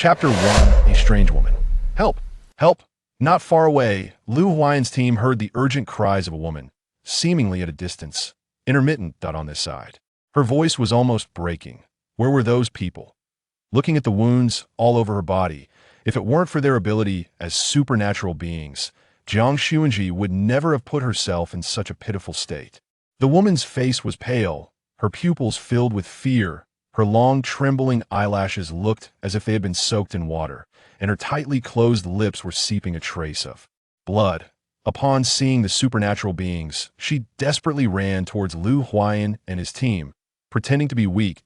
Chapter 1. A Strange Woman. Help! Help! Not far away, Lu Huayan's team heard the urgent cries of a woman, seemingly at a distance. Intermittent. On this side. Her voice was almost breaking. Where were those people? Looking at the wounds all over her body, if it weren't for their ability as supernatural beings, Jiang Xunzhi would never have put herself in such a pitiful state. The woman's face was pale, her pupils filled with fear. Her long, trembling eyelashes looked as if they had been soaked in water, and her tightly closed lips were seeping a trace of blood. Upon seeing the supernatural beings, she desperately ran towards Lu Huayan and his team. Pretending to be weak,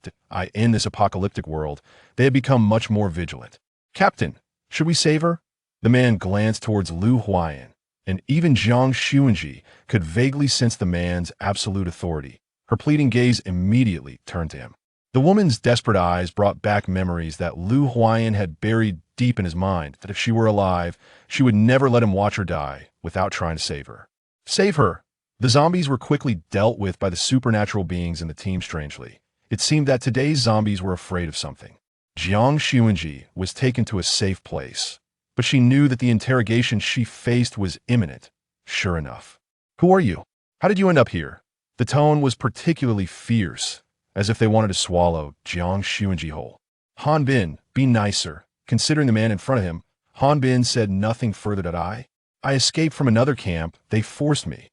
in this apocalyptic world, they had become much more vigilant. "Captain, should we save her?" The man glanced towards Lu Huayan, and even Jiang Xunzhi could vaguely sense the man's absolute authority. Her pleading gaze immediately turned to him. The woman's desperate eyes brought back memories that Lu Huayan had buried deep in his mind, that if she were alive, she would never let him watch her die without trying to save her. Save her! The zombies were quickly dealt with by the supernatural beings in the team. Strangely, it seemed that today's zombies were afraid of something. Jiang Xunzhi was taken to a safe place, but she knew that the interrogation she faced was imminent. Sure enough. "Who are you? How did you end up here?" The tone was particularly fierce, as if they wanted to swallow Jiang Xunzhi whole. "Han Bin, be nicer." Considering the man in front of him, Han Bin said nothing further. I escaped from another camp. They forced me."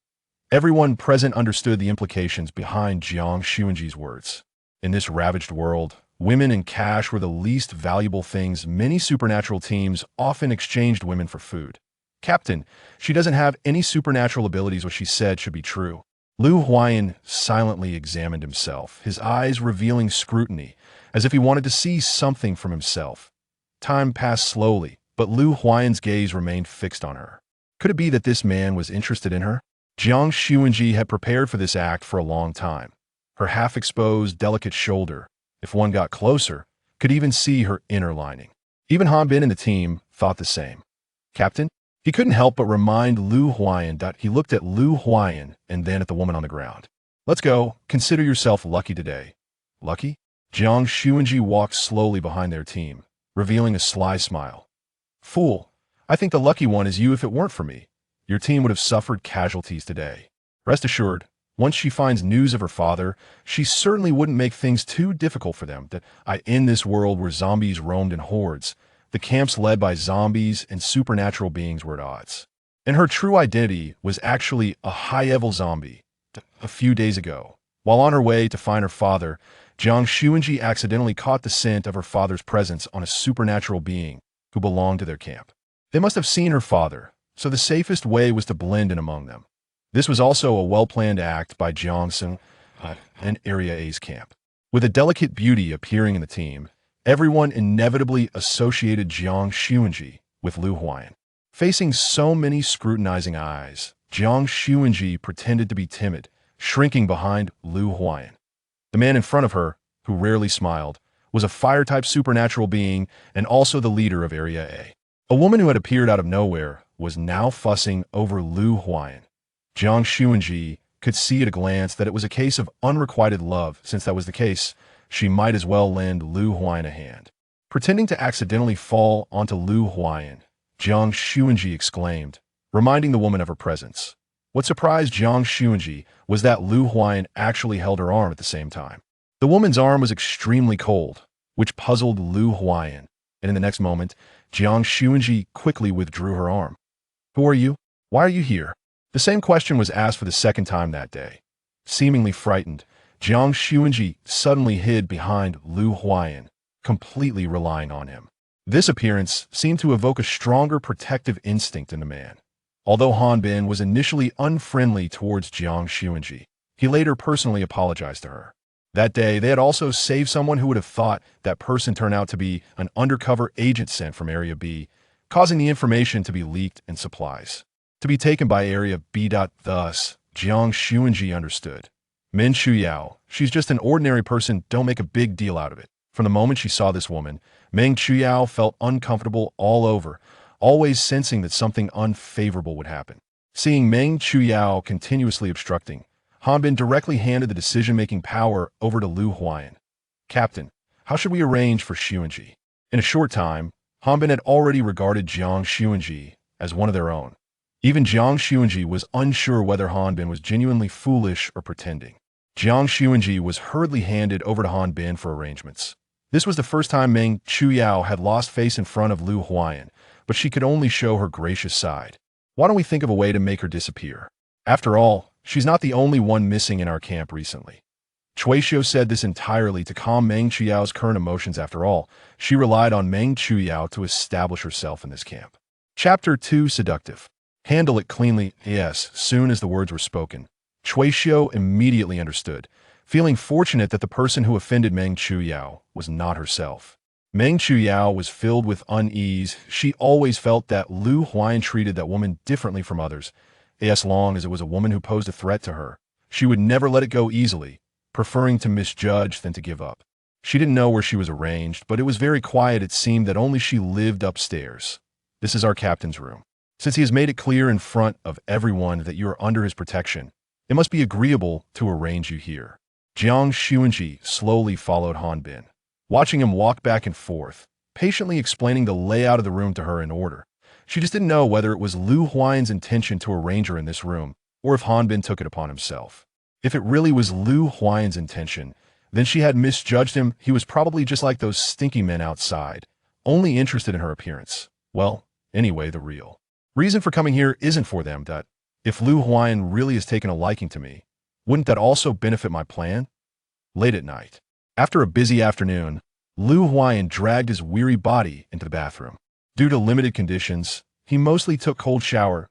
Everyone present understood the implications behind Jiang Xunzhi's words. In this ravaged world, women and cash were the least valuable things. Many supernatural teams often exchanged women for food. "Captain, she doesn't have any supernatural abilities. What she said should be true." Lu Huayan silently examined himself, his eyes revealing scrutiny, as if he wanted to see something from himself. Time passed slowly, but Lu Huayan's gaze remained fixed on her. Could it be that this man was interested in her? Jiang Xunzhi had prepared for this act for a long time. Her half-exposed, delicate shoulder, if one got closer, could even see her inner lining. Even Han Bin and the team thought the same. "Captain?" He couldn't help but remind Lu Huayan that he looked at Lu Huayan and then at the woman on the ground. "Let's go. Consider yourself lucky today." "Lucky?" Jiang Xunzhi walked slowly behind their team, revealing a sly smile. "Fool, I think the lucky one is you. If it weren't for me, your team would have suffered casualties today. Rest assured, once she finds news of her father, she certainly wouldn't make things too difficult for them. In this world where zombies roamed in hordes, the camps led by zombies and supernatural beings were at odds. And her true identity was actually a high-level zombie. A few days ago, while on her way to find her father, Jiang Xunzhi accidentally caught the scent of her father's presence on a supernatural being who belonged to their camp. They must have seen her father, so the safest way was to blend in among them. This was also a well-planned act by Jiang Xunzhi in Area A's camp. With a delicate beauty appearing in the team, everyone inevitably associated Jiang Xunzhi with Lu Huayan. Facing so many scrutinizing eyes, Jiang Xunzhi pretended to be timid, shrinking behind Lu Huayan. The man in front of her, who rarely smiled, was a fire-type supernatural being and also the leader of Area A. A woman who had appeared out of nowhere was now fussing over Lu Huayan. Jiang Xunzhi could see at a glance that it was a case of unrequited love. Since that was the case, she might as well lend Lu Huayan a hand. Pretending to accidentally fall onto Lu Huayan, Jiang Xunzhi exclaimed, reminding the woman of her presence. What surprised Jiang Xunzhi was that Lu Huayan actually held her arm at the same time. The woman's arm was extremely cold, which puzzled Lu Huayan, and in the next moment, Jiang Xunzhi quickly withdrew her arm. "Who are you? Why are you here?" The same question was asked for the second time that day. Seemingly frightened, Jiang Xunzhi suddenly hid behind Lu Huayan, completely relying on him. This appearance seemed to evoke a stronger protective instinct in the man. Although Han Bin was initially unfriendly towards Jiang Xunzhi, he later personally apologized to her. That day, they had also saved someone who would have thought that person turned out to be an undercover agent sent from Area B, causing the information to be leaked and supplies to be taken by Area B. Thus, Jiang Xunzhi understood. Min Chuyao, she's just an ordinary person, don't make a big deal out of it. From the moment she saw this woman, Meng Chuyao felt uncomfortable all over, always sensing that something unfavorable would happen. Seeing Meng Chuyao continuously obstructing, Han Bin directly handed the decision-making power over to Lu Huayan. "Captain, how should we arrange for Xunzhi?" In a short time, Hanbin had already regarded Jiang Xunzhi as one of their own. Even Jiang Xunzhi was unsure whether Hanbin was genuinely foolish or pretending. Jiang Xunzhi was hurriedly handed over to Hanbin for arrangements. This was the first time Meng Chuyao had lost face in front of Lu Huayan, but she could only show her gracious side. Why don't we think of a way to make her disappear? After all, she's not the only one missing in our camp recently. Chuixiu said this entirely to calm Meng Chuyao's current emotions. After all, she relied on Meng Chuyao to establish herself in this camp. Chapter 2 Seductive. Handle it cleanly. Yes, soon as the words were spoken, Chuixiu immediately understood, feeling fortunate that the person who offended Meng Chuyao was not herself. Meng Chuyao was filled with unease. She always felt that Lu Huayan treated that woman differently from others. As long as it was a woman who posed a threat to her, she would never let it go easily, preferring to misjudge than to give up. She didn't know where she was arranged, but it was very quiet. It seemed that only she lived upstairs. This is our captain's room. Since he has made it clear in front of everyone that you are under his protection, it must be agreeable to arrange you here. Jiang Xunzhi slowly followed Hanbin, watching him walk back and forth, patiently explaining the layout of the room to her in order. She just didn't know whether it was Lu Huayan's intention to arrange her in this room, or if Hanbin took it upon himself. If it really was Lu Huayan's intention, then she had misjudged him. He was probably just like those stinky men outside, only interested in her appearance. Well, anyway, the real reason for coming here isn't for them. That if Lu Huayan really has taken a liking to me, wouldn't that also benefit my plan? Late at night, after a busy afternoon, Lu Huayan dragged his weary body into the bathroom. Due to limited conditions, he mostly took cold shower.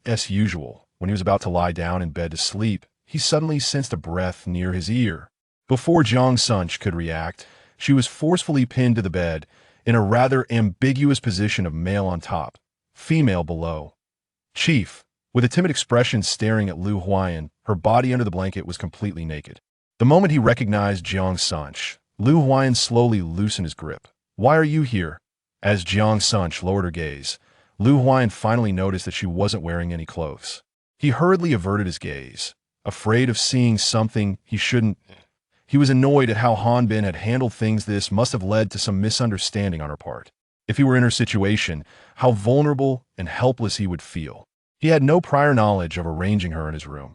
As usual, when he was about to lie down in bed to sleep, he suddenly sensed a breath near his ear. Before Jiang Xunzhi could react, she was forcefully pinned to the bed in a rather ambiguous position of male on top, female below. Chief, with a timid expression staring at Lu Huayan, her body under the blanket was completely naked. The moment he recognized Jiang Xunzhi, Lu Huayan slowly loosened his grip. Why are you here? As Jiang Xunzhi lowered her gaze, Lu Huayan finally noticed that she wasn't wearing any clothes. He hurriedly averted his gaze, afraid of seeing something he shouldn't. He was annoyed at how Hanbin had handled things. This must have led to some misunderstanding on her part. If he were in her situation, how vulnerable and helpless he would feel. He had no prior knowledge of arranging her in his room.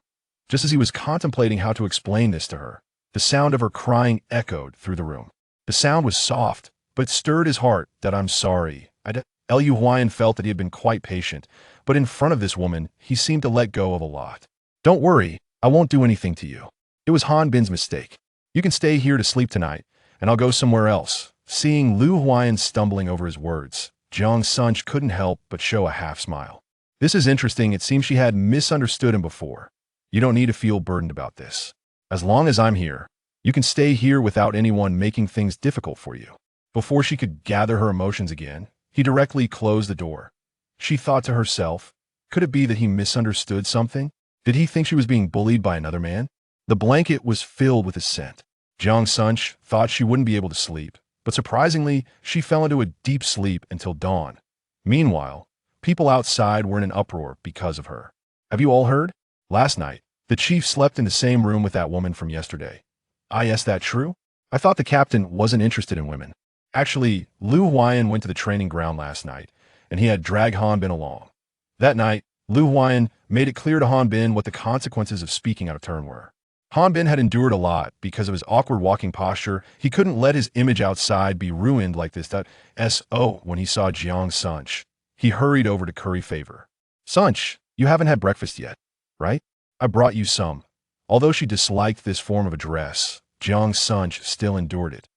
Just as he was contemplating how to explain this to her, the sound of her crying echoed through the room. The sound was soft, but it stirred his heart. That I'm sorry. Lu Huayan felt that he had been quite patient, but in front of this woman, he seemed to let go of a lot. Don't worry, I won't do anything to you. It was Hanbin's mistake. You can stay here to sleep tonight, and I'll go somewhere else. Seeing Lu Huayan stumbling over his words, Jiang Xunzhi couldn't help but show a half smile. This is interesting. It seems she had misunderstood him before. You don't need to feel burdened about this. As long as I'm here, you can stay here without anyone making things difficult for you. Before she could gather her emotions again, he directly closed the door. She thought to herself, could it be that he misunderstood something? Did he think she was being bullied by another man? The blanket was filled with his scent. Jiang Xunzhi thought she wouldn't be able to sleep, but surprisingly, she fell into a deep sleep until dawn. Meanwhile, people outside were in an uproar because of her. Have you all heard? Last night, the chief slept in the same room with that woman from yesterday. Is that true? I thought the captain wasn't interested in women. Actually, Lu Huayan went to the training ground last night, and he had dragged Hanbin along. That night, Lu Huayan made it clear to Hanbin what the consequences of speaking out of turn were. Hanbin had endured a lot because of his awkward walking posture. He couldn't let his image outside be ruined like this. When he saw Jiang Xunzhi, he hurried over to curry favor. Xunzhi, you haven't had breakfast yet, right? I brought you some. Although she disliked this form of address, Jiang Xunzhi still endured it.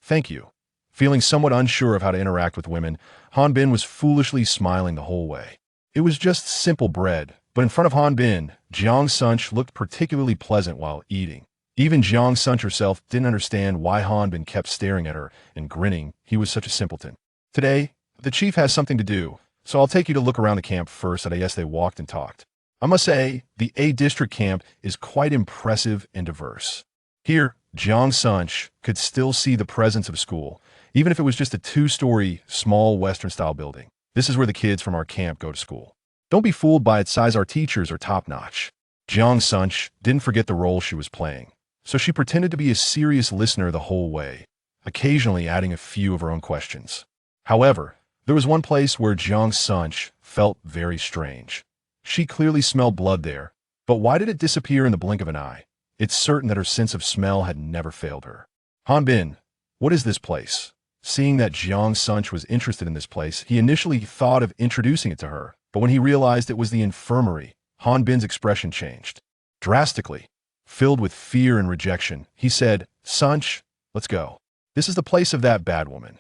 Thank you. Feeling somewhat unsure of how to interact with women, Hanbin was foolishly smiling the whole way. It was just simple bread, but in front of Hanbin, Jiang Xunzhi looked particularly pleasant while eating. Even Jiang Xunzhi herself didn't understand why Hanbin kept staring at her and grinning. He was such a simpleton. Today, the chief has something to do, so I'll take you to look around the camp first. And I guess they walked and talked. I must say, the A District camp is quite impressive and diverse. Here, Jiang Xunzhi could still see the presence of school, even if it was just a two-story, small Western-style building. This is where the kids from our camp go to school. Don't be fooled by its size. Our teachers are top-notch. Jiang Xunzhi didn't forget the role she was playing, so she pretended to be a serious listener the whole way. occasionally adding a few of her own questions. However, there was one place where Jiang Xunzhi felt very strange. She clearly smelled blood there, but why did it disappear in the blink of an eye? It's certain that her sense of smell had never failed her. Hanbin, what is this place? Seeing that Jiang Xunzhi was interested in this place, he initially thought of introducing it to her, but when he realized it was the infirmary, Hanbin's expression changed. Drastically, filled with fear and rejection, he said, "Xunzhi, let's go. This is the place of that bad woman."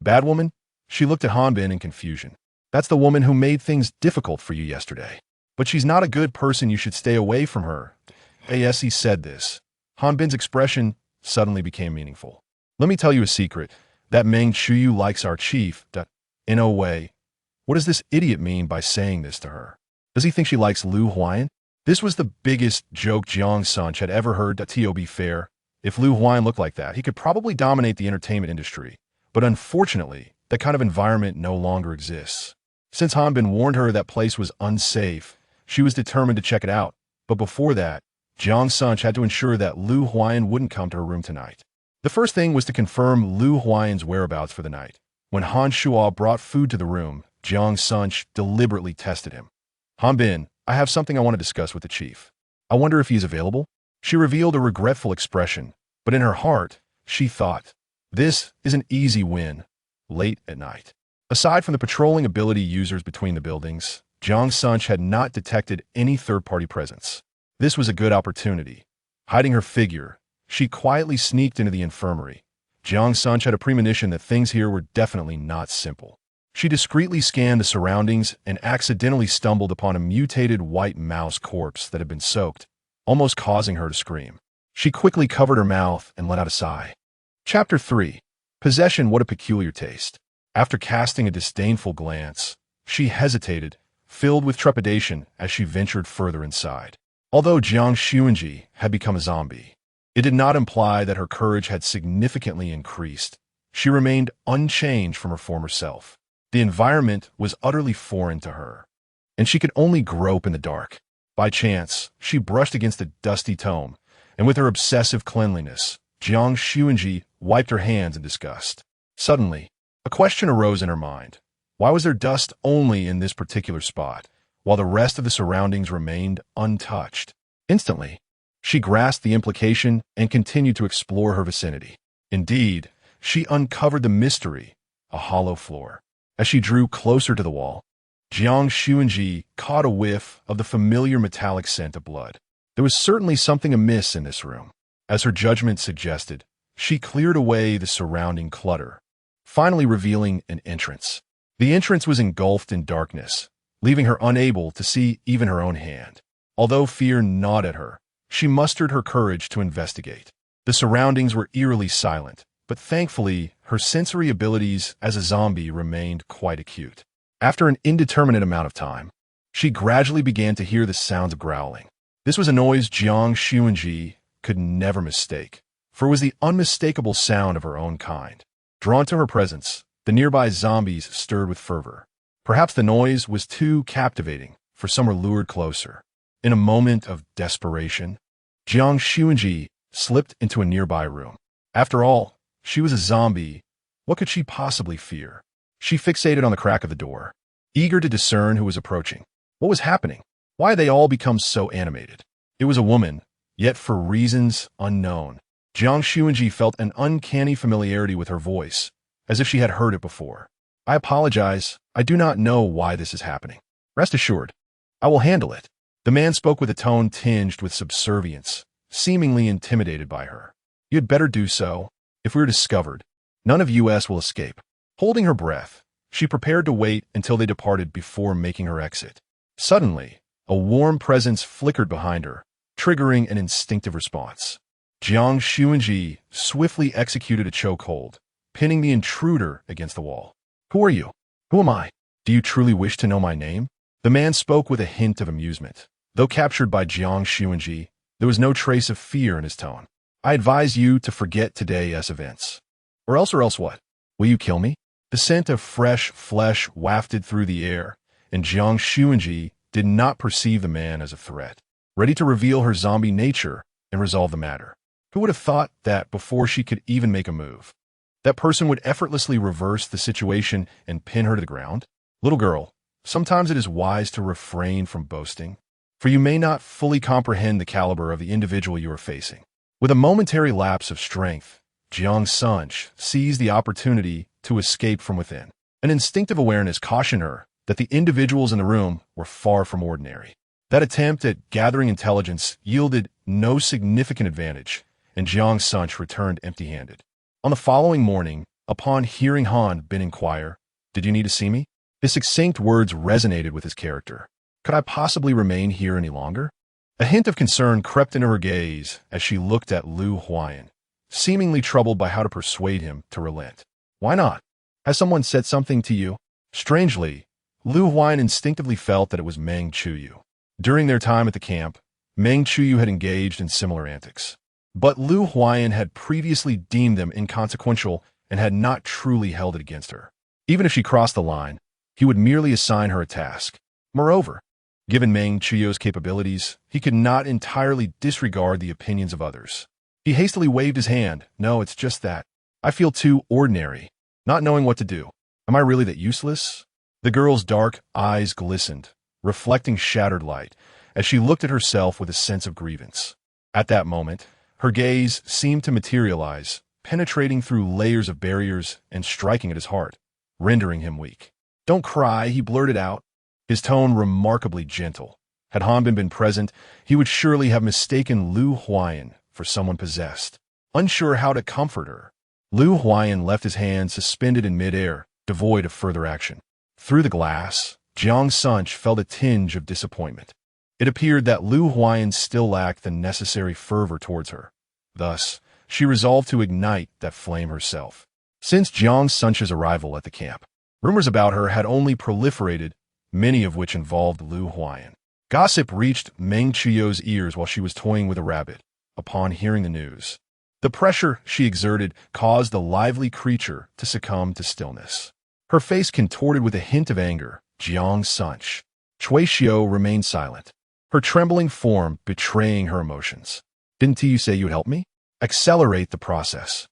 Bad woman? She looked at Hanbin in confusion. That's the woman who made things difficult for you yesterday. But she's not a good person, you should stay away from her. As he said this, Hanbin's expression suddenly became meaningful. Let me tell you a secret. That Meng Chuyu likes our chief. In a way, what does this idiot mean by saying this to her? Does he think she likes Lu Huayan? This was the biggest joke Jiang Xunzhi had ever heard. To be fair, if Lu Huayan looked like that, he could probably dominate the entertainment industry. But unfortunately, that kind of environment no longer exists. Since Hanbin warned her that place was unsafe, she was determined to check it out. But before that, Jiang Xunzhi had to ensure that Lu Huayan wouldn't come to her room tonight. The first thing was to confirm Lu Huayan's whereabouts for the night. When Han Shuo brought food to the room, Jiang Xunzhi deliberately tested him. "Hanbin, I have something I want to discuss with the chief. I wonder if he is available?" She revealed a regretful expression, but in her heart, she thought, this is an easy win. Late at night. Aside from the patrolling ability users between the buildings, Jiang Xunzhi had not detected any third-party presence. This was a good opportunity. Hiding her figure, she quietly sneaked into the infirmary. Jiang Xunzhi had a premonition that things here were definitely not simple. She discreetly scanned the surroundings and accidentally stumbled upon a mutated white mouse corpse that had been soaked, almost causing her to scream. She quickly covered her mouth and let out a sigh. Chapter 3. Possession. What a peculiar taste. After casting a disdainful glance, she hesitated, filled with trepidation as she ventured further inside. Although Jiang Xunzhi had become a zombie, it did not imply that her courage had significantly increased. She remained unchanged from her former self. The environment was utterly foreign to her, and she could only grope in the dark. By chance, she brushed against a dusty tome, and with her obsessive cleanliness, Jiang Xunzhi wiped her hands in disgust. Suddenly, a question arose in her mind. Why was there dust only in this particular spot, while the rest of the surroundings remained untouched? Instantly, she grasped the implication and continued to explore her vicinity. Indeed, she uncovered the mystery, a hollow floor. As she drew closer to the wall, Jiang Xunzhi caught a whiff of the familiar metallic scent of blood. There was certainly something amiss in this room. As her judgment suggested, she cleared away the surrounding clutter, finally revealing an entrance. The entrance was engulfed in darkness, leaving her unable to see even her own hand. Although fear gnawed at her, she mustered her courage to investigate. The surroundings were eerily silent, but thankfully, her sensory abilities as a zombie remained quite acute. After an indeterminate amount of time, she gradually began to hear the sounds of growling. This was a noise Jiang Xunzhi could never mistake, for it was the unmistakable sound of her own kind. Drawn to her presence, the nearby zombies stirred with fervor. Perhaps the noise was too captivating, for some were lured closer. In a moment of desperation, Jiang Xunzhi slipped into a nearby room. After all, she was a zombie. What could she possibly fear? She fixated on the crack of the door, eager to discern who was approaching. What was happening? Why had they all become so animated? It was a woman, yet for reasons unknown. Jiang Xunzhi felt an uncanny familiarity with her voice, as if she had heard it before. "I apologize. I do not know why this is happening. Rest assured, I will handle it." The man spoke with a tone tinged with subservience, seemingly intimidated by her. "You had better do so. If we are discovered, none of us will escape." Holding her breath, she prepared to wait until they departed before making her exit. Suddenly, a warm presence flickered behind her, triggering an instinctive response. Jiang Xunzhi swiftly executed a chokehold, pinning the intruder against the wall. "Who are you? Who am I? Do you truly wish to know my name?" The man spoke with a hint of amusement. Though captured by Jiang Xunzhi, there was no trace of fear in his tone. "I advise you to forget today's events. Or else what? Will you kill me?" The scent of fresh flesh wafted through the air, and Jiang Xunzhi did not perceive the man as a threat. Ready to reveal her zombie nature and resolve the matter. Who would have thought that before she could even make a move? That person would effortlessly reverse the situation and pin her to the ground? Little girl, sometimes it is wise to refrain from boasting, for you may not fully comprehend the caliber of the individual you are facing. With a momentary lapse of strength, Jiang Xunzhi seized the opportunity to escape from within. An instinctive awareness cautioned her that the individuals in the room were far from ordinary. That attempt at gathering intelligence yielded no significant advantage, and Jiang Xunzhi returned empty-handed. On the following morning, upon hearing Han Bin inquire, "Did you need to see me?" his succinct words resonated with his character. "Could I possibly remain here any longer?" A hint of concern crept into her gaze as she looked at Lu Huayan, seemingly troubled by how to persuade him to relent. "Why not? Has someone said something to you?" Strangely, Lu Huayan instinctively felt that it was Meng Chuyu. During their time at the camp, Meng Chuyu had engaged in similar antics. But Lu Huayan had previously deemed them inconsequential and had not truly held it against her. Even if she crossed the line, he would merely assign her a task. Moreover, given Meng Chuyu's capabilities, he could not entirely disregard the opinions of others. He hastily waved his hand. "No, it's just that. I feel too ordinary, not knowing what to do. Am I really that useless?" The girl's dark eyes glistened, reflecting shattered light, as she looked at herself with a sense of grievance. At that moment, her gaze seemed to materialize, penetrating through layers of barriers and striking at his heart, rendering him weak. "Don't cry," he blurted out, his tone remarkably gentle. Had Han Bin been present, he would surely have mistaken Lu Huayan for someone possessed. Unsure how to comfort her, Lu Huayan left his hand suspended in midair, devoid of further action. Through the glass, Jiang Xunzhi felt a tinge of disappointment. It appeared that Lu Huayan still lacked the necessary fervor towards her. Thus, she resolved to ignite that flame herself. Since Jiang Xunzhi's arrival at the camp, rumors about her had only proliferated, many of which involved Lu Huayan. Gossip reached Meng Chuyu's ears while she was toying with a rabbit. Upon hearing the news, the pressure she exerted caused the lively creature to succumb to stillness. Her face contorted with a hint of anger. Jiang Xunzhi. Cui Xiao remained silent, her trembling form betraying her emotions. "Didn't you say you would help me? Accelerate the process.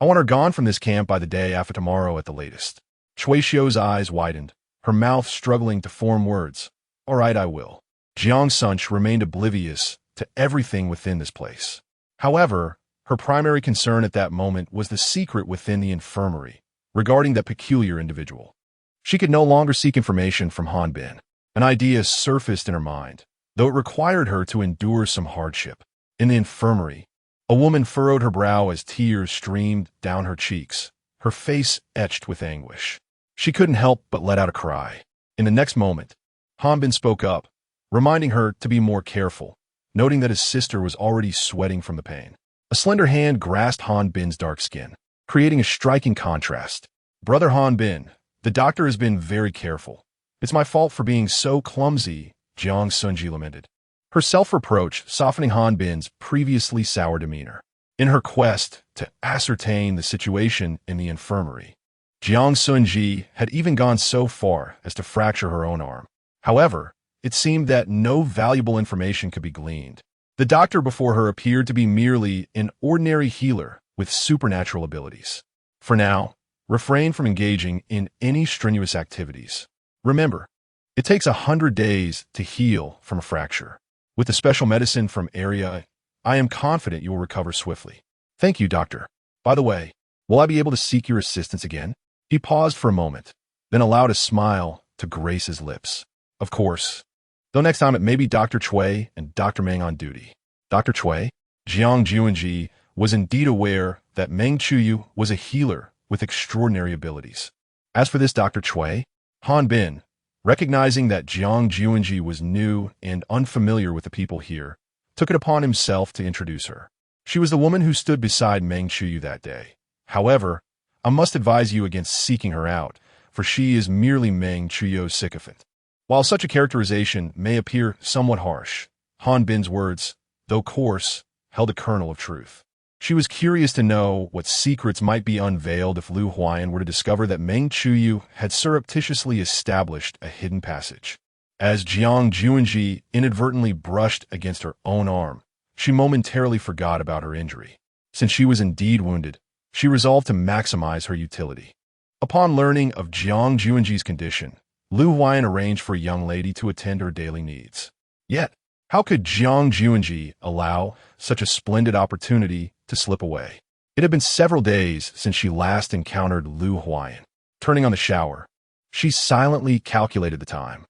I want her gone from this camp by the day after tomorrow at the latest." Cui Xiao's eyes widened, her mouth struggling to form words. "All right, I will." Jiang Xunzhi remained oblivious to everything within this place. However, her primary concern at that moment was the secret within the infirmary regarding that peculiar individual. She could no longer seek information from Han Bin. An idea surfaced in her mind, though it required her to endure some hardship. In the infirmary, a woman furrowed her brow as tears streamed down her cheeks, her face etched with anguish. She couldn't help but let out a cry. In the next moment, Han Bin spoke up, reminding her to be more careful, noting that his sister was already sweating from the pain. A slender hand grasped Han Bin's dark skin, creating a striking contrast. "Brother Han Bin, the doctor has been very careful. It's my fault for being so clumsy," Jiang Xunzhi lamented, her self-reproach softening Han Bin's previously sour demeanor. In her quest to ascertain the situation in the infirmary, Jiang Xunzhi had even gone so far as to fracture her own arm. However, it seemed that no valuable information could be gleaned. The doctor before her appeared to be merely an ordinary healer with supernatural abilities. For now, refrain from engaging in any strenuous activities. Remember, it takes 100 days to heal from a fracture. With the special medicine from Area, I am confident you will recover swiftly. Thank you, doctor. By the way, will I be able to seek your assistance again? He paused for a moment, then allowed a smile to grace his lips. Of course. Though next time it may be Dr. Cui and Dr. Meng on duty. Dr. Cui, Jiang Xunzhi was indeed aware that Meng Chuyu was a healer with extraordinary abilities. As for this Dr. Cui, Han Bin, recognizing that Jiang Xunzhi was new and unfamiliar with the people here, took it upon himself to introduce her. She was the woman who stood beside Meng Chuyu that day. However, I must advise you against seeking her out, for she is merely Meng Chuyu's sycophant. While such a characterization may appear somewhat harsh, Han Bin's words, though coarse, held a kernel of truth. She was curious to know what secrets might be unveiled if Lu Huayan were to discover that Meng Chuyu had surreptitiously established a hidden passage. As Jiang Xunzhi inadvertently brushed against her own arm, she momentarily forgot about her injury. Since she was indeed wounded, She resolved to maximize her utility. Upon learning of Jiang Xunzhi's condition, Lu Huan arranged for a young lady to attend her daily needs. Yet, how could Jiang Xunzhi allow such a splendid opportunity to slip away? It had been several days since she last encountered Lu Huan. Turning on the shower, she silently calculated the time.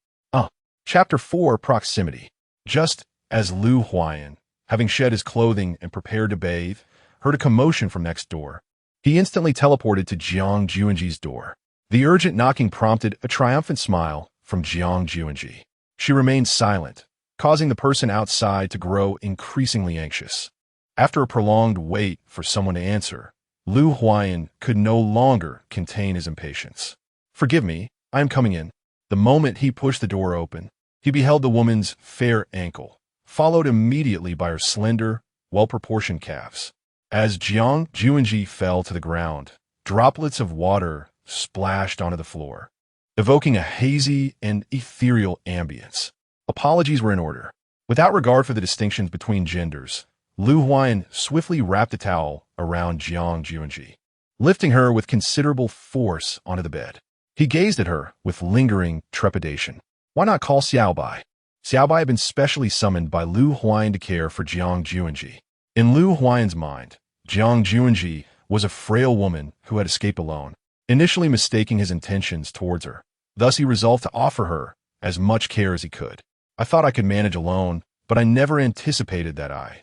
Chapter 4, Proximity. Just as Lu Huan, having shed his clothing and prepared to bathe, heard a commotion from next door, he instantly teleported to Jiang Xunzhi's door. The urgent knocking prompted a triumphant smile from Jiang Xunzhi. She remained silent, causing the person outside to grow increasingly anxious. After a prolonged wait for someone to answer, Lu Huan could no longer contain his impatience. "Forgive me, I am coming in." The moment he pushed the door open, he beheld the woman's fair ankle, followed immediately by her slender, well-proportioned calves. As Jiang Xunzhi fell to the ground, droplets of water splashed onto the floor, evoking a hazy and ethereal ambience. Apologies were in order. Without regard for the distinctions between genders, Lu Huan swiftly wrapped a towel around Jiang Xunzhi, lifting her with considerable force onto the bed. He gazed at her with lingering trepidation. Why not call Xiaobai? Xiaobai had been specially summoned by Lu Huan to care for Jiang Xunzhi. In Lu Huan's mind, Jiang Xunzhi was a frail woman who had escaped alone, initially mistaking his intentions towards her. Thus he resolved to offer her as much care as he could. "I thought I could manage alone, but I never anticipated that I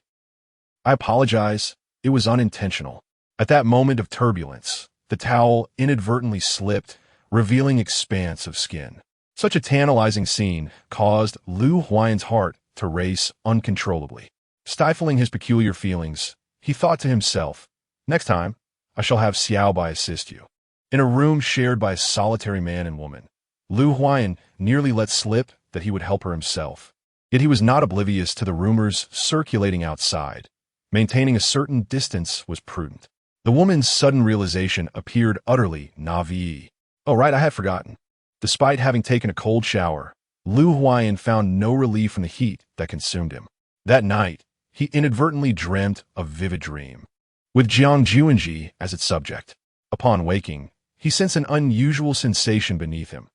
apologize. It was unintentional." At that moment of turbulence, the towel inadvertently slipped, revealing expanse of skin. Such a tantalizing scene caused Lu Huan's heart to race uncontrollably. Stifling his peculiar feelings, he thought to himself, "Next time, I shall have Xiaobai assist you." In a room shared by a solitary man and woman, Lu Huan nearly let slip that he would help her himself. Yet he was not oblivious to the rumors circulating outside. Maintaining a certain distance was prudent. The woman's sudden realization appeared utterly naive. "Oh, right, I had forgotten." Despite having taken a cold shower, Lu Huan found no relief from the heat that consumed him. That night, he inadvertently dreamt a vivid dream, with Jiang Xunzhi as its subject. Upon waking, he sensed an unusual sensation beneath him,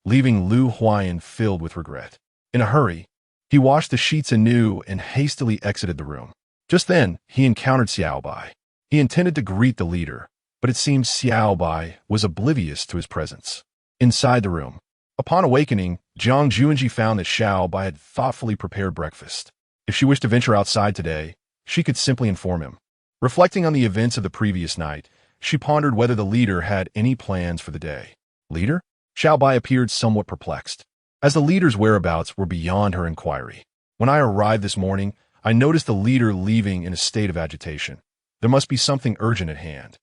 leaving Lu Huan filled with regret. In a hurry, he washed the sheets anew and hastily exited the room. Just then, he encountered Xiaobai. He intended to greet the leader, but it seemed Xiaobai was oblivious to his presence. Inside the room, upon awakening, Jiang Xunzhi found that Xiaobai had thoughtfully prepared breakfast. If she wished to venture outside today, she could simply inform him. Reflecting on the events of the previous night, she pondered whether the leader had any plans for the day. "Leader?" Xiaobai appeared somewhat perplexed, as the leader's whereabouts were beyond her inquiry. "When I arrived this morning, I noticed the leader leaving in a state of agitation. There must be something urgent at hand."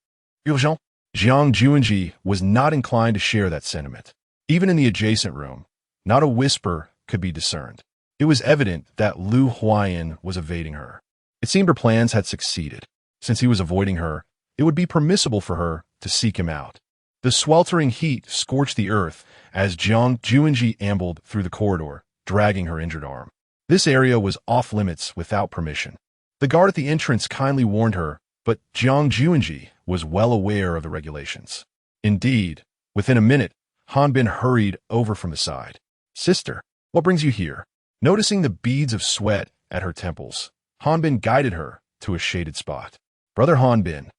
Urgent? Jiang Xunzhi was not inclined to share that sentiment. Even in the adjacent room, not a whisper could be discerned. It was evident that Lu Huan was evading her. It seemed her plans had succeeded. Since he was avoiding her, it would be permissible for her to seek him out. The sweltering heat scorched the earth as Jiang Xunzhi ambled through the corridor, dragging her injured arm. This area was off-limits without permission. The guard at the entrance kindly warned her, but Jiang Xunzhi was well aware of the regulations. Indeed, within a minute, Hanbin hurried over from the side. "Sister, what brings you here?" Noticing the beads of sweat at her temples, Hanbin guided her to a shaded spot. "Brother Hanbin,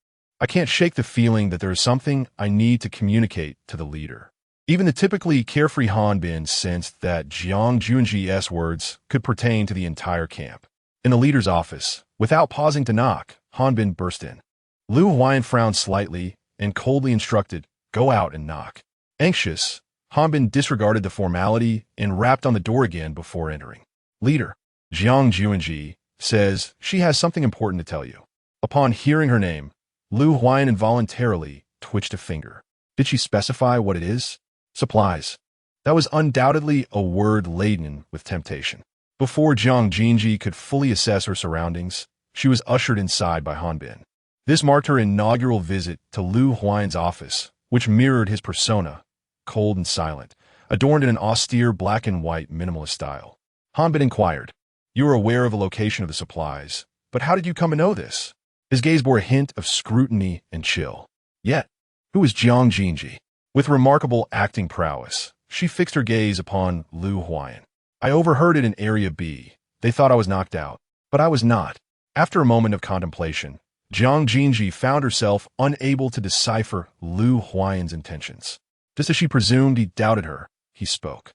I can't shake the feeling that there is something I need to communicate to the leader." Even the typically carefree Hanbin sensed that Jiang Xunzhi's words could pertain to the entire camp. In the leader's office, without pausing to knock, Hanbin burst in. Lu Huan frowned slightly and coldly instructed, "Go out and knock." Anxious, Hanbin disregarded the formality and rapped on the door again before entering. "Leader, Jiang Xunzhi says she has something important to tell you." Upon hearing her name, Lu Huan involuntarily twitched a finger. Did she specify what it is? Supplies. That was undoubtedly a word laden with temptation. Before Jiang Xunzhi could fully assess her surroundings, she was ushered inside by Hanbin. This marked her inaugural visit to Lu Huan's office, which mirrored his persona, cold and silent, adorned in an austere black and white minimalist style. Hanbin inquired, "You are aware of the location of the supplies, but how did you come to know this?" His gaze bore a hint of scrutiny and chill. Yet, who was Jiang Xunzhi? With remarkable acting prowess, she fixed her gaze upon Lu Huayan. I overheard it in Area B. They thought I was knocked out, but I was not. After a moment of contemplation, Jiang Xunzhi found herself unable to decipher Lu Huayan's intentions. Just as she presumed he doubted her, he spoke.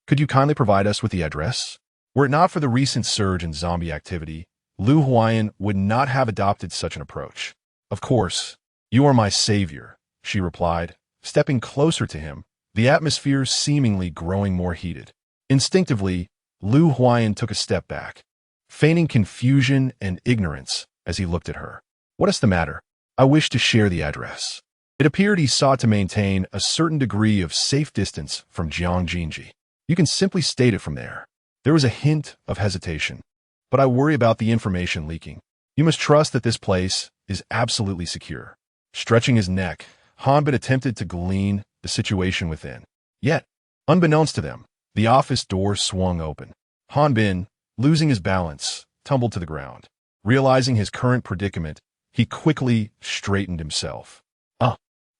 Could you kindly provide us with the address? Were it not for the recent surge in zombie activity, Lu Huayan would not have adopted such an approach. Of course, you are my savior, she replied, stepping closer to him, the atmosphere seemingly growing more heated. Instinctively, Lu Huayan took a step back, feigning confusion and ignorance as he looked at her. What is the matter? I wish to share the address. It appeared he sought to maintain a certain degree of safe distance from Jiang Xunzhi. You can simply state it from there. There was a hint of hesitation. But I worry about the information leaking. You must trust that this place is absolutely secure. Stretching his neck, Hanbin attempted to glean the situation within. Yet, unbeknownst to them, the office door swung open. Hanbin, losing his balance, tumbled to the ground. Realizing his current predicament, he quickly straightened himself.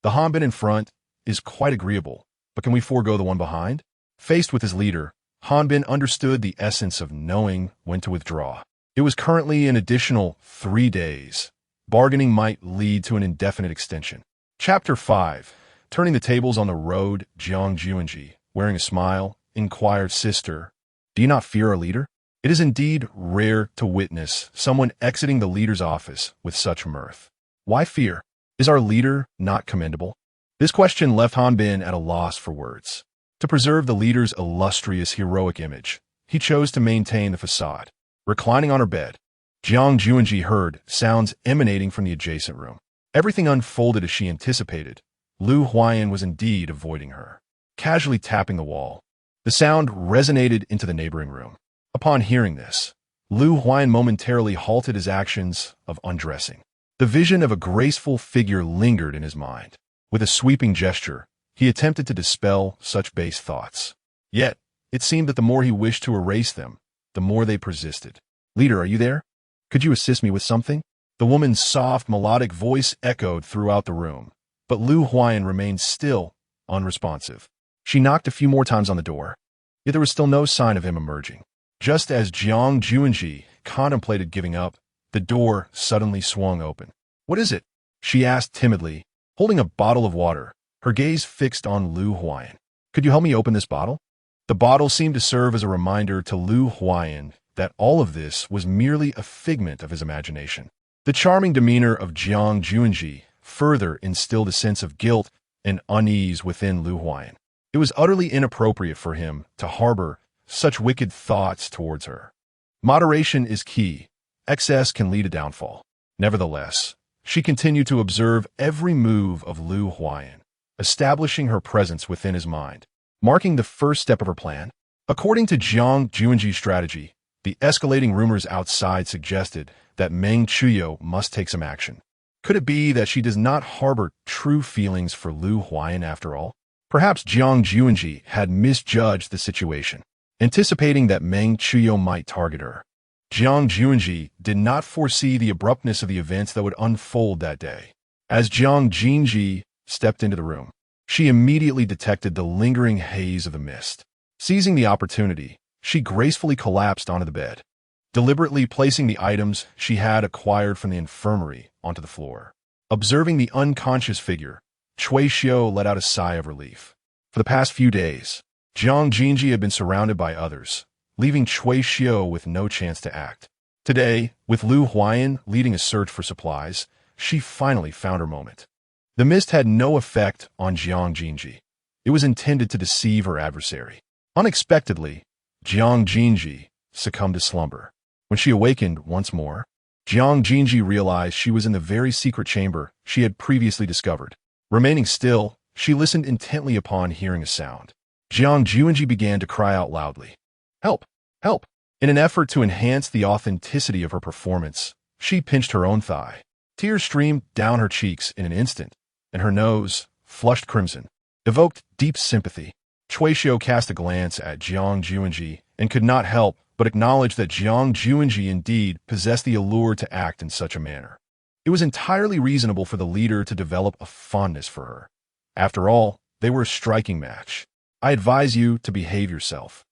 The Hanbin in front is quite agreeable, but can we forego the one behind? Faced with his leader, Hanbin understood the essence of knowing when to withdraw. It was currently an additional 3 days. Bargaining might lead to an indefinite extension. Chapter 5. Turning the tables on the road, Jiang Xunzhi, wearing a smile, inquired, Sister, do you not fear our leader? It is indeed rare to witness someone exiting the leader's office with such mirth. Why fear? Is our leader not commendable? This question left Hanbin at a loss for words. To preserve the leader's illustrious, heroic image, he chose to maintain the facade. Reclining on her bed, Jiang Xunzhi heard sounds emanating from the adjacent room. Everything unfolded as she anticipated. Lu Huayan was indeed avoiding her, casually tapping the wall. The sound resonated into the neighboring room. Upon hearing this, Lu Huayan momentarily halted his actions of undressing. The vision of a graceful figure lingered in his mind. With a sweeping gesture, he attempted to dispel such base thoughts. Yet, it seemed that the more he wished to erase them, the more they persisted. Leader, are you there? Could you assist me with something? The woman's soft, melodic voice echoed throughout the room, but Lu Huayan remained still, unresponsive. She knocked a few more times on the door, yet there was still no sign of him emerging. Just as Jiang Xunzhi contemplated giving up, the door suddenly swung open. What is it? She asked timidly, holding a bottle of water, her gaze fixed on Lu Huayan. Could you help me open this bottle? The bottle seemed to serve as a reminder to Lu Huayan that all of this was merely a figment of his imagination. The charming demeanor of Jiang Xunzhi further instilled a sense of guilt and unease within Lu Huayan. It was utterly inappropriate for him to harbor such wicked thoughts towards her. Moderation is key. Excess can lead to downfall. Nevertheless, she continued to observe every move of Lu Huayan, establishing her presence within his mind, marking the first step of her plan. According to Jiang Xunzhi's strategy, the escalating rumors outside suggested that Meng Chuyo must take some action. Could it be that she does not harbor true feelings for Lu Huayan after all? Perhaps Jiang Xunzhi had misjudged the situation, anticipating that Meng Chuyo might target her. Jiang Xunzhi did not foresee the abruptness of the events that would unfold that day. As Jiang Xunzhi stepped into the room, she immediately detected the lingering haze of the mist. Seizing the opportunity, she gracefully collapsed onto the bed, deliberately placing the items she had acquired from the infirmary onto the floor. Observing the unconscious figure, Cui Xiu let out a sigh of relief. For the past few days, Jiang Xunzhi had been surrounded by others, leaving Cui Xiu with no chance to act. Today, with Lu Huayan leading a search for supplies, she finally found her moment. The mist had no effect on Jiang Xunzhi. It was intended to deceive her adversary. Unexpectedly, Jiang Xunzhi succumbed to slumber. When she awakened once more, Jiang Xunzhi realized she was in the very secret chamber she had previously discovered. Remaining still, she listened intently upon hearing a sound. Jiang Xunzhi began to cry out loudly. Help! Help! In an effort to enhance the authenticity of her performance, she pinched her own thigh. Tears streamed down her cheeks in an instant, and her nose, flushed crimson, evoked deep sympathy. Cui Xiu cast a glance at Jiang Xunzhi and could not help but acknowledge that Jiang Xunzhi indeed possessed the allure to act in such a manner. It was entirely reasonable for the leader to develop a fondness for her. After all, they were a striking match. I advise you to behave yourself.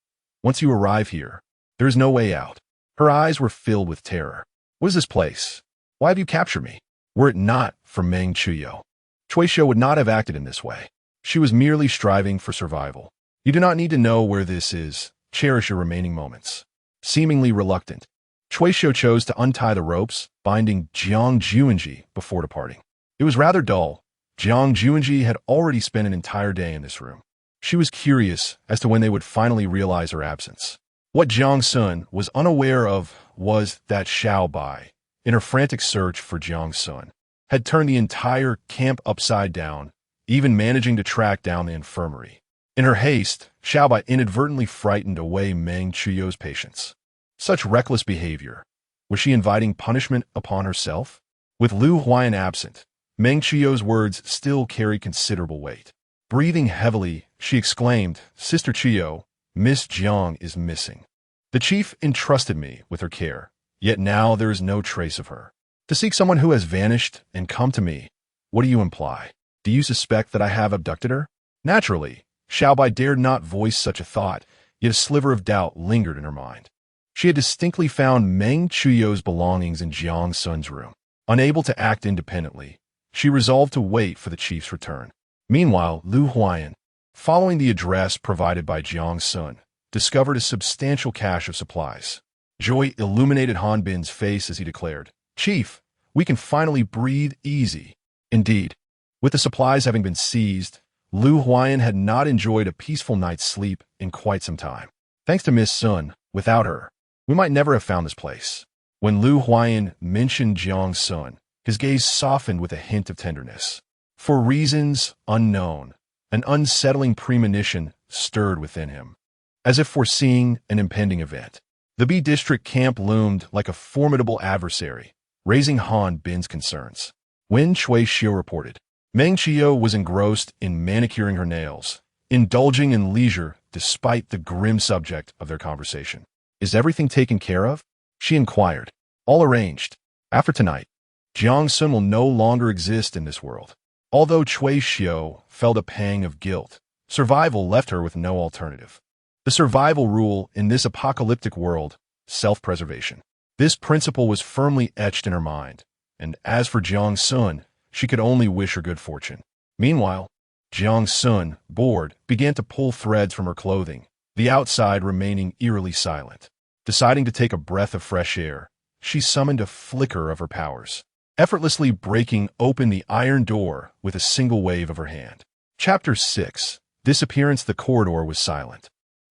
Once you arrive here, there is no way out. Her eyes were filled with terror. What is this place? Why have you captured me? Were it not for Meng Chuyo, Chuisho would not have acted in this way. She was merely striving for survival. You do not need to know where this is. Cherish your remaining moments. Seemingly reluctant, Chuisho chose to untie the ropes, binding Jiang Xunzhi before departing. It was rather dull. Jiang Xunzhi had already spent an entire day in this room. She was curious as to when they would finally realize her absence. What Jiang Sun was unaware of was that Xiao Bai, in her frantic search for Jiang Sun, had turned the entire camp upside down, even managing to track down the infirmary. In her haste, Xiao Bai inadvertently frightened away Meng Chuyo's patients. Such reckless behavior. Was she inviting punishment upon herself? With Lu Huayan absent, Meng Chuyo's words still carried considerable weight. Breathing heavily, she exclaimed, "Sister Chuyo, Miss Jiang is missing. The chief entrusted me with her care, yet now there is no trace of her. To seek someone who has vanished and come to me, what do you imply? Do you suspect that I have abducted her?" Naturally, Xiao Bai dared not voice such a thought, yet a sliver of doubt lingered in her mind. She had distinctly found Meng Chuyo's belongings in Jiang Sun's room. Unable to act independently, she resolved to wait for the chief's return. Meanwhile, Lu Huayan, following the address provided by Jiang Sun, discovered a substantial cache of supplies. Joy illuminated Han Bin's face as he declared, "Chief, we can finally breathe easy." Indeed, with the supplies having been seized, Lu Huayan had not enjoyed a peaceful night's sleep in quite some time. Thanks to Miss Sun, without her, we might never have found this place. When Lu Huayan mentioned Jiang Sun, his gaze softened with a hint of tenderness. For reasons unknown, an unsettling premonition stirred within him, as if foreseeing an impending event. The B District camp loomed like a formidable adversary, raising Han Bin's concerns. When Cui Xiu reported, Meng Chuyo was engrossed in manicuring her nails, indulging in leisure despite the grim subject of their conversation. "Is everything taken care of?" she inquired. "All arranged. After tonight, Jiang Sun will no longer exist in this world." Although Cui Xiu felt a pang of guilt, survival left her with no alternative. The survival rule in this apocalyptic world, self-preservation. This principle was firmly etched in her mind, and as for Jiang Sun, she could only wish her good fortune. Meanwhile, Jiang Sun, bored, began to pull threads from her clothing, the outside remaining eerily silent. Deciding to take a breath of fresh air, she summoned a flicker of her powers, effortlessly breaking open the iron door with a single wave of her hand. Chapter 6. Disappearance. The corridor was silent,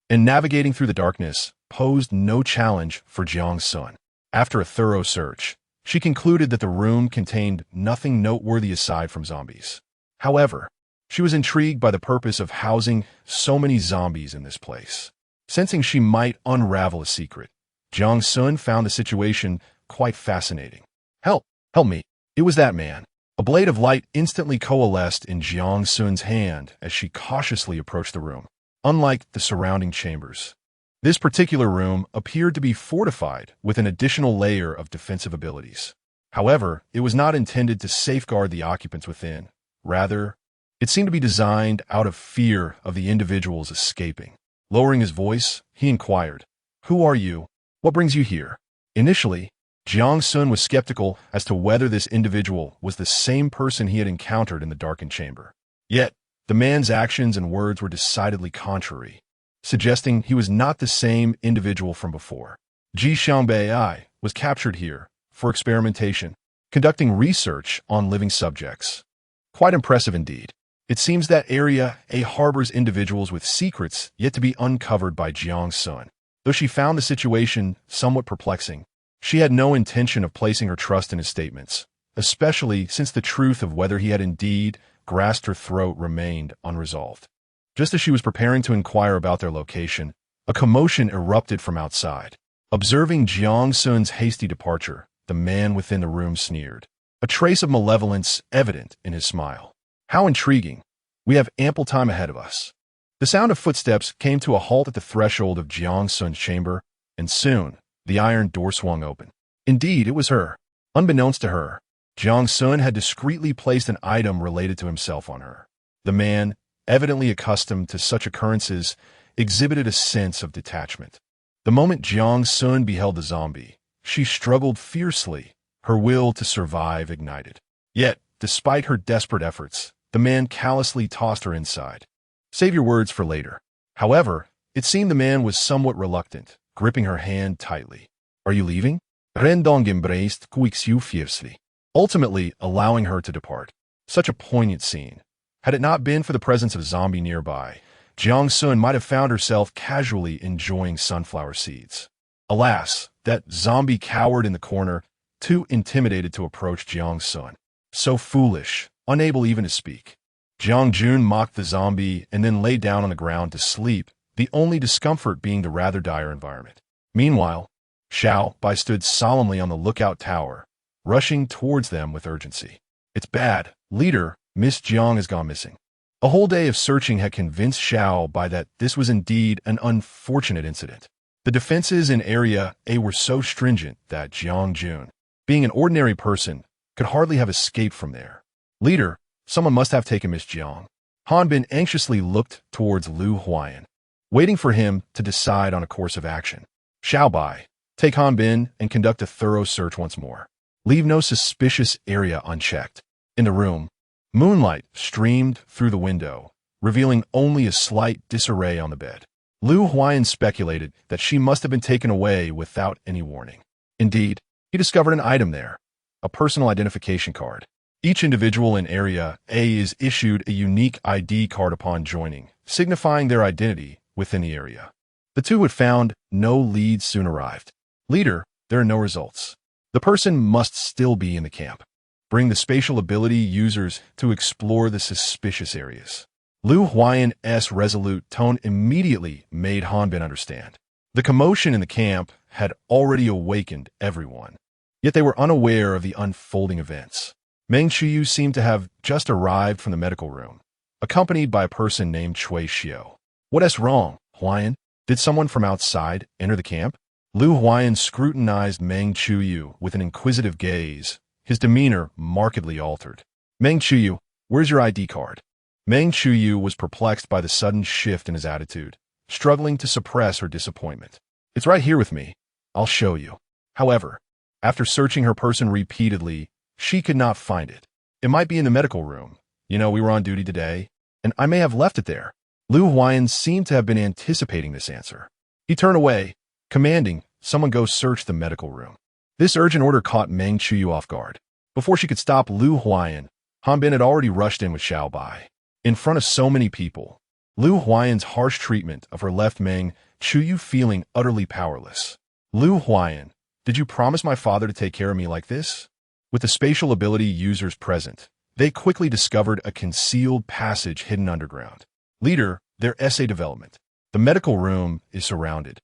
and navigating through the darkness posed no challenge for Jiang Sun. After a thorough search, she concluded that the room contained nothing noteworthy aside from zombies. However, she was intrigued by the purpose of housing so many zombies in this place. Sensing she might unravel a secret, Jiang Sun found the situation quite fascinating. "Help! Help me!" It was that man. A blade of light instantly coalesced in Jiang Sun's hand as she cautiously approached the room. Unlike the surrounding chambers, this particular room appeared to be fortified with an additional layer of defensive abilities. However, it was not intended to safeguard the occupants within. Rather, it seemed to be designed out of fear of the individuals escaping. Lowering his voice, he inquired, "Who are you? What brings you here?" Initially, Jiang Sun was skeptical as to whether this individual was the same person he had encountered in the darkened chamber. Yet, the man's actions and words were decidedly contrary, suggesting he was not the same individual from before. Ji Xiangbei was captured here for experimentation, conducting research on living subjects. Quite impressive indeed. It seems that Area A harbors individuals with secrets yet to be uncovered by Jiang Sun. Though she found the situation somewhat perplexing, she had no intention of placing her trust in his statements, especially since the truth of whether he had indeed grasped her throat remained unresolved. Just as she was preparing to inquire about their location, a commotion erupted from outside. Observing Jiang Sun's hasty departure, the man within the room sneered, a trace of malevolence evident in his smile. "How intriguing. We have ample time ahead of us." The sound of footsteps came to a halt at the threshold of Jiang Sun's chamber, and soon, the iron door swung open. Indeed, it was her. Unbeknownst to her, Jiang Sun had discreetly placed an item related to himself on her. The man, evidently accustomed to such occurrences, exhibited a sense of detachment. The moment Jiang Sun beheld the zombie, she struggled fiercely, her will to survive ignited. Yet, despite her desperate efforts, the man callously tossed her inside. Save your words for later. However, it seemed the man was somewhat reluctant, gripping her hand tightly. Are you leaving? Rendong embraced Guixiu fiercely, ultimately allowing her to depart. Such a poignant scene. Had it not been for the presence of a zombie nearby, Jiang Sun might have found herself casually enjoying sunflower seeds. Alas, that zombie cowered in the corner, too intimidated to approach Jiang Sun. So foolish, unable even to speak. Jiang Jun mocked the zombie and then lay down on the ground to sleep, the only discomfort being the rather dire environment. Meanwhile, Xiao Bai stood solemnly on the lookout tower, rushing towards them with urgency. It's bad. Leader, Miss Jiang has gone missing. A whole day of searching had convinced Xiao Bai that this was indeed an unfortunate incident. The defenses in Area A were so stringent that Jiang Jun, being an ordinary person, could hardly have escaped from there. Leader, someone must have taken Miss Jiang. Han Bin anxiously looked towards Lu Huayan, waiting for him to decide on a course of action. Xiao Bai, take Han Bin and conduct a thorough search once more. Leave no suspicious area unchecked. In the room, moonlight streamed through the window, revealing only a slight disarray on the bed. Lu Huayan speculated that she must have been taken away without any warning. Indeed, he discovered an item there, a personal identification card. Each individual in Area A is issued a unique ID card upon joining, signifying their identity within the area. The two had found no leads soon arrived. Leader, there are no results. The person must still be in the camp. Bring the spatial ability users to explore the suspicious areas. Lu Huayan's resolute tone immediately made Han Bin understand. The commotion in the camp had already awakened everyone, yet they were unaware of the unfolding events. Meng Chuyu seemed to have just arrived from the medical room, accompanied by a person named Cui Xiao. What's wrong, Huayan? Did someone from outside enter the camp? Lu Huayan scrutinized Meng Chuyu with an inquisitive gaze, his demeanor markedly altered. Meng Chuyu, where's your ID card? Meng Chuyu was perplexed by the sudden shift in his attitude, struggling to suppress her disappointment. It's right here with me. I'll show you. However, after searching her person repeatedly, she could not find it. It might be in the medical room. We were on duty today, and I may have left it there. Lu Huayan seemed to have been anticipating this answer. He turned away, commanding someone go search the medical room. This urgent order caught Meng Chuyu off guard. Before she could stop Lu Huayan, Han Bin had already rushed in with Xiao Bai. In front of so many people, Lu Huayan's harsh treatment of her left Meng Chuyu feeling utterly powerless. Lu Huayan, did you promise my father to take care of me like this? With the spatial ability users present, they quickly discovered a concealed passage hidden underground. Leader, their essay development. The medical room is surrounded,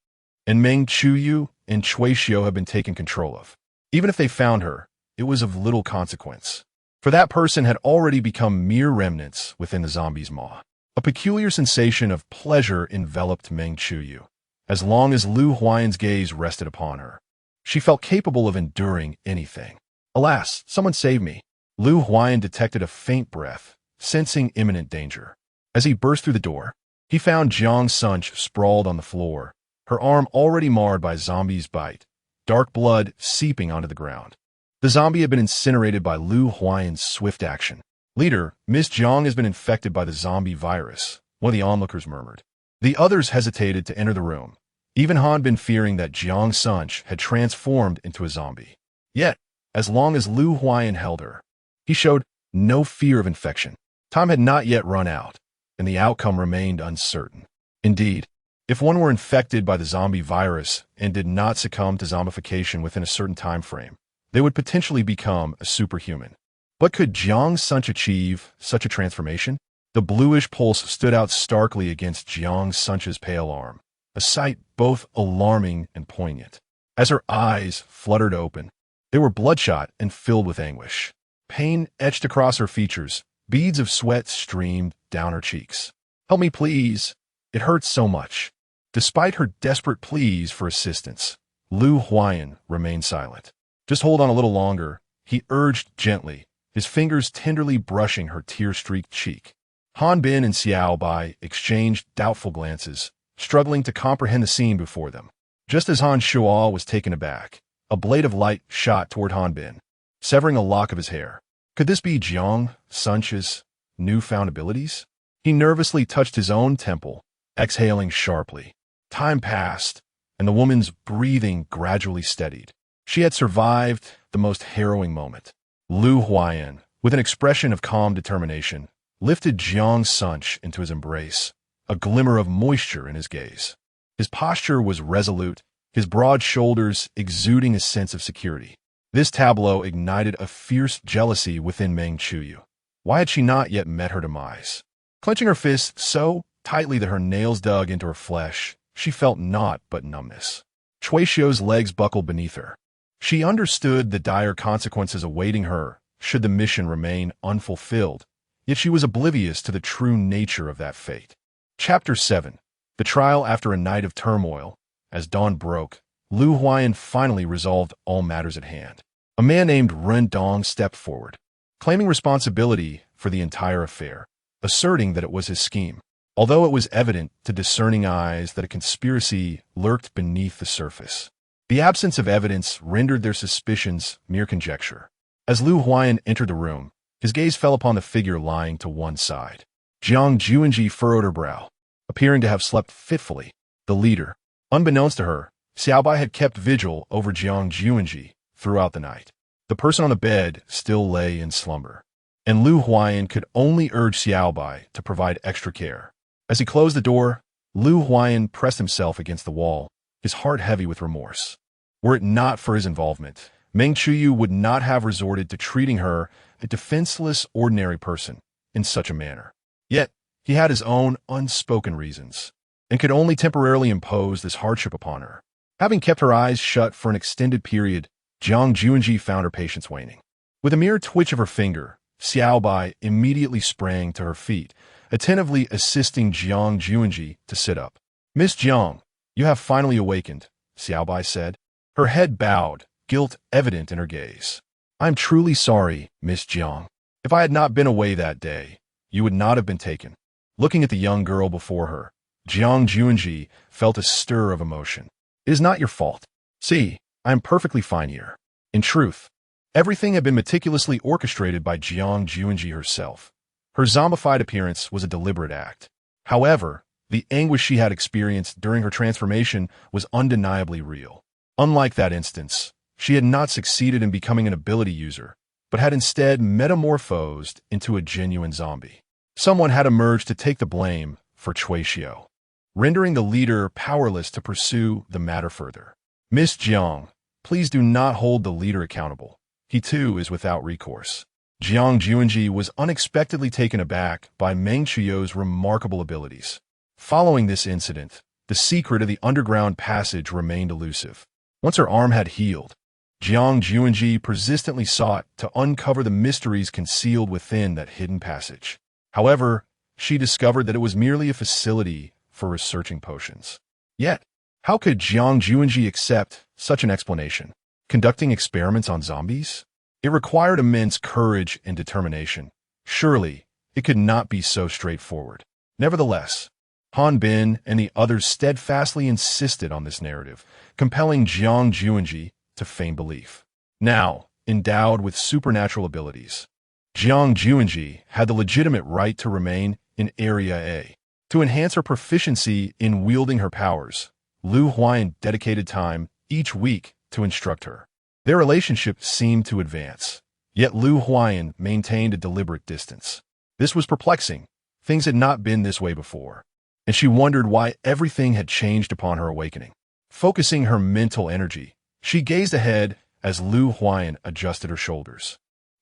and Meng Chuyu and Cui Xiao have been taken control of. Even if they found her, it was of little consequence, for that person had already become mere remnants within the zombie's maw. A peculiar sensation of pleasure enveloped Meng Chuyu. As long as Lu Huayan's gaze rested upon her, she felt capable of enduring anything. Alas, someone save me. Lu Huayan detected a faint breath, sensing imminent danger. As he burst through the door, he found Jiang Xunzhi sprawled on the floor, her arm already marred by a zombie's bite, dark blood seeping onto the ground. The zombie had been incinerated by Lu Huayan's swift action. Leader, Miss Jiang has been infected by the zombie virus, one of the onlookers murmured. The others hesitated to enter the room, even Han Bin fearing that Jiang Xunzhi had transformed into a zombie. Yet, as long as Lu Huayan held her, he showed no fear of infection. Time had not yet run out, and the outcome remained uncertain. Indeed, if one were infected by the zombie virus and did not succumb to zombification within a certain time frame, they would potentially become a superhuman. But could Jiang Xunzhi achieve such a transformation? The bluish pulse stood out starkly against Jiang Xunzhi's pale arm, a sight both alarming and poignant. As her eyes fluttered open, they were bloodshot and filled with anguish. Pain etched across her features, beads of sweat streamed down her cheeks. Help me, please. It hurts so much. Despite her desperate pleas for assistance, Lu Huayan remained silent. Just hold on a little longer, he urged gently, his fingers tenderly brushing her tear-streaked cheek. Han Bin and Xiao Bai exchanged doubtful glances, struggling to comprehend the scene before them. Just as Han Shuo was taken aback, a blade of light shot toward Han Bin, severing a lock of his hair. Could this be Jiang Xunzhi's newfound abilities? He nervously touched his own temple, exhaling sharply. Time passed, and the woman's breathing gradually steadied. She had survived the most harrowing moment. Lu Huayan, with an expression of calm determination, lifted Jiang Xunzhi into his embrace, a glimmer of moisture in his gaze. His posture was resolute, his broad shoulders exuding a sense of security. This tableau ignited a fierce jealousy within Meng Chuyu. Why had she not yet met her demise? Clenching her fists so tightly that her nails dug into her flesh, she felt naught but numbness. Cui Xiu's legs buckled beneath her. She understood the dire consequences awaiting her should the mission remain unfulfilled, yet she was oblivious to the true nature of that fate. Chapter 7. The Trial After a Night of Turmoil. As dawn broke, Lu Huayan finally resolved all matters at hand. A man named Ren Dong stepped forward, claiming responsibility for the entire affair, asserting that it was his scheme, although it was evident to discerning eyes that a conspiracy lurked beneath the surface. The absence of evidence rendered their suspicions mere conjecture. As Lu Huayan entered the room, his gaze fell upon the figure lying to one side. Jiang Xunzhi furrowed her brow, appearing to have slept fitfully. The leader. Unbeknownst to her, Xiaobai had kept vigil over Jiang Xunzhi throughout the night. The person on the bed still lay in slumber, and Lu Huayan could only urge Xiaobai to provide extra care. As he closed the door, Lu Huayan pressed himself against the wall, his heart heavy with remorse. Were it not for his involvement, Meng Chuyu would not have resorted to treating her, a defenseless ordinary person, in such a manner. Yet, he had his own unspoken reasons, and could only temporarily impose this hardship upon her. Having kept her eyes shut for an extended period, Jiang Xunzhi found her patience waning. With a mere twitch of her finger, Xiaobai immediately sprang to her feet, attentively assisting Jiang Xunzhi to sit up. "Miss Jiang, you have finally awakened," Xiaobai said. Her head bowed, guilt evident in her gaze. "I'm truly sorry, Miss Jiang. If I had not been away that day, you would not have been taken." Looking at the young girl before her, Jiang Xunzhi felt a stir of emotion. "It is not your fault. See, I am perfectly fine here." In truth, everything had been meticulously orchestrated by Jiang Xunzhi herself. Her zombified appearance was a deliberate act. However, the anguish she had experienced during her transformation was undeniably real. Unlike that instance, she had not succeeded in becoming an ability user, but had instead metamorphosed into a genuine zombie. Someone had emerged to take the blame for Cui Xiu, rendering the leader powerless to pursue the matter further. "Miss Jiang, please do not hold the leader accountable. He too is without recourse." Jiang Xunzhi was unexpectedly taken aback by Meng Chuyu's remarkable abilities. Following this incident, the secret of the underground passage remained elusive. Once her arm had healed, Jiang Xunzhi persistently sought to uncover the mysteries concealed within that hidden passage. However, she discovered that it was merely a facility for researching potions. Yet, how could Jiang Xunzhi accept such an explanation? Conducting experiments on zombies? It required immense courage and determination. Surely, it could not be so straightforward. Nevertheless, Han Bin and the others steadfastly insisted on this narrative, compelling Jiang Xunzhi to feign belief. Now, endowed with supernatural abilities, Jiang Xunzhi had the legitimate right to remain in Area A. To enhance her proficiency in wielding her powers, Lu Huayan dedicated time each week to instruct her. Their relationship seemed to advance, yet Lu Huayan maintained a deliberate distance. This was perplexing. Things had not been this way before, and she wondered why everything had changed upon her awakening. Focusing her mental energy, she gazed ahead as Lu Huayan adjusted her shoulders,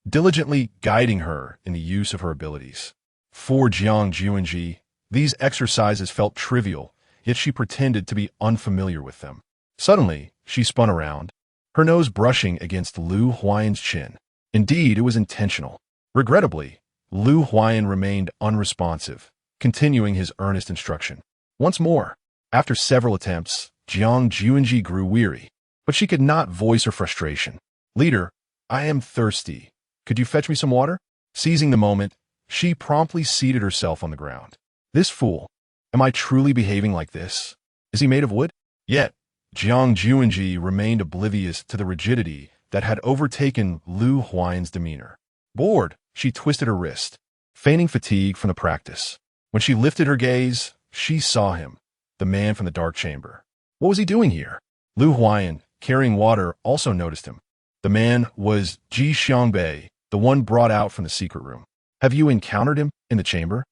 diligently guiding her in the use of her abilities. For Jiang Xunzhi, these exercises felt trivial, yet she pretended to be unfamiliar with them. Suddenly, she spun around, her nose brushing against Lu Huayan's chin. Indeed, it was intentional. Regrettably, Lu Huayan remained unresponsive, continuing his earnest instruction. Once more, after several attempts, Jiang Xunzhi grew weary, but she could not voice her frustration. "Leader, I am thirsty. Could you fetch me some water? Seizing the moment, she promptly seated herself on the ground. This fool. Am I truly behaving like this? Is he made of wood? Yet, Jiang Xunzhi remained oblivious to the rigidity that had overtaken Lu Huan's demeanor. Bored, she twisted her wrist, feigning fatigue from the practice. When she lifted her gaze, she saw him, the man from the dark chamber. What was he doing here? Lu Huan, carrying water, also noticed him. The man was Ji Xiangbei, the one brought out from the secret room. Have you encountered him in the chamber?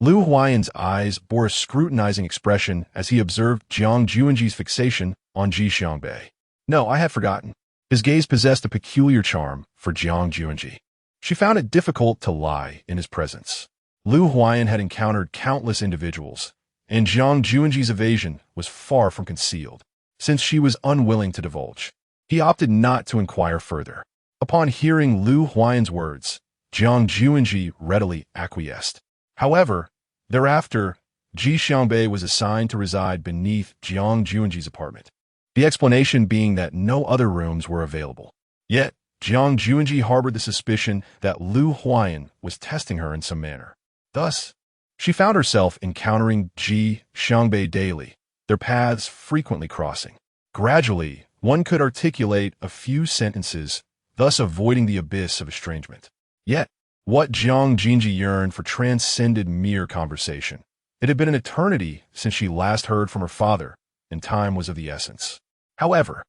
Lu Huan's eyes bore a scrutinizing expression as he observed Jiang Xunzhi's fixation on Ji Xiangbei. No, I had forgotten. His gaze possessed a peculiar charm for Jiang Xunzhi. She found it difficult to lie in his presence. Lu Huan had encountered countless individuals, and Jiang Xunzhi's evasion was far from concealed. Since she was unwilling to divulge, he opted not to inquire further. Upon hearing Lu Huan's words, Jiang Xunzhi readily acquiesced. However, thereafter, Ji Xiangbei was assigned to reside beneath Jiang Xunzhi's apartment, the explanation being that no other rooms were available. Yet, Jiang Xunzhi harbored the suspicion that Lu Huan was testing her in some manner. Thus, she found herself encountering Ji Xiangbei daily, their paths frequently crossing. Gradually, one could articulate a few sentences, thus avoiding the abyss of estrangement. Yet, what Jiang Xunzhi yearned for transcended mere conversation. It had been an eternity since she last heard from her father, and time was of the essence. However,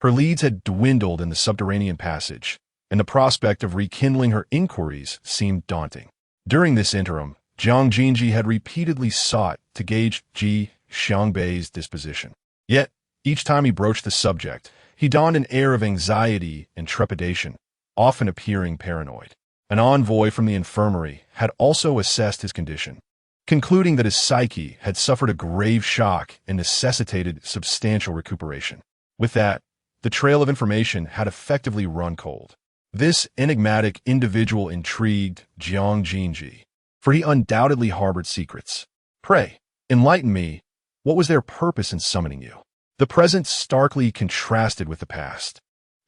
her leads had dwindled in the subterranean passage, and the prospect of rekindling her inquiries seemed daunting. During this interim, Jiang Xunzhi had repeatedly sought to gauge Ji Xiangbei's disposition. Yet, each time he broached the subject, he donned an air of anxiety and trepidation, often appearing paranoid. An envoy from the infirmary had also assessed his condition, concluding that his psyche had suffered a grave shock and necessitated substantial recuperation. With that, the trail of information had effectively run cold. This enigmatic individual intrigued Jiang Xunzhi, for he undoubtedly harbored secrets. Pray, enlighten me. What was their purpose in summoning you? The present starkly contrasted with the past.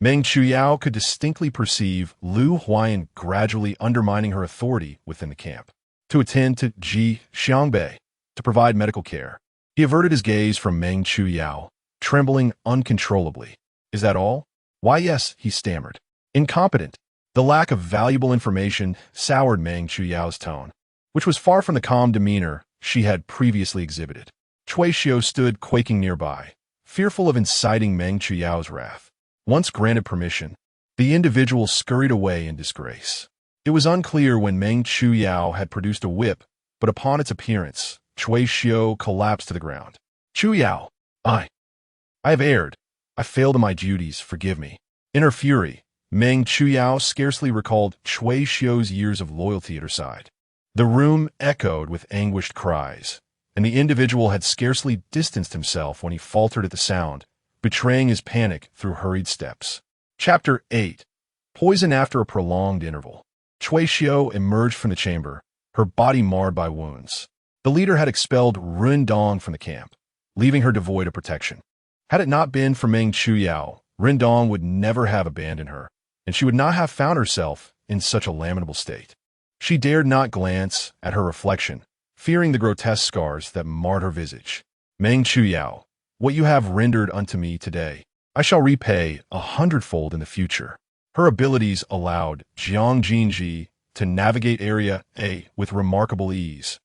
Meng Chuyao could distinctly perceive Lu Huan gradually undermining her authority within the camp. To attend to Ji Xiangbei, to provide medical care. He averted his gaze from Meng Chuyao, trembling uncontrollably. Is that all? Why, yes, he stammered. Incompetent. The lack of valuable information soured Meng Chuyao's tone, which was far from the calm demeanor she had previously exhibited. Cui Xiu stood quaking nearby, fearful of inciting Meng Chuyao's wrath. Once granted permission, the individual scurried away in disgrace. It was unclear when Meng Chuyao had produced a whip, but upon its appearance, Cui Xiu collapsed to the ground. Chuyao, I have erred. I failed in my duties, forgive me. In her fury, Meng Chuyao scarcely recalled Cui Xiu's years of loyalty at her side. The room echoed with anguished cries, and the individual had scarcely distanced himself when he faltered at the sound, betraying his panic through hurried steps. Chapter 8. Poison after a prolonged interval. Cui Xiu emerged from the chamber, her body marred by wounds. The leader had expelled Rindong from the camp, leaving her devoid of protection. Had it not been for Meng Chuyao, Rindong would never have abandoned her, and she would not have found herself in such a lamentable state. She dared not glance at her reflection, fearing the grotesque scars that marred her visage. Meng Chuyao, what you have rendered unto me today, I shall repay 100-fold in the future. Her abilities allowed Jiang Xunzhi to navigate Area A with remarkable ease.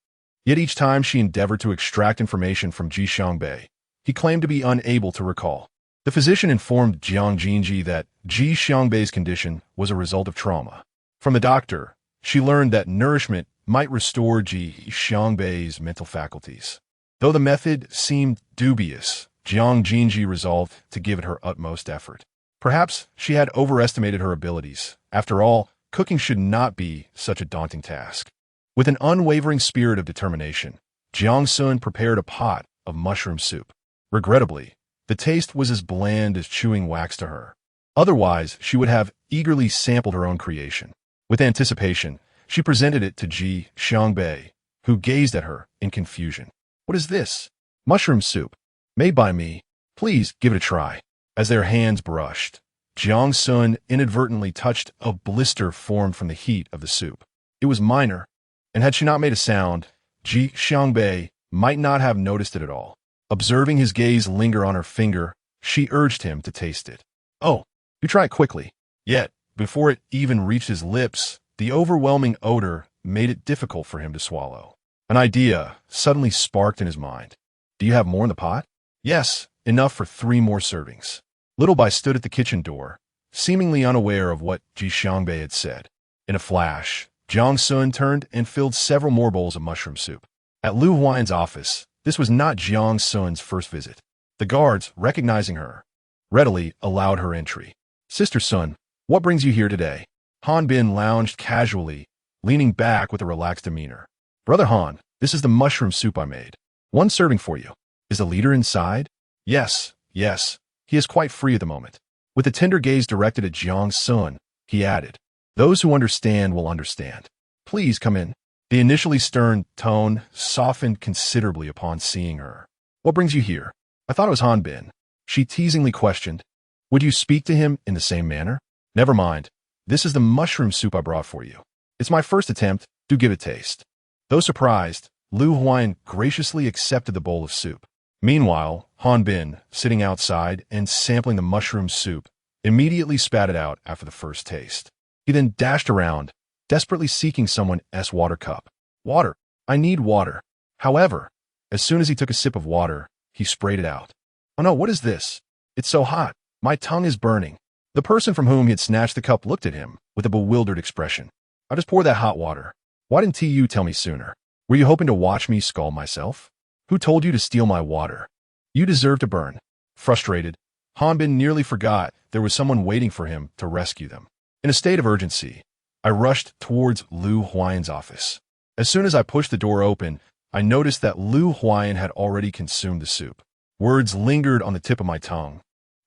Yet each time she endeavored to extract information from Ji Xiangbei, he claimed to be unable to recall. The physician informed Jiang Xunzhi that Ji Xiangbei's condition was a result of trauma. From the doctor, she learned that nourishment might restore Ji Xiangbei's mental faculties. Though the method seemed dubious, Jiang Xunzhi resolved to give it her utmost effort. Perhaps she had overestimated her abilities. After all, cooking should not be such a daunting task. With an unwavering spirit of determination, Jiang Sun prepared a pot of mushroom soup. Regrettably, the taste was as bland as chewing wax to her. Otherwise, she would have eagerly sampled her own creation. With anticipation, she presented it to Ji Xiangbei, who gazed at her in confusion. What is this? Mushroom soup. Made by me. Please give it a try. As their hands brushed, Jiang Sun inadvertently touched a blister formed from the heat of the soup. It was minor, and had she not made a sound, Ji Xiangbei might not have noticed it at all. Observing his gaze linger on her finger, she urged him to taste it. Oh, you try it quickly. Yet, before it even reached his lips, the overwhelming odor made it difficult for him to swallow. An idea suddenly sparked in his mind. Do you have more in the pot? Yes, enough for 3 more servings. Little Bai stood at the kitchen door, seemingly unaware of what Ji Xiangbei had said. In a flash, Jiang Sun turned and filled several more bowls of mushroom soup. At Lu Huayan's office, this was not Jiang Sun's first visit. The guards, recognizing her, readily allowed her entry. Sister Sun, what brings you here today? Han Bin lounged casually, leaning back with a relaxed demeanor. Brother Han, this is the mushroom soup I made. 1 serving for you. Is the leader inside? Yes, yes. He is quite free at the moment. With a tender gaze directed at Jiang Sun, he added, those who understand will understand. Please come in. The initially stern tone softened considerably upon seeing her. What brings you here? I thought it was Han Bin. She teasingly questioned. Would you speak to him in the same manner? Never mind. This is the mushroom soup I brought for you. It's my first attempt. Do give it a taste. Though surprised, Lu Huayan graciously accepted the bowl of soup. Meanwhile, Han Bin, sitting outside and sampling the mushroom soup, immediately spat it out after the first taste. He then dashed around, desperately seeking someone's water cup. Water. I need water. However, as soon as he took a sip of water, he sprayed it out. Oh no, what is this? It's so hot. My tongue is burning. The person from whom he had snatched the cup looked at him with a bewildered expression. I'll just pour that hot water. Why didn't you tell me sooner? Were you hoping to watch me scald myself? Who told you to steal my water? You deserve to burn. Frustrated, Han Bin nearly forgot there was someone waiting for him to rescue them. In a state of urgency, I rushed towards Lu Huayan's office. As soon as I pushed the door open, I noticed that Lu Huayan had already consumed the soup. Words lingered on the tip of my tongue,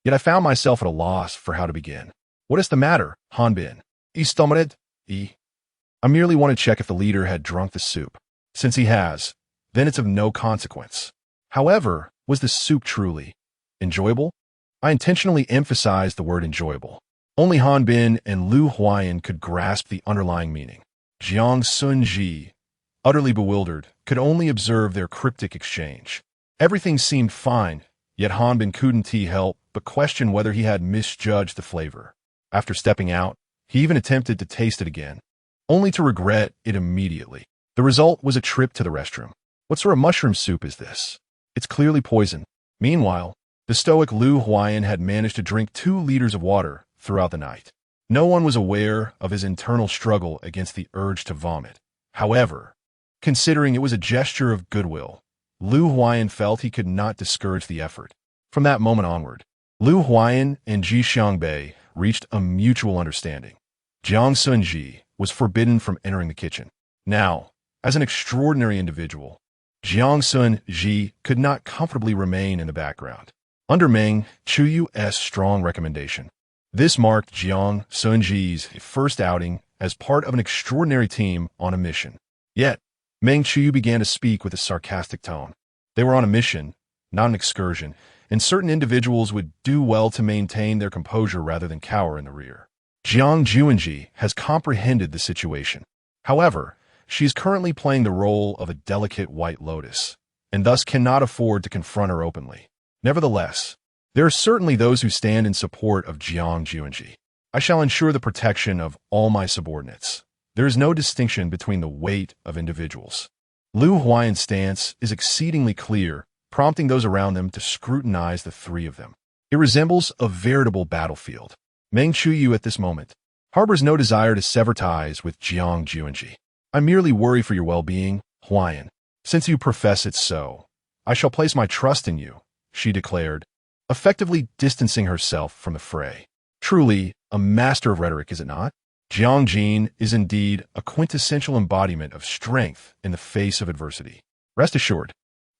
yet I found myself at a loss for how to begin. What is the matter, Han Bin? I merely want to check if the leader had drunk the soup. Since he has, then it's of no consequence. However, was the soup truly enjoyable? I intentionally emphasized the word enjoyable. Only Han Bin and Lu Huayan could grasp the underlying meaning. Jiang Xunzhi, utterly bewildered, could only observe their cryptic exchange. Everything seemed fine, yet Han Bin couldn't help but question whether he had misjudged the flavor. After stepping out, he even attempted to taste it again, only to regret it immediately. The result was a trip to the restroom. What sort of mushroom soup is this? It's clearly poison. Meanwhile, the stoic Lu Huayan had managed to drink 2 liters of water throughout the night. No one was aware of his internal struggle against the urge to vomit. However, considering it was a gesture of goodwill, Lu Huayan felt he could not discourage the effort. From that moment onward, Lu Huayan and Ji Xiangbei reached a mutual understanding. Jiang Xunzhi was forbidden from entering the kitchen. Now, as an extraordinary individual, Jiang Xunzhi could not comfortably remain in the background. Under Meng Chuyu's strong recommendation, this marked Jiang Xunzhi's first outing as part of an extraordinary team on a mission. Yet, Meng Chuyu began to speak with a sarcastic tone. They were on a mission, not an excursion, and certain individuals would do well to maintain their composure rather than cower in the rear. Jiang Xunzhi has comprehended the situation. However, she is currently playing the role of a delicate white lotus, and thus cannot afford to confront her openly. Nevertheless, there are certainly those who stand in support of Jiang Xunzhi. I shall ensure the protection of all my subordinates. There is no distinction between the weight of individuals. Lu Huayan's stance is exceedingly clear, prompting those around them to scrutinize the 3 of them. It resembles a veritable battlefield. Meng Chuyu at this moment harbors no desire to sever ties with Jiang Xunzhi. I merely worry for your well-being, Huayan. Since you profess it so, I shall place my trust in you, she declared, effectively distancing herself from the fray. Truly, a master of rhetoric, is it not? Jiang Jin is indeed a quintessential embodiment of strength in the face of adversity. Rest assured,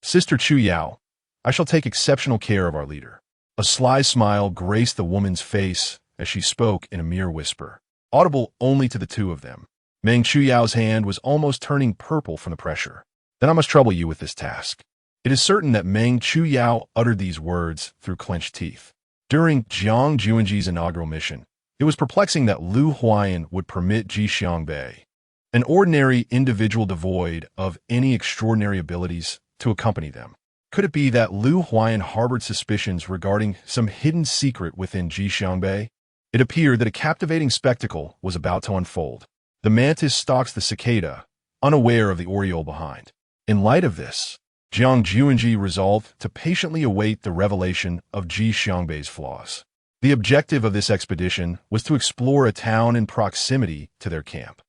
Sister Chu Yao, I shall take exceptional care of our leader. A sly smile graced the woman's face as she spoke in a mere whisper, audible only to the 2 of them. Meng Chuyao's hand was almost turning purple from the pressure. Then I must trouble you with this task. It is certain that Meng Chuyao uttered these words through clenched teeth. During Jiang Xunzhi's inaugural mission, it was perplexing that Lu Huayan would permit Ji Xiangbei, an ordinary individual devoid of any extraordinary abilities, to accompany them. Could it be that Lu Huayan harbored suspicions regarding some hidden secret within Ji Xiangbei? It appeared that a captivating spectacle was about to unfold. The mantis stalks the cicada, unaware of the oriole behind. In light of this, Jiang Xunzhi resolved to patiently await the revelation of Ji Xiangbei's flaws. The objective of this expedition was to explore a town in proximity to their camp.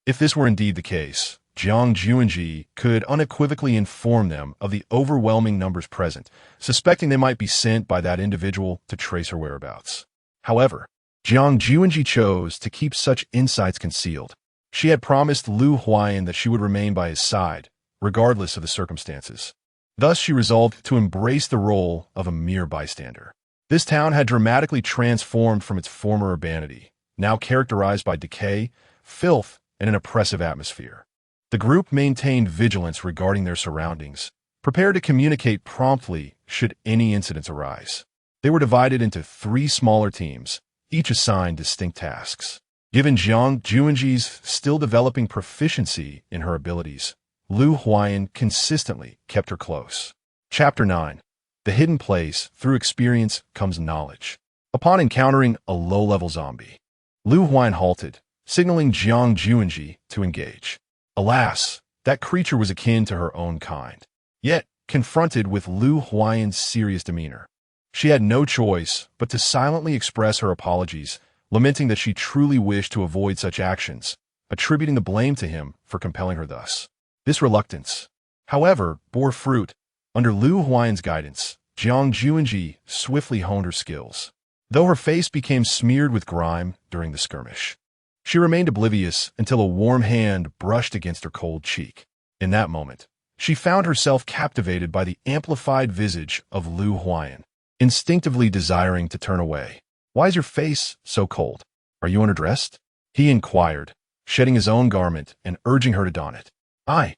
If this were indeed the case, Jiang Xunzhi could unequivocally inform them of the overwhelming numbers present, suspecting they might be sent by that individual to trace her whereabouts. However, Jiang Xunzhi chose to keep such insights concealed. She had promised Lu Huayan that she would remain by his side, regardless of the circumstances. Thus, she resolved to embrace the role of a mere bystander. This town had dramatically transformed from its former urbanity, now characterized by decay, filth, and an oppressive atmosphere. The group maintained vigilance regarding their surroundings, prepared to communicate promptly should any incidents arise. They were divided into 3 smaller teams, each assigned distinct tasks. Given Jiang Xunzhi's still developing proficiency in her abilities, Lu Huayan consistently kept her close. Chapter 9. The Hidden Place. Through experience comes knowledge. Upon encountering a low-level zombie, Lu Huayan halted, signaling Jiang Xunzhi to engage. Alas, that creature was akin to her own kind. Yet, confronted with Lu Huayan's serious demeanor, she had no choice but to silently express her apologies, lamenting that she truly wished to avoid such actions, attributing the blame to him for compelling her thus. This reluctance, however, bore fruit. Under Lu Huayan's guidance, Jiang Xunzhi swiftly honed her skills. Though her face became smeared with grime during the skirmish, she remained oblivious until a warm hand brushed against her cold cheek. In that moment, she found herself captivated by the amplified visage of Lu Huayan, instinctively desiring to turn away. "Why is your face so cold? Are you underdressed?" he inquired, shedding his own garment and urging her to don it. I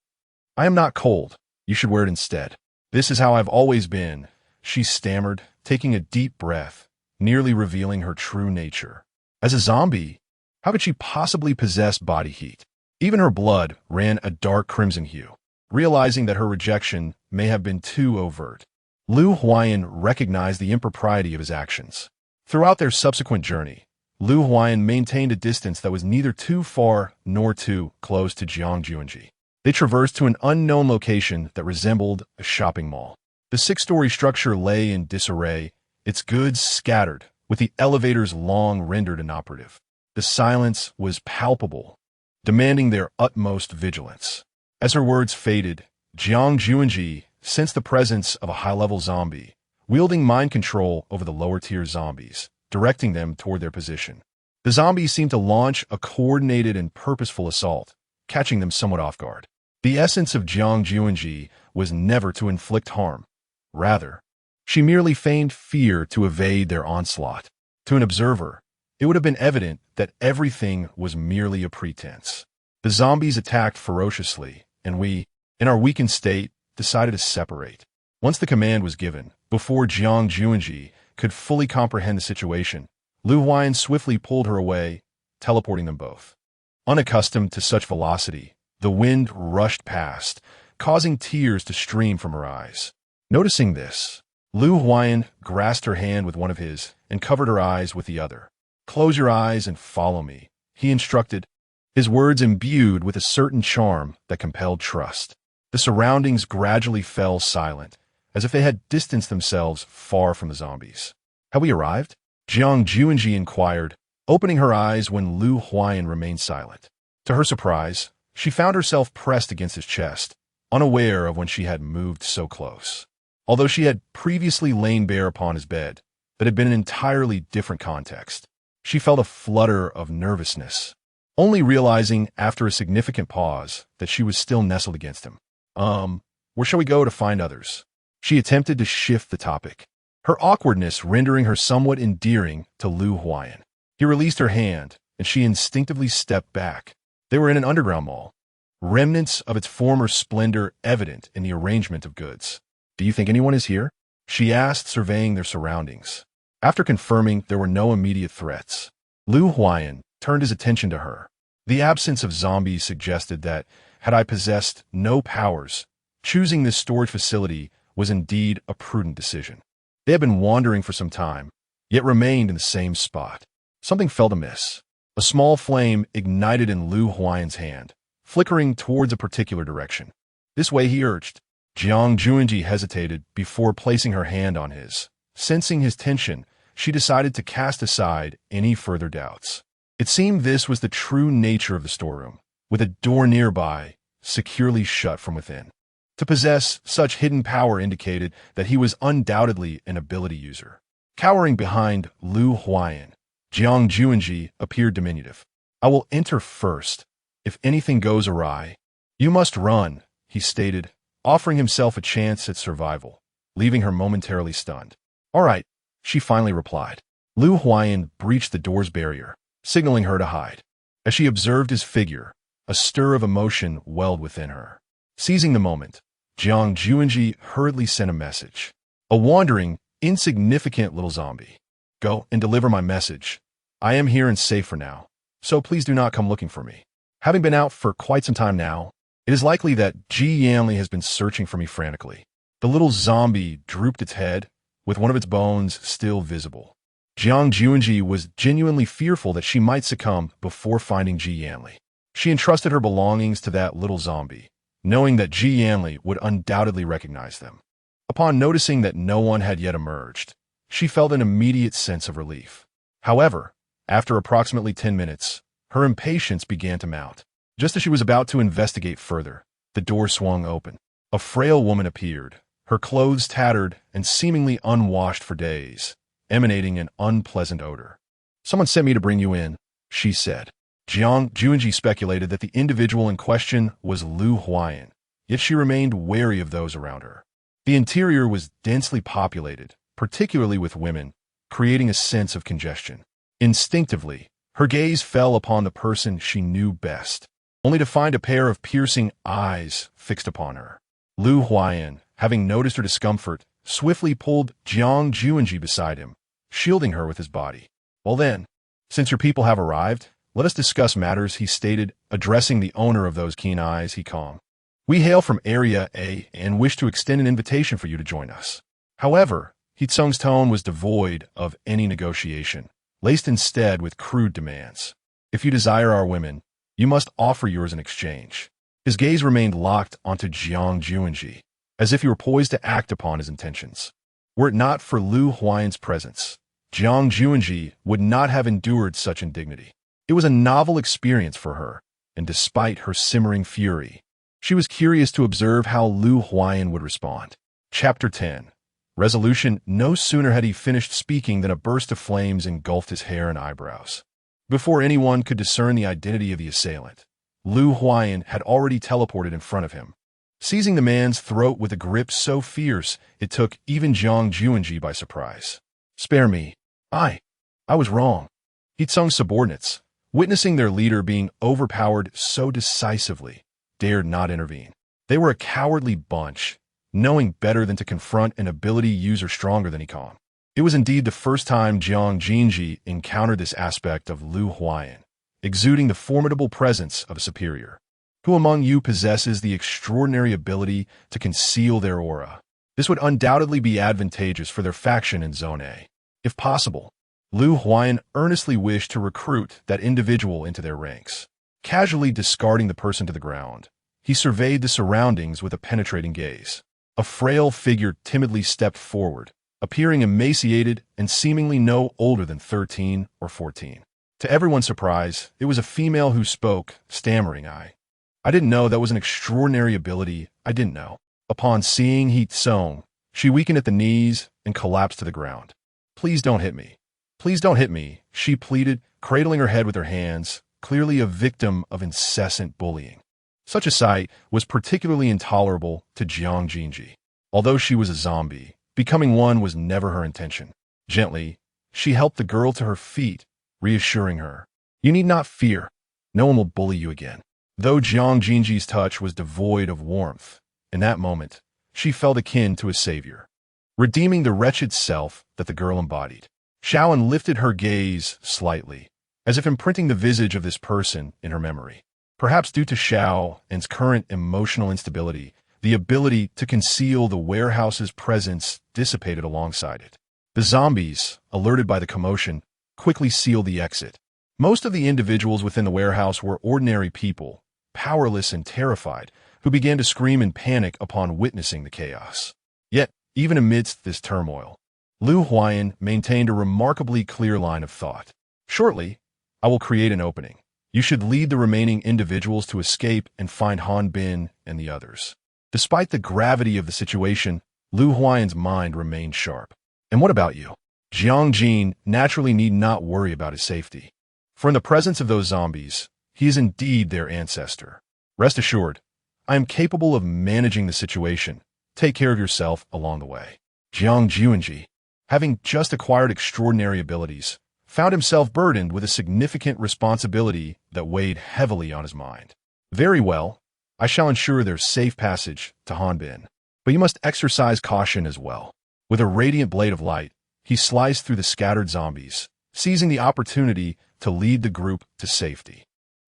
am not cold. You should wear it instead. This is how I've always been," she stammered, taking a deep breath, nearly revealing her true nature. As a zombie, how could she possibly possess body heat? Even her blood ran a dark crimson hue. Realizing that her rejection may have been too overt, Lu Huayan recognized the impropriety of his actions. Throughout their subsequent journey, Lu Huayan maintained a distance that was neither too far nor too close to Jiang Xunzhi. They traversed to an unknown location that resembled a shopping mall. The 6-story structure lay in disarray, its goods scattered, with the elevators long rendered inoperative. The silence was palpable, demanding their utmost vigilance. As her words faded, Jiang Xunzhi sensed the presence of a high-level zombie, wielding mind control over the lower-tier zombies, directing them toward their position. The zombies seemed to launch a coordinated and purposeful assault, catching them somewhat off guard. The essence of Jiang Xunzhi was never to inflict harm. Rather, she merely feigned fear to evade their onslaught. To an observer, it would have been evident that everything was merely a pretense. The zombies attacked ferociously, and we, in our weakened state, decided to separate. Once the command was given, before Jiang Xunzhi could fully comprehend the situation, Lu Huayan swiftly pulled her away, teleporting them both. Unaccustomed to such velocity, the wind rushed past, causing tears to stream from her eyes. Noticing this, Lu Huayan grasped her hand with one of his and covered her eyes with the other. "Close your eyes and follow me," he instructed, his words imbued with a certain charm that compelled trust. The surroundings gradually fell silent, as if they had distanced themselves far from the zombies. "Have we arrived?" Jiang Xunzhi inquired, opening her eyes when Lu Huayan remained silent. To her surprise, she found herself pressed against his chest, unaware of when she had moved so close. Although she had previously lain bare upon his bed, that had been an entirely different context. She felt a flutter of nervousness, only realizing after a significant pause that she was still nestled against him. Where shall we go to find others?" She attempted to shift the topic, her awkwardness rendering her somewhat endearing to Lu Huayan. He released her hand, and she instinctively stepped back. They were in an underground mall, remnants of its former splendor evident in the arrangement of goods. "Do you think anyone is here?" she asked, surveying their surroundings. After confirming there were no immediate threats, Lu Huayan turned his attention to her. The absence of zombies suggested that, had I possessed no powers, choosing this storage facility was indeed a prudent decision. They had been wandering for some time, yet remained in the same spot. Something felt amiss. A small flame ignited in Lu Huayan's hand, flickering towards a particular direction. This way, he urged. Jiang Xunzhi hesitated before placing her hand on his. Sensing his tension, she decided to cast aside any further doubts. It seemed this was the true nature of the storeroom, with a door nearby, securely shut from within. To possess such hidden power indicated that he was undoubtedly an ability user. Cowering behind Lu Huayan, Jiang Xunzhi appeared diminutive. I will enter first. If anything goes awry, you must run, he stated, offering himself a chance at survival, leaving her momentarily stunned. All right, she finally replied. Lu Huayan breached the door's barrier, signaling her to hide. As she observed his figure, a stir of emotion welled within her. Seizing the moment, Jiang Xunzhi hurriedly sent a message. A wandering, insignificant little zombie. Go and deliver my message. I am here and safe for now, so please do not come looking for me. Having been out for quite some time now, it is likely that Ji Yanli has been searching for me frantically. The little zombie drooped its head, with one of its bones still visible. Jiang Xunzhi was genuinely fearful that she might succumb before finding Ji Yanli. She entrusted her belongings to that little zombie, knowing that Ji Yanli would undoubtedly recognize them. Upon noticing that no one had yet emerged, she felt an immediate sense of relief. However, after approximately 10 minutes, her impatience began to mount. Just as she was about to investigate further, the door swung open. A frail woman appeared, her clothes tattered and seemingly unwashed for days, emanating an unpleasant odor. Someone sent me to bring you in, she said. Jiang Xunzhi speculated that the individual in question was Lu Huayan, yet she remained wary of those around her. The interior was densely populated, particularly with women, creating a sense of congestion. Instinctively, her gaze fell upon the person she knew best, only to find a pair of piercing eyes fixed upon her. Lu Huayan, having noticed her discomfort, swiftly pulled Jiang Xunzhi beside him, shielding her with his body. Well then, since your people have arrived, let us discuss matters, he stated, addressing the owner of those keen eyes. He calmed. We hail from Area A and wish to extend an invitation for you to join us. However, Hitsung's tone was devoid of any negotiation, laced instead with crude demands. If you desire our women, you must offer yours in exchange. His gaze remained locked onto Jiang Xunzhi, as if he were poised to act upon his intentions. Were it not for Lu Huayan's presence, Jiang Xunzhi would not have endured such indignity. It was a novel experience for her, and despite her simmering fury, she was curious to observe how Lu Huayan would respond. Chapter 10. Resolution. No sooner had he finished speaking than a burst of flames engulfed his hair and eyebrows. Before anyone could discern the identity of the assailant, Lu Huayan had already teleported in front of him, seizing the man's throat with a grip so fierce it took even Jiang Xunzhi by surprise. Spare me. I was wrong. Hitsung's subordinates, witnessing their leader being overpowered so decisively, dared not intervene. They were a cowardly bunch, knowing better than to confront an ability user stronger than Econ. It was indeed the first time Jiang Xunzhi encountered this aspect of Lu Huayan, exuding the formidable presence of a superior. Who among you possesses the extraordinary ability to conceal their aura? This would undoubtedly be advantageous for their faction in Zone A. If possible, Lu Huayan earnestly wished to recruit that individual into their ranks. Casually discarding the person to the ground, he surveyed the surroundings with a penetrating gaze. A frail figure timidly stepped forward, appearing emaciated and seemingly no older than 13 or 14. To everyone's surprise, it was a female who spoke, stammering, I didn't know that was an extraordinary ability, I didn't know. Upon seeing Hitsung, she weakened at the knees and collapsed to the ground. Please don't hit me. Please don't hit me, she pleaded, cradling her head with her hands, clearly a victim of incessant bullying. Such a sight was particularly intolerable to Jiang Xunzhi. Although she was a zombie, becoming one was never her intention. Gently, she helped the girl to her feet, reassuring her. You need not fear. No one will bully you again. Though Jiang Xunzhi's touch was devoid of warmth, in that moment, she felt akin to a savior, redeeming the wretched self that the girl embodied. Xiaoan lifted her gaze slightly, as if imprinting the visage of this person in her memory. Perhaps due to Xiaoan's current emotional instability, the ability to conceal the warehouse's presence dissipated alongside it. The zombies, alerted by the commotion, quickly sealed the exit. Most of the individuals within the warehouse were ordinary people, powerless and terrified, who began to scream in panic upon witnessing the chaos. Yet, even amidst this turmoil, Lu Huayan maintained a remarkably clear line of thought. Shortly, I will create an opening. You should lead the remaining individuals to escape and find Han Bin and the others. Despite the gravity of the situation, Lu Huayan's mind remained sharp. And what about you? Jiang Jin naturally need not worry about his safety. For in the presence of those zombies, he is indeed their ancestor. Rest assured, I am capable of managing the situation. Take care of yourself along the way. Jiang Xunzhi, having just acquired extraordinary abilities, found himself burdened with a significant responsibility that weighed heavily on his mind. Very well, I shall ensure their safe passage to Han Bin. But you must exercise caution as well. With a radiant blade of light, he sliced through the scattered zombies, seizing the opportunity to lead the group to safety.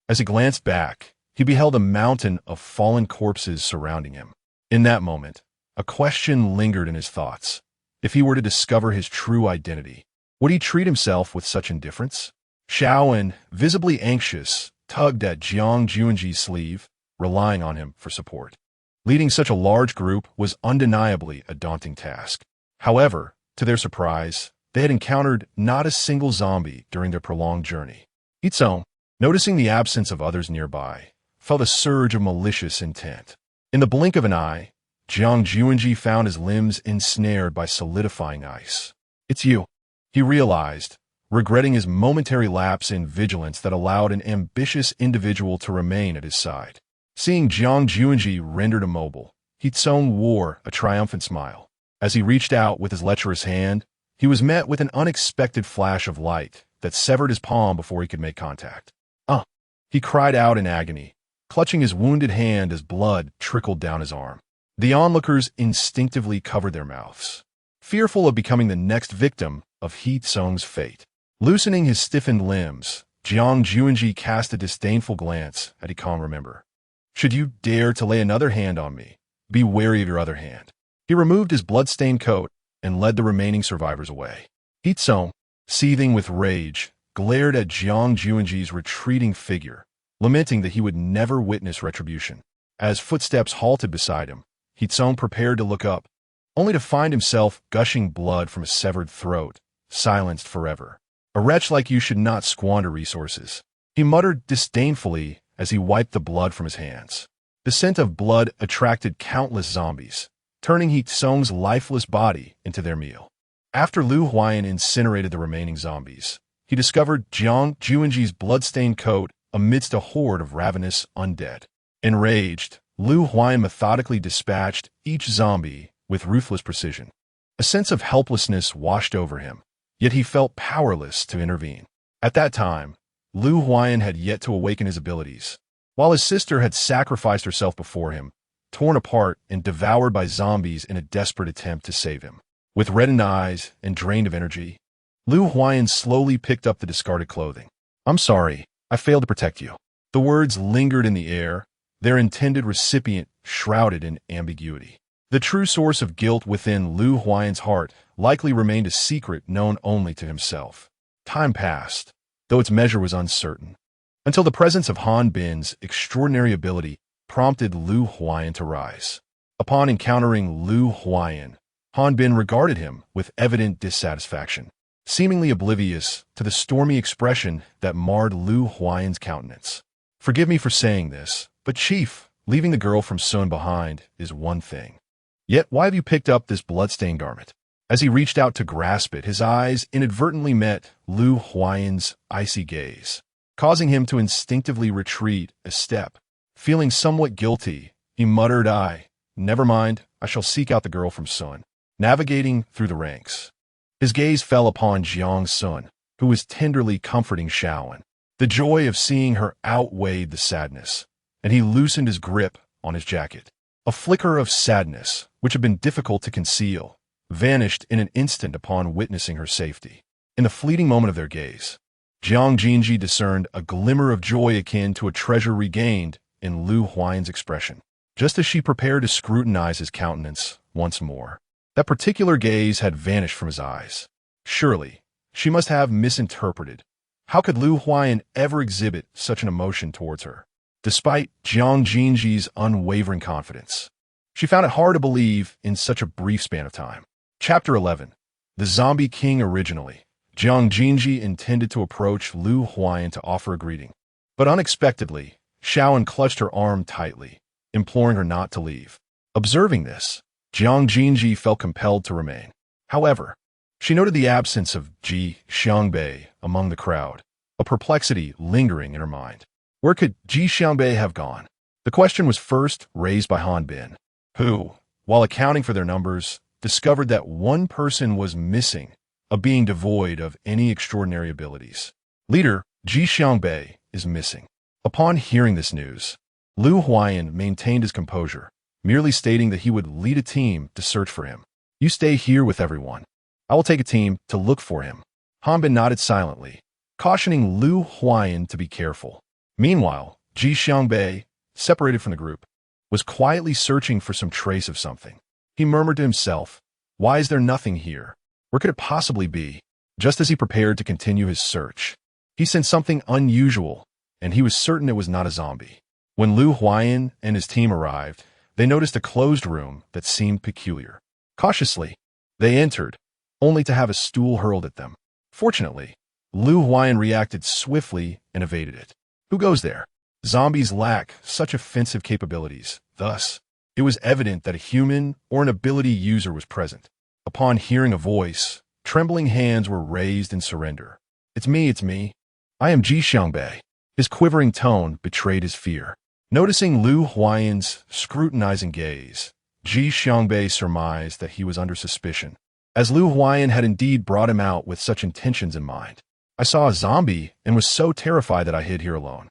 As he glanced back, he beheld a mountain of fallen corpses surrounding him. In that moment, a question lingered in his thoughts. If he were to discover his true identity, would he treat himself with such indifference? Xiaoan, visibly anxious, tugged at Jiang Xunzhi's sleeve, relying on him for support. Leading such a large group was undeniably a daunting task. However, to their surprise, they had encountered not a single zombie during their prolonged journey. Yitzhong, noticing the absence of others nearby, felt a surge of malicious intent. In the blink of an eye, Jiang Xunzhi found his limbs ensnared by solidifying ice. It's you, he realized, regretting his momentary lapse in vigilance that allowed an ambitious individual to remain at his side. Seeing Jiang Xunzhi rendered immobile, Yitzhong wore a triumphant smile. As he reached out with his lecherous hand, he was met with an unexpected flash of light that severed his palm before he could make contact. He cried out in agony, clutching his wounded hand as blood trickled down his arm. The onlookers instinctively covered their mouths, fearful of becoming the next victim of Yitzhong's fate. Loosening his stiffened limbs, Jiang Xunzhi cast a disdainful glance at Ikong Remember. Should you dare to lay another hand on me, be wary of your other hand. He removed his blood-stained coat and led the remaining survivors away. Yitzhong, seething with rage, glared at Jiang Xunzhi's retreating figure, lamenting that he would never witness retribution. As footsteps halted beside him, Yitzhong prepared to look up, only to find himself gushing blood from a severed throat, silenced forever. A wretch like you should not squander resources, he muttered disdainfully as he wiped the blood from his hands. The scent of blood attracted countless zombies, turning Yitzhong's lifeless body into their meal. After Lu Huayan incinerated the remaining zombies, he discovered Jiang Xunzhi's blood-stained coat amidst a horde of ravenous undead. Enraged, Lu Huayan methodically dispatched each zombie with ruthless precision. A sense of helplessness washed over him, yet he felt powerless to intervene. At that time, Lu Huayan had yet to awaken his abilities, while his sister had sacrificed herself before him, torn apart and devoured by zombies in a desperate attempt to save him. With reddened eyes and drained of energy, Lu Huayan slowly picked up the discarded clothing. I'm sorry, I failed to protect you. The words lingered in the air, their intended recipient shrouded in ambiguity. The true source of guilt within Lu Huayan's heart likely remained a secret known only to himself. Time passed, though its measure was uncertain, until the presence of Han Bin's extraordinary ability prompted Lu Huayan to rise. Upon encountering Lu Huayan, Han Bin regarded him with evident dissatisfaction, seemingly oblivious to the stormy expression that marred Lu Huayan's countenance. Forgive me for saying this, but Chief, leaving the girl from Sun behind is one thing. Yet why have you picked up this blood-stained garment? As he reached out to grasp it, his eyes inadvertently met Lu Huayan's icy gaze, causing him to instinctively retreat a step. Feeling somewhat guilty, he muttered, Never mind, I shall seek out the girl from Sun. Navigating through the ranks, his gaze fell upon Jiang Sun, who was tenderly comforting Xiaoan. The joy of seeing her outweighed the sadness, and he loosened his grip on his jacket. A flicker of sadness, which had been difficult to conceal, vanished in an instant upon witnessing her safety. In the fleeting moment of their gaze, Jiang Xunzhi discerned a glimmer of joy akin to a treasure regained in Lu Huan's expression, just as she prepared to scrutinize his countenance once more. That particular gaze had vanished from his eyes. Surely, she must have misinterpreted. How could Lu Huan ever exhibit such an emotion towards her? Despite Jiang Xunzhi's unwavering confidence, she found it hard to believe in such a brief span of time. Chapter 11. The Zombie King. Originally, Jiang Xunzhi intended to approach Lu Huan to offer a greeting. But unexpectedly, Shaoan clutched her arm tightly, imploring her not to leave. Observing this, Jiang Xunzhi felt compelled to remain. However, she noted the absence of Ji Xiangbei among the crowd, a perplexity lingering in her mind. Where could Ji Xiangbei have gone? The question was first raised by Han Bin, who, while accounting for their numbers, discovered that one person was missing, a being devoid of any extraordinary abilities. Leader Ji Xiangbei is missing. Upon hearing this news, Lu Huan maintained his composure, merely stating that he would lead a team to search for him. You stay here with everyone. I will take a team to look for him. Han Bin nodded silently, cautioning Lu Huan to be careful. Meanwhile, Ji Xiangbei, separated from the group, was quietly searching for some trace of something. He murmured to himself, "Why is there nothing here? Where could it possibly be?" Just as he prepared to continue his search, he sensed something unusual, and he was certain it was not a zombie. When Lu Huan and his team arrived, they noticed a closed room that seemed peculiar. Cautiously, they entered, only to have a stool hurled at them. Fortunately, Lu Huan reacted swiftly and evaded it. Who goes there? Zombies lack such offensive capabilities. Thus, it was evident that a human or an ability user was present. Upon hearing a voice, trembling hands were raised in surrender. It's me. I am Ji Xiangbei." His quivering tone betrayed his fear. Noticing Lu Huan's scrutinizing gaze, Ji Xiangbei surmised that he was under suspicion, as Lu Huan had indeed brought him out with such intentions in mind. "I saw a zombie and was so terrified that I hid here alone."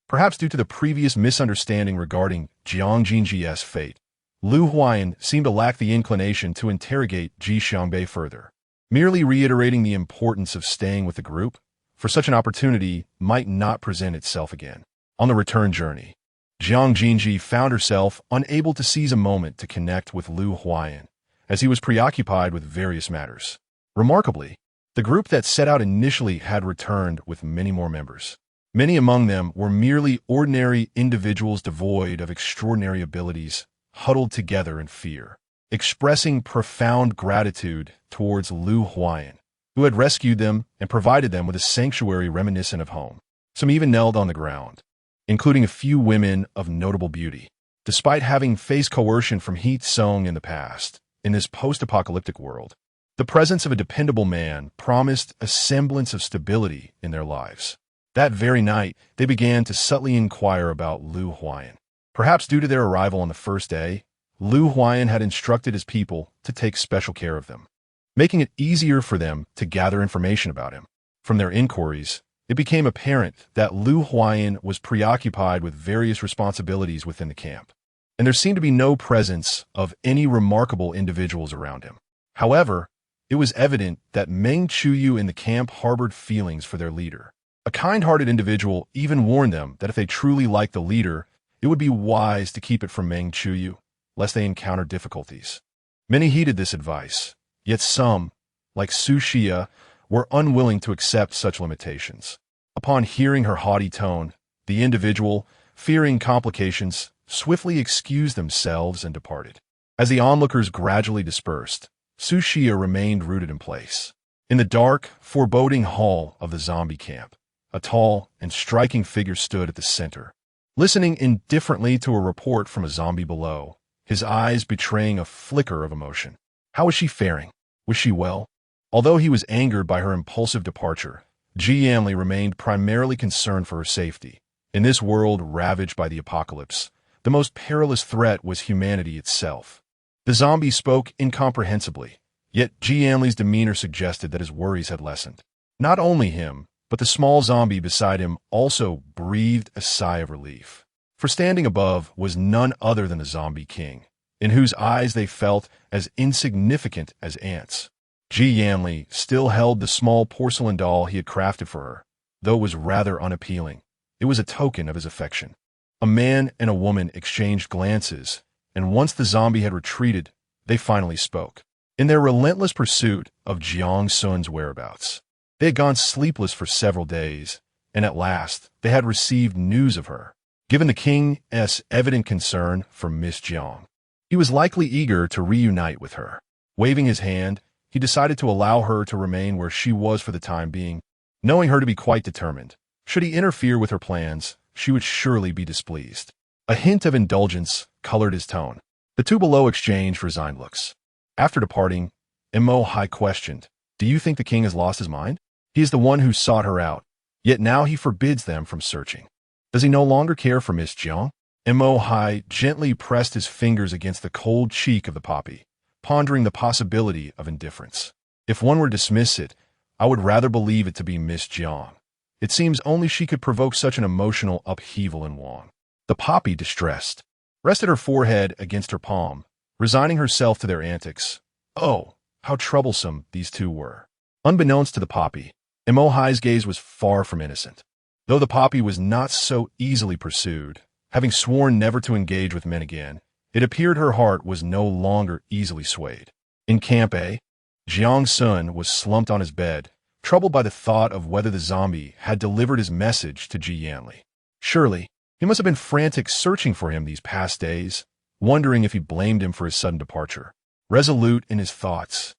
Perhaps due to the previous misunderstanding regarding Jiang Xunzhi's fate, Lu Huan seemed to lack the inclination to interrogate Ji Xiangbei further, merely reiterating the importance of staying with the group, for such an opportunity might not present itself again. On the return journey, Jiang Xunzhi found herself unable to seize a moment to connect with Lu Huan, as he was preoccupied with various matters. Remarkably, the group that set out initially had returned with many more members. Many among them were merely ordinary individuals devoid of extraordinary abilities, huddled together in fear, expressing profound gratitude towards Lu Huan, who had rescued them and provided them with a sanctuary reminiscent of home. Some even knelt on the ground, including a few women of notable beauty. Despite having faced coercion from Heat Song in the past, in this post-apocalyptic world, the presence of a dependable man promised a semblance of stability in their lives. That very night, they began to subtly inquire about Lu Huan. Perhaps due to their arrival on the first day, Lu Huan had instructed his people to take special care of them, making it easier for them to gather information about him. From their inquiries, it became apparent that Lu Huan was preoccupied with various responsibilities within the camp, and there seemed to be no presence of any remarkable individuals around him. However, it was evident that Meng Chuyu in the camp harbored feelings for their leader. A kind-hearted individual even warned them that if they truly liked the leader, it would be wise to keep it from Meng Chuyu, lest they encounter difficulties. Many heeded this advice, yet some, like Su Xia, were unwilling to accept such limitations. Upon hearing her haughty tone, the individual, fearing complications, swiftly excused themselves and departed. As the onlookers gradually dispersed, Su Xia remained rooted in place. In the dark, foreboding hall of the zombie camp, a tall and striking figure stood at the center, listening indifferently to a report from a zombie below, his eyes betraying a flicker of emotion. How was she faring? Was she well? Although he was angered by her impulsive departure, Ji Yanli remained primarily concerned for her safety. In this world ravaged by the apocalypse, the most perilous threat was humanity itself. The zombie spoke incomprehensibly, yet Ji Yanli's demeanor suggested that his worries had lessened. Not only him, but the small zombie beside him also breathed a sigh of relief. For standing above was none other than the Zombie King, in whose eyes they felt as insignificant as ants. Ji Yanli still held the small porcelain doll he had crafted for her, though it was rather unappealing. It was a token of his affection. A man and a woman exchanged glances, and once the zombie had retreated, they finally spoke. In their relentless pursuit of Jiang Xunzhi's whereabouts, they had gone sleepless for several days, and at last they had received news of her. Given the king's evident concern for Miss Jiang, he was likely eager to reunite with her. Waving his hand, he decided to allow her to remain where she was for the time being, knowing her to be quite determined. Should he interfere with her plans, she would surely be displeased. A hint of indulgence colored his tone. The two below exchanged resigned looks. After departing, Mo Hai questioned, "Do you think the king has lost his mind? He is the one who sought her out, yet now he forbids them from searching. Does he no longer care for Miss Jiang?" Mo Hai gently pressed his fingers against the cold cheek of the poppy, pondering the possibility of indifference. If one were to dismiss it, I would rather believe it to be Miss Jiang. It seems only she could provoke such an emotional upheaval in Wang. The poppy, distressed, rested her forehead against her palm, resigning herself to their antics. Oh, how troublesome these two were. Unbeknownst to the poppy, Mo Hai's gaze was far from innocent. Though the poppy was not so easily pursued, having sworn never to engage with men again, it appeared her heart was no longer easily swayed. In Camp A, Jiang Xunzhi was slumped on his bed, troubled by the thought of whether the zombie had delivered his message to Ji Yanli. Surely, he must have been frantic searching for him these past days, wondering if he blamed him for his sudden departure. Resolute in his thoughts,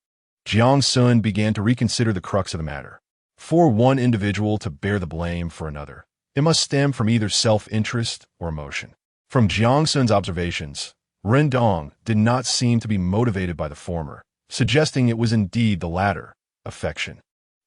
Jiang Xunzhi began to reconsider the crux of the matter. For one individual to bear the blame for another, it must stem from either self-interest or emotion. From Jiang Xunzhi's observations, Ren Dong did not seem to be motivated by the former, suggesting it was indeed the latter, affection.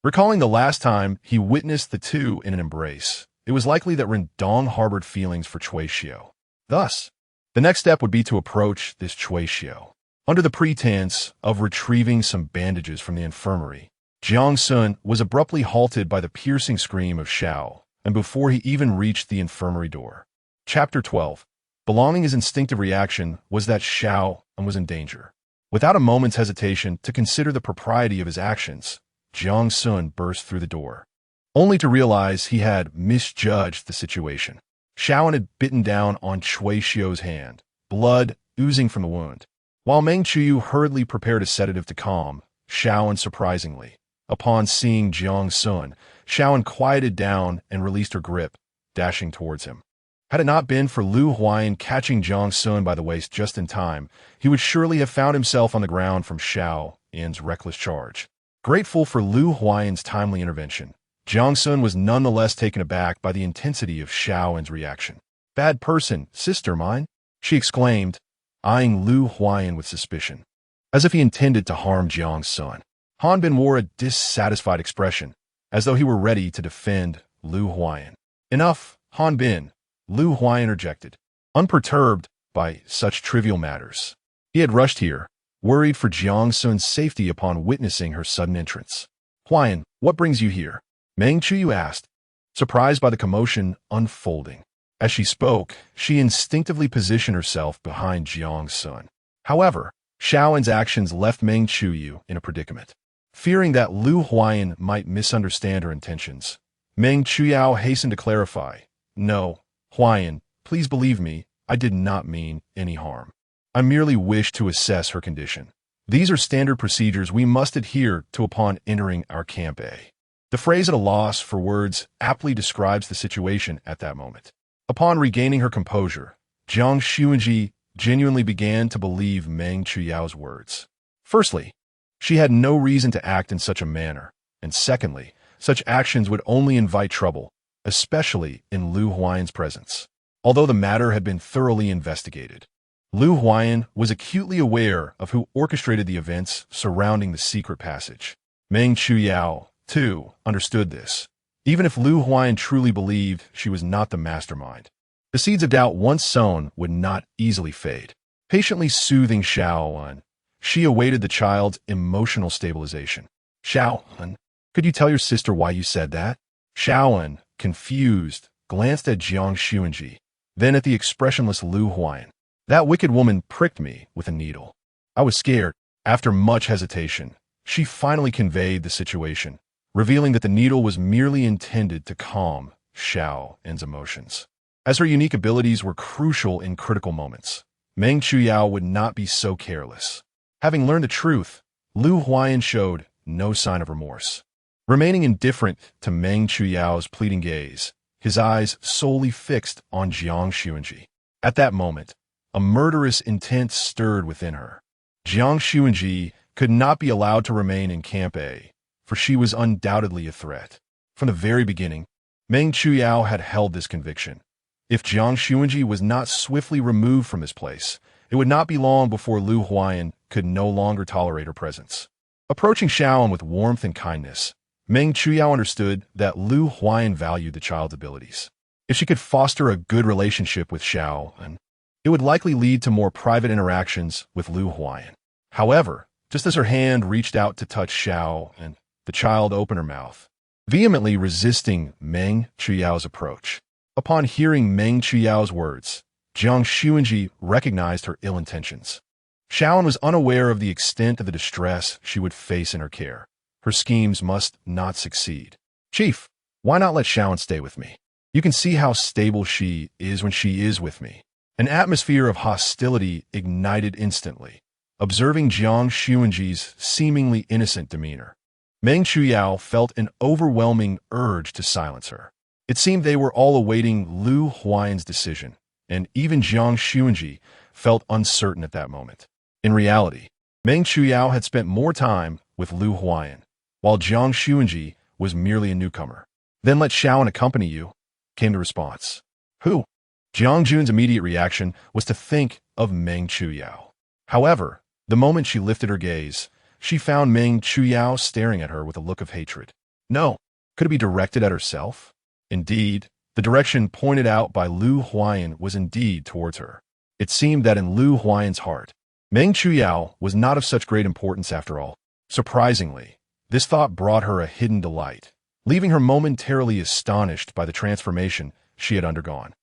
Recalling the last time he witnessed the two in an embrace, it was likely that Ren Dong harbored feelings for Cui Xiu. Thus, the next step would be to approach this Cui Xiu. Under the pretense of retrieving some bandages from the infirmary, Jiang Xunzhi was abruptly halted by the piercing scream of Xiao, and before he even reached the infirmary door. Chapter 12. Belonging his instinctive reaction was that Xiao was in danger. Without a moment's hesitation to consider the propriety of his actions, Jiang Xunzhi burst through the door, only to realize he had misjudged the situation. Xiao had bitten down on Cui Xiu's hand, blood oozing from the wound. While Meng Chuyu hurriedly prepared a sedative to calm Xiao, surprisingly, upon seeing Jiang Xunzhi, Xiao quieted down and released her grip, dashing towards him. Had it not been for Lu Huayan catching Jiang Xunzhi by the waist just in time, he would surely have found himself on the ground from Xiao's reckless charge. Grateful for Lu Huayan's timely intervention, Jiang Xunzhi was nonetheless taken aback by the intensity of Xiao's reaction. "Bad person, sister mine," she exclaimed, eyeing Lu Huayan with suspicion, as if he intended to harm Jiang Xunzhi. Han Bin wore a dissatisfied expression, as though he were ready to defend Lu Huayan. "Enough, Han Bin," Lu Huayan interjected, unperturbed by such trivial matters. He had rushed here, worried for Jiang Xunzhi's safety upon witnessing her sudden entrance. "Huayan, what brings you here?" Meng Chuyu asked, surprised by the commotion unfolding. As she spoke, she instinctively positioned herself behind Jiang Xunzhi. However, Xiao's actions left Meng Chuyu in a predicament. Fearing that Lu Huayan might misunderstand her intentions, Meng Chuyu hastened to clarify, "No, Huayan, please believe me, I did not mean any harm. I merely wish to assess her condition. These are standard procedures we must adhere to upon entering our Camp A." The phrase "at a loss for words" aptly describes the situation at that moment. Upon regaining her composure, Jiang Xunzhi genuinely began to believe Meng Chuyu's words. Firstly, she had no reason to act in such a manner, and secondly, such actions would only invite trouble, especially in Lu Huayan's presence. Although the matter had been thoroughly investigated, Lu Huayan was acutely aware of who orchestrated the events surrounding the secret passage. Meng Chuyu, too, understood this, even if Lu Huayan truly believed she was not the mastermind. The seeds of doubt once sown would not easily fade. Patiently soothing Xiao, she awaited the child's emotional stabilization. "Xiao, could you tell your sister why you said that?" Xiao, confused, glanced at Jiang Xunzhi, then at the expressionless Lu Huayan. "That wicked woman pricked me with a needle. I was scared." After much hesitation, She finally conveyed the situation, revealing that the needle was merely intended to calm Xiao's emotions. As her unique abilities were crucial in critical moments, Meng Chuyao would not be so careless. Having learned the truth, Lu Huayan showed no sign of remorse. Remaining indifferent to Meng Chuyao's pleading gaze, his eyes solely fixed on Jiang Xunzhi. At that moment, a murderous intent stirred within her. Jiang Xunzhi could not be allowed to remain in Camp A, for she was undoubtedly a threat. From the very beginning, Meng Chuyao had held this conviction. If Jiang Xunzhi was not swiftly removed from his place, it would not be long before Lu Huayan could no longer tolerate her presence. Approaching Xiaoan with warmth and kindness, Meng Chuyao understood that Lu Huayan valued the child's abilities. If she could foster a good relationship with Xiaoan, it would likely lead to more private interactions with Lu Huayan. However, just as her hand reached out to touch Xiaoan, the child opened her mouth, vehemently resisting Meng Chuyao's approach. Upon hearing Meng Chuyao's words, Jiang Xunzhi recognized her ill intentions. Xiaoan was unaware of the extent of the distress she would face in her care. Her schemes must not succeed. Chief, why not let Xiaoan stay with me? You can see how stable she is when she is with me. An atmosphere of hostility ignited instantly, observing Jiang Xunzhi's seemingly innocent demeanor. Meng Chuyao felt an overwhelming urge to silence her. It seemed they were all awaiting Lu Huayan's decision, and even Jiang Xunzhi felt uncertain at that moment. In reality, Meng Chuyao had spent more time with Lu Huayan, while Jiang Xunzhi was merely a newcomer. Then let Xiaoan accompany you, came the response. Who? Jiang Jun's immediate reaction was to think of Meng Chuyao. However, the moment she lifted her gaze, she found Meng Chuyao staring at her with a look of hatred. No, could it be directed at herself? Indeed, the direction pointed out by Lu Huayan was indeed towards her. It seemed that in Lu Huayan's heart, Meng Chuyao was not of such great importance after all. Surprisingly, this thought brought her a hidden delight, leaving her momentarily astonished by the transformation she had undergone.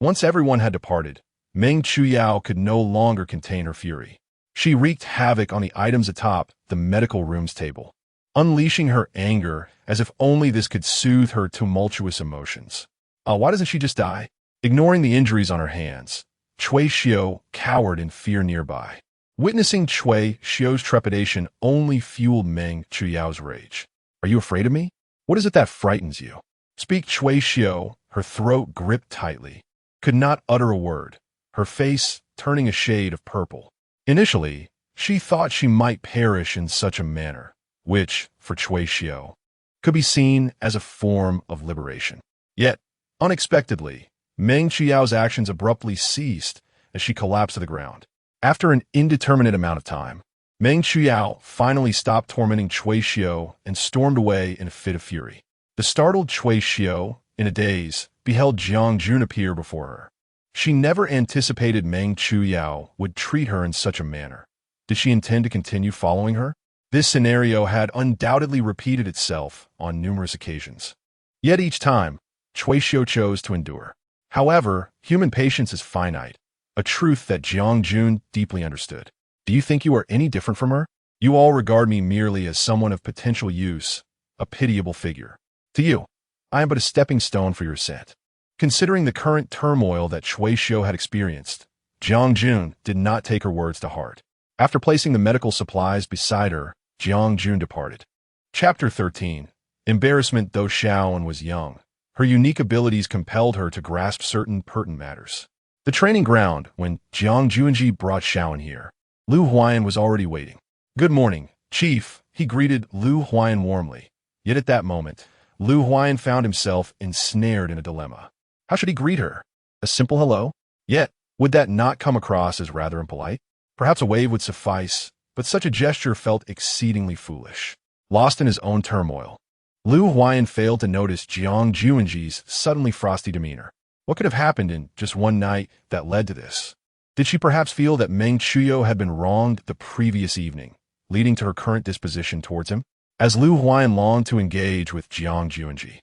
Once everyone had departed, Meng Chuyao could no longer contain her fury. She wreaked havoc on the items atop the medical room's table, unleashing her anger as if only this could soothe her tumultuous emotions. Why doesn't she just die? Ignoring the injuries on her hands, Cui Xiao cowered in fear nearby. Witnessing Cui Xiao's trepidation only fueled Meng Chuyao's rage. Are you afraid of me? What is it that frightens you? Speak. Cui Xiao, her throat gripped tightly, could not utter a word, her face turning a shade of purple. Initially, she thought she might perish in such a manner, which, for Cui Xiao, could be seen as a form of liberation. Yet, unexpectedly, Meng Chuyao's actions abruptly ceased as she collapsed to the ground. After an indeterminate amount of time, Meng Chuyao finally stopped tormenting Cui Xiao and stormed away in a fit of fury. The startled Cui Xiao, in a daze, beheld Jiang Jun appear before her. She never anticipated Meng Chuyao would treat her in such a manner. Did she intend to continue following her? This scenario had undoubtedly repeated itself on numerous occasions. Yet each time, Cui Xiao chose to endure. However, human patience is finite, a truth that Jiang Jun deeply understood. Do you think you are any different from her? You all regard me merely as someone of potential use, a pitiable figure. To you, I am but a stepping stone for your ascent. Considering the current turmoil that Cui Xiao had experienced, Jiang Jun did not take her words to heart. After placing the medical supplies beside her, Jiang Jun departed. Chapter 13. Embarrassment. Though Xiaoan was young, her unique abilities compelled her to grasp certain pertinent matters. The training ground. When Jiang Junji brought Xiaoan here, Lu Huayan was already waiting. Good morning, Chief, he greeted Lu Huayan warmly. Yet at that moment, Lu Huayan found himself ensnared in a dilemma. How should he greet her? A simple hello? Yet, would that not come across as rather impolite? Perhaps a wave would suffice, but such a gesture felt exceedingly foolish. Lost in his own turmoil, Lu Huayan failed to notice Jiang Junji's suddenly frosty demeanor. What could have happened in just one night that led to this? Did she perhaps feel that Meng Chuyo had been wronged the previous evening, leading to her current disposition towards him? As Lu Huayan longed to engage with Jiang Junji,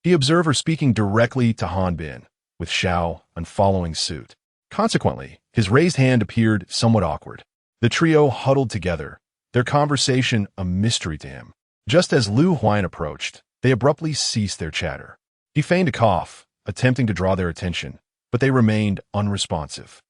he observed her speaking directly to Han Bin, with Xiao following suit. Consequently, his raised hand appeared somewhat awkward. The trio huddled together, their conversation a mystery to him. Just as Lu Huan approached, they abruptly ceased their chatter. He feigned a cough, attempting to draw their attention, but they remained unresponsive.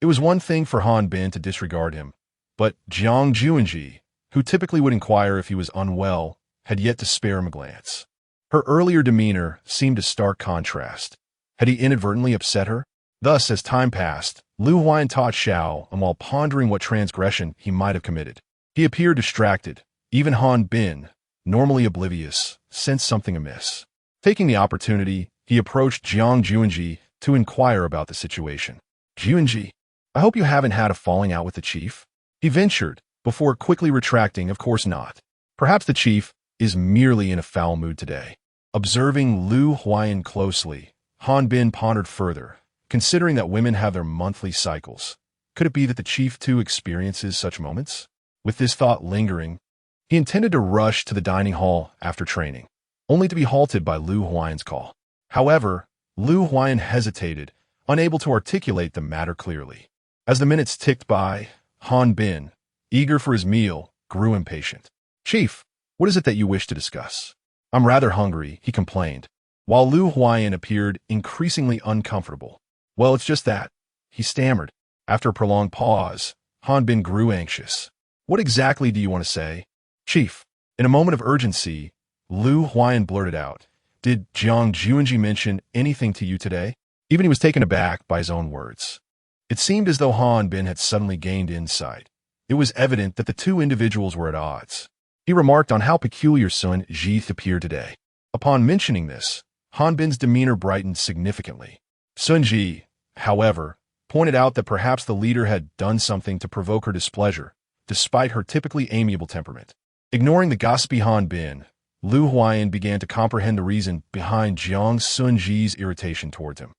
It was one thing for Han Bin to disregard him, but Jiang Xunzhi, who typically would inquire if he was unwell, had yet to spare him a glance. Her earlier demeanor seemed a stark contrast. Had he inadvertently upset her? Thus, as time passed, Lu Huan taught Xiao, and while pondering what transgression he might have committed, he appeared distracted. Even Han Bin, normally oblivious, sensed something amiss. Taking the opportunity, he approached Jiang Xunzhi to inquire about the situation. "Xunzhi, I hope you haven't had a falling out with the chief?" he ventured, before quickly retracting, "Of course not. Perhaps the chief is merely in a foul mood today." Observing Lu Huan closely, Han Bin pondered further, considering that women have their monthly cycles. Could it be that the chief too experiences such moments? With this thought lingering, he intended to rush to the dining hall after training, only to be halted by Lu Huan's call. However, Lu Huan hesitated, unable to articulate the matter clearly. As the minutes ticked by, Han Bin, eager for his meal, grew impatient. "Chief, what is it that you wish to discuss?" "I'm rather hungry," he complained, while Lu Huan appeared increasingly uncomfortable. "Well, it's just that," he stammered. After a prolonged pause, Han Bin grew anxious. "What exactly do you want to say?" "Chief." In a moment of urgency, Lu Huan blurted out, "Did Jiang Xunzhi mention anything to you today?" Even he was taken aback by his own words. It seemed as though Han Bin had suddenly gained insight. It was evident that the two individuals were at odds. He remarked on how peculiar Sun Ji appeared today. Upon mentioning this, Han Bin's demeanor brightened significantly. Sun Ji, however, pointed out that perhaps the leader had done something to provoke her displeasure, despite her typically amiable temperament. Ignoring the gossipy Han Bin, Lu Huan began to comprehend the reason behind Jiang Xunzhi's irritation towards him.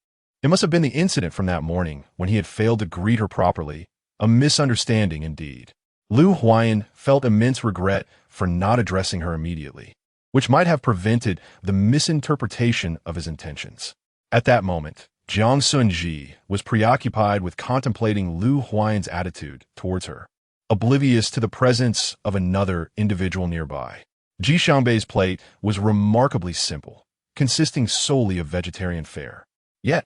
It must have been the incident from that morning when he had failed to greet her properly, a misunderstanding indeed. Lu Huan felt immense regret for not addressing her immediately, which might have prevented the misinterpretation of his intentions. At that moment, Jiang Xunzhi was preoccupied with contemplating Lu Huan's attitude towards her, oblivious to the presence of another individual nearby. Ji Xiangbei's plate was remarkably simple, consisting solely of vegetarian fare. Yet,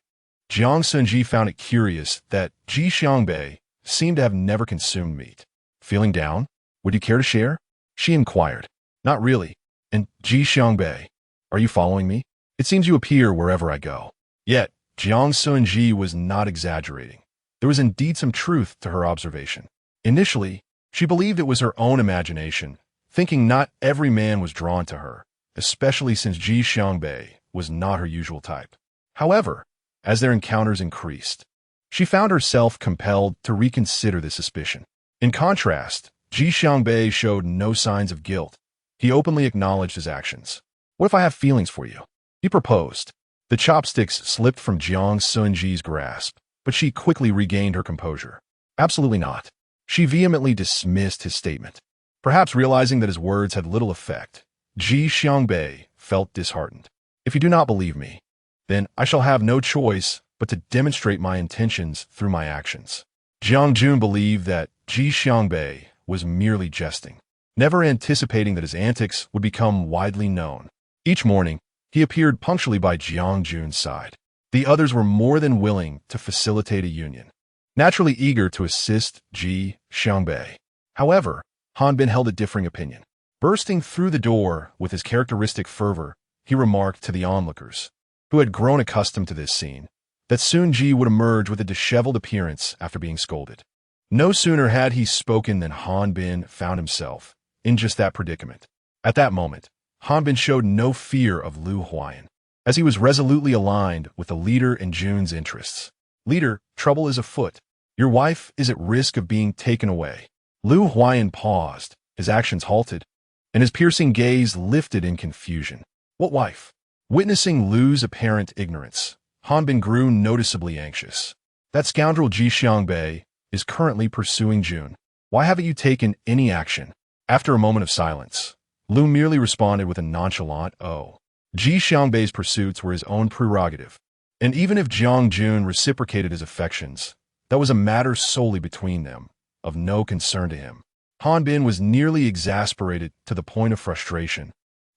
Jiang Xunzhi found it curious that Ji Xiangbei seemed to have never consumed meat. "Feeling down? Would you care to share?" she inquired. "Not really. And Ji Xiangbei, are you following me? It seems you appear wherever I go." Yet, Jiang Xunzhi was not exaggerating. There was indeed some truth to her observation. Initially, she believed it was her own imagination, thinking not every man was drawn to her, especially since Ji Xiangbei was not her usual type. However, as their encounters increased, she found herself compelled to reconsider this suspicion. In contrast, Ji Xiangbei showed no signs of guilt. He openly acknowledged his actions. "What if I have feelings for you?" he proposed. The chopsticks slipped from Jiang Xunzhi's grasp, but she quickly regained her composure. "Absolutely not." She vehemently dismissed his statement. Perhaps realizing that his words had little effect, Ji Xiangbei felt disheartened. "If you do not believe me, then I shall have no choice but to demonstrate my intentions through my actions." Jiang Jun believed that Ji Xiangbei was merely jesting, never anticipating that his antics would become widely known. Each morning, he appeared punctually by Jiang Jun's side. The others were more than willing to facilitate a union, naturally eager to assist Ji Xiangbei. However, Han Bin held a differing opinion. Bursting through the door with his characteristic fervor, he remarked to the onlookers, who had grown accustomed to this scene, that Sun Ji would emerge with a disheveled appearance after being scolded. No sooner had he spoken than Han Bin found himself in just that predicament. At that moment, Han Bin showed no fear of Lu Huan, as he was resolutely aligned with the leader and Jun's interests. "Leader, trouble is afoot. Your wife is at risk of being taken away." Lu Huan paused, his actions halted, and his piercing gaze lifted in confusion. "What wife?" Witnessing Lu's apparent ignorance, Han Bin grew noticeably anxious. "That scoundrel Ji Xiangbei is currently pursuing Jun. Why haven't you taken any action?" After a moment of silence, Lu merely responded with a nonchalant "Oh." Ji Xiangbei's pursuits were his own prerogative, and even if Jiang Jun reciprocated his affections, that was a matter solely between them, of no concern to him. Han Bin was nearly exasperated to the point of frustration,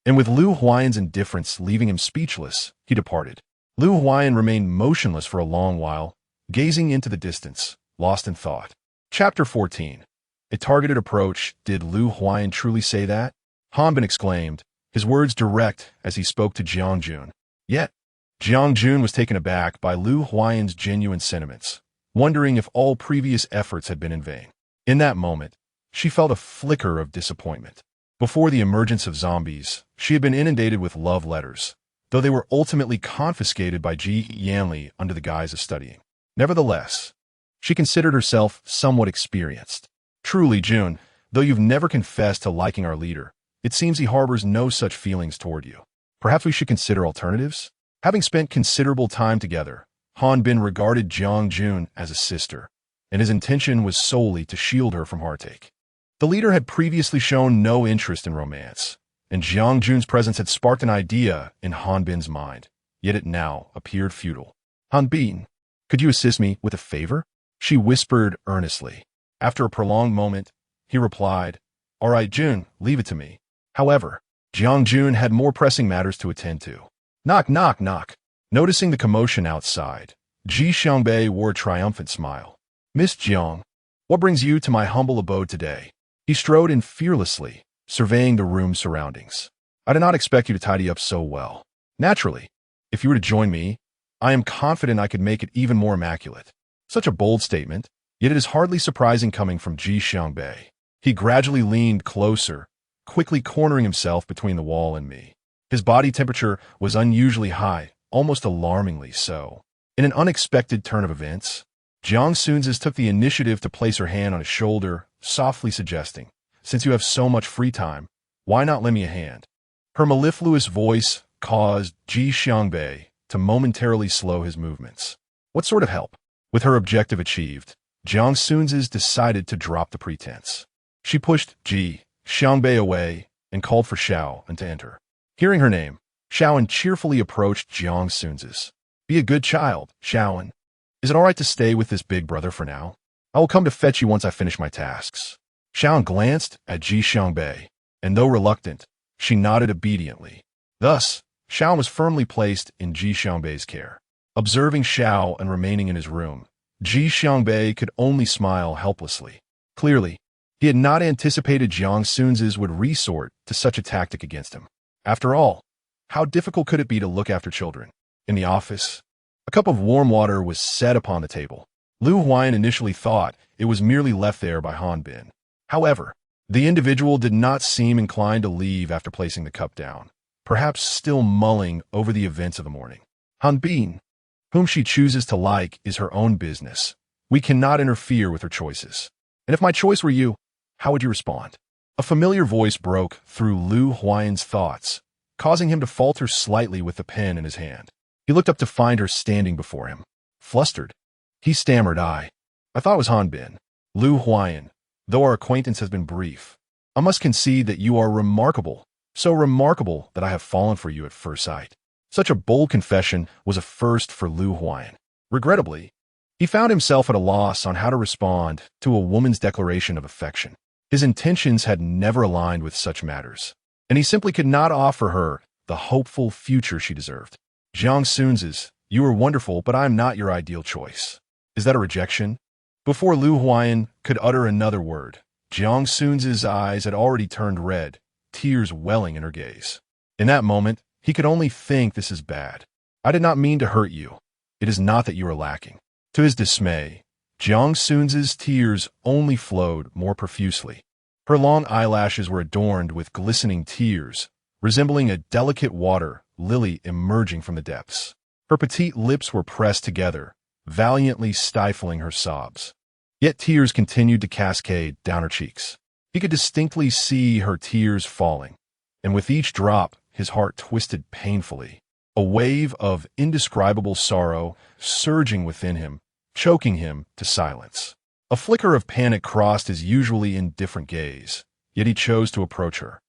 and with Lu Huayan's indifference leaving him speechless, he departed. Lu Huayan remained motionless for a long while, gazing into the distance, lost in thought. Chapter 14. A targeted approach. Did Lu Huayan truly say that? Han Bin exclaimed, his words direct as he spoke to Jiang Jun. Yet, Jiang Jun was taken aback by Lu Huayan's genuine sentiments, wondering if all previous efforts had been in vain. In that moment, she felt a flicker of disappointment. Before the emergence of zombies, she had been inundated with love letters, though they were ultimately confiscated by Ji Yanli under the guise of studying. Nevertheless, she considered herself somewhat experienced. Truly, Jun, though you've never confessed to liking our leader, it seems he harbors no such feelings toward you. Perhaps we should consider alternatives? Having spent considerable time together, Han Bin regarded Jiang Jun as a sister, and his intention was solely to shield her from heartache. The leader had previously shown no interest in romance, and Jiang Jun's presence had sparked an idea in Han Bin's mind, yet it now appeared futile. Han Bin, could you assist me with a favor? She whispered earnestly. After a prolonged moment, he replied, All right, Jun, leave it to me. However, Jiang Jun had more pressing matters to attend to. Knock, knock, knock. Noticing the commotion outside, Ji Xiangbei wore a triumphant smile. Miss Jiang, what brings you to my humble abode today? He strode in fearlessly, surveying the room's surroundings. I did not expect you to tidy up so well. Naturally, if you were to join me, I am confident I could make it even more immaculate. Such a bold statement, yet it is hardly surprising coming from Ji Xiangbei. He gradually leaned closer, quickly cornering himself between the wall and me. His body temperature was unusually high, almost alarmingly so. In an unexpected turn of events, Jiang Xunzhi took the initiative to place her hand on his shoulder, softly suggesting, Since you have so much free time, why not lend me a hand? Her mellifluous voice caused Ji Xiangbei to momentarily slow his movements. What sort of help? With her objective achieved, Jiang Xunzhi decided to drop the pretense. She pushed Ji Xiangbei away and called for Xiaoan to enter. Hearing her name, Xiaoan cheerfully approached Jiang Xunzhi. Be a good child, Xiaoan. Is it all right to stay with this big brother for now? I will come to fetch you once I finish my tasks. Xiaoan glanced at Ji Xiangbei, and though reluctant, she nodded obediently. Thus, Xiaoan was firmly placed in Ji Xiangbei's care. Observing Xiao and remaining in his room, Ji Xiangbei could only smile helplessly. Clearly, he had not anticipated Jiang Xunzhi would resort to such a tactic against him. After all, how difficult could it be to look after children? In the office, a cup of warm water was set upon the table. Lu Huayan initially thought it was merely left there by Han Bin. However, the individual did not seem inclined to leave after placing the cup down, perhaps still mulling over the events of the morning. Han Bin, whom she chooses to like, is her own business. We cannot interfere with her choices. And if my choice were you, how would you respond? A familiar voice broke through Lu Huayan's thoughts, causing him to falter slightly with the pen in his hand. He looked up to find her standing before him. Flustered, he stammered, I thought it was Han Bin. Lu Huayan, though our acquaintance has been brief, I must concede that you are remarkable, so remarkable that I have fallen for you at first sight. Such a bold confession was a first for Lu Huayan. Regrettably, he found himself at a loss on how to respond to a woman's declaration of affection. His intentions had never aligned with such matters, and he simply could not offer her the hopeful future she deserved. Jiang Xunzhi, you are wonderful, but I am not your ideal choice. Is that a rejection? Before Lu Huayan could utter another word, Jiang Xunzhi's eyes had already turned red, tears welling in her gaze. In that moment, he could only think, this is bad. I did not mean to hurt you. It is not that you are lacking. To his dismay, Jiang Xunzhi's tears only flowed more profusely. Her long eyelashes were adorned with glistening tears, resembling a delicate water lily emerging from the depths. Her petite lips were pressed together, valiantly stifling her sobs. Yet tears continued to cascade down her cheeks. He could distinctly see her tears falling, and with each drop, his heart twisted painfully. A wave of indescribable sorrow surging within him, choking him to silence. A flicker of panic crossed his usually indifferent gaze, yet he chose to approach her,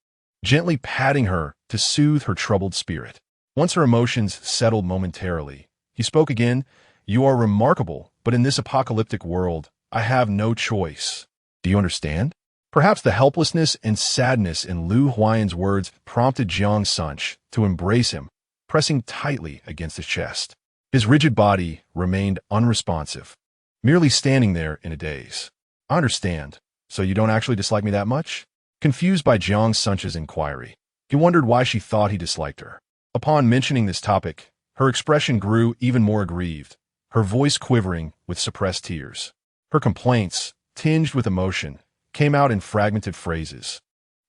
gently patting her to soothe her troubled spirit. Once her emotions settled momentarily, he spoke again. You are remarkable, but in this apocalyptic world, I have no choice. Do you understand? Perhaps the helplessness and sadness in Lu Huayan's words prompted Jiang Xunzhi to embrace him, pressing tightly against his chest. His rigid body remained unresponsive, merely standing there in a daze. I understand. So you don't actually dislike me that much? Confused by Jiang Xunzhi's inquiry, he wondered why she thought he disliked her. Upon mentioning this topic, her expression grew even more aggrieved, her voice quivering with suppressed tears. Her complaints, tinged with emotion, came out in fragmented phrases,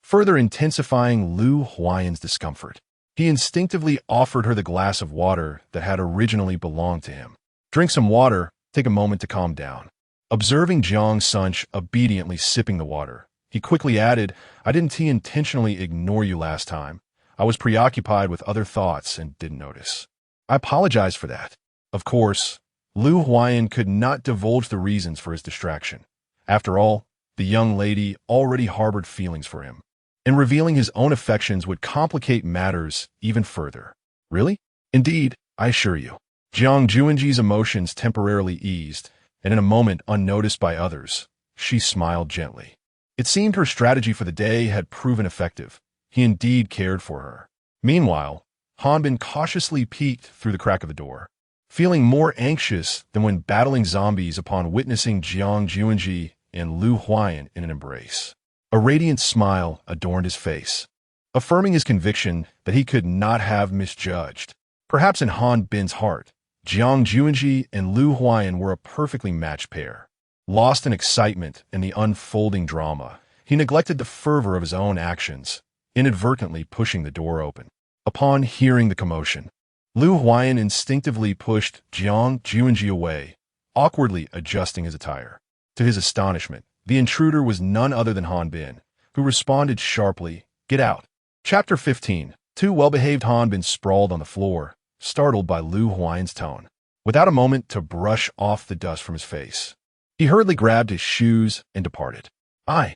further intensifying Lu Huayan's discomfort. He instinctively offered her the glass of water that had originally belonged to him. Drink some water, take a moment to calm down. Observing Jiang Xunzhi obediently sipping the water, he quickly added, I didn't intentionally ignore you last time. I was preoccupied with other thoughts and didn't notice. I apologize for that. Of course, Lu Huayan could not divulge the reasons for his distraction. After all, the young lady already harbored feelings for him, and revealing his own affections would complicate matters even further. Really? Indeed, I assure you. Jiang Xunzhi's emotions temporarily eased, and in a moment unnoticed by others, she smiled gently. It seemed her strategy for the day had proven effective. He indeed cared for her. Meanwhile, Hanbin cautiously peeked through the crack of the door, feeling more anxious than when battling zombies upon witnessing Jiang Xunzhi and Lu Huayan in an embrace. A radiant smile adorned his face, affirming his conviction that he could not have misjudged. Perhaps in Han Bin's heart, Jiang Xunzhi and Lu Huayan were a perfectly matched pair. Lost in excitement and the unfolding drama, he neglected the fervor of his own actions, inadvertently pushing the door open. Upon hearing the commotion, Lu Huayan instinctively pushed Jiang Xunzhi away, awkwardly adjusting his attire. To his astonishment, the intruder was none other than Han Bin, who responded sharply, Get out. Chapter 15. Two well-behaved Han Bin sprawled on the floor, startled by Lu Huayan's tone. Without a moment to brush off the dust from his face, he hurriedly grabbed his shoes and departed. I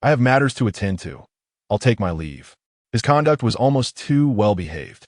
have matters to attend to. I'll take my leave. His conduct was almost too well-behaved,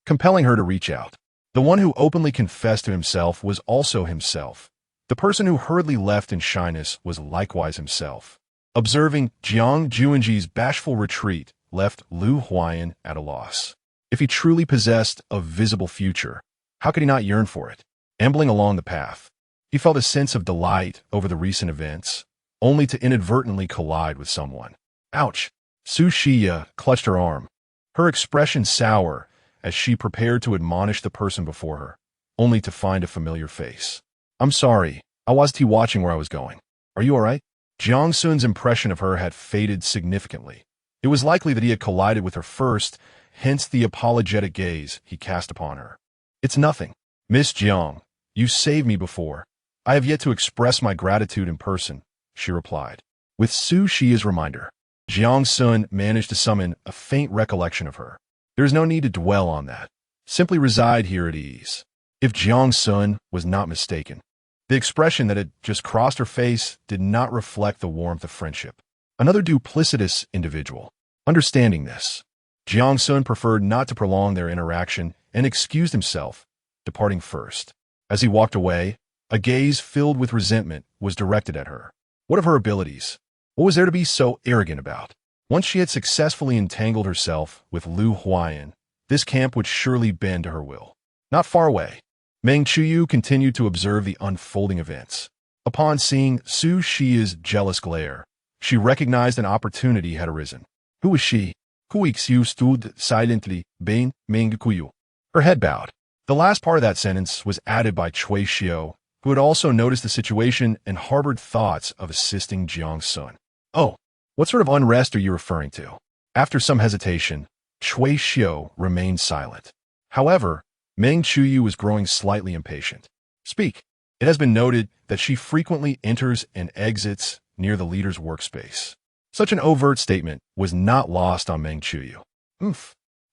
compelling her to reach out. The one who openly confessed to himself was also himself. The person who hurriedly left in shyness was likewise himself. Observing Jiang Xunzhi's bashful retreat left Lu Huayan at a loss. If he truly possessed a visible future, how could he not yearn for it? Ambling along the path, he felt a sense of delight over the recent events, only to inadvertently collide with someone. Ouch! Su Shiya clutched her arm, her expression sour as she prepared to admonish the person before her, only to find a familiar face. I'm sorry, I wasn't watching where I was going. Are you all right? Jiang Sun's impression of her had faded significantly. It was likely that he had collided with her first, hence the apologetic gaze he cast upon her. It's nothing. Miss Jiang, you saved me before. I have yet to express my gratitude in person, she replied. With Su Shiya's reminder, Jiang Sun managed to summon a faint recollection of her. There is no need to dwell on that. Simply reside here at ease. If Jiang Sun was not mistaken, the expression that had just crossed her face did not reflect the warmth of friendship. Another duplicitous individual. Understanding this, Jiang Sun preferred not to prolong their interaction and excused himself, departing first. As he walked away, a gaze filled with resentment was directed at her. What of her abilities? What was there to be so arrogant about? Once she had successfully entangled herself with Lu Huayan, this camp would surely bend to her will. Not far away, Meng Chuyu continued to observe the unfolding events. Upon seeing Su Shiya's jealous glare, she recognized an opportunity had arisen. Who was she? Hui Xiu stood silently, being Meng Kuyu. Her head bowed. The last part of that sentence was added by Cui Xiu, who had also noticed the situation and harbored thoughts of assisting Jiang Sun. Oh, what sort of unrest are you referring to? After some hesitation, Cui Xiu remained silent. However, Meng Chuyu was growing slightly impatient. Speak. It has been noted that she frequently enters and exits near the leader's workspace. Such an overt statement was not lost on Meng Chuyu.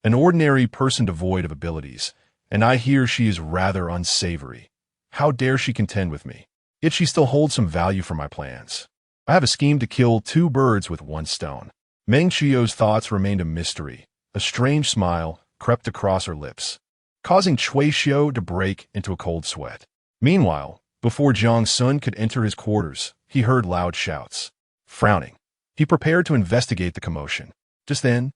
An ordinary person devoid of abilities, and I hear she is rather unsavory. How dare she contend with me? Yet she still holds some value for my plans. I have a scheme to kill two birds with one stone. Meng Chuyu's thoughts remained a mystery. A strange smile crept across her lips, causing Cui Xiu to break into a cold sweat. Meanwhile, before Jiang Sun could enter his quarters, he heard loud shouts. Frowning, He prepared to investigate the commotion. Just then,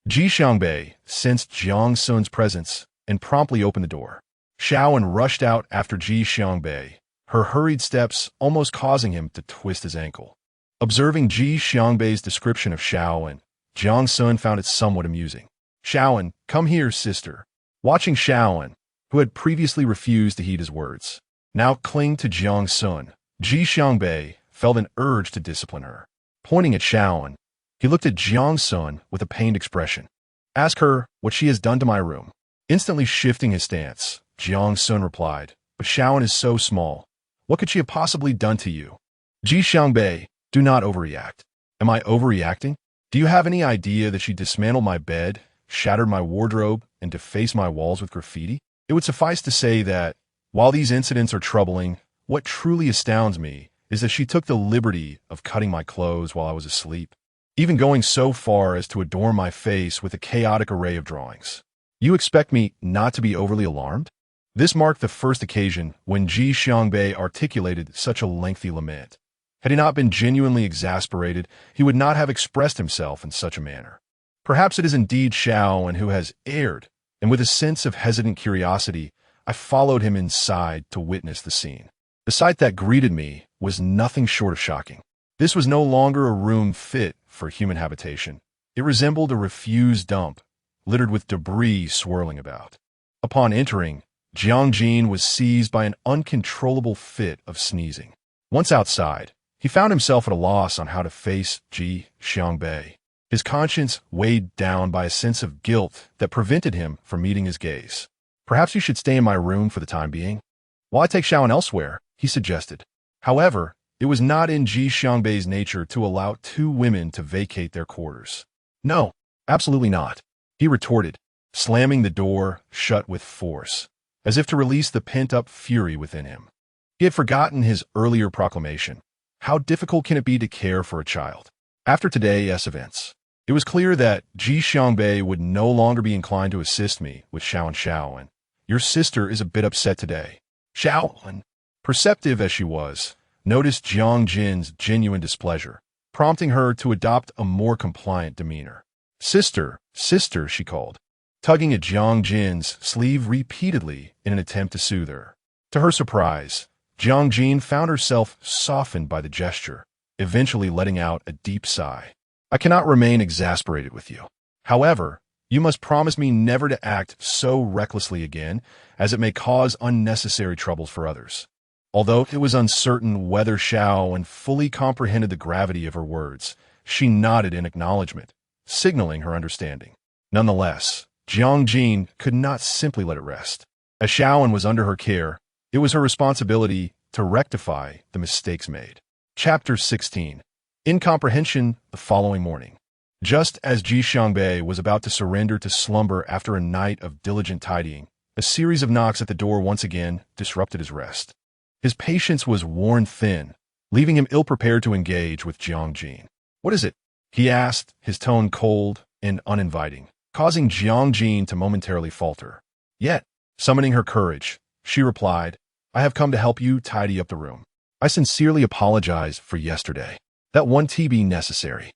Ji Xiangbei sensed Jiang Xun's presence and promptly opened the door. Shaoan rushed out after Ji Xiangbei, her hurried steps almost causing him to twist his ankle. Observing Ji Xiangbei's description of Shaoan, Jiang Xun found it somewhat amusing. "Shaoan, come here, sister." Watching Shaoan, who had previously refused to heed his words, now cling to Jiang Xun, Ji Xiangbei felt an urge to discipline her. Pointing at Shaoan, he looked at Jiang Xun with a pained expression. "Ask her what she has done to my room." Instantly shifting his stance, Jiang Xun replied, "But Shaoan is so small. What could she have possibly done to you?" "Ji Xiangbei, do not overreact." "Am I overreacting? Do you have any idea that she dismantled my bed, shattered my wardrobe, and defaced my walls with graffiti?" It would suffice to say that, while these incidents are troubling, what truly astounds me is that she took the liberty of cutting my clothes while I was asleep, even going so far as to adorn my face with a chaotic array of drawings. You expect me not to be overly alarmed? This marked the first occasion when Ji Xiangbei articulated such a lengthy lament. Had he not been genuinely exasperated, he would not have expressed himself in such a manner. Perhaps it is indeed Shaoan who has erred, and with a sense of hesitant curiosity, I followed him inside to witness the scene. The sight that greeted me was nothing short of shocking. This was no longer a room fit for human habitation. It resembled a refuse dump, littered with debris swirling about. Upon entering, Jiang Jin was seized by an uncontrollable fit of sneezing. Once outside, he found himself at a loss on how to face Ji Xiangbei. His conscience weighed down by a sense of guilt that prevented him from meeting his gaze. "Perhaps you should stay in my room for the time being, while I take Shaoan elsewhere," he suggested. However, it was not in Ji Xiangbei's nature to allow two women to vacate their quarters. "No, absolutely not," he retorted, slamming the door shut with force, as if to release the pent-up fury within him. He had forgotten his earlier proclamation. How difficult can it be to care for a child? After today's events, it was clear that Ji Xiangbei would no longer be inclined to assist me with Shaoan. "Your sister is a bit upset today." Shaoan, perceptive as she was, noticed Jiang Jin's genuine displeasure, prompting her to adopt a more compliant demeanor. Sister, she called, tugging at Jiang Jin's sleeve repeatedly in an attempt to soothe her. To her surprise, Jiang Jin found herself softened by the gesture, eventually letting out a deep sigh. "I cannot remain exasperated with you. However, you must promise me never to act so recklessly again, as it may cause unnecessary troubles for others." Although it was uncertain whether Shaoan fully comprehended the gravity of her words, she nodded in acknowledgement, signaling her understanding. Nonetheless, Jiang Jin could not simply let it rest. As Shaoan was under her care, it was her responsibility to rectify the mistakes made. Chapter 16. Incomprehension the following morning. Just as Ji Xiangbei was about to surrender to slumber after a night of diligent tidying, a series of knocks at the door once again disrupted his rest. His patience was worn thin, leaving him ill-prepared to engage with Jiang Jin. "What is it?" he asked, his tone cold and uninviting, causing Jiang Jin to momentarily falter. Yet, summoning her courage, she replied, "I have come to help you tidy up the room. I sincerely apologize for yesterday. That won't be necessary.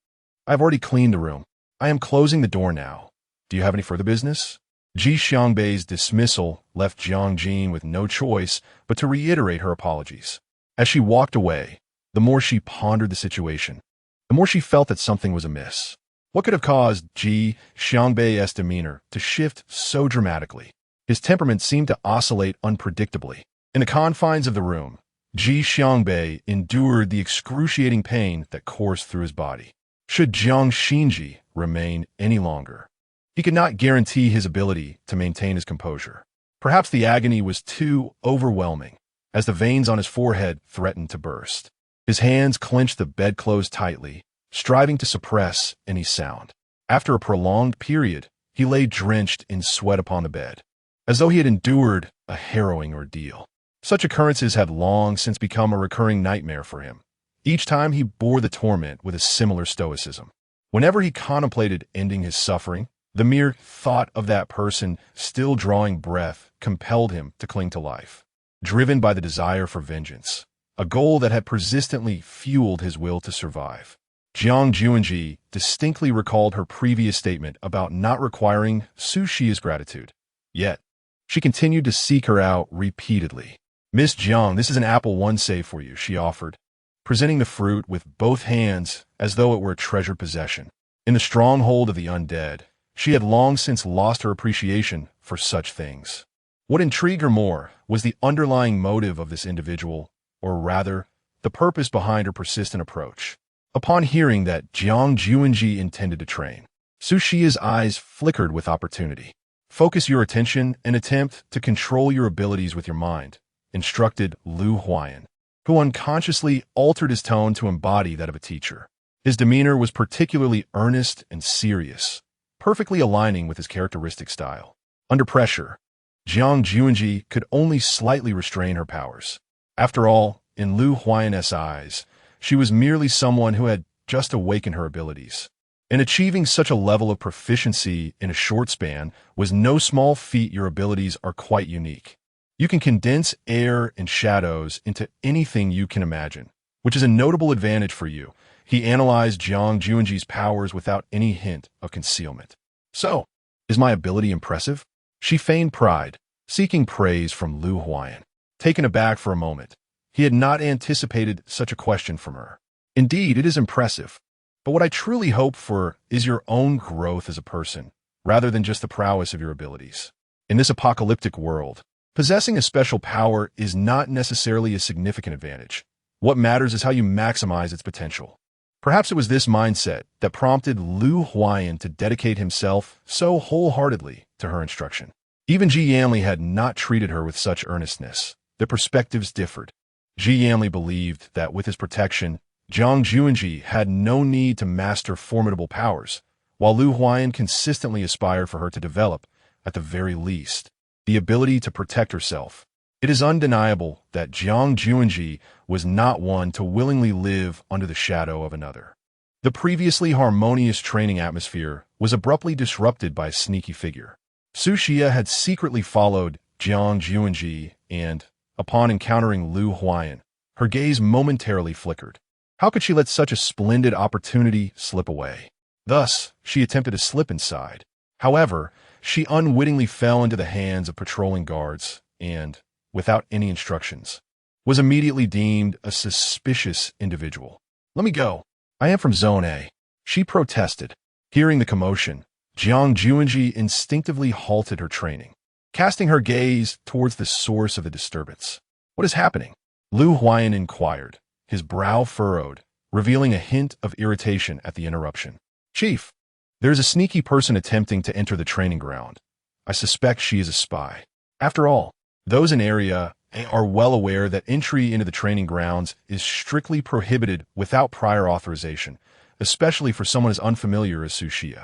I have already cleaned the room. I am closing the door now. Do you have any further business?" Ji Xiangbei's dismissal left Jiang Jin with no choice but to reiterate her apologies. As she walked away, the more she pondered the situation, the more she felt that something was amiss. What could have caused Ji Xiangbei's demeanor to shift so dramatically? His temperament seemed to oscillate unpredictably. In the confines of the room, Ji Xiangbei endured the excruciating pain that coursed through his body. Should Jiang Xunzhi remain any longer, he could not guarantee his ability to maintain his composure. Perhaps the agony was too overwhelming, as the veins on his forehead threatened to burst. His hands clenched the bedclothes tightly, striving to suppress any sound. After a prolonged period, he lay drenched in sweat upon the bed, as though he had endured a harrowing ordeal. Such occurrences had long since become a recurring nightmare for him. Each time he bore the torment with a similar stoicism. Whenever he contemplated ending his suffering, the mere thought of that person still drawing breath compelled him to cling to life, driven by the desire for vengeance, a goal that had persistently fueled his will to survive. Jiang Xunzhi distinctly recalled her previous statement about not requiring Su-She's gratitude. Yet, she continued to seek her out repeatedly. "Miss Jiang, this is an apple one save for you," she offered, presenting the fruit with both hands as though it were a treasured possession. In the stronghold of the undead, she had long since lost her appreciation for such things. What intrigued her more was the underlying motive of this individual, or rather, the purpose behind her persistent approach. Upon hearing that Jiang Xunzhi intended to train, Su-She's eyes flickered with opportunity. "Focus your attention and attempt to control your abilities with your mind," instructed Lu Huayan, who unconsciously altered his tone to embody that of a teacher. His demeanor was particularly earnest and serious, perfectly aligning with his characteristic style. Under pressure, Jiang Xunzhi could only slightly restrain her powers. After all, in Lu Huayan's eyes, she was merely someone who had just awakened her abilities. And achieving such a level of proficiency in a short span was no small feat. Your abilities are quite unique. You can condense air and shadows into anything you can imagine, which is a notable advantage for you. He analyzed Jiang Xunzhi's powers without any hint of concealment. "So, is my ability impressive?" She feigned pride, seeking praise from Lu Huayan. Taken aback for a moment, he had not anticipated such a question from her. "Indeed, it is impressive. But what I truly hope for is your own growth as a person, rather than just the prowess of your abilities. In this apocalyptic world, possessing a special power is not necessarily a significant advantage. What matters is how you maximize its potential." Perhaps it was this mindset that prompted Lu Huayan to dedicate himself so wholeheartedly to her instruction. Even Ji Yanli had not treated her with such earnestness. Their perspectives differed. Ji Yanli believed that with his protection, Jiang Xunzhi had no need to master formidable powers, while Lu Huayan consistently aspired for her to develop, at the very least, the ability to protect herself. It is undeniable that Jiang Xunzhi was not one to willingly live under the shadow of another. The previously harmonious training atmosphere was abruptly disrupted by a sneaky figure. Su-She had secretly followed Jiang Xunzhi and, upon encountering Lu Huayan, her gaze momentarily flickered. How could she let such a splendid opportunity slip away? Thus, she attempted to slip inside. However, she unwittingly fell into the hands of patrolling guards and, without any instructions, was immediately deemed a suspicious individual. "Let me go. I am from Zone A," she protested. Hearing the commotion, Jiang Xunzhi instinctively halted her training, casting her gaze towards the source of the disturbance. "What is happening?" Lu Huayan inquired, his brow furrowed, revealing a hint of irritation at the interruption. "Chief, there is a sneaky person attempting to enter the training ground. I suspect she is a spy. After all, those in area are well aware that entry into the training grounds is strictly prohibited without prior authorization, especially for someone as unfamiliar as Su-She."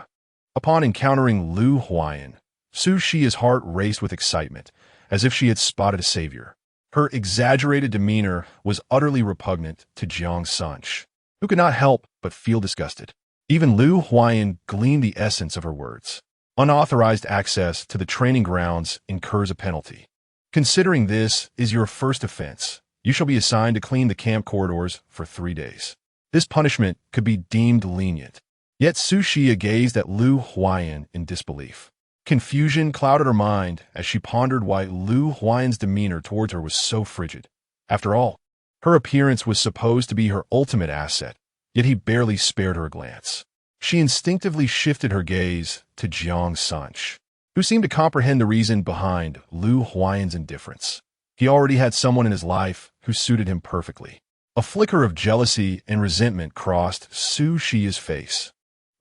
Upon encountering Lu Huayan, Su-She's heart raced with excitement, as if she had spotted a savior. Her exaggerated demeanor was utterly repugnant to Jiang Xunzhi, who could not help but feel disgusted. Even Lu Huayan gleaned the essence of her words. Unauthorized access to the training grounds incurs a penalty. Considering this is your first offense, you shall be assigned to clean the camp corridors for 3 days. This punishment could be deemed lenient. Yet Su-She gazed at Lu Huayan in disbelief. Confusion clouded her mind as she pondered why Lu Huayan's demeanor towards her was so frigid. After all, her appearance was supposed to be her ultimate asset, yet he barely spared her a glance. She instinctively shifted her gaze to Jiang Xunzhi, who seemed to comprehend the reason behind Lu Huayan's indifference. He already had someone in his life who suited him perfectly. A flicker of jealousy and resentment crossed Su-She's face,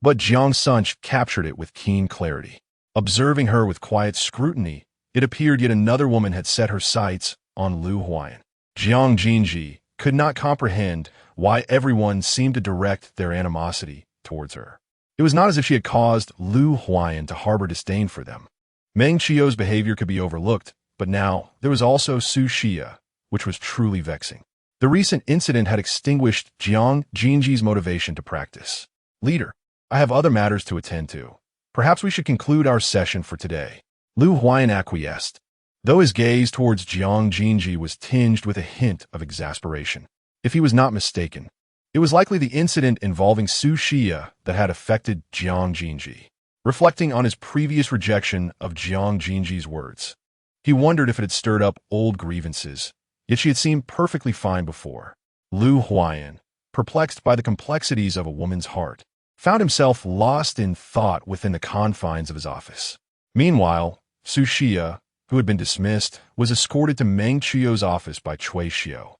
but Jiang Xunzhi captured it with keen clarity. Observing her with quiet scrutiny, it appeared yet another woman had set her sights on Lu Huayan. Jiang Xunzhi could not comprehend why everyone seemed to direct their animosity towards her. It was not as if she had caused Lu Huayan to harbor disdain for them. Meng Qiu's behavior could be overlooked, but now there was also Su-She, which was truly vexing. The recent incident had extinguished Jiang Xunzhi's motivation to practice. "Leader, I have other matters to attend to. Perhaps we should conclude our session for today." Lu Huayan acquiesced, though his gaze towards Jiang Xunzhi was tinged with a hint of exasperation. If he was not mistaken, It was likely the incident involving Xia that had affected Jiang Xunzhi. Reflecting on his previous rejection of Jiang Xunzhi's words, he wondered if it had stirred up old grievances, yet she had seemed perfectly fine before. Lu Huayan, perplexed by the complexities of a woman's heart, found himself lost in thought within the confines of his office. Meanwhile, Xia, who had been dismissed, was escorted to Meng Qiu's office by Cui Xiu.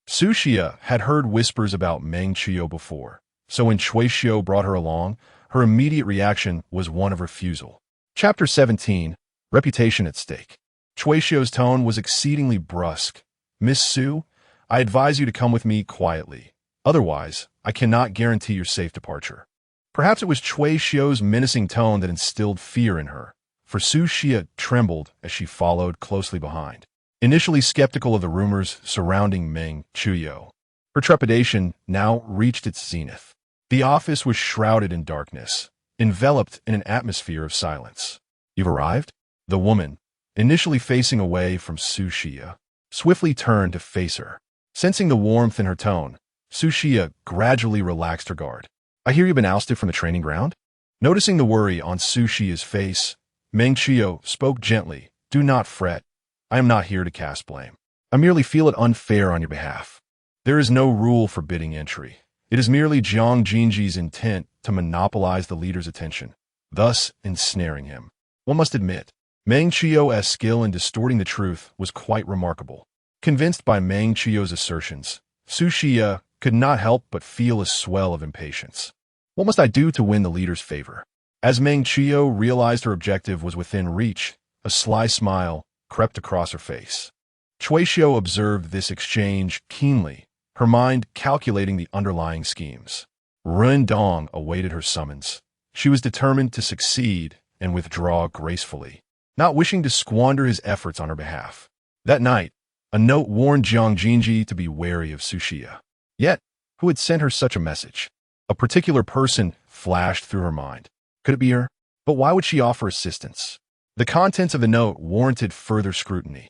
Xia had heard whispers about Meng Qiu before, so when Cui Xiu brought her along, her immediate reaction was one of refusal. Chapter 17, Reputation at Stake. Cui Xiu's tone was exceedingly brusque. "Miss Su, I advise you to come with me quietly. Otherwise, I cannot guarantee your safe departure." Perhaps it was Cui Xiu's menacing tone that instilled fear in her, for Xia trembled as she followed closely behind. Initially skeptical of the rumors surrounding Meng Qiu, her trepidation now reached its zenith. The office was shrouded in darkness, enveloped in an atmosphere of silence. "You've arrived?" The woman, initially facing away from Xia, swiftly turned to face her. Sensing the warmth in her tone, Xia gradually relaxed her guard. "I hear you've been ousted from the training ground?" Noticing the worry on Xia's face, Meng Qiu spoke gently. "Do not fret. I am not here to cast blame. I merely feel it unfair on your behalf. There is no rule forbidding entry. It is merely Jiang Xunzhi's intent to monopolize the leader's attention, thus ensnaring him." One must admit, Meng Qiu's skill in distorting the truth was quite remarkable. Convinced by Meng Qiu's assertions, Xia could not help but feel a swell of impatience. What must I do to win the leader's favor? As Meng Qiu realized her objective was within reach, a sly smile crept across her face. Cui Xiu observed this exchange keenly, her mind calculating the underlying schemes. Ren Dong awaited her summons. She was determined to succeed and withdraw gracefully, not wishing to squander his efforts on her behalf. That night, a note warned Jiang Xunzhi to be wary of Xia. Yet, who had sent her such a message? A particular person flashed through her mind. Could it be her? But why would she offer assistance? The contents of the note warranted further scrutiny,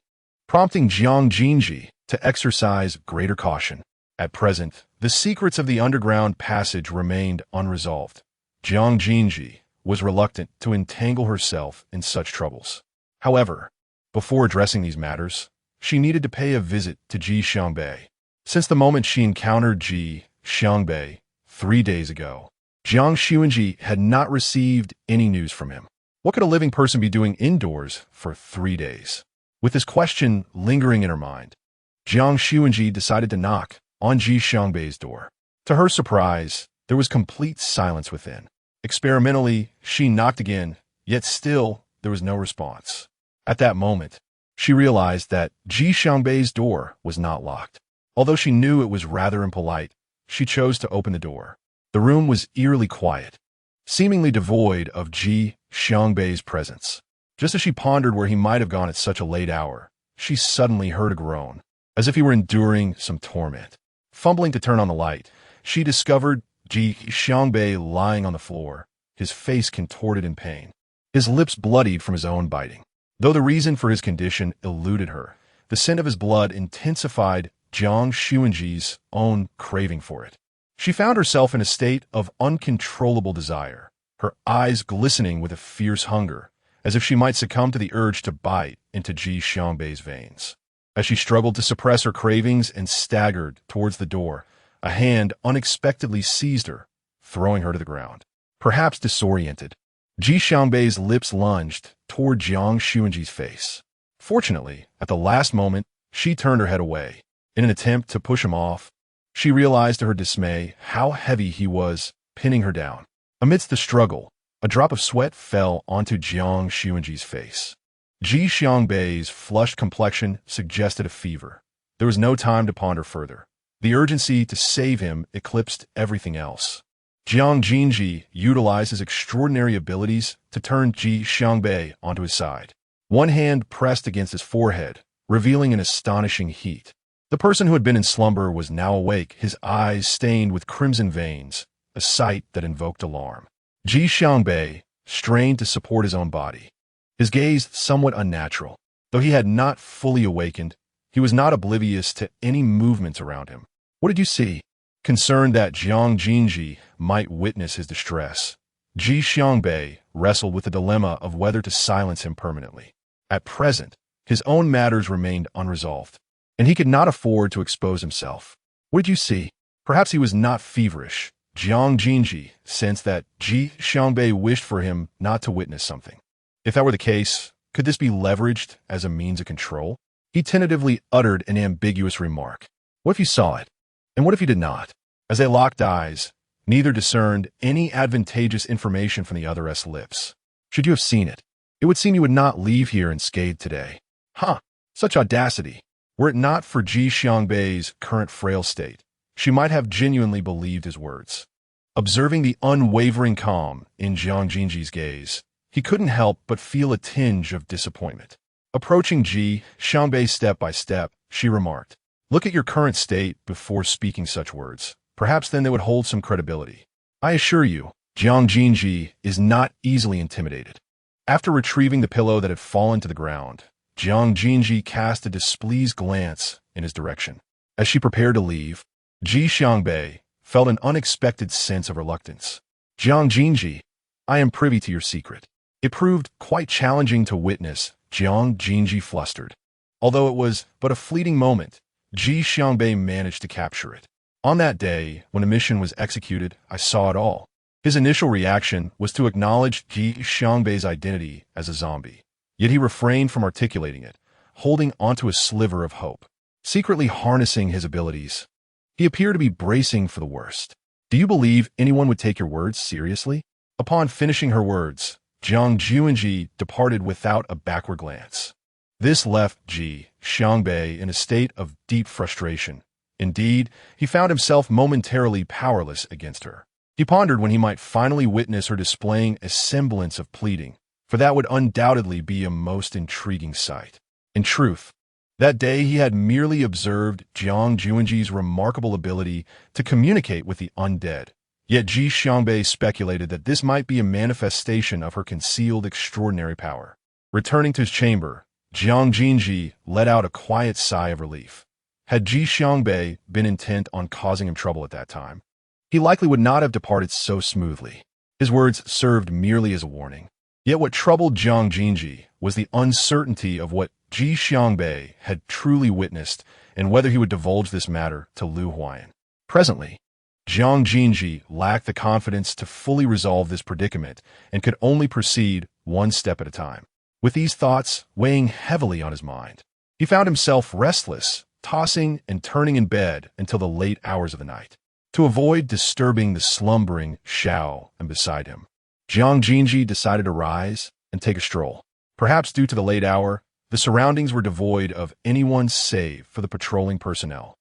prompting Jiang Xunzhi to exercise greater caution. At present, the secrets of the underground passage remained unresolved. Jiang Xunzhi was reluctant to entangle herself in such troubles. However, before addressing these matters, she needed to pay a visit to Ji Xiangbei. Since the moment she encountered Ji Xiangbei 3 days ago, Jiang Xunzhi had not received any news from him. What could a living person be doing indoors for 3 days? With this question lingering in her mind, Jiang Xunzhi decided to knock on Ji Xiangbei's door. To her surprise, there was complete silence within. Experimentally, she knocked again, yet still there was no response. At that moment, she realized that Ji Xiangbei's door was not locked. Although she knew it was rather impolite, she chose to open the door. The room was eerily quiet, seemingly devoid of Ji Xiangbei's presence. Just as she pondered where he might have gone at such a late hour, she suddenly heard a groan, as if he were enduring some torment. Fumbling to turn on the light, she discovered Ji Xiangbei lying on the floor, his face contorted in pain, his lips bloodied from his own biting. Though the reason for his condition eluded her, the scent of his blood intensified Jiang Xunzhi's own craving for it. She found herself in a state of uncontrollable desire, her eyes glistening with a fierce hunger, as if she might succumb to the urge to bite into Ji Xiangbei's veins. As she struggled to suppress her cravings and staggered towards the door, a hand unexpectedly seized her, throwing her to the ground. Perhaps disoriented, Ji Xiangbei's lips lunged toward Jiang Xunzhi's face. Fortunately, at the last moment, she turned her head away. In an attempt to push him off, she realized to her dismay how heavy he was, pinning her down. Amidst the struggle, a drop of sweat fell onto Jiang Xunzhi's face. Ji Xiangbei's flushed complexion suggested a fever. There was no time to ponder further. The urgency to save him eclipsed everything else. Jiang Xunzhi utilized his extraordinary abilities to turn Ji Xiangbei onto his side. One hand pressed against his forehead, revealing an astonishing heat. The person who had been in slumber was now awake, his eyes stained with crimson veins, a sight that invoked alarm. Ji Xiangbei strained to support his own body, his gaze somewhat unnatural. Though he had not fully awakened, he was not oblivious to any movements around him. "What did you see?" Concerned that Jiang Xunzhi might witness his distress, Ji Xiangbei wrestled with the dilemma of whether to silence him permanently. At present, his own matters remained unresolved, and he could not afford to expose himself. What did you see? Perhaps he was not feverish. Jiang Xunzhi sensed that Ji Xiangbei wished for him not to witness something. If that were the case, could this be leveraged as a means of control? He tentatively uttered an ambiguous remark. What if you saw it? And what if you did not? As they locked eyes, neither discerned any advantageous information from the other's lips. Should you have seen it, it would seem you would not leave here unscathed today. Huh, such audacity. Were it not for Ji Xiangbei's current frail state, she might have genuinely believed his words. Observing the unwavering calm in Jiang Xunzhi's gaze, he couldn't help but feel a tinge of disappointment. Approaching Ji Xiangbei step by step, she remarked, "Look at your current state before speaking such words. Perhaps then they would hold some credibility." I assure you, Jiang Xunzhi is not easily intimidated. After retrieving the pillow that had fallen to the ground, Jiang Xunzhi cast a displeased glance in his direction. As she prepared to leave, Ji Xiangbei felt an unexpected sense of reluctance. "Jiang Xunzhi, I am privy to your secret." It proved quite challenging to witness Jiang Xunzhi flustered. Although it was but a fleeting moment, Ji Xiangbei managed to capture it. "On that day, when the mission was executed, I saw it all." His initial reaction was to acknowledge Ji Xiangbei's identity as a zombie. Yet he refrained from articulating it, holding onto a sliver of hope. Secretly harnessing his abilities, he appeared to be bracing for the worst. "Do you believe anyone would take your words seriously?" Upon finishing her words, Jiang Xunzhi departed without a backward glance. This left Ji Xiangbei in a state of deep frustration. Indeed, he found himself momentarily powerless against her. He pondered when he might finally witness her displaying a semblance of pleading, for that would undoubtedly be a most intriguing sight. In truth, that day he had merely observed Jiang Xunzhi's remarkable ability to communicate with the undead. Yet Ji Xiangbei speculated that this might be a manifestation of her concealed extraordinary power. Returning to his chamber, Jiang Xunzhi let out a quiet sigh of relief. Had Ji Xiangbei been intent on causing him trouble at that time, he likely would not have departed so smoothly. His words served merely as a warning. Yet what troubled Jiang Xunzhi was the uncertainty of what Ji Xiangbei had truly witnessed and whether he would divulge this matter to Lu Huayan. Presently, Jiang Xunzhi lacked the confidence to fully resolve this predicament and could only proceed one step at a time. With these thoughts weighing heavily on his mind, he found himself restless, tossing and turning in bed until the late hours of the night. To avoid disturbing the slumbering Xiao and beside him, Jiang Xunzhi decided to rise and take a stroll. Perhaps due to the late hour, the surroundings were devoid of anyone save for the patrolling personnel.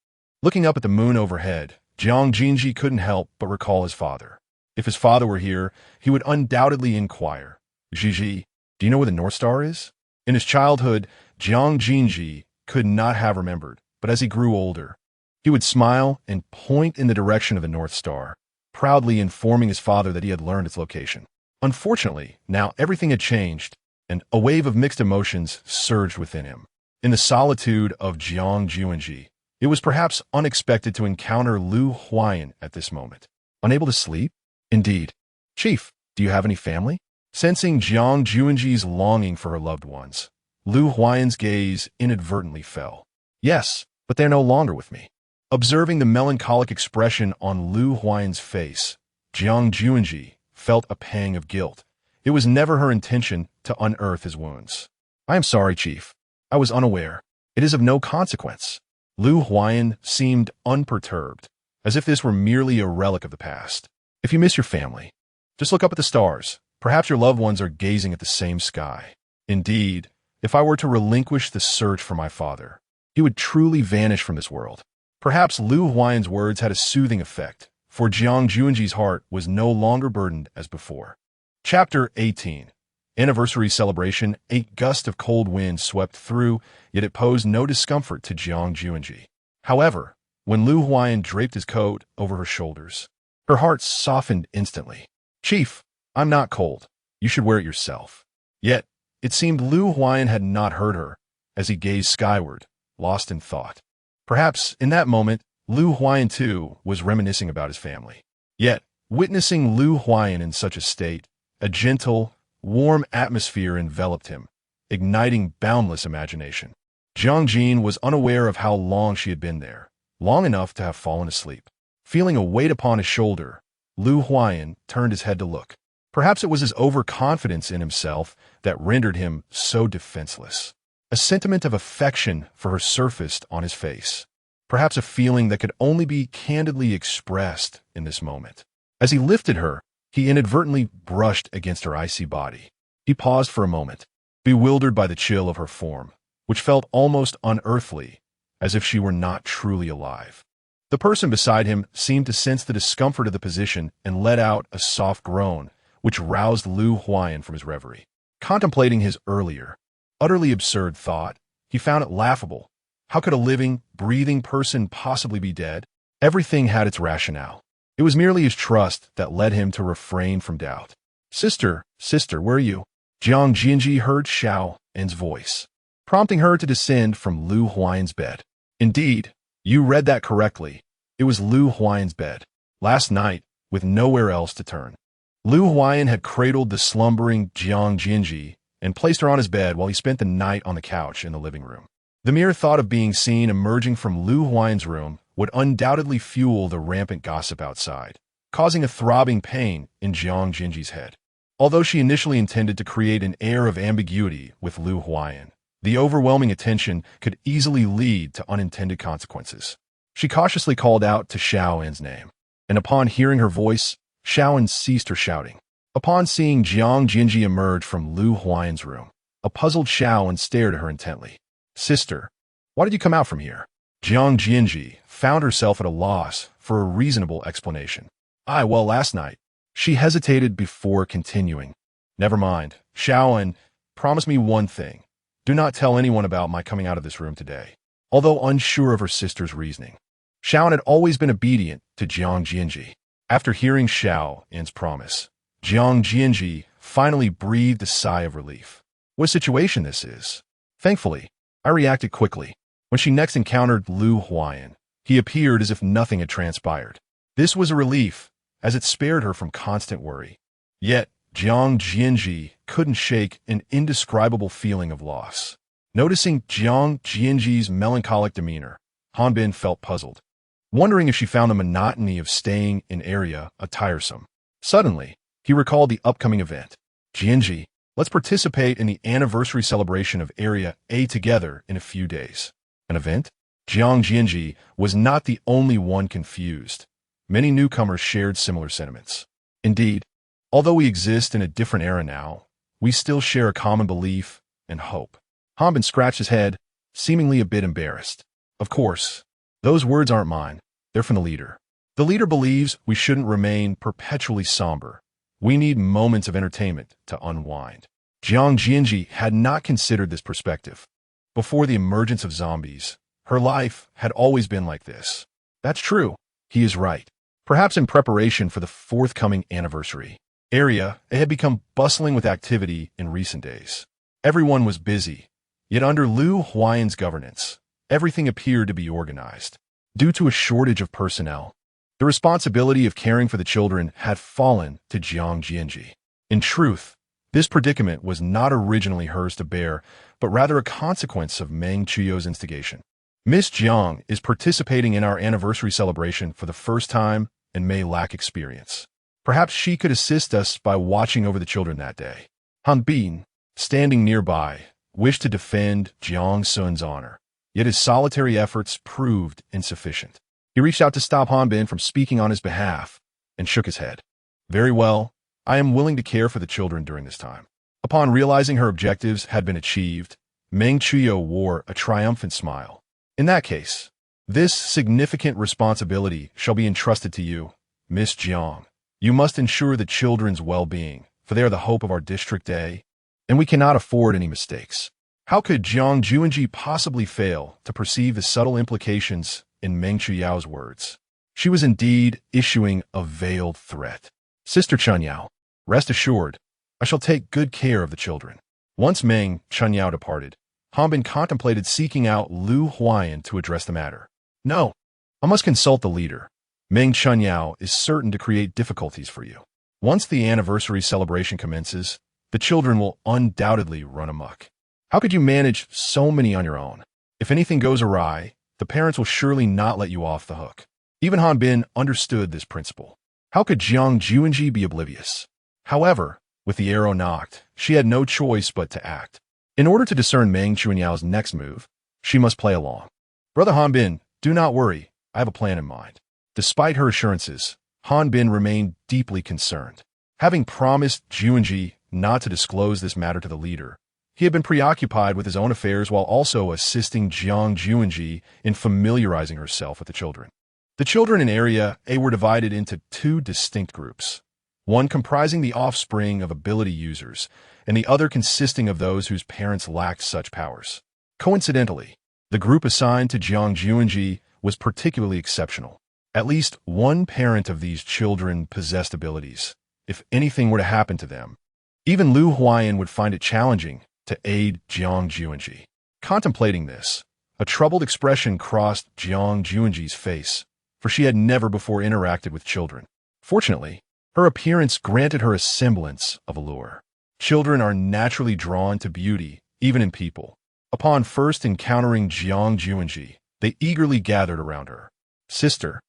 Looking up at the moon overhead, Jiang Xunzhi couldn't help but recall his father. If his father were here, he would undoubtedly inquire, "Gigi, do you know where the North Star is?" In his childhood, Jiang Xunzhi could not have remembered, but as he grew older, he would smile and point in the direction of the North Star, proudly informing his father that he had learned its location. Unfortunately, now everything had changed, and a wave of mixed emotions surged within him. In the solitude of Jiang Xunzhi, it was perhaps unexpected to encounter Lu Huayan at this moment. Unable to sleep? Indeed. "Chief, do you have any family?" Sensing Jiang Xunzhi's longing for her loved ones, Lu Huayan's gaze inadvertently fell. "Yes, but they're no longer with me." Observing the melancholic expression on Lu Huayan's face, Jiang Xunzhi felt a pang of guilt. It was never her intention to unearth his wounds. "I am sorry, Chief. I was unaware. It is of no consequence." Lu Huayan seemed unperturbed, as if this were merely a relic of the past. "If you miss your family, just look up at the stars. Perhaps your loved ones are gazing at the same sky. Indeed, if I were to relinquish the search for my father, he would truly vanish from this world." Perhaps Lu Huayan's words had a soothing effect, for Jiang Xunzhi's heart was no longer burdened as before. Chapter 18. Anniversary celebration. A gust of cold wind swept through, yet it posed no discomfort to Jiang Xunzhi. However, when Lu Huayan draped his coat over her shoulders, her heart softened instantly. "Chief, I'm not cold. You should wear it yourself." Yet, it seemed Lu Huayan had not heard her, as he gazed skyward, lost in thought. Perhaps, in that moment, Lu Huayan, too, was reminiscing about his family. Yet, witnessing Lu Huayan in such a state, a gentle, warm atmosphere enveloped him, igniting boundless imagination. Jiang Jin was unaware of how long she had been there, long enough to have fallen asleep. Feeling a weight upon his shoulder, Lu Huayan turned his head to look. Perhaps it was his overconfidence in himself that rendered him so defenseless. A sentiment of affection for her surfaced on his face. Perhaps a feeling that could only be candidly expressed in this moment. As he lifted her, he inadvertently brushed against her icy body. He paused for a moment, bewildered by the chill of her form, which felt almost unearthly, as if she were not truly alive. The person beside him seemed to sense the discomfort of the position and let out a soft groan, which roused Lu Huayan from his reverie. Contemplating his earlier, utterly absurd thought, he found it laughable. How could a living, breathing person possibly be dead? Everything had its rationale. It was merely his trust that led him to refrain from doubt. Sister, where are you? Jiang Xunzhi heard Xiao En's voice, prompting her to descend from Lu Huayan's bed. Indeed, you read that correctly. It was Lu Huayan's bed. Last night, with nowhere else to turn. Lu Huayan had cradled the slumbering Jiang Xunzhi and placed her on his bed while he spent the night on the couch in the living room. The mere thought of being seen emerging from Lu Huayan's room would undoubtedly fuel the rampant gossip outside, causing a throbbing pain in Jiang Xunzhi's head. Although she initially intended to create an air of ambiguity with Lu Huayan, the overwhelming attention could easily lead to unintended consequences. She cautiously called out to Xiao En's name, and upon hearing her voice, Xiao En ceased her shouting. Upon seeing Jiang Xunzhi emerge from Lu Huayan's room, a puzzled Xiao En stared at her intently. Sister, why did you come out from here? Jiang Xunzhi found herself at a loss for a reasonable explanation. Well, last night. She hesitated before continuing. Never mind. Xiao En, promise me one thing. Do not tell anyone about my coming out of this room today. Although unsure of her sister's reasoning, Xiao En had always been obedient to Jiang Xunzhi. After hearing Xiao En's promise, Jiang Xunzhi finally breathed a sigh of relief. What situation this is? Thankfully, I reacted quickly. When she next encountered Lu Huayan, he appeared as if nothing had transpired. This was a relief, as it spared her from constant worry. Yet, Jiang Xunzhi couldn't shake an indescribable feeling of loss. Noticing Jiang Xunzhi's melancholic demeanor, Hanbin felt puzzled, wondering if she found the monotony of staying in area tiresome. Suddenly, he recalled the upcoming event. Xunzhi, let's participate in the anniversary celebration of Area A together in a few days. An event? Jiang Xunzhi was not the only one confused. Many newcomers shared similar sentiments. Indeed, although we exist in a different era now, we still share a common belief and hope. Hanbin scratched his head, seemingly a bit embarrassed. Of course, those words aren't mine. They're from the leader. The leader believes we shouldn't remain perpetually somber. We need moments of entertainment to unwind. Jiang Xunzhi had not considered this perspective. Before the emergence of zombies, her life had always been like this. That's true. He is right. Perhaps in preparation for the forthcoming anniversary, Area A had become bustling with activity in recent days. Everyone was busy, yet under Lu Huayan's governance, everything appeared to be organized. Due to a shortage of personnel, the responsibility of caring for the children had fallen to Jiang Xunzhi. In truth, this predicament was not originally hers to bear, but rather a consequence of Meng Chuyo's instigation. Miss Jiang is participating in our anniversary celebration for the first time and may lack experience. Perhaps she could assist us by watching over the children that day. Han Bin, standing nearby, wished to defend Jiang Sun's honor, yet his solitary efforts proved insufficient. He reached out to stop Han Bin from speaking on his behalf and shook his head. Very well, I am willing to care for the children during this time. Upon realizing her objectives had been achieved, Meng Chuyo wore a triumphant smile. In that case, this significant responsibility shall be entrusted to you, Miss Jiang. You must ensure the children's well-being, for they are the hope of our District A, and we cannot afford any mistakes. How could Jiang Xunzhi possibly fail to perceive the subtle implications in Meng Chuyao's words? She was indeed issuing a veiled threat. Sister Chunyao, rest assured, I shall take good care of the children. Once Meng Chunyao departed, Hanbin contemplated seeking out Lu Huayan to address the matter. No, I must consult the leader. Meng Chunyao is certain to create difficulties for you. Once the anniversary celebration commences, the children will undoubtedly run amok. How could you manage so many on your own? If anything goes awry, the parents will surely not let you off the hook. Even Han Bin understood this principle. How could Jiang Xunzhi be oblivious? However, with the arrow knocked, she had no choice but to act. In order to discern Meng Chunyao's next move, she must play along. Brother Han Bin, do not worry, I have a plan in mind. Despite her assurances, Han Bin remained deeply concerned. Having promised Xunzhi not to disclose this matter to the leader, he had been preoccupied with his own affairs while also assisting Jiang Xunzhi in familiarizing herself with the children. The children in Area A were divided into two distinct groups, one comprising the offspring of ability users, and the other consisting of those whose parents lacked such powers. Coincidentally, the group assigned to Jiang Xunzhi was particularly exceptional. At least one parent of these children possessed abilities. If anything were to happen to them, even Lu Huayan would find it challenging to aid Jiang Xunzhi. Contemplating this, a troubled expression crossed Jiang Xunzhi's face, for she had never before interacted with children. Fortunately, her appearance granted her a semblance of allure. Children are naturally drawn to beauty, even in people. Upon first encountering Jiang Xunzhi, they eagerly gathered around her. Sister,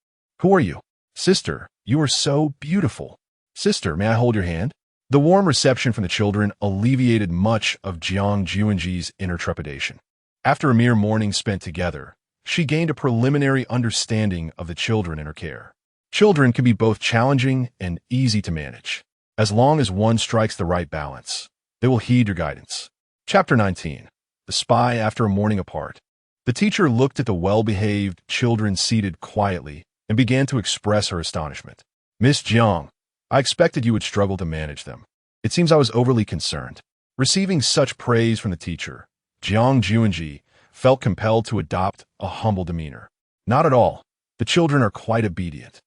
who are you? Sister, you are so beautiful. Sister, may I hold your hand? The warm reception from the children alleviated much of Jiang Xunzhi's inner trepidation. After a mere morning spent together, she gained a preliminary understanding of the children in her care. Children can be both challenging and easy to manage. As long as one strikes the right balance, they will heed your guidance. Chapter 19. The Spy After a Morning Apart. The teacher looked at the well-behaved children seated quietly and began to express her astonishment. Miss Jiang, I expected you would struggle to manage them. It seems I was overly concerned. Receiving such praise from the teacher, Jiang Xunzhi felt compelled to adopt a humble demeanor. Not at all. The children are quite obedient.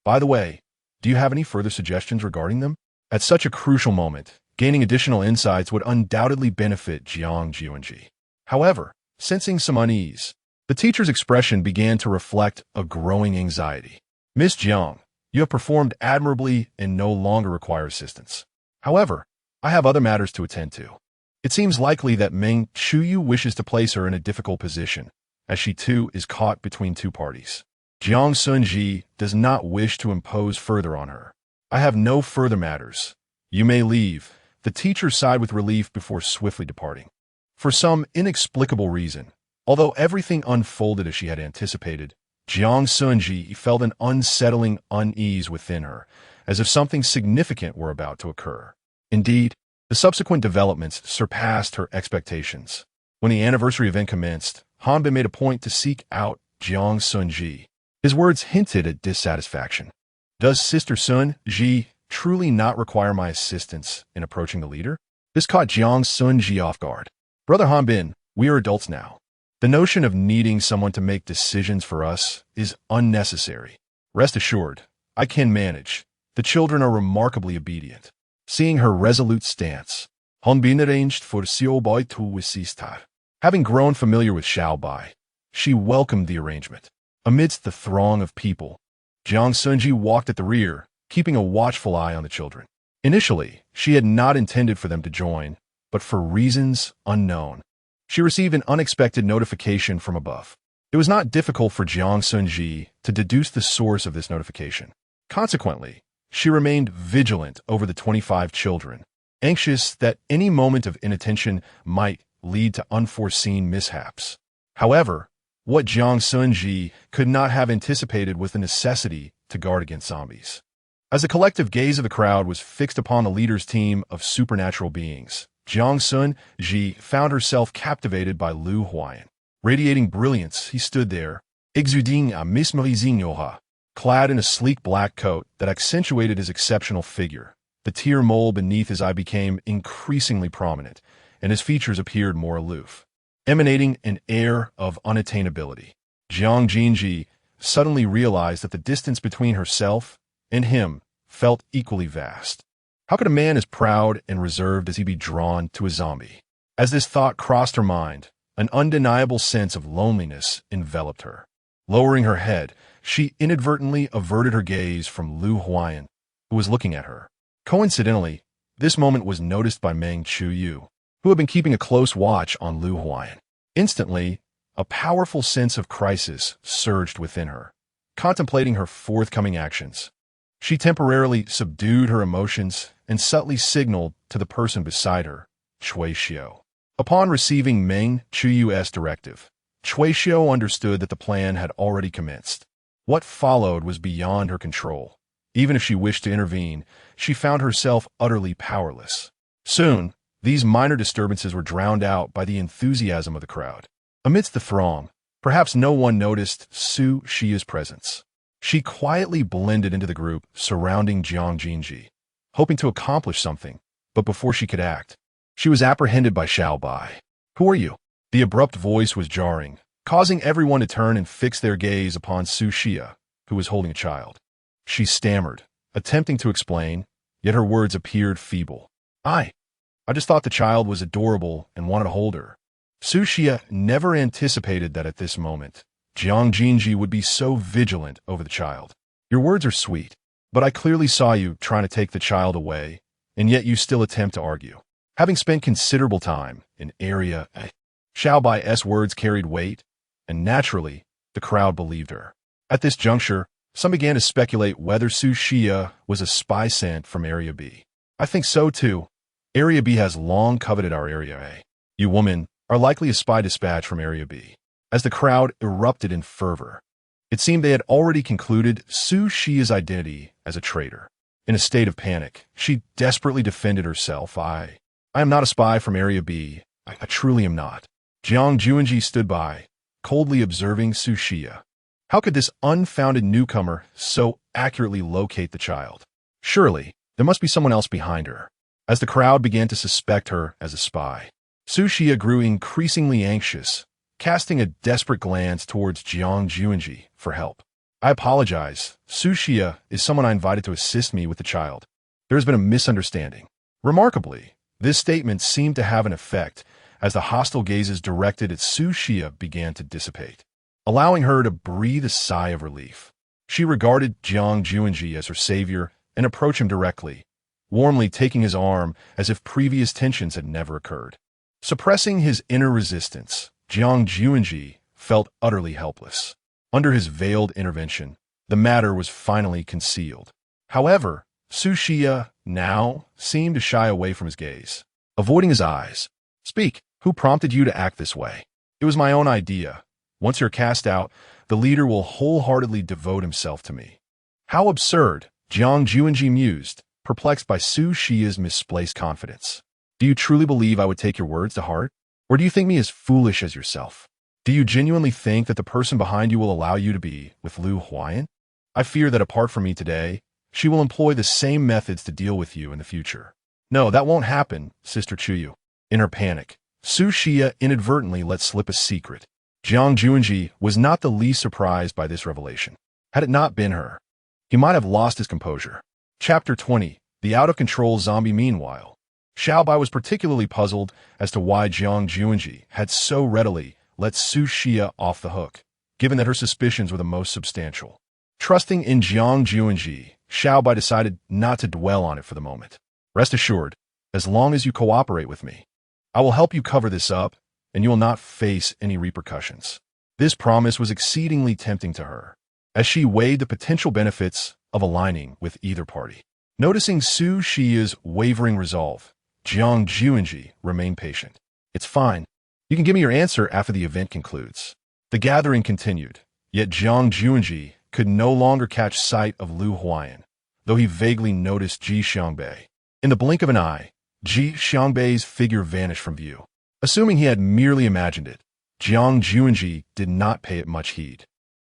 By the way, do you have any further suggestions regarding them? At such a crucial moment, gaining additional insights would undoubtedly benefit Jiang Xunzhi. However, sensing some unease, the teacher's expression began to reflect a growing anxiety. Miss Jiang, you have performed admirably and no longer require assistance. However, I have other matters to attend to. It seems likely that Meng Chuyu wishes to place her in a difficult position, as she too is caught between two parties. Jiang Xunzhi does not wish to impose further on her. I have no further matters. You may leave. The teacher sighed with relief before swiftly departing. For some inexplicable reason, although everything unfolded as she had anticipated, Jiang Xunzhi felt an unsettling unease within her, as if something significant were about to occur. Indeed, the subsequent developments surpassed her expectations. When the anniversary event commenced, Han Bin made a point to seek out Jiang Xunzhi. His words hinted at dissatisfaction. Does Sister Sun Ji truly not require my assistance in approaching the leader? This caught Jiang Xunzhi off guard. Brother Han Bin, we are adults now. The notion of needing someone to make decisions for us is unnecessary. Rest assured, I can manage. The children are remarkably obedient. Seeing her resolute stance, Han Bin arranged for Xiao Bai to assist her. Having grown familiar with Xiao Bai, she welcomed the arrangement. Amidst the throng of people, Jiang Xunzhi walked at the rear, keeping a watchful eye on the children. Initially, she had not intended for them to join, but for reasons unknown, she received an unexpected notification from above. It was not difficult for Jiang Xunzhi to deduce the source of this notification. Consequently, she remained vigilant over the 25 children, anxious that any moment of inattention might lead to unforeseen mishaps. However, what Jiang Xunzhi could not have anticipated was the necessity to guard against zombies. As the collective gaze of the crowd was fixed upon the leader's team of supernatural beings, Jiang Xunzhi found herself captivated by Lu Huayan. Radiating brilliance, he stood there, exuding a mesmerizing aura. Clad in a sleek black coat that accentuated his exceptional figure, the tear mole beneath his eye became increasingly prominent, and his features appeared more aloof. Emanating an air of unattainability, Jiang Xunzhi suddenly realized that the distance between herself and him felt equally vast. How could a man as proud and reserved as he be drawn to a zombie? As this thought crossed her mind, an undeniable sense of loneliness enveloped her. Lowering her head, she inadvertently averted her gaze from Lu Huayan, who was looking at her. Coincidentally, this moment was noticed by Meng Chuyu, who had been keeping a close watch on Lu Huayan. Instantly, a powerful sense of crisis surged within her. Contemplating her forthcoming actions, she temporarily subdued her emotions and subtly signaled to the person beside her, Cui Xiao. Upon receiving Meng Chuyu's directive, Cui Xiao understood that the plan had already commenced. What followed was beyond her control. Even if she wished to intervene, she found herself utterly powerless. Soon, these minor disturbances were drowned out by the enthusiasm of the crowd. Amidst the throng, perhaps no one noticed Su Xia's presence. She quietly blended into the group surrounding Jiang Xunzhi, hoping to accomplish something, but before she could act, she was apprehended by Xiaobai. "Who are you?" The abrupt voice was jarring, causing everyone to turn and fix their gaze upon Su Xia, who was holding a child. She stammered, attempting to explain, yet her words appeared feeble. I just thought the child was adorable and wanted to hold her." Su Xia never anticipated that at this moment, Jiang Xunzhi would be so vigilant over the child. "Your words are sweet, but I clearly saw you trying to take the child away, and yet you still attempt to argue. Having spent considerable time in Area A, Xiaobai's words carried weight, and naturally, the crowd believed her. At this juncture, some began to speculate whether Su Xia was a spy sent from Area B. "I think so too. Area B has long coveted our Area A. You women are likely a spy dispatch from Area B." As the crowd erupted in fervor, it seemed they had already concluded Su Xia's identity as a traitor. In a state of panic, she desperately defended herself. I am not a spy from Area B. I truly am not." Jiang Xunzhi stood by, coldly observing Su Xia. How could this unfounded newcomer so accurately locate the child? Surely, there must be someone else behind her. As the crowd began to suspect her as a spy, Su Xia grew increasingly anxious, casting a desperate glance towards Jiang Xunzhi for help. "I apologize. Su Xia is someone I invited to assist me with the child. There has been a misunderstanding." Remarkably, this statement seemed to have an effect as the hostile gazes directed at Su Xia began to dissipate, allowing her to breathe a sigh of relief. She regarded Jiang Xunzhi as her savior and approached him directly, warmly taking his arm as if previous tensions had never occurred. Suppressing his inner resistance, Jiang Xunzhi felt utterly helpless. Under his veiled intervention, the matter was finally concealed. However, Su Xia now seemed to shy away from his gaze, avoiding his eyes. "Speak. Who prompted you to act this way?" "It was my own idea. Once you're cast out, the leader will wholeheartedly devote himself to me." "How absurd," Jiang Xunzhi mused, perplexed by Su Xia's misplaced confidence. "Do you truly believe I would take your words to heart? Or do you think me as foolish as yourself? Do you genuinely think that the person behind you will allow you to be with Lu Huayan? I fear that apart from me today, she will employ the same methods to deal with you in the future." "No, that won't happen, Sister Chuyu." In her panic, Su Xia inadvertently let slip a secret. Jiang Xunzhi was not the least surprised by this revelation. Had it not been her, he might have lost his composure. Chapter 20. The out-of-control zombie. Meanwhile, Xiaobai was particularly puzzled as to why Jiang Xunzhi had so readily let Su Xia off the hook, given that her suspicions were the most substantial. Trusting in Jiang Xunzhi, Xiaobai decided not to dwell on it for the moment. "Rest assured, as long as you cooperate with me, I will help you cover this up, and you will not face any repercussions." This promise was exceedingly tempting to her, as she weighed the potential benefits of aligning with either party. Noticing Su Xia's wavering resolve, Jiang Xunzhi remained patient. "It's fine. You can give me your answer after the event concludes." The gathering continued, yet Jiang Xunzhi could no longer catch sight of Lu Huayan, though he vaguely noticed Ji Xiangbei. In the blink of an eye, Ji Xiangbei's figure vanished from view. Assuming he had merely imagined it, Jiang Xunzhi did not pay it much heed,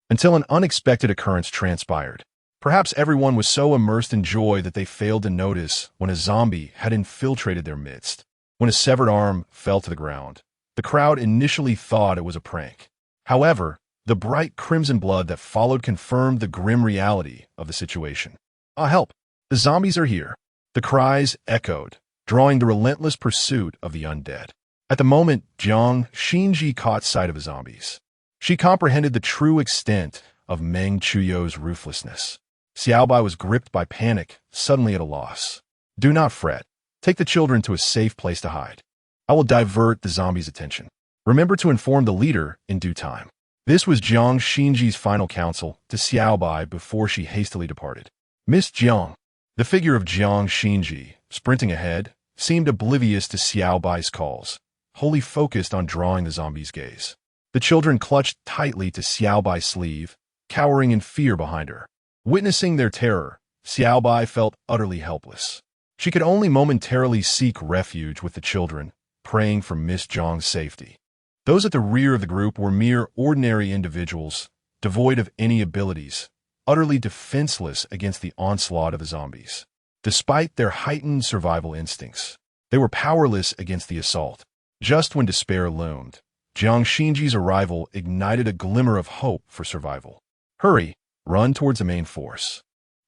until an unexpected occurrence transpired. Perhaps everyone was so immersed in joy that they failed to notice when a zombie had infiltrated their midst. When a severed arm fell to the ground, the crowd initially thought it was a prank. However, the bright crimson blood that followed confirmed the grim reality of the situation. "Ah, help! The zombies are here!" The cries echoed, drawing the relentless pursuit of the undead. At the moment, Jiang Xunzhi caught sight of the zombies. She comprehended the true extent of Meng Chuyo's ruthlessness. Xiaobai was gripped by panic, suddenly at a loss. Do not fret. Take the children to a safe place to hide. I will divert the zombies' attention. Remember to inform the leader in due time. This was Jiang Xunzhi's final counsel to Xiaobai before she hastily departed. Miss Jiang. The figure of Jiang Xunzhi, sprinting ahead, seemed oblivious to Xiaobai's calls, wholly focused on drawing the zombies' gaze. The children clutched tightly to Xiaobai's sleeve, cowering in fear behind her. Witnessing their terror, Xiaobai felt utterly helpless. She could only momentarily seek refuge with the children, praying for Miss Jiang's safety. Those at the rear of the group were mere ordinary individuals, devoid of any abilities, utterly defenseless against the onslaught of the zombies. Despite their heightened survival instincts, they were powerless against the assault. Just when despair loomed, Jiang Xunzhi's arrival ignited a glimmer of hope for survival. Hurry, run towards the main force.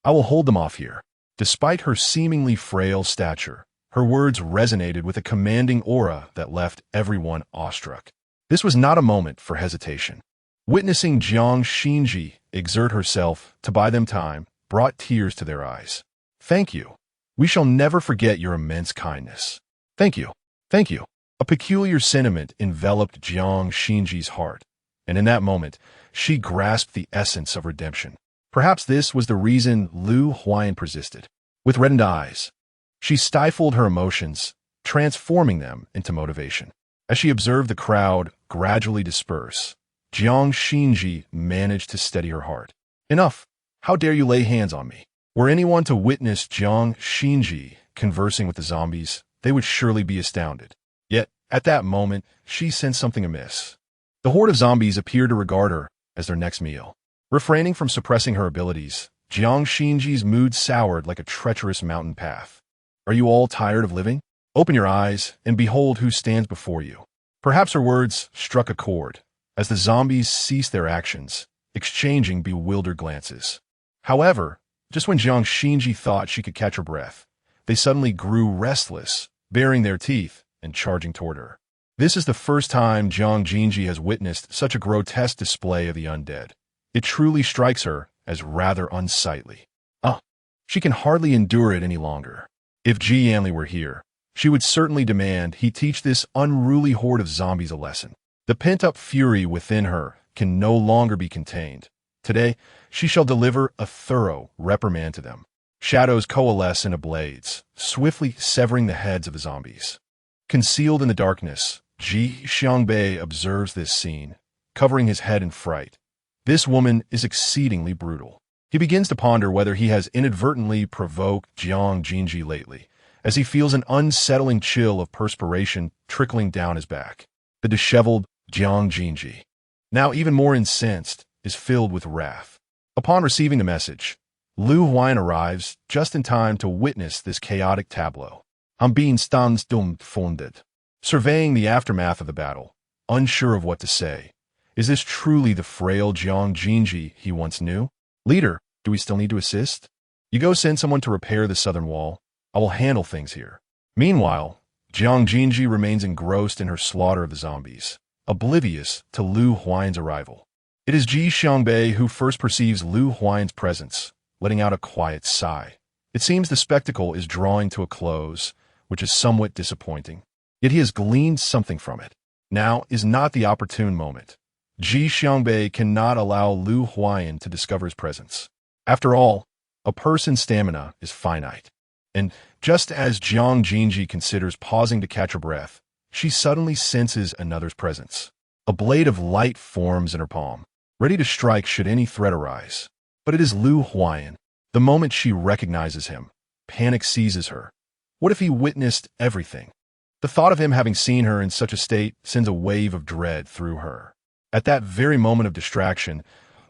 I will hold them off here. Despite her seemingly frail stature, her words resonated with a commanding aura that left everyone awestruck. This was not a moment for hesitation. Witnessing Jiang Xunzhi exert herself to buy them time brought tears to their eyes. Thank you. We shall never forget your immense kindness. Thank you. Thank you. A peculiar sentiment enveloped Jiang Xunzhi's heart, and in that moment, she grasped the essence of redemption. Perhaps this was the reason Lu Huayan persisted. With reddened eyes, she stifled her emotions, transforming them into motivation. As she observed the crowd gradually disperse, Jiang Xunzhi managed to steady her heart. Enough! How dare you lay hands on me? Were anyone to witness Jiang Xunzhi conversing with the zombies, they would surely be astounded. Yet, at that moment, she sensed something amiss. The horde of zombies appeared to regard her as their next meal. Refraining from suppressing her abilities, Jiang Xunzhi's mood soured like a treacherous mountain path. Are you all tired of living? Open your eyes and behold who stands before you. Perhaps her words struck a chord, as the zombies ceased their actions, exchanging bewildered glances. However, just when Jiang Xunzhi thought she could catch her breath, they suddenly grew restless, baring their teeth and charging toward her. This is the first time Jiang Xunzhi has witnessed such a grotesque display of the undead. It truly strikes her as rather unsightly. She can hardly endure it any longer. If Ji Yanli were here, she would certainly demand he teach this unruly horde of zombies a lesson. The pent-up fury within her can no longer be contained. Today, she shall deliver a thorough reprimand to them. Shadows coalesce into blades, swiftly severing the heads of the zombies. Concealed in the darkness, Ji Xiangbei observes this scene, covering his head in fright. This woman is exceedingly brutal. He begins to ponder whether he has inadvertently provoked Jiang Xunzhi lately, as he feels an unsettling chill of perspiration trickling down his back. The disheveled Jiang Xunzhi, now even more incensed, is filled with wrath. Upon receiving the message, Lu Huayan arrives just in time to witness this chaotic tableau. I'm being dumbfounded. Surveying the aftermath of the battle, unsure of what to say. Is this truly the frail Jiang Xunzhi he once knew? Leader, do we still need to assist? You go send someone to repair the southern wall. I will handle things here. Meanwhile, Jiang Xunzhi remains engrossed in her slaughter of the zombies, oblivious to Lu Huayan's arrival. It is Ji Xiangbei who first perceives Lu Huayan's presence, letting out a quiet sigh. It seems the spectacle is drawing to a close, which is somewhat disappointing. Yet he has gleaned something from it. Now is not the opportune moment. Ji Xiangbei cannot allow Lu Huayan to discover his presence. After all, a person's stamina is finite. And just as Jiang Xunzhi considers pausing to catch her breath, she suddenly senses another's presence. A blade of light forms in her palm, ready to strike should any threat arise. But it is Lu Huayan. The moment she recognizes him, panic seizes her. What if he witnessed everything? The thought of him having seen her in such a state sends a wave of dread through her. At that very moment of distraction,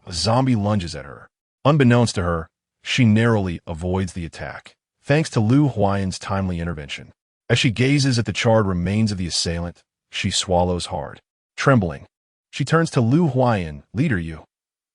a zombie lunges at her. Unbeknownst to her, she narrowly avoids the attack, thanks to Lu Huayan's timely intervention. As she gazes at the charred remains of the assailant, she swallows hard. Trembling, she turns to Lu Huayan. Leader,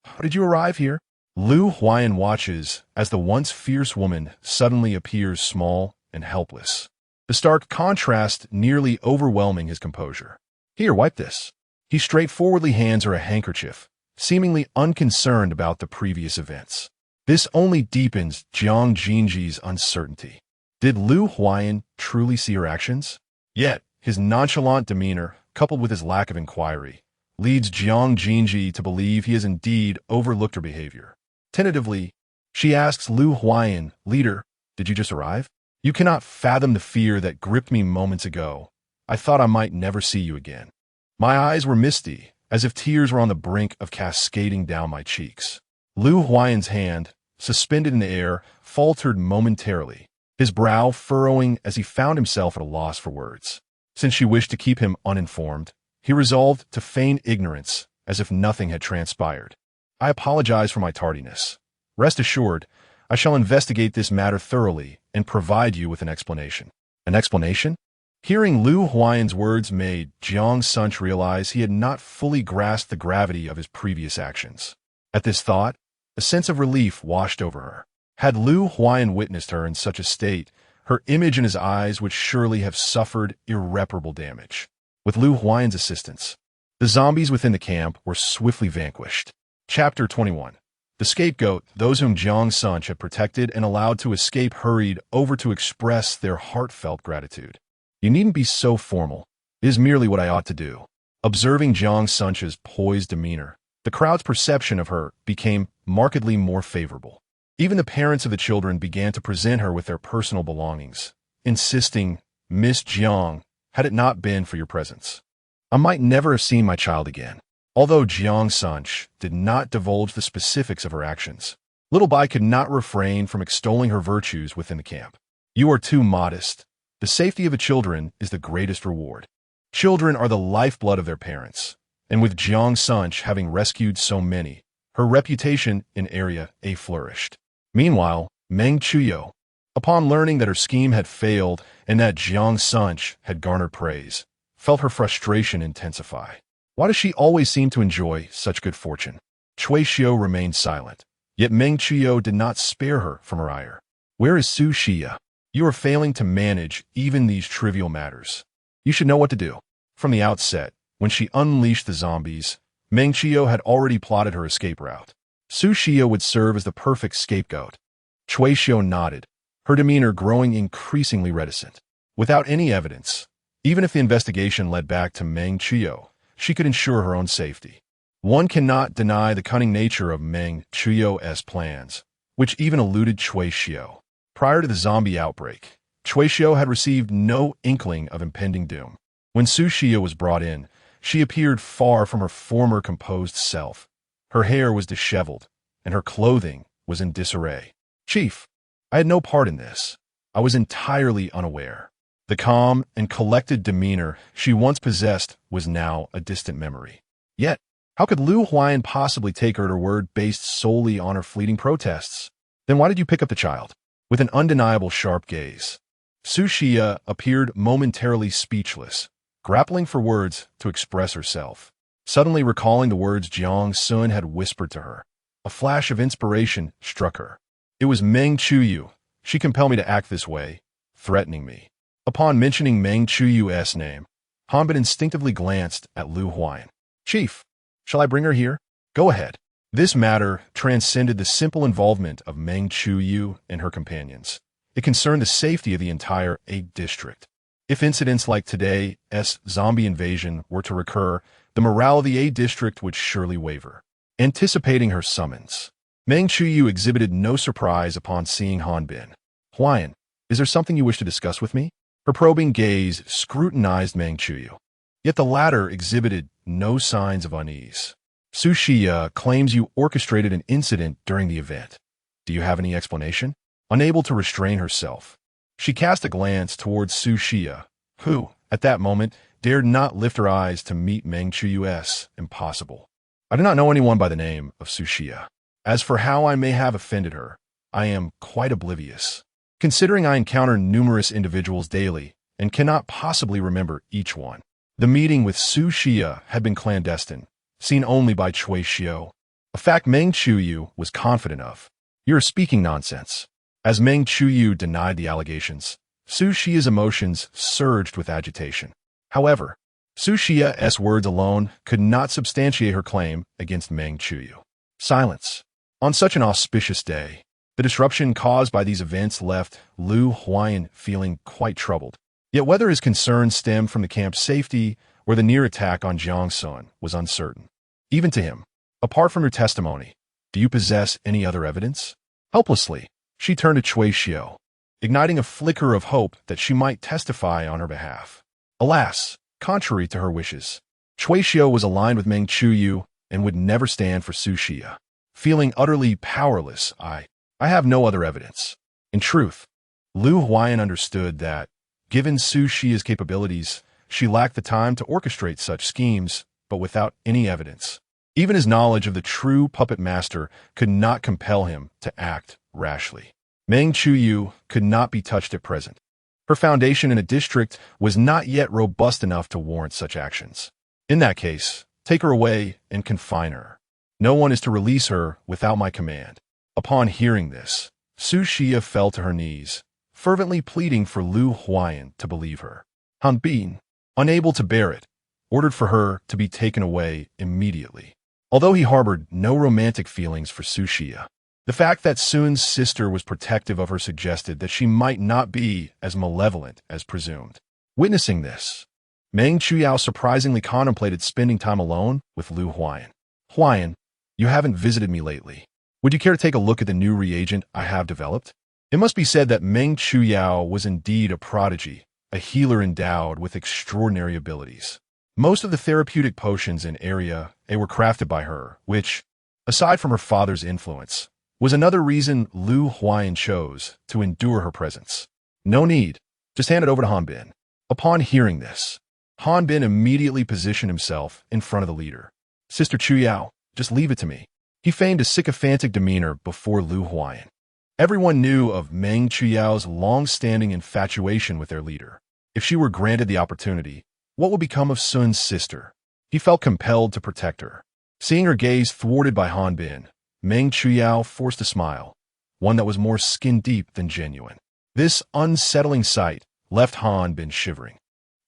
how did you arrive here? Lu Huayan watches as the once fierce woman suddenly appears small and helpless. The stark contrast nearly overwhelming his composure. Here, wipe this. He straightforwardly hands her a handkerchief, seemingly unconcerned about the previous events. This only deepens Jiang Xunzhi's uncertainty. Did Lu Huayan truly see her actions? Yet, his nonchalant demeanor, coupled with his lack of inquiry, leads Jiang Xunzhi to believe he has indeed overlooked her behavior. Tentatively, she asks Lu Huayan, "Leader, did you just arrive? You cannot fathom the fear that gripped me moments ago. I thought I might never see you again." My eyes were misty, as if tears were on the brink of cascading down my cheeks. Lu Huayan's hand, suspended in the air, faltered momentarily, his brow furrowing as he found himself at a loss for words. Since she wished to keep him uninformed, he resolved to feign ignorance as if nothing had transpired. "I apologize for my tardiness. Rest assured, I shall investigate this matter thoroughly and provide you with an explanation." An explanation? Hearing Lu Huayan's words made Jiang Xunzhi realize he had not fully grasped the gravity of his previous actions. At this thought, a sense of relief washed over her. Had Lu Huayan witnessed her in such a state, her image in his eyes would surely have suffered irreparable damage. With Lu Huayan's assistance, the zombies within the camp were swiftly vanquished. Chapter 21. The scapegoat, those whom Jiang Xunzhi had protected and allowed to escape, hurried over to express their heartfelt gratitude. "You needn't be so formal. It is merely what I ought to do." Observing Jiang Xunzhi's poised demeanor, the crowd's perception of her became markedly more favorable. Even the parents of the children began to present her with their personal belongings, insisting, "Miss Jiang, had it not been for your presence, I might never have seen my child again." Although Jiang Xunzhi did not divulge the specifics of her actions, Little Bai could not refrain from extolling her virtues within the camp. "You are too modest. The safety of the children is the greatest reward." Children are the lifeblood of their parents, and with Jiang Xunzhi having rescued so many, her reputation in Area A flourished. Meanwhile, Meng Chuyo, upon learning that her scheme had failed and that Jiang Xunzhi had garnered praise, felt her frustration intensify. Why does she always seem to enjoy such good fortune? Cui Xiu remained silent, yet Meng Chuyo did not spare her from her ire. "Where is Su Xia? You are failing to manage even these trivial matters. You should know what to do." From the outset, when she unleashed the zombies, Meng Chuyo had already plotted her escape route. Su Xia would serve as the perfect scapegoat. Cui Xiu nodded, her demeanor growing increasingly reticent. Without any evidence, even if the investigation led back to Meng Chuyo, she could ensure her own safety. One cannot deny the cunning nature of Meng Chuyo's plans, which even eluded Cui Xiu. Prior to the zombie outbreak, Cui Xiu had received no inkling of impending doom. When Su Xia was brought in, she appeared far from her former composed self. Her hair was disheveled, and her clothing was in disarray. "Chief, I had no part in this. I was entirely unaware." The calm and collected demeanor she once possessed was now a distant memory. Yet, how could Lu Huayan possibly take her at her word based solely on her fleeting protests? "Then why did you pick up the child?" With an undeniable sharp gaze, Su Xia appeared momentarily speechless, grappling for words to express herself. Suddenly recalling the words Jiang Xunzhi had whispered to her, a flash of inspiration struck her. "It was Meng Chuyu. She compelled me to act this way, threatening me." Upon mentioning Meng Chuyu's name, Hanbin instinctively glanced at Lu Huayan. "Chief, shall I bring her here?" "Go ahead." This matter transcended the simple involvement of Meng Chuyu and her companions. It concerned the safety of the entire A district. If incidents like today's zombie invasion were to recur, the morale of the A district would surely waver. Anticipating her summons, Meng Chuyu exhibited no surprise upon seeing Hanbin. "Huayan, is there something you wish to discuss with me?" Her probing gaze scrutinized Meng Chuyu, yet the latter exhibited no signs of unease. "Su Xia claims you orchestrated an incident during the event. Do you have any explanation?" Unable to restrain herself, she cast a glance towards Su Xia, who, at that moment, dared not lift her eyes to meet Meng Chuyu's impossible. "I do not know anyone by the name of Su Xia. As for how I may have offended her, I am quite oblivious, considering I encounter numerous individuals daily and cannot possibly remember each one." The meeting with Su Xia had been clandestine, seen only by Cui Xiu, a fact Meng Chuyu was confident of. "You are speaking nonsense." As Meng Chuyu denied the allegations, Su Xia's emotions surged with agitation. However, Su Xia's words alone could not substantiate her claim against Meng Chuyu. Silence. On such an auspicious day, the disruption caused by these events left Lu Huayan feeling quite troubled. Yet whether his concerns stemmed from the camp's safety or the near attack on Jiang Xunzhi was uncertain. Even to him, apart from your testimony, do you possess any other evidence? Helplessly, she turned to Cui Xiu, igniting a flicker of hope that she might testify on her behalf. Alas, contrary to her wishes, Cui Xiu was aligned with Meng Chuyu and would never stand for Su Xia. Feeling utterly powerless, I have no other evidence. In truth, Lu Huayan understood that, given Su Xia's capabilities, she lacked the time to orchestrate such schemes, but without any evidence. Even his knowledge of the true puppet master could not compel him to act rashly. Meng Chuyu could not be touched at present. Her foundation in a district was not yet robust enough to warrant such actions. In that case, take her away and confine her. No one is to release her without my command. Upon hearing this, Su Xia fell to her knees, fervently pleading for Lu Huayan to believe her. Han Bin, unable to bear it, ordered for her to be taken away immediately. Although he harbored no romantic feelings for Su Xia, the fact that Sun's sister was protective of her suggested that she might not be as malevolent as presumed. Witnessing this, Meng Chuyu surprisingly contemplated spending time alone with Lu Huayan. Huayan, you haven't visited me lately. Would you care to take a look at the new reagent I have developed? It must be said that Meng Chuyu was indeed a prodigy, a healer endowed with extraordinary abilities. Most of the therapeutic potions in Area A were crafted by her, which, aside from her father's influence, was another reason Lu Huayan chose to endure her presence. No need. Just hand it over to Han Bin. Upon hearing this, Han Bin immediately positioned himself in front of the leader. Sister Chuyu, just leave it to me. He feigned a sycophantic demeanor before Lu Huayan. Everyone knew of Meng Chuyu's long-standing infatuation with their leader. If she were granted the opportunity, what would become of Sun's sister? He felt compelled to protect her. Seeing her gaze thwarted by Han Bin, Meng Chuyu forced a smile, one that was more skin-deep than genuine. This unsettling sight left Han Bin shivering,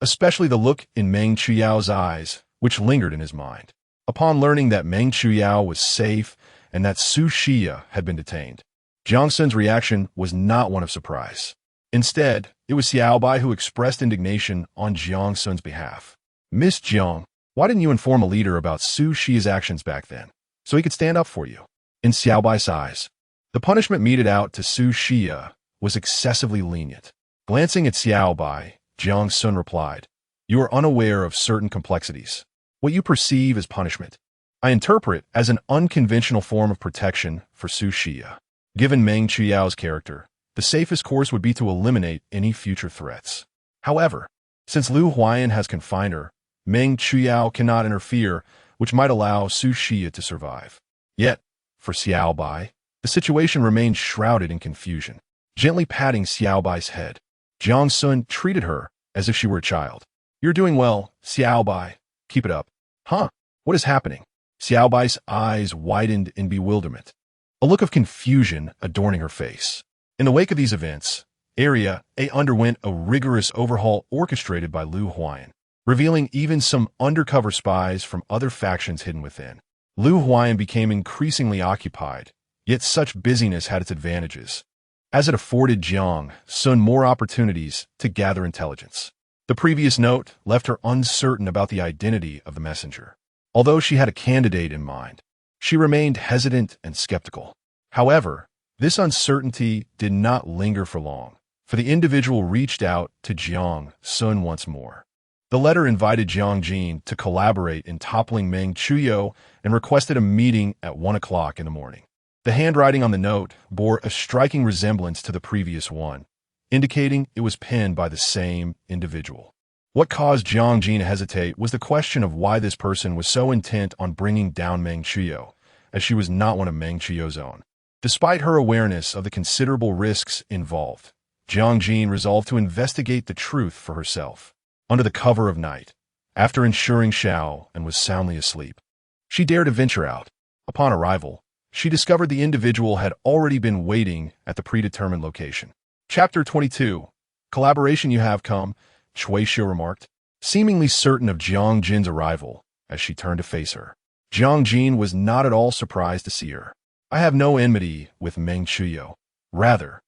especially the look in Meng Chuyu's eyes, which lingered in his mind. Upon learning that Meng Chuyu was safe and that Su Xia had been detained, Jiang Xunzi's reaction was not one of surprise. Instead, it was Xiaobai who expressed indignation on Jiang Xunzi's behalf. Miss Jiang, why didn't you inform a leader about Su Xia's actions back then, so he could stand up for you? In Xiaobai's eyes, the punishment meted out to Su Xia was excessively lenient. Glancing at Xiaobai, Jiang Xunzi replied, "You are unaware of certain complexities. What you perceive as punishment, I interpret as an unconventional form of protection for Su Xia. Given Meng Chuyu's character, the safest course would be to eliminate any future threats. However, since Lu Huayan has confined her, Meng Chuyu cannot interfere, which might allow Su Xia to survive. Yet, for Xiaobai, the situation remained shrouded in confusion." Gently patting Xiaobai's head, Jiang Xunzi treated her as if she were a child. "You're doing well, Xiaobai. Keep it up." "Huh? What is happening?" Xiaobai's eyes widened in bewilderment, a look of confusion adorning her face. In the wake of these events, Area A underwent a rigorous overhaul orchestrated by Lu Huayan, revealing even some undercover spies from other factions hidden within. Lu Huayan became increasingly occupied, yet such busyness had its advantages, as it afforded Jiang Xunzi more opportunities to gather intelligence. The previous note left her uncertain about the identity of the messenger. Although she had a candidate in mind, she remained hesitant and skeptical. However, this uncertainty did not linger for long, for the individual reached out to Jiang Xunzi once more. The letter invited Jiang Jin to collaborate in toppling Meng Chuyu and requested a meeting at 1 o'clock in the morning. The handwriting on the note bore a striking resemblance to the previous one, indicating it was penned by the same individual. What caused Jiang Jin to hesitate was the question of why this person was so intent on bringing down Meng Chuyu, as she was not one of Meng Chuyu's own. Despite her awareness of the considerable risks involved, Jiang Jin resolved to investigate the truth for herself. Under the cover of night, after ensuring Xiao and was soundly asleep, she dared to venture out. Upon arrival, she discovered the individual had already been waiting at the predetermined location. Chapter 22. Collaboration you have come, Cui Xiu remarked. seemingly certain of Jiang Jin's arrival as she turned to face her. Jiang Jin was not at all surprised to see her. I have no enmity with Meng Chuyo. Rather,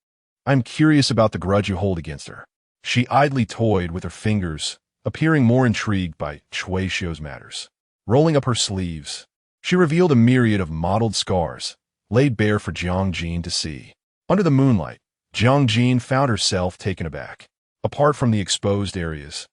I'm curious about the grudge you hold against her. She idly toyed with her fingers, appearing more intrigued by Cui Xiu's matters. Rolling up her sleeves, she revealed a myriad of mottled scars, laid bare for Jiang Jin to see. Under the moonlight, Jiang Jin found herself taken aback. Apart from the exposed areas,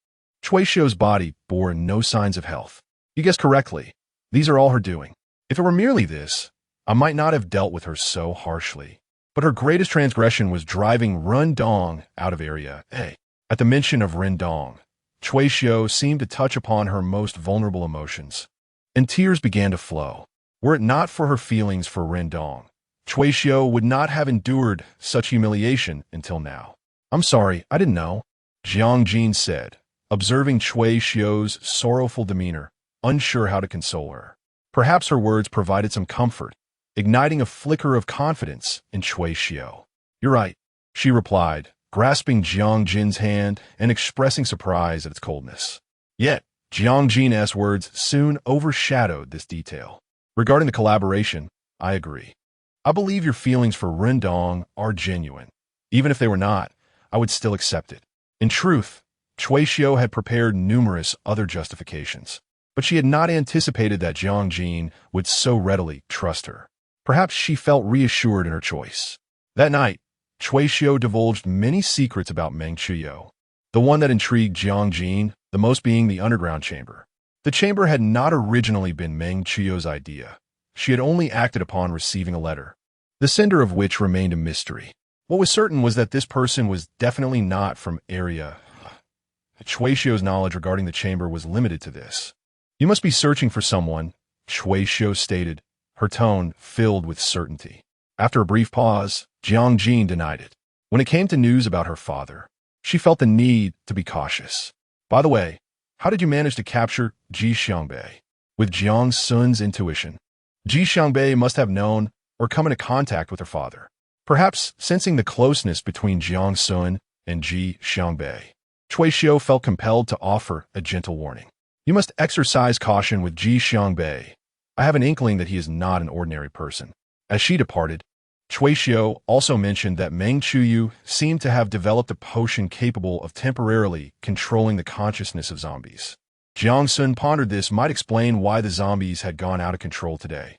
Cui Xiu's body bore no signs of health. You guessed correctly. These are all her doing. If it were merely this, I might not have dealt with her so harshly. But her greatest transgression was driving Ren Dong out of Area A. At the mention of Ren Dong, Cui Xiu seemed to touch upon her most vulnerable emotions, and tears began to flow. Were it not for her feelings for Ren Dong, Cui Xiu would not have endured such humiliation until now. I'm sorry, I didn't know, Jiang Jin said, observing Cui Xiu's sorrowful demeanor, unsure how to console her. Perhaps her words provided some comfort, igniting a flicker of confidence in Cui Xiu. You're right, she replied, grasping Jiang Jin's hand and expressing surprise at its coldness. Yet, Jiang Jin's words soon overshadowed this detail. Regarding the collaboration, I agree. I believe your feelings for Ren Dong are genuine. Even if they were not, I would still accept it. In truth, Cui Xiu had prepared numerous other justifications, but she had not anticipated that Jiang Jin would so readily trust her. Perhaps she felt reassured in her choice. That night, Cui Xiu divulged many secrets about Meng Chuyo. The one that intrigued Jiang Jin the most being the underground chamber. The chamber had not originally been Meng Chuyo's idea. She had only acted upon receiving a letter, the sender of which remained a mystery. What was certain was that this person was definitely not from Area. Cui Xiu's knowledge regarding the chamber was limited to this. You must be searching for someone, Cui Xiu stated, her tone filled with certainty. After a brief pause, Jiang Jin denied it. When it came to news about her father, she felt the need to be cautious. By the way, how did you manage to capture Ji Xiangbei? With Jiang Sun's intuition, Ji Xiangbei must have known or come into contact with her father. Perhaps sensing the closeness between Jiang Sun and Ji Xiangbei, Cui Xiu felt compelled to offer a gentle warning. You must exercise caution with Ji Xiangbei. I have an inkling that he is not an ordinary person. As she departed, Cui Xiu also mentioned that Meng Chuyu seemed to have developed a potion capable of temporarily controlling the consciousness of zombies. Jiang Sun pondered this might explain why the zombies had gone out of control today.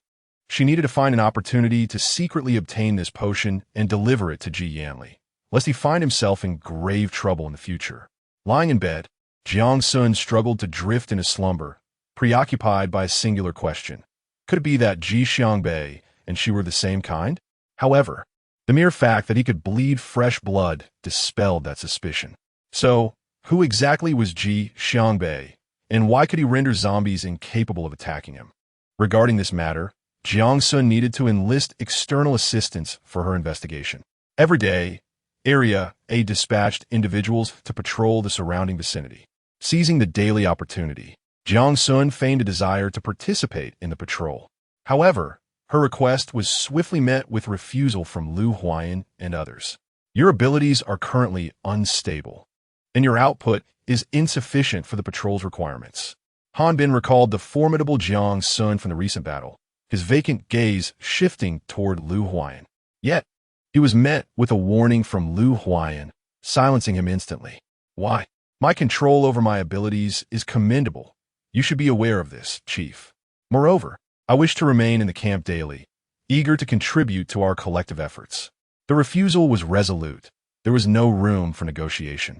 She needed to find an opportunity to secretly obtain this potion and deliver it to Ji Yanli, lest he find himself in grave trouble in the future. Lying in bed, Jiang Sun struggled to drift into slumber, preoccupied by a singular question. Could it be that Ji Xiangbei and she were the same kind? However, the mere fact that he could bleed fresh blood dispelled that suspicion. So, who exactly was Ji Xiangbei, and why could he render zombies incapable of attacking him? Regarding this matter, Jiang Sun needed to enlist external assistance for her investigation. Every day, Area A dispatched individuals to patrol the surrounding vicinity. Seizing the daily opportunity, Jiang Sun feigned a desire to participate in the patrol. However, her request was swiftly met with refusal from Lu Huayan and others. Your abilities are currently unstable, and your output is insufficient for the patrol's requirements. Han Bin recalled the formidable Jiang Sun from the recent battle, his vacant gaze shifting toward Lu Huayan. Yet, he was met with a warning from Lu Huayan, silencing him instantly. Why? My control over my abilities is commendable. You should be aware of this, Chief. Moreover, I wish to remain in the camp daily, eager to contribute to our collective efforts. The refusal was resolute. There was no room for negotiation.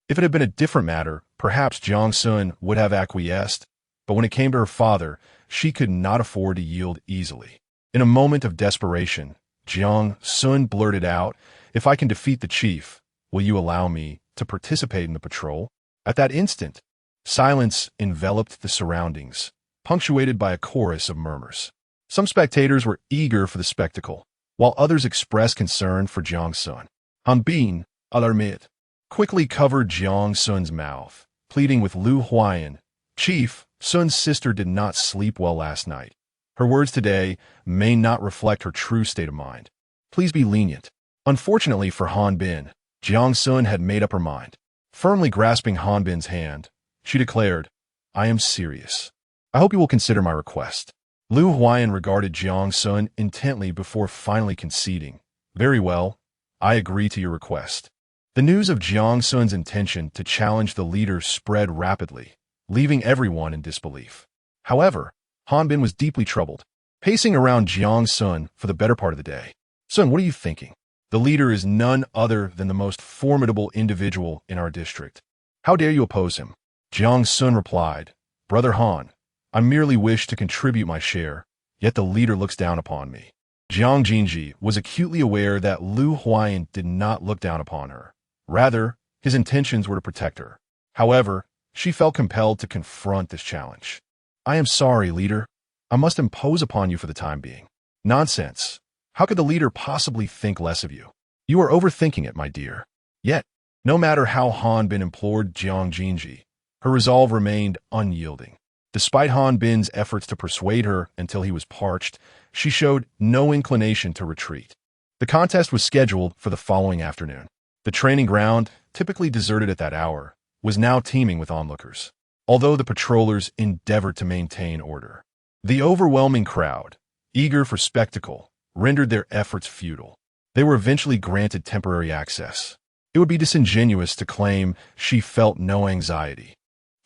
If it had been a different matter, perhaps Jiang Sun would have acquiesced, but when it came to her father, she could not afford to yield easily. In a moment of desperation, Jiang Sun blurted out, "If I can defeat the chief, will you allow me to participate in the patrol?" At that instant, silence enveloped the surroundings, punctuated by a chorus of murmurs. Some spectators were eager for the spectacle, while others expressed concern for Jiang Sun. Han Bin, alarmed, quickly covered Jiang Sun's mouth, pleading with Lu Huayan. Chief, Sun's sister did not sleep well last night. Her words today may not reflect her true state of mind. Please be lenient. Unfortunately for Han Bin, Jiang Sun had made up her mind. Firmly grasping Han Bin's hand, She declared, I am serious. I hope you will consider my request. Lu Huayan regarded Jiang Xun intently before finally conceding. Very well, I agree to your request. The news of Jiang Xun's intention to challenge the leader spread rapidly, leaving everyone in disbelief. However, Han Bin was deeply troubled, pacing around Jiang Xun for the better part of the day. Sun, what are you thinking? The leader is none other than the most formidable individual in our district. How dare you oppose him? Jiang Xun replied, Brother Han, I merely wish to contribute my share, yet the leader looks down upon me. Jiang Xunzhi was acutely aware that Lu Huayan did not look down upon her. Rather, his intentions were to protect her. However, she felt compelled to confront this challenge. I am sorry, leader. I must impose upon you for the time being. Nonsense. How could the leader possibly think less of you? You are overthinking it, my dear. Yet, no matter how Han Bin implored Jiang Xunzhi, her resolve remained unyielding. Despite Han Bin's efforts to persuade her until he was parched, she showed no inclination to retreat. The contest was scheduled for the following afternoon. The training ground, typically deserted at that hour, was now teeming with onlookers, although the patrollers endeavored to maintain order. The overwhelming crowd, eager for spectacle, rendered their efforts futile. They were eventually granted temporary access. It would be disingenuous to claim she felt no anxiety.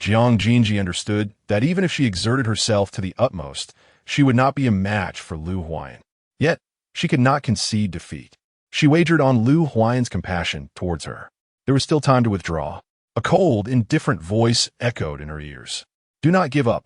Jiang Xunzhi understood that even if she exerted herself to the utmost, she would not be a match for Lu Huayan. Yet, she could not concede defeat. She wagered on Lu Huayan's compassion towards her. There was still time to withdraw. A cold, indifferent voice echoed in her ears. Do not give up.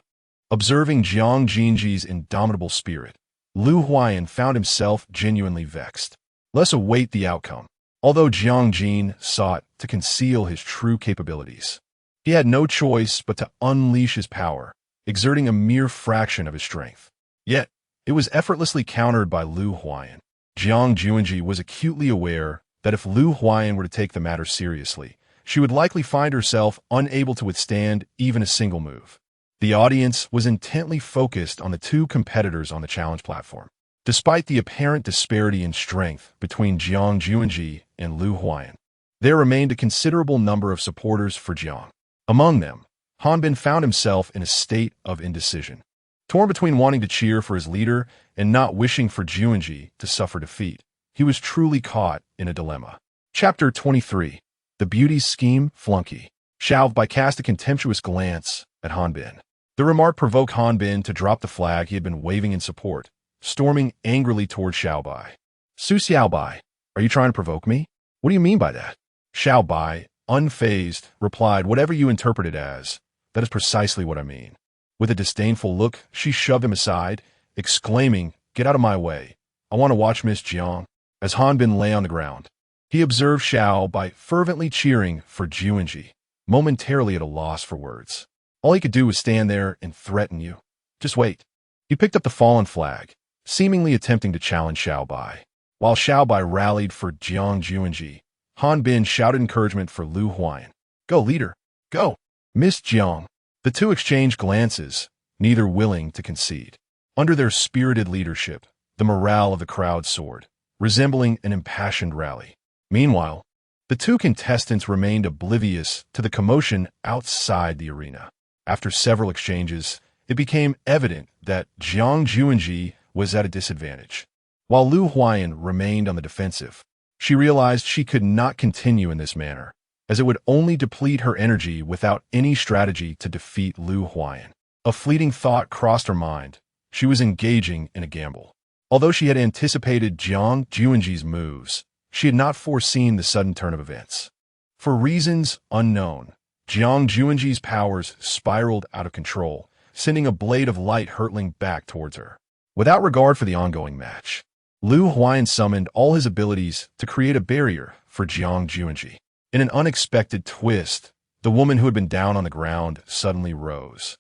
Observing Jiang Xunzhi's indomitable spirit, Lu Huayan found himself genuinely vexed. Let's await the outcome. Although Jiang Xun sought to conceal his true capabilities, he had no choice but to unleash his power, exerting a mere fraction of his strength. Yet, it was effortlessly countered by Lu Huayan. Jiang Xunzhi was acutely aware that if Lu Huayan were to take the matter seriously, she would likely find herself unable to withstand even a single move. The audience was intently focused on the two competitors on the challenge platform. Despite the apparent disparity in strength between Jiang Xunzhi and Lu Huayan, there remained a considerable number of supporters for Jiang. Among them, Han Bin found himself in a state of indecision, torn between wanting to cheer for his leader and not wishing for Xunzhi to suffer defeat. He was truly caught in a dilemma. Chapter 23. The Beauty's Scheme Flunky. Xiao Bai cast a contemptuous glance at Han Bin. The remark provoked Han Bin to drop the flag he had been waving in support, storming angrily toward Xiao Bai. Su Xiao Bai, are you trying to provoke me? What do you mean by that? Xiao Bai, unfazed, replied, whatever you interpret it as, that is precisely what I mean. With a disdainful look, she shoved him aside, exclaiming, Get out of my way. I want to watch Miss Jiang. As Han Bin lay on the ground, he observed Xiao Bai fervently cheering for Xunzhi, momentarily at a loss for words. All he could do was stand there and threaten you. Just wait. He picked up the fallen flag, seemingly attempting to challenge Xiao Bai. While Xiao Bai rallied for Jiang Xunzhi, Han Bin shouted encouragement for Lu Huayan. Go, leader. Go. Miss Jiang. The two exchanged glances, neither willing to concede. Under their spirited leadership, the morale of the crowd soared, resembling an impassioned rally. Meanwhile, the two contestants remained oblivious to the commotion outside the arena. After several exchanges, it became evident that Jiang Xunzhi was at a disadvantage. While Lu Huayan remained on the defensive, she realized she could not continue in this manner, as it would only deplete her energy without any strategy to defeat Lu Huayan. A fleeting thought crossed her mind. She was engaging in a gamble. Although she had anticipated Jiang Xunzhi's moves, she had not foreseen the sudden turn of events. For reasons unknown, Jiang Xunzhi's powers spiraled out of control, sending a blade of light hurtling back towards her. Without regard for the ongoing match, Lu Huayan summoned all his abilities to create a barrier for Jiang Xunzhi. In an unexpected twist, the woman who had been down on the ground suddenly rose,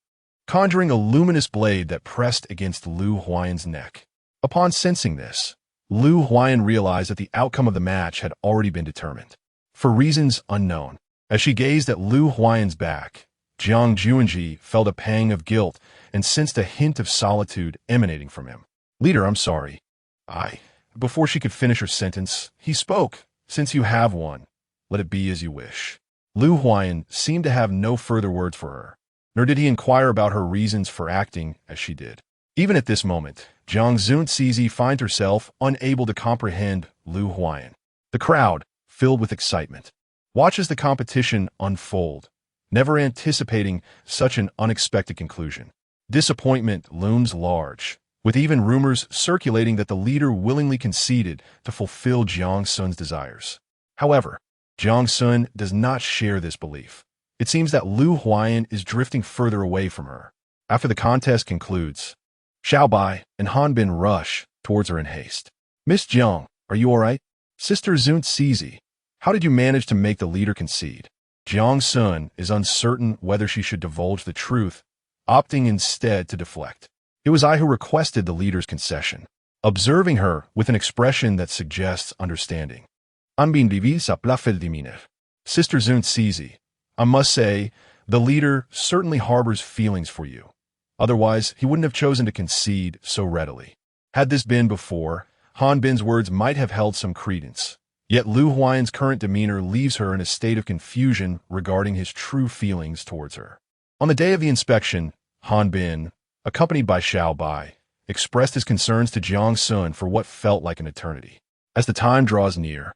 conjuring a luminous blade that pressed against Lu Huayan's neck. Upon sensing this, Lu Huayan realized that the outcome of the match had already been determined. For reasons unknown, as she gazed at Lu Huayan's back, Jiang Xunzhi felt a pang of guilt and sensed a hint of solitude emanating from him. Leader, I'm sorry. Before she could finish her sentence, he spoke. Since you have one, let it be as you wish. Lu Huayan seemed to have no further words for her, nor did he inquire about her reasons for acting as she did. Even at this moment, Jiang Xunzhi finds herself unable to comprehend Lu Huayan. The crowd, filled with excitement, watches the competition unfold, never anticipating such an unexpected conclusion. Disappointment looms large, with even rumors circulating that the leader willingly conceded to fulfill Jiang Sun's desires. However, Jiang Sun does not share this belief. It seems that Lu Huayan is drifting further away from her. After the contest concludes, Xiaobai and Hanbin rush towards her in haste. "Miss Jiang, are you all right? Sister Xunzhi, how did you manage to make the leader concede?" Jiang Sun is uncertain whether she should divulge the truth, opting instead to deflect. "It was I who requested the leader's concession." Observing her with an expression that suggests understanding. "Anbin divisa plafel. Sister Xunzhi, I must say, the leader certainly harbors feelings for you. Otherwise, he wouldn't have chosen to concede so readily." Had this been before, Han Bin's words might have held some credence. Yet Lu Huayan's current demeanor leaves her in a state of confusion regarding his true feelings towards her. On the day of the inspection, Han Bin, accompanied by Xiaobai, expressed his concerns to Jiang Sun for what felt like an eternity. As the time draws near,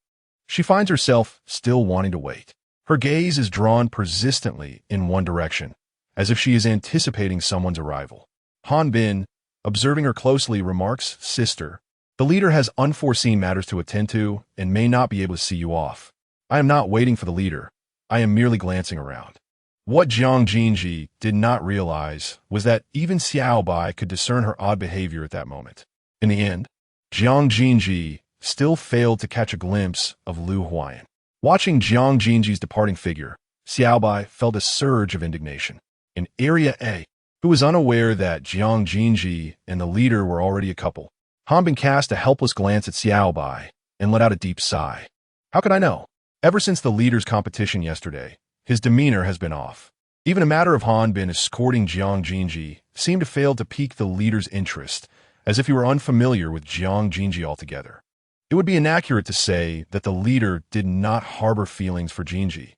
she finds herself still wanting to wait. Her gaze is drawn persistently in one direction, as if she is anticipating someone's arrival. Han Bin, observing her closely, remarks, "Sister, the leader has unforeseen matters to attend to and may not be able to see you off. I am not waiting for the leader. I am merely glancing around." What Jiang Xunzhi did not realize was that even Xiaobai could discern her odd behavior at that moment. In the end, Jiang Xunzhi still failed to catch a glimpse of Lu Huayan. Watching Jiang Xunzhi's departing figure, Xiaobai felt a surge of indignation. In Area A, who was unaware that Jiang Xunzhi and the leader were already a couple, Hanbin cast a helpless glance at Xiaobai and let out a deep sigh. "How could I know? Ever since the leader's competition yesterday, his demeanor has been off." Even a matter of Hanbin escorting Jiang Xunzhi seemed to fail to pique the leader's interest, as if he were unfamiliar with Jiang Xunzhi altogether. It would be inaccurate to say that the leader did not harbor feelings for Xunzhi.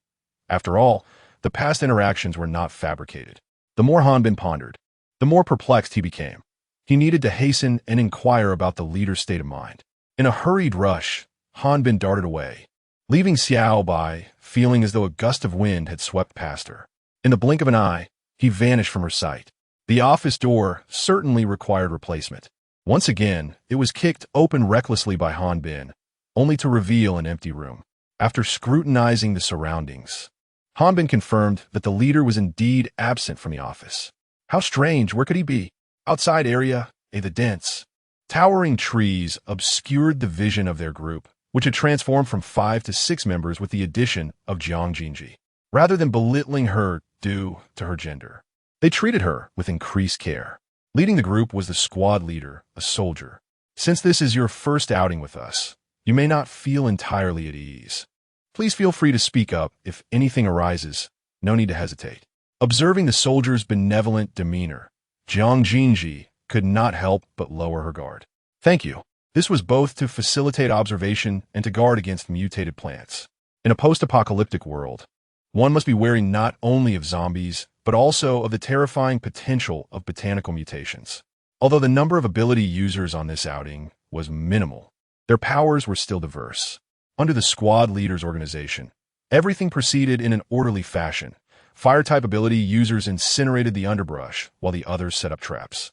After all, the past interactions were not fabricated. The more Hanbin pondered, the more perplexed he became. He needed to hasten and inquire about the leader's state of mind. In a hurried rush, Hanbin darted away, leaving Xiaobai feeling as though a gust of wind had swept past her. In the blink of an eye, he vanished from her sight. The office door certainly required replacement. Once again, it was kicked open recklessly by Hanbin, only to reveal an empty room. After scrutinizing the surroundings, Hanbin confirmed that the leader was indeed absent from the office. How strange, where could he be? Outside Area A, the dense, towering trees obscured the vision of their group, which had transformed from 5 to 6 members with the addition of Jiang Xunzhi. Rather than belittling her due to her gender, they treated her with increased care. Leading the group was the squad leader, a soldier. "Since this is your first outing with us, you may not feel entirely at ease. Please feel free to speak up if anything arises. No need to hesitate." Observing the soldier's benevolent demeanor, Jiang Xunzhi could not help but lower her guard. "Thank you." This was both to facilitate observation and to guard against mutated plants. In a post-apocalyptic world, one must be wary not only of zombies, but also of the terrifying potential of botanical mutations. Although the number of ability users on this outing was minimal, their powers were still diverse. Under the squad leader's organization, everything proceeded in an orderly fashion. Fire-type ability users incinerated the underbrush, while the others set up traps.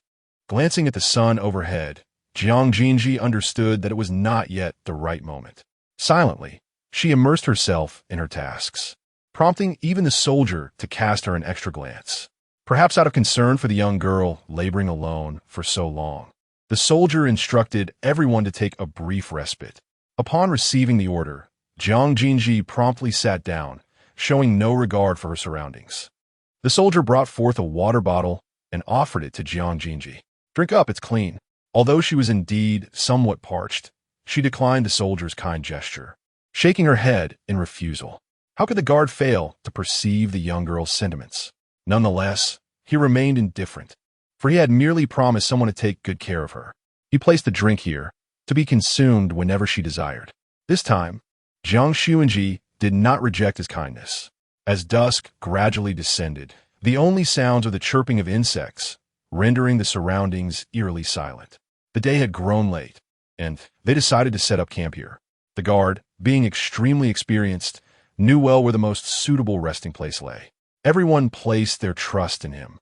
Glancing at the sun overhead, Jiang Xunzhi understood that it was not yet the right moment. Silently, she immersed herself in her tasks, prompting even the soldier to cast her an extra glance. Perhaps out of concern for the young girl laboring alone for so long, the soldier instructed everyone to take a brief respite. Upon receiving the order, Jiang Xunzhi promptly sat down, showing no regard for her surroundings. The soldier brought forth a water bottle and offered it to Jiang Xunzhi. "Drink up, it's clean." Although she was indeed somewhat parched, she declined the soldier's kind gesture, shaking her head in refusal. How could the guard fail to perceive the young girl's sentiments? Nonetheless, he remained indifferent, for he had merely promised someone to take good care of her. He placed the drink here, to be consumed whenever she desired. This time, Jiang Xunzhi did not reject his kindness. As dusk gradually descended, the only sounds are the chirping of insects, rendering the surroundings eerily silent. The day had grown late, and they decided to set up camp here. The guard, being extremely experienced, knew well where the most suitable resting place lay. Everyone placed their trust in him,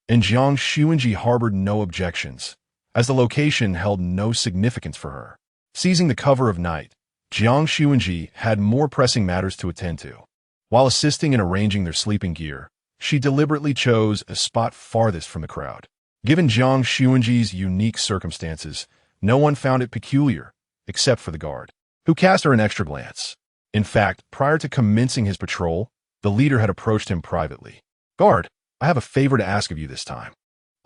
and Jiang Xunzhi harbored no objections, as the location held no significance for her. Seizing the cover of night, Jiang Xunzhi had more pressing matters to attend to. While assisting in arranging their sleeping gear, she deliberately chose a spot farthest from the crowd. Given Jiang Xunzhi's unique circumstances, no one found it peculiar, except for the guard, who cast her an extra glance. In fact, prior to commencing his patrol, the leader had approached him privately. "Guard, I have a favor to ask of you this time."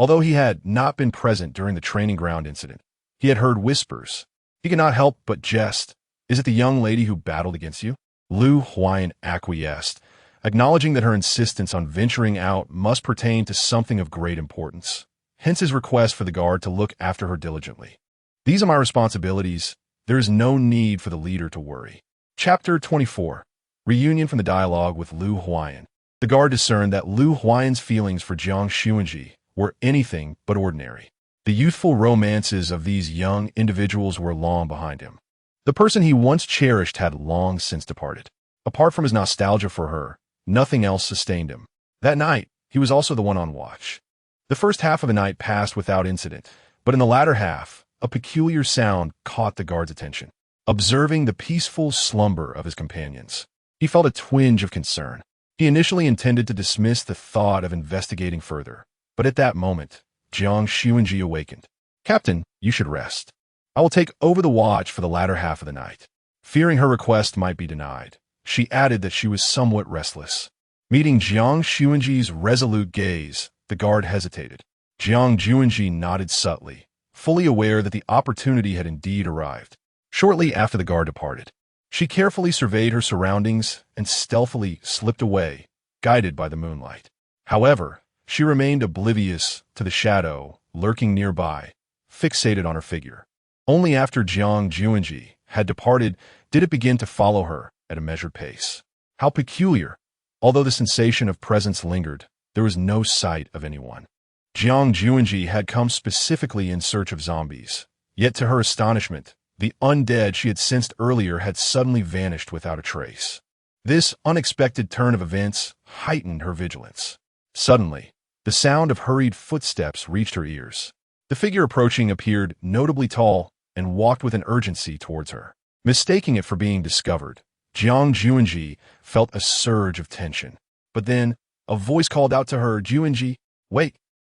Although he had not been present during the training ground incident, he had heard whispers. He could not help but jest. "Is it the young lady who battled against you?" Lu Huayan acquiesced, acknowledging that her insistence on venturing out must pertain to something of great importance. Hence his request for the guard to look after her diligently. "These are my responsibilities. There is no need for the leader to worry." Chapter 24. Reunion from the dialogue with Lu Huayan. The guard discerned that Lu Huayan's feelings for Jiang Xunzhi were anything but ordinary. The youthful romances of these young individuals were long behind him. The person he once cherished had long since departed. Apart from his nostalgia for her, nothing else sustained him. That night, he was also the one on watch. The first half of the night passed without incident, but in the latter half, a peculiar sound caught the guard's attention. Observing the peaceful slumber of his companions, he felt a twinge of concern. He initially intended to dismiss the thought of investigating further, but at that moment, Jiang Xunzhi awakened. "Captain, you should rest. I will take over the watch for the latter half of the night." Fearing her request might be denied, she added that she was somewhat restless. Meeting Jiang Xunzhi's resolute gaze, the guard hesitated. Jiang Xunzhi nodded subtly, fully aware that the opportunity had indeed arrived. Shortly after the guard departed, she carefully surveyed her surroundings and stealthily slipped away, guided by the moonlight. However, she remained oblivious to the shadow lurking nearby, fixated on her figure. Only after Jiang Xunzhi had departed did it begin to follow her at a measured pace. How peculiar! Although the sensation of presence lingered, there was no sight of anyone. Jiang Xunzhi had come specifically in search of zombies, yet to her astonishment, the undead she had sensed earlier had suddenly vanished without a trace. This unexpected turn of events heightened her vigilance. Suddenly, the sound of hurried footsteps reached her ears. The figure approaching appeared notably tall and walked with an urgency towards her. Mistaking it for being discovered, Jiang Xunzhi felt a surge of tension. But then, a voice called out to her, "Xunzhi, wait!"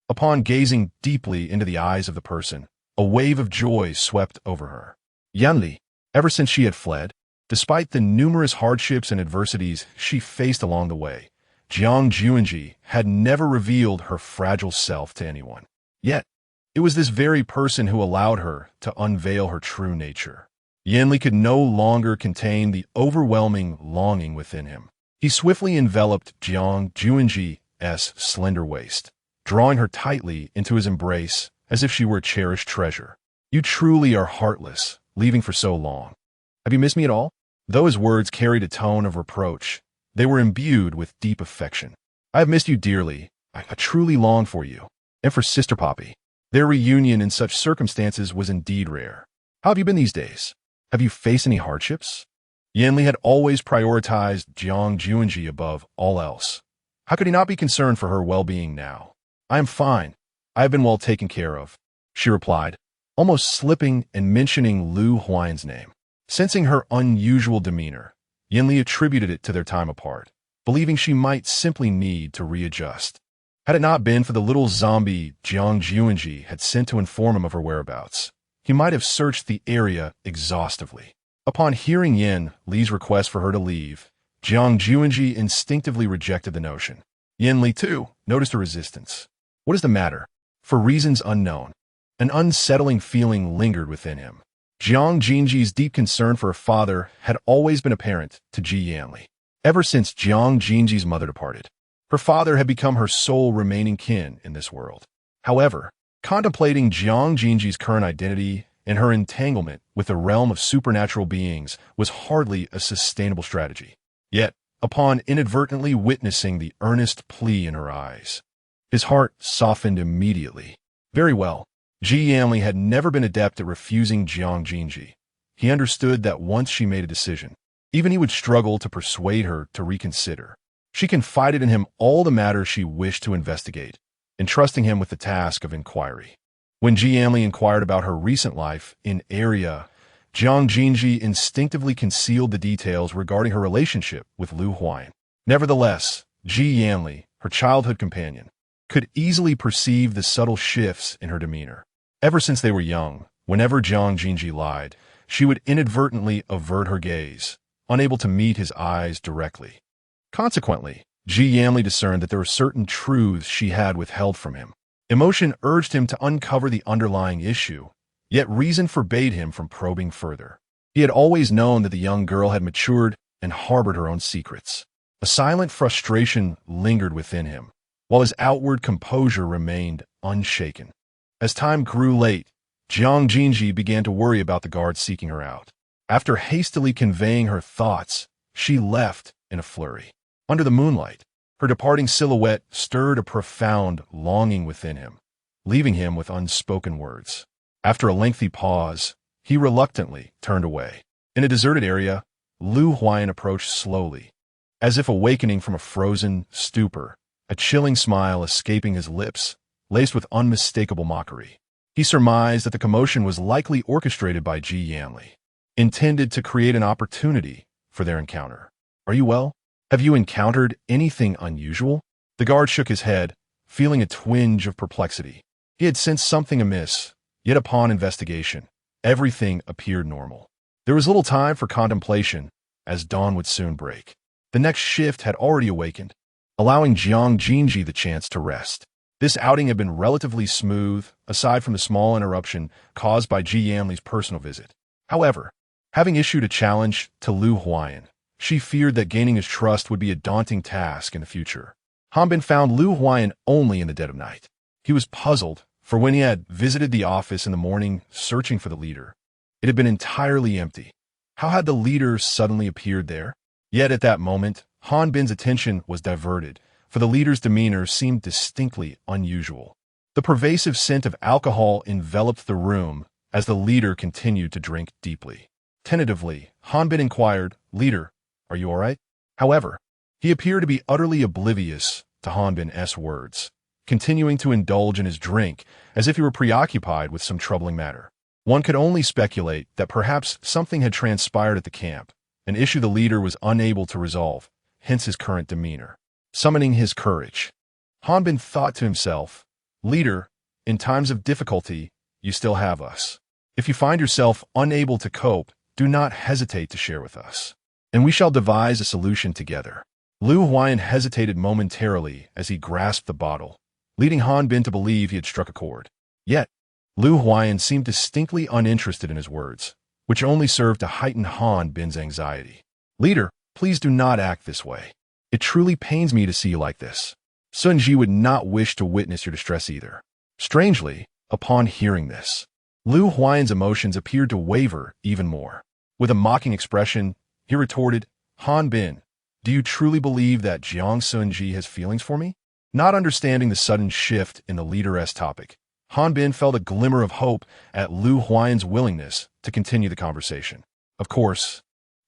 Upon gazing deeply into the eyes of the person, a wave of joy swept over her. Yanli, ever since she had fled, despite the numerous hardships and adversities she faced along the way, Jiang Xunzhi had never revealed her fragile self to anyone. Yet, it was this very person who allowed her to unveil her true nature. Yanli could no longer contain the overwhelming longing within him. He swiftly enveloped Jiang Xunzhi's slender waist, drawing her tightly into his embrace as if she were a cherished treasure. "You truly are heartless, leaving for so long. Have you missed me at all?" Though his words carried a tone of reproach, they were imbued with deep affection. "I have missed you dearly. I truly long for you, and for Sister Poppy." Their reunion in such circumstances was indeed rare. "How have you been these days? Have you faced any hardships?" Yanli had always prioritized Jiang Xunzhi above all else. How could he not be concerned for her well-being now? "I am fine. I have been well taken care of," she replied, almost slipping and mentioning Lu Huayan's name. Sensing her unusual demeanor, Yanli attributed it to their time apart, believing she might simply need to readjust. Had it not been for the little zombie Jiang Xunzhi had sent to inform him of her whereabouts, he might have searched the area exhaustively. Upon hearing Yan Li's request for her to leave, Jiang Xunzhi instinctively rejected the notion. Yan Li, too, noticed a resistance. What is the matter? For reasons unknown, an unsettling feeling lingered within him. Jiang Xunzhi's deep concern for her father had always been apparent to Ji Yanli. Ever since Jiang Xunzhi's mother departed, her father had become her sole remaining kin in this world. However, contemplating Jiang Xunzhi's current identity and her entanglement with the realm of supernatural beings was hardly a sustainable strategy. Yet, upon inadvertently witnessing the earnest plea in her eyes. His heart softened immediately. Very well. Jiang had never been adept at refusing Jiang Xunzhi. He understood that once she made a decision, even he would struggle to persuade her to reconsider. She confided in him all the matters she wished to investigate, entrusting him with the task of inquiry. When Jiang inquired about her recent life in area, Jiang Xunzhi instinctively concealed the details regarding her relationship with Lu Huayan. Nevertheless, Jiang, her childhood companion, could easily perceive the subtle shifts in her demeanor. Ever since they were young, whenever Jiang Xunzhi lied, she would inadvertently avert her gaze, unable to meet his eyes directly. Consequently, Jiang discerned that there were certain truths she had withheld from him. Emotion urged him to uncover the underlying issue, yet reason forbade him from probing further. He had always known that the young girl had matured and harbored her own secrets. A silent frustration lingered within him, while his outward composure remained unshaken. As time grew late, Jiang Xunzhi began to worry about the guards seeking her out. After hastily conveying her thoughts, she left in a flurry. Under the moonlight, her departing silhouette stirred a profound longing within him, leaving him with unspoken words. After a lengthy pause, he reluctantly turned away. In a deserted area, Lu Huayan approached slowly, as if awakening from a frozen stupor, a chilling smile escaping his lips, laced with unmistakable mockery. He surmised that the commotion was likely orchestrated by Jiang, intended to create an opportunity for their encounter. "Are you well? Have you encountered anything unusual?" The guard shook his head, feeling a twinge of perplexity. He had sensed something amiss, yet upon investigation, everything appeared normal. There was little time for contemplation, as dawn would soon break. The next shift had already awakened, allowing Jiang Xunzhi the chance to rest. This outing had been relatively smooth, aside from the small interruption caused by Jiang's personal visit. However, having issued a challenge to Lu Huayan, she feared that gaining his trust would be a daunting task in the future. Hanbin found Lu Huayan only in the dead of night. He was puzzled, for when he had visited the office in the morning searching for the leader, it had been entirely empty. How had the leader suddenly appeared there? Yet at that moment, Hanbin's attention was diverted, for the leader's demeanor seemed distinctly unusual. The pervasive scent of alcohol enveloped the room as the leader continued to drink deeply. Tentatively, Hanbin inquired, "Leader, are you all right?" However, he appeared to be utterly oblivious to Hanbin's words, continuing to indulge in his drink as if he were preoccupied with some troubling matter. One could only speculate that perhaps something had transpired at the camp, an issue the leader was unable to resolve, hence his current demeanor. Summoning his courage, Hanbin thought to himself, "Leader, in times of difficulty, you still have us. If you find yourself unable to cope, do not hesitate to share with us, and we shall devise a solution together." Lu Huayan hesitated momentarily as he grasped the bottle, leading Hanbin to believe he had struck a chord. Yet, Lu Huayan seemed distinctly uninterested in his words, which only served to heighten Hanbin's anxiety. "Leader, please do not act this way. It truly pains me to see you like this. Xunzhi would not wish to witness your distress either." Strangely, upon hearing this, Lu Huayan's emotions appeared to waver even more. With a mocking expression, he retorted, "Hanbin, do you truly believe that Jiang Xunzhi has feelings for me?" Not understanding the sudden shift in the leader's topic, Hanbin felt a glimmer of hope at Lu Huayan's willingness to continue the conversation. "Of course,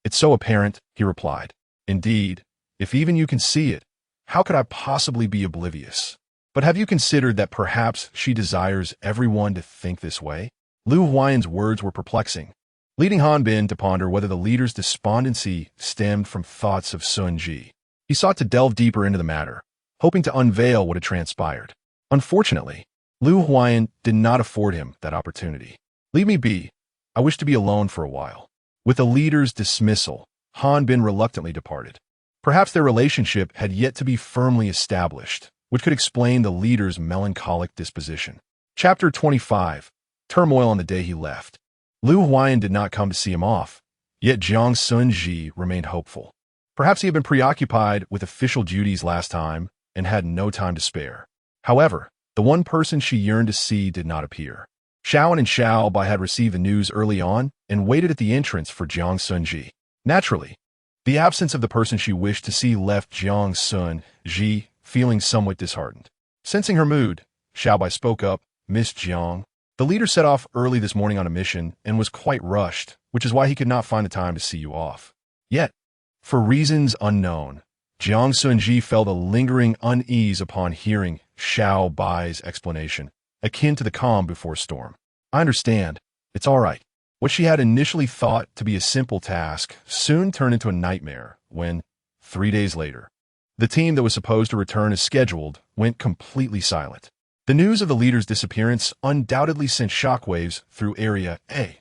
it's so apparent," he replied. "Indeed, if even you can see it, how could I possibly be oblivious? But have you considered that perhaps she desires everyone to think this way?" Lu Huayan's words were perplexing, leading Hanbin to ponder whether the leader's despondency stemmed from thoughts of Xunzhi. He sought to delve deeper into the matter, hoping to unveil what had transpired. Unfortunately, Lu Huayan did not afford him that opportunity. "Leave me be. I wish to be alone for a while." With the leader's dismissal, Hanbin reluctantly departed. Perhaps their relationship had yet to be firmly established, which could explain the leader's melancholic disposition. Chapter 25. Turmoil on the day he left. Lu Huayan did not come to see him off, yet Jiang Xunzhi remained hopeful. Perhaps he had been preoccupied with official duties last time and had no time to spare. However, the one person she yearned to see did not appear. Xiaoan and Xiaobai had received the news early on and waited at the entrance for Jiang Xunzhi. Naturally, The absence of the person she wished to see left Jiang Xunzhi feeling somewhat disheartened. Sensing her mood, Xiaobai spoke up, "Miss Jiang, the leader set off early this morning on a mission and was quite rushed, which is why he could not find the time to see you off. Yet, for reasons unknown, Jiang Xunzhi felt a lingering unease upon hearing Xiaobai's explanation, akin to the calm before storm. I understand. It's all right." What she had initially thought to be a simple task soon turned into a nightmare when, 3 days later, the team that was supposed to return as scheduled went completely silent. The news of the leader's disappearance undoubtedly sent shockwaves through Area A.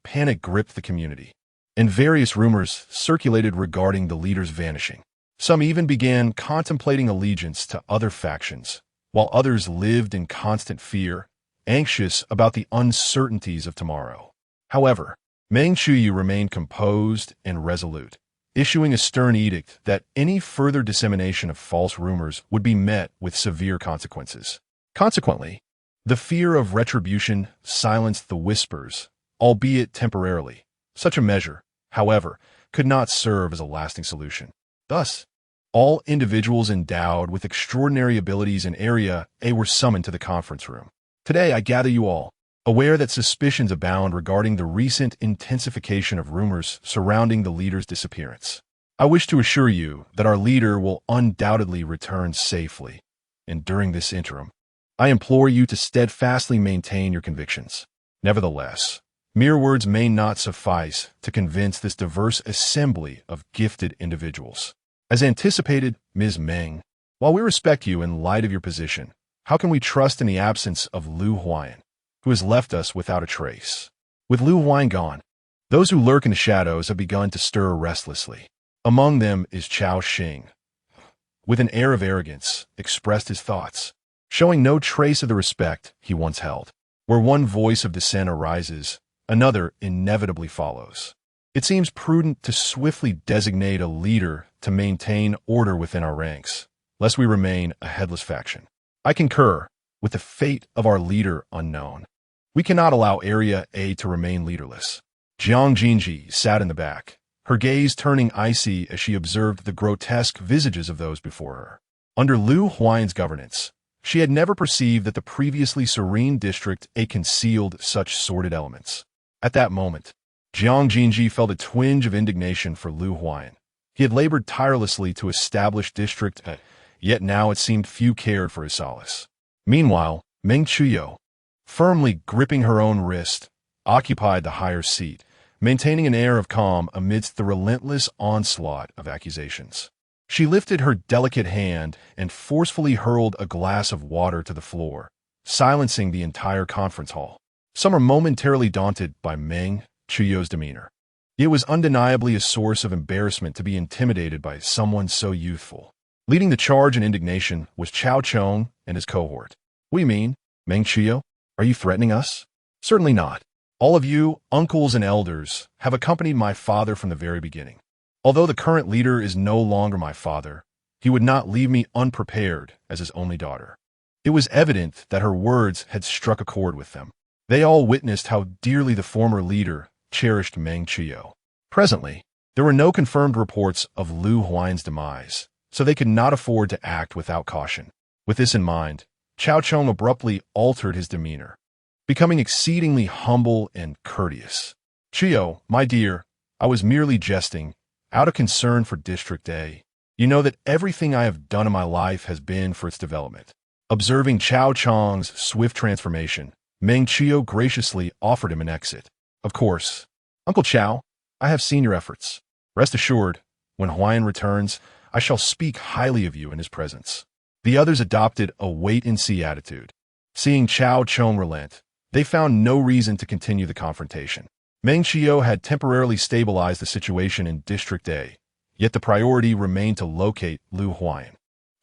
Panic gripped the community, and various rumors circulated regarding the leader's vanishing. Some even began contemplating allegiance to other factions, while others lived in constant fear, anxious about the uncertainties of tomorrow. However, Meng Qiuyu remained composed and resolute, issuing a stern edict that any further dissemination of false rumors would be met with severe consequences. Consequently, the fear of retribution silenced the whispers, albeit temporarily. Such a measure, however, could not serve as a lasting solution. Thus, all individuals endowed with extraordinary abilities in Area A were summoned to the conference room. Today, I gather you all, aware that suspicions abound regarding the recent intensification of rumors surrounding the leader's disappearance. I wish to assure you that our leader will undoubtedly return safely, and during this interim, I implore you to steadfastly maintain your convictions. Nevertheless, mere words may not suffice to convince this diverse assembly of gifted individuals. As anticipated, Ms. Meng, while we respect you in light of your position, how can we trust in the absence of Lu Huayan, who has left us without a trace? With Lu Huayan gone, those who lurk in the shadows have begun to stir restlessly. Among them is Chao Xing. With an air of arrogance, expressed his thoughts, showing no trace of the respect he once held. Where one voice of dissent arises, another inevitably follows. It seems prudent to swiftly designate a leader to maintain order within our ranks, lest we remain a headless faction. I concur, with the fate of our leader unknown. We cannot allow Area A to remain leaderless. Jiang Xunzhi sat in the back, her gaze turning icy as she observed the grotesque visages of those before her. Under Lu Huayan's governance, she had never perceived that the previously serene District A concealed such sordid elements. At that moment, Jiang Xunzhi felt a twinge of indignation for Lu Huayan. He had labored tirelessly to establish District A, yet now it seemed few cared for his solace. Meanwhile, Meng Qiuyu, firmly gripping her own wrist, occupied the higher seat, maintaining an air of calm amidst the relentless onslaught of accusations. She lifted her delicate hand and forcefully hurled a glass of water to the floor, silencing the entire conference hall. Some were momentarily daunted by Meng Qiuyu's demeanor. It was undeniably a source of embarrassment to be intimidated by someone so youthful. Leading the charge in indignation was Chao Chong and his cohort. "We mean, Meng Qiuyu, are you threatening us?" "Certainly not. All of you, uncles and elders, have accompanied my father from the very beginning. Although the current leader is no longer my father, he would not leave me unprepared as his only daughter." It was evident that her words had struck a chord with them. They all witnessed how dearly the former leader cherished Meng Qiuyu. Presently, there were no confirmed reports of Lu Huayan's demise, so they could not afford to act without caution. With this in mind, Chao Chong abruptly altered his demeanor, becoming exceedingly humble and courteous. "Qiuyu, my dear, I was merely jesting, out of concern for District A. You know that everything I have done in my life has been for its development." Observing Chao Chong's swift transformation, Meng Qiuyu graciously offered him an exit. "Of course, Uncle Chao, I have seen your efforts. Rest assured, when Huayan returns, I shall speak highly of you in his presence." The others adopted a wait-and-see attitude. Seeing Chao Chong relent, they found no reason to continue the confrontation. Meng Qiuyu had temporarily stabilized the situation in District A, yet the priority remained to locate Lu Huayan.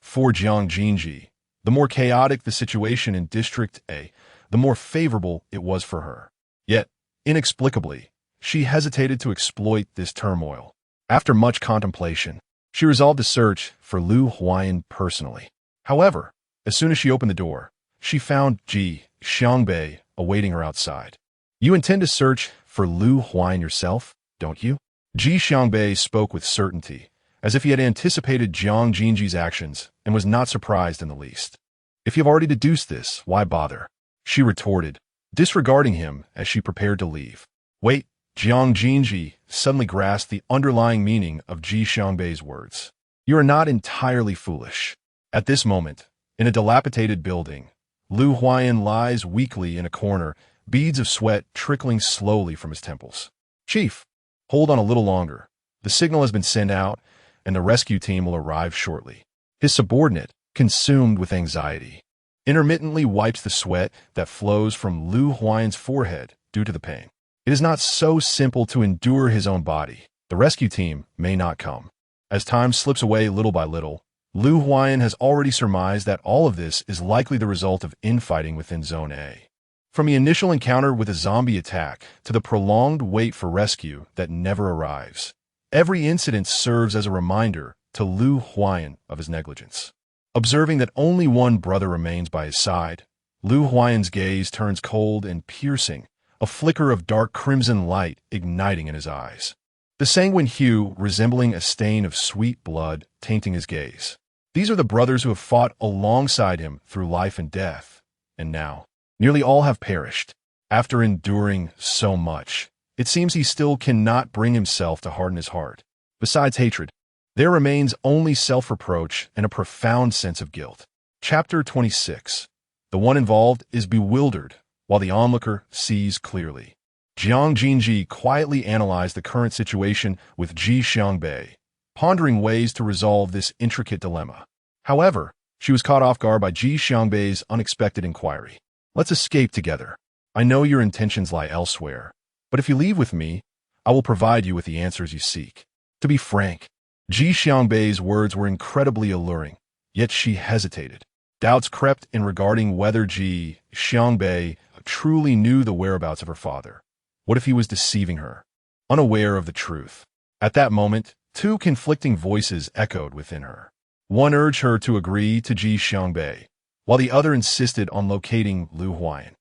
For Jiang Xunzhi, the more chaotic the situation in District A, the more favorable it was for her. Yet, inexplicably, she hesitated to exploit this turmoil. After much contemplation, she resolved to search for Lu Huayan personally. However, as soon as she opened the door, she found Ji Xiangbei awaiting her outside. "You intend to search for Lu Huayan yourself, don't you?" Ji Xiangbei spoke with certainty, as if he had anticipated Jiang Xunzhi's actions and was not surprised in the least. If you've already deduced this, why bother? She retorted, disregarding him as she prepared to leave. Wait, Jiang Xunzhi suddenly grasped the underlying meaning of Ji Xiangbei's words. You are not entirely foolish. At this moment, in a dilapidated building, Lu Huayan lies weakly in a corner, beads of sweat trickling slowly from his temples. Chief, hold on a little longer. The signal has been sent out, and the rescue team will arrive shortly. His subordinate, consumed with anxiety, intermittently wipes the sweat that flows from Lu Huayan's forehead due to the pain. It is not so simple to endure his own body. The rescue team may not come. As time slips away little by little, Lu Huayan has already surmised that all of this is likely the result of infighting within Zone A. From the initial encounter with a zombie attack to the prolonged wait for rescue that never arrives, every incident serves as a reminder to Lu Huayan of his negligence. Observing that only one brother remains by his side, Lu Huayan's gaze turns cold and piercing, a flicker of dark crimson light igniting in his eyes. The sanguine hue resembling a stain of sweet blood tainting his gaze. These are the brothers who have fought alongside him through life and death, and now, nearly all have perished. After enduring so much, it seems he still cannot bring himself to harden his heart. Besides hatred, there remains only self-reproach and a profound sense of guilt. Chapter 26. The one involved is bewildered, while the onlooker sees clearly. Jiang Xunzhi quietly analyzed the current situation with Ji Xiangbei, pondering ways to resolve this intricate dilemma. However, she was caught off guard by Ji Xiangbei's unexpected inquiry. Let's escape together. I know your intentions lie elsewhere, but if you leave with me, I will provide you with the answers you seek. To be frank, Ji Xiangbei's words were incredibly alluring, yet she hesitated. Doubts crept in regarding whether Ji Xiangbei truly knew the whereabouts of her father. What if he was deceiving her, unaware of the truth? At that moment, two conflicting voices echoed within her. One urged her to agree to Ji Xiangbei, while the other insisted on locating Lu Huayan.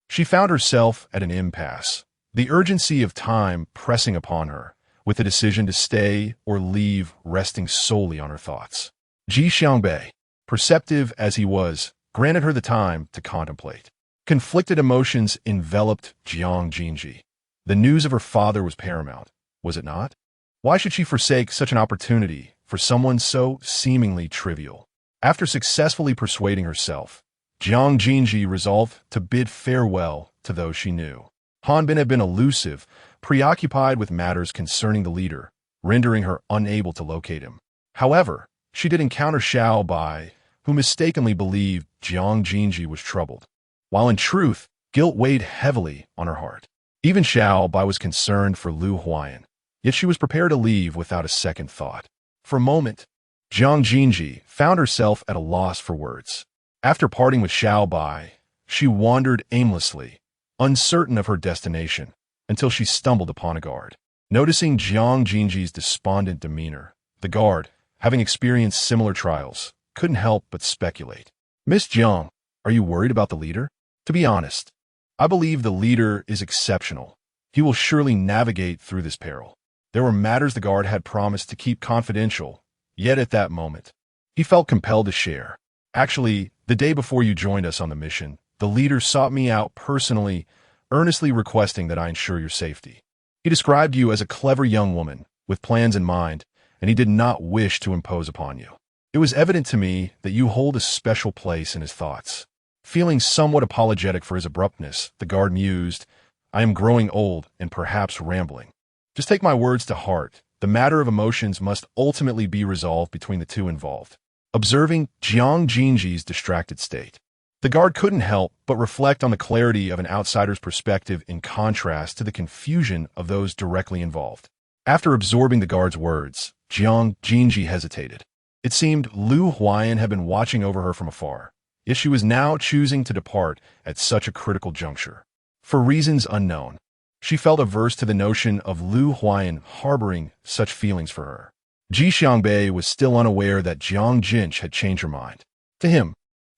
She found herself at an impasse, the urgency of time pressing upon her, with the decision to stay or leave resting solely on her thoughts. Ji Xiangbei, perceptive as he was, granted her the time to contemplate. Conflicted emotions enveloped Jiang Xunzhi. The news of her father was paramount, was it not? Why should she forsake such an opportunity for someone so seemingly trivial? After successfully persuading herself, Jiang Xunzhi resolved to bid farewell to those she knew. Han Bin had been elusive, preoccupied with matters concerning the leader, rendering her unable to locate him. However, she did encounter Xiao Bai, who mistakenly believed Jiang Xunzhi was troubled, while in truth, guilt weighed heavily on her heart. Even Xiao Bai was concerned for Lu Huayan, yet she was prepared to leave without a second thought. For a moment, Jiang Xunzhi found herself at a loss for words. After parting with Xiao Bai, she wandered aimlessly, uncertain of her destination, until she stumbled upon a guard. Noticing Jiang Xunzhi's despondent demeanor, the guard, having experienced similar trials, couldn't help but speculate. Miss Jiang, are you worried about the leader? To be honest, I believe the leader is exceptional. He will surely navigate through this peril. There were matters the guard had promised to keep confidential, yet at that moment, he felt compelled to share. Actually, the day before you joined us on the mission, the leader sought me out personally, earnestly requesting that I ensure your safety. He described you as a clever young woman, with plans in mind, and he did not wish to impose upon you. It was evident to me that you hold a special place in his thoughts. Feeling somewhat apologetic for his abruptness, the guard mused, I am growing old and perhaps rambling. Just take my words to heart. The matter of emotions must ultimately be resolved between the two involved. Observing Jiang Xunzhi's distracted state, the guard couldn't help but reflect on the clarity of an outsider's perspective in contrast to the confusion of those directly involved. After absorbing the guard's words, Jiang Xunzhi hesitated. It seemed Lu Huayan had been watching over her from afar, yet she was now choosing to depart at such a critical juncture. For reasons unknown, she felt averse to the notion of Lu Huayan harboring such feelings for her. Ji Xiangbei was still unaware that Jiang Xunzhi had changed her mind. To him,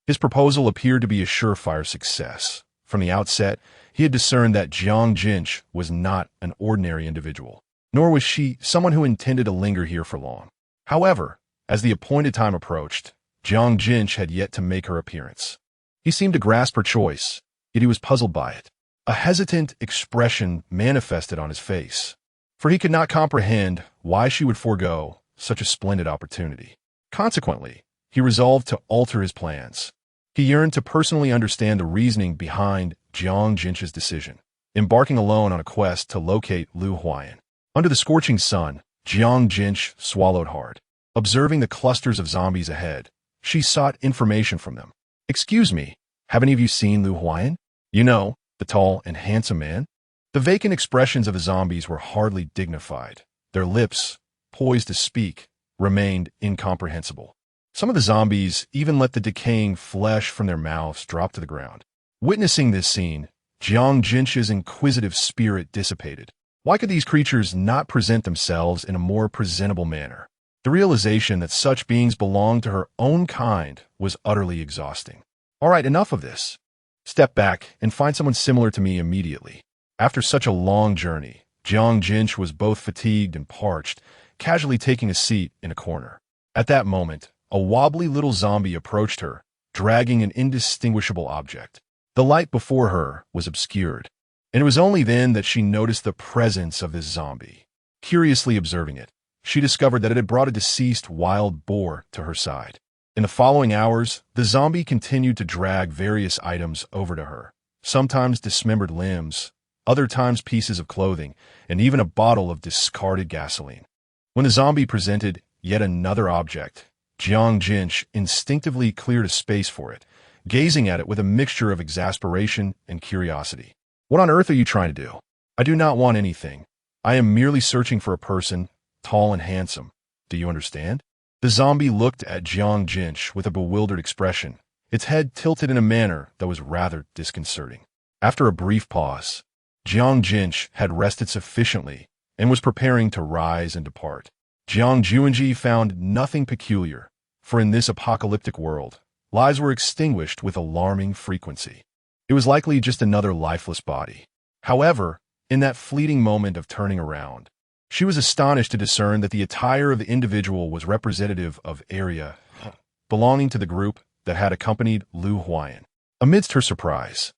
his proposal appeared to be a surefire success. From the outset, he had discerned that Jiang Xunzhi was not an ordinary individual. nor was she someone who intended to linger here for long. However, as the appointed time approached, Jiang Xunzhi had yet to make her appearance. He seemed to grasp her choice, yet he was puzzled by it. A hesitant expression manifested on his face, for he could not comprehend why she would forego such a splendid opportunity. Consequently, he resolved to alter his plans. He yearned to personally understand the reasoning behind Jiang Xunzhi's decision, embarking alone on a quest to locate Lu Huayan. Under the scorching sun, Jiang Xunzhi swallowed hard. Observing the clusters of zombies ahead, she sought information from them. "Excuse me, have any of you seen Lu Huayan? You know, the tall and handsome man?" The vacant expressions of the zombies were hardly dignified. Their lips, poised to speak, remained incomprehensible. Some of the zombies even let the decaying flesh from their mouths drop to the ground. Witnessing this scene, Jiang Xunzhi's inquisitive spirit dissipated. Why could these creatures not present themselves in a more presentable manner? The realization that such beings belonged to her own kind was utterly exhausting. "All right, enough of this. Step back and find someone similar to me immediately." After such a long journey, Jiang Xunzhi was both fatigued and parched, casually taking a seat in a corner. At that moment, a wobbly little zombie approached her, dragging an indistinguishable object. The light before her was obscured, and it was only then that she noticed the presence of this zombie. Curiously observing it, she discovered that it had brought a deceased wild boar to her side. In the following hours, the zombie continued to drag various items over to her, sometimes dismembered limbs, other times pieces of clothing, and even a bottle of discarded gasoline. When the zombie presented yet another object, Jiang Xunzhi instinctively cleared a space for it, gazing at it with a mixture of exasperation and curiosity. "What on earth are you trying to do?" "I do not want anything. I am merely searching for a person, tall and handsome. Do you understand?" The zombie looked at Jiang Xunzhi with a bewildered expression, its head tilted in a manner that was rather disconcerting. After a brief pause, Jiang Xunzhi had rested sufficiently and was preparing to rise and depart. Jiang Xunzhi found nothing peculiar, for in this apocalyptic world, lives were extinguished with alarming frequency. It was likely just another lifeless body. However, in that fleeting moment of turning around, she was astonished to discern that the attire of the individual was representative of area belonging to the group that had accompanied Lu Huayan. Amidst her surprise,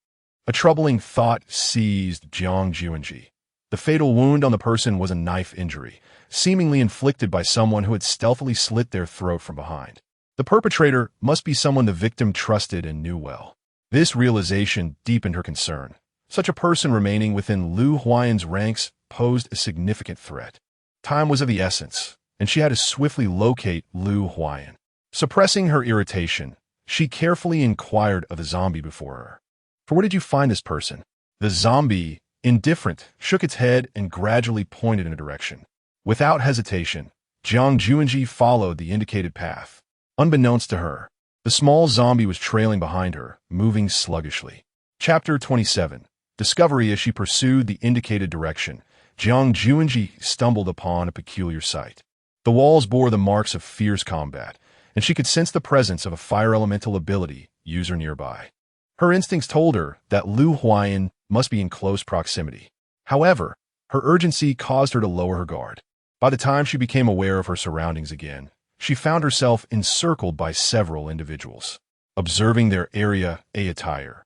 a troubling thought seized Jiang Xunzhi. The fatal wound on the person was a knife injury, seemingly inflicted by someone who had stealthily slit their throat from behind. The perpetrator must be someone the victim trusted and knew well. This realization deepened her concern. Such a person remaining within Lu Huayan's ranks posed a significant threat. Time was of the essence, and she had to swiftly locate Lu Huayan. Suppressing her irritation, she carefully inquired of the zombie before her. "For where did you find this person?" The zombie, indifferent, shook its head and gradually pointed in a direction. Without hesitation, Jiang Xunzhi followed the indicated path. Unbeknownst to her, the small zombie was trailing behind her, moving sluggishly. Chapter 27. Discovery. As she pursued the indicated direction, Jiang Xunzhi stumbled upon a peculiar sight. The walls bore the marks of fierce combat, and she could sense the presence of a fire elemental ability user nearby. Her instincts told her that Lu Huayan must be in close proximity. However, her urgency caused her to lower her guard. By the time she became aware of her surroundings again, she found herself encircled by several individuals. Observing their area A attire,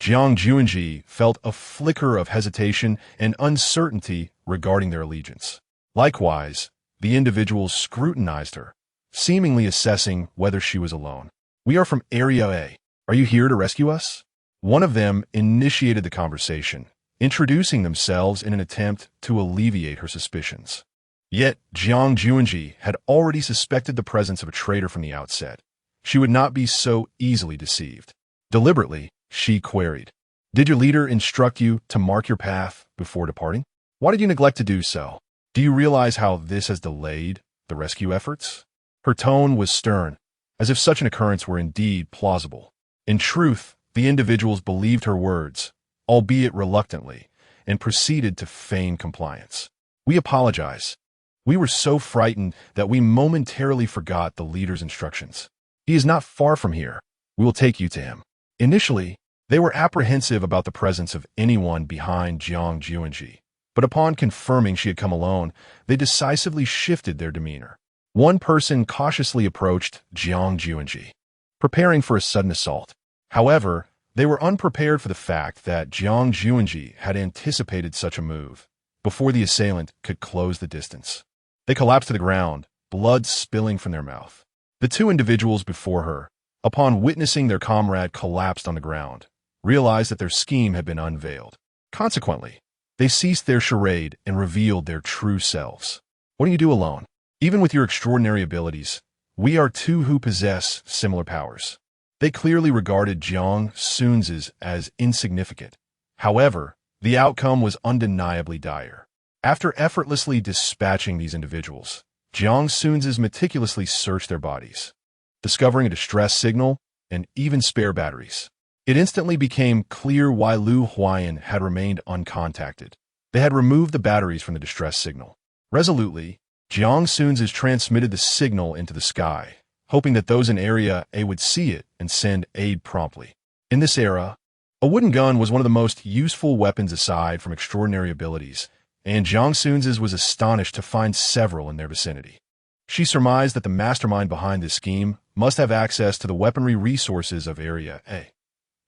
Jiang Xunzhi felt a flicker of hesitation and uncertainty regarding their allegiance. Likewise, the individuals scrutinized her, seemingly assessing whether she was alone. "We are from Area A. Are you here to rescue us?" One of them initiated the conversation, introducing themselves in an attempt to alleviate her suspicions. Yet, Jiang Xunzhi had already suspected the presence of a traitor from the outset. She would not be so easily deceived. Deliberately, she queried, "Did your leader instruct you to mark your path before departing? Why did you neglect to do so? Do you realize how this has delayed the rescue efforts?" Her tone was stern, as if such an occurrence were indeed plausible. In truth, the individuals believed her words, albeit reluctantly, and proceeded to feign compliance. "We apologize. We were so frightened that we momentarily forgot the leader's instructions. He is not far from here. We will take you to him." Initially, they were apprehensive about the presence of anyone behind Jiang Xunzhi, But upon confirming she had come alone, they decisively shifted their demeanor. One person cautiously approached Jiang Xunzhi, preparing for a sudden assault. However, they were unprepared for the fact that Jiang Xunzhi had anticipated such a move before the assailant could close the distance. They collapsed to the ground, blood spilling from their mouth. The two individuals before her, upon witnessing their comrade collapsed on the ground, realized that their scheme had been unveiled. Consequently, they ceased their charade and revealed their true selves. What do you do alone? Even with your extraordinary abilities, we are two who possess similar powers. They clearly regarded Jiang Xunzhi as insignificant. However, the outcome was undeniably dire. After effortlessly dispatching these individuals, Jiang Xunzhi meticulously searched their bodies, discovering a distress signal and even spare batteries. It instantly became clear why Lu Huayan had remained uncontacted. They had removed the batteries from the distress signal. Resolutely, Jiang Xunzhi transmitted the signal into the sky, hoping that those in Area A would see it and send aid promptly. In this era, a wooden gun was one of the most useful weapons aside from extraordinary abilities, and Jiang Xunzhi was astonished to find several in their vicinity. She surmised that the mastermind behind this scheme must have access to the weaponry resources of Area A.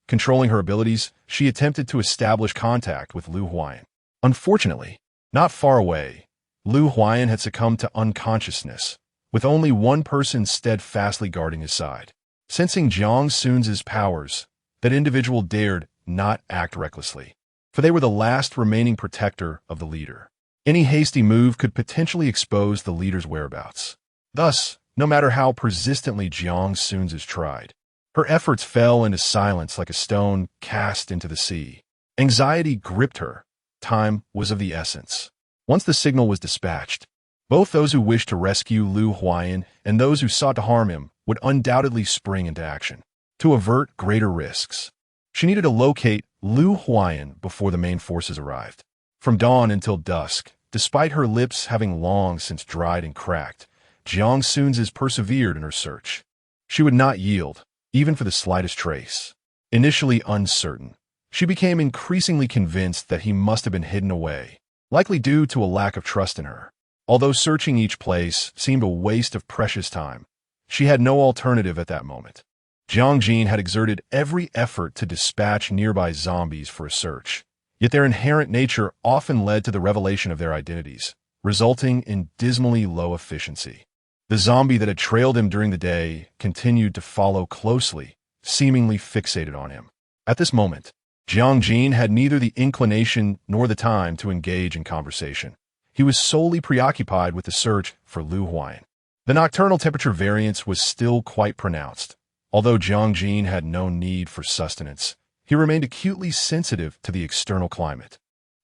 Controlling her abilities, she attempted to establish contact with Lu Huayan. Unfortunately, not far away, Lu Huayan had succumbed to unconsciousness, with only one person steadfastly guarding his side. Sensing Jiang Xunzhi's powers, that individual dared not act recklessly, for they were the last remaining protector of the leader. Any hasty move could potentially expose the leader's whereabouts. Thus, no matter how persistently Jiang Xunzhi tried, her efforts fell into silence like a stone cast into the sea. Anxiety gripped her. Time was of the essence. Once the signal was dispatched, both those who wished to rescue Lu Huayan and those who sought to harm him would undoubtedly spring into action. To avert greater risks, she needed to locate Lu Huayan before the main forces arrived. From dawn until dusk, despite her lips having long since dried and cracked, Jiang Xunzhi persevered in her search. She would not yield, even for the slightest trace. Initially uncertain, she became increasingly convinced that he must have been hidden away, likely due to a lack of trust in her. Although searching each place seemed a waste of precious time, she had no alternative at that moment. Jiang Jin had exerted every effort to dispatch nearby zombies for a search, yet their inherent nature often led to the revelation of their identities, resulting in dismally low efficiency. The zombie that had trailed him during the day continued to follow closely, seemingly fixated on him. At this moment, Jiang Jin had neither the inclination nor the time to engage in conversation. He was solely preoccupied with the search for Lu Huayan. The nocturnal temperature variance was still quite pronounced. Although Jiang Jin had no need for sustenance, he remained acutely sensitive to the external climate.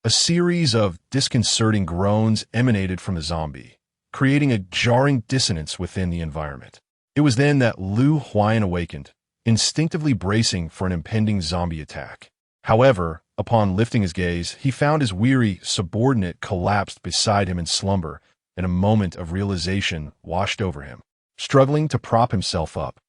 A series of disconcerting groans emanated from the zombie, creating a jarring dissonance within the environment. It was then that Lu Huayan awakened, instinctively bracing for an impending zombie attack. However, upon lifting his gaze, he found his weary subordinate collapsed beside him in slumber, and a moment of realization washed over him. Struggling to prop himself up,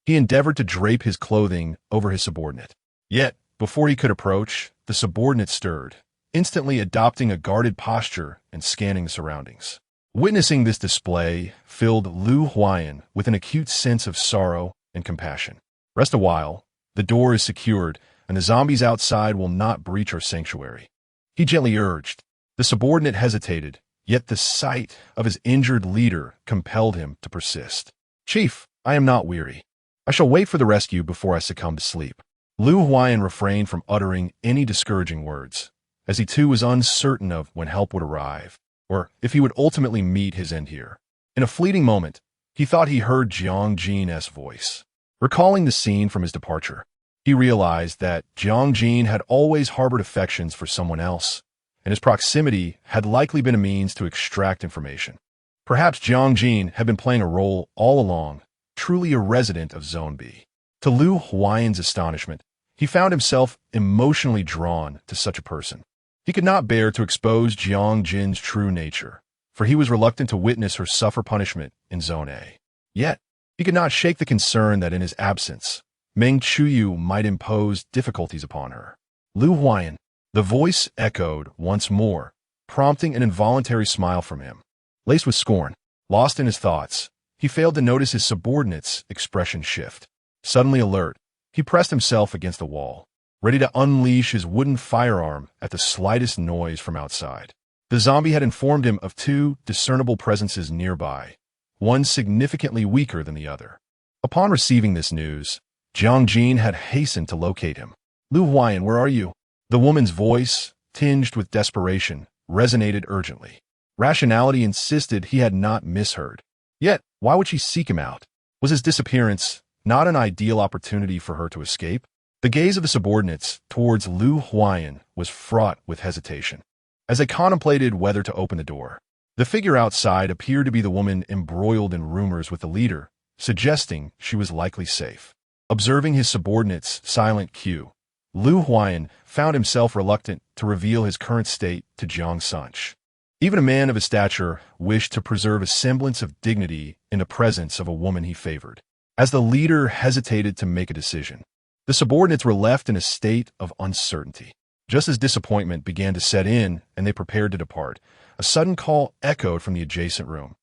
he endeavored to drape his clothing over his subordinate. Yet, before he could approach, the subordinate stirred, instantly adopting a guarded posture and scanning the surroundings. Witnessing this display filled Lu Huayan with an acute sense of sorrow and compassion. Rest a while, the door is secured, and the zombies outside will not breach our sanctuary, he gently urged. The subordinate hesitated, yet the sight of his injured leader compelled him to persist. Chief, I am not weary. I shall wait for the rescue before I succumb to sleep. Lu Huayan refrained from uttering any discouraging words, as he too was uncertain of when help would arrive, or if he would ultimately meet his end here. In a fleeting moment, he thought he heard Jiang Jin's voice. Recalling the scene from his departure, he realized that Jiang Jin had always harbored affections for someone else, and his proximity had likely been a means to extract information. Perhaps Jiang Jin had been playing a role all along, truly a resident of Zone B. To Lu Huayan's astonishment, he found himself emotionally drawn to such a person. He could not bear to expose Jiang Jin's true nature, for he was reluctant to witness her suffer punishment in Zone A. Yet, he could not shake the concern that in his absence, Meng Chuyu might impose difficulties upon her. Lu Huayan, the voice echoed once more, prompting an involuntary smile from him. Laced with scorn, lost in his thoughts, he failed to notice his subordinate's expression shift. Suddenly alert, he pressed himself against the wall, ready to unleash his wooden firearm at the slightest noise from outside. The zombie had informed him of two discernible presences nearby, one significantly weaker than the other. Upon receiving this news, Jiang Xunzhi had hastened to locate him. "Lu Huayan, where are you?" The woman's voice, tinged with desperation, resonated urgently. Rationality insisted he had not misheard. Yet, why would she seek him out? Was his disappearance not an ideal opportunity for her to escape? The gaze of the subordinates towards Lu Huayan was fraught with hesitation. As they contemplated whether to open the door, the figure outside appeared to be the woman embroiled in rumors with the leader, suggesting she was likely safe. Observing his subordinate's silent cue, Lu Huayan found himself reluctant to reveal his current state to Jiang Xunzhi. Even a man of his stature wished to preserve a semblance of dignity in the presence of a woman he favored. As the leader hesitated to make a decision, the subordinates were left in a state of uncertainty. Just as disappointment began to set in and they prepared to depart, a sudden call echoed from the adjacent room.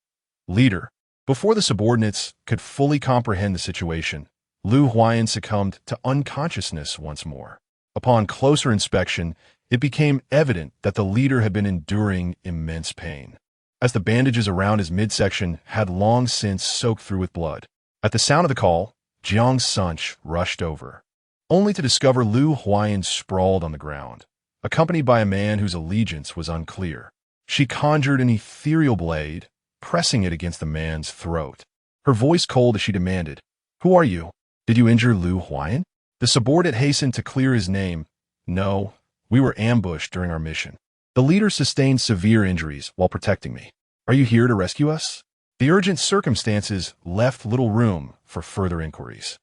"Leader." Before the subordinates could fully comprehend the situation, Lu Huayan succumbed to unconsciousness once more. Upon closer inspection, it became evident that the leader had been enduring immense pain, as the bandages around his midsection had long since soaked through with blood. At the sound of the call, Jiang Xunzhi rushed over, only to discover Lu Huayan sprawled on the ground, accompanied by a man whose allegiance was unclear. She conjured an ethereal blade, pressing it against the man's throat. Her voice cold as she demanded, "Who are you? Did you injure Lu Huayan?" The subordinate hastened to clear his name. "No, we were ambushed during our mission. The leader sustained severe injuries while protecting me. Are you here to rescue us?" The urgent circumstances left little room for further inquiries,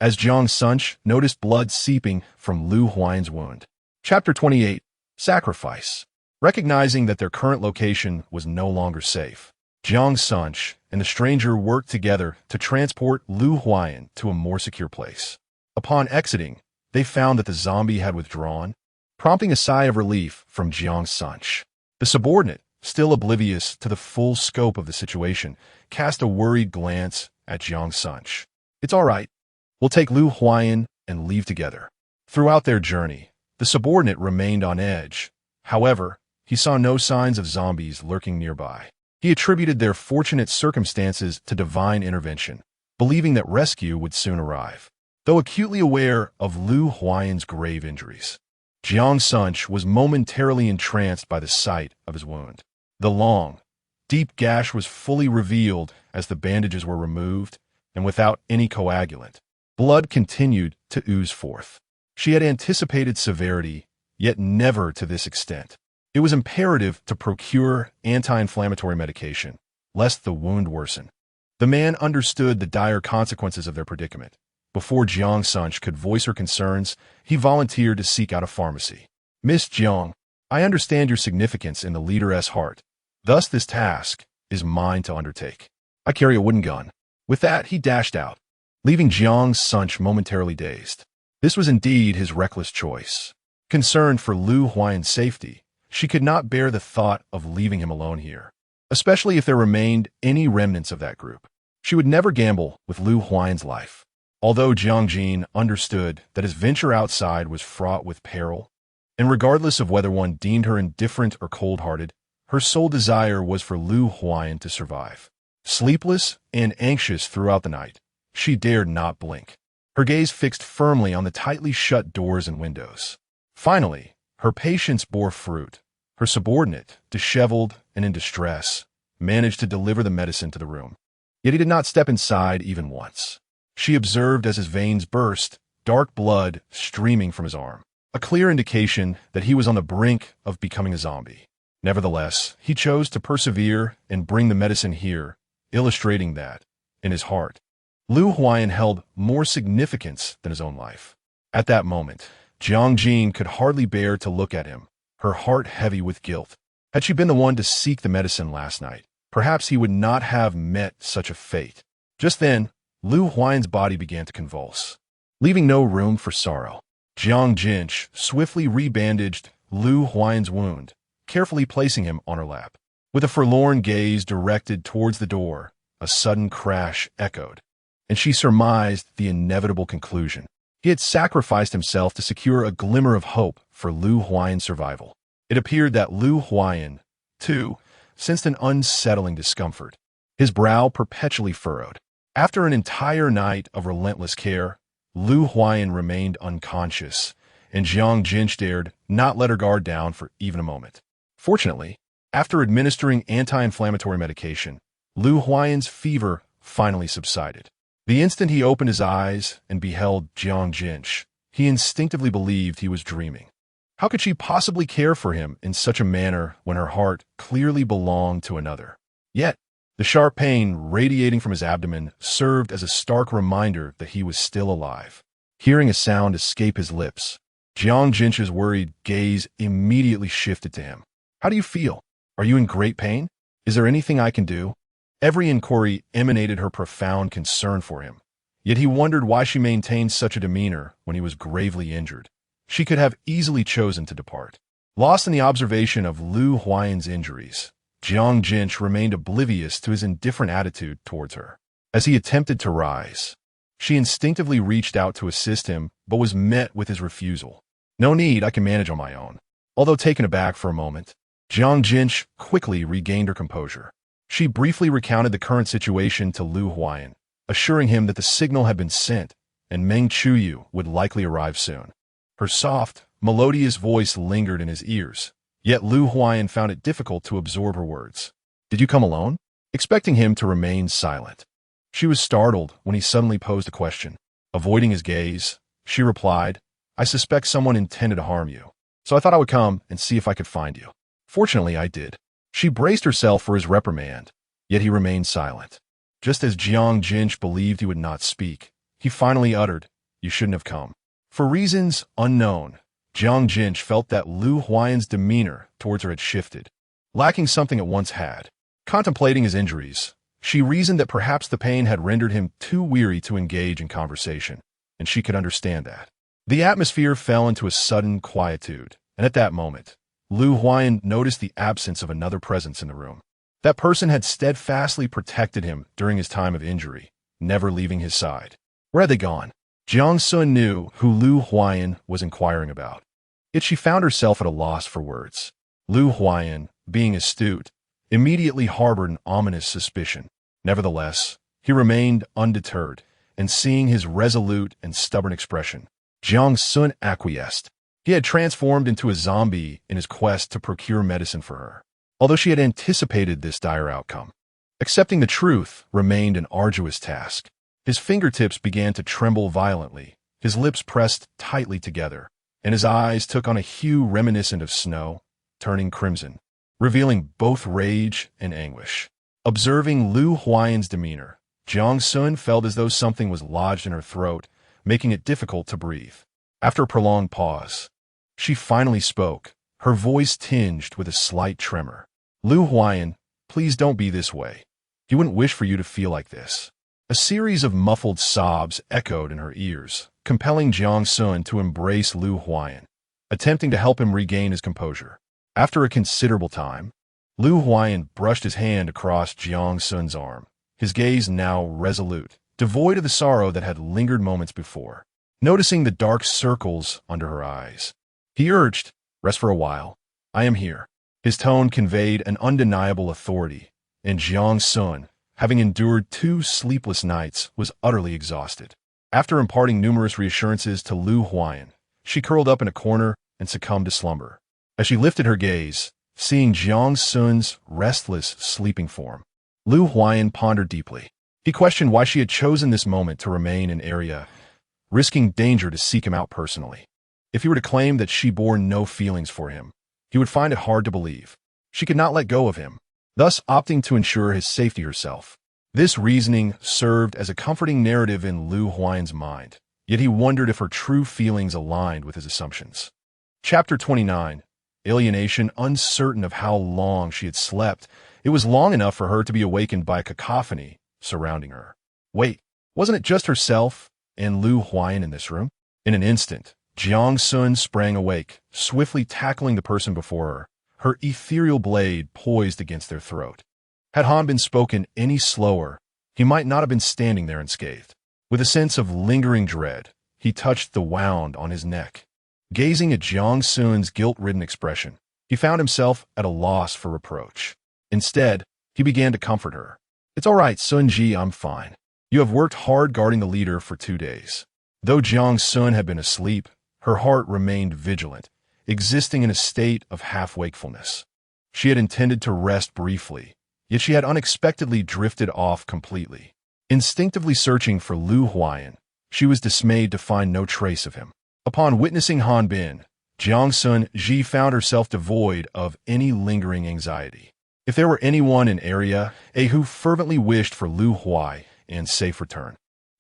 as Jiang Xunzhi noticed blood seeping from Lu Huayan's wound. Chapter 28. Sacrifice. Recognizing that their current location was no longer safe, Jiang Xunzhi and the stranger worked together to transport Lu Huayan to a more secure place. Upon exiting, they found that the zombie had withdrawn, prompting a sigh of relief from Jiang Xunzhi. The subordinate, still oblivious to the full scope of the situation, cast a worried glance at Jiang Xunzhi. "It's all right. We'll take Lu Huayan and leave together." Throughout their journey, the subordinate remained on edge. However, he saw no signs of zombies lurking nearby. He attributed their fortunate circumstances to divine intervention, believing that rescue would soon arrive. Though acutely aware of Lu Huayan's grave injuries, Jiang Xunzhi was momentarily entranced by the sight of his wound. The long, deep gash was fully revealed as the bandages were removed, and without any coagulant, blood continued to ooze forth. She had anticipated severity, yet never to this extent. It was imperative to procure anti-inflammatory medication, lest the wound worsen. The man understood the dire consequences of their predicament. Before Jiang Xunzhi could voice her concerns, he volunteered to seek out a pharmacy. "Miss Jiang, I understand your significance in the leader's heart. Thus this task is mine to undertake. I carry a wooden gun." With that, he dashed out, leaving Jiang Xunzhi momentarily dazed. This was indeed his reckless choice. Concerned for Lu Huayan's safety, she could not bear the thought of leaving him alone here, especially if there remained any remnants of that group. She would never gamble with Lu Huayan's life. Although Jiang Xunzhi understood that his venture outside was fraught with peril, and regardless of whether one deemed her indifferent or cold-hearted, her sole desire was for Lu Huayan to survive. Sleepless and anxious throughout the night, she dared not blink, her gaze fixed firmly on the tightly shut doors and windows. Finally, her patience bore fruit. Her subordinate, disheveled and in distress, managed to deliver the medicine to the room. Yet he did not step inside even once. She observed as his veins burst, dark blood streaming from his arm, a clear indication that he was on the brink of becoming a zombie. Nevertheless, he chose to persevere and bring the medicine here, illustrating that, in his heart, Lu Huayan held more significance than his own life. At that moment, Jiang Xunzhi could hardly bear to look at him, her heart heavy with guilt. Had she been the one to seek the medicine last night, perhaps he would not have met such a fate. Just then, Lu Huayan's body began to convulse, leaving no room for sorrow. Jiang Xunzhi swiftly rebandaged Lu Huayan's wound, carefully placing him on her lap. With a forlorn gaze directed towards the door, a sudden crash echoed, and she surmised the inevitable conclusion. He had sacrificed himself to secure a glimmer of hope for Lu Huayan's survival. It appeared that Lu Huayan, too, sensed an unsettling discomfort, his brow perpetually furrowed. After an entire night of relentless care, Lu Huayan remained unconscious, and Jiang Xunzhi dared not let her guard down for even a moment. Fortunately, after administering anti-inflammatory medication, Lu Huayan's fever finally subsided. The instant he opened his eyes and beheld Jiang Xunzhi, he instinctively believed he was dreaming. How could she possibly care for him in such a manner when her heart clearly belonged to another? Yet, the sharp pain radiating from his abdomen served as a stark reminder that he was still alive. Hearing a sound escape his lips, Jiang Xunzhi's worried gaze immediately shifted to him. "How do you feel? Are you in great pain? Is there anything I can do?" Every inquiry emanated her profound concern for him. Yet he wondered why she maintained such a demeanor when he was gravely injured. She could have easily chosen to depart. Lost in the observation of Lu Huayan's injuries, Jiang Xunzhi remained oblivious to his indifferent attitude towards her. As he attempted to rise, she instinctively reached out to assist him, but was met with his refusal. "No need, I can manage on my own." Although taken aback for a moment, Jiang Xunzhi quickly regained her composure. She briefly recounted the current situation to Lu Huayan, assuring him that the signal had been sent and Meng Chuyu would likely arrive soon. Her soft, melodious voice lingered in his ears, yet Lu Huayan found it difficult to absorb her words. "Did you come alone?" Expecting him to remain silent, she was startled when he suddenly posed a question. Avoiding his gaze, she replied, "I suspect someone intended to harm you, so I thought I would come and see if I could find you. Fortunately, I did." She braced herself for his reprimand, yet he remained silent. Just as Jiang Xunzhi believed he would not speak, he finally uttered, "You shouldn't have come." For reasons unknown, Jiang Xunzhi felt that Lu Huayan's demeanor towards her had shifted, lacking something it once had. Contemplating his injuries, she reasoned that perhaps the pain had rendered him too weary to engage in conversation, and she could understand that. The atmosphere fell into a sudden quietude, and at that moment, Lu Huayan noticed the absence of another presence in the room. That person had steadfastly protected him during his time of injury, never leaving his side. Where had they gone? Jiang Xunzhi knew who Lu Huayan was inquiring about, yet she found herself at a loss for words. Lu Huayan, being astute, immediately harbored an ominous suspicion. Nevertheless, he remained undeterred, and seeing his resolute and stubborn expression, Jiang Xunzhi acquiesced. He had transformed into a zombie in his quest to procure medicine for her. Although she had anticipated this dire outcome, accepting the truth remained an arduous task. His fingertips began to tremble violently, his lips pressed tightly together, and his eyes took on a hue reminiscent of snow, turning crimson, revealing both rage and anguish. Observing Lu Huayan's demeanor, Jiang Xunzhi felt as though something was lodged in her throat, making it difficult to breathe. After a prolonged pause, she finally spoke, her voice tinged with a slight tremor. "Lu Huayan, please don't be this way. He wouldn't wish for you to feel like this." A series of muffled sobs echoed in her ears, compelling Jiang Xunzhi to embrace Lu Huayan, attempting to help him regain his composure. After a considerable time, Lu Huayan brushed his hand across Jiang Xunzhi's arm, his gaze now resolute, devoid of the sorrow that had lingered moments before. Noticing the dark circles under her eyes, he urged, "Rest for a while. I am here." His tone conveyed an undeniable authority, and Jiang Xunzhi, having endured 2 sleepless nights, was utterly exhausted. After imparting numerous reassurances to Lu Huayan, she curled up in a corner and succumbed to slumber. As she lifted her gaze, seeing Jiang Xunzhi's restless, sleeping form, Lu Huayan pondered deeply. He questioned why she had chosen this moment to remain in area, risking danger to seek him out personally. If he were to claim that she bore no feelings for him, he would find it hard to believe. She could not let go of him, thus opting to ensure his safety herself. This reasoning served as a comforting narrative in Lu Huayan's mind, yet he wondered if her true feelings aligned with his assumptions. Chapter 29. Alienation. Uncertain of how long she had slept, it was long enough for her to be awakened by a cacophony surrounding her. Wait, wasn't it just herself and Lu Huayan in this room? In an instant, Jiang Xunzhi sprang awake, swiftly tackling the person before her, her ethereal blade poised against their throat. Had Han been spoken any slower, he might not have been standing there unscathed. With a sense of lingering dread, he touched the wound on his neck. Gazing at Jiang Xun's guilt-ridden expression, he found himself at a loss for reproach. Instead, he began to comfort her. "It's all right, Xunji, I'm fine. You have worked hard guarding the leader for 2 days." Though Jiang Xun had been asleep, her heart remained vigilant, existing in a state of half-wakefulness. She had intended to rest briefly, yet she had unexpectedly drifted off completely. Instinctively searching for Lu Huayan, she was dismayed to find no trace of him. Upon witnessing Han Bin, Jiang Xunzi found herself devoid of any lingering anxiety. If there were anyone in Area A who fervently wished for Lu Huayan's safe return,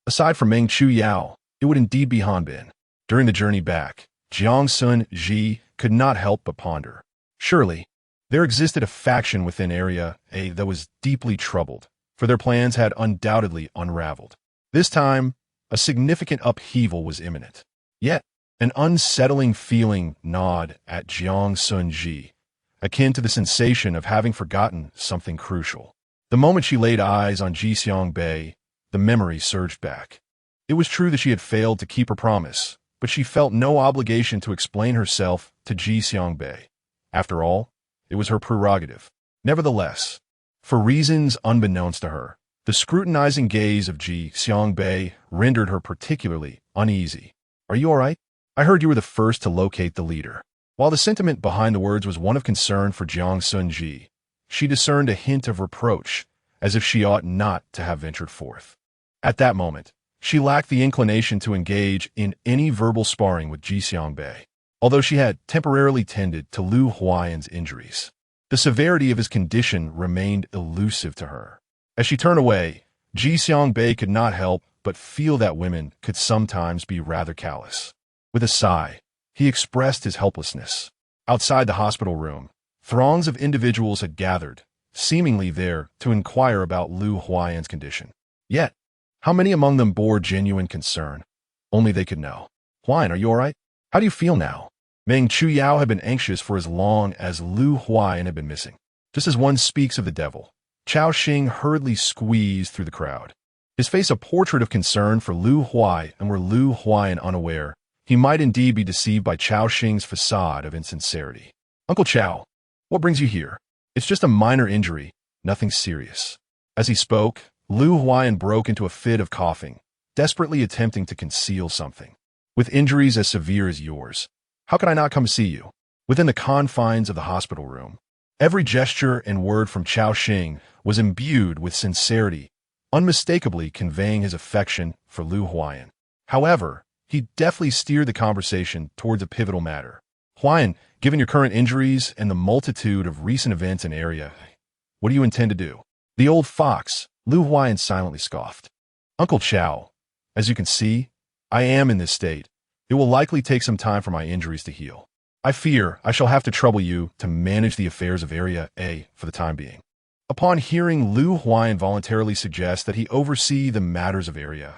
aside from Meng Chuyao, it would indeed be Han Bin. During the journey back, Jiang Xunzi could not help but ponder. Surely, there existed a faction within Area A that was deeply troubled, for their plans had undoubtedly unraveled. This time, a significant upheaval was imminent. Yet, an unsettling feeling gnawed at Jiang Xunzi, akin to the sensation of having forgotten something crucial. The moment she laid eyes on Ji Xiangbei, the memory surged back. It was true that she had failed to keep her promise, but she felt no obligation to explain herself to Ji Xiangbei. After all, it was her prerogative. Nevertheless, for reasons unbeknownst to her, the scrutinizing gaze of Ji Xiangbei rendered her particularly uneasy. "Are you all right? I heard you were the first to locate the leader." While the sentiment behind the words was one of concern for Jiang Xunzi, she discerned a hint of reproach, as if she ought not to have ventured forth. At that moment, she lacked the inclination to engage in any verbal sparring with Ji Xiangbei, although she had temporarily tended to Lu Huayan's injuries. The severity of his condition remained elusive to her. As she turned away, Ji Xiangbei could not help but feel that women could sometimes be rather callous. With a sigh, he expressed his helplessness. Outside the hospital room, throngs of individuals had gathered, seemingly there to inquire about Lu Huayan's condition. Yet, how many among them bore genuine concern? Only they could know. "Huayan, are you all right? How do you feel now?" Meng Chuyao had been anxious for as long as Lu Huayan had been missing. Just as one speaks of the devil, Chao Xing hurriedly squeezed through the crowd. His face a portrait of concern for Lu Huayan, and were Lu Huayan unaware, he might indeed be deceived by Chao Xing's facade of insincerity. "Uncle Chao, what brings you here?" "It's just a minor injury, nothing serious." As he spoke, Lu Huayan broke into a fit of coughing, desperately attempting to conceal something. "With injuries as severe as yours, how could I not come see you?" Within the confines of the hospital room, every gesture and word from Chao Xing was imbued with sincerity, unmistakably conveying his affection for Lu Huayan. However, he deftly steered the conversation towards a pivotal matter. "Huayan, given your current injuries and the multitude of recent events in Area, what do you intend to do?" "The old fox," Lu Huayan silently scoffed. "Uncle Chao, as you can see, I am in this state. It will likely take some time for my injuries to heal. I fear I shall have to trouble you to manage the affairs of Area A for the time being." Upon hearing Lu Huayan voluntarily suggest that he oversee the matters of Area,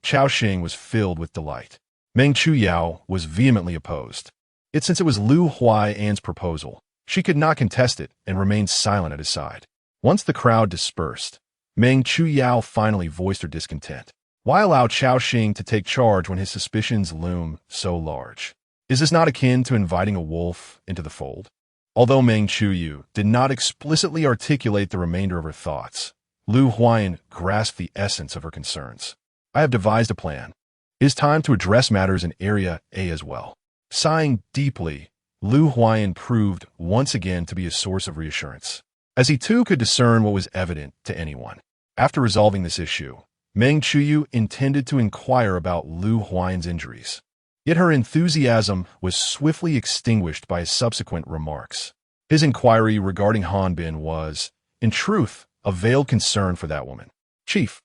Chao Xing was filled with delight. Meng Chuyao was vehemently opposed. Yet since it was Lu Huayan's proposal, she could not contest it and remained silent at his side. Once the crowd dispersed, Meng Chuyao finally voiced her discontent. Why allow Chao Xing to take charge when his suspicions loom so large? Is this not akin to inviting a wolf into the fold? Although Meng Chuyu did not explicitly articulate the remainder of her thoughts, Lu Huayan grasped the essence of her concerns. "I have devised a plan. It is time to address matters in Area A as well." Sighing deeply, Lu Huayan proved once again to be a source of reassurance, as he too could discern what was evident to anyone. After resolving this issue, Meng Chuyu intended to inquire about Lu Huayan's injuries. Yet her enthusiasm was swiftly extinguished by his subsequent remarks. His inquiry regarding Han Bin was, in truth, a veiled concern for that woman. Chief!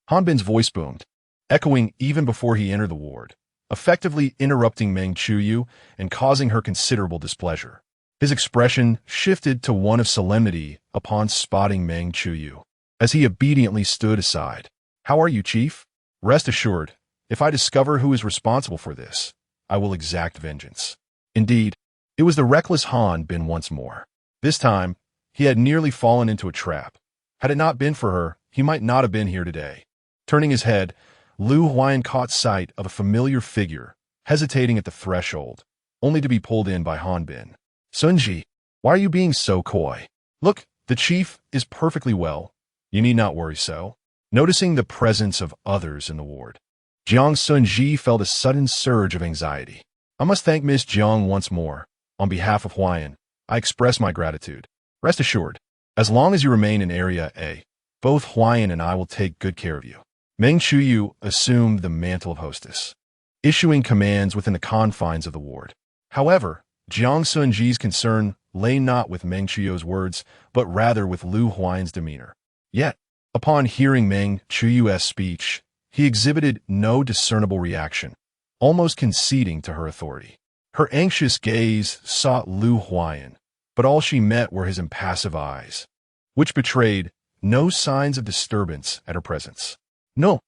Han Bin's voice boomed, echoing even before he entered the ward, effectively interrupting Meng Chuyu and causing her considerable displeasure. His expression shifted to one of solemnity upon spotting Meng Chuyu, as he obediently stood aside. "How are you, Chief? Rest assured, if I discover who is responsible for this, I will exact vengeance. Indeed, It was the reckless Han Bin once more. This time, he had nearly fallen into a trap. Had it not been for her, he might not have been here today. Turning his head, Lu Huan caught sight of a familiar figure, hesitating at the threshold, only to be pulled in by Han Bin. Xunzhi, why are you being so coy? Look, the chief is perfectly well. You need not worry so. Noticing the presence of others in the ward, Jiang Xunzhi felt a sudden surge of anxiety. I must thank Miss Jiang once more. On behalf of Huayan, I express my gratitude. Rest assured, as long as you remain in Area A, both Huayan and I will take good care of you. Meng Chuyu assumed the mantle of hostess, issuing commands within the confines of the ward. However, Jiang Xunzhi's concern lay not with Meng Chuyu's words, but rather with Lu Huayan's demeanor. Yet, upon hearing Meng Chuyu's speech, he exhibited no discernible reaction, almost conceding to her authority. Her anxious gaze sought Lu Huayan, but all she met were his impassive eyes, which betrayed no signs of disturbance at her presence. No,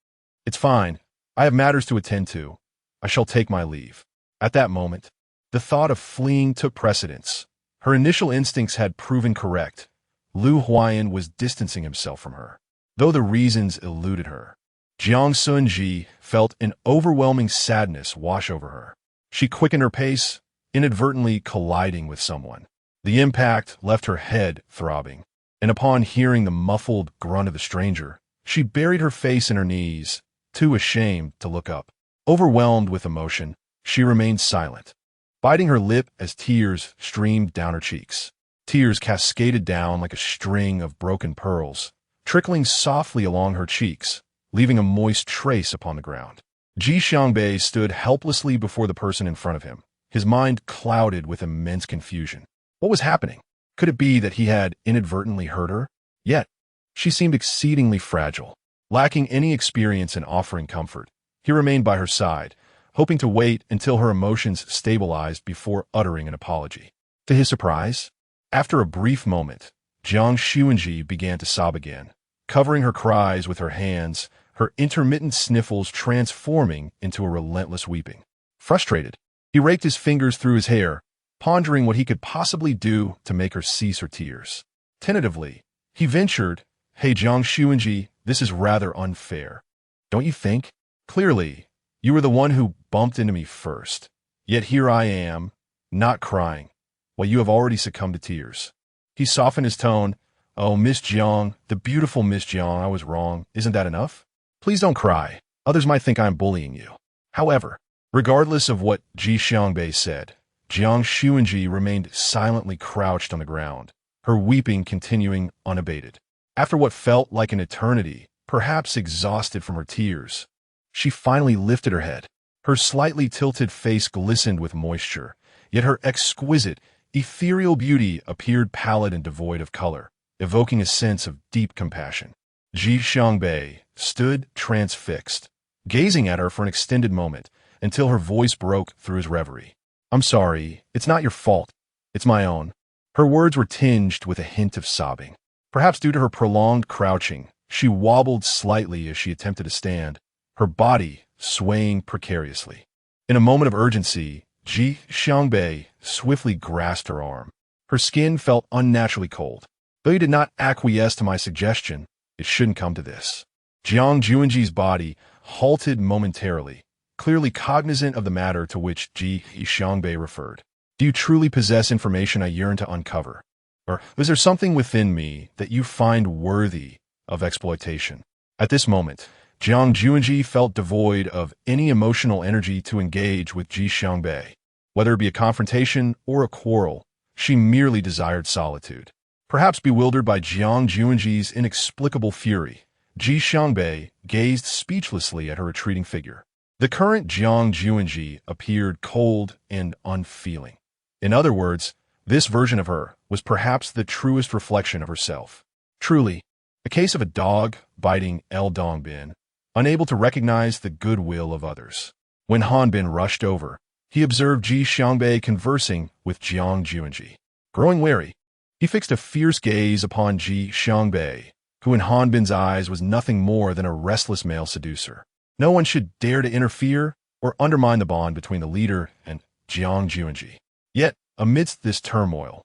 it's fine. I have matters to attend to. I shall take my leave. At that moment, the thought of fleeing took precedence. Her initial instincts had proven correct. Lu Huayan was distancing himself from her, though the reasons eluded her. Jiang Xunzhi felt an overwhelming sadness wash over her. She quickened her pace, inadvertently colliding with someone. The impact left her head throbbing, and upon hearing the muffled grunt of the stranger, she buried her face in her knees, too ashamed to look up. Overwhelmed with emotion, she remained silent, biting her lip as tears streamed down her cheeks. Tears cascaded down like a string of broken pearls, trickling softly along her cheeks, leaving a moist trace upon the ground. Ji Xiangbei stood helplessly before the person in front of him, his mind clouded with immense confusion. What was happening? Could it be that he had inadvertently hurt her? Yet, she seemed exceedingly fragile. Lacking any experience in offering comfort, he remained by her side, hoping to wait until her emotions stabilized before uttering an apology. To his surprise, after a brief moment, Jiang Xunzhi began to sob again, covering her cries with her hands, her intermittent sniffles transforming into a relentless weeping. Frustrated, he raked his fingers through his hair, pondering what he could possibly do to make her cease her tears. Tentatively, he ventured, "Hey Jiang Xunzhi, this is rather unfair. Don't you think? Clearly, you were the one who bumped into me first. Yet here I am, not crying, while you have already succumbed to tears." He softened his tone. "Oh, Miss Jiang, the beautiful Miss Jiang, I was wrong. Isn't that enough? Please don't cry. Others might think I'm bullying you." However, regardless of what Ji Xiangbei said, Jiang Xunzhi remained silently crouched on the ground, her weeping continuing unabated. After what felt like an eternity, perhaps exhausted from her tears, she finally lifted her head. Her slightly tilted face glistened with moisture, yet her exquisite, ethereal beauty appeared pallid and devoid of color, evoking a sense of deep compassion. Ji Xiangbei stood transfixed, gazing at her for an extended moment, until her voice broke through his reverie. "I'm sorry, it's not your fault. It's my own." Her words were tinged with a hint of sobbing. Perhaps due to her prolonged crouching, she wobbled slightly as she attempted to stand, her body swaying precariously. In a moment of urgency, Ji Xiangbei swiftly grasped her arm. Her skin felt unnaturally cold. "Though you did not acquiesce to my suggestion, it shouldn't come to this." Jiang Xunzhi's body halted momentarily, clearly cognizant of the matter to which Ji Xiangbei referred. "Do you truly possess information I yearn to uncover? Or is there something within me that you find worthy of exploitation?" At this moment, Jiang Xunzhi felt devoid of any emotional energy to engage with Ji Xiangbei. Whether it be a confrontation or a quarrel, she merely desired solitude. Perhaps bewildered by Jiang Xunzhi's inexplicable fury, Ji Xiangbei gazed speechlessly at her retreating figure. The current Jiang Xunzhi appeared cold and unfeeling. In other words, this version of her was perhaps the truest reflection of herself. Truly, a case of a dog biting El Dongbin, unable to recognize the goodwill of others. When Han Bin rushed over, he observed Ji Xiangbei conversing with Jiang Xunzhi. Growing wary, he fixed a fierce gaze upon Ji Xiangbei, who in Han Bin's eyes was nothing more than a restless male seducer. No one should dare to interfere or undermine the bond between the leader and Jiang Xunzhi. Yet, Amidst this turmoil,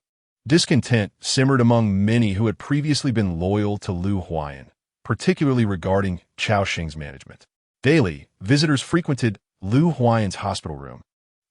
discontent simmered among many who had previously been loyal to Lu Huayan, particularly regarding Chaoxing's management. Daily, visitors frequented Lu Huayan's hospital room,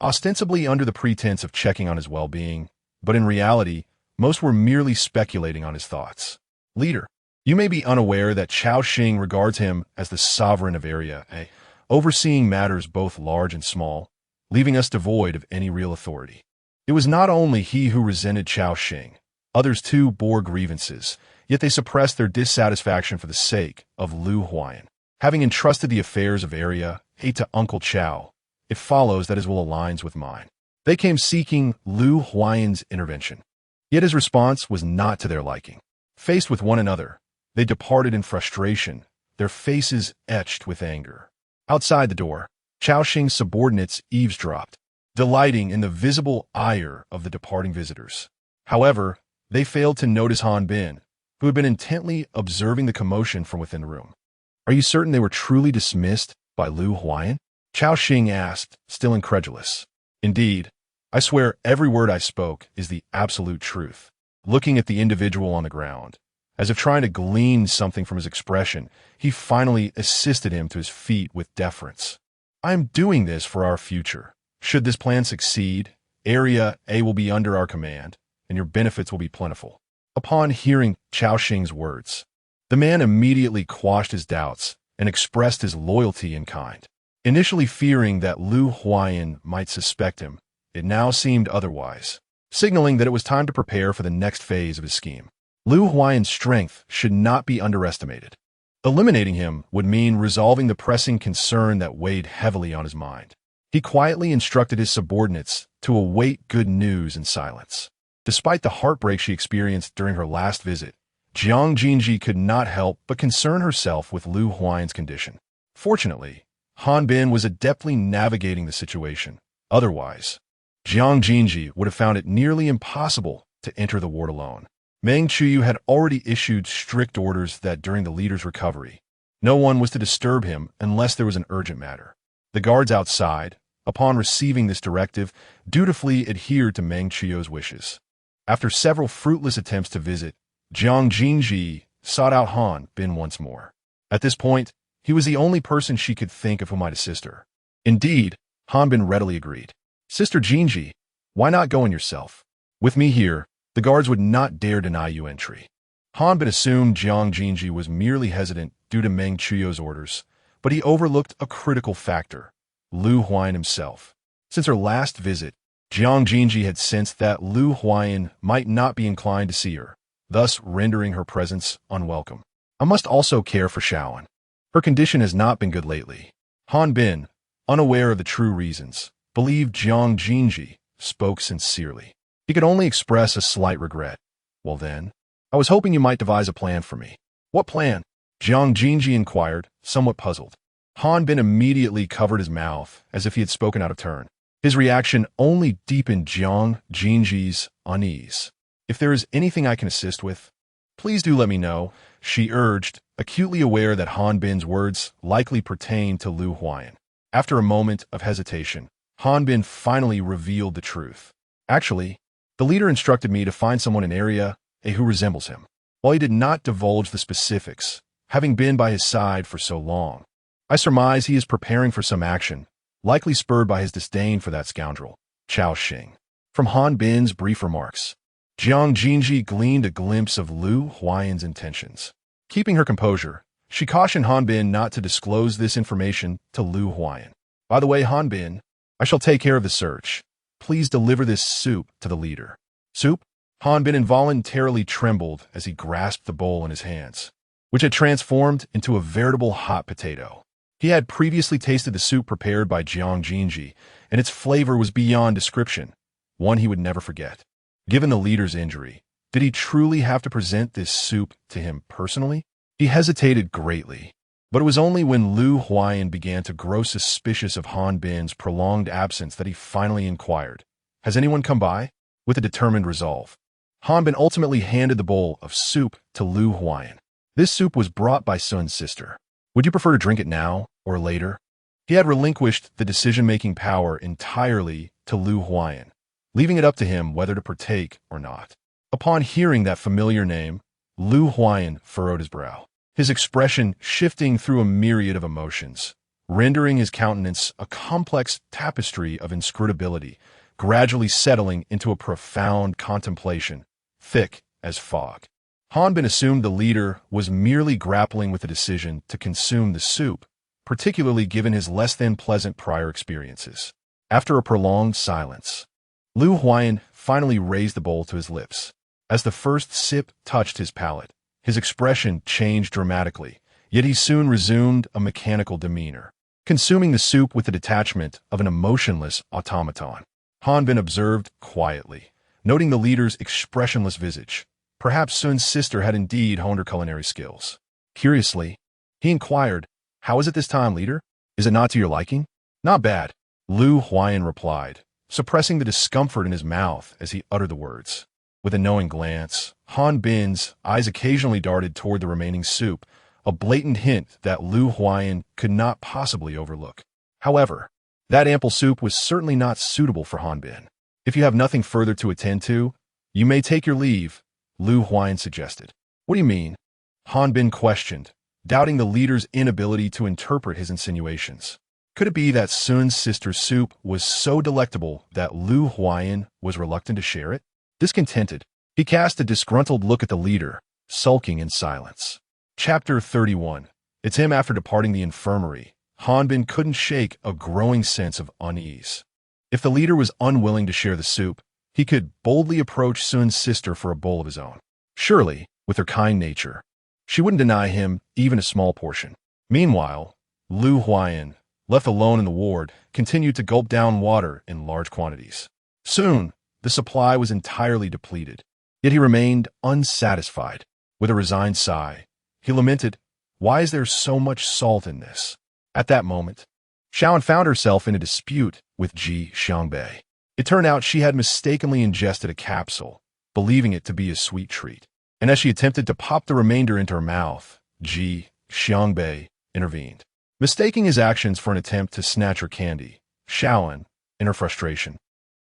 ostensibly under the pretense of checking on his well-being, but in reality, most were merely speculating on his thoughts. Leader, you may be unaware that Chaoxing regards him as the sovereign of Area A, overseeing matters both large and small, leaving us devoid of any real authority. It was not only he who resented Chaoxing. Others too bore grievances, yet they suppressed their dissatisfaction for the sake of Lu Huayan. Having entrusted the affairs of Area A to Uncle Chao, it follows that his will aligns with mine. They came seeking Lu Huayan's intervention. Yet his response was not to their liking. Faced with one another, they departed in frustration, their faces etched with anger. Outside the door, Chaoxing's subordinates eavesdropped, delighting in the visible ire of the departing visitors. However, they failed to notice Han Bin, who had been intently observing the commotion from within the room. Are you certain they were truly dismissed by Lu Huayan? Chaoxing asked, still incredulous. Indeed, I swear every word I spoke is the absolute truth. Looking at the individual on the ground, as if trying to glean something from his expression, he finally assisted him to his feet with deference. I am doing this for our future. Should this plan succeed, Area A will be under our command, and your benefits will be plentiful. Upon hearing Chaoxing's words, the man immediately quashed his doubts and expressed his loyalty in kind. Initially fearing that Lu Huayan might suspect him, it now seemed otherwise, signaling that it was time to prepare for the next phase of his scheme. Lu Huayan's strength should not be underestimated. Eliminating him would mean resolving the pressing concern that weighed heavily on his mind. He quietly instructed his subordinates to await good news in silence. Despite the heartbreak she experienced during her last visit, Jiang Xunzhi could not help but concern herself with Lu Huayan's condition. Fortunately, Han Bin was adeptly navigating the situation. Otherwise, Jiang Xunzhi would have found it nearly impossible to enter the ward alone. Meng Qiu had already issued strict orders that during the leader's recovery, no one was to disturb him unless there was an urgent matter. The guards outside, upon receiving this directive, dutifully adhered to Meng Qiu's wishes. After several fruitless attempts to visit, Jiang Xunzhi sought out Han Bin once more. At this point, he was the only person she could think of who might assist her. Indeed, Han Bin readily agreed. Sister Xunzhi, why not go in yourself? With me here, the guards would not dare deny you entry. Han Bin assumed Jiang Xunzhi was merely hesitant due to Meng Qiu's orders, but he overlooked a critical factor, Lu Huayan himself. Since her last visit, Jiang Xunzhi had sensed that Lu Huayan might not be inclined to see her, thus rendering her presence unwelcome. I must also care for Shaoan. Her condition has not been good lately. Han Bin, unaware of the true reasons, believed Jiang Xunzhi spoke sincerely. He could only express a slight regret. Well then, I was hoping you might devise a plan for me. What plan? Jiang Xunzhi inquired, somewhat puzzled. Han Bin immediately covered his mouth as if he had spoken out of turn. His reaction only deepened Jiang Xunzhi's unease. If there is anything I can assist with, please do let me know, she urged, acutely aware that Han Bin's words likely pertained to Lu Huayan. After a moment of hesitation, Han Bin finally revealed the truth. Actually, the leader instructed me to find someone in Area A who resembles him. While he did not divulge the specifics, having been by his side for so long, I surmise he is preparing for some action, likely spurred by his disdain for that scoundrel, Chaoxing. From Han Bin's brief remarks, Jiang Xunzhi gleaned a glimpse of Lu Huayan's intentions. Keeping her composure, she cautioned Han Bin not to disclose this information to Lu Huayan. By the way, Han Bin, I shall take care of the search. Please deliver this soup to the leader. Soup? Han Bin involuntarily trembled as he grasped the bowl in his hands, which had transformed into a veritable hot potato. He had previously tasted the soup prepared by Jiang Xunzhi, and its flavor was beyond description, one he would never forget. Given the leader's injury, did he truly have to present this soup to him personally? He hesitated greatly, but it was only when Lu Huayan began to grow suspicious of Han Bin's prolonged absence that he finally inquired, "Has anyone come by?" With a determined resolve, Han Bin ultimately handed the bowl of soup to Lu Huayan. This soup was brought by Sun's sister. Would you prefer to drink it now or later? He had relinquished the decision-making power entirely to Lu Huayan, leaving it up to him whether to partake or not. Upon hearing that familiar name, Lu Huayan furrowed his brow, his expression shifting through a myriad of emotions, rendering his countenance a complex tapestry of inscrutability, gradually settling into a profound contemplation, thick as fog. Hanbin assumed the leader was merely grappling with the decision to consume the soup, particularly given his less-than-pleasant prior experiences. After a prolonged silence, Lu Huayan finally raised the bowl to his lips. As the first sip touched his palate, his expression changed dramatically, yet he soon resumed a mechanical demeanor, consuming the soup with the detachment of an emotionless automaton. Hanbin observed quietly, noting the leader's expressionless visage. Perhaps Sun's sister had indeed honed her culinary skills. Curiously, he inquired, "How is it this time, leader? Is it not to your liking?" "Not bad," Lu Huayan replied, suppressing the discomfort in his mouth as he uttered the words. With a knowing glance, Hanbin's eyes occasionally darted toward the remaining soup, a blatant hint that Lu Huayan could not possibly overlook. However, that ample soup was certainly not suitable for Hanbin. "If you have nothing further to attend to, you may take your leave," Lu Huayan suggested. "What do you mean?" Hanbin questioned, doubting the leader's inability to interpret his insinuations. Could it be that Sun's sister's soup was so delectable that Lu Huayan was reluctant to share it? Discontented, he cast a disgruntled look at the leader, sulking in silence. Chapter 31. It's him after departing the infirmary. Hanbin couldn't shake a growing sense of unease. If the leader was unwilling to share the soup, he could boldly approach Sun's sister for a bowl of his own. Surely, with her kind nature, she wouldn't deny him even a small portion. Meanwhile, Lu Huayan, left alone in the ward, continued to gulp down water in large quantities. Soon, the supply was entirely depleted, yet he remained unsatisfied. With a resigned sigh, he lamented, "Why is there so much salt in this?" At that moment, Xiaoan found herself in a dispute with Ji Xiangbei. It turned out she had mistakenly ingested a capsule, believing it to be a sweet treat. And as she attempted to pop the remainder into her mouth, Ji Xiangbei intervened. Mistaking his actions for an attempt to snatch her candy, Xiaoan, in her frustration,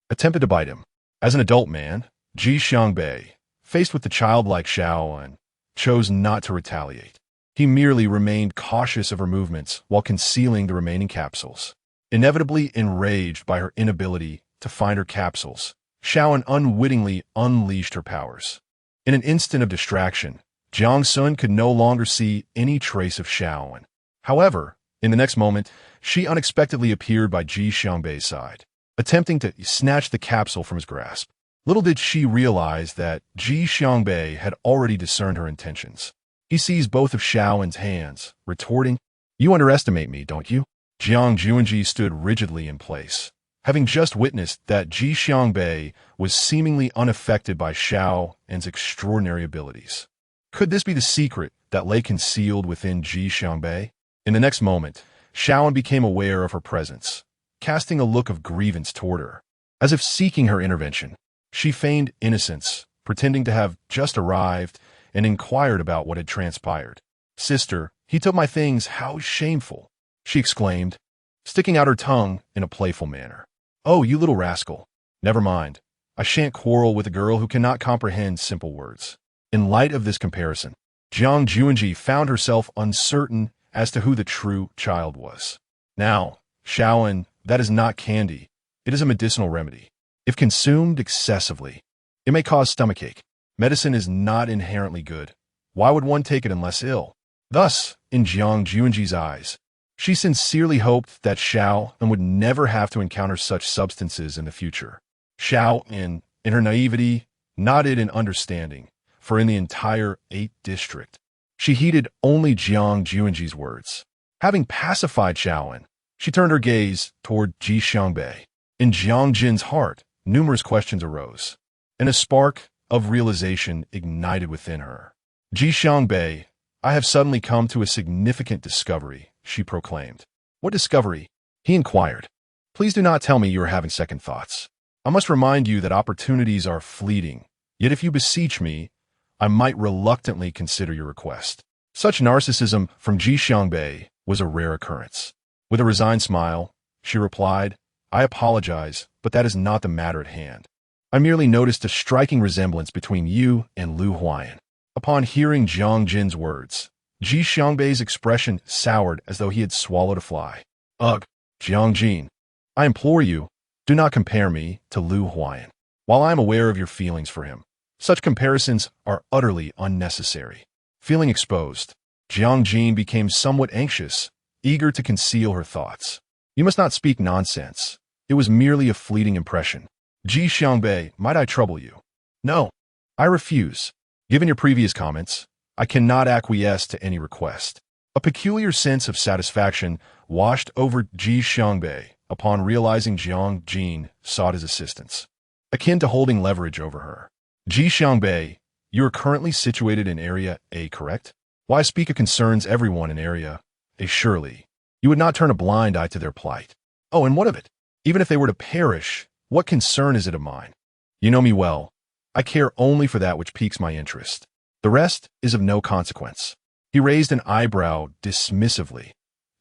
attempted to bite him. As an adult man, Ji Xiangbei, faced with the childlike Xiaoan, chose not to retaliate. He merely remained cautious of her movements while concealing the remaining capsules. Inevitably enraged by her inability to find her capsules, Xiaoan unwittingly unleashed her powers. In an instant of distraction, Jiang Xunzhi could no longer see any trace of Xiaoan. However, in the next moment, she unexpectedly appeared by Ji Xiangbei's side, attempting to snatch the capsule from his grasp. Little did she realize that Ji Xiangbei had already discerned her intentions. He seized both of Xiaoan's hands, retorting, "You underestimate me, don't you?" Jiang Xunzhi stood rigidly in place, having just witnessed that Ji Xiangbei was seemingly unaffected by Xiaoan's extraordinary abilities. Could this be the secret that lay concealed within Ji Xiangbei? In the next moment, Xiaoan became aware of her presence, casting a look of grievance toward her. As if seeking her intervention, she feigned innocence, pretending to have just arrived, and inquired about what had transpired. "Sister, he took my things, how shameful!" she exclaimed, sticking out her tongue in a playful manner. "Oh, you little rascal. Never mind. I shan't quarrel with a girl who cannot comprehend simple words." In light of this comparison, Jiang Xunzhi found herself uncertain as to who the true child was. "Now, Xiaoan, that is not candy. It is a medicinal remedy. If consumed excessively, it may cause stomachache. Medicine is not inherently good. Why would one take it unless ill?" Thus, in Jiang Xunzhi's eyes, she sincerely hoped that Xiaoan would never have to encounter such substances in the future. Xiaoan, in her naivety, nodded in understanding, for in the entire 8th district, she heeded only Jiang Xunzhi's words. Having pacified Xiaoan, she turned her gaze toward Ji Xiangbei. In Jiang Jin's heart, numerous questions arose, and a spark of realization ignited within her. "Ji Xiangbei, I have suddenly come to a significant discovery," she proclaimed. "What discovery?" he inquired. "Please do not tell me you are having second thoughts. I must remind you that opportunities are fleeting, yet if you beseech me, I might reluctantly consider your request." Such narcissism from Ji Xiangbei was a rare occurrence. With a resigned smile, she replied, "I apologize, but that is not the matter at hand. I merely noticed a striking resemblance between you and Lu Huayan. Upon hearing Jiang Jin's words, Ji Xiangbei's expression soured as though he had swallowed a fly. Ugh, Jiang Jin, I implore you, do not compare me to Lu Huayan. While I am aware of your feelings for him, such comparisons are utterly unnecessary. Feeling exposed, Jiang Jin became somewhat anxious, eager to conceal her thoughts. You must not speak nonsense. It was merely a fleeting impression. Ji Xiangbei, might I trouble you? No, I refuse. Given your previous comments, I cannot acquiesce to any request. A peculiar sense of satisfaction washed over Ji Xiangbei upon realizing Jiang Jin sought his assistance, akin to holding leverage over her. Ji Xiangbei, you are currently situated in Area A, correct? Why speak of concerns everyone in Area A? Surely, you would not turn a blind eye to their plight. Oh, and what of it? Even if they were to perish, what concern is it of mine? You know me well. I care only for that which piques my interest. The rest is of no consequence. He raised an eyebrow dismissively,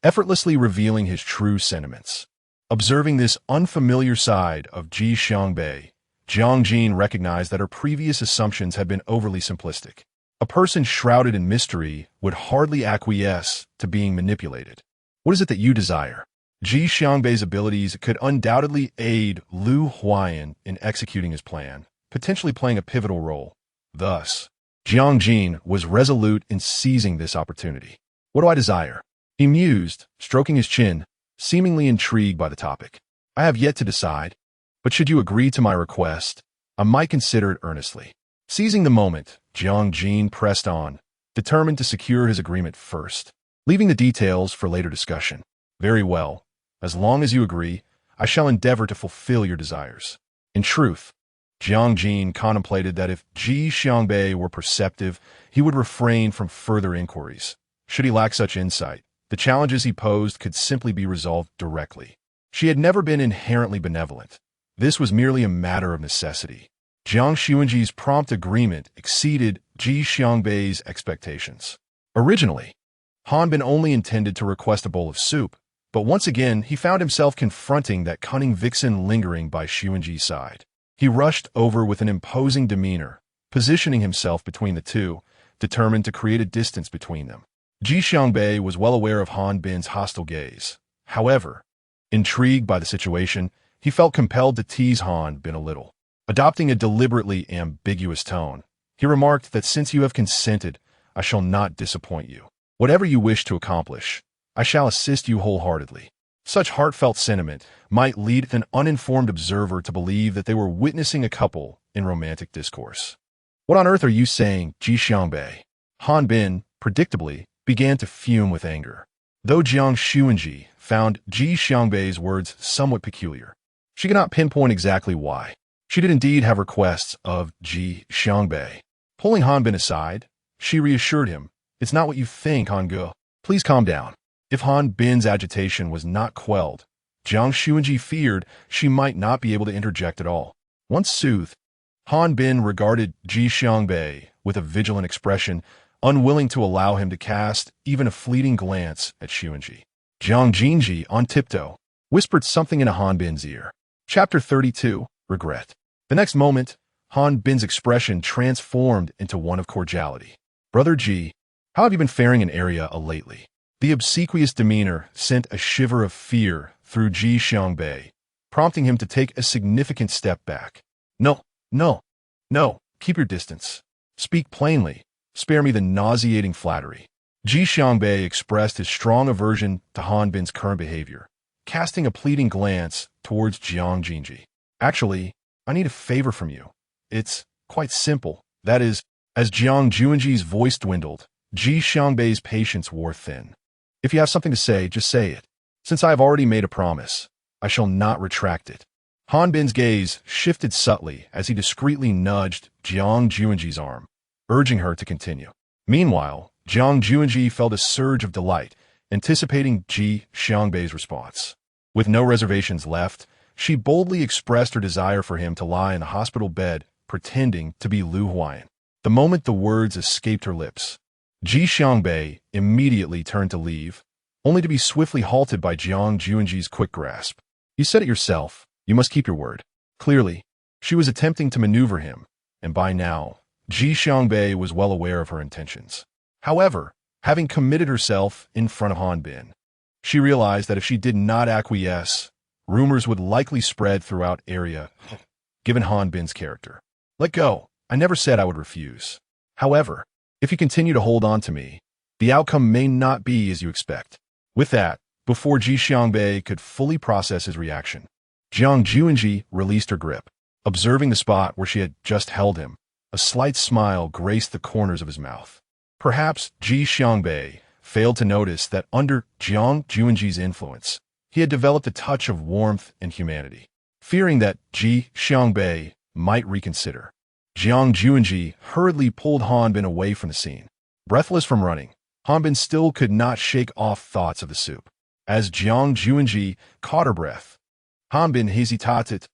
effortlessly revealing his true sentiments. Observing this unfamiliar side of Ji Xiangbei, Jiang Jin recognized that her previous assumptions had been overly simplistic. A person shrouded in mystery would hardly acquiesce to being manipulated. What is it that you desire? Ji Xiangbei's abilities could undoubtedly aid Lu Huayan in executing his plan, potentially playing a pivotal role. Thus, Jiang Jin was resolute in seizing this opportunity. What do I desire? He mused, stroking his chin, seemingly intrigued by the topic. I have yet to decide, but should you agree to my request, I might consider it earnestly. Seizing the moment, Jiang Jin pressed on, determined to secure his agreement first, leaving the details for later discussion. Very well. As long as you agree, I shall endeavor to fulfill your desires. In truth, Jiang Jin contemplated that if Ji Xiangbei were perceptive, he would refrain from further inquiries. Should he lack such insight, the challenges he posed could simply be resolved directly. She had never been inherently benevolent. This was merely a matter of necessity. Jiang Xunzhi's prompt agreement exceeded Ji Xiangbei's expectations. Originally, Han Bin only intended to request a bowl of soup, but once again he found himself confronting that cunning vixen lingering by Xunzhi's side. He rushed over with an imposing demeanor, positioning himself between the two, determined to create a distance between them. Ji Xiangbei was well aware of Han Bin's hostile gaze. However, intrigued by the situation, he felt compelled to tease Han Bin a little. Adopting a deliberately ambiguous tone, he remarked that since you have consented, I shall not disappoint you. Whatever you wish to accomplish, I shall assist you wholeheartedly. Such heartfelt sentiment might lead an uninformed observer to believe that they were witnessing a couple in romantic discourse. What on earth are you saying, Ji Xiangbei? Han Bin, predictably, began to fume with anger. Though Jiang Xunzhi found Ji Xiangbei's words somewhat peculiar, she could not pinpoint exactly why. She did indeed have requests of Ji Xiangbei. Pulling Han Bin aside, she reassured him, "It's not what you think, Han Ge. Please calm down." If Han Bin's agitation was not quelled, Jiang Xunzhi feared she might not be able to interject at all. Once soothed, Han Bin regarded Ji Xiangbei with a vigilant expression, unwilling to allow him to cast even a fleeting glance at Xunzhi. Jiang Jinji, on tiptoe, whispered something into Han Bin's ear. Chapter 32, Regret. The next moment, Han Bin's expression transformed into one of cordiality. "Brother Ji, how have you been faring in Area A lately?" The obsequious demeanor sent a shiver of fear through Ji Xiangbei, prompting him to take a significant step back. No, keep your distance. Speak plainly. Spare me the nauseating flattery." Ji Xiangbei expressed his strong aversion to Han Bin's current behavior, casting a pleading glance towards Jiang Jinji. "Actually, I need a favor from you. It's quite simple. That is," as Jiang Junji's voice dwindled, Ji Xiangbei's patience wore thin. "If you have something to say, just say it. Since I have already made a promise, I shall not retract it." Han Bin's gaze shifted subtly as he discreetly nudged Jiang Junji's arm, urging her to continue. Meanwhile, Jiang Junji felt a surge of delight, anticipating Ji Xiangbei's response. With no reservations left, she boldly expressed her desire for him to lie in the hospital bed, pretending to be Lu Huayan. The moment the words escaped her lips, Ji Xiangbei immediately turned to leave, only to be swiftly halted by Jiang Junji's quick grasp. "You said it yourself. You must keep your word." Clearly, She was attempting to maneuver him, and by now, Ji Xiangbei was well aware of her intentions. However, having committed herself in front of Han Bin, she realized that if she did not acquiesce, rumors would likely spread throughout area, given Han Bin's character. Let go. I never said I would refuse. However, if you continue to hold on to me, the outcome may not be as you expect. With that, before Ji Xiangbei could fully process his reaction, Jiang Xunzhi released her grip. Observing the spot where she had just held him, a slight smile graced the corners of his mouth. Perhaps Ji Xiangbei failed to notice that under Jiang Xunzhi's influence, he had developed a touch of warmth and humanity. Fearing that Ji Xiangbei might reconsider, Jiang Xunzhi hurriedly pulled Han Bin away from the scene. Breathless from running, Han Bin still could not shake off thoughts of the soup. As Jiang Xunzhi caught her breath, Han Bin hesitated.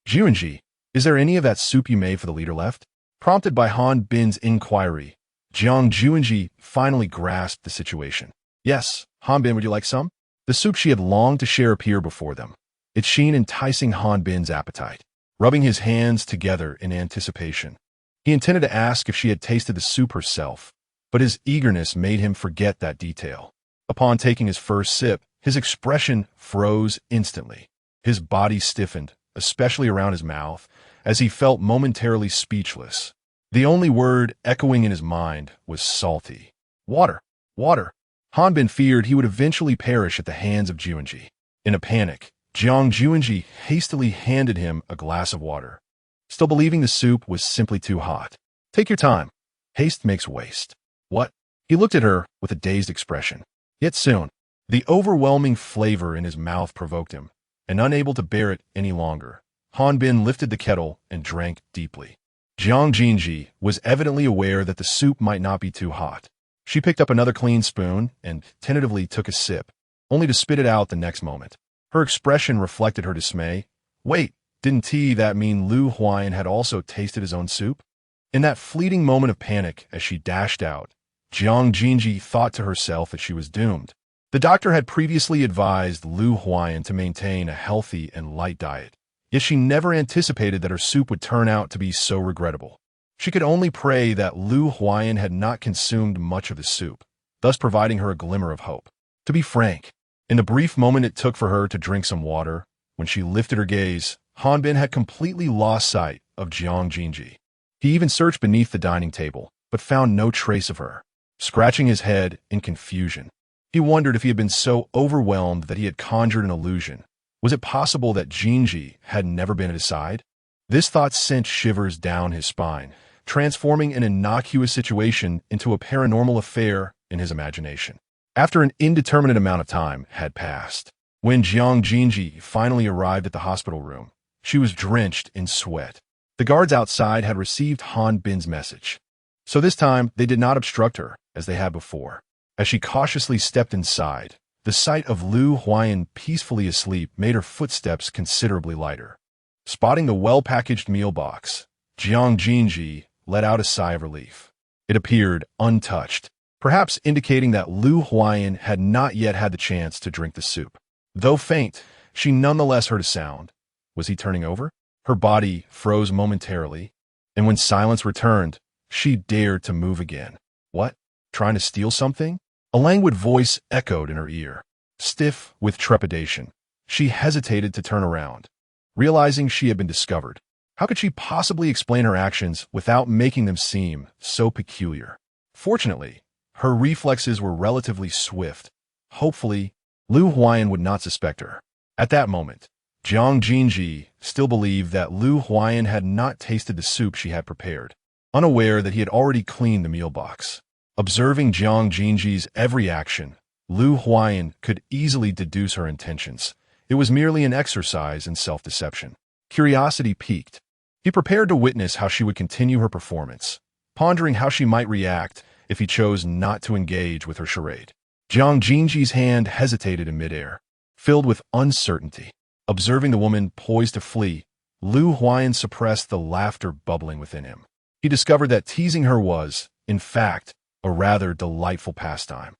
Xunzhi, is there any of that soup you made for the leader left? Prompted by Han Bin's inquiry, Jiang Xunzhi finally grasped the situation. Yes, Han Bin, would you like some? The soup she had longed to share appeared before them, its sheen enticing Han Bin's appetite. Rubbing his hands together in anticipation, he intended to ask if she had tasted the soup herself, but his eagerness made him forget that detail. Upon taking his first sip, his expression froze instantly. His body stiffened, especially around his mouth, as he felt momentarily speechless. The only word echoing in his mind was salty. Water. Water. Han Bin feared he would eventually perish at the hands of Xunzhi. In a panic, Jiang Xunzhi hastily handed him a glass of water, still believing the soup was simply too hot. Take your time. Haste makes waste. What? He looked at her with a dazed expression. Yet soon, the overwhelming flavor in his mouth provoked him, and unable to bear it any longer, Han Bin lifted the kettle and drank deeply. Jiang Xunzhi was evidently aware that the soup might not be too hot. She picked up another clean spoon and tentatively took a sip, only to spit it out the next moment. Her expression reflected her dismay. Wait, didn't that mean Lu Huayan had also tasted his own soup? In that fleeting moment of panic as she dashed out, Jiang Xunzhi thought to herself that she was doomed. The doctor had previously advised Lu Huayan to maintain a healthy and light diet, yet she never anticipated that her soup would turn out to be so regrettable. She could only pray that Lu Huayan had not consumed much of the soup, thus providing her a glimmer of hope. To be frank, in the brief moment it took for her to drink some water, when she lifted her gaze, Han Bin had completely lost sight of Jiang Xunzhi. He even searched beneath the dining table, but found no trace of her. Scratching his head in confusion, he wondered if he had been so overwhelmed that he had conjured an illusion. Was it possible that Xunzhi had never been at his side? This thought sent shivers down his spine, transforming an innocuous situation into a paranormal affair in his imagination. After an indeterminate amount of time had passed, when Jiang Xunzhi finally arrived at the hospital room, she was drenched in sweat. The guards outside had received Han Bin's message, so this time they did not obstruct her as they had before. As she cautiously stepped inside, the sight of Lu Huayan peacefully asleep made her footsteps considerably lighter. Spotting the well-packaged meal box, Jiang Xunzhi let out a sigh of relief. It appeared untouched, perhaps indicating that Lu Huayan had not yet had the chance to drink the soup. Though faint, she nonetheless heard a sound. Was he turning over? Her body froze momentarily, and when silence returned, she dared to move again. What? Trying to steal something? A languid voice echoed in her ear. Stiff with trepidation, she hesitated to turn around, realizing she had been discovered. How could she possibly explain her actions without making them seem so peculiar? Fortunately, her reflexes were relatively swift. Hopefully, Lu Huayan would not suspect her. At that moment, Jiang Xunzhi still believed that Lu Huayan had not tasted the soup she had prepared, unaware that he had already cleaned the meal box. Observing Jiang Xunzhi's every action, Lu Huayan could easily deduce her intentions. It was merely an exercise in self-deception. Curiosity piqued. He prepared to witness how she would continue her performance, pondering how she might react if he chose not to engage with her charade. Jiang Xunzhi's hand hesitated in midair, filled with uncertainty. Observing the woman poised to flee, Lu Huayan suppressed the laughter bubbling within him. He discovered that teasing her was, in fact, a rather delightful pastime.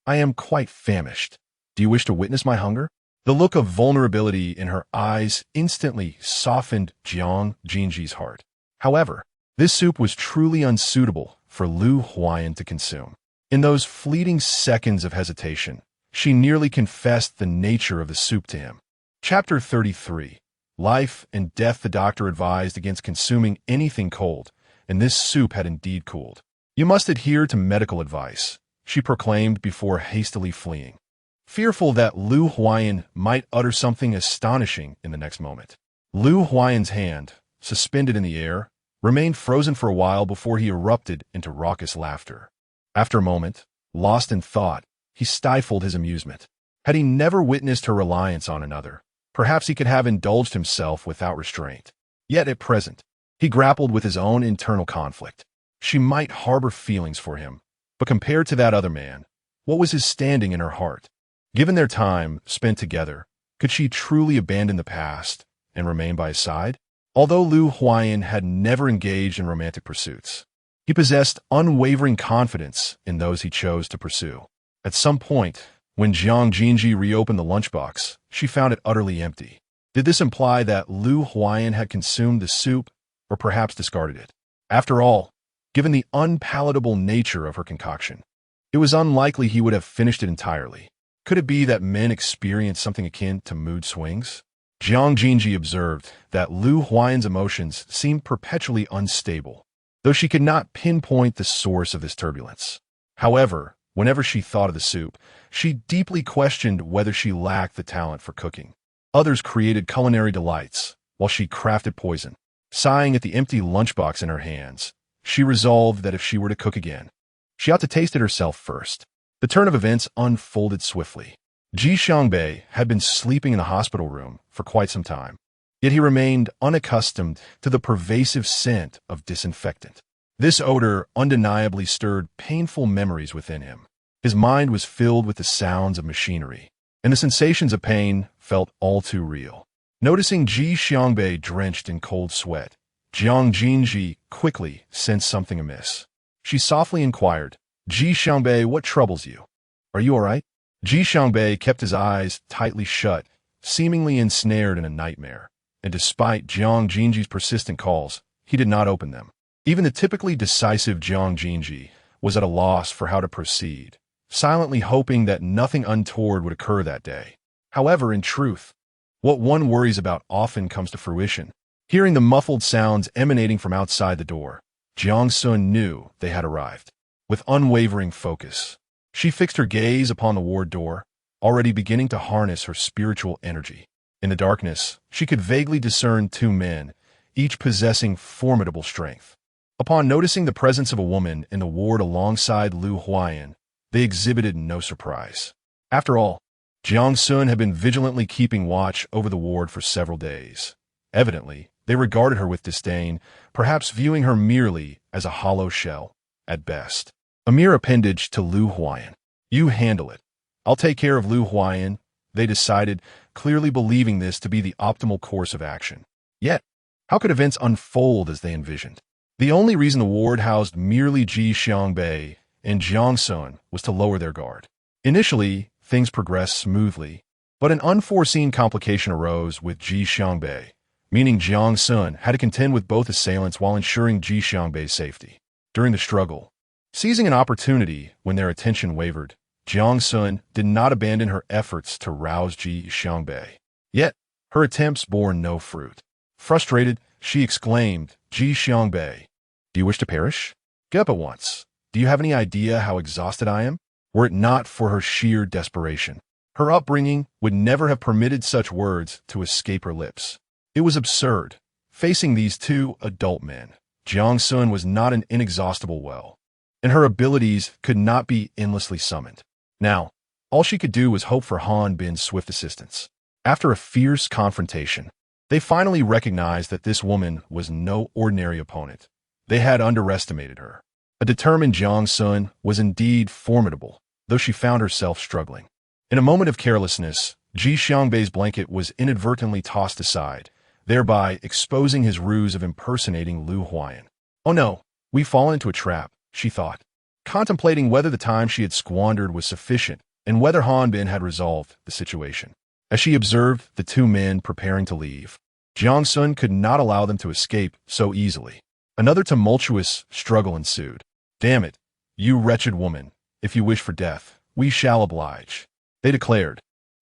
I am quite famished. Do you wish to witness my hunger? The look of vulnerability in her eyes instantly softened Jiang Xunzhi's heart. However, this soup was truly unsuitable for Lu Huayan to consume. In those fleeting seconds of hesitation, she nearly confessed the nature of the soup to him. Chapter 33. Life and Death. The doctor advised against consuming anything cold, and this soup had indeed cooled. You must adhere to medical advice, she proclaimed before hastily fleeing, fearful that Lu Huayan might utter something astonishing in the next moment. Lu Huayan's hand, suspended in the air, remained frozen for a while before he erupted into raucous laughter. After a moment, lost in thought, he stifled his amusement. Had he never witnessed her reliance on another, perhaps he could have indulged himself without restraint. Yet at present, he grappled with his own internal conflict. She might harbor feelings for him, but compared to that other man, what was his standing in her heart? Given their time spent together, could she truly abandon the past and remain by his side? Although Lu Huayan had never engaged in romantic pursuits, he possessed unwavering confidence in those he chose to pursue. At some point, when Jiang Xunzhi reopened the lunchbox, she found it utterly empty. Did this imply that Lu Huayan had consumed the soup, or perhaps discarded it? After all, given the unpalatable nature of her concoction, it was unlikely he would have finished it entirely. Could it be that men experience something akin to mood swings? Jiang Xunzhi observed that Lu Huayan's emotions seemed perpetually unstable, though she could not pinpoint the source of this turbulence. However, whenever she thought of the soup, she deeply questioned whether she lacked the talent for cooking. Others created culinary delights, while she crafted poison. Sighing at the empty lunchbox in her hands, she resolved that if she were to cook again, she ought to taste it herself first. The turn of events unfolded swiftly. Ji Xiangbei had been sleeping in the hospital room for quite some time, yet he remained unaccustomed to the pervasive scent of disinfectant. This odor undeniably stirred painful memories within him. His mind was filled with the sounds of machinery, and the sensations of pain felt all too real. Noticing Ji Xiangbei drenched in cold sweat, Jiang Xunzhi quickly sensed something amiss. She softly inquired, "Ji Xiangbei, what troubles you? Are you all right?" Ji Xiangbei kept his eyes tightly shut, seemingly ensnared in a nightmare, and despite Jiang Xunzhi's persistent calls, he did not open them. Even the typically decisive Jiang Xunzhi was at a loss for how to proceed, silently hoping that nothing untoward would occur that day. However, in truth, what one worries about often comes to fruition. Hearing the muffled sounds emanating from outside the door, Jiang Sun knew they had arrived. With unwavering focus, she fixed her gaze upon the ward door, already beginning to harness her spiritual energy. In the darkness, she could vaguely discern two men, each possessing formidable strength. Upon noticing the presence of a woman in the ward alongside Lu Huayan, they exhibited no surprise. After all, Jiang Sun had been vigilantly keeping watch over the ward for several days. Evidently, they regarded her with disdain, perhaps viewing her merely as a hollow shell, at best. A mere appendage to Lu Huayan. "You handle it. I'll take care of Lu Huayan," they decided, clearly believing this to be the optimal course of action. Yet, how could events unfold as they envisioned? The only reason the ward housed merely Ji Xiangbei and Jiang Sun was to lower their guard. Initially, things progressed smoothly, but an unforeseen complication arose with Ji Xiangbei, meaning Jiang Sun had to contend with both assailants while ensuring Ji Xiangbei's safety. During the struggle, seizing an opportunity when their attention wavered, Jiang Sun did not abandon her efforts to rouse Ji Xiangbei. Yet, her attempts bore no fruit. Frustrated, she exclaimed, "Ji Xiangbei, do you wish to perish? Get up at once. Do you have any idea how exhausted I am?" Were it not for her sheer desperation, her upbringing would never have permitted such words to escape her lips. It was absurd. Facing these two adult men, Jiang Sun was not an inexhaustible well, and her abilities could not be endlessly summoned. Now, all she could do was hope for Han Bin's swift assistance. After a fierce confrontation, they finally recognized that this woman was no ordinary opponent. They had underestimated her. A determined Jiang Sun was indeed formidable, though she found herself struggling. In a moment of carelessness, Ji Xiangbei's blanket was inadvertently tossed aside, thereby exposing his ruse of impersonating Lu Huayan. "Oh no, we've fallen into a trap," she thought, contemplating whether the time she had squandered was sufficient and whether Han Bin had resolved the situation. As she observed the two men preparing to leave, Jiang Xun could not allow them to escape so easily. Another tumultuous struggle ensued. "Damn it, you wretched woman, if you wish for death, we shall oblige," they declared,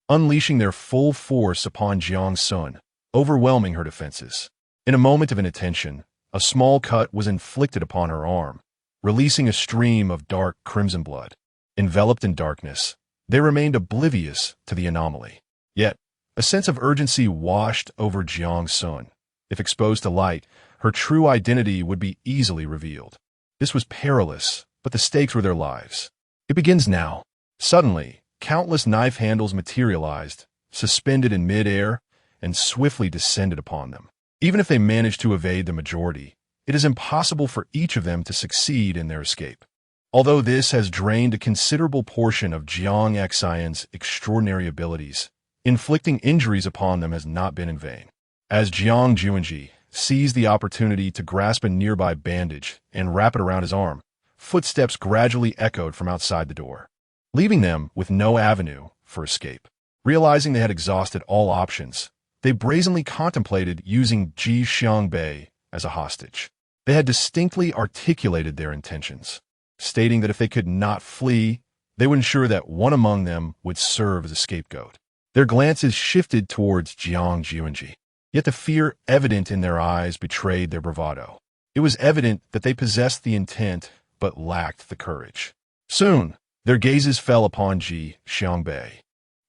unleashing their full force upon Jiang Xun, overwhelming her defenses. In a moment of inattention, a small cut was inflicted upon her arm, releasing a stream of dark crimson blood. Enveloped in darkness, they remained oblivious to the anomaly. Yet, a sense of urgency washed over Jiang Xun. If exposed to light, her true identity would be easily revealed. This was perilous, but the stakes were their lives. It begins now. Suddenly, countless knife handles materialized, suspended in mid-air, and swiftly descended upon them. Even if they managed to evade the majority, it is impossible for each of them to succeed in their escape. Although this has drained a considerable portion of Jiang Xun's extraordinary abilities, inflicting injuries upon them has not been in vain. As Jiang Xunzhi seized the opportunity to grasp a nearby bandage and wrap it around his arm, footsteps gradually echoed from outside the door, leaving them with no avenue for escape. Realizing they had exhausted all options, they brazenly contemplated using Ji Xiangbei as a hostage. They had distinctly articulated their intentions, stating that if they could not flee, they would ensure that one among them would serve as a scapegoat. Their glances shifted towards Jiang Xunzhi, yet the fear evident in their eyes betrayed their bravado. It was evident that they possessed the intent but lacked the courage. Soon, their gazes fell upon Ji Xiangbei,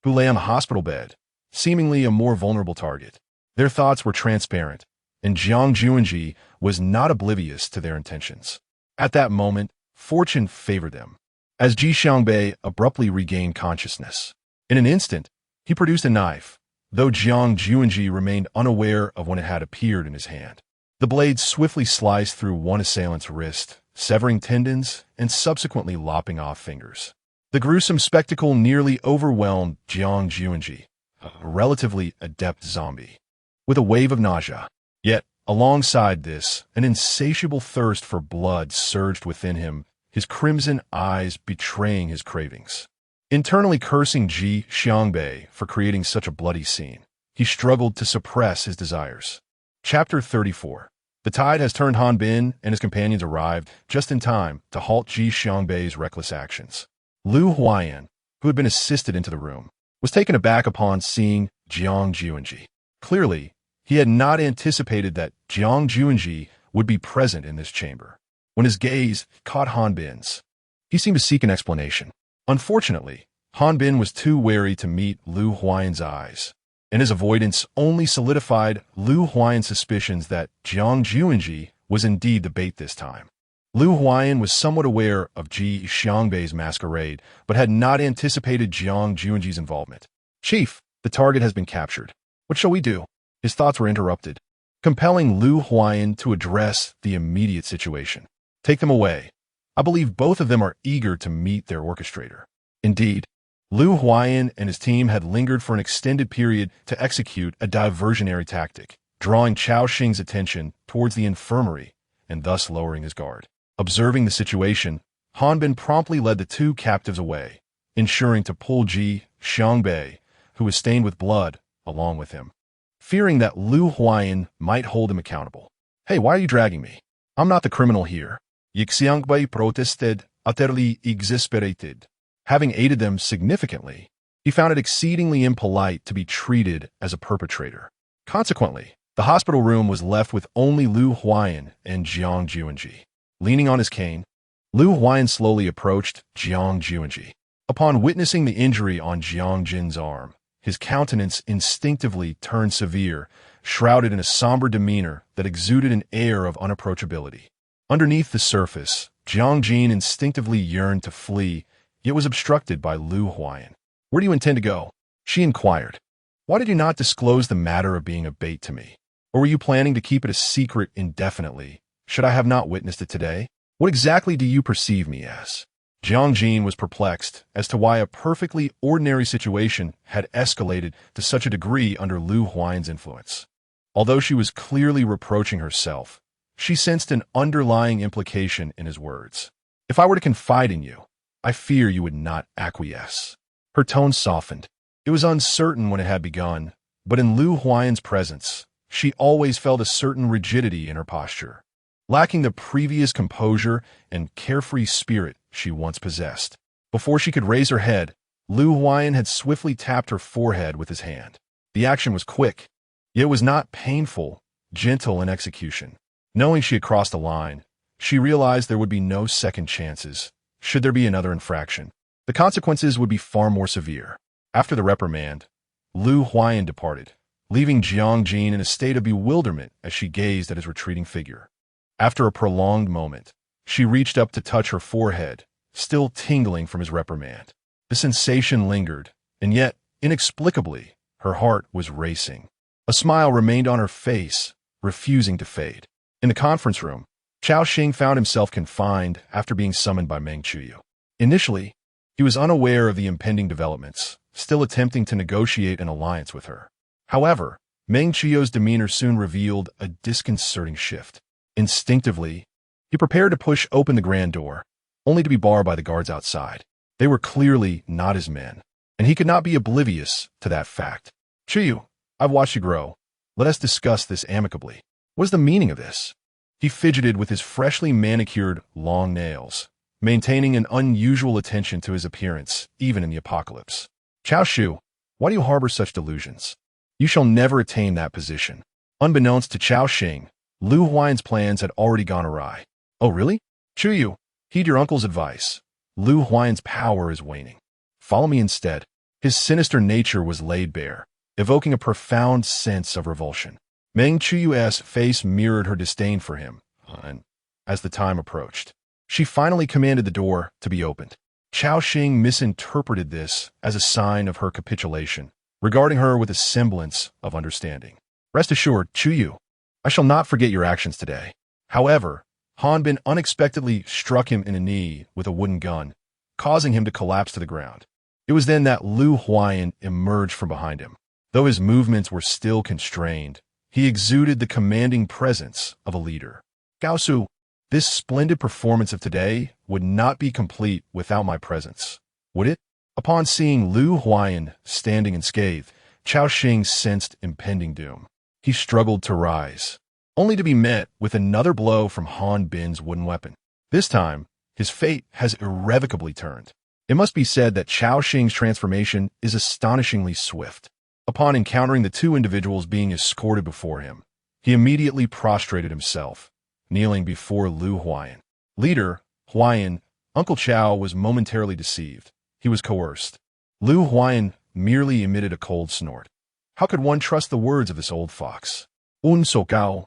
who lay on the hospital bed, seemingly a more vulnerable target. Their thoughts were transparent, and Jiang Xunzhi was not oblivious to their intentions. At that moment, fortune favored them, as Ji Xiangbei abruptly regained consciousness. In an instant, he produced a knife, though Jiang Xunzhi remained unaware of when it had appeared in his hand. The blade swiftly sliced through one assailant's wrist, severing tendons and subsequently lopping off fingers. The gruesome spectacle nearly overwhelmed Jiang Xunzhi, a relatively adept zombie, with a wave of nausea. Yet, alongside this, an insatiable thirst for blood surged within him, his crimson eyes betraying his cravings. Internally cursing Ji Xiangbei for creating such a bloody scene, he struggled to suppress his desires. Chapter 34. The tide has turned. Han Bin and his companions arrived just in time to halt Ji Xiangbei's reckless actions. Lu Huayan, who had been assisted into the room, was taken aback upon seeing Jiang Xunzhi. Clearly, he had not anticipated that Jiang Xunzhi would be present in this chamber. When his gaze caught Han Bin's, he seemed to seek an explanation. Unfortunately, Han Bin was too wary to meet Lu Huayan's eyes, and his avoidance only solidified Lu Huayan's suspicions that Jiang Xunzhi was indeed the bait this time. Lu Huayan was somewhat aware of Ji Xiangbei's masquerade, but had not anticipated Jiang Xunzhi's involvement. "Chief, the target has been captured. What shall we do?" His thoughts were interrupted, compelling Lu Huayan to address the immediate situation. "Take them away. I believe both of them are eager to meet their orchestrator." Indeed, Lu Huayan and his team had lingered for an extended period to execute a diversionary tactic, drawing Chao Xing's attention towards the infirmary and thus lowering his guard. Observing the situation, Han Bin promptly led the two captives away, ensuring to pull Ji Xiangbei, who was stained with blood, along with him, fearing that Lu Huayan might hold him accountable. "Hey, why are you dragging me? I'm not the criminal here." Xiangbei protested, utterly exasperated. Having aided them significantly, he found it exceedingly impolite to be treated as a perpetrator. Consequently, the hospital room was left with only Lu Huayan and Jiang Xunzhi. Leaning on his cane, Lu Huayan slowly approached Jiang Xunzhi. Upon witnessing the injury on Jiang Jin's arm, his countenance instinctively turned severe, shrouded in a somber demeanor that exuded an air of unapproachability. Underneath the surface, Jiang Jin instinctively yearned to flee, yet was obstructed by Lu Huayan. "Where do you intend to go?" she inquired. "Why did you not disclose the matter of being a bait to me? Or were you planning to keep it a secret indefinitely, should I have not witnessed it today? What exactly do you perceive me as?" Jiang Jin was perplexed as to why a perfectly ordinary situation had escalated to such a degree under Lu Huayan's influence. Although she was clearly reproaching herself, she sensed an underlying implication in his words. "If I were to confide in you, I fear you would not acquiesce." Her tone softened. It It was uncertain when it had begun, but in Lu Huayan's presence, she always felt a certain rigidity in her posture, lacking the previous composure and carefree spirit she once possessed. Before she could raise her head, Lu Huayan had swiftly tapped her forehead with his hand. The action was quick, yet it was not painful, gentle in execution. Knowing she had crossed a line, she realized there would be no second chances, should there be another infraction. The consequences would be far more severe. After the reprimand, Lu Huayan departed, leaving Jiang Xunzhi in a state of bewilderment as she gazed at his retreating figure. After a prolonged moment, she reached up to touch her forehead, still tingling from his reprimand. The sensation lingered, and yet, inexplicably, her heart was racing. A smile remained on her face, refusing to fade. In the conference room, Chao Xing found himself confined after being summoned by Meng Qiuyu. Initially, he was unaware of the impending developments, still attempting to negotiate an alliance with her. However, Meng Qiuyu's demeanor soon revealed a disconcerting shift. Instinctively, he prepared to push open the grand door, only to be barred by the guards outside. They were clearly not his men, and he could not be oblivious to that fact. Qiuyu, I've watched you grow. Let us discuss this amicably. What is the meaning of this? He fidgeted with his freshly manicured long nails, maintaining an unusual attention to his appearance, even in the apocalypse. Chao Shu, why do you harbor such delusions? You shall never attain that position. Unbeknownst to Chao Xing, Lu Huayan's plans had already gone awry. Oh, really? Qiuyu, heed your uncle's advice. Lu Huayan's power is waning. Follow me instead. His sinister nature was laid bare, evoking a profound sense of revulsion. Meng Qiuyu's face mirrored her disdain for him, and as the time approached, she finally commanded the door to be opened. Chao Xing misinterpreted this as a sign of her capitulation, regarding her with a semblance of understanding. Rest assured, Qiuyu, I shall not forget your actions today. However, Han Bin unexpectedly struck him in the knee with a wooden gun, causing him to collapse to the ground. It was then that Lu Huayan emerged from behind him. Though his movements were still constrained, he exuded the commanding presence of a leader. Gao Su, this splendid performance of today would not be complete without my presence, would it? Upon seeing Lu Huayan standing unscathed, Chao Xing sensed impending doom. He struggled to rise, only to be met with another blow from Han Bin's wooden weapon. This time, his fate has irrevocably turned. It must be said that Chao Xing's transformation is astonishingly swift. Upon encountering the two individuals being escorted before him, he immediately prostrated himself, kneeling before Lu Huayan. Leader, Huayan, Uncle Chao was momentarily deceived. He was coerced. Lu Huayan merely emitted a cold snort. How could one trust the words of this old fox? So gao.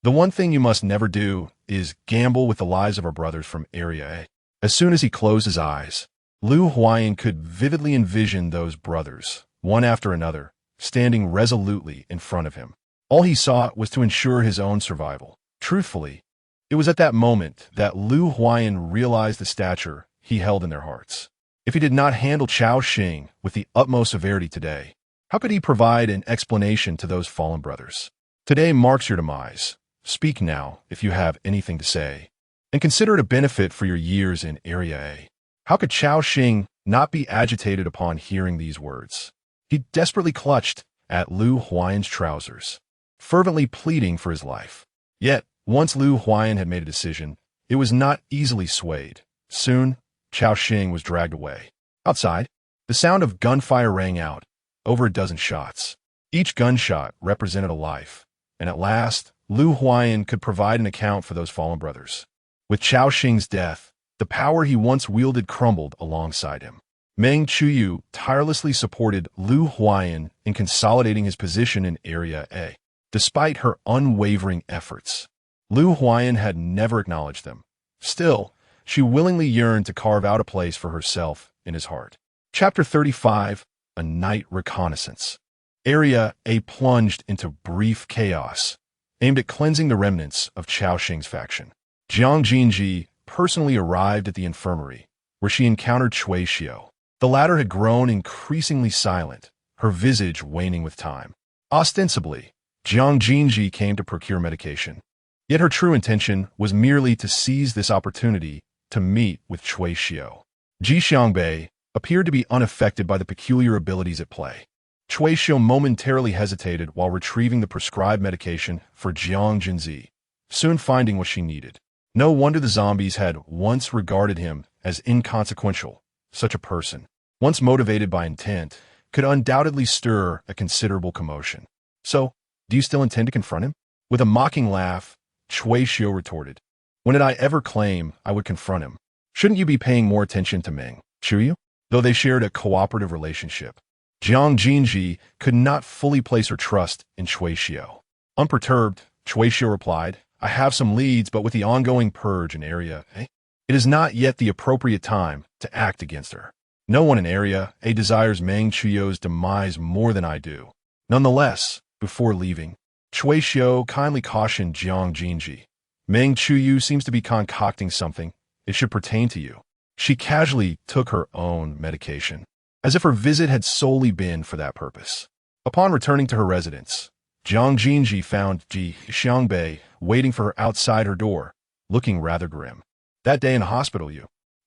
The one thing you must never do is gamble with the lives of our brothers from Area A. As soon as he closed his eyes, Lu Huayan could vividly envision those brothers, one after another, standing resolutely in front of him. All he sought was to ensure his own survival. Truthfully, it was at that moment that Lu Huayan realized the stature he held in their hearts. If he did not handle Chao Xing with the utmost severity today, how could he provide an explanation to those fallen brothers? Today marks your demise. Speak now if you have anything to say, and consider it a benefit for your years in Area A. How could Chao Xing not be agitated upon hearing these words? He desperately clutched at Lu Huayan's trousers, fervently pleading for his life. Yet, once Lu Huayan had made a decision, it was not easily swayed. Soon, Chao Xing was dragged away. Outside, the sound of gunfire rang out, over a dozen shots. Each gunshot represented a life, and at last, Lu Huayan could provide an account for those fallen brothers. With Chao Xing's death, the power he once wielded crumbled alongside him. Meng Qiuyu tirelessly supported Lu Huayan in consolidating his position in Area A. Despite her unwavering efforts, Lu Huayan had never acknowledged them. Still, she willingly yearned to carve out a place for herself in his heart. Chapter 35, A Night Reconnaissance. Area A plunged into brief chaos, aimed at cleansing the remnants of Chao Xing's faction. Jiang Xunzhi personally arrived at the infirmary, where she encountered Cui Xiu. The latter had grown increasingly silent, her visage waning with time. Ostensibly, Jiang Xunzhi came to procure medication, yet her true intention was merely to seize this opportunity to meet with Cui Xiu. Ji Xiangbei, appeared to be unaffected by the peculiar abilities at play. Cui Xiu momentarily hesitated while retrieving the prescribed medication for Jiang Xunzhi, soon finding what she needed. No wonder the zombies had once regarded him as inconsequential. Such a person, once motivated by intent, could undoubtedly stir a considerable commotion. So, do you still intend to confront him? With a mocking laugh, Cui Xiu retorted. When did I ever claim I would confront him? Shouldn't you be paying more attention to Meng Chuyu? Though they shared a cooperative relationship, Jiang Xunzhi could not fully place her trust in Cui Xiu. Unperturbed, Cui Xiu replied, I have some leads, but with the ongoing purge in Area A, it is not yet the appropriate time to act against her. No one in Area A desires Meng Chuyu's demise more than I do. Nonetheless, before leaving, Cui Xiu kindly cautioned Jiang Xunzhi. Meng Chuyu seems to be concocting something. It should pertain to you. She casually took her own medication, as if her visit had solely been for that purpose. Upon returning to her residence, Jiang Xunzhi found Ji Xiangbei waiting for her outside her door, looking rather grim. That day in the hospital,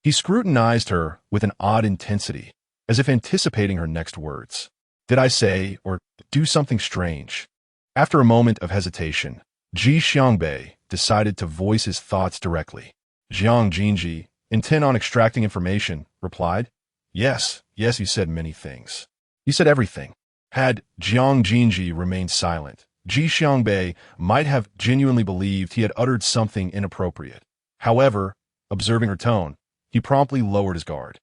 He scrutinized her with an odd intensity, as if anticipating her next words. Did I say or do something strange? After a moment of hesitation, Ji Xiangbei decided to voice his thoughts directly. Jiang Xunzhi, intent on extracting information, replied, Yes, you said many things. You said everything. Had Jiang Xunzhi remained silent, Ji Xiangbei might have genuinely believed he had uttered something inappropriate. However, observing her tone, he promptly lowered his guard.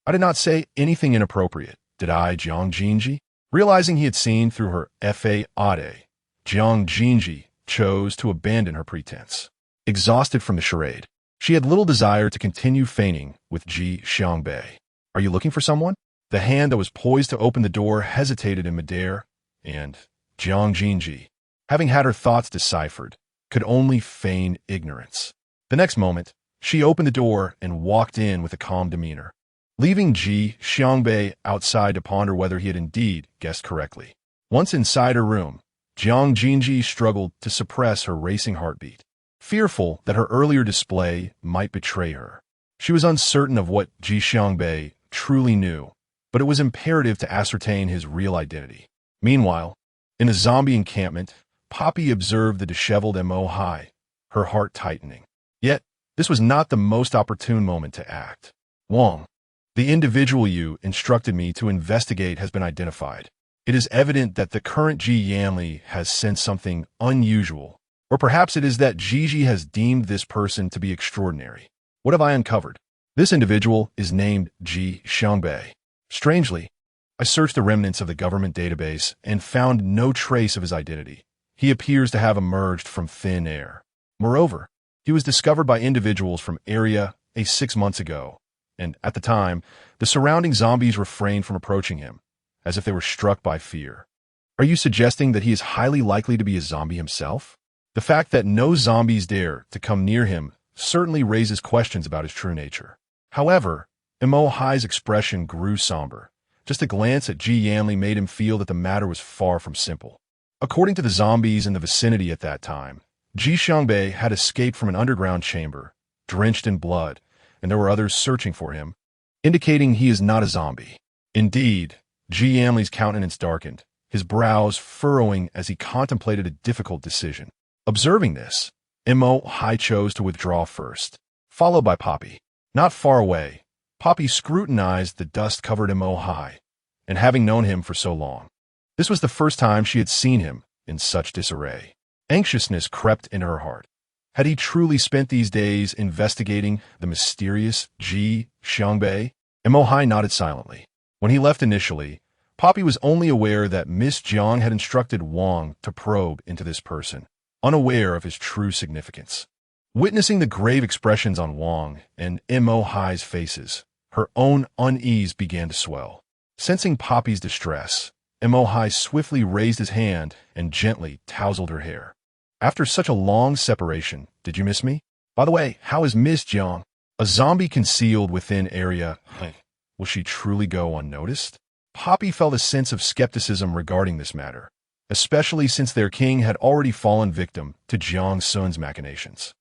I did not say anything inappropriate, did I, Jiang Xunzhi? Realizing he had seen through her fade, Jiang Xunzhi chose to abandon her pretense. Exhausted from the charade, she had little desire to continue feigning with Ji Xiangbei. Are you looking for someone? The hand that was poised to open the door hesitated in midair, and Jiang Xunzhi, having had her thoughts deciphered, could only feign ignorance. The next moment, she opened the door and walked in with a calm demeanor, leaving Ji Xiangbei outside to ponder whether he had indeed guessed correctly. Once inside her room, Jiang Xunzhi struggled to suppress her racing heartbeat, fearful that her earlier display might betray her. She was uncertain of what Ji Xiangbei truly knew, but it was imperative to ascertain his real identity. Meanwhile, in the zombie encampment, Poppy observed the disheveled Mo Hai, her heart tightening. Yet, this was not the most opportune moment to act. Wang, the individual you instructed me to investigate has been identified. It is evident that the current Ji Yanli has sensed something unusual, or perhaps it is that Gigi has deemed this person to be extraordinary. What have I uncovered? This individual is named Ji Xiangbei. Strangely, I searched the remnants of the government database and found no trace of his identity. He appears to have emerged from thin air. Moreover, he was discovered by individuals from Area A 6 months ago, and at the time, the surrounding zombies refrained from approaching him, as if they were struck by fear. Are you suggesting that he is highly likely to be a zombie himself? The fact that no zombies dare to come near him certainly raises questions about his true nature. However, Mo Hai's expression grew somber. Just a glance at Ji Yanli made him feel that the matter was far from simple. According to the zombies in the vicinity at that time, Ji Xiangbei had escaped from an underground chamber, drenched in blood, and there were others searching for him, indicating he is not a zombie. Indeed, Ji Yanli's countenance darkened, his brows furrowing as he contemplated a difficult decision. Observing this, Mo Hai chose to withdraw first, followed by Poppy. Not far away, Poppy scrutinized the dust-covered Mo Hai, and having known him for so long, this was the first time she had seen him in such disarray. Anxiousness crept into her heart. Had he truly spent these days investigating the mysterious Ji Xiangbei? Mo Hai nodded silently. When he left initially, Poppy was only aware that Miss Jiang had instructed Wang to probe into this person, unaware of his true significance. Witnessing the grave expressions on Wang and Mo Hai's faces, her own unease began to swell. Sensing Poppy's distress, Mo Hai swiftly raised his hand and gently tousled her hair. After such a long separation, did you miss me? By the way, how is Miss Jiang? A zombie concealed within Area. Will she truly go unnoticed? Poppy felt a sense of skepticism regarding this matter, especially since their king had already fallen victim to Jiang Sun's machinations.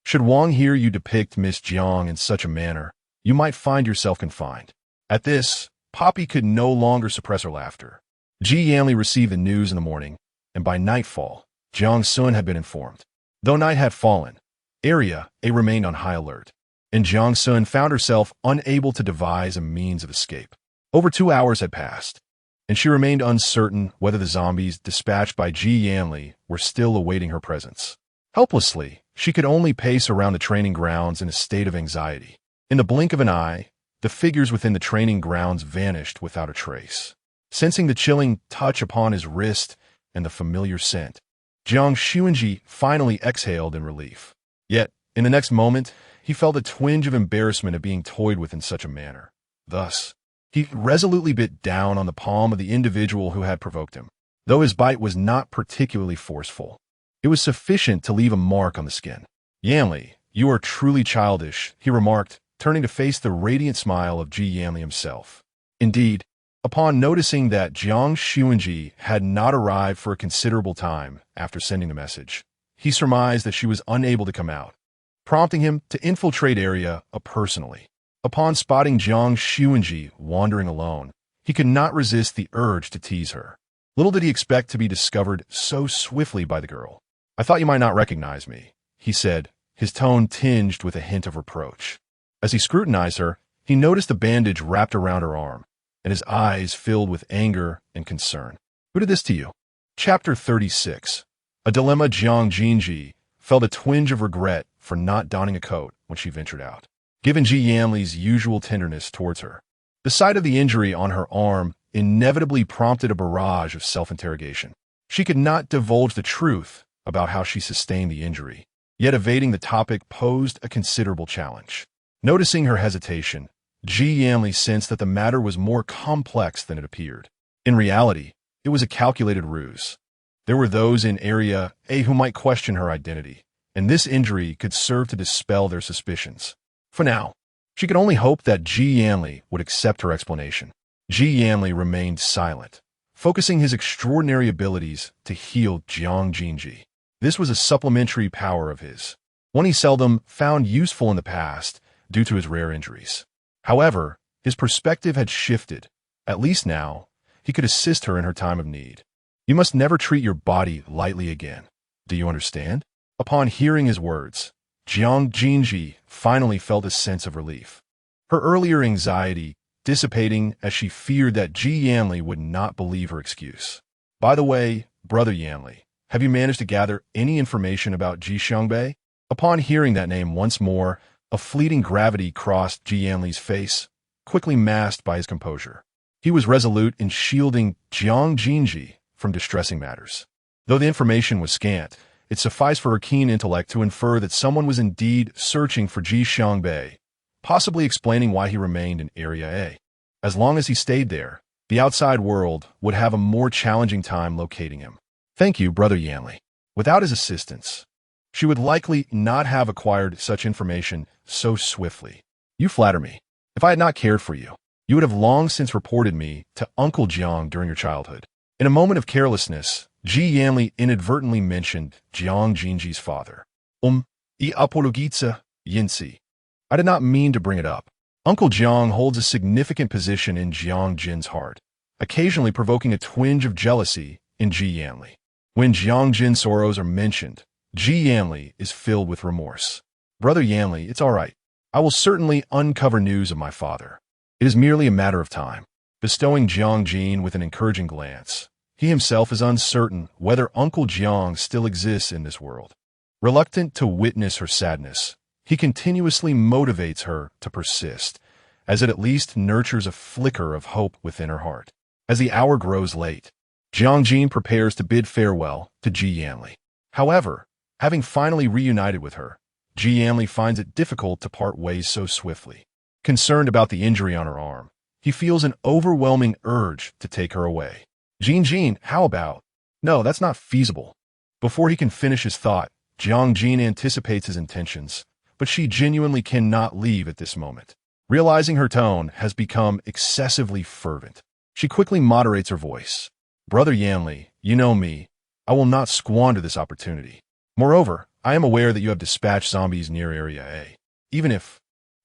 Should Wang hear you depict Miss Jiang in such a manner, you might find yourself confined. At this, Poppy could no longer suppress her laughter. Ji Yanli received the news in the morning, and by nightfall, Jiang Xunzhi had been informed. Though night had fallen, Area A remained on high alert, and Jiang Xunzhi found herself unable to devise a means of escape. Over 2 hours had passed, and she remained uncertain whether the zombies dispatched by Ji Yanli were still awaiting her presence. Helplessly, she could only pace around the training grounds in a state of anxiety. In the blink of an eye, the figures within the training grounds vanished without a trace. Sensing the chilling touch upon his wrist and the familiar scent, Jiang Xunzhi finally exhaled in relief. Yet, in the next moment, he felt a twinge of embarrassment at being toyed with in such a manner. Thus, he resolutely bit down on the palm of the individual who had provoked him. Though his bite was not particularly forceful, it was sufficient to leave a mark on the skin. "Yanli, you are truly childish," he remarked, turning to face the radiant smile of Ji Yanli himself. Indeed, upon noticing that Jiang Xunzhi had not arrived for a considerable time after sending the message, he surmised that she was unable to come out, prompting him to infiltrate Area A personally. Upon spotting Jiang Xunzhi wandering alone, he could not resist the urge to tease her. Little did he expect to be discovered so swiftly by the girl. "I thought you might not recognize me," he said, his tone tinged with a hint of reproach. As he scrutinized her, he noticed a bandage wrapped around her arm, and his eyes filled with anger and concern. "Who did this to you?" Chapter 36. A dilemma. Jiang Xunzhi felt a twinge of regret for not donning a coat when she ventured out, given Ji Yanli's usual tenderness towards her. The sight of the injury on her arm inevitably prompted a barrage of self-interrogation. She could not divulge the truth about how she sustained the injury, yet evading the topic posed a considerable challenge. Noticing her hesitation, Ji Yanli sensed that the matter was more complex than it appeared. In reality, it was a calculated ruse. There were those in Area A who might question her identity, and this injury could serve to dispel their suspicions. For now, she could only hope that Ji Yanli would accept her explanation. Ji Yanli remained silent, focusing his extraordinary abilities to heal Jiang Xunzhi. This was a supplementary power of his, one he seldom found useful in the past due to his rare injuries. However, his perspective had shifted. At least now, he could assist her in her time of need. "You must never treat your body lightly again. Do you understand?" Upon hearing his words, Jiang Xunzhi finally felt a sense of relief, her earlier anxiety dissipating as she feared that Ji Yanli would not believe her excuse. "By the way, Brother Yanli, have you managed to gather any information about Ji Xiangbei?" Upon hearing that name once more, a fleeting gravity crossed Ji Yanli's face, quickly masked by his composure. He was resolute in shielding Jiang Xunzhi from distressing matters. Though the information was scant, it sufficed for her keen intellect to infer that someone was indeed searching for Ji Xiangbei, possibly explaining why he remained in Area A. As long as he stayed there, the outside world would have a more challenging time locating him. "Thank you, Brother Yanli. Without his assistance, she would likely not have acquired such information so swiftly. You flatter me. If I had not cared for you, you would have long since reported me to Uncle Jiang during your childhood." In a moment of carelessness, Ji Yanli inadvertently mentioned Jiang Xunzhi's father. I apologize, Yinsi. I did not mean to bring it up. Uncle Jiang holds a significant position in Jiang Jin's heart, occasionally provoking a twinge of jealousy in Ji Yanli. When Jiang Jin's sorrows are mentioned, Ji Yanli is filled with remorse. "Brother Yanli, it's all right. I will certainly uncover news of my father. It is merely a matter of time." Bestowing Jiang Jin with an encouraging glance, he himself is uncertain whether Uncle Jiang still exists in this world. Reluctant to witness her sadness, he continuously motivates her to persist, as it at least nurtures a flicker of hope within her heart. As the hour grows late, Jiang Jin prepares to bid farewell to Ji Yanli. However, having finally reunited with her, Ji Yanli finds it difficult to part ways so swiftly. Concerned about the injury on her arm, he feels an overwhelming urge to take her away. Jin, how about? No, that's not feasible." Before he can finish his thought, Jiang Jin anticipates his intentions, but she genuinely cannot leave at this moment. Realizing her tone has become excessively fervent, she quickly moderates her voice. "Brother Yanli, you know me. I will not squander this opportunity. Moreover, I am aware that you have dispatched zombies near Area A. Even if,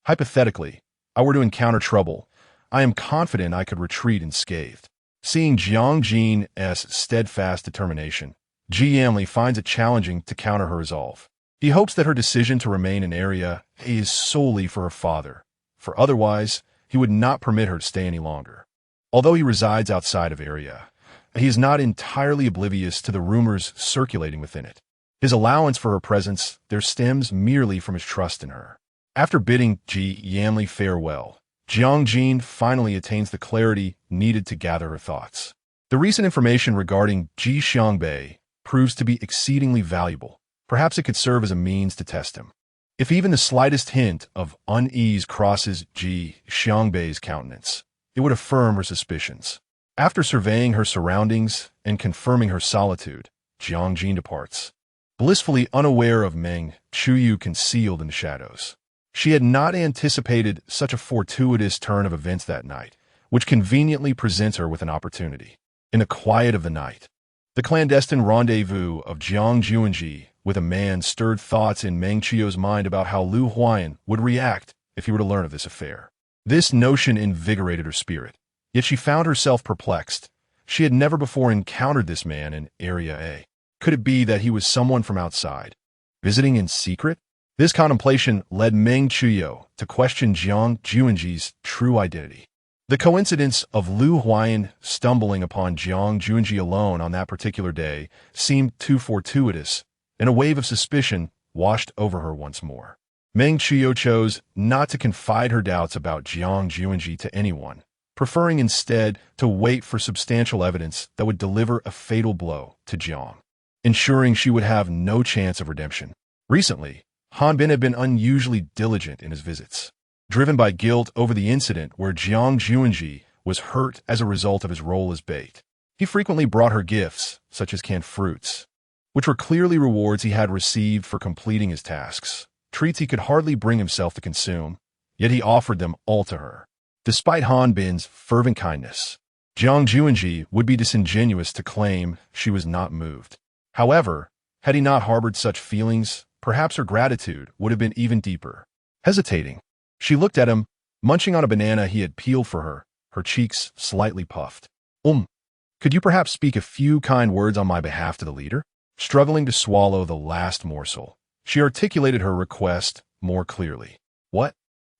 hypothetically, I were to encounter trouble, I am confident I could retreat unscathed. Seeing Jiang Xunzhi's steadfast determination, Ji Yanli finds it challenging to counter her resolve. He hopes that her decision to remain in Area A is solely for her father, for otherwise, he would not permit her to stay any longer. Although he resides outside of Area, he is not entirely oblivious to the rumors circulating within it. His allowance for her presence there stems merely from his trust in her. After bidding Ji Yanli farewell, Jiang Jin finally attains the clarity needed to gather her thoughts. The recent information regarding Ji Xiangbei proves to be exceedingly valuable. Perhaps it could serve as a means to test him. If even the slightest hint of unease crosses Ji Xiangbei's countenance, it would affirm her suspicions. After surveying her surroundings and confirming her solitude, Jiang Jin departs, blissfully unaware of Meng Chuyu concealed in the shadows. She had not anticipated such a fortuitous turn of events that night, which conveniently presents her with an opportunity. In the quiet of the night, the clandestine rendezvous of Jiang Xunzhi with a man stirred thoughts in Meng Chiyou's mind about how Lu Huayan would react if he were to learn of this affair. This notion invigorated her spirit, yet she found herself perplexed. She had never before encountered this man in Area A. Could it be that he was someone from outside, visiting in secret? This contemplation led Meng Chiyou to question Jiang Xunzhi's true identity. The coincidence of Lu Huayan stumbling upon Jiang Xunzhi alone on that particular day seemed too fortuitous, and a wave of suspicion washed over her once more. Meng Chiyou chose not to confide her doubts about Jiang Xunzhi to anyone, preferring instead to wait for substantial evidence that would deliver a fatal blow to Jiang, ensuring she would have no chance of redemption. Recently, Han Bin had been unusually diligent in his visits, driven by guilt over the incident where Jiang Xunzhi was hurt as a result of his role as bait. He frequently brought her gifts, such as canned fruits, which were clearly rewards he had received for completing his tasks, treats he could hardly bring himself to consume, yet he offered them all to her. Despite Han Bin's fervent kindness, Jiang Xunzhi would be disingenuous to claim she was not moved. However, had he not harbored such feelings, perhaps her gratitude would have been even deeper. Hesitating, she looked at him, munching on a banana he had peeled for her, her cheeks slightly puffed. Could you perhaps speak a few kind words on my behalf to the leader? Struggling to swallow the last morsel, she articulated her request more clearly. What?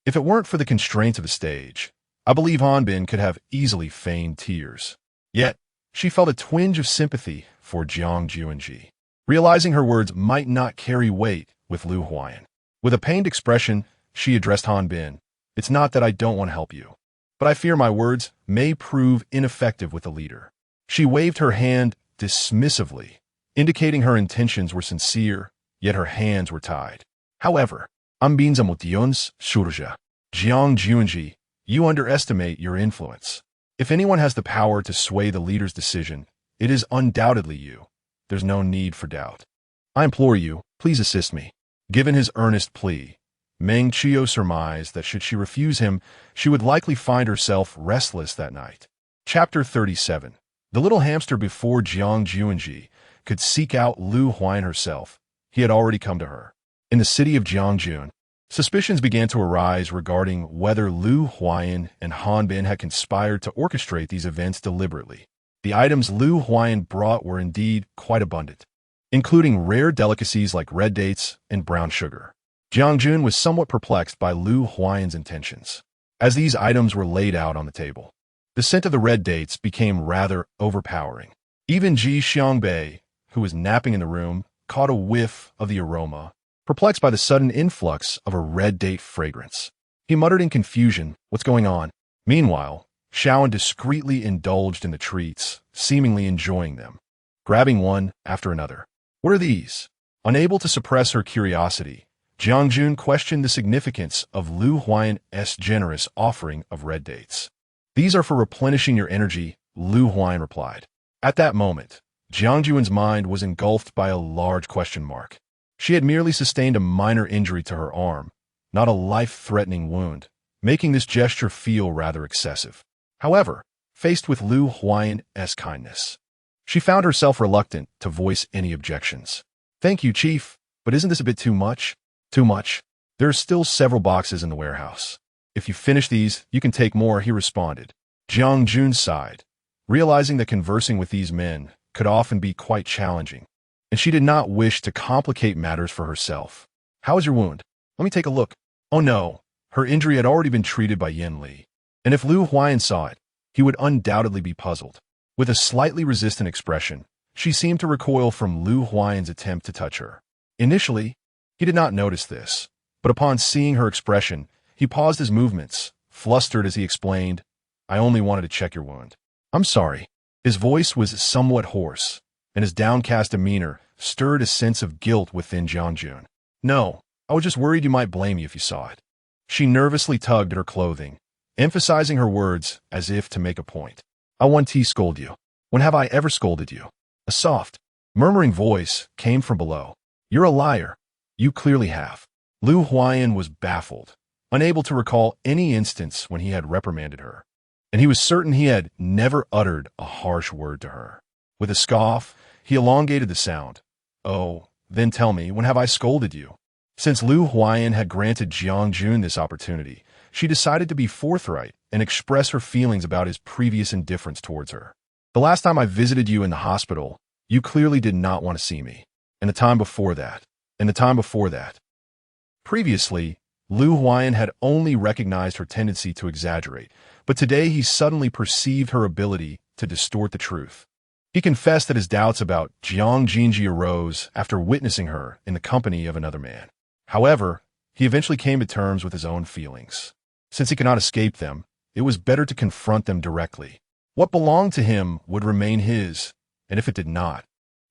If it weren't for the constraints of the stage, I believe Han Bin could have easily feigned tears. Yet, she felt a twinge of sympathy for Jiang Xunzhi, realizing her words might not carry weight with Lu Huayan. With a pained expression, she addressed Han Bin. It's not that I don't want to help you, but I fear my words may prove ineffective with the leader. She waved her hand dismissively, indicating her intentions were sincere, yet her hands were tied. However, Ambin's emotions surja. Jiang Xunzhi, you underestimate your influence. If anyone has the power to sway the leader's decision, it is undoubtedly you. There's no need for doubt. I implore you, please assist me. Given his earnest plea, Meng Chiyou surmised that should she refuse him, she would likely find herself restless that night. Chapter 37. The little hamster before Jiang Xunzhi could seek out Lu Huayan herself. He had already come to her. In the city of Jiangjun, suspicions began to arise regarding whether Lu Huayan and Han Bin had conspired to orchestrate these events deliberately. The items Lu Huayan brought were indeed quite abundant, including rare delicacies like red dates and brown sugar. Jiangjun was somewhat perplexed by Lu Huayan's intentions. As these items were laid out on the table, the scent of the red dates became rather overpowering. Even Ji Xiangbei, who was napping in the room, caught a whiff of the aroma, perplexed by the sudden influx of a red date fragrance. He muttered in confusion, "What's going on?" Meanwhile, Shaoan discreetly indulged in the treats, seemingly enjoying them, grabbing one after another. "What are these?" Unable to suppress her curiosity, Jiangjun questioned the significance of Lu Huayan's generous offering of red dates. "These are for replenishing your energy," Lu Huayan replied. At that moment, Jiangjun's mind was engulfed by a large question mark. She had merely sustained a minor injury to her arm, not a life-threatening wound, making this gesture feel rather excessive. However, faced with Lu Huayan's kindness, she found herself reluctant to voice any objections. "Thank you, Chief, but isn't this a bit too much?" "Too much? There are still several boxes in the warehouse. If you finish these, you can take more, he responded. Jiang Xunzhi sighed, realizing that conversing with these men could often be quite challenging, and she did not wish to complicate matters for herself. How is your wound? Let me take a look. Oh no, her injury had already been treated by Yin Li, and if Lu Huayan saw it, he would undoubtedly be puzzled. With a slightly resistant expression, she seemed to recoil from Lu Huayan's attempt to touch her. Initially, he did not notice this, but upon seeing her expression, he paused his movements, flustered as he explained, I only wanted to check your wound. I'm sorry. His voice was somewhat hoarse, and his downcast demeanor stirred a sense of guilt within Jiang Xunzhi. No, I was just worried you might blame me if you saw it. She nervously tugged at her clothing, emphasizing her words as if to make a point. I want to scold you. When have I ever scolded you? A soft, murmuring voice came from below. You're a liar. You clearly have. Lu Huayan was baffled, unable to recall any instance when he had reprimanded her, and he was certain he had never uttered a harsh word to her. With a scoff, he elongated the sound. Oh, then tell me, when have I scolded you? Since Lu Huayan had granted Jiang Xunzhi this opportunity, she decided to be forthright and express her feelings about his previous indifference towards her. The last time I visited you in the hospital, you clearly did not want to see me. And the time before that. Previously, Lu Huayan had only recognized her tendency to exaggerate, but today he suddenly perceived her ability to distort the truth. He confessed that his doubts about Jiang Xunzhi arose after witnessing her in the company of another man. However, he eventually came to terms with his own feelings. Since he could not escape them, it was better to confront them directly. What belonged to him would remain his, and if it did not,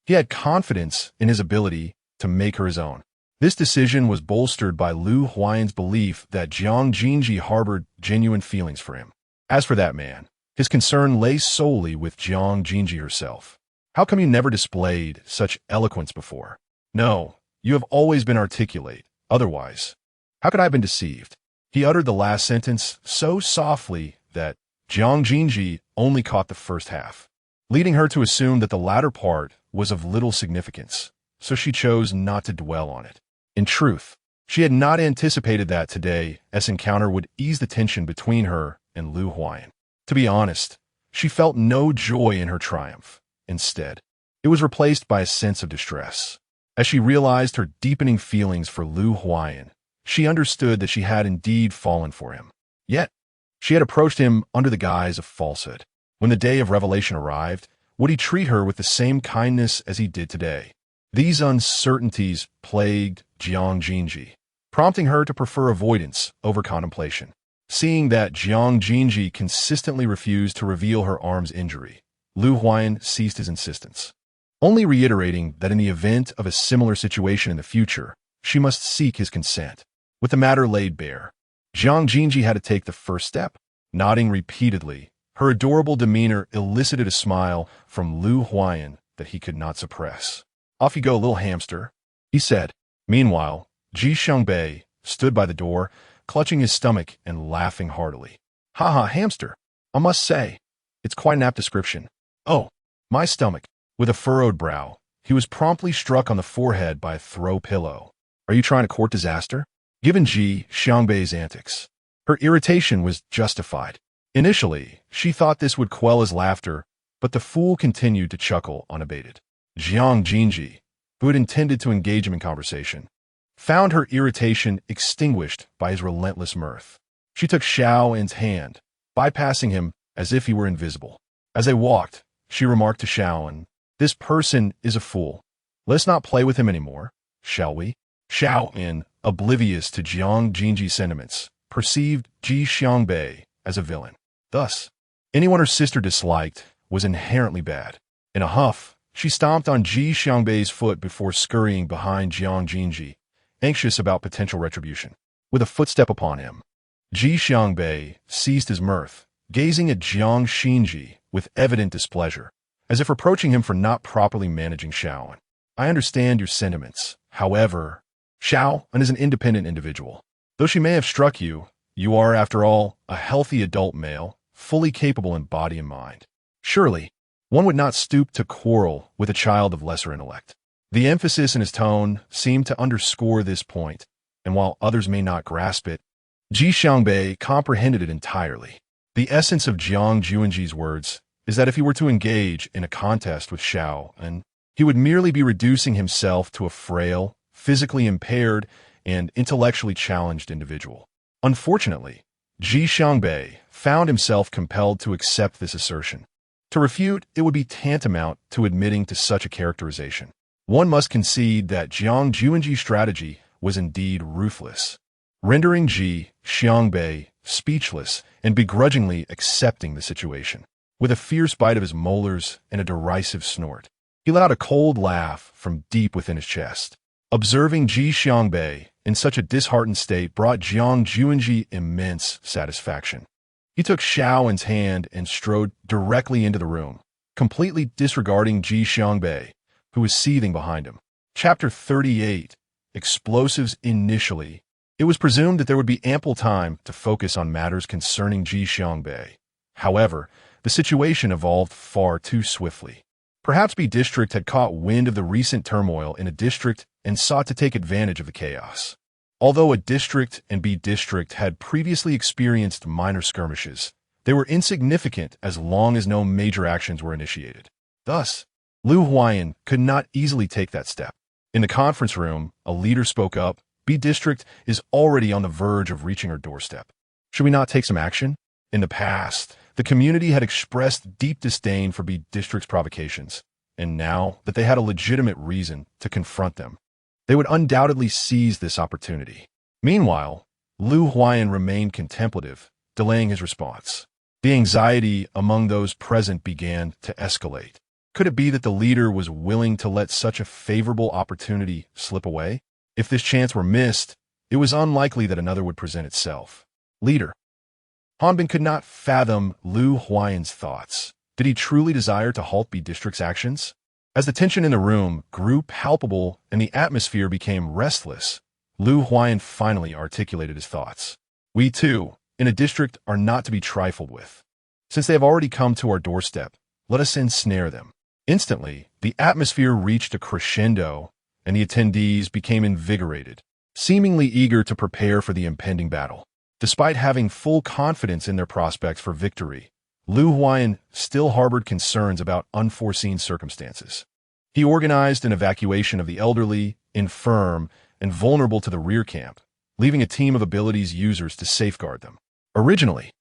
he had confidence in his ability to make her his own. This decision was bolstered by Lu Huayan's belief that Jiang Xunzhi harbored genuine feelings for him. As for that man, his concern lay solely with Jiang Xunzhi herself. How come you never displayed such eloquence before? No, you have always been articulate. Otherwise, how could I have been deceived? He uttered the last sentence so softly that Jiang Xunzhi only caught the first half, leading her to assume that the latter part was of little significance, so she chose not to dwell on it. In truth, she had not anticipated that today's encounter would ease the tension between her and Lu Huayan. To be honest, she felt no joy in her triumph. Instead, it was replaced by a sense of distress. As she realized her deepening feelings for Lu Huayan, she understood that she had indeed fallen for him. Yet, she had approached him under the guise of falsehood. When the day of revelation arrived, would he treat her with the same kindness as he did today? These uncertainties plagued Jiang Xunzhi, prompting her to prefer avoidance over contemplation. Seeing that Jiang Xunzhi consistently refused to reveal her arm's injury, Lu Huayan ceased his insistence, only reiterating that in the event of a similar situation in the future, she must seek his consent. With the matter laid bare, Jiang Xunzhi had to take the first step. Nodding repeatedly, her adorable demeanor elicited a smile from Lu Huayan that he could not suppress. Off you go, little hamster, he said. Meanwhile, Ji Xiangbei stood by the door, clutching his stomach and laughing heartily. Ha, hamster. I must say, it's quite an apt description. Oh, my stomach. With a furrowed brow, he was promptly struck on the forehead by a throw pillow. Are you trying to court disaster? Given Ji Xiangbei's antics, her irritation was justified. Initially, she thought this would quell his laughter, but the fool continued to chuckle unabated. Jiang Xunzhi, who had intended to engage him in conversation, found her irritation extinguished by his relentless mirth. She took Xiao En's hand, bypassing him as if he were invisible. As they walked, she remarked to Xiao En, this person is a fool. Let's not play with him anymore, shall we? Xiao En, oblivious to Jiang Xunzhi's sentiments, perceived Ji Xiangbei as a villain. Thus, anyone her sister disliked was inherently bad. In a huff, she stomped on Ji Xiangbei's foot before scurrying behind Jiang Xunzhi, anxious about potential retribution. With a footstep upon him, Ji Xiangbei ceased his mirth, gazing at Jiang Xunzhi with evident displeasure, as if reproaching him for not properly managing Xiao En. I understand your sentiments. However, Xiao En is an independent individual. Though she may have struck you, you are, after all, a healthy adult male, fully capable in body and mind. Surely, one would not stoop to quarrel with a child of lesser intellect. The emphasis in his tone seemed to underscore this point, and while others may not grasp it, Ji Xiangbei comprehended it entirely. The essence of Jiang Xunzhi's words is that if he were to engage in a contest with Xiao, and he would merely be reducing himself to a frail, physically impaired, and intellectually challenged individual. Unfortunately, Ji Xiangbei found himself compelled to accept this assertion. To refute, it would be tantamount to admitting to such a characterization. One must concede that Jiang Xunzhi's strategy was indeed ruthless, rendering Ji Xiangbei speechless and begrudgingly accepting the situation. With a fierce bite of his molars and a derisive snort, he let out a cold laugh from deep within his chest. Observing Ji Xiangbei in such a disheartened state brought Jiang Xunzhi immense satisfaction. He took Xiaowen's hand and strode directly into the room, completely disregarding Ji Xiangbei, who was seething behind him. Chapter 38. Explosives. Initially, it was presumed that there would be ample time to focus on matters concerning Ji Xiangbei. However, the situation evolved far too swiftly. Perhaps B District had caught wind of the recent turmoil in a district and sought to take advantage of the chaos. Although a district and B District had previously experienced minor skirmishes, they were insignificant as long as no major actions were initiated. Thus, Lu Huayan could not easily take that step. In the conference room, a leader spoke up. B District is already on the verge of reaching her doorstep. Should we not take some action? In the past, the community had expressed deep disdain for B District's provocations, and now that they had a legitimate reason to confront them, they would undoubtedly seize this opportunity. Meanwhile, Lu Huayan remained contemplative, delaying his response. The anxiety among those present began to escalate. Could it be that the leader was willing to let such a favorable opportunity slip away? If this chance were missed, it was unlikely that another would present itself. Leader. Hanbin could not fathom Lu Huayan's thoughts. Did he truly desire to halt B District's actions? As the tension in the room grew palpable and the atmosphere became restless, Lu Huayan finally articulated his thoughts. We too, in a district, are not to be trifled with. Since they have already come to our doorstep, let us ensnare them. Instantly, the atmosphere reached a crescendo, and the attendees became invigorated, seemingly eager to prepare for the impending battle. Despite having full confidence in their prospects for victory, Lu Huayan still harbored concerns about unforeseen circumstances. He organized an evacuation of the elderly, infirm, and vulnerable to the rear camp, leaving a team of abilities users to safeguard them. Originally,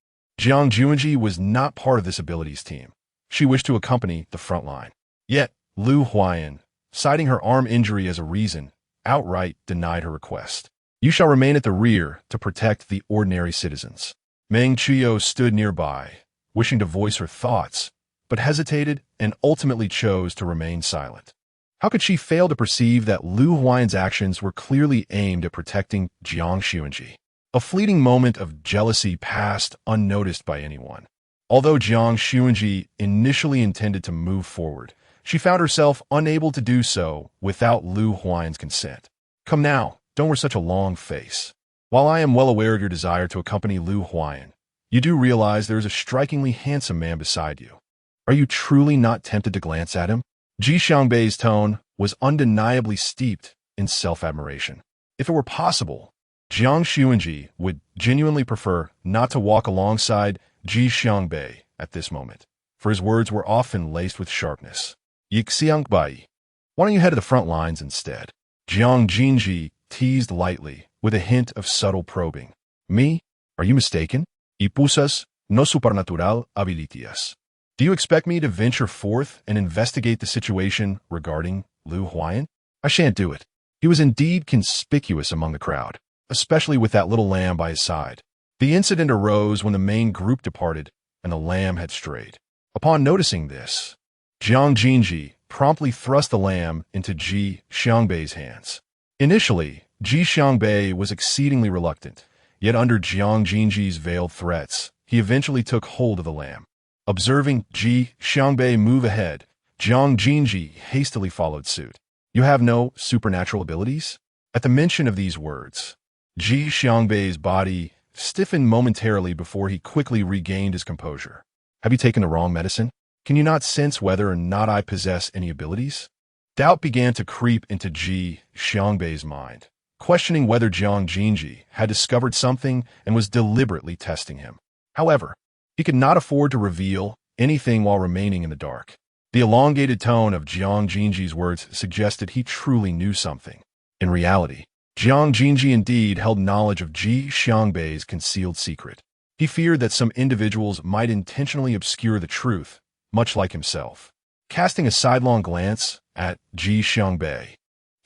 Jiang Xunzhi was not part of this abilities team. She wished to accompany the front line. Yet, Lu Huayan, citing her arm injury as a reason, outright denied her request. You shall remain at the rear to protect the ordinary citizens. Meng Qiu stood nearby, wishing to voice her thoughts, but hesitated and ultimately chose to remain silent. How could she fail to perceive that Lu Huayan's actions were clearly aimed at protecting Jiang Xunzhi? A fleeting moment of jealousy passed unnoticed by anyone. Although Jiang Xunzhi initially intended to move forward, she found herself unable to do so without Lu Huayan's consent. Come now, don't wear such a long face. While I am well aware of your desire to accompany Lu Huayan, you do realize there is a strikingly handsome man beside you. Are you truly not tempted to glance at him? Ji Xiangbei's tone was undeniably steeped in self-admiration. If it were possible, Jiang Xunzhi would genuinely prefer not to walk alongside Ji Xiangbei at this moment, for his words were often laced with sharpness. Yixiangbai, why don't you head to the front lines instead? Jiang Xunzhi teased lightly, with a hint of subtle probing. Me? Are you mistaken? Y pusas no supernatural habilitas. Do you expect me to venture forth and investigate the situation regarding Lu Huayan? I shan't do it. He was indeed conspicuous among the crowd, especially with that little lamb by his side. The incident arose when the main group departed and the lamb had strayed. Upon noticing this, Jiang Xunzhi promptly thrust the lamb into Ji Xiangbei's hands. Initially, Ji Xiangbei was exceedingly reluctant, yet under Jiang Xunzhi's veiled threats, he eventually took hold of the lamb. Observing Ji Xiangbei move ahead, Jiang Xunzhi hastily followed suit. You have no supernatural abilities? At the mention of these words, Ji Xiangbei's body stiffened momentarily before he quickly regained his composure. Have you taken the wrong medicine? Can you not sense whether or not I possess any abilities? Doubt began to creep into Ji Xiangbei's mind, questioning whether Jiang Xunzhi had discovered something and was deliberately testing him. However, he could not afford to reveal anything while remaining in the dark. The elongated tone of Jiang Xunzhi's words suggested he truly knew something. In reality, Jiang Xunzhi indeed held knowledge of Ji Xiangbei's concealed secret. He feared that some individuals might intentionally obscure the truth, much like himself. Casting a sidelong glance at Ji Xiangbei,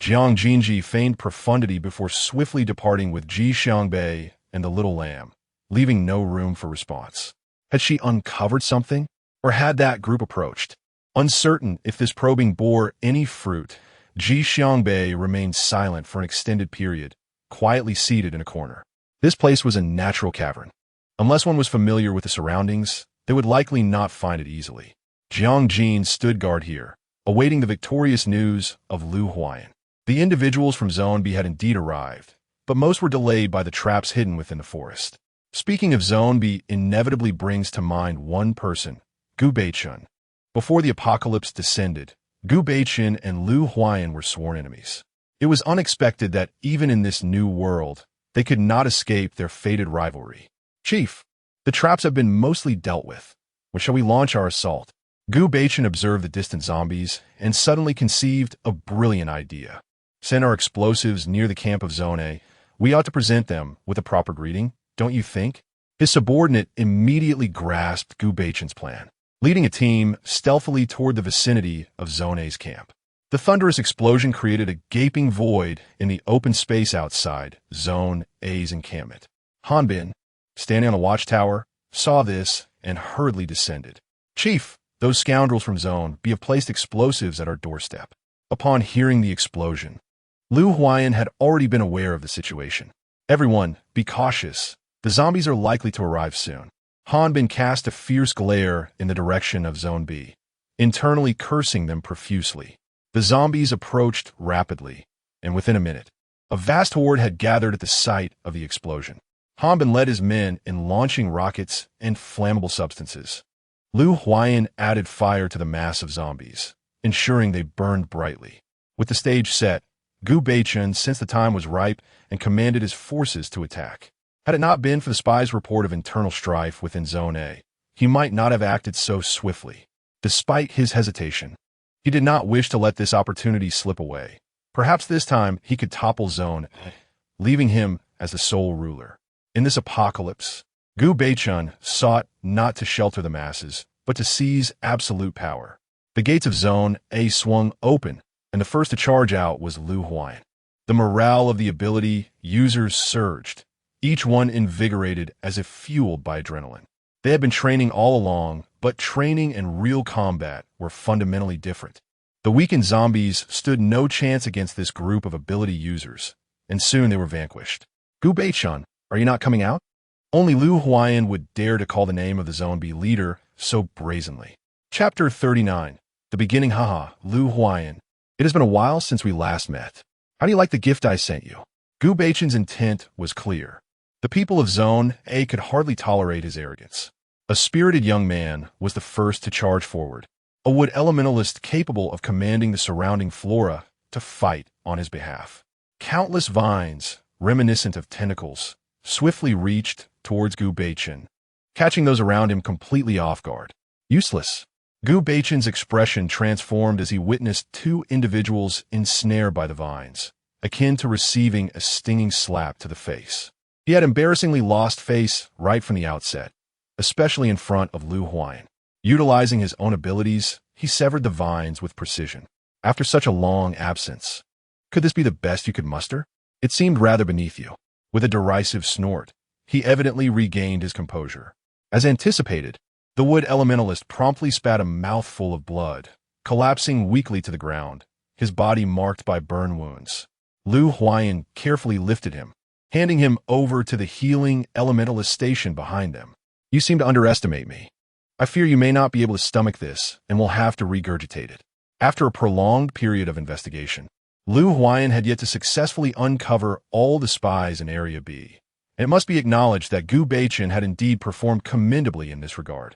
Jiang Xunzhi feigned profundity before swiftly departing with Ji Xiangbei and the little lamb, leaving no room for response. Had she uncovered something, or had that group approached? Uncertain if this probing bore any fruit, Ji Xiangbei remained silent for an extended period, quietly seated in a corner. This place was a natural cavern. Unless one was familiar with the surroundings, they would likely not find it easily. Jiang Jin stood guard here, awaiting the victorious news of Lu Huayan. The individuals from Zone B had indeed arrived, but most were delayed by the traps hidden within the forest. Speaking of Zone B inevitably brings to mind one person, Gu Beichun. Before the apocalypse descended, Gu Beichun and Lu Huayan were sworn enemies. It was unexpected that even in this new world, they could not escape their fated rivalry. Chief, the traps have been mostly dealt with. When shall we launch our assault? Gu Beichun observed the distant zombies and suddenly conceived a brilliant idea. Send our explosives near the camp of Zone A. We ought to present them with a proper greeting, don't you think? His subordinate immediately grasped Gu Beichun's plan, leading a team stealthily toward the vicinity of Zone A's camp. The thunderous explosion created a gaping void in the open space outside Zone A's encampment. Hanbin, standing on a watchtower, saw this and hurriedly descended. Chief, those scoundrels from Zone B have placed explosives at our doorstep. Upon hearing the explosion, Lu Huayan had already been aware of the situation. Everyone, be cautious. The zombies are likely to arrive soon. Hanbin cast a fierce glare in the direction of Zone B, internally cursing them profusely. The zombies approached rapidly, and within a minute, a vast horde had gathered at the site of the explosion. Hanbin led his men in launching rockets and flammable substances. Lu Huayan added fire to the mass of zombies, ensuring they burned brightly. With the stage set, Gu Beichun sensed the time was ripe and commanded his forces to attack. Had it not been for the spy's report of internal strife within Zone A, he might not have acted so swiftly. Despite his hesitation, he did not wish to let this opportunity slip away. Perhaps this time he could topple Zone A, leaving him as the sole ruler. In this apocalypse, Gu Beichun sought not to shelter the masses, but to seize absolute power. The gates of Zone A swung open, and the first to charge out was Lu Huayan. The morale of the ability users surged, each one invigorated as if fueled by adrenaline. They had been training all along, but training and real combat were fundamentally different. The weakened zombies stood no chance against this group of ability users, and soon they were vanquished. Gu Beichun, are you not coming out? Only Lu Huayan would dare to call the name of the Zone B leader so brazenly. Chapter 39. The beginning. Haha, Lu Huayan. It has been a while since we last met. How do you like the gift I sent you? Gu Beichun's intent was clear. The people of Zone A could hardly tolerate his arrogance. A spirited young man was the first to charge forward, a wood elementalist capable of commanding the surrounding flora to fight on his behalf. Countless vines, reminiscent of tentacles, swiftly reached towards Gu Beichun, catching those around him completely off guard. Useless. Gu Beichun's expression transformed as he witnessed two individuals ensnared by the vines, akin to receiving a stinging slap to the face. He had embarrassingly lost face right from the outset, especially in front of Lu Huayan. Utilizing his own abilities, he severed the vines with precision. After such a long absence, could this be the best you could muster? It seemed rather beneath you. With a derisive snort, he evidently regained his composure. As anticipated, the wood elementalist promptly spat a mouthful of blood, collapsing weakly to the ground, his body marked by burn wounds. Lu Huayan carefully lifted him, handing him over to the healing elementalist station behind them. You seem to underestimate me. I fear you may not be able to stomach this and will have to regurgitate it. After a prolonged period of investigation, Lu Huayan had yet to successfully uncover all the spies in Area B. It must be acknowledged that Gu Beichun had indeed performed commendably in this regard.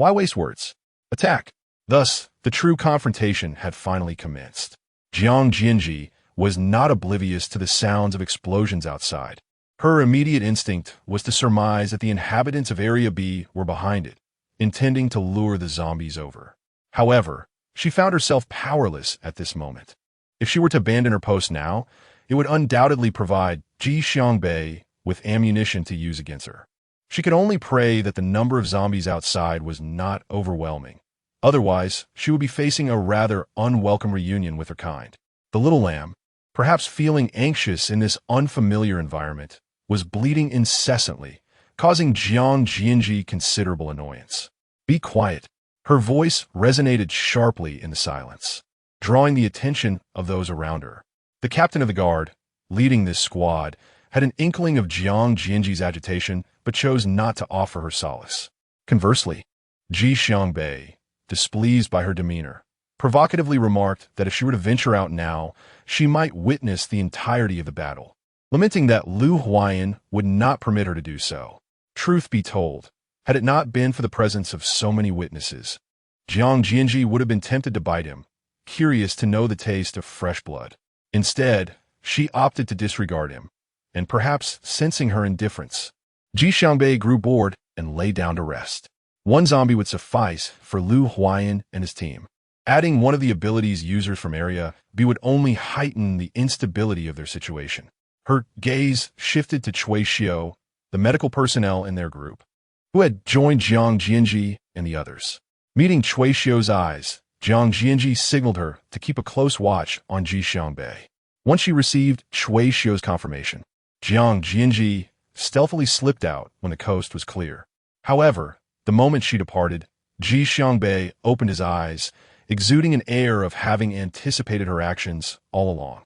Why waste words? Attack! Thus, the true confrontation had finally commenced. Jiang Xunzhi, was not oblivious to the sounds of explosions outside. Her immediate instinct was to surmise that the inhabitants of Area B were behind it, intending to lure the zombies over. However, she found herself powerless at this moment. If she were to abandon her post now, it would undoubtedly provide Ji Xiangbei with ammunition to use against her. She could only pray that the number of zombies outside was not overwhelming. Otherwise, she would be facing a rather unwelcome reunion with her kind. The little lamb, perhaps feeling anxious in this unfamiliar environment, was bleating incessantly, causing Jiang Xunzhi considerable annoyance. "Be quiet." Her voice resonated sharply in the silence, drawing the attention of those around her. The captain of the guard, leading this squad, had an inkling of Jiang Xunzhi's agitation, but chose not to offer her solace. Conversely, Ji Xiangbei, displeased by her demeanor, provocatively remarked that if she were to venture out now, she might witness the entirety of the battle, lamenting that Lu Huayan would not permit her to do so. Truth be told, had it not been for the presence of so many witnesses, Jiang Xunzhi would have been tempted to bite him, curious to know the taste of fresh blood. Instead, she opted to disregard him, and perhaps sensing her indifference, Ji Xiangbei grew bored and lay down to rest. One zombie would suffice for Lu Huayan and his team. Adding one of the abilities users from Area B would only heighten the instability of their situation. Her gaze shifted to Cui Xiao, the medical personnel in their group, who had joined Jiang Xunzhi and the others. Meeting Cui Xiao's eyes, Jiang Xunzhi signaled her to keep a close watch on Ji Xiangbei. Once she received Cui Xiao's confirmation, Jiang Xunzhi stealthily slipped out when the coast was clear. However, the moment she departed, Ji Xiangbei opened his eyes, exuding an air of having anticipated her actions all along.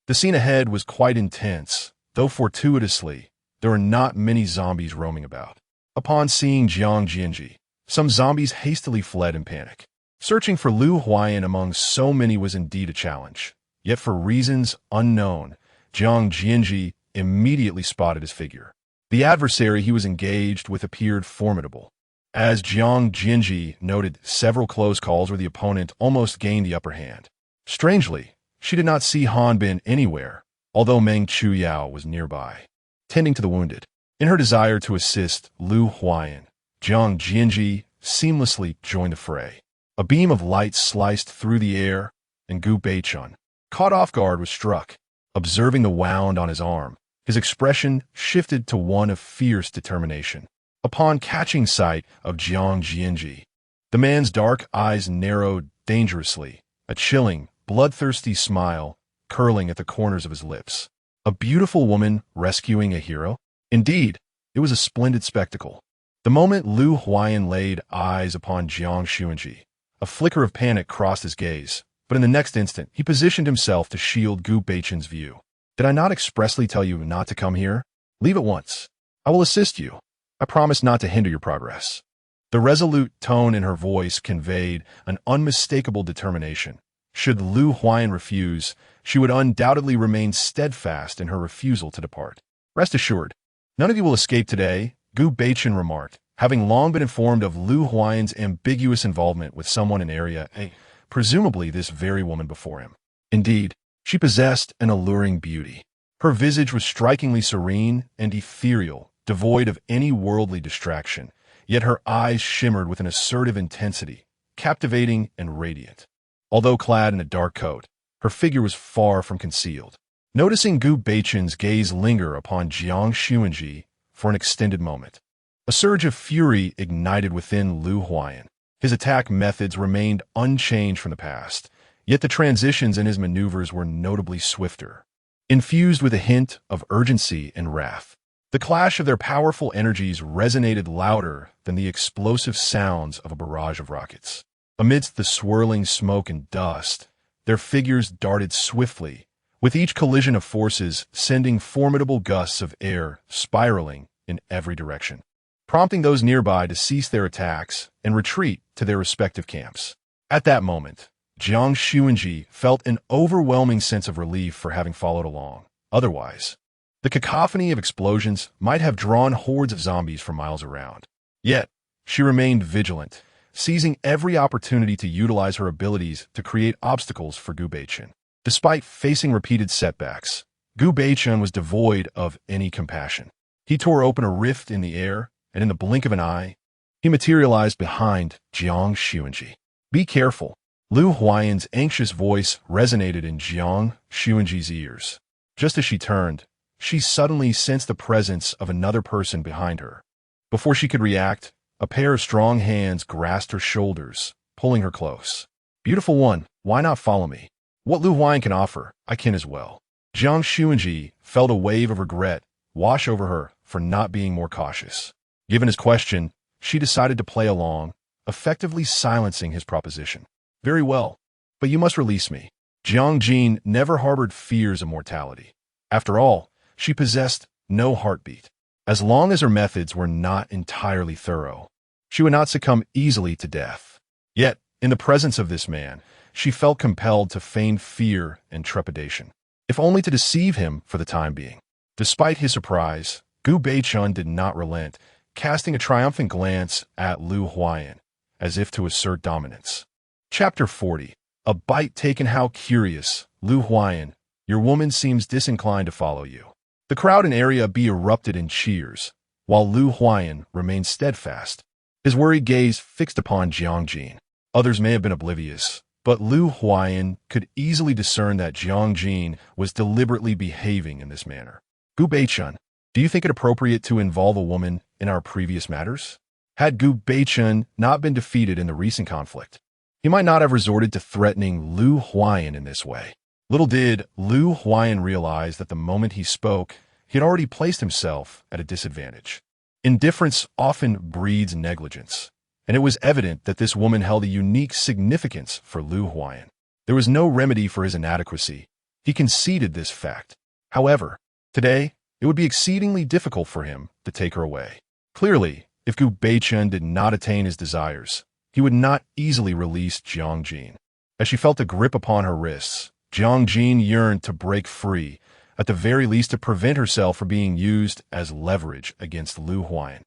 The scene ahead was quite intense, though fortuitously, there were not many zombies roaming about. Upon seeing Jiang Xunzhi, some zombies hastily fled in panic. Searching for Lu Huayan among so many was indeed a challenge, yet for reasons unknown, Jiang Xunzhi immediately spotted his figure. The adversary he was engaged with appeared formidable. As Jiang Xunzhi noted, several close calls where the opponent almost gained the upper hand. Strangely, she did not see Han Bin anywhere, although Meng Chuyao was nearby, tending to the wounded. In her desire to assist Lu Huayan, Jiang Xunzhi seamlessly joined the fray. A beam of light sliced through the air, and Gu Beichun, caught off guard, was struck. Observing the wound on his arm, his expression shifted to one of fierce determination. Upon catching sight of Jiang Xunzhi, the man's dark eyes narrowed dangerously, a chilling, bloodthirsty smile curling at the corners of his lips. A beautiful woman rescuing a hero? Indeed, it was a splendid spectacle. The moment Lu Huayan laid eyes upon Jiang Xunzhi, a flicker of panic crossed his gaze, but in the next instant, he positioned himself to shield Gu Beichun's view. "Did I not expressly tell you not to come here? Leave at once. I will assist you. I promise not to hinder your progress." The resolute tone in her voice conveyed an unmistakable determination. Should Lu Huayan refuse, she would undoubtedly remain steadfast in her refusal to depart. "Rest assured, none of you will escape today," Gu Beichun remarked, having long been informed of Lu Huayan's ambiguous involvement with someone in Area A, presumably this very woman before him. Indeed, she possessed an alluring beauty. Her visage was strikingly serene and ethereal, devoid of any worldly distraction, yet her eyes shimmered with an assertive intensity, captivating and radiant. Although clad in a dark coat, her figure was far from concealed. Noticing Gu Beichun's gaze linger upon Jiang Xunzhi for an extended moment, a surge of fury ignited within Lu Huayan. His attack methods remained unchanged from the past, yet the transitions in his maneuvers were notably swifter, infused with a hint of urgency and wrath. The clash of their powerful energies resonated louder than the explosive sounds of a barrage of rockets. Amidst the swirling smoke and dust, their figures darted swiftly, with each collision of forces sending formidable gusts of air spiraling in every direction, prompting those nearby to cease their attacks and retreat to their respective camps. At that moment, Jiang Xunzhi felt an overwhelming sense of relief for having followed along. Otherwise, the cacophony of explosions might have drawn hordes of zombies for miles around. Yet, she remained vigilant, seizing every opportunity to utilize her abilities to create obstacles for Gu Beichun. Despite facing repeated setbacks, Gu Beichun was devoid of any compassion. He tore open a rift in the air, and in the blink of an eye, he materialized behind Jiang Xunzhi. Be careful. Lu Huayan's anxious voice resonated in Jiang Xunzhi's ears. Just as she turned, she suddenly sensed the presence of another person behind her. Before she could react, a pair of strong hands grasped her shoulders, pulling her close. Beautiful one, why not follow me? What Lu Huayan can offer, I can as well. Jiang Xunzhi felt a wave of regret wash over her for not being more cautious. Given his question, she decided to play along, effectively silencing his proposition. Very well, but you must release me. Jiang Jin never harbored fears of mortality. After all, she possessed no heartbeat. As long as her methods were not entirely thorough, she would not succumb easily to death. Yet, in the presence of this man, she felt compelled to feign fear and trepidation, if only to deceive him for the time being. Despite his surprise, Gu Beichun did not relent, casting a triumphant glance at Lu Huayan, as if to assert dominance. Chapter 40. A bite taken. How curious, Lu Huayan, your woman seems disinclined to follow you. The crowd in Area B erupted in cheers, while Lu Huayan remained steadfast, his worried gaze fixed upon Jiang Jin. Others may have been oblivious, but Lu Huayan could easily discern that Jiang Jin was deliberately behaving in this manner. Gu Beichun, do you think it appropriate to involve a woman in our previous matters? Had Gu Beichun not been defeated in the recent conflict, he might not have resorted to threatening Lu Huayan in this way. Little did Lu Huayan realize that the moment he spoke, he had already placed himself at a disadvantage. Indifference often breeds negligence, and it was evident that this woman held a unique significance for Lu Huayan. There was no remedy for his inadequacy. He conceded this fact. However, today, it would be exceedingly difficult for him to take her away. Clearly, if Gu Beichun did not attain his desires, he would not easily release Jiang Jin. As she felt a grip upon her wrists, Jiang Jin yearned to break free, at the very least to prevent herself from being used as leverage against Lu Huayan.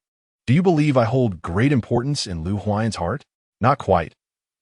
Do you believe I hold great importance in Lu Huayan's heart? Not quite.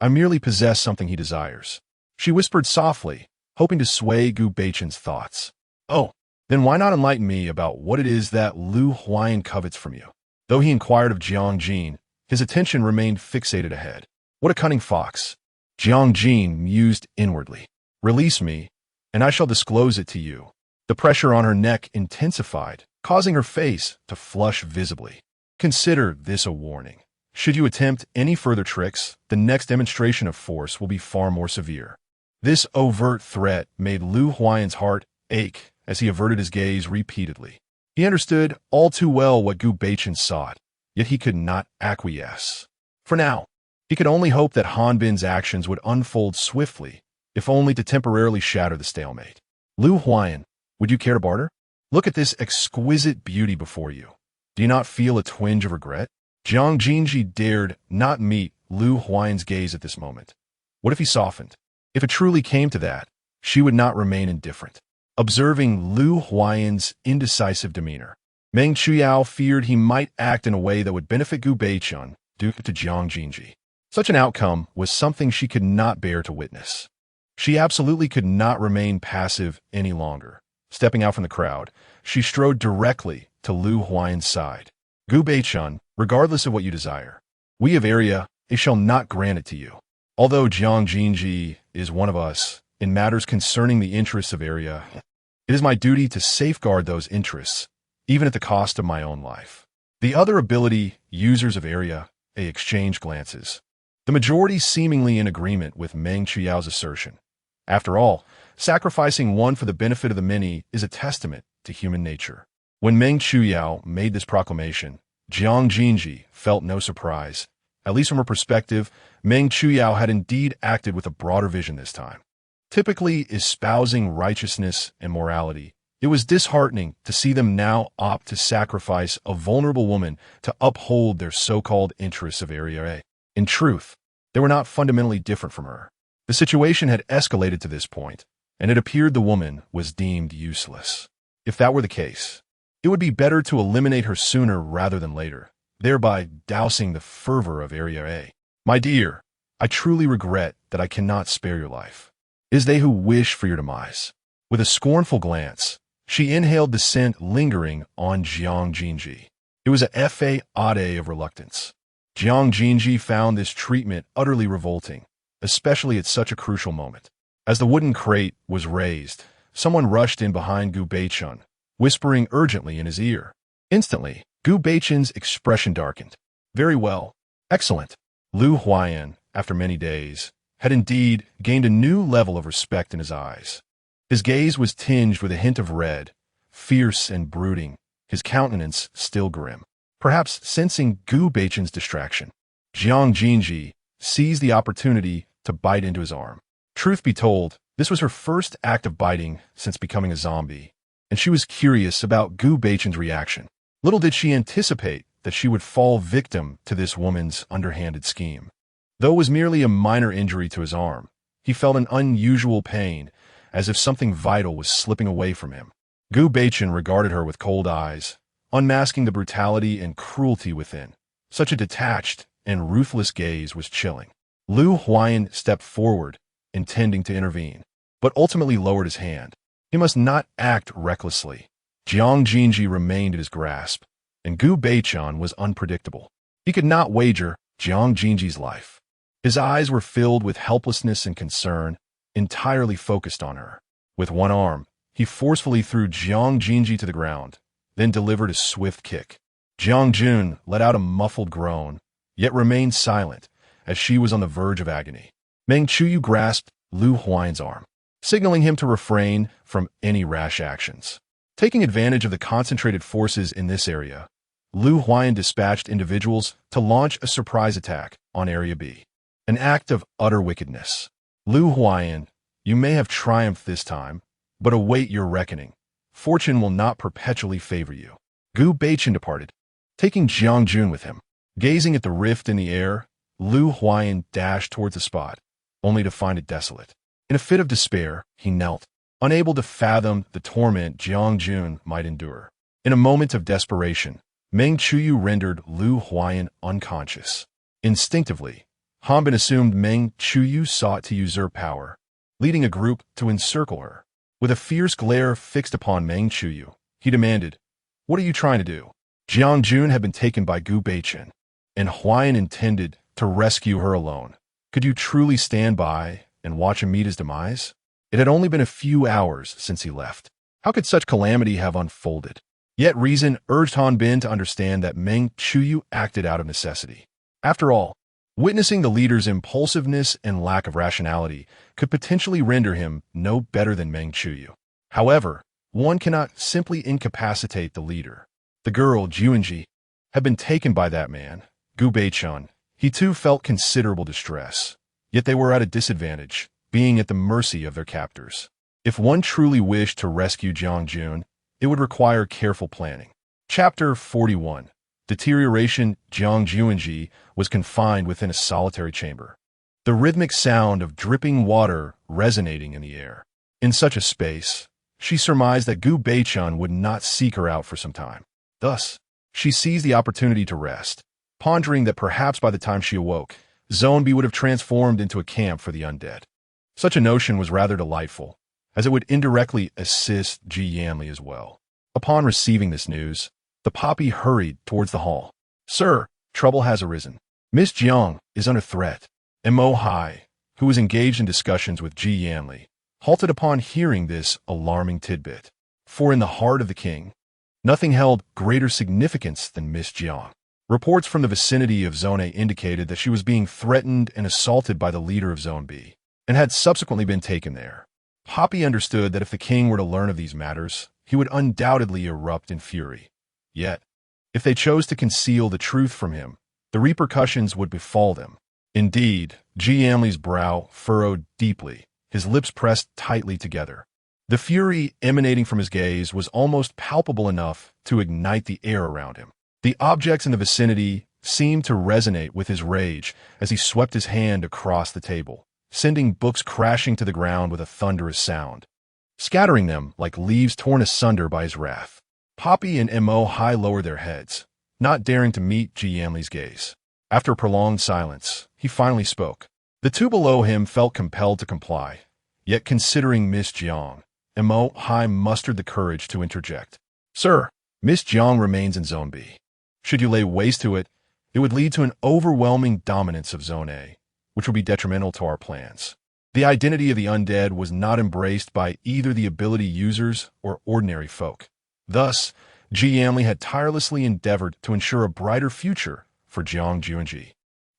I merely possess something he desires. She whispered softly, hoping to sway Gu Beichun's thoughts. Oh, then why not enlighten me about what it is that Lu Huayan covets from you? Though he inquired of Jiang Jin, his attention remained fixated ahead. What a cunning fox. Jiang Jin mused inwardly. Release me, and I shall disclose it to you. The pressure on her neck intensified, causing her face to flush visibly. Consider this a warning. Should you attempt any further tricks, the next demonstration of force will be far more severe. This overt threat made Lu Huayan's heart ache as he averted his gaze repeatedly. He understood all too well what Gu Beichun sought, yet he could not acquiesce. For now, he could only hope that Han Bin's actions would unfold swiftly, if only to temporarily shatter the stalemate. Lu Huayan, would you care to barter? Look at this exquisite beauty before you. Do you not feel a twinge of regret? Jiang Jinji dared not meet Lu Huayan's gaze at this moment. What if he softened? If it truly came to that, she would not remain indifferent. Observing Lu Huayan's indecisive demeanor, Meng Chuyao feared he might act in a way that would benefit Gu Beichun due to Jiang Jinji. Such an outcome was something she could not bear to witness. She absolutely could not remain passive any longer. Stepping out from the crowd, she strode directly to Lu Huayan's side. Gu Beichun, regardless of what you desire, we of Area A shall not grant it to you. Although Jiang Jinji is one of us in matters concerning the interests of Area, it is my duty to safeguard those interests, even at the cost of my own life. The other ability users of Area A exchanged glances, the majority seemingly in agreement with Meng Chuyao's assertion. After all, sacrificing one for the benefit of the many is a testament to human nature. When Meng Chuyao made this proclamation, Jiang Jinji felt no surprise. At least from her perspective, Meng Chuyao had indeed acted with a broader vision this time. Typically espousing righteousness and morality, it was disheartening to see them now opt to sacrifice a vulnerable woman to uphold their so-called interests of Area A. In truth, they were not fundamentally different from her. The situation had escalated to this point, and it appeared the woman was deemed useless. If that were the case, it would be better to eliminate her sooner rather than later, thereby dousing the fervor of Area A. My dear, I truly regret that I cannot spare your life. Is they who wish for your demise. With a scornful glance, she inhaled the scent lingering on Jiang Xunzhi. It was a fa of reluctance. Jiang Xunzhi found this treatment utterly revolting, especially at such a crucial moment. As the wooden crate was raised, someone rushed in behind Gu Beichun, whispering urgently in his ear. Instantly, Gu Beichun's expression darkened. Very well. Excellent. Lu Huayan, after many days, had indeed gained a new level of respect in his eyes. His gaze was tinged with a hint of red, fierce and brooding, his countenance still grim. Perhaps sensing Gu Beichun's distraction, Jiang Xunzhi seized the opportunity to bite into his arm. Truth be told, this was her first act of biting since becoming a zombie, and she was curious about Gu Beichun's reaction. Little did she anticipate that she would fall victim to this woman's underhanded scheme. Though it was merely a minor injury to his arm, he felt an unusual pain, as if something vital was slipping away from him. Gu Beichun regarded her with cold eyes, unmasking the brutality and cruelty within. Such a detached and ruthless gaze was chilling. Lu Huayan stepped forward, intending to intervene, but ultimately lowered his hand. He must not act recklessly. Jiang Xunzhi remained at his grasp, and Gu Beichun was unpredictable. He could not wager Jiang Xunzhi's life. His eyes were filled with helplessness and concern, entirely focused on her. With one arm, he forcefully threw Jiang Xunzhi to the ground, then delivered a swift kick. Jiang Jun let out a muffled groan, yet remained silent, as she was on the verge of agony. Meng Chuyu grasped Lu Huayan's arm, signaling him to refrain from any rash actions. Taking advantage of the concentrated forces in this area, Lu Huayan dispatched individuals to launch a surprise attack on Area B. An act of utter wickedness. Lu Huayan, you may have triumphed this time, but await your reckoning. Fortune will not perpetually favor you. Gu Beichun departed, taking Jiang Jun with him. Gazing at the rift in the air, Lu Huayan dashed towards the spot, only to find it desolate. In a fit of despair, he knelt, unable to fathom the torment Jiang Jun might endure. In a moment of desperation, Meng Chuyu rendered Lu Huayan unconscious. Instinctively, Hanbin assumed Meng Chuyu sought to usurp power, leading a group to encircle her. With a fierce glare fixed upon Meng Chuyu, he demanded, "What are you trying to do?" Jiang Jun had been taken by Gu Beichun, and Huayan intended to rescue her alone. Could you truly stand by and watch him meet his demise? It had only been a few hours since he left. How could such calamity have unfolded? Yet reason urged Hanbin to understand that Meng Chuyu acted out of necessity. After all, witnessing the leader's impulsiveness and lack of rationality could potentially render him no better than Meng Chuyu. However, one cannot simply incapacitate the leader. The girl, Jiunji, had been taken by that man, Gu Beichun. He too felt considerable distress, yet they were at a disadvantage, being at the mercy of their captors. If one truly wished to rescue Jiang Jun, it would require careful planning. Chapter 41. Deterioration. Jiang Xunzhi was confined within a solitary chamber, the rhythmic sound of dripping water resonating in the air. In such a space, she surmised that Gu Beichun would not seek her out for some time. Thus, she seized the opportunity to rest, pondering that perhaps by the time she awoke, Zone B would have transformed into a camp for the undead. Such a notion was rather delightful, as it would indirectly assist Ji Yanli as well. Upon receiving this news, the poppy hurried towards the hall. "Sir, trouble has arisen. Miss Jiang is under threat." And Mo Hai, who was engaged in discussions with Ji Yanli, halted upon hearing this alarming tidbit. For in the heart of the king, nothing held greater significance than Miss Jiang. Reports from the vicinity of Zone A indicated that she was being threatened and assaulted by the leader of Zone B, and had subsequently been taken there. Poppy understood that if the king were to learn of these matters, he would undoubtedly erupt in fury. Yet, if they chose to conceal the truth from him, the repercussions would befall them. Indeed, Ji Yanli's brow furrowed deeply, his lips pressed tightly together. The fury emanating from his gaze was almost palpable enough to ignite the air around him. The objects in the vicinity seemed to resonate with his rage as he swept his hand across the table, sending books crashing to the ground with a thunderous sound, scattering them like leaves torn asunder by his wrath. Poppy and Mo Hai lowered their heads, not daring to meet Ji Yanli's gaze. After a prolonged silence, he finally spoke. The two below him felt compelled to comply, Yet considering Miss Jiang, Mo Hai mustered the courage to interject. Sir, Miss Jiang remains in Zone B. Should you lay waste to it, it would lead to an overwhelming dominance of Zone A, which would be detrimental to our plans. The identity of the undead was not embraced by either the ability users or ordinary folk. Thus, Jiang had tirelessly endeavored to ensure a brighter future for Jiang Xunzhi,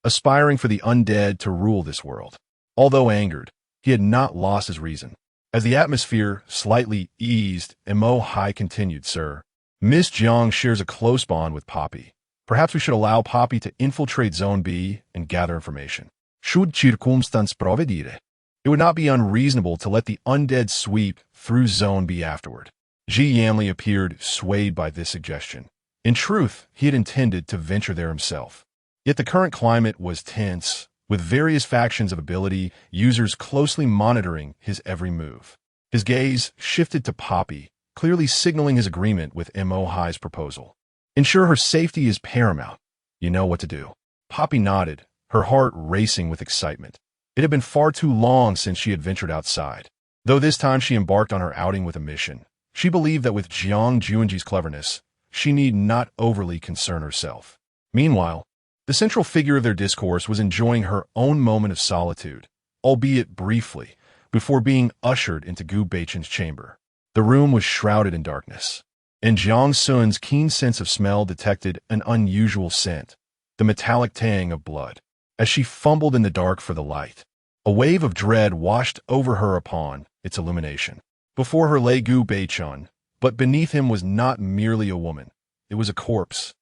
aspiring for the undead to rule this world. Although angered, he had not lost his reason. As the atmosphere slightly eased, Mo Hai continued, Sir, Miss Jiang shares a close bond with Poppy. Perhaps we should allow Poppy to infiltrate Zone B and gather information. Should circumstance-Whether. It would not be unreasonable to let the undead sweep through Zone B afterward. Jiang appeared swayed by this suggestion. In truth, he had intended to venture there himself. Yet the current climate was tense, with various factions of ability users closely monitoring his every move. His gaze shifted to Poppy, clearly signaling his agreement with Mo Hai's proposal. Ensure her safety is paramount. You know what to do. Poppy nodded, her heart racing with excitement. It had been far too long since she had ventured outside. Though this time she embarked on her outing with a mission, she believed that with Jiang Xunzhi's cleverness, she need not overly concern herself. Meanwhile, the central figure of their discourse was enjoying her own moment of solitude, albeit briefly, before being ushered into Gu Beichen's chamber. The room was shrouded in darkness, and Jiang Xun's keen sense of smell detected an unusual scent, the metallic tang of blood. As she fumbled in the dark for the light, a wave of dread washed over her upon its illumination. Before her lay Gu Beichen, but beneath him was not merely a woman. It was a corpse,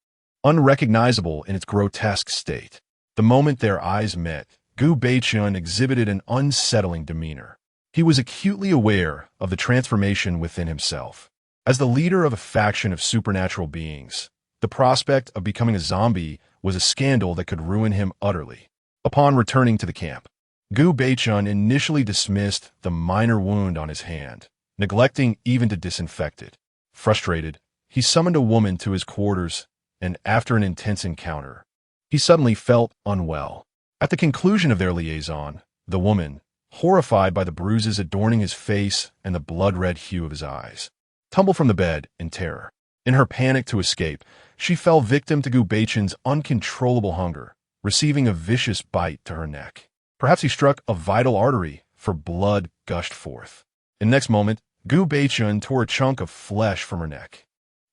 unrecognizable in its grotesque state. The moment their eyes met, Gu Beichen exhibited an unsettling demeanor. He was acutely aware of the transformation within himself. As the leader of a faction of supernatural beings, the prospect of becoming a zombie was a scandal that could ruin him utterly. Upon returning to the camp, Gu Beichen initially dismissed the minor wound on his hand, neglecting even to disinfect it. Frustrated, he summoned a woman to his quarters, and after an intense encounter, he suddenly felt unwell. At the conclusion of their liaison, the woman, horrified by the bruises adorning his face and the blood-red hue of his eyes, tumbled from the bed in terror. In her panic to escape, she fell victim to Gu Beichen's uncontrollable hunger, receiving a vicious bite to her neck. Perhaps he struck a vital artery, for blood gushed forth. In the next moment, Gu Beichen tore a chunk of flesh from her neck.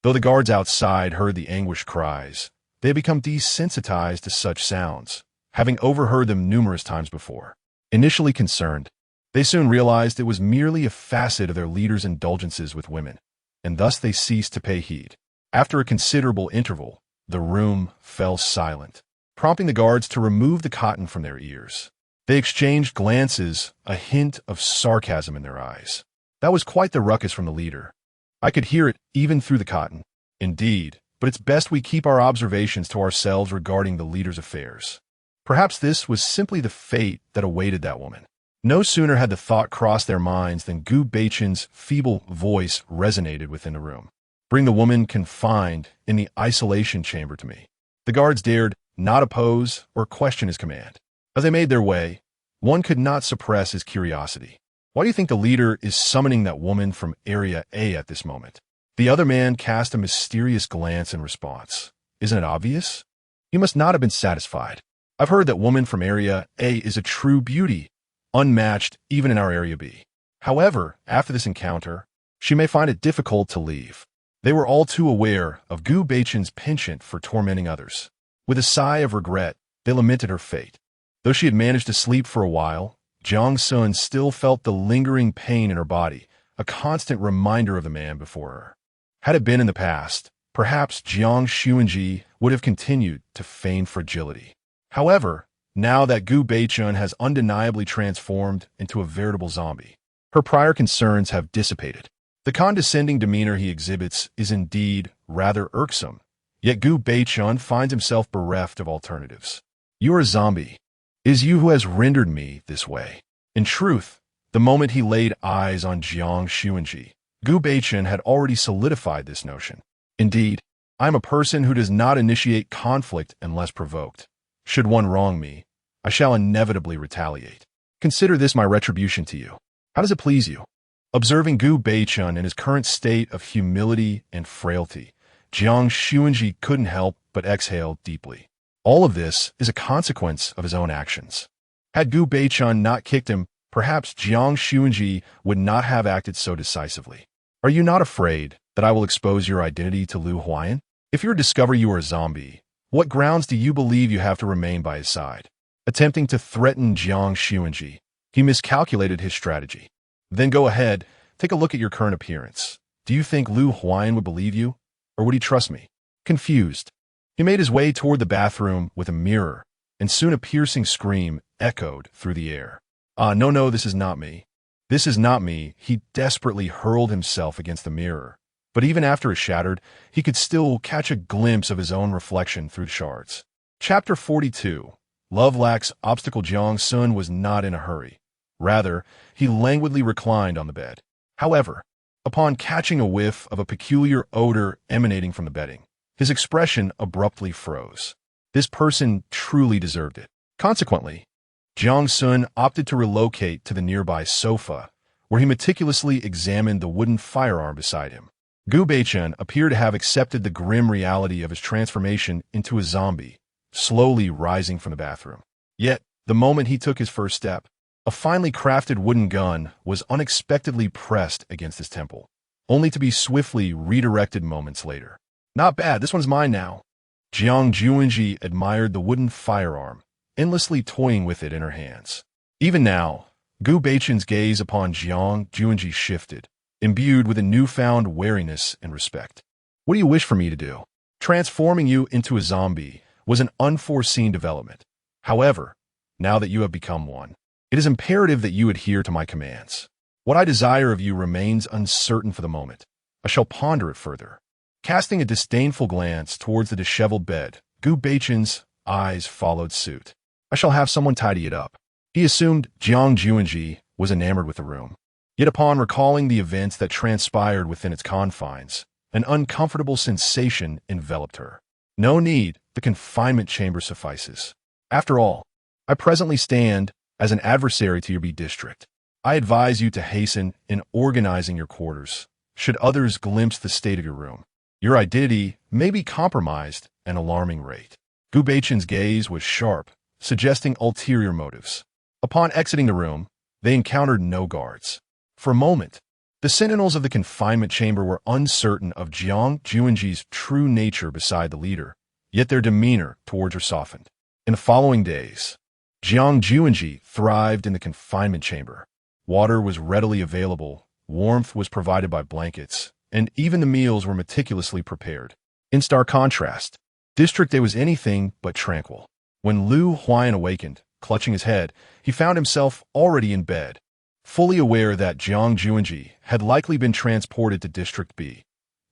Though the guards outside heard the anguished cries, they had become desensitized to such sounds, having overheard them numerous times before. Initially concerned, they soon realized it was merely a facet of their leader's indulgences with women, and thus they ceased to pay heed. After a considerable interval, the room fell silent, prompting the guards to remove the cotton from their ears. They exchanged glances, a hint of sarcasm in their eyes. That was quite the ruckus from the leader. I could hear it even through the cotton. Indeed, but it's best we keep our observations to ourselves regarding the leader's affairs. Perhaps this was simply the fate that awaited that woman. No sooner had the thought crossed their minds than Gu Beichen's feeble voice resonated within the room. Bring the woman confined in the isolation chamber to me. The guards dared not oppose or question his command. As they made their way, one could not suppress his curiosity. Why do you think the leader is summoning that woman from Area A at this moment? The other man cast a mysterious glance in response. Isn't it obvious? He must not have been satisfied. I've heard that woman from Area A is a true beauty, unmatched even in our Area B. However, after this encounter, she may find it difficult to leave. They were all too aware of Gu Beichen's penchant for tormenting others. With a sigh of regret, they lamented her fate. Though she had managed to sleep for a while, Jiang Xun still felt the lingering pain in her body, a constant reminder of the man before her. Had it been in the past, perhaps Jiang Xunzhi would have continued to feign fragility. However, now that Gu Beichen has undeniably transformed into a veritable zombie, her prior concerns have dissipated. The condescending demeanor he exhibits is indeed rather irksome, yet Gu Beichen finds himself bereft of alternatives. You are a zombie. It is you who has rendered me this way. In truth, the moment he laid eyes on Jiang Xunzhi, Gu Beichen had already solidified this notion. Indeed, I am a person who does not initiate conflict unless provoked. Should one wrong me, I shall inevitably retaliate. Consider this my retribution to you. How does it please you? Observing Gu Beichun in his current state of humility and frailty, Jiang Xunzhi couldn't help but exhale deeply. All of this is a consequence of his own actions. Had Gu Beichun not kicked him, perhaps Jiang Xunzhi would not have acted so decisively. Are you not afraid that I will expose your identity to Lu Huayan? If you discover you are a zombie, what grounds do you believe you have to remain by his side? Attempting to threaten Jiang Xunzhi, he miscalculated his strategy. Then go ahead, take a look at your current appearance. Do you think Lu Huayan would believe you? Or would he trust me? Confused, he made his way toward the bathroom with a mirror, and soon a piercing scream echoed through the air. No, this is not me. This is not me. He desperately hurled himself against the mirror. But even after it shattered, he could still catch a glimpse of his own reflection through the shards. Chapter 42. Love lacks obstacle. Jiang Sun was not in a hurry. Rather, he languidly reclined on the bed. However, upon catching a whiff of a peculiar odor emanating from the bedding, his expression abruptly froze. This person truly deserved it. Consequently, Jiang Sun opted to relocate to the nearby sofa, where he meticulously examined the wooden firearm beside him. Gu Beichun appeared to have accepted the grim reality of his transformation into a zombie, slowly rising from the bathroom. Yet, the moment he took his first step, a finely crafted wooden gun was unexpectedly pressed against his temple, only to be swiftly redirected moments later. Not bad, this one's mine now. Jiang Xunzhi admired the wooden firearm, endlessly toying with it in her hands. Even now, Gu Beichun's gaze upon Jiang Xunzhi shifted, imbued with a newfound wariness and respect. What do you wish for me to do? Transforming you into a zombie was an unforeseen development. However, now that you have become one, it is imperative that you adhere to my commands. What I desire of you remains uncertain for the moment. I shall ponder it further. Casting a disdainful glance towards the disheveled bed, Gu Beichun's eyes followed suit. I shall have someone tidy it up. He assumed Jiang Xunzhi was enamored with the room. Yet upon recalling the events that transpired within its confines, an uncomfortable sensation enveloped her. No need, the confinement chamber suffices. After all, I presently stand as an adversary to your B district. I advise you to hasten in organizing your quarters, should others glimpse the state of your room. Your identity may be compromised at an alarming rate. Gu Beichun's gaze was sharp, suggesting ulterior motives. Upon exiting the room, they encountered no guards. For a moment, the sentinels of the confinement chamber were uncertain of Jiang Xunzhi's true nature beside the leader, yet their demeanor towards her softened. In the following days, Jiang Xunzhi thrived in the confinement chamber. Water was readily available, warmth was provided by blankets, and even the meals were meticulously prepared. In stark contrast, District A was anything but tranquil. When Lu Huayan awakened, clutching his head, he found himself already in bed. Fully aware that Jiang Xunzhi had likely been transported to District B,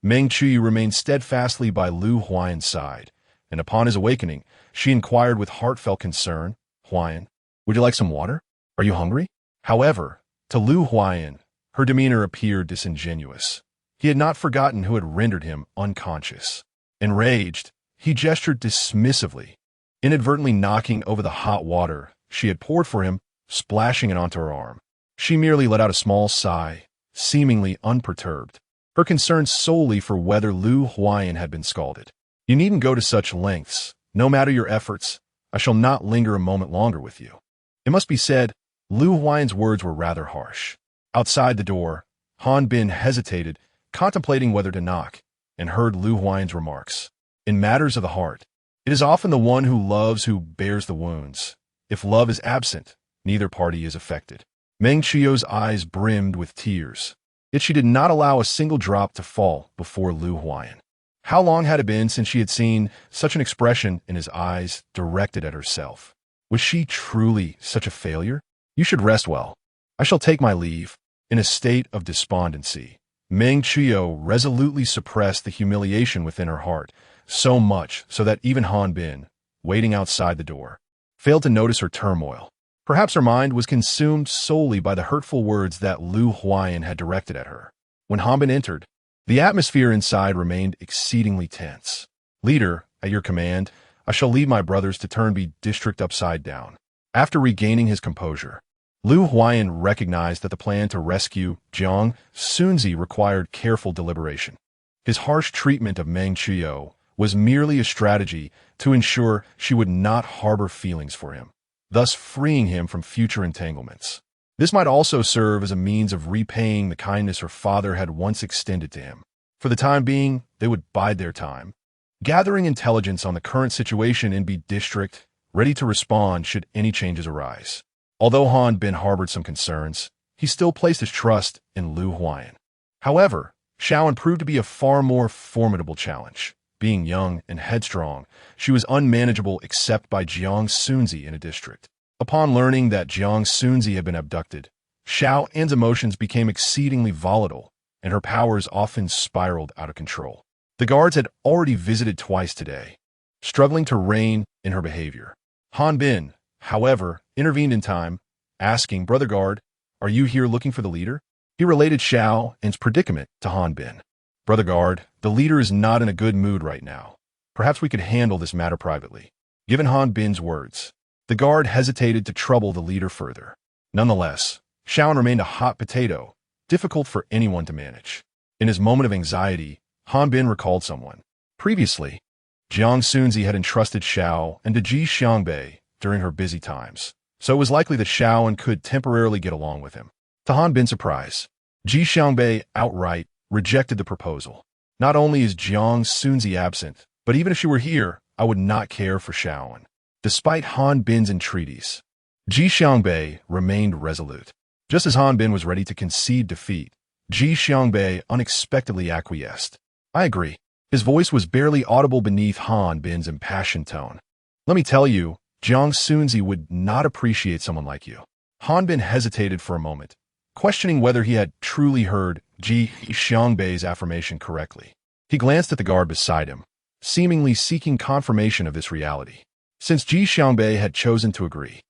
Meng Chuyu remained steadfastly by Lu Huayan's side, and upon his awakening, she inquired with heartfelt concern, "Huayan, would you like some water? Are you hungry?" However, to Lu Huayan, her demeanor appeared disingenuous. He had not forgotten who had rendered him unconscious. Enraged, he gestured dismissively, inadvertently knocking over the hot water she had poured for him, splashing it onto her arm. She merely let out a small sigh, seemingly unperturbed, her concern solely for whether Lu Huayan had been scalded. "You needn't go to such lengths. No matter your efforts, I shall not linger a moment longer with you." It must be said, Lu Huayan's words were rather harsh. Outside the door, Han Bin hesitated, contemplating whether to knock, and heard Lu Huayan's remarks. In matters of the heart, it is often the one who loves who bears the wounds. If love is absent, neither party is affected. Meng Chiyou's eyes brimmed with tears, yet she did not allow a single drop to fall before Lu Huayan. How long had it been since she had seen such an expression in his eyes directed at herself? Was she truly such a failure? "You should rest well. I shall take my leave." In a state of despondency, Meng Chiyou resolutely suppressed the humiliation within her heart, so much so that even Han Bin, waiting outside the door, failed to notice her turmoil. Perhaps her mind was consumed solely by the hurtful words that Lu Huayan had directed at her. When Han Bin entered, the atmosphere inside remained exceedingly tense. "Leader, at your command, I shall leave my brothers to turn the district upside down." After regaining his composure, Liu Huayan recognized that the plan to rescue Jiang Xunzhi required careful deliberation. His harsh treatment of Meng Qiu was merely a strategy to ensure she would not harbor feelings for him, thus freeing him from future entanglements. This might also serve as a means of repaying the kindness her father had once extended to him. For the time being, they would bide their time, gathering intelligence on the current situation in B District, ready to respond should any changes arise. Although Han Bin harbored some concerns, he still placed his trust in Liu Huayan. However, Shaoan proved to be a far more formidable challenge. Being young and headstrong, she was unmanageable except by Jiang Xunzhi in a district. Upon learning that Jiang Xunzhi had been abducted, Shaoan's emotions became exceedingly volatile, and her powers often spiraled out of control. The guards had already visited twice today, struggling to rein in her behavior. Han Bin, however, intervened in time, asking, "Brother Guard, are you here looking for the leader?" He related Shaoan's predicament to Han Bin. "Brother Guard, the leader is not in a good mood right now. Perhaps we could handle this matter privately." Given Han Bin's words, the guard hesitated to trouble the leader further. Nonetheless, Shaoan remained a hot potato, difficult for anyone to manage. In his moment of anxiety, Han Bin recalled someone. Previously, Jiang Xunzhi had entrusted Xiao and to Ji Xiangbei during her busy times, so it was likely that Shaoan could temporarily get along with him. To Han Bin's surprise, Ji Xiangbei outright rejected the proposal. "Not only is Jiang Xunzhi absent, but even if she were here, I would not care for Shaoan." Despite Han Bin's entreaties, Ji Xiangbei remained resolute. Just as Han Bin was ready to concede defeat, Ji Xiangbei unexpectedly acquiesced. "I agree." His voice was barely audible beneath Han Bin's impassioned tone. "Let me tell you, Jiang Xunzhi would not appreciate someone like you." Han Bin hesitated for a moment, questioning whether he had truly heard Ji Xiangbei's affirmation correctly. He glanced at the guard beside him, seemingly seeking confirmation of this reality. Since Ji Xiangbei had chosen to agree,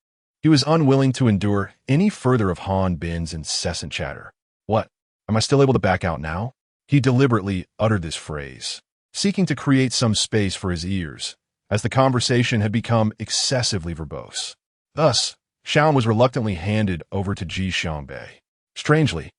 he was unwilling to endure any further of Han Bin's incessant chatter. "What? Am I still able to back out now?" He deliberately uttered this phrase, seeking to create some space for his ears, as the conversation had become excessively verbose. Thus, Shaoan was reluctantly handed over to Ji Xiangbei. Strangely,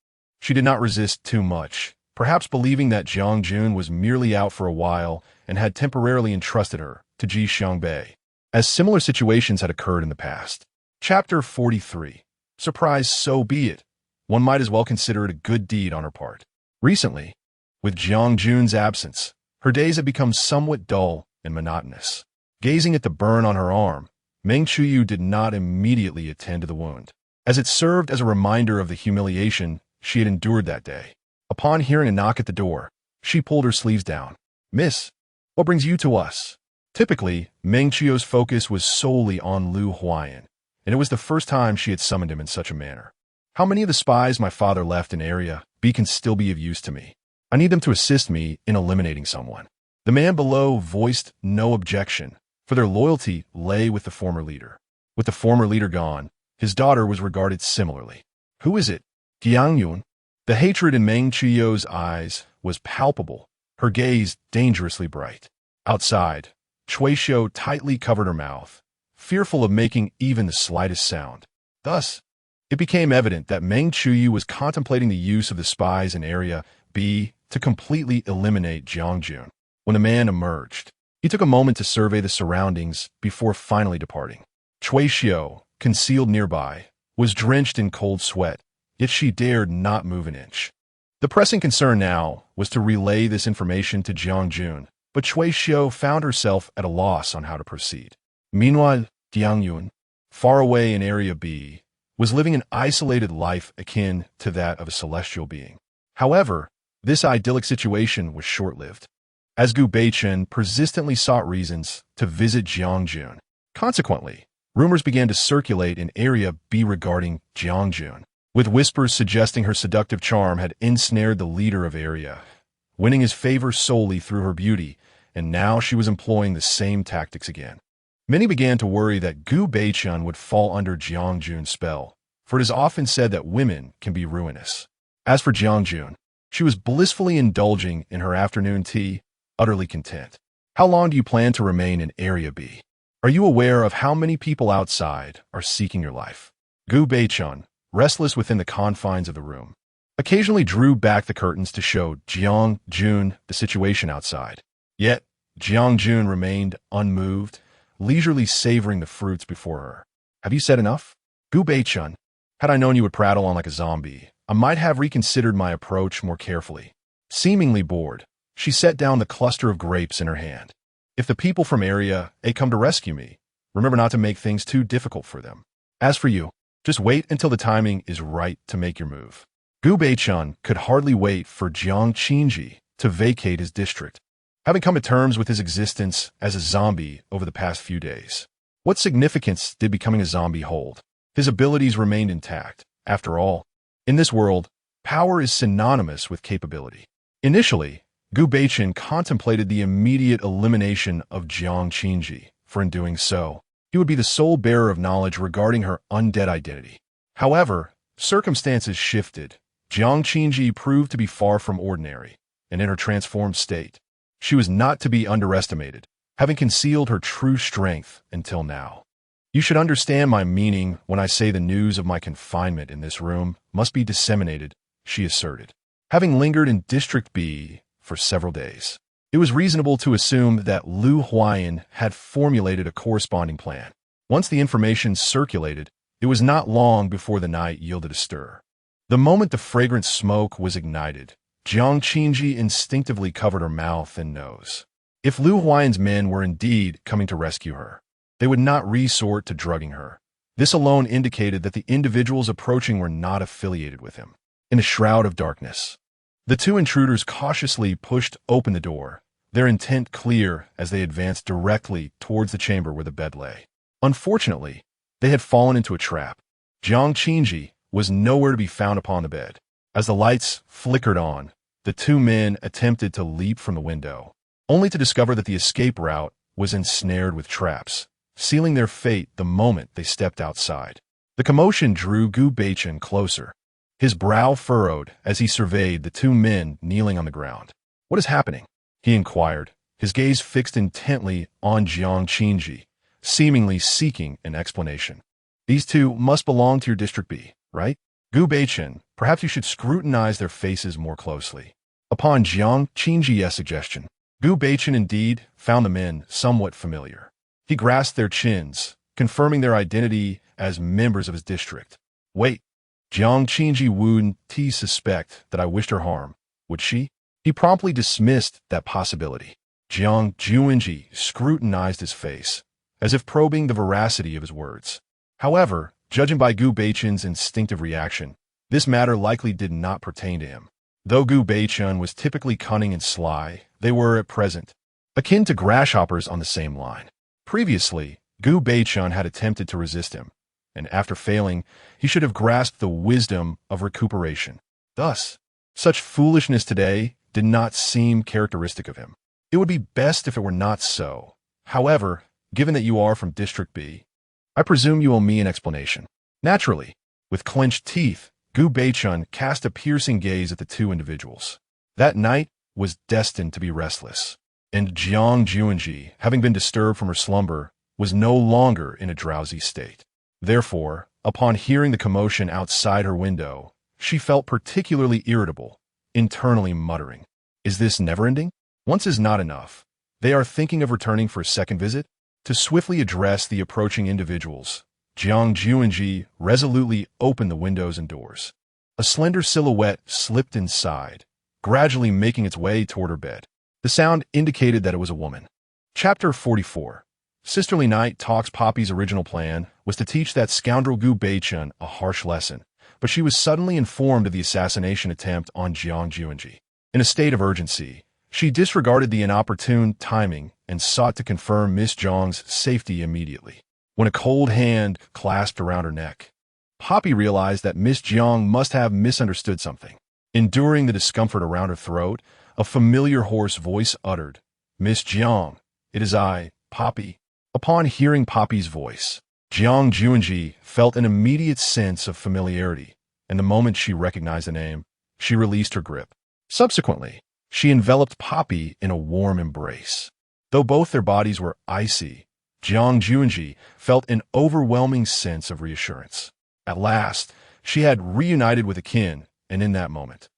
she did not resist too much, perhaps believing that Jiang Jun was merely out for a while and had temporarily entrusted her to Ji Xiangbei, as similar situations had occurred in the past. Chapter 43. Surprise, so be it. One might as well consider it a good deed on her part. Recently, with Jiang Jun's absence, her days had become somewhat dull and monotonous. Gazing at the burn on her arm, Meng Qiu did not immediately attend to the wound, as it served as a reminder of the humiliation she had endured that day. Upon hearing a knock at the door, she pulled her sleeves down. "Miss, what brings you to us?" Typically, Meng Qiu's focus was solely on Liu Huayan, and it was the first time she had summoned him in such a manner. "How many of the spies my father left in Area B can still be of use to me? I need them to assist me in eliminating someone." The man below voiced no objection, for their loyalty lay with the former leader. With the former leader gone, his daughter was regarded similarly. "Who is it? Jiang Yun?" The hatred in Meng Qiu's eyes was palpable, her gaze dangerously bright. Outside, Cui Xiu tightly covered her mouth, fearful of making even the slightest sound. Thus, it became evident that Meng Qiu was contemplating the use of the spies in Area B to completely eliminate Jiang Jun. When the man emerged, he took a moment to survey the surroundings before finally departing. Cui Xiu, concealed nearby, was drenched in cold sweat, yet she dared not move an inch. The pressing concern now was to relay this information to Jiang Jun, but Cui Xiu found herself at a loss on how to proceed. Meanwhile, Jiang Yun, far away in Area B, was living an isolated life akin to that of a celestial being. However, this idyllic situation was short-lived, as Gu Beichen persistently sought reasons to visit Jiang Jun. Consequently, rumors began to circulate in Area B regarding Jiang Jun, with whispers suggesting her seductive charm had ensnared the leader of Area, winning his favor solely through her beauty, and now she was employing the same tactics again. Many began to worry that Gu Beichen would fall under Jiang Jun's spell, for it is often said that women can be ruinous. As for Jiang Jun, she was blissfully indulging in her afternoon tea, utterly content. "How long do you plan to remain in Area B? Are you aware of how many people outside are seeking your life?" Gu Beichun, restless within the confines of the room, occasionally drew back the curtains to show Jiang Jun the situation outside. Yet, Jiang Jun remained unmoved, leisurely savoring the fruits before her. Have you said enough? Gu Beichun, had I known you would prattle on like a zombie, I might have reconsidered my approach more carefully. Seemingly bored, she set down the cluster of grapes in her hand. If the people from Area A come to rescue me, remember not to make things too difficult for them. As for you, just wait until the timing is right to make your move. Gu Beichun could hardly wait for Jiang Xunzhi to vacate his district, having come to terms with his existence as a zombie over the past few days. What significance did becoming a zombie hold? His abilities remained intact. After all, in this world, power is synonymous with capability. Initially, Gu Beichun contemplated the immediate elimination of Jiang Xunzhi, for in doing so, he would be the sole bearer of knowledge regarding her undead identity. However, circumstances shifted. Jiang Xunzhi proved to be far from ordinary, and in her transformed state, she was not to be underestimated, having concealed her true strength until now. You should understand my meaning when I say the news of my confinement in this room must be disseminated, she asserted. Having lingered in District B for several days, it was reasonable to assume that Lu Huayan had formulated a corresponding plan. Once the information circulated, it was not long before the night yielded a stir. The moment the fragrant smoke was ignited, Jiang Xunzhi instinctively covered her mouth and nose. If Lu Huayan's men were indeed coming to rescue her, they would not resort to drugging her. This alone indicated that the individuals approaching were not affiliated with him. In a shroud of darkness, the two intruders cautiously pushed open the door, their intent clear as they advanced directly towards the chamber where the bed lay. Unfortunately, they had fallen into a trap. Jiang Xunzhi was nowhere to be found upon the bed. As the lights flickered on, the two men attempted to leap from the window, only to discover that the escape route was ensnared with traps, sealing their fate the moment they stepped outside. The commotion drew Gu Beichun closer, his brow furrowed as he surveyed the two men kneeling on the ground. What is happening? He inquired, his gaze fixed intently on Jiang Xunzhi, seemingly seeking an explanation. These two must belong to your District B, right? Gu Beichun, perhaps you should scrutinize their faces more closely. Upon Jiang Xunzhi's suggestion, Gu Beichun indeed found the men somewhat familiar. He grasped their chins, confirming their identity as members of his district. Wait, Jiang Xunzhi wouldn't suspect that I wished her harm, would she? He promptly dismissed that possibility. Jiang Xunzhi scrutinized his face, as if probing the veracity of his words. However, judging by Gu Beichun's instinctive reaction, this matter likely did not pertain to him. Though Gu Beichun was typically cunning and sly, they were at present akin to grasshoppers on the same line. Previously, Gu Beichun had attempted to resist him, and after failing, he should have grasped the wisdom of recuperation. Thus, such foolishness today did not seem characteristic of him. It would be best if it were not so. However, given that you are from District B, I presume you owe me an explanation. Naturally, with clenched teeth, Gu Beichun cast a piercing gaze at the two individuals. That night was destined to be restless, and Jiang Xunzhi, having been disturbed from her slumber, was no longer in a drowsy state. Therefore, upon hearing the commotion outside her window, she felt particularly irritable, internally muttering, "Is this never-ending? Once is not enough. They are thinking of returning for a second visit?" To swiftly address the approaching individuals, Jiang Xunzhi resolutely opened the windows and doors. A slender silhouette slipped inside, gradually making its way toward her bed. The sound indicated that it was a woman. Chapter 44. Sisterly Night Talks. Poppy's original plan was to teach that scoundrel Gu Beichun a harsh lesson, but she was suddenly informed of the assassination attempt on Jiang Xunzhi. In a state of urgency, she disregarded the inopportune timing and sought to confirm Miss Jiang's safety immediately. When a cold hand clasped around her neck, Poppy realized that Miss Jiang must have misunderstood something. Enduring the discomfort around her throat, a familiar hoarse voice uttered, "Miss Jiang, it is I, Poppy." Upon hearing Poppy's voice, Jiang Xunzhi felt an immediate sense of familiarity, and the moment she recognized the name, she released her grip. Subsequently, she enveloped Poppy in a warm embrace. Though both their bodies were icy, Jiang Xunzhi felt an overwhelming sense of reassurance. At last, she had reunited with a kin, and in that moment,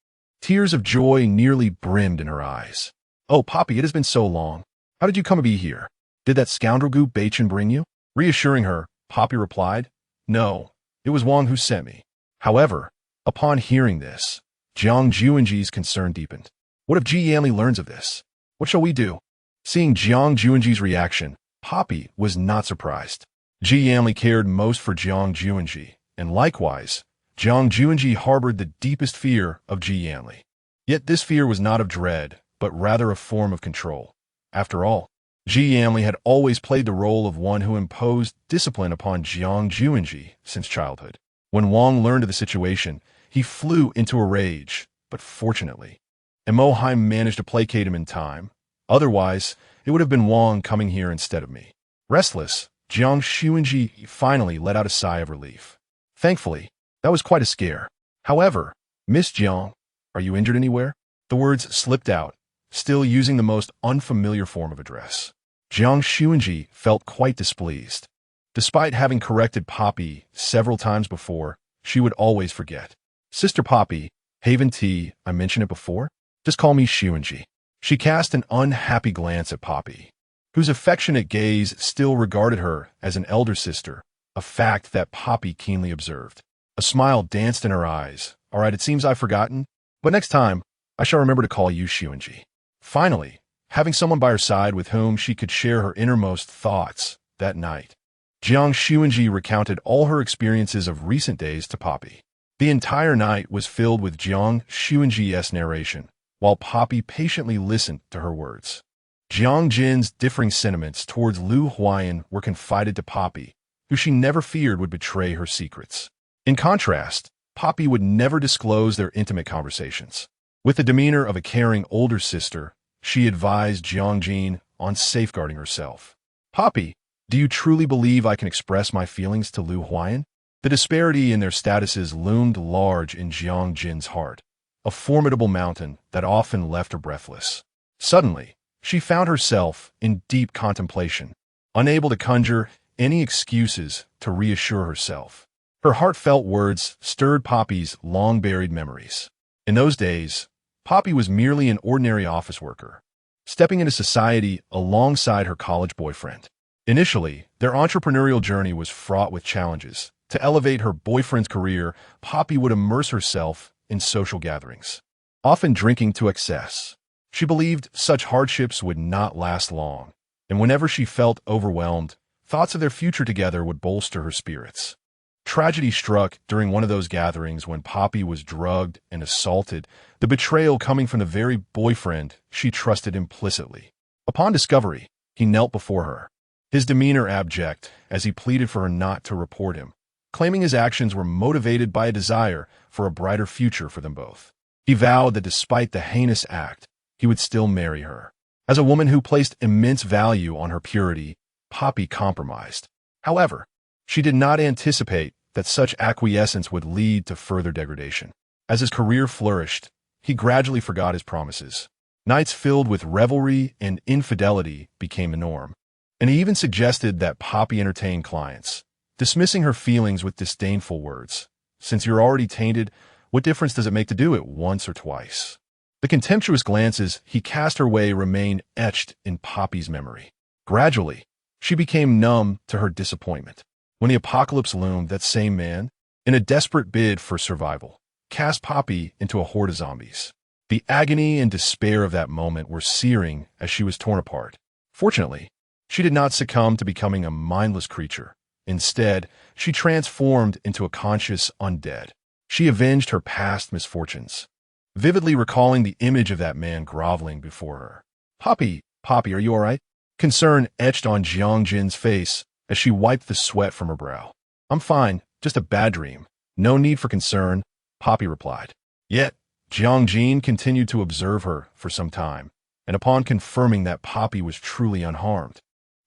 tears of joy nearly brimmed in her eyes. "Oh, Poppy, it has been so long. How did you come to be here? Did that scoundrel Gu Baichen bring you?" Reassuring her, Poppy replied, "No, it was Wang who sent me." However, upon hearing this, Jiang Xunzhi's concern deepened. What if Ji Yanli learns of this? What shall we do? Seeing Jiang Xunzhi's reaction, Poppy was not surprised. Ji Yanli cared most for Jiang Xunzhi, and likewise, Jiang Xunzhi harbored the deepest fear of Ji Yanli. Yet this fear was not of dread, but rather a form of control. After all, Ji Yanli had always played the role of one who imposed discipline upon Jiang Xunzhi since childhood. When Wang learned of the situation, he flew into a rage, but fortunately, Emoheim managed to placate him in time. Otherwise, it would have been Wang coming here instead of me. Restless, Jiang Xunzhi finally let out a sigh of relief. Thankfully, that was quite a scare. However, "Miss Jiang, are you injured anywhere?" The words slipped out, still using the most unfamiliar form of address. Jiang Xunzhi felt quite displeased. Despite having corrected Poppy several times before, she would always forget. "Sister Poppy, Haven T, I mentioned it before? Just call me Xunzhi." She cast an unhappy glance at Poppy, whose affectionate gaze still regarded her as an elder sister, a fact that Poppy keenly observed. A smile danced in her eyes. "All right, it seems I've forgotten, but next time, I shall remember to call you Xunzhi." Finally, having someone by her side with whom she could share her innermost thoughts that night, Jiang Xunzhi recounted all her experiences of recent days to Poppy. The entire night was filled with Jiang Xunzhi's narration, while Poppy patiently listened to her words. Jiang Jin's differing sentiments towards Lu Huayan were confided to Poppy, who she never feared would betray her secrets. In contrast, Poppy would never disclose their intimate conversations. With the demeanor of a caring older sister, she advised Jiang Jin on safeguarding herself. "Poppy, do you truly believe I can express my feelings to Lu Huayan?" The disparity in their statuses loomed large in Jiang Jin's heart, a formidable mountain that often left her breathless. Suddenly, she found herself in deep contemplation, unable to conjure any excuses to reassure herself. Her heartfelt words stirred Poppy's long-buried memories. In those days, Poppy was merely an ordinary office worker, stepping into society alongside her college boyfriend. Initially, their entrepreneurial journey was fraught with challenges. To elevate her boyfriend's career, Poppy would immerse herself in social gatherings, often drinking to excess. She believed such hardships would not last long, and whenever she felt overwhelmed, thoughts of their future together would bolster her spirits. Tragedy struck during one of those gatherings when Poppy was drugged and assaulted, the betrayal coming from the very boyfriend she trusted implicitly. Upon discovery, he knelt before her, his demeanor abject as he pleaded for her not to report him, claiming his actions were motivated by a desire for a brighter future for them both. He vowed that despite the heinous act, he would still marry her. As a woman who placed immense value on her purity, Poppy compromised. However, she did not anticipate that such acquiescence would lead to further degradation. As his career flourished, he gradually forgot his promises. Nights filled with revelry and infidelity became the norm, and he even suggested that Poppy entertain clients, dismissing her feelings with disdainful words. "Since you're already tainted, what difference does it make to do it once or twice?" The contemptuous glances he cast her way remained etched in Poppy's memory. Gradually, she became numb to her disappointment. When the apocalypse loomed, that same man, in a desperate bid for survival, cast Poppy into a horde of zombies. The agony and despair of that moment were searing as she was torn apart. Fortunately, she did not succumb to becoming a mindless creature. Instead, she transformed into a conscious undead. She avenged her past misfortunes, vividly recalling the image of that man groveling before her. Poppy, are you all right?" Concern etched on Jiang Jin's face as she wiped the sweat from her brow. "I'm fine, just a bad dream. No need for concern," Poppy replied. Yet, Jiang Jin continued to observe her for some time, and upon confirming that Poppy was truly unharmed,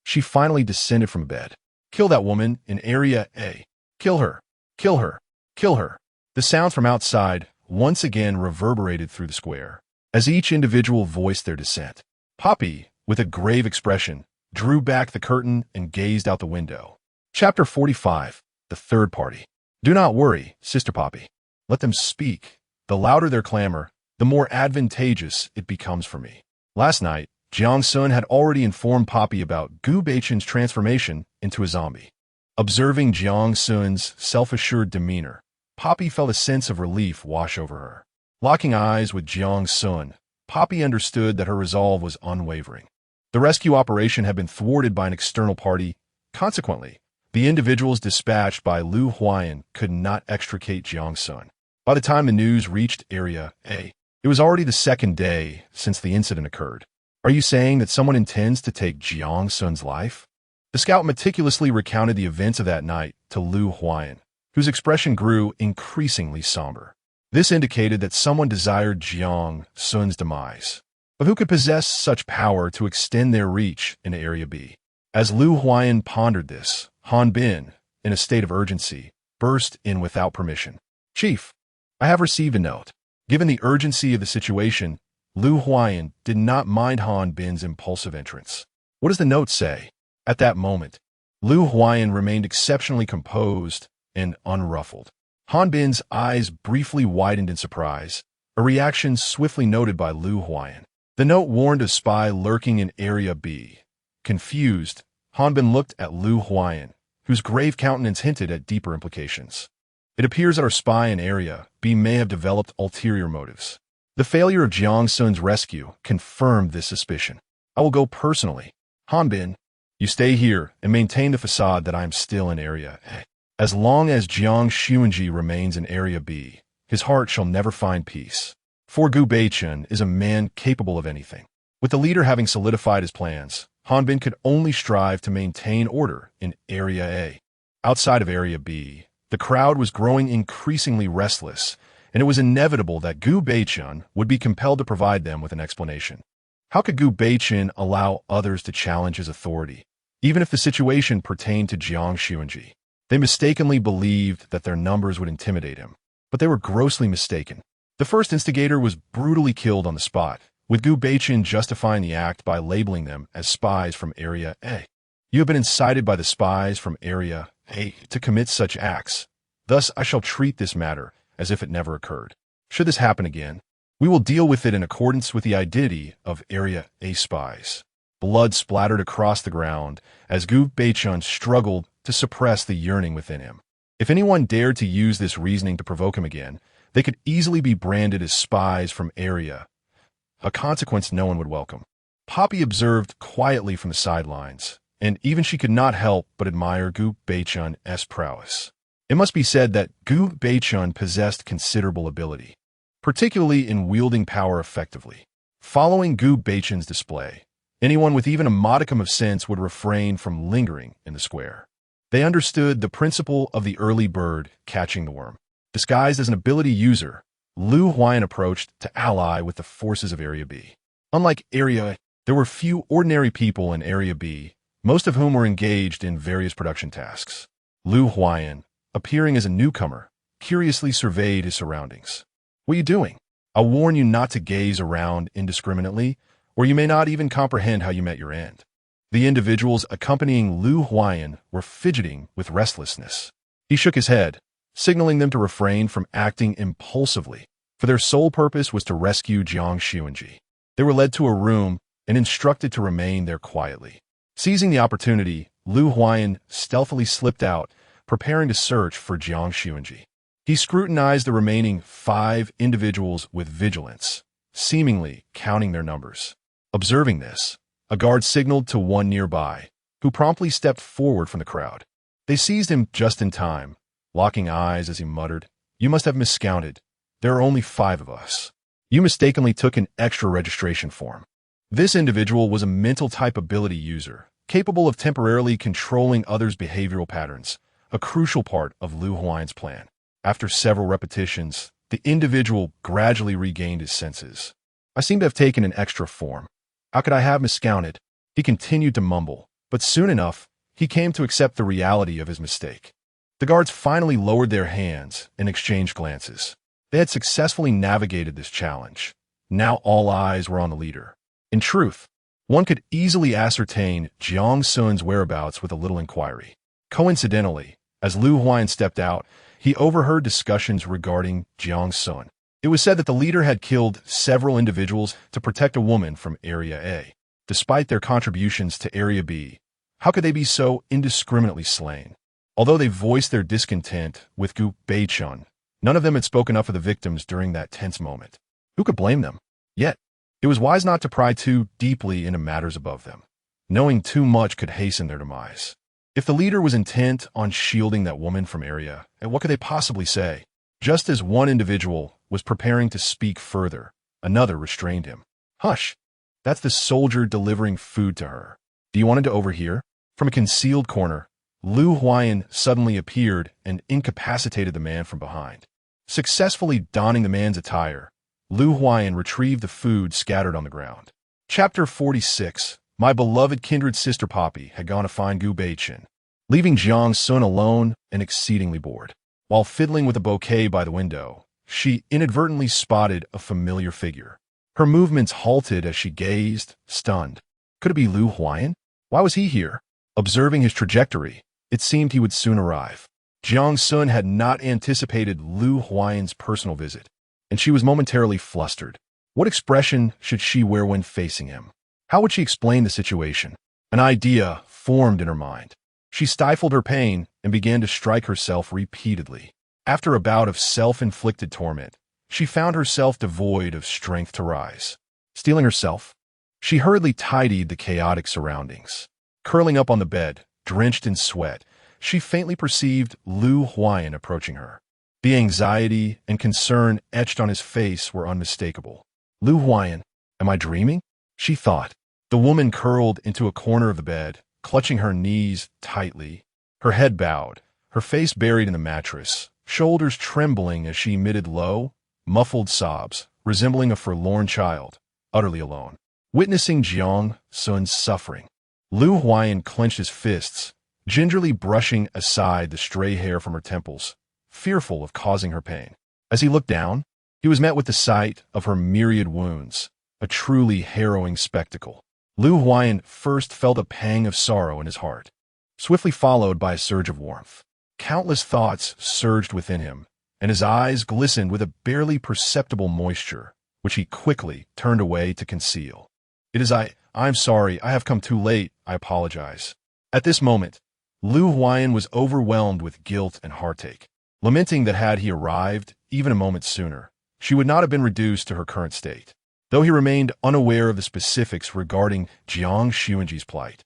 she finally descended from bed. "Kill that woman in Area A. Kill her, kill her, kill her." The sounds from outside once again reverberated through the square, as each individual voiced their dissent. Poppy, with a grave expression, drew back the curtain and gazed out the window. Chapter 45. The Third Party. Do not worry, Sister Poppy. Let them speak. The louder their clamor, the more advantageous it becomes for me. Last night, Jiang Xun had already informed Poppy about Gu Beichen's transformation into a zombie. Observing Jiang Xun's self-assured demeanor, Poppy felt a sense of relief wash over her. Locking eyes with Jiang Xun, Poppy understood that her resolve was unwavering. The rescue operation had been thwarted by an external party. Consequently, the individuals dispatched by Lu Huayan could not extricate Jiang Xun. By the time the news reached Area A, it was already the second day since the incident occurred. Are you saying that someone intends to take Jiang Xun's life? The scout meticulously recounted the events of that night to Lu Huayan, whose expression grew increasingly somber. This indicated that someone desired Jiang Xun's demise. But who could possess such power to extend their reach into Area B? As Lu Huayan pondered this, Han Bin, in a state of urgency, burst in without permission. Chief, I have received a note. Given the urgency of the situation, Lu Huayan did not mind Han Bin's impulsive entrance. What does the note say? At that moment, Lu Huayan remained exceptionally composed and unruffled. Han Bin's eyes briefly widened in surprise, a reaction swiftly noted by Lu Huayan. The note warned a spy lurking in Area B. Confused, Han Bin looked at Lu Huayan, whose grave countenance hinted at deeper implications. It appears that our spy in Area B may have developed ulterior motives. The failure of Jiang Xun's rescue confirmed this suspicion. I will go personally. Han Bin, you stay here and maintain the facade that I am still in Area A. As long as Jiang Xunzhi remains in Area B, his heart shall never find peace. For Gu Beichen is a man capable of anything. With the leader having solidified his plans, Han Bin could only strive to maintain order in Area A. Outside of Area B, the crowd was growing increasingly restless, and it was inevitable that Gu Beichen would be compelled to provide them with an explanation. How could Gu Beichen allow others to challenge his authority, even if the situation pertained to Jiang Xunzhi? They mistakenly believed that their numbers would intimidate him, but they were grossly mistaken. The first instigator was brutally killed on the spot, with Gu Beichen justifying the act by labeling them as spies from Area A. You have been incited by the spies from Area A to commit such acts. Thus, I shall treat this matter as if it never occurred. Should this happen again, we will deal with it in accordance with the identity of Area A spies. Blood splattered across the ground as Gu Beichen struggled to suppress the yearning within him. If anyone dared to use this reasoning to provoke him again, they could easily be branded as spies from Area, a consequence no one would welcome. Poppy observed quietly from the sidelines, and even she could not help but admire Gu Beichen's prowess. It must be said that Gu Beichen possessed considerable ability, particularly in wielding power effectively. Following Gu Beichen's display, anyone with even a modicum of sense would refrain from lingering in the square. They understood the principle of the early bird catching the worm. Disguised as an ability user, Lu Huayan approached to ally with the forces of Area B. Unlike Area A, there were few ordinary people in Area B, most of whom were engaged in various production tasks. Lu Huayan, appearing as a newcomer, curiously surveyed his surroundings. What are you doing? I'll warn you not to gaze around indiscriminately, or you may not even comprehend how you met your end. The individuals accompanying Lu Huayan were fidgeting with restlessness. He shook his head, signaling them to refrain from acting impulsively, for their sole purpose was to rescue Jiang Xunzhi. They were led to a room and instructed to remain there quietly. Seizing the opportunity, Lu Huayan stealthily slipped out, preparing to search for Jiang Xunzhi. He scrutinized the remaining 5 individuals with vigilance, seemingly counting their numbers. Observing this, a guard signaled to one nearby, who promptly stepped forward from the crowd. They seized him just in time, locking eyes as he muttered, "You must have miscounted. There are only 5 of us. You mistakenly took an extra registration form." This individual was a mental type ability user, capable of temporarily controlling others' behavioral patterns, a crucial part of Lu Huayan's plan. After several repetitions, the individual gradually regained his senses. "I seem to have taken an extra form. How could I have miscounted?" He continued to mumble, but soon enough, he came to accept the reality of his mistake. The guards finally lowered their hands and exchanged glances. They had successfully navigated this challenge. Now all eyes were on the leader. In truth, one could easily ascertain Jiang Xun's whereabouts with a little inquiry. Coincidentally, as Lu Huayan stepped out, he overheard discussions regarding Jiang Xunzhi. It was said that the leader had killed several individuals to protect a woman from Area A. Despite their contributions to Area B, how could they be so indiscriminately slain? Although they voiced their discontent with Gu Beichun, none of them had spoken up for the victims during that tense moment. Who could blame them? Yet, it was wise not to pry too deeply into matters above them. Knowing too much could hasten their demise. If the leader was intent on shielding that woman from Area, and what could they possibly say? Just as one individual was preparing to speak further, another restrained him. Hush! That's the soldier delivering food to her. Do you want him to overhear? From a concealed corner, Lu Huayan suddenly appeared and incapacitated the man from behind. Successfully donning the man's attire, Lu Huayan retrieved the food scattered on the ground. Chapter 46. My beloved kindred sister Poppy had gone to find Gu Beichun, leaving Jiang Xunzhi alone and exceedingly bored. While fiddling with a bouquet by the window, she inadvertently spotted a familiar figure. Her movements halted as she gazed, stunned. Could it be Lu Huayan? Why was he here? Observing his trajectory, it seemed he would soon arrive. Jiang Xunzhi had not anticipated Lu Huayan's personal visit, and she was momentarily flustered. What expression should she wear when facing him? How would she explain the situation? An idea formed in her mind. She stifled her pain and began to strike herself repeatedly. After a bout of self-inflicted torment, she found herself devoid of strength to rise. Steeling herself, she hurriedly tidied the chaotic surroundings. Curling up on the bed, drenched in sweat, she faintly perceived Lu Huayan approaching her. The anxiety and concern etched on his face were unmistakable. Lu Huayan, am I dreaming? She thought. The woman curled into a corner of the bed, clutching her knees tightly, her head bowed, her face buried in the mattress, shoulders trembling as she emitted low, muffled sobs, resembling a forlorn child, utterly alone. Witnessing Jiang Xunzhi's suffering, Lu Huayan clenched his fists, gingerly brushing aside the stray hair from her temples, fearful of causing her pain. As he looked down, he was met with the sight of her myriad wounds, a truly harrowing spectacle. Lu Huayan first felt a pang of sorrow in his heart, swiftly followed by a surge of warmth. Countless thoughts surged within him, and his eyes glistened with a barely perceptible moisture, which he quickly turned away to conceal. I'm sorry, I have come too late, I apologize. At this moment, Lu Huayan was overwhelmed with guilt and heartache, lamenting that had he arrived even a moment sooner, she would not have been reduced to her current state. Though he remained unaware of the specifics regarding Jiang Xunzhi's plight,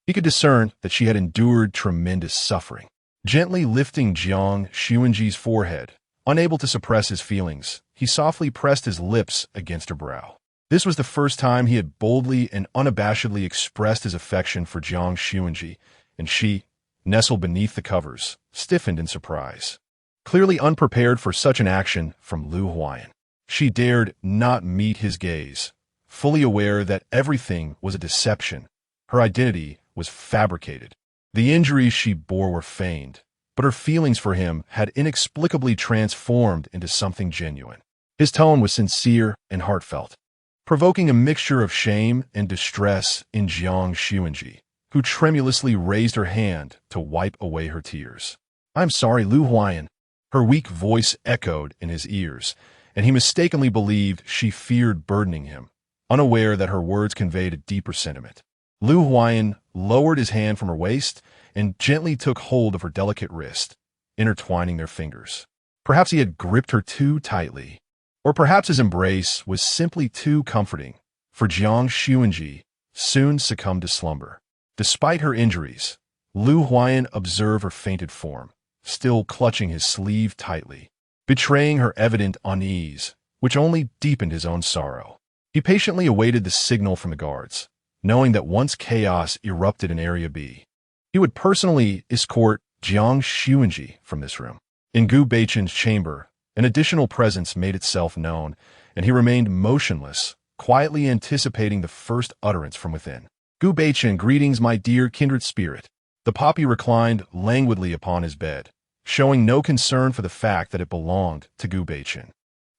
he could discern that she had endured tremendous suffering. Gently lifting Jiang Xunzhi's forehead, unable to suppress his feelings, he softly pressed his lips against her brow. This was the first time he had boldly and unabashedly expressed his affection for Jiang Xunzhi, and she, nestled beneath the covers, stiffened in surprise. Clearly unprepared for such an action from Lu Huayan, she dared not meet his gaze, fully aware that everything was a deception. Her identity was fabricated. The injuries she bore were feigned, but her feelings for him had inexplicably transformed into something genuine. His tone was sincere and heartfelt, provoking a mixture of shame and distress in Jiang Xunzhi, who tremulously raised her hand to wipe away her tears. I'm sorry, Lu Huayan. Her weak voice echoed in his ears, and he mistakenly believed she feared burdening him, unaware that her words conveyed a deeper sentiment. Lu Huayan lowered his hand from her waist and gently took hold of her delicate wrist, intertwining their fingers. Perhaps he had gripped her too tightly, or perhaps his embrace was simply too comforting, for Jiang Xunzhi soon succumbed to slumber. Despite her injuries, Lu Huayan observed her fainted form, still clutching his sleeve tightly, betraying her evident unease, which only deepened his own sorrow. He patiently awaited the signal from the guards, knowing that once chaos erupted in Area B, he would personally escort Jiang Xunzhi from this room. In Gu Beichun's chamber, an additional presence made itself known, and he remained motionless, quietly anticipating the first utterance from within. Gu Beichun, greetings, my dear kindred spirit. The poppy reclined languidly upon his bed, showing no concern for the fact that it belonged to Gu Beichun.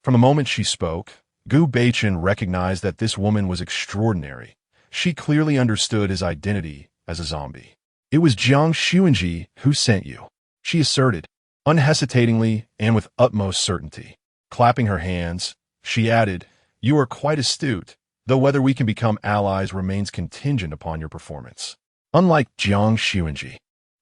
From the moment she spoke, Gu Beichun recognized that this woman was extraordinary. She clearly understood his identity as a zombie. It was Jiang Xunzhi who sent you, she asserted. Unhesitatingly and with utmost certainty. Clapping her hands, she added, "You are quite astute, though whether we can become allies remains contingent upon your performance." Unlike Jiang Xunzhi,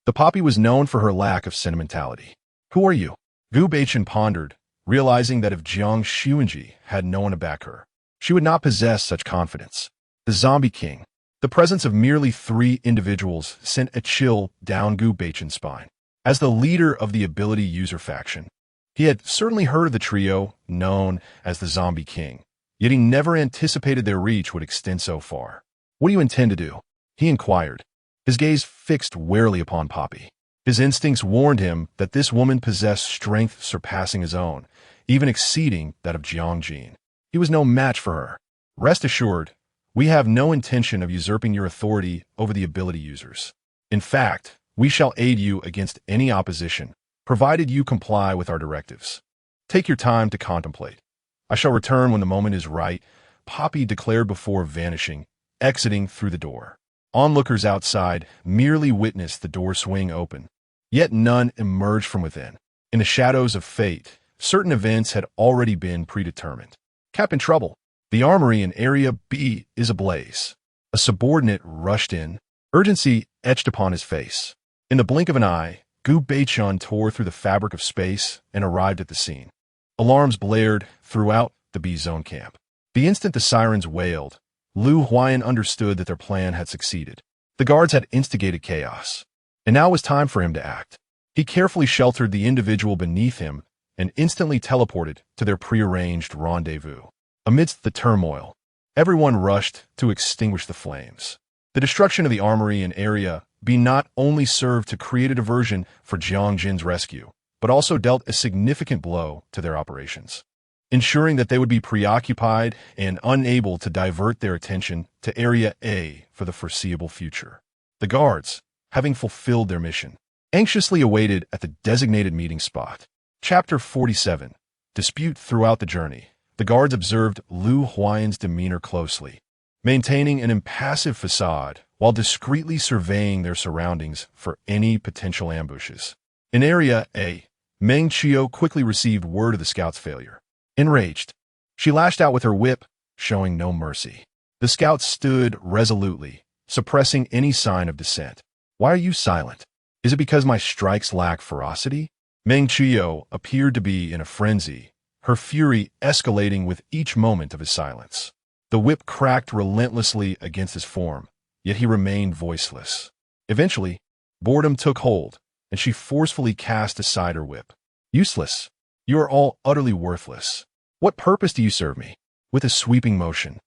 the poppy was known for her lack of sentimentality. "Who are you?" Gu Baichen pondered, realizing that if Jiang Xunzhi had no one to back her, she would not possess such confidence. The Zombie King. The presence of merely 3 individuals sent a chill down Gu Baichen's spine. As the leader of the ability user faction, he had certainly heard of the trio known as the Zombie King, yet he never anticipated their reach would extend so far. "What do you intend to do?" he inquired, his gaze fixed warily upon Poppy. His instincts warned him that this woman possessed strength surpassing his own, even exceeding that of Jiang Jin. He was no match for her. "Rest assured, we have no intention of usurping your authority over the ability users. In fact, we shall aid you against any opposition, provided you comply with our directives. Take your time to contemplate. I shall return when the moment is right," Poppy declared before vanishing, exiting through the door. Onlookers outside merely witnessed the door swing open, yet none emerged from within. In the shadows of fate, certain events had already been predetermined. "Cap in trouble. The armory in Area B is ablaze." A subordinate rushed in, urgency etched upon his face. In the blink of an eye, Gu Baichen tore through the fabric of space and arrived at the scene. Alarms blared throughout the B-zone camp. The instant the sirens wailed, Lu Huayan understood that their plan had succeeded. The guards had instigated chaos, and now it was time for him to act. He carefully sheltered the individual beneath him and instantly teleported to their prearranged rendezvous. Amidst the turmoil, everyone rushed to extinguish the flames. The destruction of the armory in Area B not only served to create a diversion for Jiang Jin's rescue, but also dealt a significant blow to their operations, ensuring that they would be preoccupied and unable to divert their attention to Area A for the foreseeable future. The guards, having fulfilled their mission, anxiously awaited at the designated meeting spot. Chapter 47. Dispute throughout the journey. The guards observed Lu Huayan's demeanor closely, maintaining an impassive facade while discreetly surveying their surroundings for any potential ambushes. In Area A, Meng Qiu quickly received word of the scout's failure. Enraged, she lashed out with her whip, showing no mercy. The scouts stood resolutely, suppressing any sign of dissent. "Why are you silent? Is it because my strikes lack ferocity?" Meng Qiu appeared to be in a frenzy, her fury escalating with each moment of his silence. The whip cracked relentlessly against his form, yet he remained voiceless. Eventually, boredom took hold, and she forcefully cast aside her whip. "Useless. You are all utterly worthless. What purpose do you serve me?" With a sweeping motion,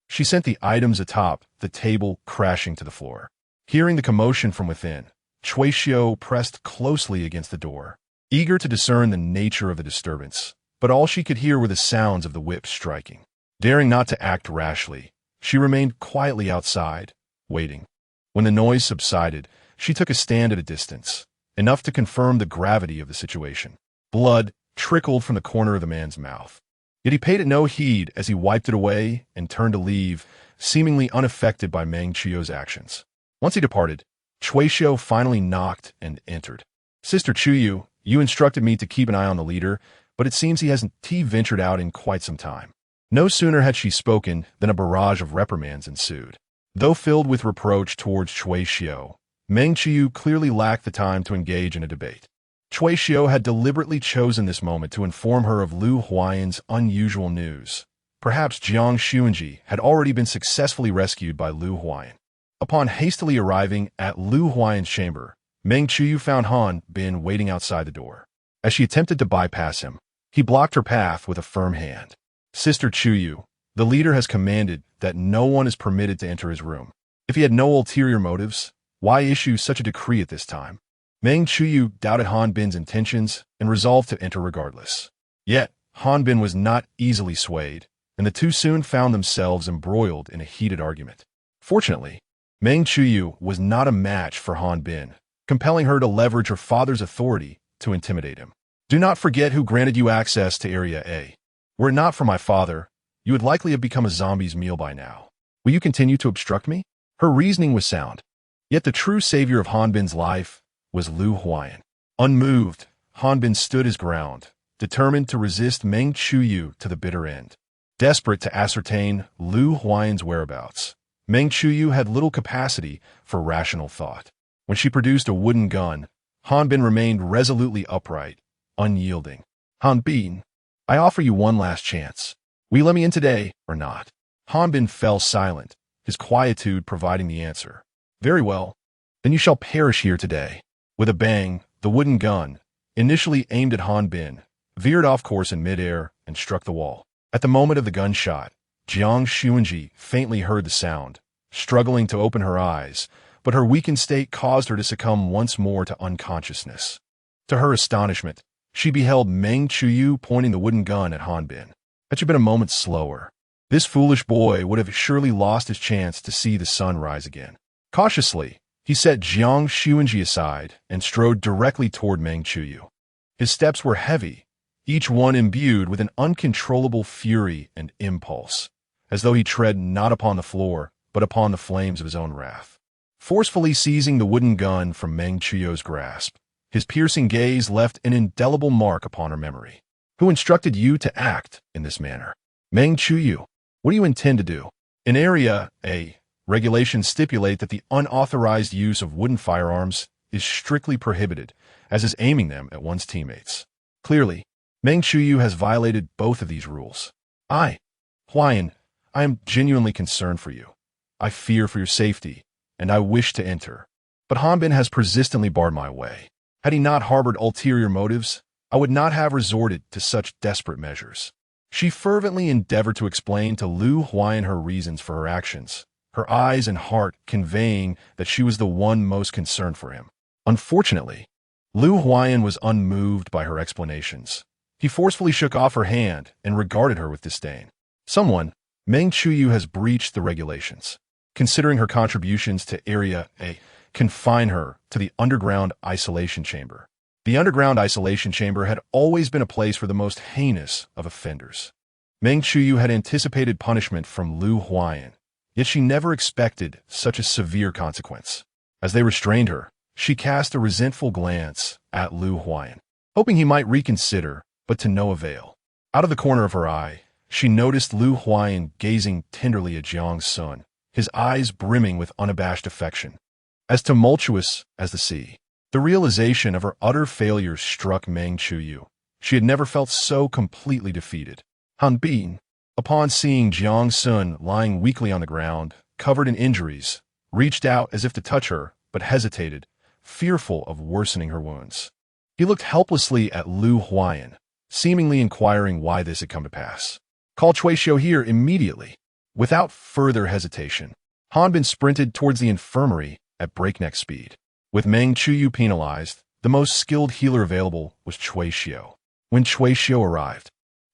she sent the items atop the table crashing to the floor. Hearing the commotion from within, Cui Xiu pressed closely against the door, eager to discern the nature of the disturbance, but all she could hear were the sounds of the whip striking. Daring not to act rashly, she remained quietly outside, waiting. When the noise subsided, she took a stand at a distance, enough to confirm the gravity of the situation. Blood trickled from the corner of the man's mouth, yet he paid it no heed as he wiped it away and turned to leave, seemingly unaffected by Meng Qiu's actions. Once he departed, Cui Xiu finally knocked and entered. "Sister Chuyu, you instructed me to keep an eye on the leader, but it seems he hasn't ventured out in quite some time." No sooner had she spoken than a barrage of reprimands ensued. Though filled with reproach towards Cui Xiu, Meng Qiu clearly lacked the time to engage in a debate. Cui Xiu had deliberately chosen this moment to inform her of Lu Huayan's unusual news. Perhaps Jiang Xunzhi had already been successfully rescued by Lu Huayan. Upon hastily arriving at Lu Huayan's chamber, Meng Qiu found Han Bin waiting outside the door. As she attempted to bypass him, he blocked her path with a firm hand. "Sister Chuyu, the leader has commanded that no one is permitted to enter his room. If he had no ulterior motives, why issue such a decree at this time?" Meng Qiu doubted Han Bin's intentions and resolved to enter regardless. Yet, Han Bin was not easily swayed, and the two soon found themselves embroiled in a heated argument. Fortunately, Meng Qiu was not a match for Han Bin, compelling her to leverage her father's authority to intimidate him. "Do not forget who granted you access to Area A. Were it not for my father, you would likely have become a zombie's meal by now. Will you continue to obstruct me?" Her reasoning was sound, yet the true savior of Han Bin's life was Lu Huayan. Unmoved, Hanbin stood his ground, determined to resist Meng Chuyu to the bitter end. Desperate to ascertain Lu Huayan's whereabouts, Meng Chuyu had little capacity for rational thought. When she produced a wooden gun, Hanbin remained resolutely upright, unyielding. Hanbin, I offer you one last chance. Will you let me in today or not? Hanbin fell silent, his quietude providing the answer. Very well. Then you shall perish here today. With a bang, the wooden gun, initially aimed at Hanbin, veered off course in midair and struck the wall. At the moment of the gunshot, Jiang Xunzhi faintly heard the sound, struggling to open her eyes, but her weakened state caused her to succumb once more to unconsciousness. To her astonishment, she beheld Meng Chuyu pointing the wooden gun at Hanbin. Had she been a moment slower, this foolish boy would have surely lost his chance to see the sun rise again. Cautiously, he set Jiang Xunzhi aside and strode directly toward Meng Chuyu. His steps were heavy, each one imbued with an uncontrollable fury and impulse, as though he tread not upon the floor, but upon the flames of his own wrath. Forcefully seizing the wooden gun from Meng Chuyu's grasp, his piercing gaze left an indelible mark upon her memory. Who instructed you to act in this manner? Meng Chuyu, what do you intend to do? In Area A, regulations stipulate that the unauthorized use of wooden firearms is strictly prohibited, as is aiming them at one's teammates. Clearly, Meng Chuyu has violated both of these rules. Huayan, I am genuinely concerned for you. I fear for your safety, and I wish to enter. But Hanbin has persistently barred my way. Had he not harbored ulterior motives, I would not have resorted to such desperate measures. She fervently endeavored to explain to Lu Huayan her reasons for her actions, her eyes and heart conveying that she was the one most concerned for him. Unfortunately, Lu Huayan was unmoved by her explanations. He forcefully shook off her hand and regarded her with disdain. Someone, Meng Chuyu, has breached the regulations. Considering her contributions to Area A, confine her to the underground isolation chamber. The underground isolation chamber had always been a place for the most heinous of offenders. Meng Chuyu had anticipated punishment from Lu Huayan, yet she never expected such a severe consequence. As they restrained her, she cast a resentful glance at Lu Huayan, hoping he might reconsider, but to no avail. Out of the corner of her eye, she noticed Lu Huayan gazing tenderly at Jiang Sun, his eyes brimming with unabashed affection. As tumultuous as the sea, the realization of her utter failure struck Meng Chuyu. She had never felt so completely defeated. Hanbin, upon seeing Jiang Sun lying weakly on the ground, covered in injuries, reached out as if to touch her, but hesitated, fearful of worsening her wounds. He looked helplessly at Lu Huayan, seemingly inquiring why this had come to pass. Call Chuishio here immediately. Without further hesitation, Hanbin sprinted towards the infirmary at breakneck speed. With Meng Chuyu penalized, the most skilled healer available was Chuishio. When Chuishio arrived,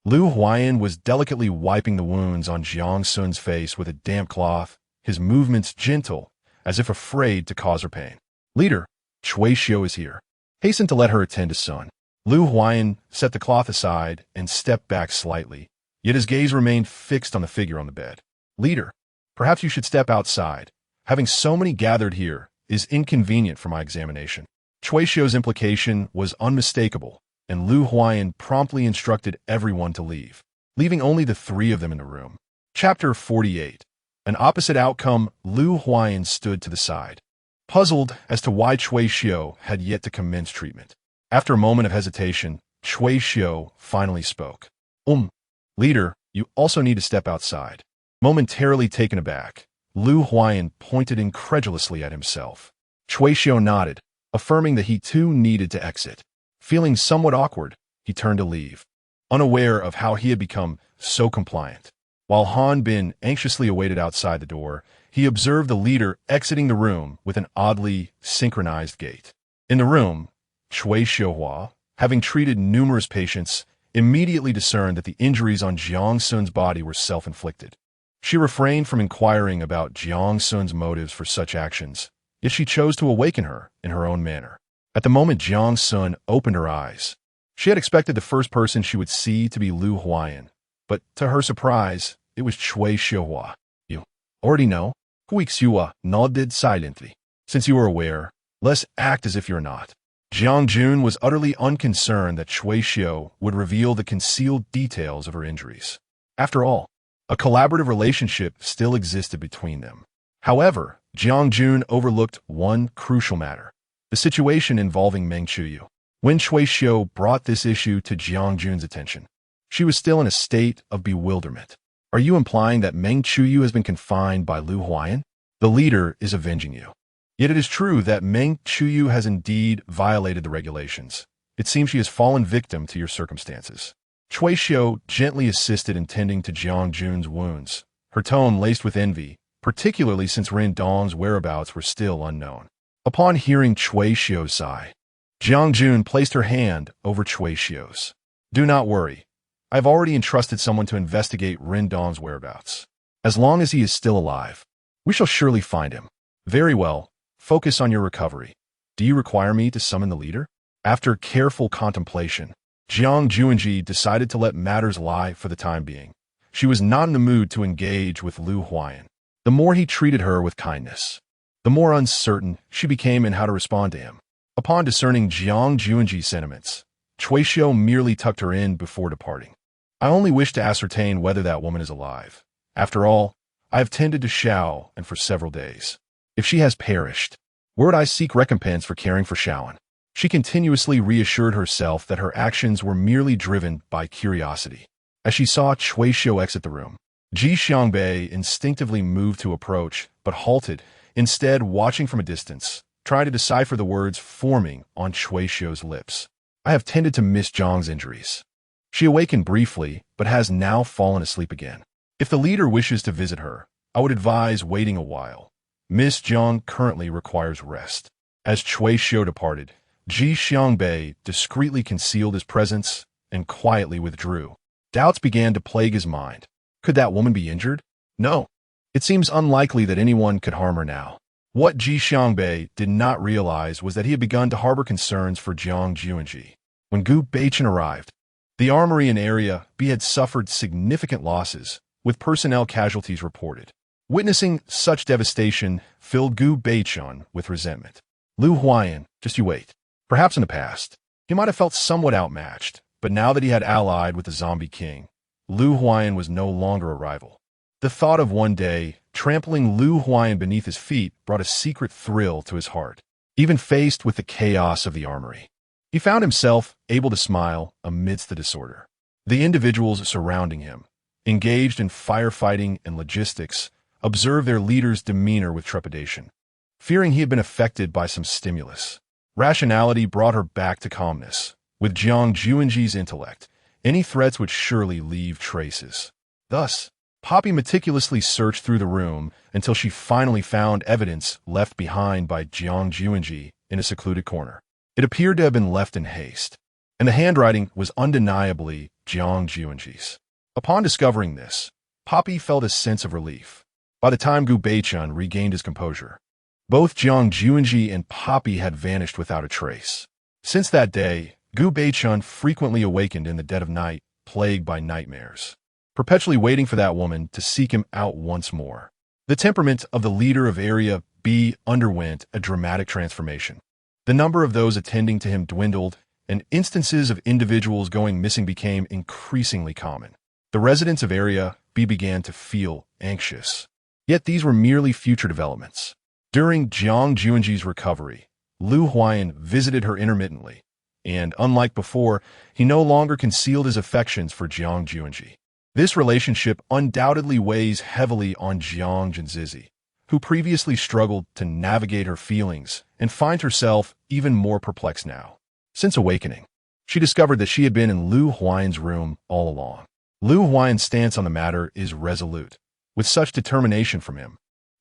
Lu Huayan was delicately wiping the wounds on Jiang Sun's face with a damp cloth, his movements gentle, as if afraid to cause her pain. Leader, Chuishio is here. Hasten to let her attend to Sun. Lu Huayan set the cloth aside and stepped back slightly, yet his gaze remained fixed on the figure on the bed. Leader, perhaps you should step outside. Having so many gathered here is inconvenient for my examination. Chuishio's implication was unmistakable, and Lu Huayan promptly instructed everyone to leave, leaving only the three of them in the room. Chapter 48. An opposite outcome. Lu Huayan stood to the side, puzzled as to why Chuishio had yet to commence treatment. After a moment of hesitation, Chuishio finally spoke. Leader, you also need to step outside. Momentarily taken aback, Lu Huayan pointed incredulously at himself. Chuishio nodded, affirming that he too needed to exit. Feeling somewhat awkward, he turned to leave, unaware of how he had become so compliant. While Hanbin anxiously awaited outside the door, he observed the leader exiting the room with an oddly synchronized gait. In the room, Chuishio, having treated numerous patients, immediately discerned that the injuries on Jiang Sun's body were self-inflicted. She refrained from inquiring about Jiang Sun's motives for such actions, yet she chose to awaken her in her own manner. At the moment Jiang Sun opened her eyes, she had expected the first person she would see to be Lu Huayan, but to her surprise, it was Chuishio. You already know? Huixiua nodded silently. Since you are aware, let's act as if you're not. Jiang Jun was utterly unconcerned that Cui Xiu would reveal the concealed details of her injuries. After all, a collaborative relationship still existed between them. However, Jiang Jun overlooked one crucial matter: the situation involving Meng Chuyu. When Cui Xiu brought this issue to Jiang Jun's attention, she was still in a state of bewilderment. Are you implying that Meng Chuyu has been confined by Lu Huayan? The leader is avenging you. Yet it is true that Meng Chuyu has indeed violated the regulations. It seems she has fallen victim to your circumstances. Cui Xiu gently assisted in tending to Jiang Jun's wounds, her tone laced with envy, particularly since Ren Dong's whereabouts were still unknown. Upon hearing Cui Xiu's sigh, Jiang Jun placed her hand over Cui Xiu's. Do not worry. I have already entrusted someone to investigate Ren Dong's whereabouts. As long as he is still alive, we shall surely find him. Very well. Focus on your recovery. Do you require me to summon the leader? After careful contemplation, Jiang Xunzhi decided to let matters lie for the time being. She was not in the mood to engage with Lu Huayan. The more he treated her with kindness, the more uncertain she became in how to respond to him. Upon discerning Jiang Xunzhi's sentiments, Cui Xiu merely tucked her in before departing. I only wish to ascertain whether that woman is alive. After all, I have tended to Xiao and for several days. If she has perished, where would I seek recompense for caring for Xiaoan? She continuously reassured herself that her actions were merely driven by curiosity. As she saw Cui Xiu exit the room, Ji Xiangbei instinctively moved to approach, but halted, instead watching from a distance, trying to decipher the words forming on Cui Xiu's lips. I have tended to Miss Zhang's injuries. She awakened briefly, but has now fallen asleep again. If the leader wishes to visit her, I would advise waiting a while. Miss Zhang currently requires rest. As Cui Xiu departed, Ji Xiangbei discreetly concealed his presence and quietly withdrew. Doubts began to plague his mind. Could that woman be injured? No. It seems unlikely that anyone could harm her now. What Ji Xiangbei did not realize was that he had begun to harbor concerns for Jiang Xunzhi. When Gu Beichen arrived, the armory in Area B had suffered significant losses, with personnel casualties reported. Witnessing such devastation filled Gu Beichen with resentment. Lu Huayan, just you wait. Perhaps in the past, he might have felt somewhat outmatched, but now that he had allied with the zombie king, Lu Huayan was no longer a rival. The thought of one day trampling Lu Huayan beneath his feet brought a secret thrill to his heart. Even faced with the chaos of the armory, he found himself able to smile amidst the disorder. The individuals surrounding him, engaged in firefighting and logistics, observed their leader's demeanor with trepidation. Fearing he had been affected by some stimulus, rationality brought her back to calmness. With Jiang Xunzhi's intellect, any threats would surely leave traces. Thus, Poppy meticulously searched through the room until she finally found evidence left behind by Jiang Xunzhi in a secluded corner. It appeared to have been left in haste, and the handwriting was undeniably Jiang Xunzhi's. Upon discovering this, Poppy felt a sense of relief. By the time Gu Beichen regained his composure, both Jiang Xunzhi and Poppy had vanished without a trace. Since that day, Gu Beichen frequently awakened in the dead of night, plagued by nightmares, perpetually waiting for that woman to seek him out once more. The temperament of the leader of Area B underwent a dramatic transformation. The number of those attending to him dwindled, and instances of individuals going missing became increasingly common. The residents of Area B began to feel anxious. Yet these were merely future developments. During Jiang Xunzhi's recovery, Lu Huayan visited her intermittently, and unlike before, he no longer concealed his affections for Jiang Xunzhi. This relationship undoubtedly weighs heavily on Jiang Xunzhi, who previously struggled to navigate her feelings and finds herself even more perplexed now. Since awakening, she discovered that she had been in Lu Huayan's room all along. Lu Huayan's stance on the matter is resolute. With such determination from him,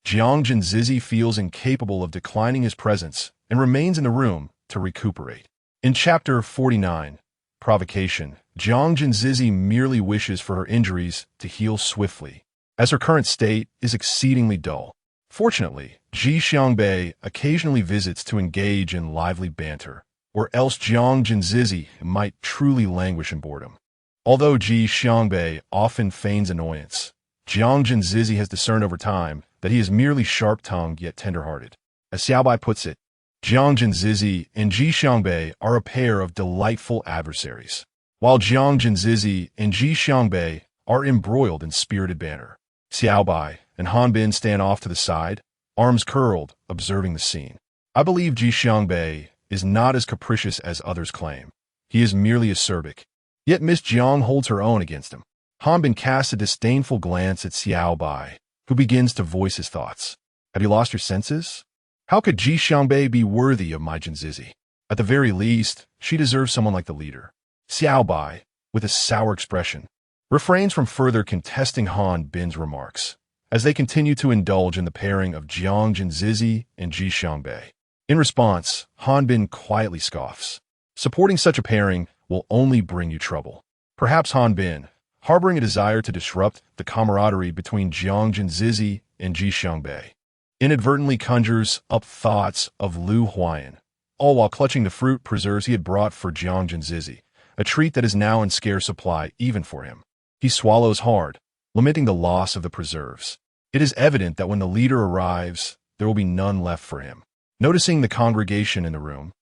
Jiang Xunzhi feels incapable of declining his presence and remains in the room to recuperate. In Chapter 49, Provocation, Jiang Xunzhi merely wishes for her injuries to heal swiftly, as her current state is exceedingly dull. Fortunately, Ji Xiangbei occasionally visits to engage in lively banter, or else Jiang Xunzhi might truly languish in boredom. Although Ji Xiangbei often feigns annoyance, Jiang Xunzhi has discerned over time that he is merely sharp-tongued yet tender-hearted. As Xiaobai puts it, Jiang Xunzhi and Ji Xiangbei are a pair of delightful adversaries, while Jiang Xunzhi and Ji Xiangbei are embroiled in spirited banter. Xiaobai and Han Bin stand off to the side, arms curled, observing the scene. I believe Ji Xiangbei is not as capricious as others claim. He is merely acerbic. Yet Miss Jiang holds her own against him. Han Bin casts a disdainful glance at Xiaobai, who begins to voice his thoughts. Have you lost your senses? How could Ji Xiangbei be worthy of my Xunzhi? At the very least, she deserves someone like the leader. Xiaobai, with a sour expression, refrains from further contesting Han Bin's remarks, as they continue to indulge in the pairing of Jiang Xunzhi and Ji Xiangbei. In response, Han Bin quietly scoffs. Supporting such a pairing will only bring you trouble. Perhaps Han Bin, harboring a desire to disrupt the camaraderie between Jiang Xunzhi and Ji Xiangbei, inadvertently conjures up thoughts of Lu Huayan, all while clutching the fruit preserves he had brought for Jiang Xunzhi, a treat that is now in scarce supply even for him. He swallows hard, lamenting the loss of the preserves. It is evident that when the leader arrives, there will be none left for him. Noticing the congregation in the room,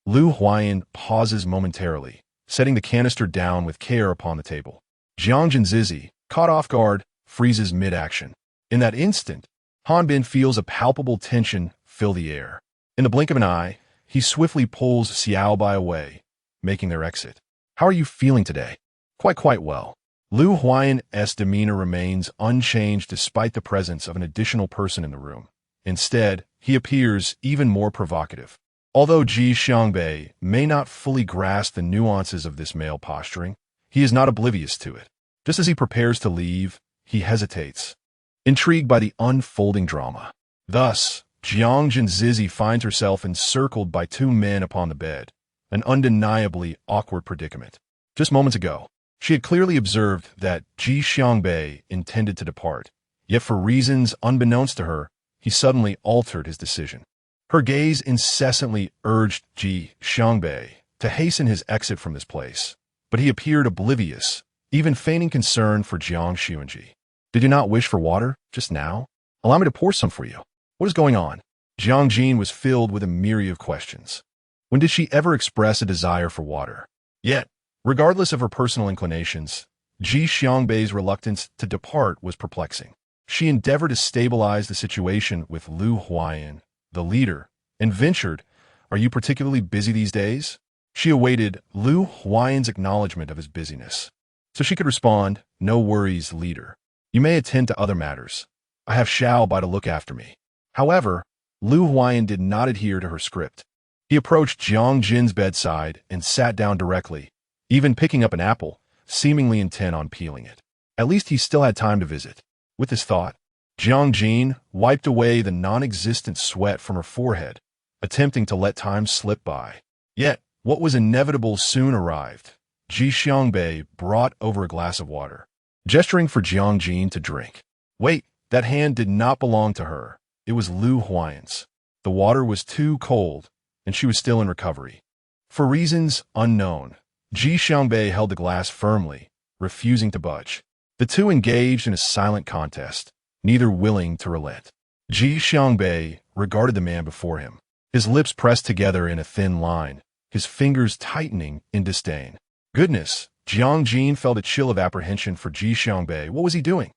Lu Huayan pauses momentarily, setting the canister down with care upon the table. Jiang Xunzhi, caught off guard, freezes mid-action. In that instant, Han Bin feels a palpable tension fill the air. In the blink of an eye, he swiftly pulls Xiaobai away, making their exit. How are you feeling today? Quite well. Lu Huayan's demeanor remains unchanged despite the presence of an additional person in the room. Instead, he appears even more provocative. Although Ji Xiangbei may not fully grasp the nuances of this male posturing, he is not oblivious to it. Just as he prepares to leave, he hesitates, intrigued by the unfolding drama. Thus, Jiang Xunzhi finds herself encircled by two men upon the bed, an undeniably awkward predicament. Just moments ago, she had clearly observed that Ji Xiangbei intended to depart, yet for reasons unbeknownst to her, he suddenly altered his decision. Her gaze incessantly urged Ji Xiangbei to hasten his exit from this place, but he appeared oblivious, even feigning concern for Jiang Xunzhi. Did you not wish for water just now? Allow me to pour some for you. What is going on? Jiang Jin was filled with a myriad of questions. When did she ever express a desire for water? Yet, regardless of her personal inclinations, Ji Xiangbei's reluctance to depart was perplexing. She endeavored to stabilize the situation with Lu Huayan, the leader, and ventured, "Are you particularly busy these days?" She awaited Lu Huayan's acknowledgement of his busyness, so she could respond, "No worries, leader. You may attend to other matters. I have Xiaobai to look after me." However, Lu Huayan did not adhere to her script. He approached Jiang Jin's bedside and sat down directly, even picking up an apple, seemingly intent on peeling it. At least he still had time to visit. With this thought, Jiang Jin wiped away the non-existent sweat from her forehead, attempting to let time slip by. Yet, what was inevitable soon arrived. Ji Xiangbei brought over a glass of water, gesturing for Jiang Jin to drink. Wait, that hand did not belong to her. It was Lu Huayan's. The water was too cold, and she was still in recovery. For reasons unknown, Ji Xiangbei held the glass firmly, refusing to budge. The two engaged in a silent contest, neither willing to relent. Ji Xiangbei regarded the man before him, his lips pressed together in a thin line, his fingers tightening in disdain. Goodness, Jiang Jin felt a chill of apprehension for Ji Xiangbei. What was he doing?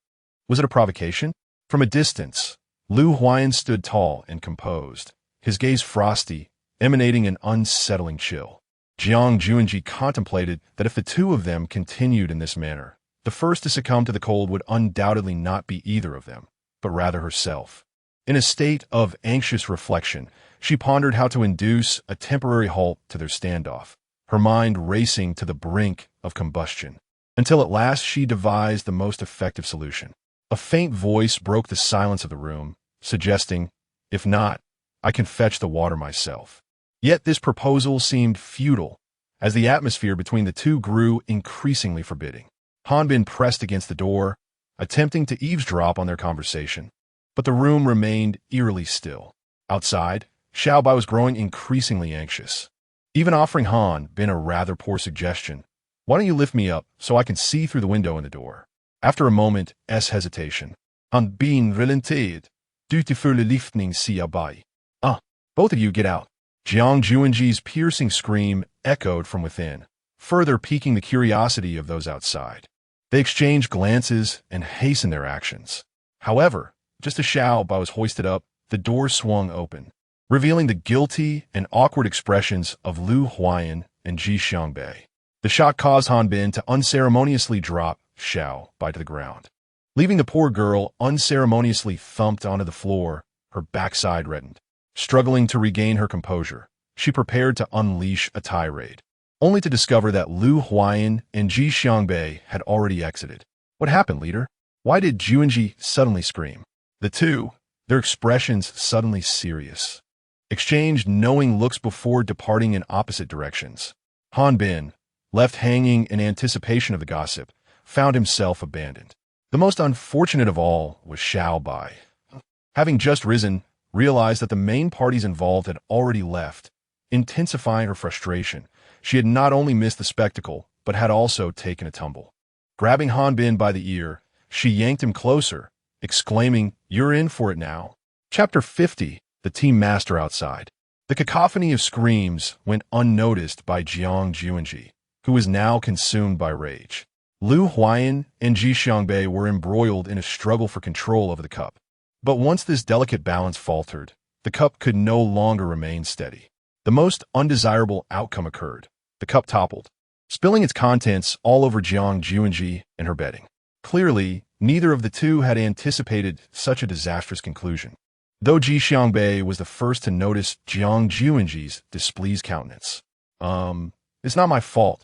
Was it a provocation? From a distance, Lu Huayan stood tall and composed, his gaze frosty, emanating an unsettling chill. Jiang Xunzhi contemplated that if the two of them continued in this manner, the first to succumb to the cold would undoubtedly not be either of them, but rather herself. In a state of anxious reflection, she pondered how to induce a temporary halt to their standoff, her mind racing to the brink of combustion, until at last she devised the most effective solution. A faint voice broke the silence of the room, suggesting, "If not, I can fetch the water myself." Yet this proposal seemed futile, as the atmosphere between the two grew increasingly forbidding. Han Bin pressed against the door, attempting to eavesdrop on their conversation, but the room remained eerily still. Outside, Xiaobai was growing increasingly anxious, even offering Han Bin a rather poor suggestion. "Why don't you lift me up so I can see through the window in the door?" After a moment's hesitation, Han Bin relented. "Dutiful lifting Xiaobai." Both of you get out. Jiang Xunzhi's piercing scream echoed from within, further piquing the curiosity of those outside. They exchanged glances and hastened their actions. However, just as Xiao Bai was hoisted up, the door swung open, revealing the guilty and awkward expressions of Lu Huayan and Ji Xiangbei. The shock caused Han Bin to unceremoniously drop Xiao Bai to the ground. Leaving the poor girl unceremoniously thumped onto the floor, her backside reddened. Struggling to regain her composure, she prepared to unleash a tirade, only to discover that Lu Huayan and Ji Xiangbei had already exited. What happened, leader? Why did Junji suddenly scream? The two, their expressions suddenly serious, exchanged knowing looks before departing in opposite directions. Han Bin, left hanging in anticipation of the gossip, found himself abandoned. The most unfortunate of all was Xiao Bai. Having just risen, realized that the main parties involved had already left. Intensifying her frustration, she had not only missed the spectacle, but had also taken a tumble. Grabbing Han Bin by the ear, she yanked him closer, exclaiming, "You're in for it now." Chapter 50, The Team Master Outside. The cacophony of screams went unnoticed by Jiang Xunzhi, who was now consumed by rage. Lu Huayan and Ji Xiangbei were embroiled in a struggle for control over the cup. But once this delicate balance faltered, the cup could no longer remain steady. The most undesirable outcome occurred. The cup toppled, spilling its contents all over Jiang Xunzhi and her bedding. Clearly, neither of the two had anticipated such a disastrous conclusion, though Ji Xiangbei was the first to notice Jiang Xunzhi's displeased countenance. It's not my fault.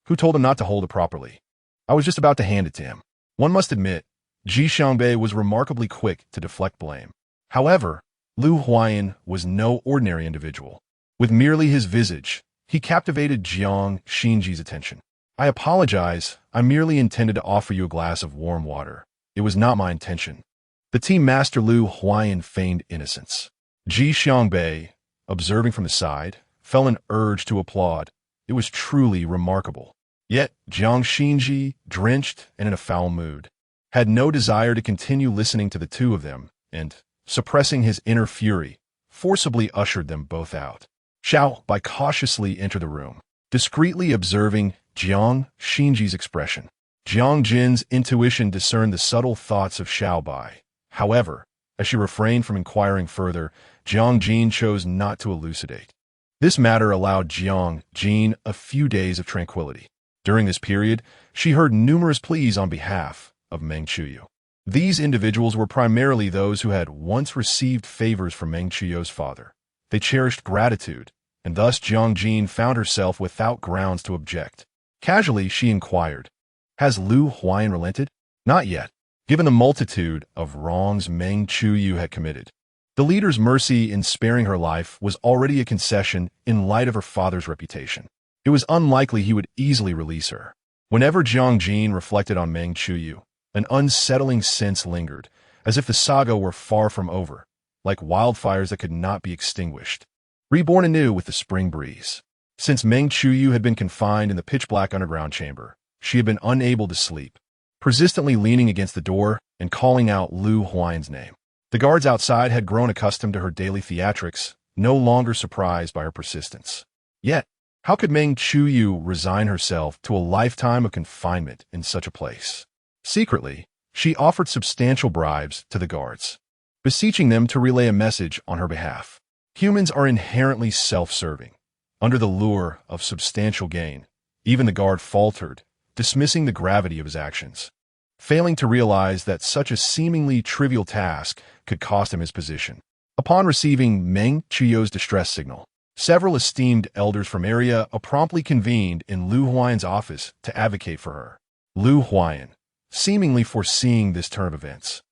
Who told him not to hold it properly? I was just about to hand it to him. One must admit, Ji Xiangbei was remarkably quick to deflect blame. However, Lu Huayan was no ordinary individual. With merely his visage, he captivated Jiang Xunzhi's attention. "I apologize. I merely intended to offer you a glass of warm water. It was not my intention." The team master Lu Huayan feigned innocence. Ji Xiangbei, observing from the side, felt an urge to applaud. It was truly remarkable. Yet Jiang Xunzhi, drenched and in a foul mood, had no desire to continue listening to the two of them, and, suppressing his inner fury, forcibly ushered them both out. Xiao Bai cautiously entered the room, discreetly observing Jiang Xunzhi's expression. Jiang Jin's intuition discerned the subtle thoughts of Xiao Bai. However, as she refrained from inquiring further, Jiang Jin chose not to elucidate. This matter allowed Jiang Jin a few days of tranquility. During this period, she heard numerous pleas on behalf of Meng Qiuyu. These individuals were primarily those who had once received favors from Meng Qiuyu's father. They cherished gratitude, and thus Jiang Jin found herself without grounds to object. Casually, she inquired, "Has Lu Huayan relented?" Not yet, given the multitude of wrongs Meng Qiuyu had committed. The leader's mercy in sparing her life was already a concession in light of her father's reputation. It was unlikely he would easily release her. Whenever Jiang Jin reflected on Meng Qiuyu, an unsettling sense lingered, as if the saga were far from over, like wildfires that could not be extinguished, reborn anew with the spring breeze. Since Meng Qiuyu had been confined in the pitch-black underground chamber, she had been unable to sleep, persistently leaning against the door and calling out Lu Huayan's name. The guards outside had grown accustomed to her daily theatrics, no longer surprised by her persistence. Yet, how could Meng Qiuyu resign herself to a lifetime of confinement in such a place? Secretly, she offered substantial bribes to the guards, beseeching them to relay a message on her behalf. Humans are inherently self-serving. Under the lure of substantial gain, even the guard faltered, dismissing the gravity of his actions, failing to realize that such a seemingly trivial task could cost him his position. Upon receiving Meng Qiuyu's distress signal, several esteemed elders from area promptly convened in Lu Huayan's office to advocate for her. Lu Huayan, seemingly foreseeing this turn of events,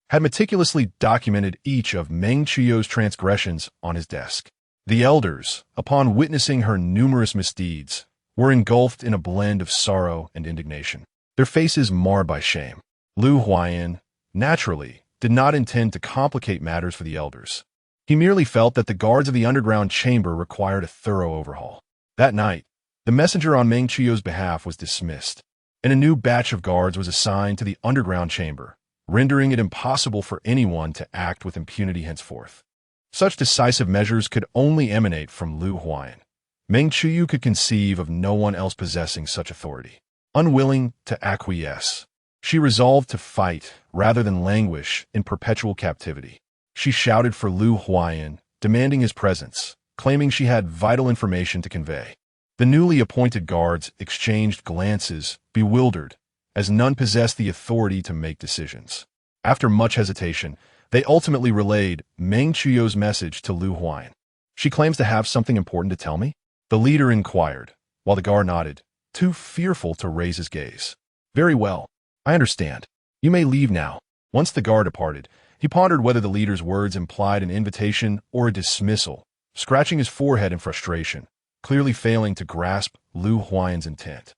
had meticulously documented each of Meng Qiuyu's transgressions on his desk. The elders, upon witnessing her numerous misdeeds, were engulfed in a blend of sorrow and indignation, their faces marred by shame. Lu Huayan, naturally, did not intend to complicate matters for the elders. He merely felt that the guards of the underground chamber required a thorough overhaul. That night, the messenger on Meng Qiuyu's behalf was dismissed, and a new batch of guards was assigned to the underground chamber, rendering it impossible for anyone to act with impunity henceforth. Such decisive measures could only emanate from Lu Huayan. Meng Qiuyu could conceive of no one else possessing such authority. Unwilling to acquiesce, she resolved to fight rather than languish in perpetual captivity. She shouted for Lu Huayan, demanding his presence, claiming she had vital information to convey. The newly appointed guards exchanged glances, bewildered, as none possessed the authority to make decisions. After much hesitation, they ultimately relayed Meng Qiuyu's message to Lu Huayan. She claims to have something important to tell me? The leader inquired, while the guard nodded, too fearful to raise his gaze. Very well. I understand. You may leave now. Once the guard departed, he pondered whether the leader's words implied an invitation or a dismissal, scratching his forehead in frustration, clearly failing to grasp Lu Huayan's intent.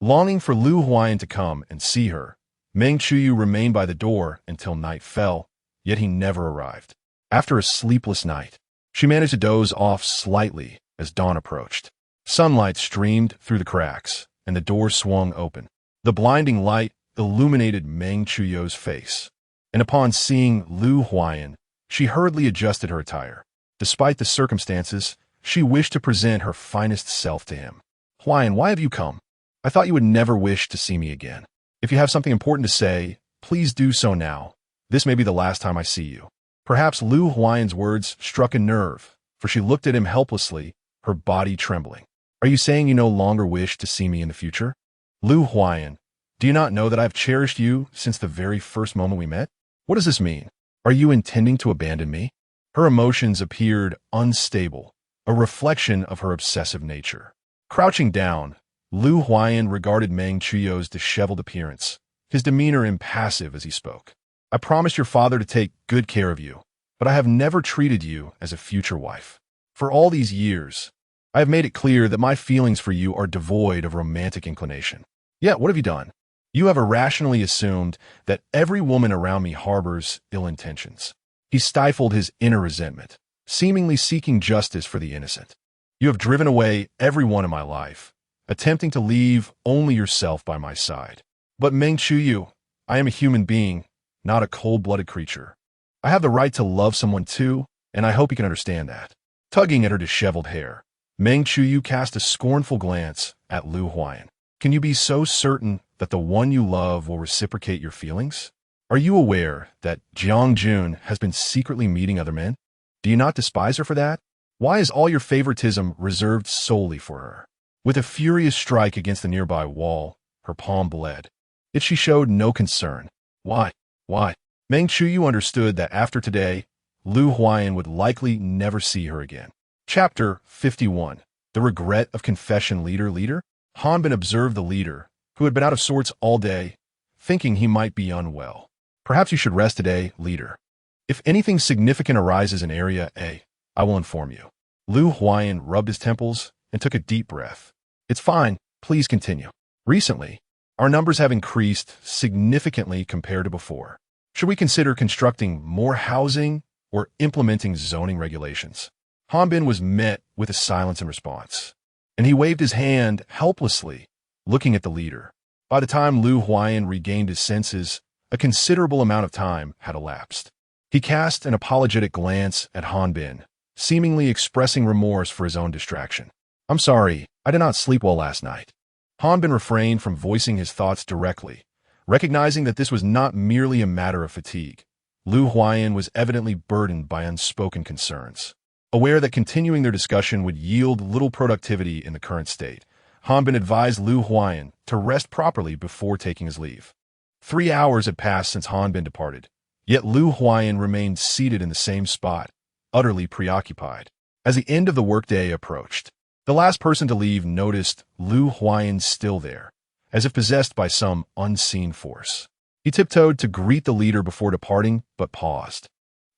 Longing for Lu Huayan to come and see her, Meng Qiuyu remained by the door until night fell, yet he never arrived. After a sleepless night, she managed to doze off slightly as dawn approached. Sunlight streamed through the cracks, and the door swung open. The blinding light illuminated Meng Qiuyu's face, and upon seeing Lu Huayan, she hurriedly adjusted her attire. Despite the circumstances, she wished to present her finest self to him. Huayan, why have you come? I thought you would never wish to see me again. If you have something important to say, please do so now. This may be the last time I see you. Perhaps Lu Huayan's words struck a nerve, for she looked at him helplessly, her body trembling. Are you saying you no longer wish to see me in the future? Lu Huayan, do you not know that I have cherished you since the very first moment we met? What does this mean? Are you intending to abandon me? Her emotions appeared unstable, a reflection of her obsessive nature. Crouching down, Lu Huayan regarded Meng Qiuyu's disheveled appearance, his demeanor impassive as he spoke. I promised your father to take good care of you, but I have never treated you as a future wife. For all these years, I have made it clear that my feelings for you are devoid of romantic inclination. Yet, what have you done? You have irrationally assumed that every woman around me harbors ill intentions. He stifled his inner resentment, seemingly seeking justice for the innocent. You have driven away everyone in my life, attempting to leave only yourself by my side. But Meng Qiuyu, I am a human being, not a cold-blooded creature. I have the right to love someone too, and I hope you can understand that. Tugging at her disheveled hair, Meng Qiuyu cast a scornful glance at Lu Huayan. Can you be so certain that the one you love will reciprocate your feelings? Are you aware that Jiang Xunzhi has been secretly meeting other men? Do you not despise her for that? Why is all your favoritism reserved solely for her? With a furious strike against the nearby wall, her palm bled. Yet she showed no concern. Why? Meng Qiuyu understood that after today, Lu Huayan would likely never see her again. Chapter 51. The Regret of Confession. Leader. Hanbin observed the leader, who had been out of sorts all day, thinking he might be unwell. Perhaps you should rest today, leader. If anything significant arises in Area A, I will inform you. Lu Huayan rubbed his temples and took a deep breath. It's fine. Please continue. Recently, our numbers have increased significantly compared to before. Should we consider constructing more housing or implementing zoning regulations? Hanbin was met with a silence in response, and he waved his hand helplessly, looking at the leader. By the time Lu Huayan regained his senses, a considerable amount of time had elapsed. He cast an apologetic glance at Hanbin, seemingly expressing remorse for his own distraction. I'm sorry, I did not sleep well last night. Hanbin refrained from voicing his thoughts directly, recognizing that this was not merely a matter of fatigue. Lu Huayan was evidently burdened by unspoken concerns. Aware that continuing their discussion would yield little productivity in the current state, Hanbin advised Lu Huayan to rest properly before taking his leave. 3 hours had passed since Hanbin departed, yet Lu Huayan remained seated in the same spot, utterly preoccupied. As the end of the workday approached, the last person to leave noticed Lu Huayan still there, as if possessed by some unseen force. He tiptoed to greet the leader before departing, but paused,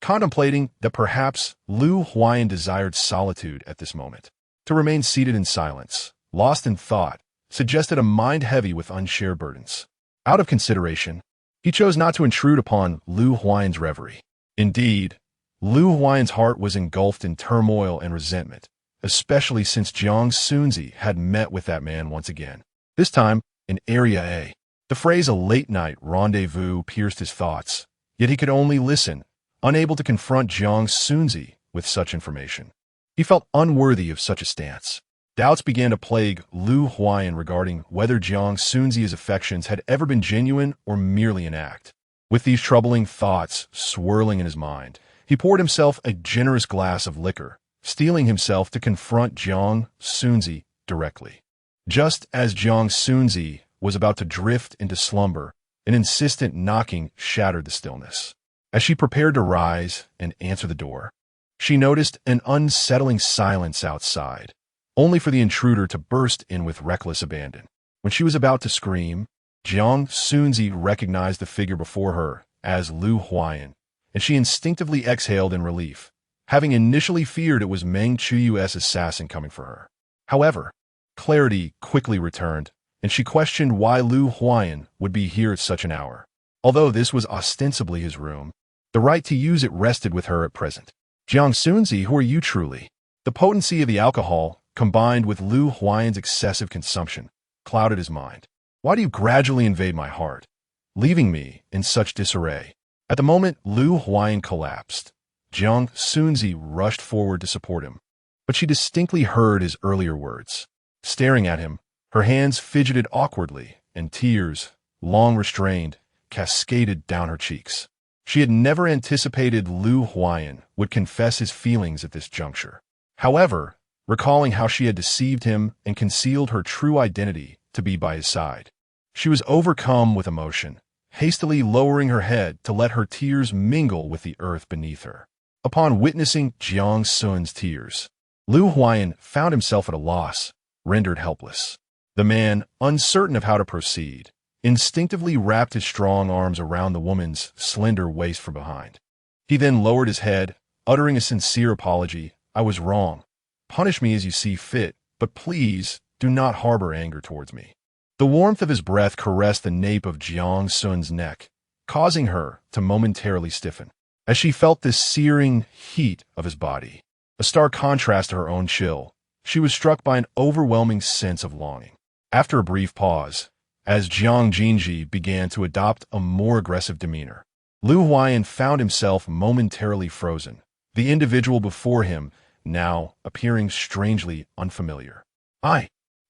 contemplating that perhaps Lu Huayan desired solitude at this moment. To remain seated in silence, lost in thought, suggested a mind heavy with unshared burdens. Out of consideration, he chose not to intrude upon Lu Huayan's reverie. Indeed, Lu Huayan's heart was engulfed in turmoil and resentment, especially since Jiang Xunzhi had met with that man once again, this time in Area A. The phrase "a late-night rendezvous" pierced his thoughts, yet he could only listen, unable to confront Jiang Xunzhi with such information. He felt unworthy of such a stance. Doubts began to plague Lu Huayan regarding whether Jiang Xunzhi's affections had ever been genuine or merely an act. With these troubling thoughts swirling in his mind, he poured himself a generous glass of liquor, steeling himself to confront Jiang Xunzhi directly. Just as Jiang Xunzhi was about to drift into slumber, an insistent knocking shattered the stillness. As she prepared to rise and answer the door, she noticed an unsettling silence outside, only for the intruder to burst in with reckless abandon. When she was about to scream, Jiang Xunzhi recognized the figure before her as Lu Huayan, and she instinctively exhaled in relief, having initially feared it was Meng Chuyu's assassin coming for her. However, clarity quickly returned, and she questioned why Lu Huayan would be here at such an hour. Although this was ostensibly his room, the right to use it rested with her at present. Jiang Xunzhi, who are you truly? The potency of the alcohol, combined with Lu Huayan's excessive consumption, clouded his mind. Why do you gradually invade my heart, leaving me in such disarray? At the moment Lu Huayan collapsed, Jiang Xunzhi rushed forward to support him, but she distinctly heard his earlier words. Staring at him, her hands fidgeted awkwardly, and tears, long restrained, cascaded down her cheeks. She had never anticipated Lu Huayan would confess his feelings at this juncture. However, recalling how she had deceived him and concealed her true identity to be by his side, she was overcome with emotion, hastily lowering her head to let her tears mingle with the earth beneath her. Upon witnessing Jiang Xun's tears, Lu Huayan found himself at a loss, rendered helpless. The man, uncertain of how to proceed, instinctively wrapped his strong arms around the woman's slender waist from behind. He then lowered his head, uttering a sincere apology. I was wrong. Punish me as you see fit, but please do not harbor anger towards me. The warmth of his breath caressed the nape of Jiang Xun's neck, causing her to momentarily stiffen. As she felt this searing heat of his body, a stark contrast to her own chill, she was struck by an overwhelming sense of longing. After a brief pause, as Jiang Xunzhi began to adopt a more aggressive demeanor, Lu Huayan found himself momentarily frozen, the individual before him now appearing strangely unfamiliar.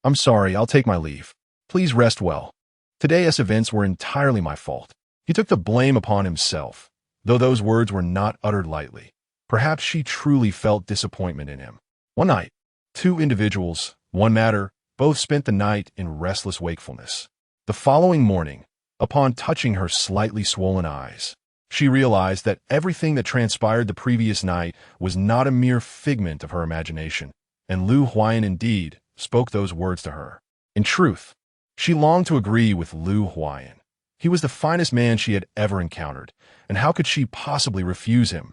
I'm sorry, I'll take my leave. Please rest well. Today's events were entirely my fault. He took the blame upon himself, though those words were not uttered lightly. Perhaps she truly felt disappointment in him. One night, two individuals, one matter, both spent the night in restless wakefulness. The following morning, upon touching her slightly swollen eyes, she realized that everything that transpired the previous night was not a mere figment of her imagination, and Lu Huayan indeed spoke those words to her. In truth, she longed to agree with Lu Huayan. He was the finest man she had ever encountered, and how could she possibly refuse him?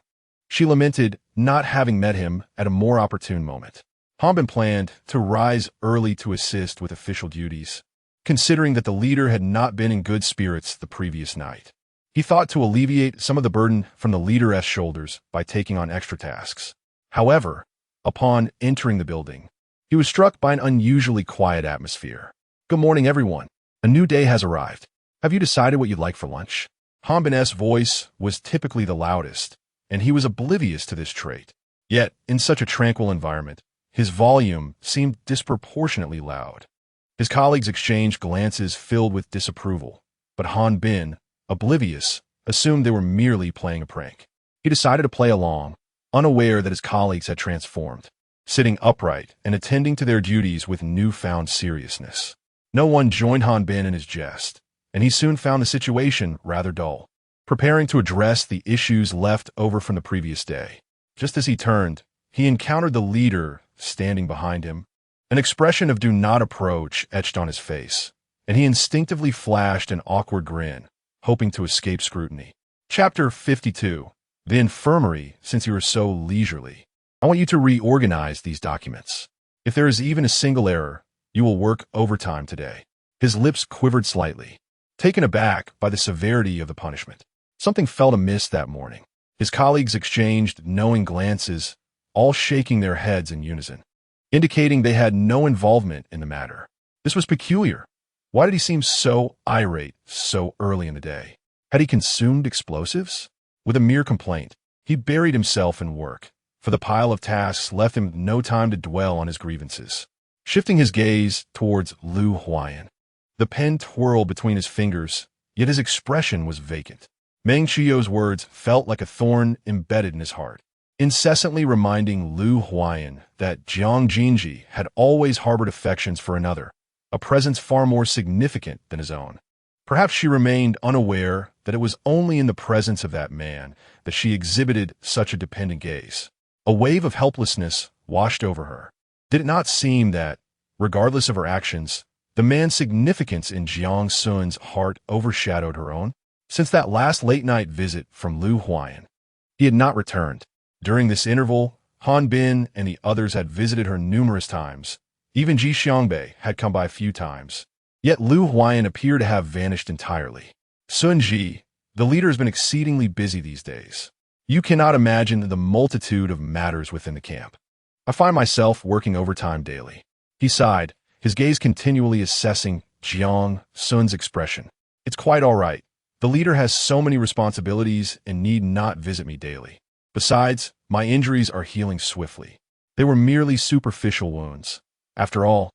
She lamented not having met him at a more opportune moment. Han planned to rise early to assist with official duties, considering that the leader had not been in good spirits the previous night. He thought to alleviate some of the burden from the leader's shoulders by taking on extra tasks. However, upon entering the building, he was struck by an unusually quiet atmosphere. Good morning, everyone. A new day has arrived. Have you decided what you'd like for lunch? Han Bin's voice was typically the loudest, and he was oblivious to this trait. Yet, in such a tranquil environment, his volume seemed disproportionately loud. His colleagues exchanged glances filled with disapproval, but Han Bin, oblivious, assumed they were merely playing a prank. He decided to play along, unaware that his colleagues had transformed, sitting upright and attending to their duties with newfound seriousness. No one joined Han Bin in his jest, and he soon found the situation rather dull, preparing to address the issues left over from the previous day. Just as he turned, he encountered the leader standing behind him. An expression of do not approach etched on his face, and he instinctively flashed an awkward grin, hoping to escape scrutiny. Chapter 52. The Infirmary, since you are so leisurely. I want you to reorganize these documents. If there is even a single error, you will work overtime today. His lips quivered slightly, taken aback by the severity of the punishment. Something felt amiss that morning. His colleagues exchanged knowing glances, all shaking their heads in unison, indicating they had no involvement in the matter. This was peculiar. Why did he seem so irate so early in the day? Had he consumed explosives? With a mere complaint, he buried himself in work, for the pile of tasks left him no time to dwell on his grievances. Shifting his gaze towards Lu Huayan, the pen twirled between his fingers, yet his expression was vacant. Meng Qiu's words felt like a thorn embedded in his heart, incessantly reminding Lu Huayan that Jiang Xunzhi had always harbored affections for another, a presence far more significant than his own. Perhaps she remained unaware that it was only in the presence of that man that she exhibited such a dependent gaze. A wave of helplessness washed over her. Did it not seem that, regardless of her actions, the man's significance in Jiang Xun's heart overshadowed her own? Since that last late-night visit from Lu Huayan, he had not returned. During this interval, Han Bin and the others had visited her numerous times. Even Ji Xiangbei had come by a few times. Yet Lu Huayan appeared to have vanished entirely. Xunzhi, the leader, has been exceedingly busy these days. You cannot imagine the multitude of matters within the camp. I find myself working overtime daily. He sighed, his gaze continually assessing Jiang Xun's expression. It's quite all right. The leader has so many responsibilities and need not visit me daily. Besides, my injuries are healing swiftly. They were merely superficial wounds. After all,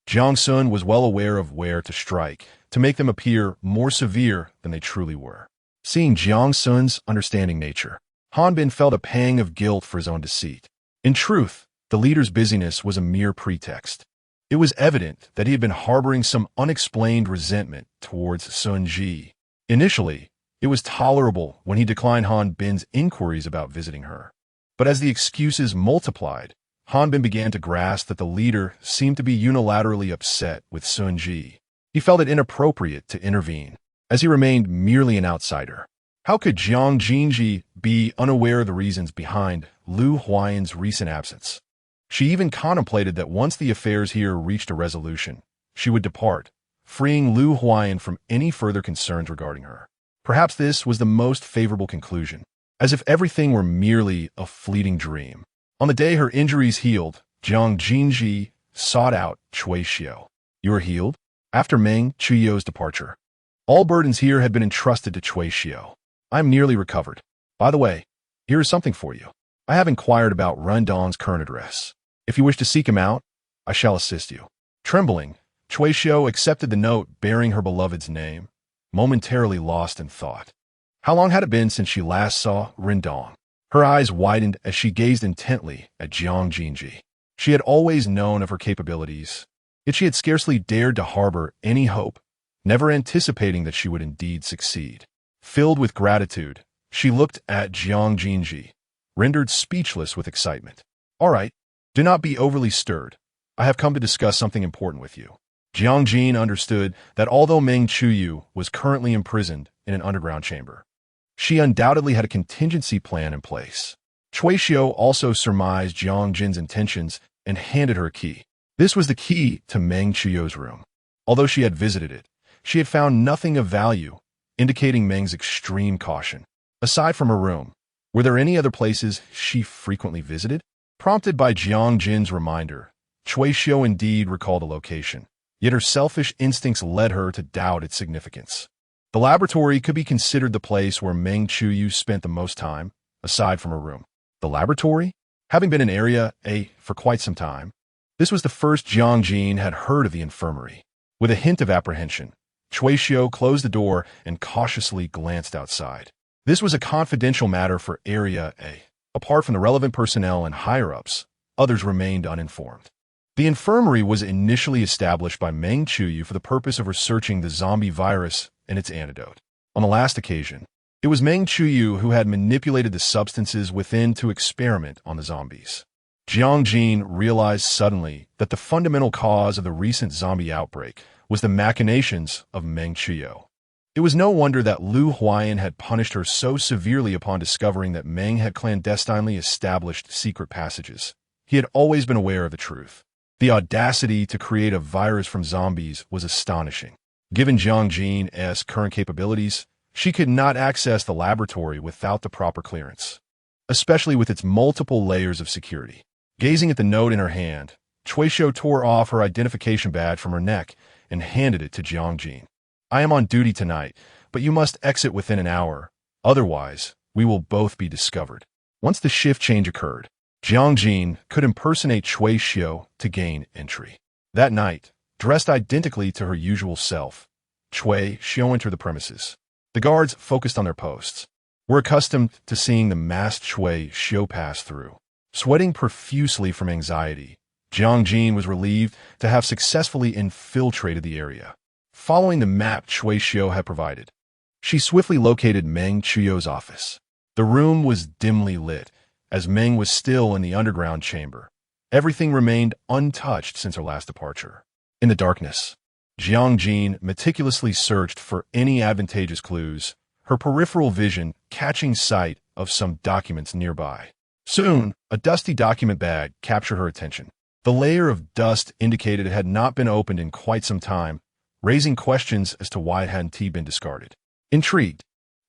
Jiang Xun was well aware of where to strike to make them appear more severe than they truly were. Seeing Jiang Xun's understanding nature, Han Bin felt a pang of guilt for his own deceit. In truth, the leader's busyness was a mere pretext. It was evident that he had been harboring some unexplained resentment towards Xunzhi. Initially, it was tolerable when he declined Han Bin's inquiries about visiting her. But as the excuses multiplied, Han Bin began to grasp that the leader seemed to be unilaterally upset with Xunzhi. He felt it inappropriate to intervene, as he remained merely an outsider. How could Jiang Xunzhi be unaware of the reasons behind Lu Huayan's recent absence? She even contemplated that once the affairs here reached a resolution, she would depart, freeing Lu Huayan from any further concerns regarding her. Perhaps this was the most favorable conclusion, as if everything were merely a fleeting dream. On the day her injuries healed, Jiang Xunzhi sought out Cui Xiu. You are healed? After Meng Qiu's departure, all burdens here had been entrusted to Cui Xiu. I am nearly recovered. By the way, here is something for you. I have inquired about Ren Dong's current address. If you wish to seek him out, I shall assist you. Trembling, Cui Xiu accepted the note bearing her beloved's name, momentarily lost in thought. How long had it been since she last saw Ren Dong? Her eyes widened as she gazed intently at Jiang Xunzhi. She had always known of her capabilities, yet she had scarcely dared to harbor any hope, never anticipating that she would indeed succeed. Filled with gratitude, she looked at Jiang Xunzhi, rendered speechless with excitement. All right, do not be overly stirred. I have come to discuss something important with you. Jiang Jin understood that although Meng Qiu was currently imprisoned in an underground chamber, she undoubtedly had a contingency plan in place. Cui Xiu also surmised Jiang Jin's intentions and handed her a key. This was the key to Meng Qiu's room. Although she had visited it, she had found nothing of value, indicating Meng's extreme caution. Aside from her room, were there any other places she frequently visited? Prompted by Jiang Jin's reminder, Cui Xiu indeed recalled a location, yet her selfish instincts led her to doubt its significance. The laboratory could be considered the place where Meng Qiu spent the most time, aside from her room. The laboratory? Having been in Area A for quite some time, this was the first Jiang Jin had heard of the infirmary. With a hint of apprehension, Cui Xiu closed the door and cautiously glanced outside. This was a confidential matter for Area A. Apart from the relevant personnel and higher-ups, others remained uninformed. The infirmary was initially established by Meng Qiu for the purpose of researching the zombie virus and its antidote. On the last occasion, it was Meng Qiu who had manipulated the substances within to experiment on the zombies. Jiang Jin realized suddenly that the fundamental cause of the recent zombie outbreak was the machinations of Meng Qiu. It was no wonder that Lu Huayan had punished her so severely upon discovering that Meng had clandestinely established secret passages. He had always been aware of the truth. The audacity to create a virus from zombies was astonishing. Given Jiang Jin's current capabilities, she could not access the laboratory without the proper clearance, especially with its multiple layers of security. Gazing at the note in her hand, Cui Xiu tore off her identification badge from her neck and handed it to Jiang Jin. I am on duty tonight, but you must exit within an hour. Otherwise, we will both be discovered. Once the shift change occurred, Jiang Jin could impersonate Cui Xiu to gain entry. That night, dressed identically to her usual self, Cui Xiu entered the premises. The guards, focused on their posts, were accustomed to seeing the masked Cui Xiu pass through. Sweating profusely from anxiety, Jiang Jin was relieved to have successfully infiltrated the area. Following the map Cui Xiu had provided, she swiftly located Meng Chuyou's office. The room was dimly lit, as Meng was still in the underground chamber. Everything remained untouched since her last departure. In the darkness, Jiang Jin meticulously searched for any advantageous clues, her peripheral vision catching sight of some documents nearby. Soon, a dusty document bag captured her attention. The layer of dust indicated it had not been opened in quite some time, raising questions as to why it hadn't been discarded. Intrigued,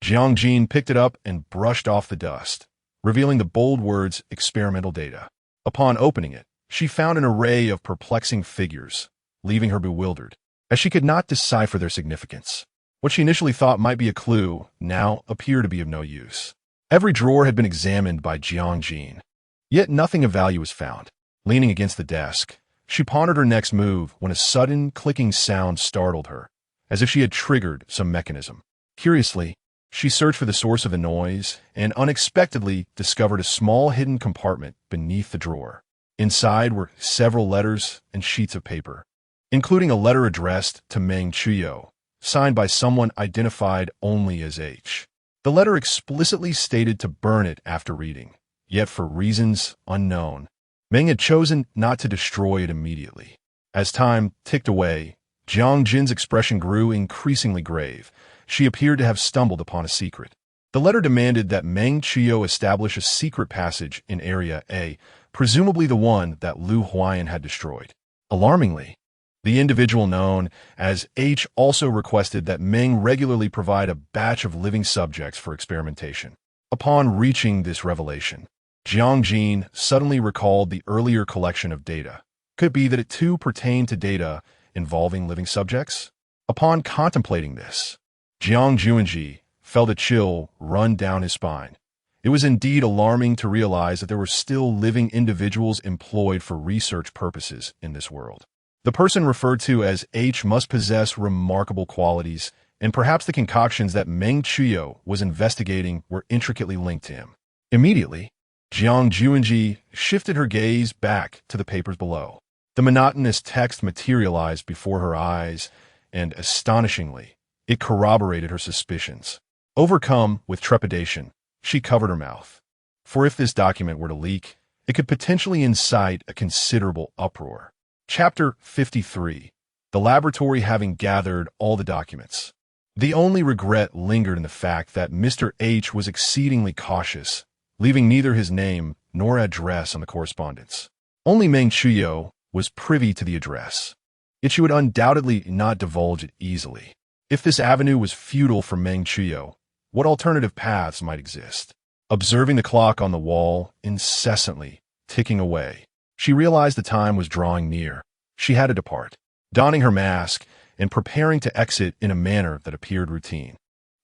Jiang Jin picked it up and brushed off the dust, revealing the bold words experimental data. Upon opening it, she found an array of perplexing figures, leaving her bewildered, as she could not decipher their significance. What she initially thought might be a clue now appeared to be of no use. Every drawer had been examined by Jiang Jin, yet nothing of value was found. Leaning against the desk, she pondered her next move when a sudden clicking sound startled her, as if she had triggered some mechanism. Curiously, she searched for the source of the noise and unexpectedly discovered a small hidden compartment beneath the drawer. Inside were several letters and sheets of paper, including a letter addressed to Meng Chuyou, signed by someone identified only as H. The letter explicitly stated to burn it after reading, yet for reasons unknown, Meng had chosen not to destroy it immediately. As time ticked away, Jiang Jin's expression grew increasingly grave. She appeared to have stumbled upon a secret. The letter demanded that Meng Chuyou establish a secret passage in Area A, presumably the one that Lu Huayan had destroyed. Alarmingly, the individual known as H also requested that Meng regularly provide a batch of living subjects for experimentation. Upon reaching this revelation, Jiang Jin suddenly recalled the earlier collection of data. Could it be that it too pertained to data involving living subjects? Upon contemplating this, Jiang Xunzhi felt a chill run down his spine. It was indeed alarming to realize that there were still living individuals employed for research purposes in this world. The person referred to as H must possess remarkable qualities, and perhaps the concoctions that Meng Chuyou was investigating were intricately linked to him. Immediately, Jiang Xunzhi shifted her gaze back to the papers below. The monotonous text materialized before her eyes, and astonishingly, it corroborated her suspicions. Overcome with trepidation, she covered her mouth. For if this document were to leak, it could potentially incite a considerable uproar. Chapter 53. The laboratory having gathered all the documents. The only regret lingered in the fact that Mr. H was exceedingly cautious, leaving neither his name nor address on the correspondence. Only Meng Chuyou was privy to the address, yet she would undoubtedly not divulge it easily. If this avenue was futile for Meng Chuyou, what alternative paths might exist? Observing the clock on the wall incessantly ticking away, she realized the time was drawing near. She had to depart, donning her mask and preparing to exit in a manner that appeared routine.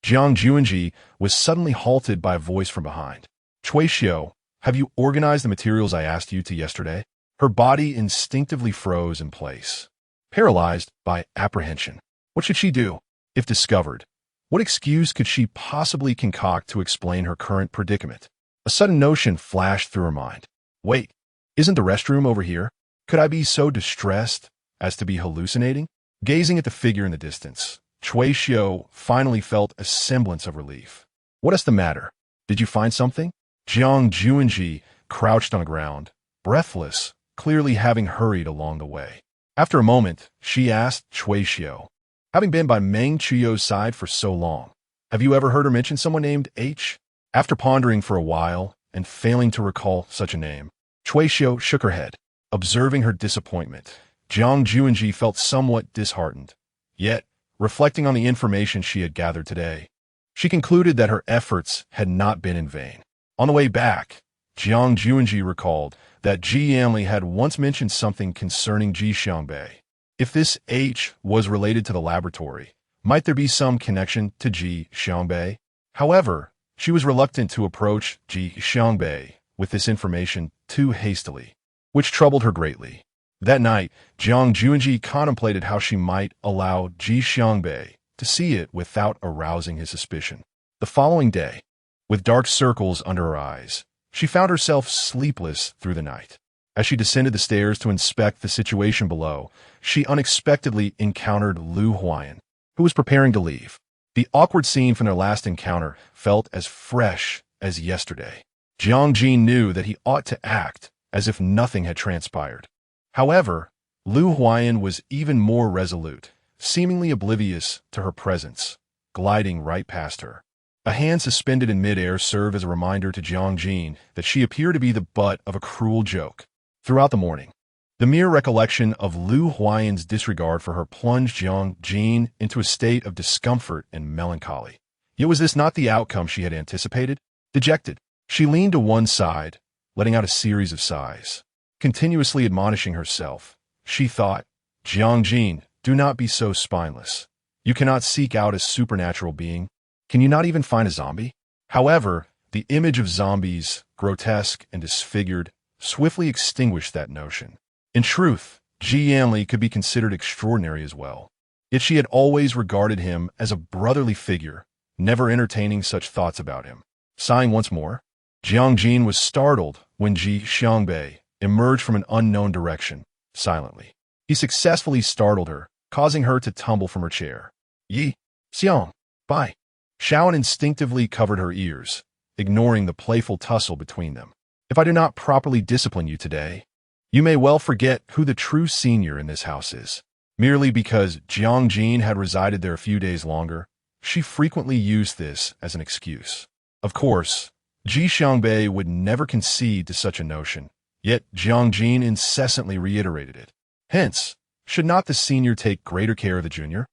Jiang Xunzhi was suddenly halted by a voice from behind. Cui Xiu, have you organized the materials I asked you to yesterday? Her body instinctively froze in place, paralyzed by apprehension. What should she do? If discovered, what excuse could she possibly concoct to explain her current predicament? A sudden notion flashed through her mind. Wait, isn't the restroom over here? Could I be so distressed as to be hallucinating? Gazing at the figure in the distance, Cui Xiu finally felt a semblance of relief. What is the matter? Did you find something? Jiang Xunzhi crouched on the ground, breathless, clearly having hurried along the way. After a moment, she asked Cui Xiu, having been by Meng Chuyou's side for so long, have you ever heard her mention someone named H? After pondering for a while and failing to recall such a name, Cui Xiu shook her head. Observing her disappointment, Jiang Xunzhi felt somewhat disheartened. Yet, reflecting on the information she had gathered today, she concluded that her efforts had not been in vain. On the way back, Jiang Xunzhi recalled that Ji Yanli had once mentioned something concerning Ji Xiangbei. If this H was related to the laboratory, might there be some connection to Ji Xiangbei? However, she was reluctant to approach Ji Xiangbei with this information too hastily, which troubled her greatly. That night, Jiang Xunzhi contemplated how she might allow Ji Xiangbei to see it without arousing his suspicion. The following day, with dark circles under her eyes, she found herself sleepless through the night. As she descended the stairs to inspect the situation below, she unexpectedly encountered Lu Huayan, who was preparing to leave. The awkward scene from their last encounter felt as fresh as yesterday. Jiang Jin knew that he ought to act as if nothing had transpired. However, Lu Huayan was even more resolute, seemingly oblivious to her presence, gliding right past her. A hand suspended in midair served as a reminder to Jiang Jin that she appeared to be the butt of a cruel joke. Throughout the morning, the mere recollection of Lu Huayan's disregard for her plunged Jiang Jin into a state of discomfort and melancholy. Yet was this not the outcome she had anticipated? Dejected, she leaned to one side, letting out a series of sighs. Continuously admonishing herself, she thought, Jiang Jin, do not be so spineless. You cannot seek out a supernatural being. Can you not even find a zombie? However, the image of zombies, grotesque and disfigured, swiftly extinguished that notion. In truth, Ji Yanli could be considered extraordinary as well. Yet she had always regarded him as a brotherly figure, never entertaining such thoughts about him. Sighing once more, Jiang Jin was startled when Ji Xiangbei emerged from an unknown direction, silently. He successfully startled her, causing her to tumble from her chair. Yi, Xiang, Bai. Shaoan instinctively covered her ears, ignoring the playful tussle between them. If I do not properly discipline you today, you may well forget who the true senior in this house is. Merely because Jiang Jin had resided there a few days longer, she frequently used this as an excuse. Of course, Ji Xiangbei would never concede to such a notion, yet Jiang Jin incessantly reiterated it. Hence, should not the senior take greater care of the junior?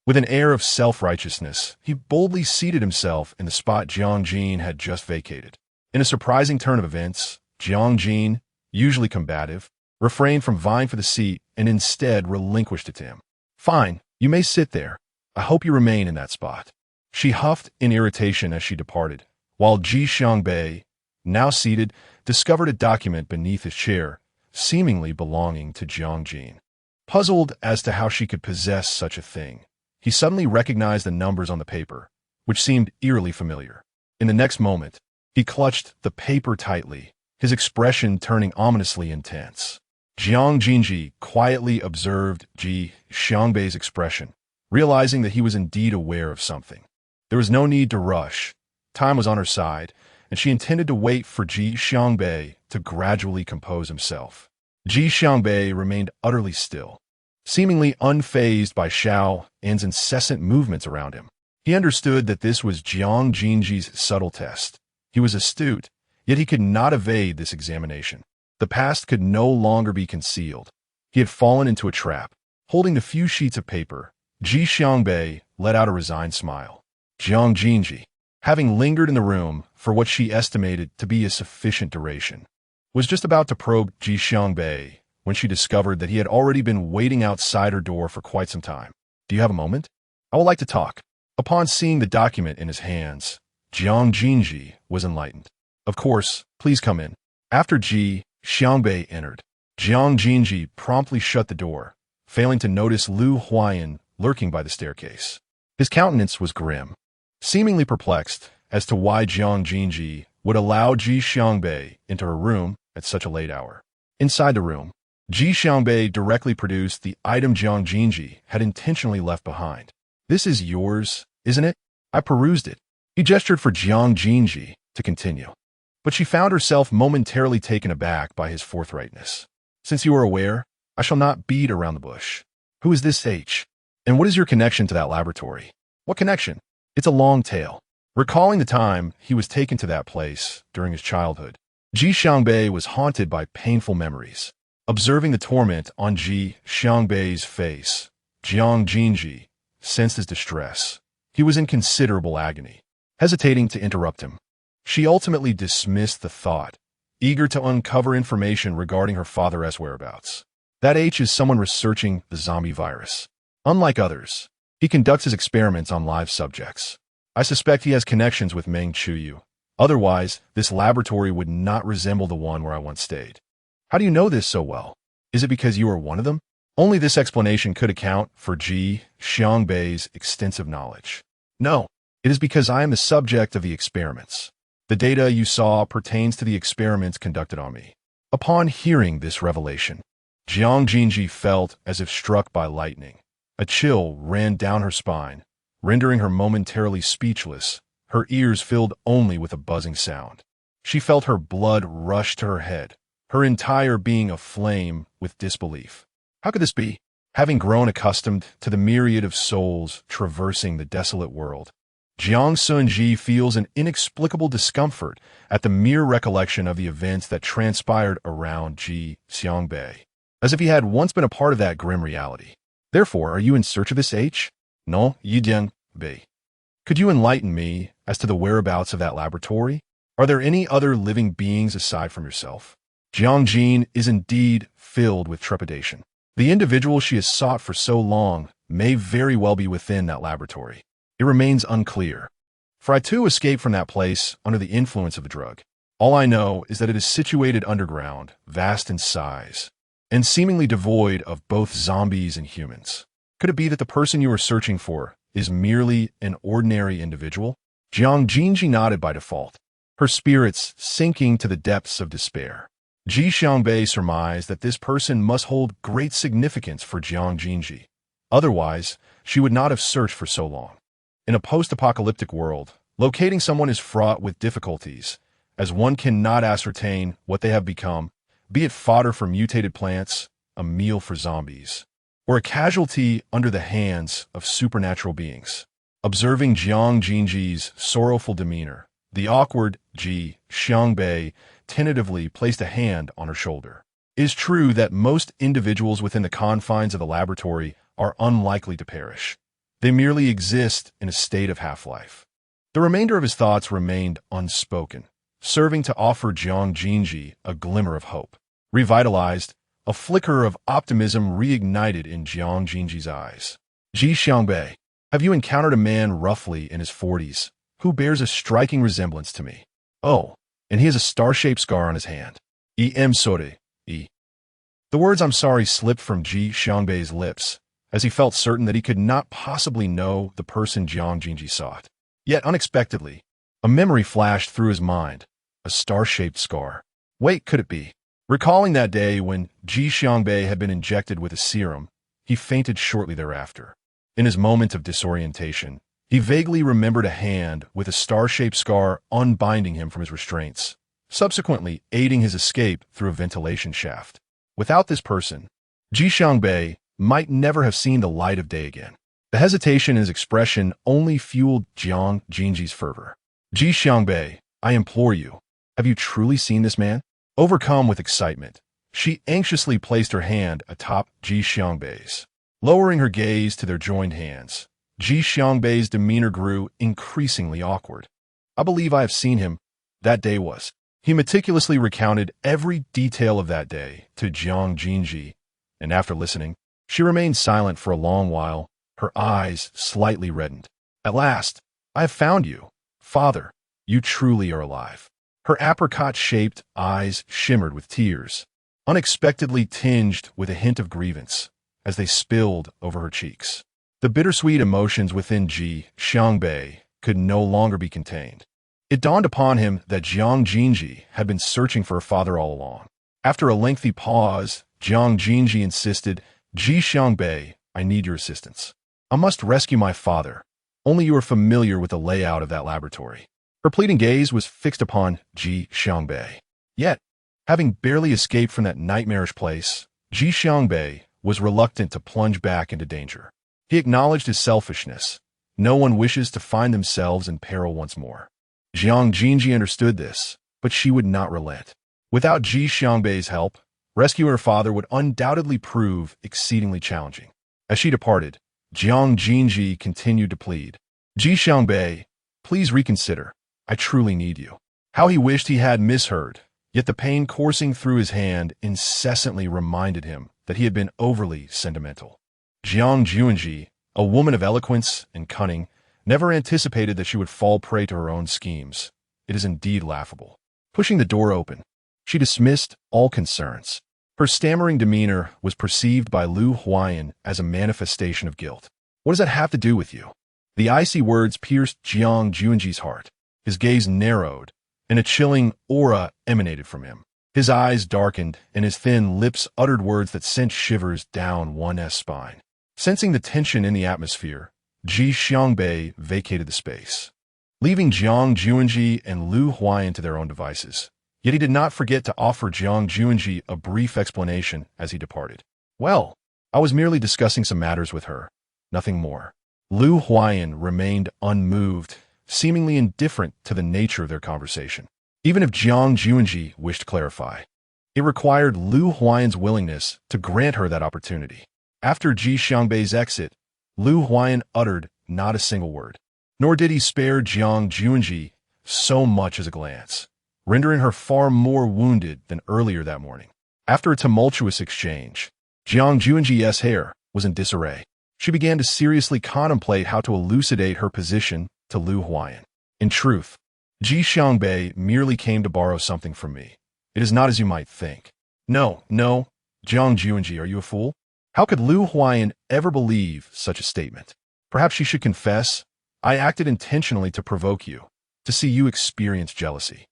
With an air of self-righteousness, he boldly seated himself in the spot Jiang Jin had just vacated. In a surprising turn of events, Jiang Jin, usually combative, refrained from vying for the seat and instead relinquished it to him. Fine, you may sit there. I hope you remain in that spot. She huffed in irritation as she departed, while Ji Xiangbei, now seated, discovered a document beneath his chair, seemingly belonging to Jiang Jin. Puzzled as to how she could possess such a thing, he suddenly recognized the numbers on the paper, which seemed eerily familiar. In the next moment, he clutched the paper tightly, his expression turning ominously intense. Jiang Jinji quietly observed Ji Xiangbei's expression, realizing that he was indeed aware of something. There was no need to rush. Time was on her side, and she intended to wait for Ji Xiangbei to gradually compose himself. Ji Xiangbei remained utterly still, seemingly unfazed by Xiao An's incessant movements around him. He understood that this was Jiang Jinji's subtle test. He was astute, yet he could not evade this examination. The past could no longer be concealed. He had fallen into a trap. Holding the few sheets of paper, Ji Xiangbei let out a resigned smile. Jiang Jinji, having lingered in the room for what she estimated to be a sufficient duration, was just about to probe Ji Xiangbei when she discovered that he had already been waiting outside her door for quite some time. Do you have a moment? I would like to talk. Upon seeing the document in his hands, Jiang Jinji was enlightened. Of course, please come in. After Ji Xiangbei entered, Jiang Jinji promptly shut the door, failing to notice Lu Huayan lurking by the staircase. His countenance was grim, seemingly perplexed as to why Jiang Jinji would allow Ji Xiangbei into her room at such a late hour. Inside the room, Ji Xiangbei directly produced the item Jiang Jinji had intentionally left behind. This is yours, isn't it? I perused it. He gestured for Jiang Jinji to continue, but she found herself momentarily taken aback by his forthrightness. Since you are aware, I shall not beat around the bush. Who is this H? And what is your connection to that laboratory? What connection? It's a long tale. Recalling the time he was taken to that place during his childhood, Ji Xiangbei was haunted by painful memories. Observing the torment on Ji Xiangbei's face, Jiang Jinji sensed his distress. He was in considerable agony. Hesitating to interrupt him, she ultimately dismissed the thought, eager to uncover information regarding her father's whereabouts. That H is someone researching the zombie virus. Unlike others, he conducts his experiments on live subjects. I suspect he has connections with Meng Chuyu, Otherwise, this laboratory would not resemble the one where I once stayed. How do you know this so well? Is it because you are one of them? Only this explanation could account for Ji Xiangbei's extensive knowledge. No, it is because I am the subject of the experiments. The data you saw pertains to the experiments conducted on me. Upon hearing this revelation, Jiang Xunzhi felt as if struck by lightning. A chill ran down her spine, rendering her momentarily speechless, her ears filled only with a buzzing sound. She felt her blood rush to her head, her entire being aflame with disbelief. How could this be? Having grown accustomed to the myriad of souls traversing the desolate world, Jiang Xunzhi feels an inexplicable discomfort at the mere recollection of the events that transpired around Ji Xiangbei, as if he had once been a part of that grim reality. Therefore, are you in search of this H? No, Jiang Bei. Could you enlighten me as to the whereabouts of that laboratory? Are there any other living beings aside from yourself? Jiang Jin is indeed filled with trepidation. The individual she has sought for so long may very well be within that laboratory. It remains unclear, for I too escaped from that place under the influence of the drug. All I know is that it is situated underground, vast in size, and seemingly devoid of both zombies and humans. Could it be that the person you are searching for is merely an ordinary individual? Jiang Xunzhi nodded by default, her spirits sinking to the depths of despair. Ji Xiangbei surmised that this person must hold great significance for Jiang Xunzhi. Otherwise, she would not have searched for so long. In a post-apocalyptic world, locating someone is fraught with difficulties, as one cannot ascertain what they have become, be it fodder for mutated plants, a meal for zombies, or a casualty under the hands of supernatural beings. Observing Jiang Xunzhi's sorrowful demeanor, the awkward Ji Xiangbei tentatively placed a hand on her shoulder. It is true that most individuals within the confines of the laboratory are unlikely to perish. They merely exist in a state of half-life. The remainder of his thoughts remained unspoken, serving to offer Jiang Xunzhi a glimmer of hope. Revitalized, a flicker of optimism reignited in Jiang Xunzhi's eyes. Ji Xiangbei, have you encountered a man roughly in his 40s who bears a striking resemblance to me? Oh, and he has a star-shaped scar on his hand. Sorry. The words "I'm sorry" slipped from Ji Xiangbei's lips, as he felt certain that he could not possibly know the person Jiang Xunzhi sought. Yet unexpectedly, a memory flashed through his mind, a star-shaped scar. Wait, could it be? Recalling that day when Ji Xiangbei had been injected with a serum, he fainted shortly thereafter. In his moment of disorientation, he vaguely remembered a hand with a star-shaped scar unbinding him from his restraints, subsequently aiding his escape through a ventilation shaft. Without this person, Ji Xiangbei might never have seen the light of day again. The hesitation in his expression only fueled Jiang Xunzhi's fervor. Ji Xiangbei, I implore you, have you truly seen this man? Overcome with excitement, she anxiously placed her hand atop Ji Xiangbei's. Lowering her gaze to their joined hands, Ji Xiangbei's demeanor grew increasingly awkward. I believe I have seen him. That day was. He meticulously recounted every detail of that day to Jiang Xunzhi, and after listening, she remained silent for a long while, her eyes slightly reddened. At last, I have found you. Father, you truly are alive. Her apricot-shaped eyes shimmered with tears, unexpectedly tinged with a hint of grievance, as they spilled over her cheeks. The bittersweet emotions within Ji Xiangbei could no longer be contained. It dawned upon him that Jiang Xunzhi had been searching for her father all along. After a lengthy pause, Jiang Xunzhi insisted, Ji Xiangbei, I need your assistance. I must rescue my father. Only you are familiar with the layout of that laboratory. Her pleading gaze was fixed upon Ji Xiangbei. Yet, having barely escaped from that nightmarish place, Ji Xiangbei was reluctant to plunge back into danger. He acknowledged his selfishness. No one wishes to find themselves in peril once more. Jiang Xunzhi understood this, but she would not relent. Without Ji Xiangbei's help, rescuing her father would undoubtedly prove exceedingly challenging. As she departed, Jiang Xunzhi continued to plead, Ji Xiangbei, please reconsider. I truly need you. How he wished he had misheard, yet the pain coursing through his hand incessantly reminded him that he had been overly sentimental. Jiang Xunzhi, a woman of eloquence and cunning, never anticipated that she would fall prey to her own schemes, it is indeed laughable. Pushing the door open, she dismissed all concerns. Her stammering demeanor was perceived by Lu Huayan as a manifestation of guilt. What does that have to do with you? The icy words pierced Jiang Xunzhi's heart. His gaze narrowed, and a chilling aura emanated from him. His eyes darkened, and his thin lips uttered words that sent shivers down one's spine. Sensing the tension in the atmosphere, Ji Xiangbei vacated the space, leaving Jiang Xunzhi and Lu Huayan to their own devices. Yet he did not forget to offer Jiang Xunzhi a brief explanation as he departed. Well, I was merely discussing some matters with her, nothing more. Lu Huayan remained unmoved, seemingly indifferent to the nature of their conversation. Even if Jiang Xunzhi wished to clarify, it required Lu Huayan's willingness to grant her that opportunity. After Ji Xiangbei's exit, Lu Huayan uttered not a single word, nor did he spare Jiang Xunzhi so much as a glance, rendering her far more wounded than earlier that morning. After a tumultuous exchange, Jiang Xunzhi's hair was in disarray. She began to seriously contemplate how to elucidate her position to Lu Huayan. In truth, Ji Xiangbei merely came to borrow something from me. It is not as you might think. No, Jiang Xunzhi, are you a fool? How could Lu Huayan ever believe such a statement? Perhaps she should confess, I acted intentionally to provoke you, to see you experience jealousy.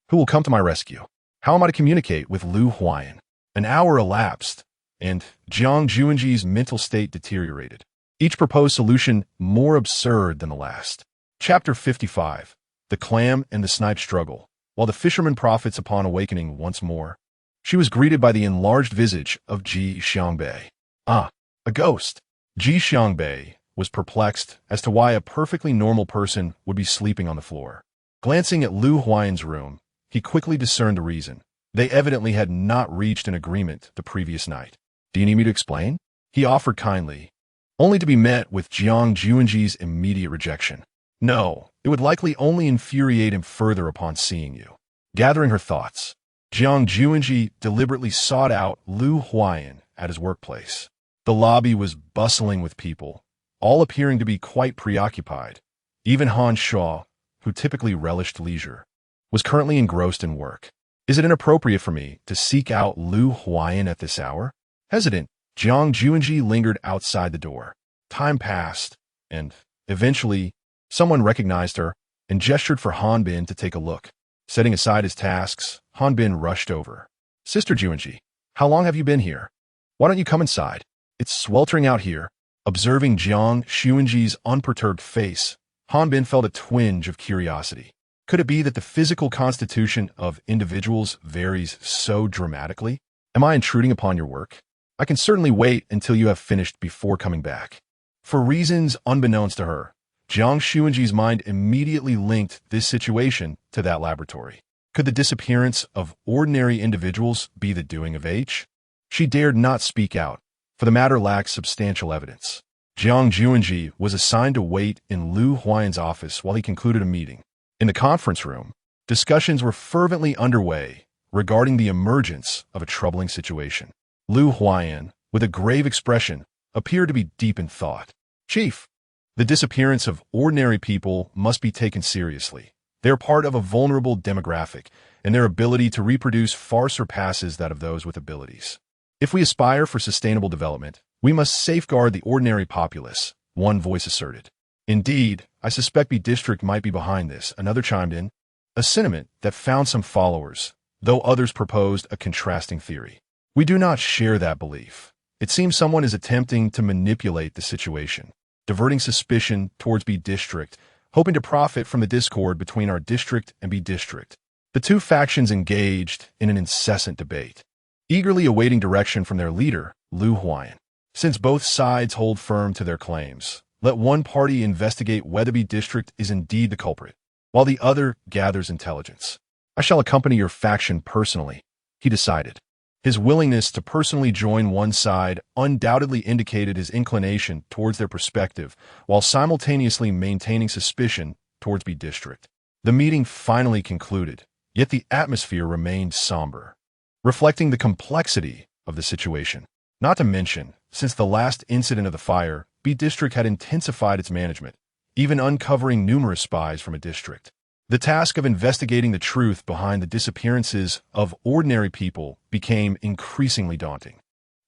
Who will come to my rescue? How am I to communicate with Lu Huayan? An hour elapsed, and Jiang Xunzhi's mental state deteriorated, each proposed solution more absurd than the last. Chapter 55. The Clam and the Snipe Struggle. While the fisherman profits upon awakening once more, she was greeted by the enlarged visage of Ji Xiangbei. A ghost. Ji Xiangbei was perplexed as to why a perfectly normal person would be sleeping on the floor. Glancing at Lu Huayan's room, he quickly discerned the reason. They evidently had not reached an agreement the previous night. Do you need me to explain? He offered kindly, only to be met with Jiang Xunzhi's immediate rejection. No, it would likely only infuriate him further upon seeing you. Gathering her thoughts, Jiang Xunzhi deliberately sought out Lu Huayan at his workplace. The lobby was bustling with people, all appearing to be quite preoccupied. Even Han Shaw, who typically relished leisure, was currently engrossed in work. Is it inappropriate for me to seek out Lu Huayan at this hour? Hesitant, Jiang Xunzhi lingered outside the door. Time passed, and, eventually, someone recognized her and gestured for Han Bin to take a look. Setting aside his tasks, Han Bin rushed over. Sister Xunzhi, how long have you been here? Why don't you come inside? It's sweltering out here. Observing Jiang Xunzhi's unperturbed face, Han Bin felt a twinge of curiosity. Could it be that the physical constitution of individuals varies so dramatically? Am I intruding upon your work? I can certainly wait until you have finished before coming back. For reasons unbeknownst to her, Jiang Xunzhi's mind immediately linked this situation to that laboratory. Could the disappearance of ordinary individuals be the doing of H? She dared not speak out, for the matter lacked substantial evidence. Jiang Xunzhi was assigned to wait in Lu Huayan's office while he concluded a meeting. In the conference room, discussions were fervently underway regarding the emergence of a troubling situation. Lu Huayan, with a grave expression, appeared to be deep in thought. Chief, the disappearance of ordinary people must be taken seriously. They are part of a vulnerable demographic, and their ability to reproduce far surpasses that of those with abilities. If we aspire for sustainable development, we must safeguard the ordinary populace, one voice asserted. Indeed, I suspect B District might be behind this, another chimed in, a sentiment that found some followers, though others proposed a contrasting theory. We do not share that belief. It seems someone is attempting to manipulate the situation, diverting suspicion towards B District, hoping to profit from the discord between our district and B District. The two factions engaged in an incessant debate, eagerly awaiting direction from their leader, Lu Huayan. Since both sides hold firm to their claims, let one party investigate whether B District is indeed the culprit, while the other gathers intelligence. I shall accompany your faction personally, he decided. His willingness to personally join one side undoubtedly indicated his inclination towards their perspective, while simultaneously maintaining suspicion towards B District. The meeting finally concluded, yet the atmosphere remained somber, reflecting the complexity of the situation. Not to mention, since the last incident of the fire, B District had intensified its management, even uncovering numerous spies from a district. The task of investigating the truth behind the disappearances of ordinary people became increasingly daunting,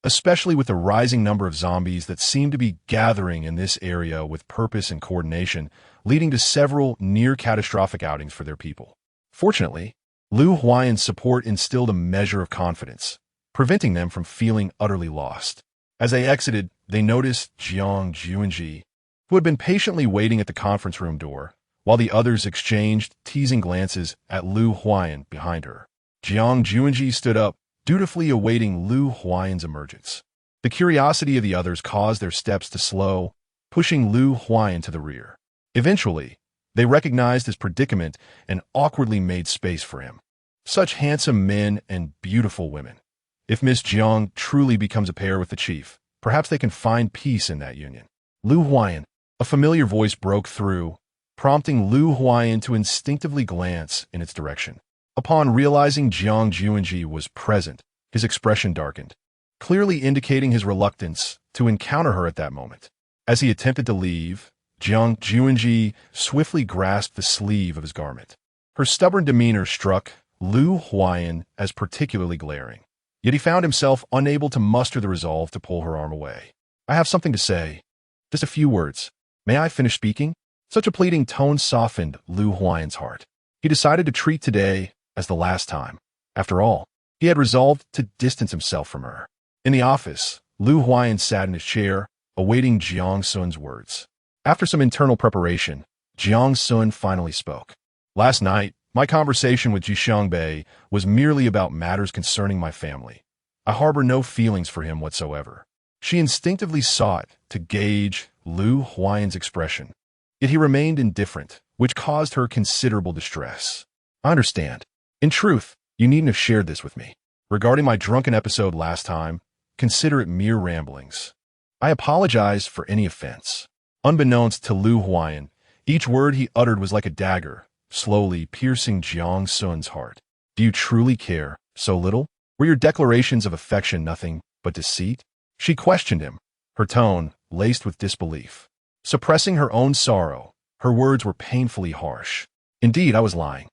especially with the rising number of zombies that seemed to be gathering in this area with purpose and coordination, leading to several near-catastrophic outings for their people. Fortunately, Lu Huayan's support instilled a measure of confidence, preventing them from feeling utterly lost. As they exited, they noticed Jiang Xunzhi, who had been patiently waiting at the conference room door, while the others exchanged teasing glances at Lu Huayan behind her. Jiang Xunzhi stood up, dutifully awaiting Lu Huayan's emergence. The curiosity of the others caused their steps to slow, pushing Lu Huayan to the rear. Eventually, they recognized his predicament and awkwardly made space for him. Such handsome men and beautiful women. If Miss Jiang truly becomes a pair with the chief, perhaps they can find peace in that union. Lu Huayan, a familiar voice broke through, prompting Lu Huayan to instinctively glance in its direction. Upon realizing Jiang Xunzhi was present, his expression darkened, clearly indicating his reluctance to encounter her at that moment. As he attempted to leave, Jiang Xunzhi swiftly grasped the sleeve of his garment. Her stubborn demeanor struck Lu Huayan as particularly glaring, yet he found himself unable to muster the resolve to pull her arm away. "I have something to say. Just a few words. May I finish speaking?" Such a pleading tone softened Lu Huayan's heart. He decided to treat today as the last time. After all, he had resolved to distance himself from her. In the office, Lu Huayan sat in his chair, awaiting Jiang Sun's words. After some internal preparation, Jiang Sun finally spoke. "Last night, my conversation with Jishang Bei was merely about matters concerning my family. I harbor no feelings for him whatsoever." She instinctively sought to gauge Lu Huayan's expression, yet he remained indifferent, which caused her considerable distress. "I understand. In truth, you needn't have shared this with me. Regarding my drunken episode last time, consider it mere ramblings. I apologize for any offense." Unbeknownst to Lu Huayan, each word he uttered was like a dagger, slowly piercing Jiang Sun's heart. "Do you truly care so little? Were your declarations of affection nothing but deceit?" She questioned him, her tone laced with disbelief. Suppressing her own sorrow, her words were painfully harsh. "Indeed, I was lying.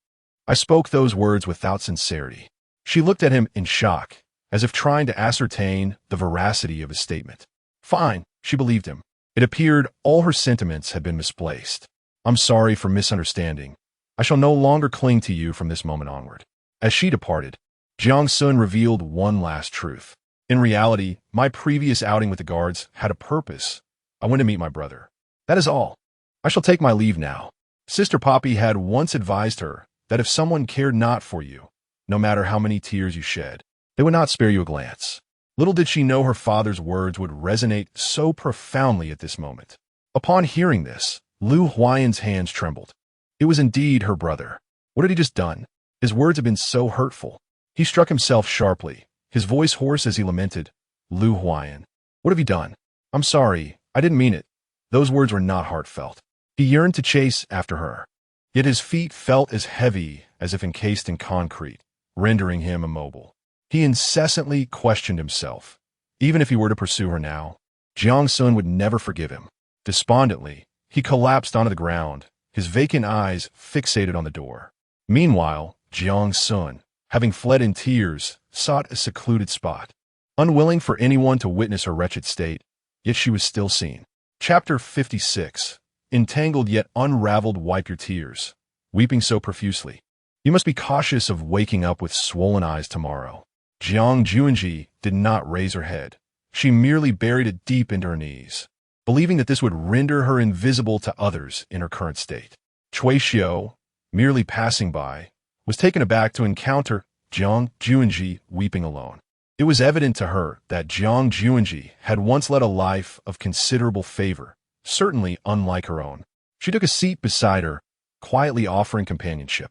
I spoke those words without sincerity." She looked at him in shock, as if trying to ascertain the veracity of his statement. Fine, she believed him. It appeared all her sentiments had been misplaced. "I'm sorry for misunderstanding. I shall no longer cling to you from this moment onward." As she departed, Jiang Sun revealed one last truth. "In reality, my previous outing with the guards had a purpose. I went to meet my brother. That is all. I shall take my leave now." Sister Poppy had once advised her that if someone cared not for you, no matter how many tears you shed, they would not spare you a glance. Little did she know her father's words would resonate so profoundly at this moment. Upon hearing this, Lu Huayan's hands trembled. It was indeed her brother. What had he just done? His words had been so hurtful. He struck himself sharply, his voice hoarse as he lamented. "Lu Huayan, what have you done? I'm sorry, I didn't mean it." Those words were not heartfelt. He yearned to chase after her, yet his feet felt as heavy as if encased in concrete, rendering him immobile. He incessantly questioned himself. Even if he were to pursue her now, Jiang Sun would never forgive him. Despondently, he collapsed onto the ground, his vacant eyes fixated on the door. Meanwhile, Jiang Sun, having fled in tears, sought a secluded spot. Unwilling for anyone to witness her wretched state, yet she was still seen. Chapter 56. Entangled yet unraveled, wipe your tears, weeping so profusely. You must be cautious of waking up with swollen eyes tomorrow. Jiang Xunzhi did not raise her head. She merely buried it deep into her knees, believing that this would render her invisible to others in her current state. Cui Xiu, merely passing by, was taken aback to encounter Jiang Xunzhi weeping alone. It was evident to her that Jiang Xunzhi had once led a life of considerable favor, certainly unlike her own. She took a seat beside her, quietly offering companionship.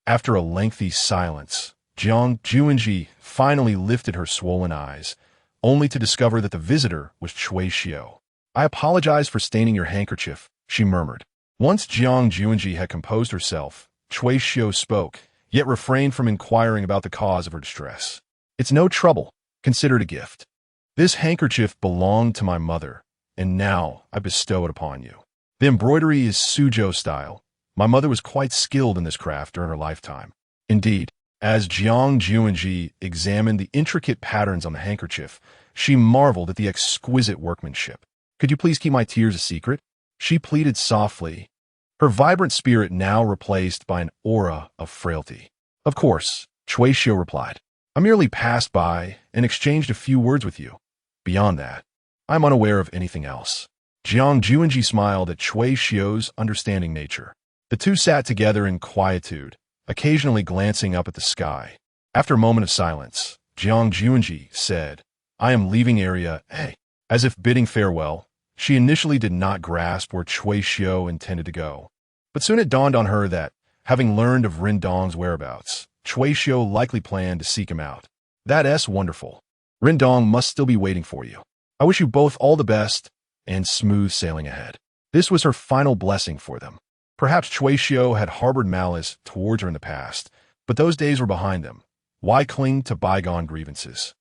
After a lengthy silence, Jiang Xunzhi finally lifted her swollen eyes, only to discover that the visitor was Cui Xiu. "I apologize for staining your handkerchief," she murmured. Once Jiang Xunzhi had composed herself, Cui Xiu spoke, yet refrained from inquiring about the cause of her distress. "It's no trouble. Consider it a gift. This handkerchief belonged to my mother, and now I bestow it upon you. The embroidery is Suzhou style, My mother was quite skilled in this craft during her lifetime. Indeed, as Jiang Xunzhi examined the intricate patterns on the handkerchief, she marveled at the exquisite workmanship. Could you please keep my tears a secret? She pleaded softly, her vibrant spirit now replaced by an aura of frailty. Of course, Cui Xiu replied. I merely passed by and exchanged a few words with you. Beyond that, I'm unaware of anything else. Jiang Xunzhi smiled at Cui Xiu's understanding nature. The two sat together in quietude, occasionally glancing up at the sky. After a moment of silence, Jiang Xunzhi said, I am leaving Area A. As if bidding farewell, she initially did not grasp where Cui Xiu intended to go. But soon it dawned on her that, having learned of Rindong's whereabouts, Cui Xiu likely planned to seek him out. That's wonderful. Rindong must still be waiting for you. I wish you both all the best and smooth sailing ahead. This was her final blessing for them. Perhaps Cui Xiu had harbored malice towards her in the past, but those days were behind them. Why cling to bygone grievances?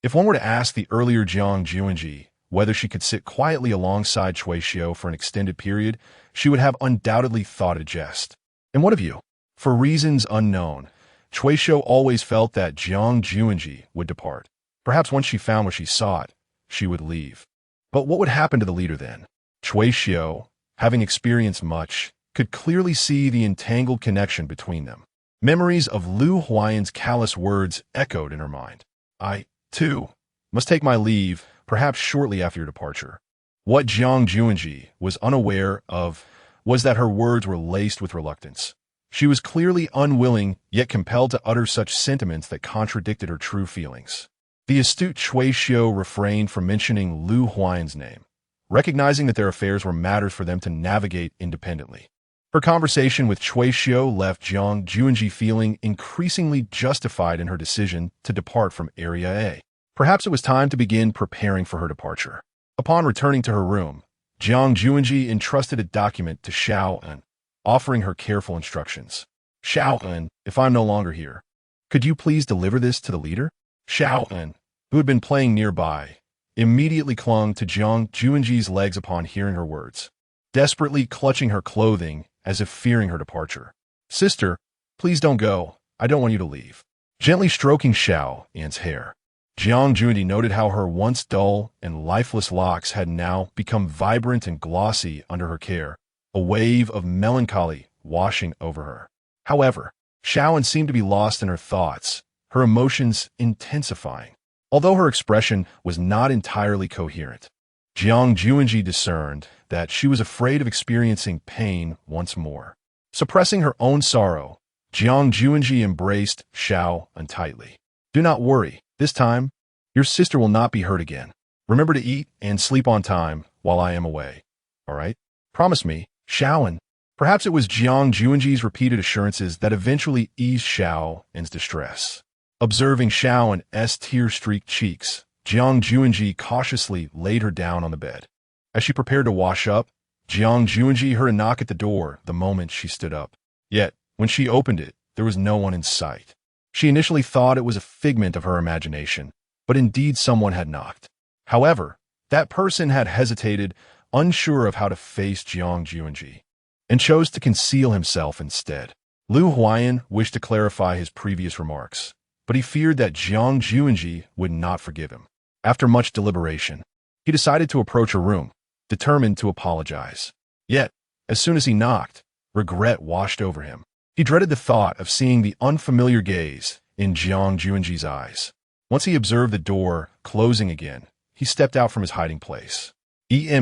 If one were to ask the earlier Jiang Xunzhi whether she could sit quietly alongside Cui Xiu for an extended period, she would have undoubtedly thought it a jest. And what of you? For reasons unknown, Cui Xiu always felt that Jiang Xunzhi would depart. Perhaps once she found what she sought, she would leave. But what would happen to the leader then? Cui Xiu, having experienced much, could clearly see the entangled connection between them. Memories of Lu Huayan's callous words echoed in her mind. I, too, must take my leave, perhaps shortly after your departure. What Jiang Xunzhi was unaware of was that her words were laced with reluctance. She was clearly unwilling, yet compelled to utter such sentiments that contradicted her true feelings. The astute Cui Xiu refrained from mentioning Lu Huayan's name, recognizing that their affairs were matters for them to navigate independently. Her conversation with Cui Xiu left Jiang Xunzhi feeling increasingly justified in her decision to depart from Area A. Perhaps it was time to begin preparing for her departure. Upon returning to her room, Jiang Xunzhi entrusted a document to Xiao-en, offering her careful instructions. Xiao-en, if I'm no longer here, could you please deliver this to the leader? Xiao-en, who had been playing nearby, immediately clung to Jiang Xunzhi's legs upon hearing her words, desperately clutching her clothing as if fearing her departure. Sister, please don't go. I don't want you to leave. Gently stroking Xiao-en's hair, Jiang Xunzhi noted how her once dull and lifeless locks had now become vibrant and glossy under her care, a wave of melancholy washing over her. However, Xiao-en seemed to be lost in her thoughts, her emotions intensifying. Although her expression was not entirely coherent, Jiang Xunzhi discerned that she was afraid of experiencing pain once more. Suppressing her own sorrow, Jiang Xunzhi embraced Xiao-en tightly. Do not worry. This time, your sister will not be hurt again. Remember to eat and sleep on time while I am away. All right? Promise me, Xiao-en. Perhaps it was Jiang Xunzhi's repeated assurances that eventually eased Xiao-en's distress. Observing Xiao-en's tear-streaked cheeks, Jiang Xunzhi cautiously laid her down on the bed. As she prepared to wash up, Jiang Xunzhi heard a knock at the door the moment she stood up. Yet, when she opened it, there was no one in sight. She initially thought it was a figment of her imagination, but indeed someone had knocked. However, that person had hesitated, unsure of how to face Jiang Xunzhi, and chose to conceal himself instead. Lu Huayan wished to clarify his previous remarks, but he feared that Jiang Xunzhi would not forgive him. After much deliberation, he decided to approach her room, determined to apologize. Yet, as soon as he knocked, regret washed over him. He dreaded the thought of seeing the unfamiliar gaze in Jiang Xunzhi's eyes. Once he observed the door closing again, he stepped out from his hiding place.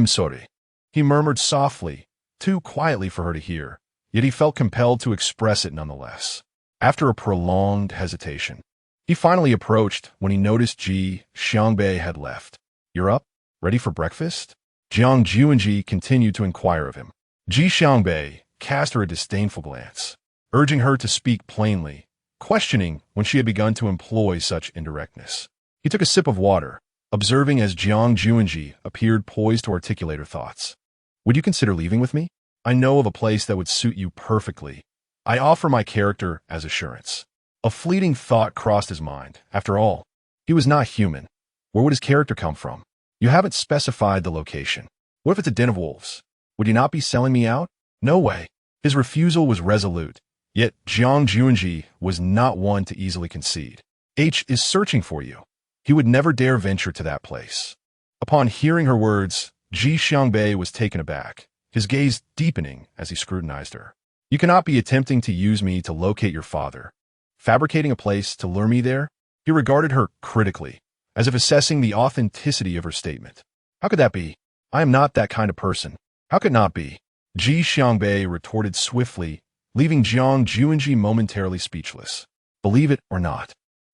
Sorry, he murmured softly, too quietly for her to hear, yet he felt compelled to express it nonetheless. After a prolonged hesitation, he finally approached when he noticed Ji Xiangbei had left. You're up? Ready for breakfast? Jiang Xunzhi continued to inquire of him. Ji Xiangbei cast her a disdainful glance, urging her to speak plainly, questioning when she had begun to employ such indirectness. He took a sip of water, observing as Jiang Xunzhi appeared poised to articulate her thoughts. Would you consider leaving with me? I know of a place that would suit you perfectly. I offer my character as assurance. A fleeting thought crossed his mind. After all, he was not human. Where would his character come from? You haven't specified the location. What if it's a den of wolves? Would you not be selling me out? No way. His refusal was resolute, yet Jiang Xunzhi was not one to easily concede. H is searching for you. He would never dare venture to that place. Upon hearing her words, Ji Xiangbei was taken aback, his gaze deepening as he scrutinized her. You cannot be attempting to use me to locate your father. Fabricating a place to lure me there? He regarded her critically, as if assessing the authenticity of her statement. How could that be? I am not that kind of person. How could not be? Ji Xiangbei retorted swiftly, leaving Jiang Xunzhi momentarily speechless. Believe it or not,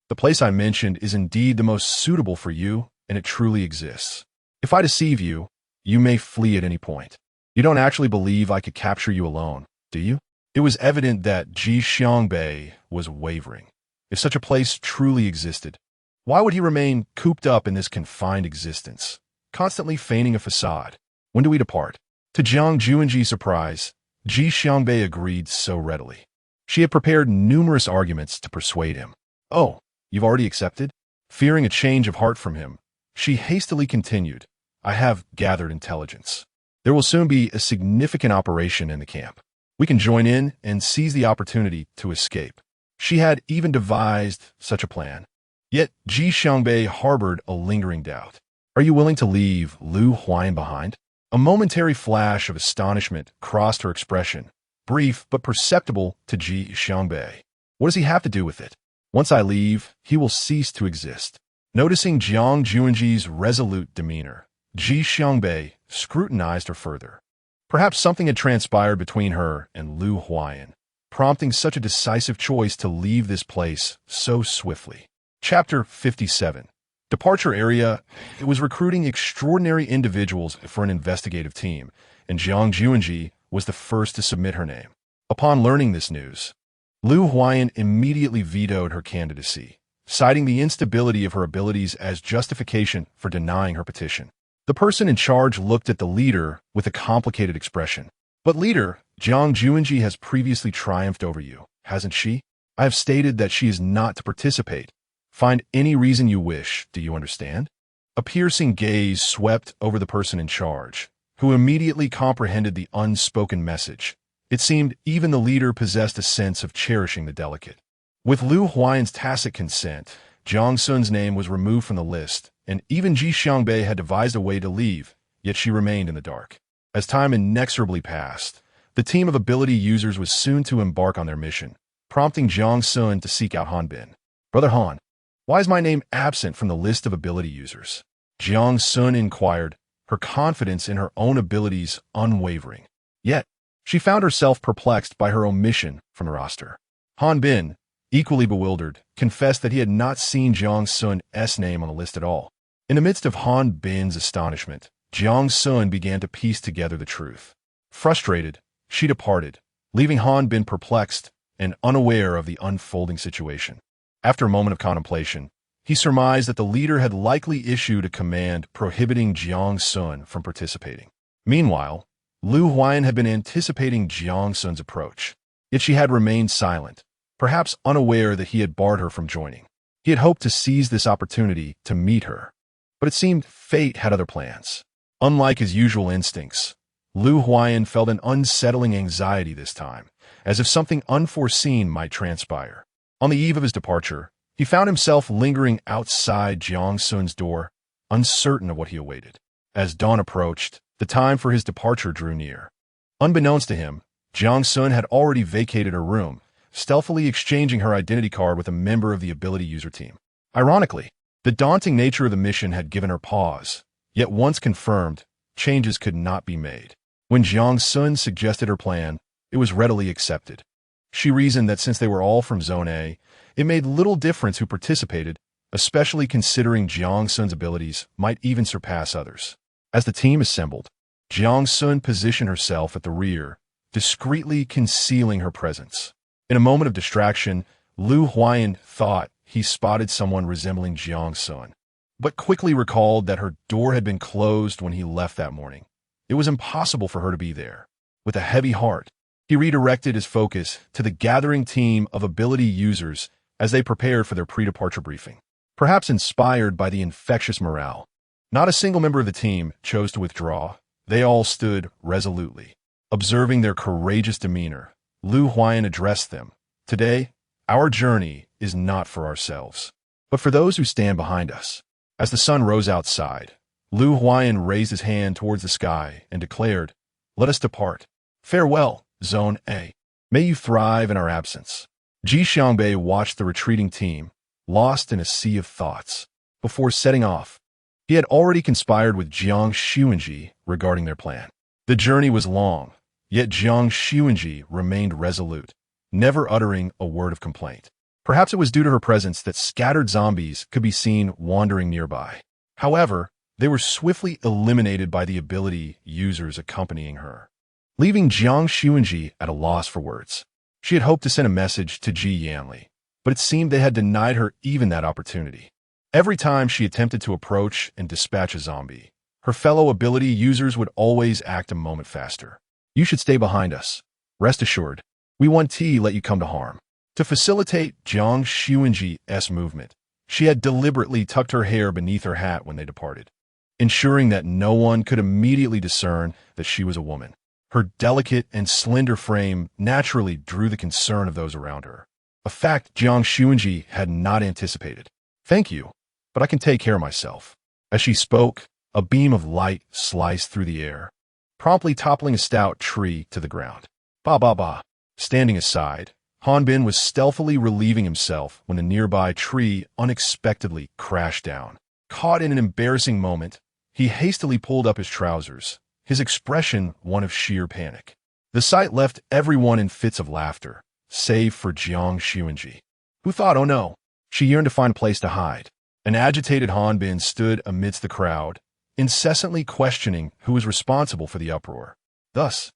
the place I mentioned is indeed the most suitable for you, and it truly exists. If I deceive you, you may flee at any point. You don't actually believe I could capture you alone, do you? It was evident that Ji Xiangbei was wavering. If such a place truly existed, why would he remain cooped up in this confined existence, constantly feigning a facade? When do we depart? To Jiang Xunzhi's surprise, Ji Xiangbei agreed so readily. She had prepared numerous arguments to persuade him. Oh, you've already accepted? Fearing a change of heart from him, she hastily continued, I have gathered intelligence. There will soon be a significant operation in the camp. We can join in and seize the opportunity to escape. She had even devised such a plan. Yet Ji Xiangbei harbored a lingering doubt. Are you willing to leave Lu Huayan behind? A momentary flash of astonishment crossed her expression, brief but perceptible to Ji Xiangbei. What does he have to do with it? Once I leave, he will cease to exist. Noticing Jiang Xunzhi's resolute demeanor, Ji Xiangbei scrutinized her further. Perhaps something had transpired between her and Lu Huayan, prompting such a decisive choice to leave this place so swiftly. Chapter 57. Departure Area. It was recruiting extraordinary individuals for an investigative team, and Jiang Xunzhi was the first to submit her name. Upon learning this news, Lu Huayan immediately vetoed her candidacy, citing the instability of her abilities as justification for denying her petition. The person in charge looked at the leader with a complicated expression. But leader, Jiang Xunzhi has previously triumphed over you, hasn't she? I have stated that she is not to participate. Find any reason you wish, do you understand? A piercing gaze swept over the person in charge, who immediately comprehended the unspoken message. It seemed even the leader possessed a sense of cherishing the delicate. With Lu Huayan's tacit consent, Jiang Sun's name was removed from the list, and even Ji Xiangbei had devised a way to leave, yet she remained in the dark. As time inexorably passed, the team of ability users was soon to embark on their mission, prompting Jiang Sun to seek out Han Bin. Brother Han, why is my name absent from the list of ability users? Jiang Sun inquired, her confidence in her own abilities unwavering. Yet, she found herself perplexed by her omission from the roster. Han Bin, equally bewildered, confessed that he had not seen Jiang Sun's name on the list at all. In the midst of Han Bin's astonishment, Jiang Sun began to piece together the truth. Frustrated, she departed, leaving Han Bin perplexed and unaware of the unfolding situation. After a moment of contemplation, he surmised that the leader had likely issued a command prohibiting Jiang Sun from participating. Meanwhile, Lu Huayan had been anticipating Jiang Sun's approach, yet she had remained silent, perhaps unaware that he had barred her from joining. He had hoped to seize this opportunity to meet her, but it seemed fate had other plans. Unlike his usual instincts, Lu Huayan felt an unsettling anxiety this time, as if something unforeseen might transpire. On the eve of his departure, he found himself lingering outside Jiang Sun's door, uncertain of what he awaited. As dawn approached, the time for his departure drew near. Unbeknownst to him, Jiang Sun had already vacated her room, stealthily exchanging her identity card with a member of the ability user team. Ironically, the daunting nature of the mission had given her pause, yet once confirmed, changes could not be made. When Jiang Sun suggested her plan, it was readily accepted. She reasoned that since they were all from Zone A, it made little difference who participated, especially considering Jiang Sun's abilities might even surpass others. As the team assembled, Jiang Sun positioned herself at the rear, discreetly concealing her presence. In a moment of distraction, Lu Huayan thought he spotted someone resembling Jiang Sun, but quickly recalled that her door had been closed when he left that morning. It was impossible for her to be there. With a heavy heart, he redirected his focus to the gathering team of ability users as they prepared for their pre-departure briefing. Perhaps inspired by the infectious morale, not a single member of the team chose to withdraw. They all stood resolutely, Observing their courageous demeanor, Lu Huayan addressed them. Today, our journey is not for ourselves, but for those who stand behind us. As the sun rose outside, Lu Huayan raised his hand towards the sky and declared, "Let us depart. Farewell, Zone A. May you thrive in our absence." Ji Xiangbei watched the retreating team, lost in a sea of thoughts. Before setting off, he had already conspired with Jiang Xunzhi regarding their plan. The journey was long, yet Jiang Xunzhi remained resolute, never uttering a word of complaint. Perhaps it was due to her presence that scattered zombies could be seen wandering nearby. However, they were swiftly eliminated by the ability users accompanying her, leaving Jiang Xunzhi at a loss for words. She had hoped to send a message to Ji Yanli, but it seemed they had denied her even that opportunity. Every time she attempted to approach and dispatch a zombie, her fellow ability users would always act a moment faster. "You should stay behind us. Rest assured, we won't let you come to harm." To facilitate Jiang Xunzhi's movement, she had deliberately tucked her hair beneath her hat when they departed, ensuring that no one could immediately discern that she was a woman. Her delicate and slender frame naturally drew the concern of those around her, a fact Jiang Xunzhi had not anticipated. "Thank you, but I can take care of myself." As she spoke, a beam of light sliced through the air, promptly toppling a stout tree to the ground. Ba ba ba. Standing aside, Hanbin was stealthily relieving himself when a nearby tree unexpectedly crashed down. Caught in an embarrassing moment, he hastily pulled up his trousers, his expression one of sheer panic. The sight left everyone in fits of laughter, save for Jiang Xunzhi, who thought, "Oh no." She yearned to find a place to hide. An agitated Hanbin stood amidst the crowd, incessantly questioning who was responsible for the uproar. Thus,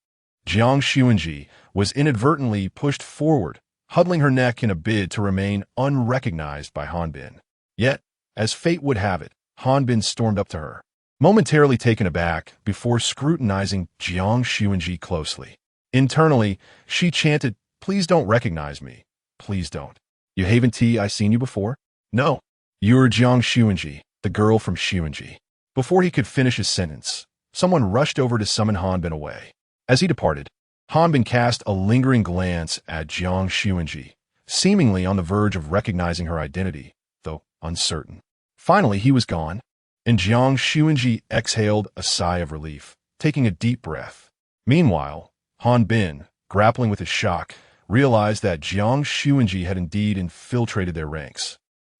Jiang Xunzhi was inadvertently pushed forward, huddling her neck in a bid to remain unrecognized by Hanbin. Yet, as fate would have it, Hanbin stormed up to her, momentarily taken aback before scrutinizing Jiang Xunzhi closely. Internally, she chanted, "Please don't recognize me. Please don't. You haven't I seen you before? No. You're Jiang Xunzhi, the girl from Xunzhi." Before he could finish his sentence, someone rushed over to summon Hanbin away. As he departed, Hanbin cast a lingering glance at Jiang Xunzhi, seemingly on the verge of recognizing her identity, though uncertain. Finally, he was gone, and Jiang Xunzhi exhaled a sigh of relief, taking a deep breath. Meanwhile, Hanbin, grappling with his shock, realized that Jiang Xunzhi had indeed infiltrated their ranks,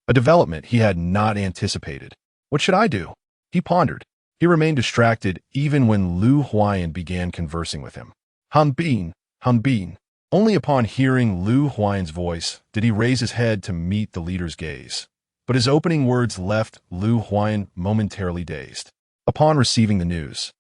a development he had not anticipated. What should I do? He pondered. He remained distracted even when Lu Huayan began conversing with him. "Hanbin, Hanbin." Only upon hearing Lu Huayan's voice did he raise his head to meet the leader's gaze. But his opening words left Lu Huayan momentarily dazed. Upon receiving the news,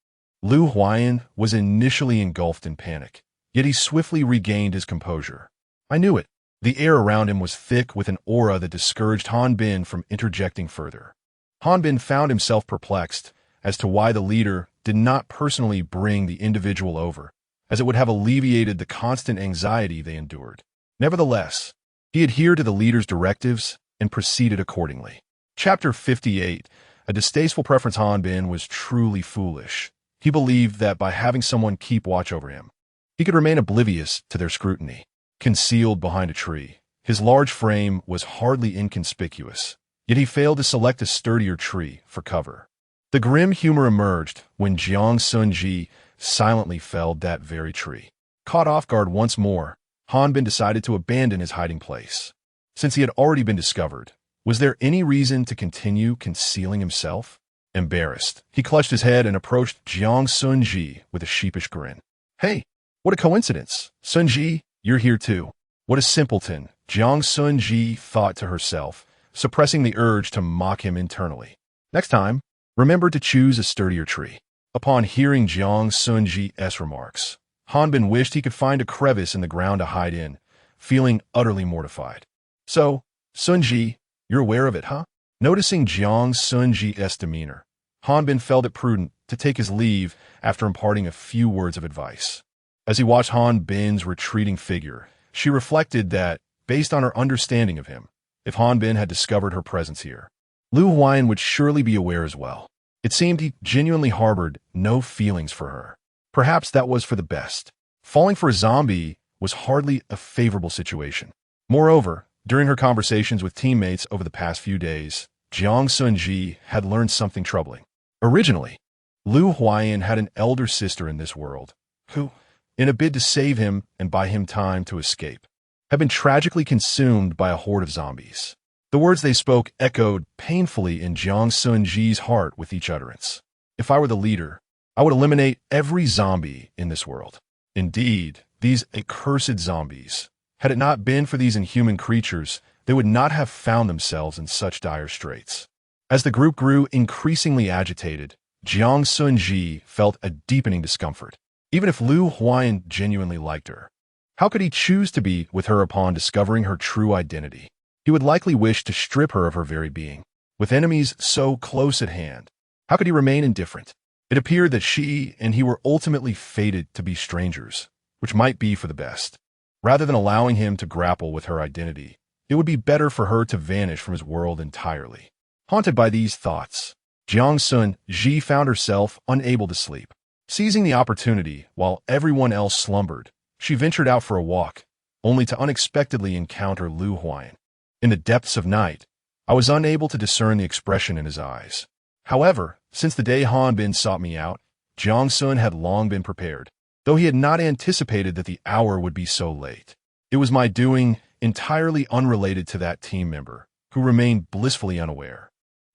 Lu Huayan was initially engulfed in panic, yet he swiftly regained his composure. "I knew it." The air around him was thick with an aura that discouraged Hanbin from interjecting further. Hanbin found himself perplexed as to why the leader did not personally bring the individual over, as it would have alleviated the constant anxiety they endured. Nevertheless, he adhered to the leader's directives and proceeded accordingly. Chapter 58. A distasteful preference. Hanbin was truly foolish. He believed that by having someone keep watch over him, he could remain oblivious to their scrutiny. Concealed behind a tree, his large frame was hardly inconspicuous, yet he failed to select a sturdier tree for cover. The grim humor emerged when Jiang Xunzhi silently felled that very tree. Caught off guard once more, Hanbin decided to abandon his hiding place. Since he had already been discovered, was there any reason to continue concealing himself? Embarrassed, he clutched his head and approached Jiang Xunzhi with a sheepish grin. "Hey, what a coincidence. Xunzhi, you're here too." What a simpleton, Jiang Xunzhi thought to herself, suppressing the urge to mock him internally. Next time, remember to choose a sturdier tree. Upon hearing Jiang Xunzhi's remarks, Hanbin wished he could find a crevice in the ground to hide in, feeling utterly mortified. "So, Xunzhi, you're aware of it, huh?" Noticing Jiang Xunzhi's demeanor, Hanbin felt it prudent to take his leave after imparting a few words of advice. As he watched Hanbin's retreating figure, she reflected that, based on her understanding of him, if Hanbin had discovered her presence here, Lu Huayan would surely be aware as well. It seemed he genuinely harbored no feelings for her. Perhaps that was for the best. Falling for a zombie was hardly a favorable situation. Moreover, during her conversations with teammates over the past few days, Jiang Xunzhi had learned something troubling. Originally, Lu Huayan had an elder sister in this world, who, in a bid to save him and buy him time to escape, had been tragically consumed by a horde of zombies. The words they spoke echoed painfully in Jiang Xunzhi's heart with each utterance. If I were the leader, I would eliminate every zombie in this world. Indeed, these accursed zombies. Had it not been for these inhuman creatures, they would not have found themselves in such dire straits. As the group grew increasingly agitated, Jiang Xunzhi felt a deepening discomfort. Even if Lu Huayan genuinely liked her, how could he choose to be with her upon discovering her true identity? He would likely wish to strip her of her very being. With enemies so close at hand, how could he remain indifferent? It appeared that she and he were ultimately fated to be strangers, which might be for the best. Rather than allowing him to grapple with her identity, it would be better for her to vanish from his world entirely. Haunted by these thoughts, Jiang Xunzhi found herself unable to sleep. Seizing the opportunity while everyone else slumbered, she ventured out for a walk, only to unexpectedly encounter Lu Huayan. In the depths of night, I was unable to discern the expression in his eyes. However, since the day Han Bin sought me out, Jiang Xun had long been prepared, though he had not anticipated that the hour would be so late. It was my doing, entirely unrelated to that team member, who remained blissfully unaware.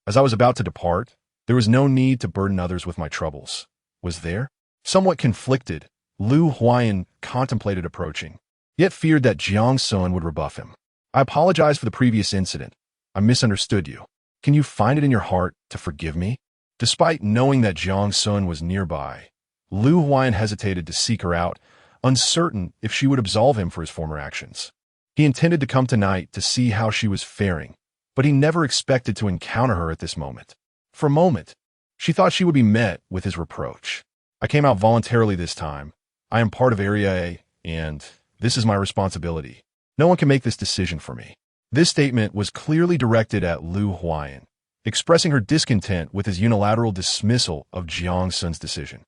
As I was about to depart, there was no need to burden others with my troubles. Was there? Somewhat conflicted, Lu Huayan contemplated approaching, yet feared that Jiang Xun would rebuff him. I apologize for the previous incident. I misunderstood you. Can you find it in your heart to forgive me? Despite knowing that Jiang Xun was nearby, Lu Huayan hesitated to seek her out, uncertain if she would absolve him for his former actions. He intended to come tonight to see how she was faring, but he never expected to encounter her at this moment. For a moment, she thought she would be met with his reproach. I came out voluntarily this time. I am part of Area A, and this is my responsibility. No one can make this decision for me. This statement was clearly directed at Lu Huayan, expressing her discontent with his unilateral dismissal of Jiang Xun's decision.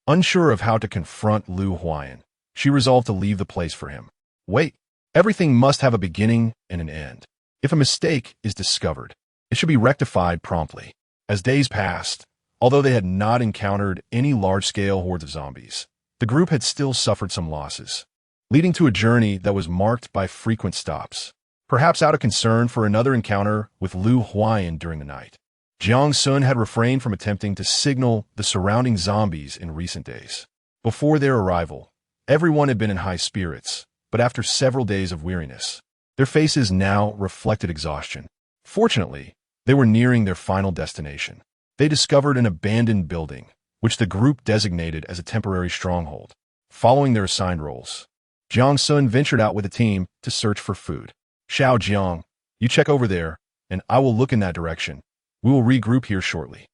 Unsure of how to confront Lu Huayan, she resolved to leave the place for him. Wait, everything must have a beginning and an end. If a mistake is discovered, it should be rectified promptly. As days passed, although they had not encountered any large-scale hordes of zombies, the group had still suffered some losses, leading to a journey that was marked by frequent stops. Perhaps out of concern for another encounter with Lu Huayan during the night, Jiang Xun had refrained from attempting to signal the surrounding zombies in recent days. Before their arrival, everyone had been in high spirits, but after several days of weariness, their faces now reflected exhaustion. Fortunately, they were nearing their final destination. They discovered an abandoned building, which the group designated as a temporary stronghold. Following their assigned roles, Jiang Xun ventured out with a team to search for food. Xiao Jiang, you check over there, and I will look in that direction. We will regroup here shortly.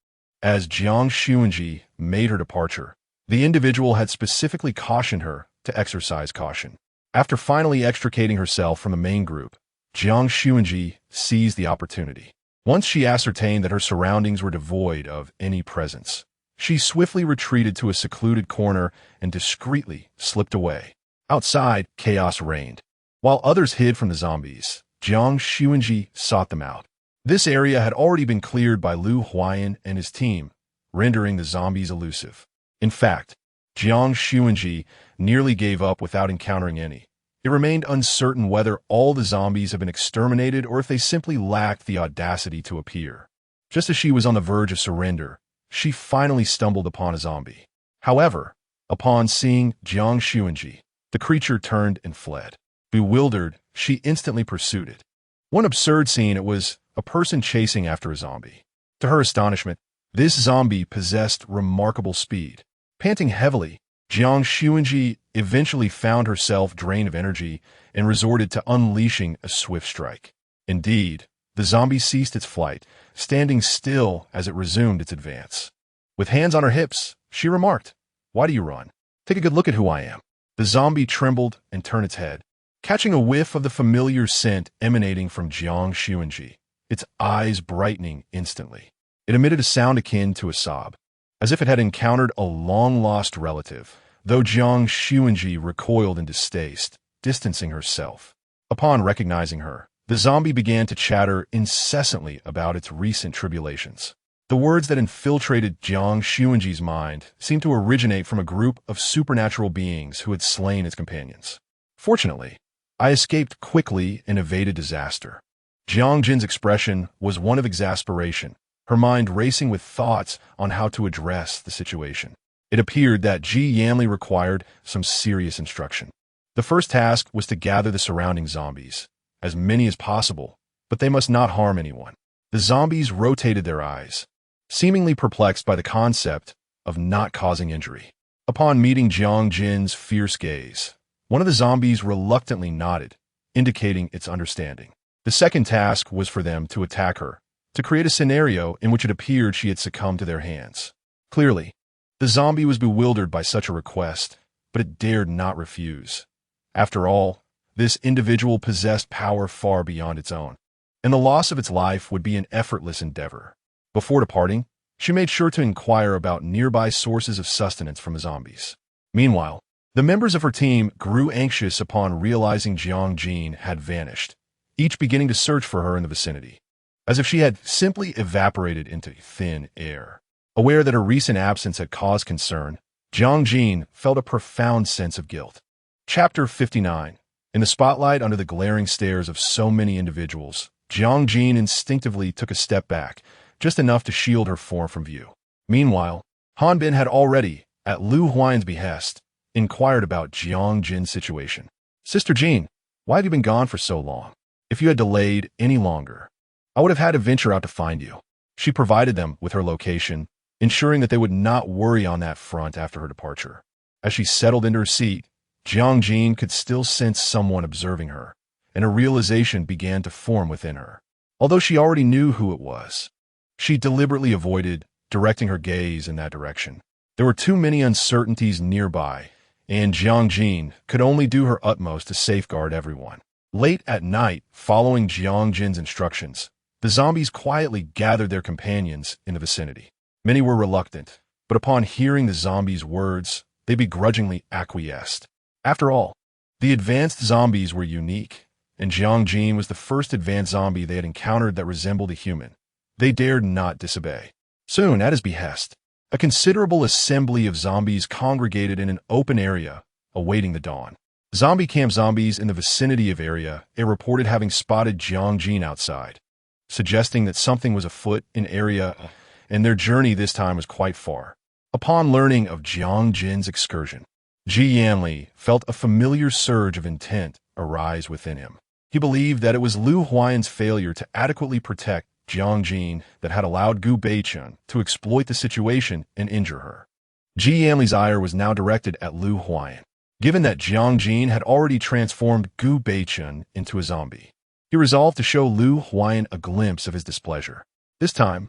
As Jiang Xunzhi made her departure, the individual had specifically cautioned her to exercise caution. After finally extricating herself from the main group, Jiang Xunzhi seized the opportunity. Once she ascertained that her surroundings were devoid of any presence, she swiftly retreated to a secluded corner and discreetly slipped away. Outside, chaos reigned. While others hid from the zombies, Jiang Xunzhi sought them out. This area had already been cleared by Lu Huayan and his team, rendering the zombies elusive. In fact, Jiang Xunzhi nearly gave up without encountering any. It remained uncertain whether all the zombies had been exterminated or if they simply lacked the audacity to appear. Just as she was on the verge of surrender, she finally stumbled upon a zombie. However, upon seeing Jiang Xunzhi, the creature turned and fled. Bewildered, she instantly pursued it. One absurd scene, it was a person chasing after a zombie. To her astonishment, this zombie possessed remarkable speed. Panting heavily, Jiang Xunzhi eventually found herself drained of energy and resorted to unleashing a swift strike. Indeed, the zombie ceased its flight, standing still as it resumed its advance. With hands on her hips, she remarked, "Why do you run? Take a good look at who I am." The zombie trembled and turned its head, catching a whiff of the familiar scent emanating from Jiang Xunzhi, its eyes brightening instantly. It emitted a sound akin to a sob. As if it had encountered a long-lost relative, though Jiang Xunzhi recoiled in distaste, distancing herself. Upon recognizing her, the zombie began to chatter incessantly about its recent tribulations. The words that infiltrated Jiang Xunzhi's mind seemed to originate from a group of supernatural beings who had slain its companions. Fortunately, I escaped quickly and evaded disaster. Jiang Jin's expression was one of exasperation, her mind racing with thoughts on how to address the situation. It appeared that Ji Yanli required some serious instruction. The first task was to gather the surrounding zombies, as many as possible, but they must not harm anyone. The zombies rotated their eyes, seemingly perplexed by the concept of not causing injury. Upon meeting Jiang Jin's fierce gaze, one of the zombies reluctantly nodded, indicating its understanding. The second task was for them to attack her, to create a scenario in which it appeared she had succumbed to their hands. Clearly, the zombie was bewildered by such a request, but it dared not refuse. After all, this individual possessed power far beyond its own, and the loss of its life would be an effortless endeavor. Before departing, she made sure to inquire about nearby sources of sustenance from the zombies. Meanwhile, the members of her team grew anxious upon realizing Jiang Jin had vanished, each beginning to search for her in the vicinity, as if she had simply evaporated into thin air. Aware that her recent absence had caused concern, Jiang Jin felt a profound sense of guilt. Chapter 59. In the spotlight under the glaring stares of so many individuals, Jiang Jin instinctively took a step back, just enough to shield her form from view. Meanwhile, Han Bin had already, at Lu Huan's behest, inquired about Jiang Jin's situation. "Sister Jean, why have you been gone for so long? If you had delayed any longer, I would have had to venture out to find you." She provided them with her location, ensuring that they would not worry on that front after her departure. As she settled into her seat, Jiang Jin could still sense someone observing her, and a realization began to form within her. Although she already knew who it was, she deliberately avoided directing her gaze in that direction. There were too many uncertainties nearby, and Jiang Jin could only do her utmost to safeguard everyone. Late at night, following Jiang Jin's instructions, the zombies quietly gathered their companions in the vicinity. Many were reluctant, but upon hearing the zombies' words, they begrudgingly acquiesced. After all, the advanced zombies were unique, and Jiang Jin was the first advanced zombie they had encountered that resembled a human. They dared not disobey. Soon, at his behest, a considerable assembly of zombies congregated in an open area, awaiting the dawn. Zombie camp zombies in the vicinity of area reported having spotted Jiang Jin outside, suggesting that something was afoot in area, and their journey this time was quite far. Upon learning of Jiang Jin's excursion, Ji Yanli felt a familiar surge of intent arise within him. He believed that it was Lu Huan's failure to adequately protect Jiang Jin that had allowed Gu Beichun to exploit the situation and injure her. Ji Yanli's ire was now directed at Lu Huan, given that Jiang Jin had already transformed Gu Beichun into a zombie. He resolved to show Lu Huan a glimpse of his displeasure. This time,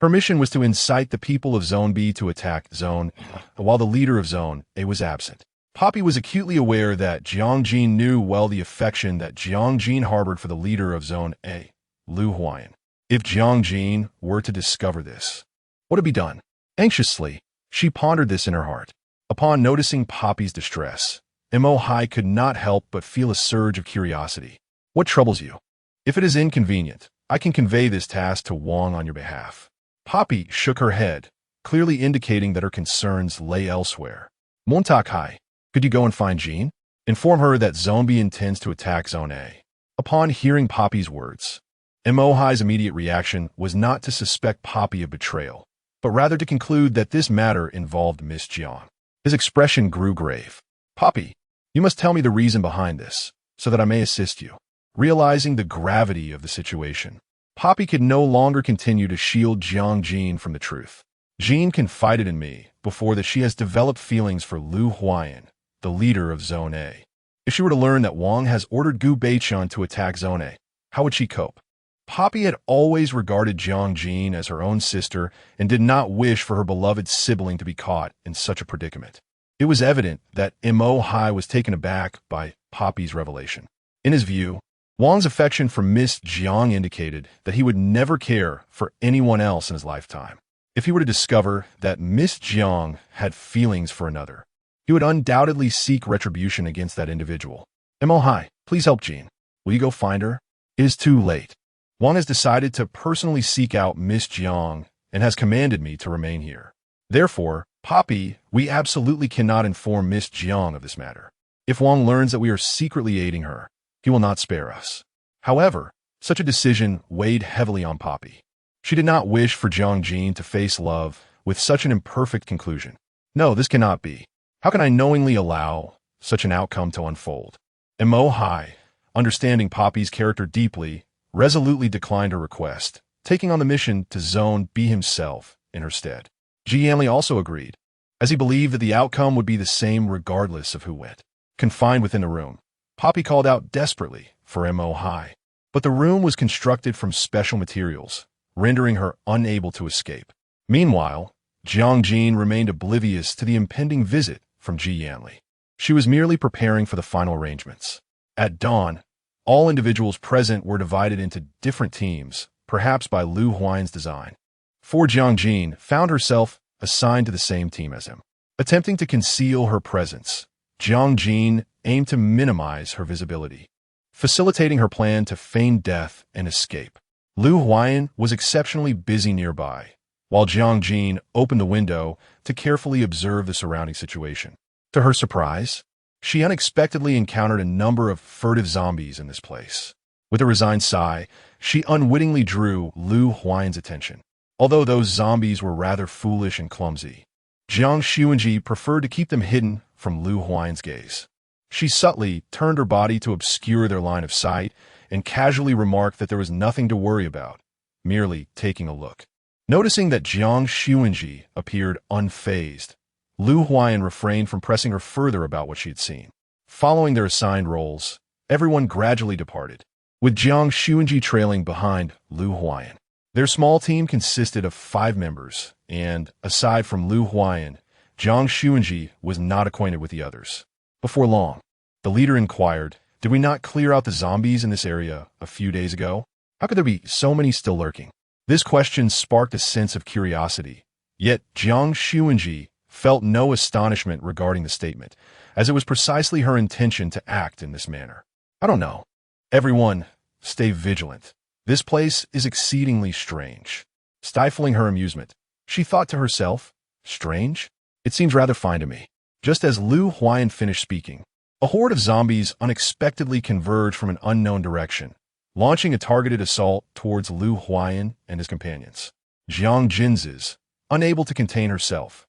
her mission was to incite the people of Zone B to attack Zone A while the leader of Zone A was absent. Poppy was acutely aware that Jiang Jin knew well the affection that Jiang Jin harbored for the leader of Zone A, Lu Huan. If Jiang Jin were to discover this, what would be done? Anxiously, she pondered this in her heart. Upon noticing Poppy's distress, Mo Hai could not help but feel a surge of curiosity. "What troubles you? If it is inconvenient, I can convey this task to Wang on your behalf." Poppy shook her head, clearly indicating that her concerns lay elsewhere. "Montak Hai, could you go and find Jean? Inform her that Zone B intends to attack Zone A." Upon hearing Poppy's words, Mo Hai's immediate reaction was not to suspect Poppy of betrayal, but rather to conclude that this matter involved Miss Jiang. His expression grew grave. "Poppy, you must tell me the reason behind this, so that I may assist you." Realizing the gravity of the situation, Poppy could no longer continue to shield Jiang Jin from the truth. "Jean confided in me before that she has developed feelings for Lu Huan, the leader of Zone A. If she were to learn that Wang has ordered Gu Beichun to attack Zone A, how would she cope?" Poppy had always regarded Jiang Jin as her own sister and did not wish for her beloved sibling to be caught in such a predicament. It was evident that Mo Hai was taken aback by Poppy's revelation. In his view, Wang's affection for Miss Jiang indicated that he would never care for anyone else in his lifetime. If he were to discover that Miss Jiang had feelings for another, he would undoubtedly seek retribution against that individual. Hi, please help Jean. Will you go find her? It is too late. Wang has decided to personally seek out Miss Jiang and has commanded me to remain here. Therefore, Poppy, we absolutely cannot inform Miss Jiang of this matter. If Wang learns that we are secretly aiding her, he will not spare us. However, such a decision weighed heavily on Poppy. She did not wish for Jiang Jin to face love with such an imperfect conclusion. No, this cannot be. How can I knowingly allow such an outcome to unfold? Hai, understanding Poppy's character deeply, resolutely declined her request, taking on the mission to Zone B himself in her stead. Jianli also agreed, as he believed that the outcome would be the same regardless of who went. Confined within the room, Poppy called out desperately for Hai, but the room was constructed from special materials, rendering her unable to escape. Meanwhile, Jiang Jin remained oblivious to the impending visit from Jianli. She was merely preparing for the final arrangements. At dawn, all individuals present were divided into different teams, perhaps by Lu Huan's design. For Jiang Jin found herself assigned to the same team as him. Attempting to conceal her presence, Jiang Jin aimed to minimize her visibility, facilitating her plan to feign death and escape. Lu Huan was exceptionally busy nearby, while Jiang Jin opened the window to carefully observe the surrounding situation. To her surprise, she unexpectedly encountered a number of furtive zombies in this place. With a resigned sigh, she unwittingly drew Lu Huan's attention. Although those zombies were rather foolish and clumsy, Jiang Xunzhi preferred to keep them hidden from Lu Huan's gaze. She subtly turned her body to obscure their line of sight and casually remarked that there was nothing to worry about, merely taking a look. Noticing that Jiang Xunzhi appeared unfazed, Lu Huan refrained from pressing her further about what she had seen. Following their assigned roles, everyone gradually departed, with Jiang Xunzhi trailing behind Lu Huan. Their small team consisted of 5 members, and, aside from Lu Huan, Jiang Xunzhi was not acquainted with the others. Before long, the leader inquired, "Did we not clear out the zombies in this area a few days ago? How could there be so many still lurking?" This question sparked a sense of curiosity, yet Jiang Xunzhi felt no astonishment regarding the statement, as it was precisely her intention to act in this manner. "I don't know. Everyone, stay vigilant. This place is exceedingly strange." Stifling her amusement, she thought to herself, "Strange? It seems rather fine to me." Just as Lu Huan finished speaking, a horde of zombies unexpectedly converged from an unknown direction, launching a targeted assault towards Lu Huan and his companions. Jiang Jinzis, unable to contain herself,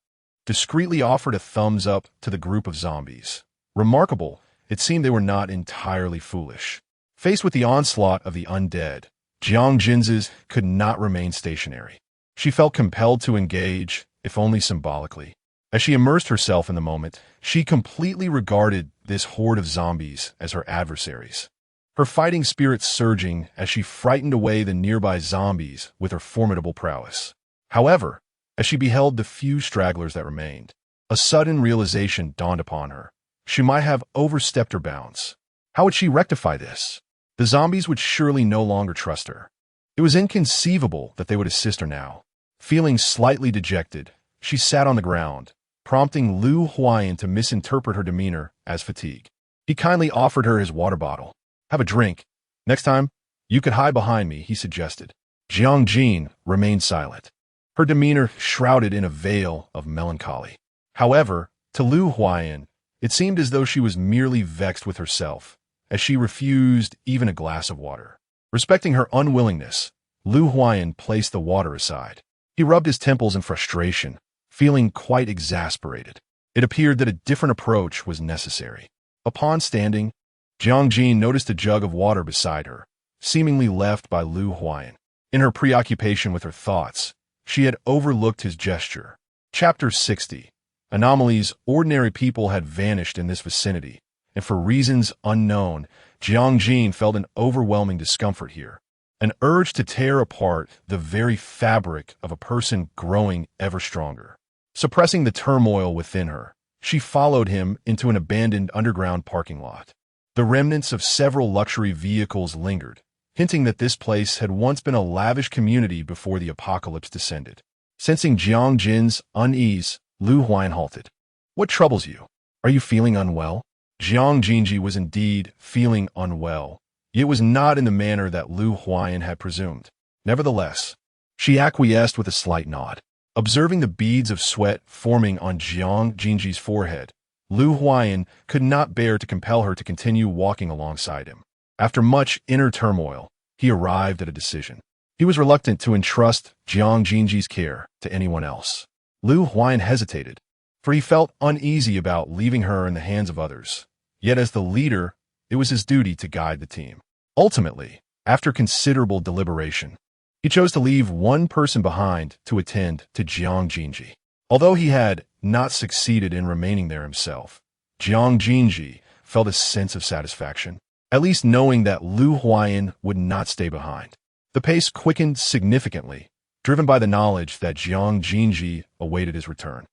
discreetly offered a thumbs up to the group of zombies. Remarkable, it seemed they were not entirely foolish. Faced with the onslaught of the undead, Jiang Jinzis could not remain stationary. She felt compelled to engage, if only symbolically. As she immersed herself in the moment, she completely regarded this horde of zombies as her adversaries, her fighting spirit surging as she frightened away the nearby zombies with her formidable prowess. However, as she beheld the few stragglers that remained, a sudden realization dawned upon her. She might have overstepped her bounds. How would she rectify this? The zombies would surely no longer trust her. It was inconceivable that they would assist her now. Feeling slightly dejected, she sat on the ground, prompting Lu Huan to misinterpret her demeanor as fatigue. He kindly offered her his water bottle. "Have a drink. Next time, you could hide behind me," he suggested. Jiang Jin remained silent, her demeanor shrouded in a veil of melancholy. However, to Lu Huan, it seemed as though she was merely vexed with herself, as she refused even a glass of water. Respecting her unwillingness, Lu Huan placed the water aside. He rubbed his temples in frustration, feeling quite exasperated. It appeared that a different approach was necessary. Upon standing, Jiang Jin noticed a jug of water beside her, seemingly left by Lu Huan. In her preoccupation with her thoughts, she had overlooked his gesture. Chapter 60. Anomalies. Ordinary people had vanished in this vicinity, and for reasons unknown, Jiang Jin felt an overwhelming discomfort here. An urge to tear apart the very fabric of a person growing ever stronger. Suppressing the turmoil within her, she followed him into an abandoned underground parking lot. The remnants of several luxury vehicles lingered, hinting that this place had once been a lavish community before the apocalypse descended. Sensing Jiang Jin's unease, Lu Huan halted. "What troubles you?" Are you feeling unwell? Jiang Xunzhi was indeed feeling unwell. It was not in the manner that Lu Huayan had presumed. Nevertheless, she acquiesced with a slight nod. Observing the beads of sweat forming on Jiang Xunzhi's forehead, Lu Huayan could not bear to compel her to continue walking alongside him. After much inner turmoil, he arrived at a decision. He was reluctant to entrust Jiang Xunzhi's care to anyone else. Lu Huayan hesitated, for he felt uneasy about leaving her in the hands of others. Yet as the leader, it was his duty to guide the team. Ultimately, after considerable deliberation, he chose to leave one person behind to attend to Jiang Xunzhi. Although he had not succeeded in remaining there himself, Jiang Xunzhi felt a sense of satisfaction, at least knowing that Lu Huayan would not stay behind. The pace quickened significantly, driven by the knowledge that Jiang Xunzhi awaited his return.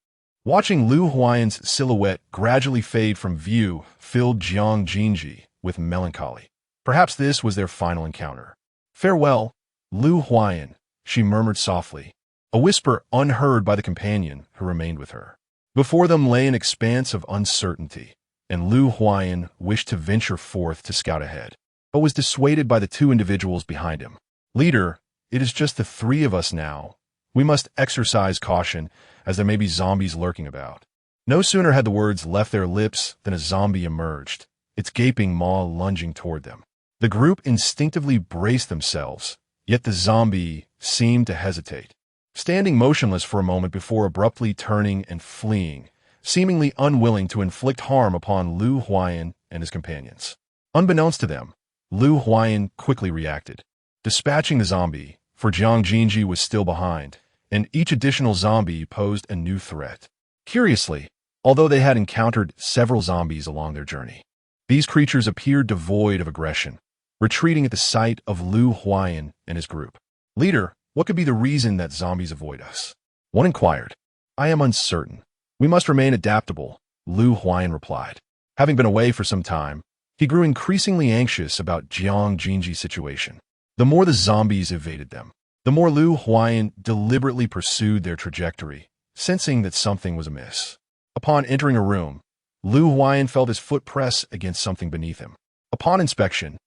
Watching Lu Huayan's silhouette gradually fade from view filled Jiang Xunzhi with melancholy. Perhaps this was their final encounter. "Farewell, Lu Huayan," she murmured softly, a whisper unheard by the companion who remained with her. Before them lay an expanse of uncertainty, and Lu Huayan wished to venture forth to scout ahead, but was dissuaded by the two individuals behind him. "Leader, it is just the three of us now. We must exercise caution, as there may be zombies lurking about." No sooner had the words left their lips than a zombie emerged, its gaping maw lunging toward them. The group instinctively braced themselves, yet the zombie seemed to hesitate, standing motionless for a moment before abruptly turning and fleeing, seemingly unwilling to inflict harm upon Lu Huayan and his companions. Unbeknownst to them, Lu Huayan quickly reacted, dispatching the zombie, for Jiang Xunzhi was still behind, and each additional zombie posed a new threat. Curiously, although they had encountered several zombies along their journey, these creatures appeared devoid of aggression, retreating at the sight of Lu Huayan and his group. "Leader, what could be the reason that zombies avoid us?" one inquired. "I am uncertain. We must remain adaptable," Lu Huayan replied. Having been away for some time, he grew increasingly anxious about Jiang Xunzhi's situation. The more the zombies evaded them, the more Lu Huayan deliberately pursued their trajectory, sensing that something was amiss. Upon entering a room, Lu Huayan felt his foot press against something beneath him. Upon inspection,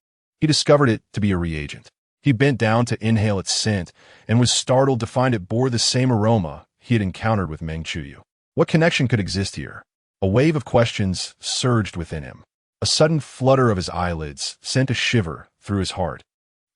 he discovered it to be a reagent. He bent down to inhale its scent and was startled to find it bore the same aroma he had encountered with Meng Chuyu. What connection could exist here? A wave of questions surged within him. A sudden flutter of his eyelids sent a shiver through his heart,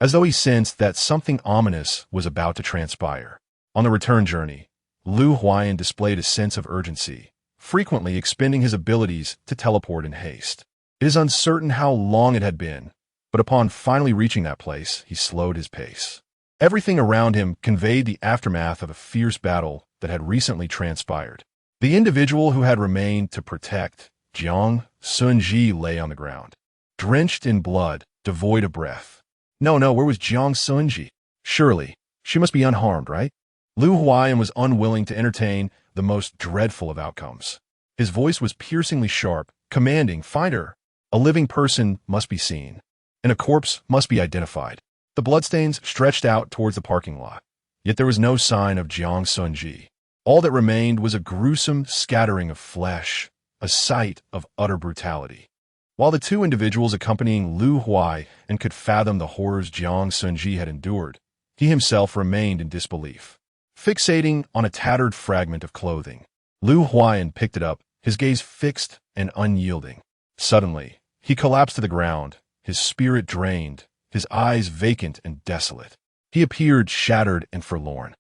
as though he sensed that something ominous was about to transpire. On the return journey, Lu Huayan displayed a sense of urgency, frequently expending his abilities to teleport in haste. It is uncertain how long it had been, but upon finally reaching that place, he slowed his pace. Everything around him conveyed the aftermath of a fierce battle that had recently transpired. The individual who had remained to protect Jiang Xunzhi lay on the ground, drenched in blood, devoid of breath. No, where was Jiang Xunzhi? Surely, she must be unharmed, right? Lu Huayan was unwilling to entertain the most dreadful of outcomes. His voice was piercingly sharp, commanding, "Find her. A living person must be seen, and a corpse must be identified." The bloodstains stretched out towards the parking lot, yet there was no sign of Jiang Xunzhi. All that remained was a gruesome scattering of flesh, a sight of utter brutality. While the two individuals accompanying Lu Huayan could fathom the horrors Jiang Xunzhi had endured, he himself remained in disbelief. Fixating on a tattered fragment of clothing, Lu Huayan picked it up, his gaze fixed and unyielding. Suddenly, he collapsed to the ground, his spirit drained, his eyes vacant and desolate. He appeared shattered and forlorn,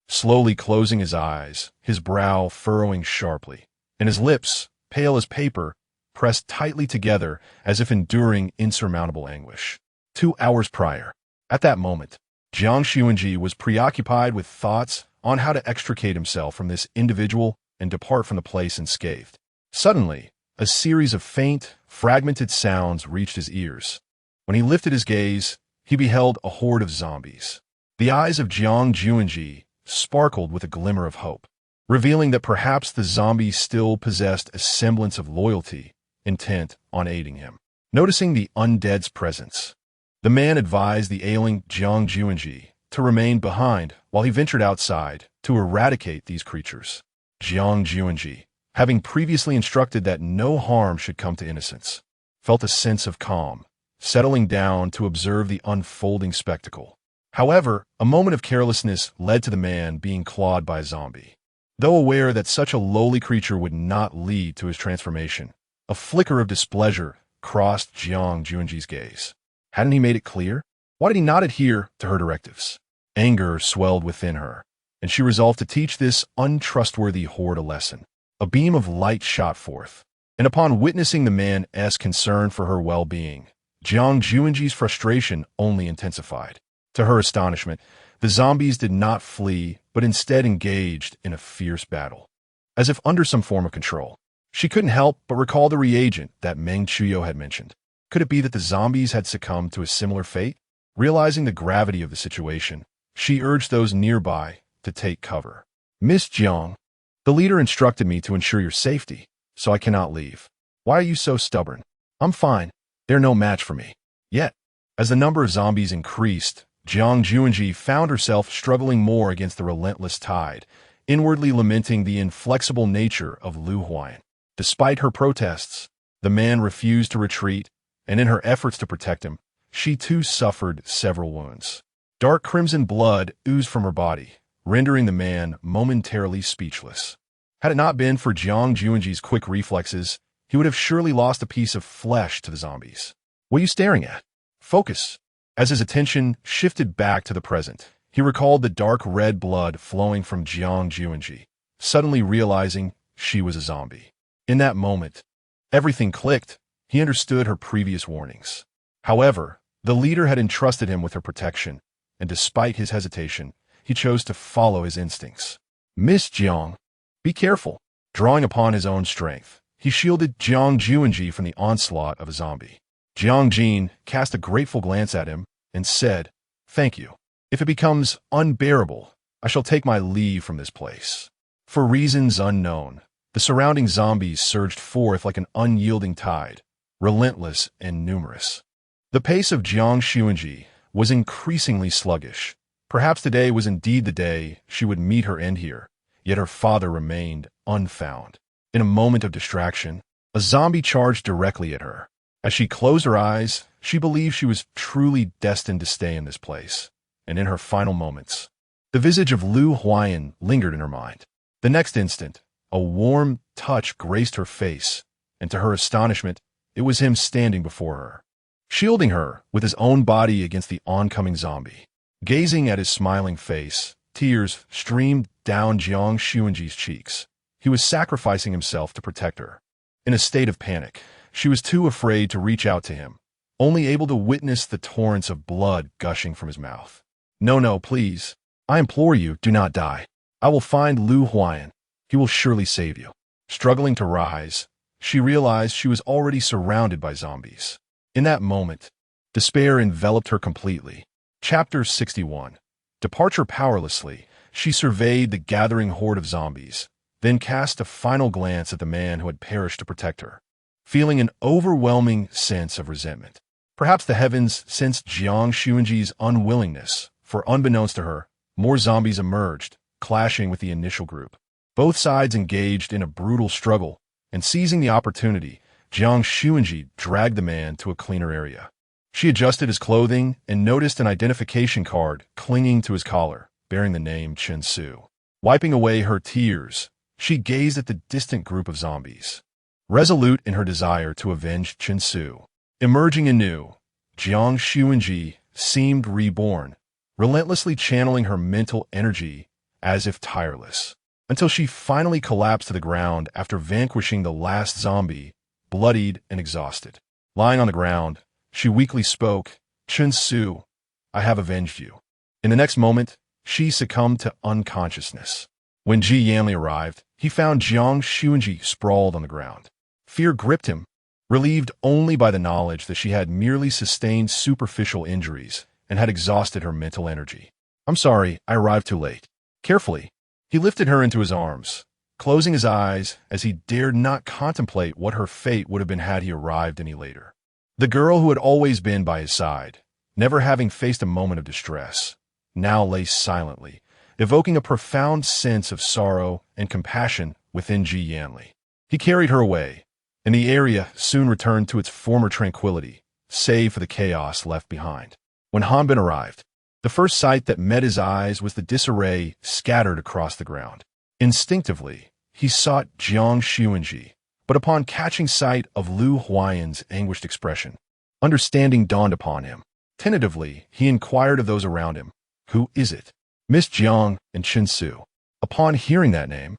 slowly closing his eyes, his brow furrowing sharply, and his lips, pale as paper, pressed tightly together as if enduring insurmountable anguish. 2 hours prior, at that moment, Jiang Xunzhi was preoccupied with thoughts on how to extricate himself from this individual and depart from the place unscathed. Suddenly, a series of faint, fragmented sounds reached his ears. When he lifted his gaze, he beheld a horde of zombies. The eyes of Jiang Xunzhi sparkled with a glimmer of hope, revealing that perhaps the zombies still possessed a semblance of loyalty, intent on aiding him. Noticing the undead's presence, the man advised the ailing Jiang Xunzhi to remain behind while he ventured outside to eradicate these creatures. Jiang Xunzhi, having previously instructed that no harm should come to innocents, felt a sense of calm, settling down to observe the unfolding spectacle. However, a moment of carelessness led to the man being clawed by a zombie. Though aware that such a lowly creature would not lead to his transformation, a flicker of displeasure crossed Jiang Xunzhi's gaze. Hadn't he made it clear? Why did he not adhere to her directives? Anger swelled within her, and she resolved to teach this untrustworthy horde a lesson. A beam of light shot forth, and upon witnessing the man's concern for her well-being, Jiang Xunzhi's frustration only intensified. To her astonishment, the zombies did not flee, but instead engaged in a fierce battle. As if under some form of control, she couldn't help but recall the reagent that Meng Chuyo had mentioned. Could it be that the zombies had succumbed to a similar fate? Realizing the gravity of the situation, she urged those nearby to take cover. "Miss Jiang, the leader instructed me to ensure your safety, so I cannot leave. Why are you so stubborn? I'm fine. They're no match for me." Yet, as the number of zombies increased, Jiang Xunzhi found herself struggling more against the relentless tide, inwardly lamenting the inflexible nature of Lu Huayan. Despite her protests, the man refused to retreat, and in her efforts to protect him, she too suffered several wounds. Dark crimson blood oozed from her body, rendering the man momentarily speechless. Had it not been for Jiang Xunzhi's quick reflexes, he would have surely lost a piece of flesh to the zombies. "What are you staring at? Focus." As his attention shifted back to the present, he recalled the dark red blood flowing from Jiang Xunzhi, suddenly realizing she was a zombie. In that moment, everything clicked. He understood her previous warnings. However, the leader had entrusted him with her protection, and despite his hesitation, he chose to follow his instincts. "Miss Jiang, be careful." Drawing upon his own strength, he shielded Jiang Xunzhi from the onslaught of a zombie. Jiang Jin cast a grateful glance at him and said, "Thank you. If it becomes unbearable, I shall take my leave from this place." For reasons unknown, the surrounding zombies surged forth like an unyielding tide, relentless and numerous. The pace of Jiang Xunzhi was increasingly sluggish. Perhaps today was indeed the day she would meet her end here, yet her father remained unfound. In a moment of distraction, a zombie charged directly at her. As she closed her eyes, she believed she was truly destined to stay in this place. And in her final moments, the visage of Lu Huayan lingered in her mind. The next instant, a warm touch graced her face, and to her astonishment, it was him standing before her, shielding her with his own body against the oncoming zombie. Gazing at his smiling face, tears streamed down Jiang Xunzhi's cheeks. He was sacrificing himself to protect her. In a state of panic, she was too afraid to reach out to him, only able to witness the torrents of blood gushing from his mouth. No, please. I implore you, do not die. I will find Lu Huayan. He will surely save you." Struggling to rise, she realized she was already surrounded by zombies. In that moment, despair enveloped her completely. Chapter 61. Departure. Powerlessly, she surveyed the gathering horde of zombies, then cast a final glance at the man who had perished to protect her, feeling an overwhelming sense of resentment. Perhaps the heavens sensed Jiang Xunzhi's unwillingness, for unbeknownst to her, more zombies emerged, clashing with the initial group. Both sides engaged in a brutal struggle, and seizing the opportunity, Jiang Xunzhi dragged the man to a cleaner area. She adjusted his clothing and noticed an identification card clinging to his collar, bearing the name Chen Su. Wiping away her tears, she gazed at the distant group of zombies, resolute in her desire to avenge Chen Su. Emerging anew, Jiang Xunzhi seemed reborn, relentlessly channeling her mental energy as if tireless, until she finally collapsed to the ground after vanquishing the last zombie, bloodied and exhausted. Lying on the ground, she weakly spoke, "Chen Su, I have avenged you." In the next moment, she succumbed to unconsciousness. When Ji Yanli arrived, he found Jiang Xunzhi sprawled on the ground. Fear gripped him, relieved only by the knowledge that she had merely sustained superficial injuries and had exhausted her mental energy. "I'm sorry, I arrived too late." Carefully, he lifted her into his arms, closing his eyes as he dared not contemplate what her fate would have been had he arrived any later. The girl who had always been by his side, never having faced a moment of distress, now lay silently, evoking a profound sense of sorrow and compassion within Ji Yanli. He carried her away, and the area soon returned to its former tranquility, save for the chaos left behind. When Hanbin arrived, the first sight that met his eyes was the disarray scattered across the ground. Instinctively, he sought Jiang Xunzhi, but upon catching sight of Lu Huayan's anguished expression, understanding dawned upon him. Tentatively, he inquired of those around him, "Who is it?" "Miss Jiang and Xunzhi." Upon hearing that name,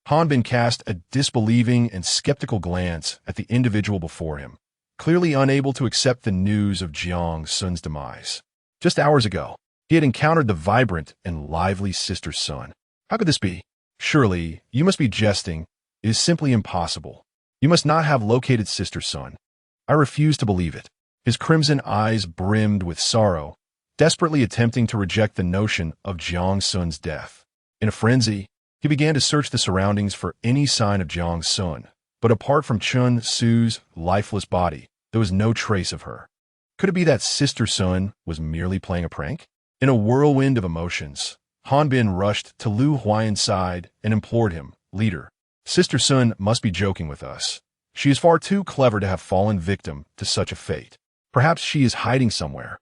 Hanbin cast a disbelieving and skeptical glance at the individual before him, clearly unable to accept the news of Jiang Xun's demise. Just hours ago, he had encountered the vibrant and lively Sister Sun. How could this be? Surely, you must be jesting. It is simply impossible. You must not have located Sister Sun. I refuse to believe it. His crimson eyes brimmed with sorrow, desperately attempting to reject the notion of Jiang Xun's death. In a frenzy, he began to search the surroundings for any sign of Jiang Xun, but apart from Xunzhi's lifeless body, there was no trace of her. Could it be that Sister Sun was merely playing a prank? In a whirlwind of emotions, Hanbin rushed to Lu Huayan's side and implored him, "Leader, Sister Sun must be joking with us. She is far too clever to have fallen victim to such a fate. Perhaps she is hiding somewhere,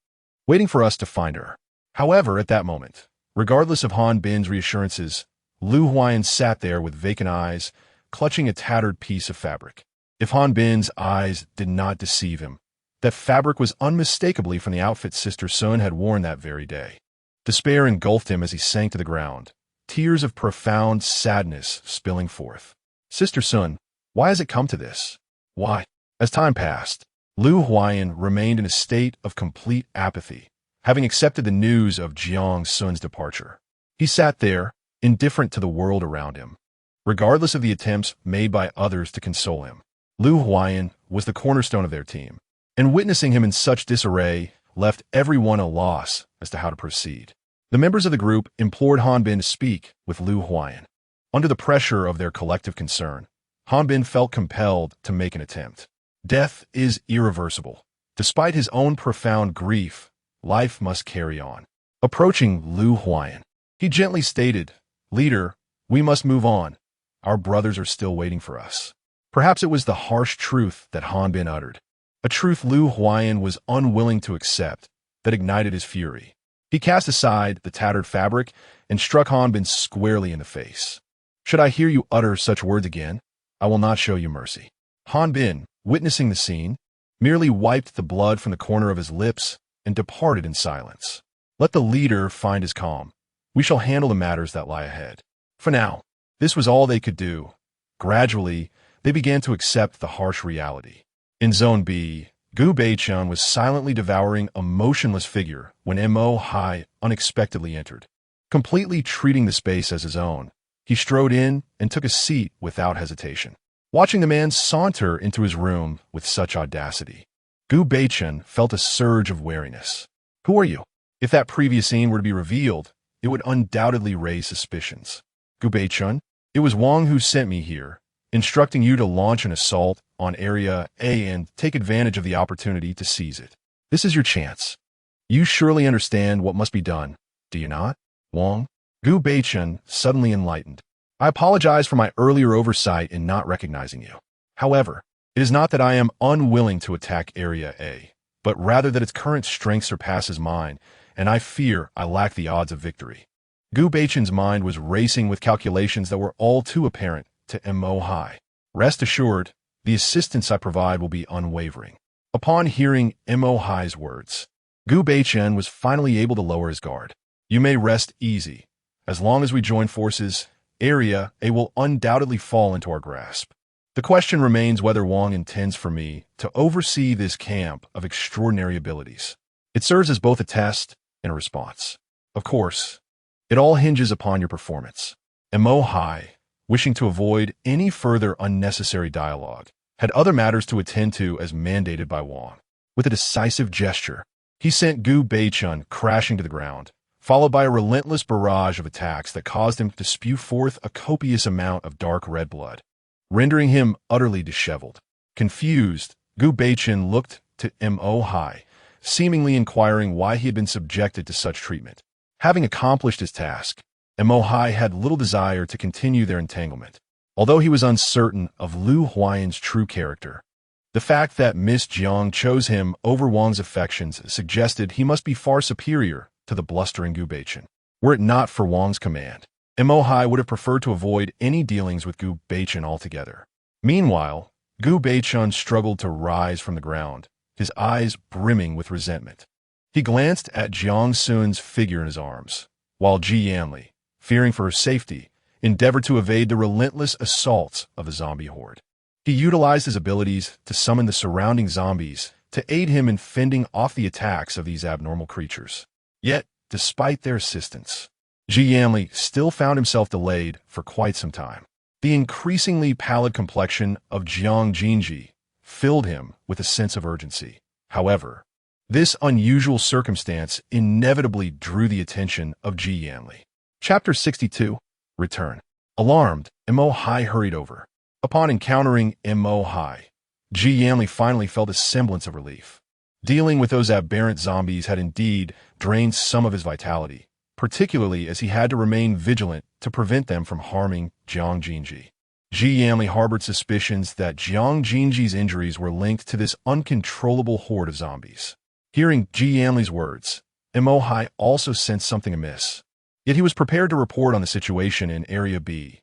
waiting for us to find her." However, at that moment, regardless of Hanbin's reassurances, Lu Huayan sat there with vacant eyes, clutching a tattered piece of fabric. If Hanbin's eyes did not deceive him, that fabric was unmistakably from the outfit Sister Sun had worn that very day. Despair engulfed him as he sank to the ground, tears of profound sadness spilling forth. "Sister Sun, why has it come to this? Why?" As time passed, Lu Huayan remained in a state of complete apathy, having accepted the news of Jiang Xun's departure. He sat there, indifferent to the world around him, regardless of the attempts made by others to console him. Lu Huayan was the cornerstone of their team, and witnessing him in such disarray left everyone at a loss as to how to proceed. The members of the group implored Hanbin to speak with Lu Huayan. Under the pressure of their collective concern, Hanbin felt compelled to make an attempt. Death is irreversible. Despite his own profound grief, life must carry on. Approaching Lu Huayan, he gently stated, "Leader, we must move on. Our brothers are still waiting for us." Perhaps it was the harsh truth that Hanbin uttered, a truth Lu Huayan was unwilling to accept, that ignited his fury. He cast aside the tattered fabric and struck Hanbin squarely in the face. "Should I hear you utter such words again, I will not show you mercy." Hanbin, witnessing the scene, merely wiped the blood from the corner of his lips and departed in silence. Let the leader find his calm. We shall handle the matters that lie ahead. For now, this was all they could do. Gradually, they began to accept the harsh reality. In Zone B, Gu Beichun was silently devouring a motionless figure when Mo Hai unexpectedly entered. Completely treating the space as his own, he strode in and took a seat without hesitation. Watching the man saunter into his room with such audacity, Gu Beichun felt a surge of wariness. "Who are you?" If that previous scene were to be revealed, it would undoubtedly raise suspicions. "Gu Beichun, it was Wang who sent me here, instructing you to launch an assault on Area A and take advantage of the opportunity to seize it. This is your chance. You surely understand what must be done, do you not, Wang?" Gu Beichun suddenly enlightened. "I apologize for my earlier oversight in not recognizing you. However, it is not that I am unwilling to attack Area A, but rather that its current strength surpasses mine, and I fear I lack the odds of victory." Gu Beichun's mind was racing with calculations that were all too apparent to Mo Hai. "Rest assured, the assistance I provide will be unwavering." Upon hearing Mo Hai's words, Gu Beichun was finally able to lower his guard. "You may rest easy. As long as we join forces, Area A will undoubtedly fall into our grasp. The question remains whether Wang intends for me to oversee this camp of extraordinary abilities. It serves as both a test and a response. Of course, it all hinges upon your performance." Mo Hai, wishing to avoid any further unnecessary dialogue, had other matters to attend to as mandated by Wang. With a decisive gesture, he sent Gu Beichun crashing to the ground, followed by a relentless barrage of attacks that caused him to spew forth a copious amount of dark red blood, rendering him utterly disheveled. Confused, Gu Beichun looked to Mo Hai, seemingly inquiring why he had been subjected to such treatment. Having accomplished his task, Mo Hai had little desire to continue their entanglement. Although he was uncertain of Lu Huayan's true character, the fact that Miss Jiang chose him over Wang's affections suggested he must be far superior to the blustering Gu Beichen. Were it not for Wang's command, Mo Hai would have preferred to avoid any dealings with Gu Beichen altogether. Meanwhile, Gu Beichen struggled to rise from the ground, his eyes brimming with resentment. He glanced at Jiang Xun's figure in his arms, while Ji Yanli, fearing for her safety, endeavored to evade the relentless assaults of the zombie horde. He utilized his abilities to summon the surrounding zombies to aid him in fending off the attacks of these abnormal creatures. Yet, despite their assistance, Ji Yanli still found himself delayed for quite some time. The increasingly pallid complexion of Jiang Xunzhi filled him with a sense of urgency. However, this unusual circumstance inevitably drew the attention of Ji Yanli. Chapter 62. Return. Alarmed, Mo Hai hurried over. Upon encountering Mo Hai, Ji Yanli finally felt a semblance of relief. Dealing with those aberrant zombies had indeed drained some of his vitality, particularly as he had to remain vigilant to prevent them from harming Jiang Xunzhi. Ji Yanli harbored suspicions that Jiang Xunzhi's injuries were linked to this uncontrollable horde of zombies. Hearing Ji Yanli's words, Mo Hai also sensed something amiss. Yet he was prepared to report on the situation in Area B.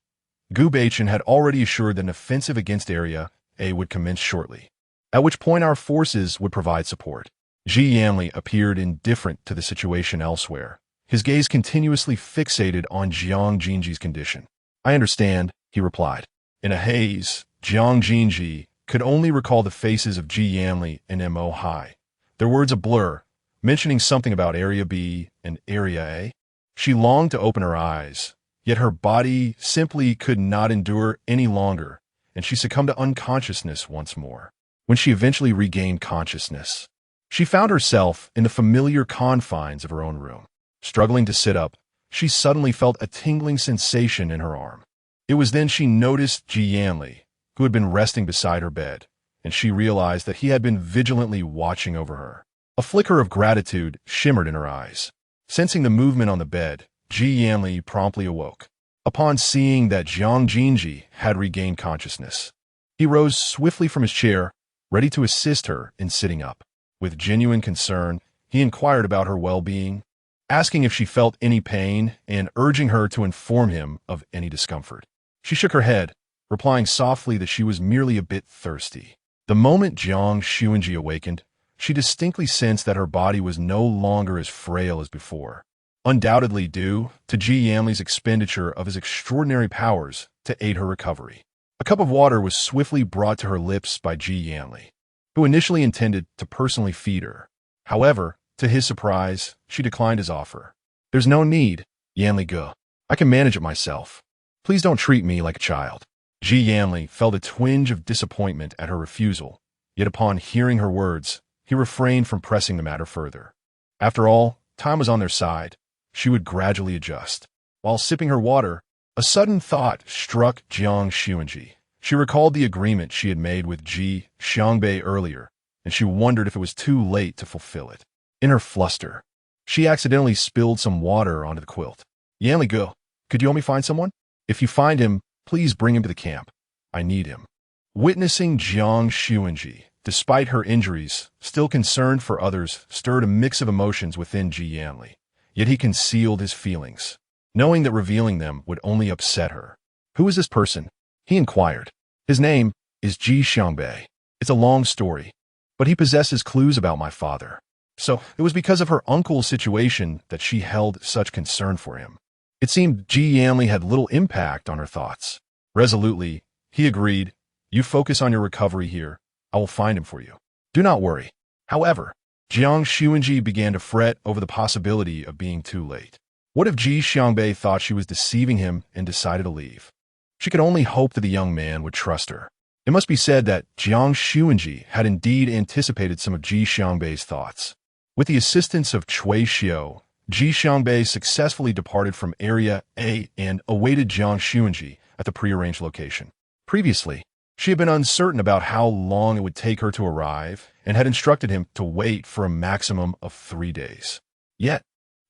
Gu Beichen had already assured that an offensive against Area A would commence shortly, at which point our forces would provide support. Ji Yanli appeared indifferent to the situation elsewhere, his gaze continuously fixated on Jiang Xunzhi's condition. I understand, he replied. In a haze, Jiang Xunzhi could only recall the faces of Ji Yanli and Mo Hai, their words a blur, mentioning something about Area B and Area A. She longed to open her eyes, yet her body simply could not endure any longer, and she succumbed to unconsciousness once more. When she eventually regained consciousness, she found herself in the familiar confines of her own room. Struggling to sit up, she suddenly felt a tingling sensation in her arm. It was then she noticed Ji Yanli, who had been resting beside her bed, and she realized that he had been vigilantly watching over her. A flicker of gratitude shimmered in her eyes. Sensing the movement on the bed, Ji Yanli promptly awoke. Upon seeing that Jiang Xunzhi had regained consciousness, he rose swiftly from his chair, ready to assist her in sitting up. With genuine concern, he inquired about her well-being, asking if she felt any pain and urging her to inform him of any discomfort. She shook her head, replying softly that she was merely a bit thirsty. The moment Jiang Xunzhi awakened, she distinctly sensed that her body was no longer as frail as before, undoubtedly due to Ji Yanli's expenditure of his extraordinary powers to aid her recovery. A cup of water was swiftly brought to her lips by Ji Yanli, who initially intended to personally feed her. However, to his surprise, she declined his offer. There's no need, Yanli Ge. I can manage it myself. Please don't treat me like a child. Ji Yanli felt a twinge of disappointment at her refusal, yet upon hearing her words, he refrained from pressing the matter further. After all, time was on their side. She would gradually adjust. While sipping her water, a sudden thought struck Jiang Xunzhi. She recalled the agreement she had made with Ji Xiangbei earlier, and she wondered if it was too late to fulfill it. In her fluster, she accidentally spilled some water onto the quilt. Yanli Ge, could you help me find someone? If you find him, please bring him to the camp. I need him. Witnessing Jiang Xunzhi, despite her injuries, still concerned for others, stirred a mix of emotions within Ji Yanli. Yet he concealed his feelings, knowing that revealing them would only upset her. Who is this person? He inquired. His name is Ji Xiangbei. It's a long story, but he possesses clues about my father. So it was because of her uncle's situation that she held such concern for him. It seemed Ji Yanli had little impact on her thoughts. Resolutely, he agreed. You focus on your recovery here. I will find him for you. Do not worry. However, Jiang Xunzhi began to fret over the possibility of being too late. What if Ji Xiangbei thought she was deceiving him and decided to leave? She could only hope that the young man would trust her. It must be said that Jiang Xunzhi had indeed anticipated some of Ji Xiangbei's thoughts. With the assistance of Cui Xiao, Ji Xiangbei successfully departed from Area A and awaited Jiang Xunzhi at the prearranged location. Previously, she had been uncertain about how long it would take her to arrive and had instructed him to wait for a maximum of 3 days. Yet,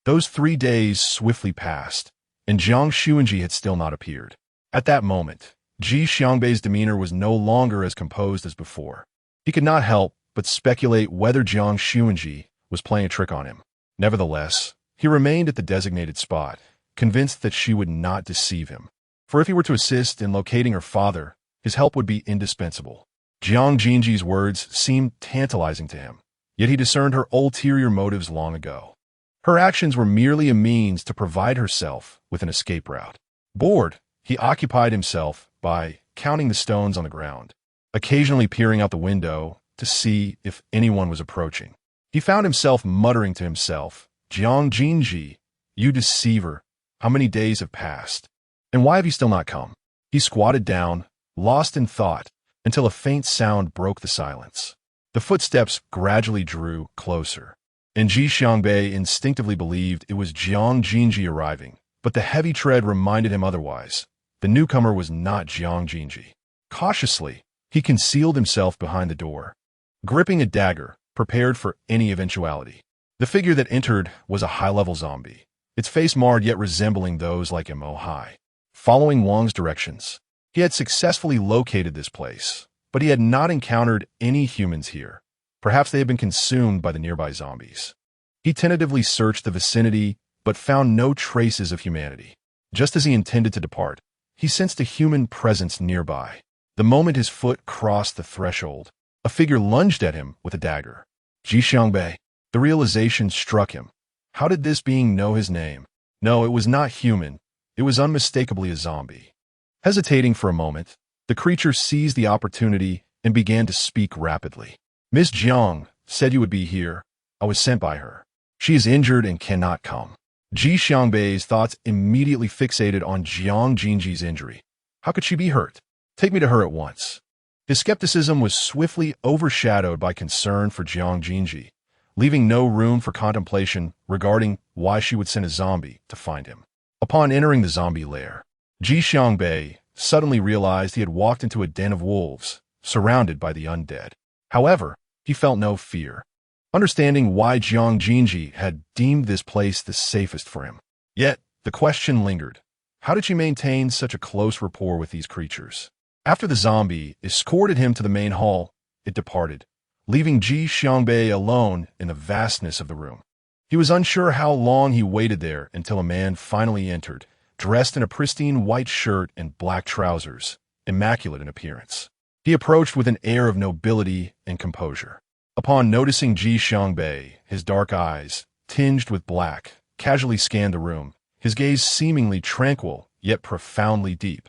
those 3 days swiftly passed, and Jiang Xunzhi had still not appeared. At that moment, Ji Xiangbei's demeanor was no longer as composed as before. He could not help but speculate whether Jiang Xunzhi was playing a trick on him. Nevertheless, he remained at the designated spot, convinced that she would not deceive him. For if he were to assist in locating her father, his help would be indispensable. Jiang Xunzhi's words seemed tantalizing to him, yet he discerned her ulterior motives long ago. Her actions were merely a means to provide herself with an escape route. Bored, he occupied himself by counting the stones on the ground, occasionally peering out the window to see if anyone was approaching. He found himself muttering to himself, "Jiang Xunzhi, you deceiver, how many days have passed? And why have you still not come?" He squatted down, lost in thought, until a faint sound broke the silence. The footsteps gradually drew closer, and Ji Xiangbei instinctively believed it was Jiang Xunzhi arriving, but the heavy tread reminded him otherwise. The newcomer was not Jiang Xunzhi. Cautiously, he concealed himself behind the door, gripping a dagger, prepared for any eventuality. The figure that entered was a high-level zombie, its face marred yet resembling those like him high. Following Wang's directions, he had successfully located this place, but he had not encountered any humans here. Perhaps they had been consumed by the nearby zombies. He tentatively searched the vicinity, but found no traces of humanity. Just as he intended to depart, he sensed a human presence nearby. The moment his foot crossed the threshold, a figure lunged at him with a dagger. Ji Xiangbei. The realization struck him. How did this being know his name? No, it was not human. It was unmistakably a zombie. Hesitating for a moment, the creature seized the opportunity and began to speak rapidly. "Miss Jiang said you would be here. I was sent by her. She is injured and cannot come." Ji Xiangbei's thoughts immediately fixated on Jiang Xunzhi's injury. How could she be hurt? Take me to her at once. His skepticism was swiftly overshadowed by concern for Jiang Xunzhi, leaving no room for contemplation regarding why she would send a zombie to find him. Upon entering the zombie lair, Ji Xiangbei suddenly realized he had walked into a den of wolves, surrounded by the undead. However, he felt no fear, understanding why Jiang Xunzhi had deemed this place the safest for him. Yet, the question lingered. How did she maintain such a close rapport with these creatures? After the zombie escorted him to the main hall, it departed, leaving Ji Xiangbei alone in the vastness of the room. He was unsure how long he waited there until a man finally entered, dressed in a pristine white shirt and black trousers, immaculate in appearance. He approached with an air of nobility and composure. Upon noticing Ji Xiangbei, his dark eyes, tinged with black, casually scanned the room, his gaze seemingly tranquil yet profoundly deep,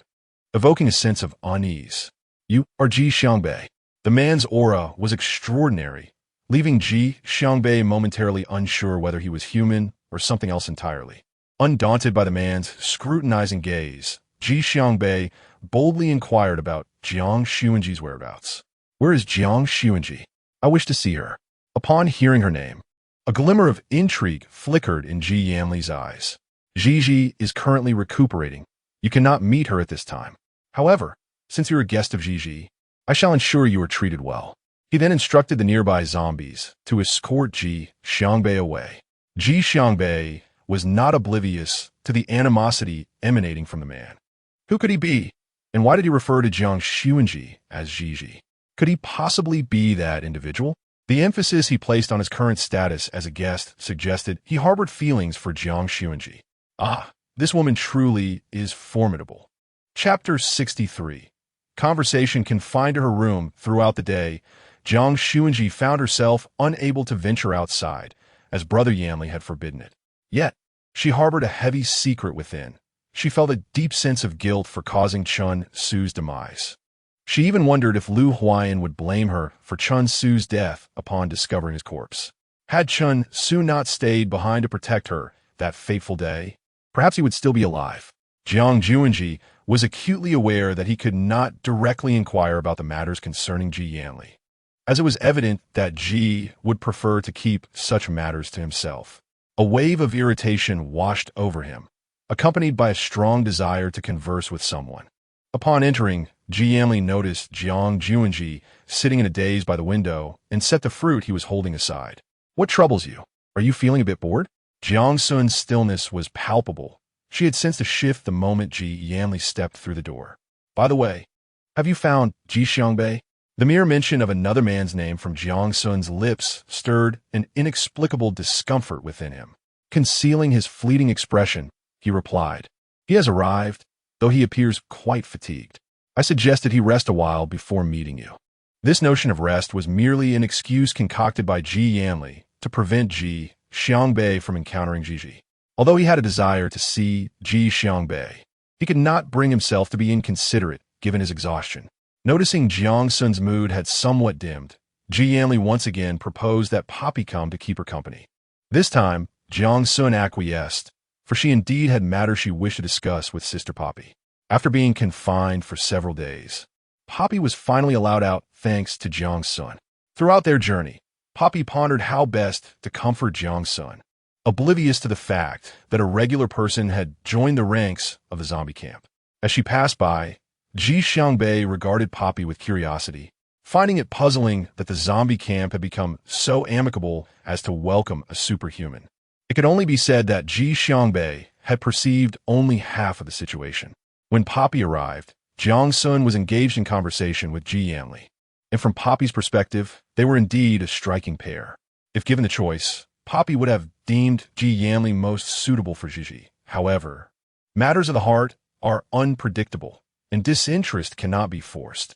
evoking a sense of unease. "You are Ji Xiangbei." The man's aura was extraordinary, leaving Ji Xiangbei momentarily unsure whether he was human or something else entirely. Undaunted by the man's scrutinizing gaze, Ji Xiangbei boldly inquired about Jiang Xunzhi's whereabouts. "Where is Jiang Xunzhi? I wish to see her." Upon hearing her name, a glimmer of intrigue flickered in Ji Yanli's eyes. "Ji is currently recuperating. You cannot meet her at this time. However, since you're a guest of Ji, I shall ensure you are treated well." He then instructed the nearby zombies to escort Ji Xiangbei away. Ji Xiangbei was not oblivious to the animosity emanating from the man. Who could he be? And why did he refer to Jiang Xunzhi as Ji? Could he possibly be that individual? The emphasis he placed on his current status as a guest suggested he harbored feelings for Jiang Xunzhi. Ah, this woman truly is formidable. Chapter 63. Conversation confined to her room throughout the day. Jiang Xunzhi found herself unable to venture outside, as Brother Yanli had forbidden it. Yet, she harbored a heavy secret within. She felt a deep sense of guilt for causing Chun Su's demise. She even wondered if Lu Huayan would blame her for Chun Su's death upon discovering his corpse. Had Chun Su not stayed behind to protect her that fateful day, perhaps he would still be alive. Jiang Xunzhi was acutely aware that he could not directly inquire about the matters concerning Ji Yanli, as it was evident that Ji would prefer to keep such matters to himself. A wave of irritation washed over him, accompanied by a strong desire to converse with someone. Upon entering, Ji Yanli noticed Jiang Xunzhi sitting in a daze by the window and set the fruit he was holding aside. "What troubles you? Are you feeling a bit bored?" Jiang Sun's stillness was palpable. She had sensed a shift the moment Ji Yanli stepped through the door. By the way, have you found Xiangbei? The mere mention of another man's name from Jiang Xun's lips stirred an inexplicable discomfort within him. Concealing his fleeting expression, he replied, "He has arrived, though he appears quite fatigued. I suggested he rest a while before meeting you." This notion of rest was merely an excuse concocted by Ji Yanli to prevent Xiangbei from encountering Jiji. Although he had a desire to see Xiangbei, he could not bring himself to be inconsiderate given his exhaustion. Noticing Jiang Xun's mood had somewhat dimmed, Ji Yanli once again proposed that Poppy come to keep her company. This time, Jiang Xun acquiesced, for she indeed had matters she wished to discuss with Sister Poppy. After being confined for several days, Poppy was finally allowed out thanks to Jiang Xun. Throughout their journey, Poppy pondered how best to comfort Jiang Xun, oblivious to the fact that a regular person had joined the ranks of the zombie camp. As she passed by, Xiangbei regarded Poppy with curiosity, finding it puzzling that the zombie camp had become so amicable as to welcome a superhuman. It could only be said that Xiangbei had perceived only half of the situation. When Poppy arrived, Jiang Xun was engaged in conversation with Ji Yanli, and from Poppy's perspective, they were indeed a striking pair. If given the choice, Poppy would have deemed Ji Yanli most suitable for Jiji. However, matters of the heart are unpredictable, and disinterest cannot be forced.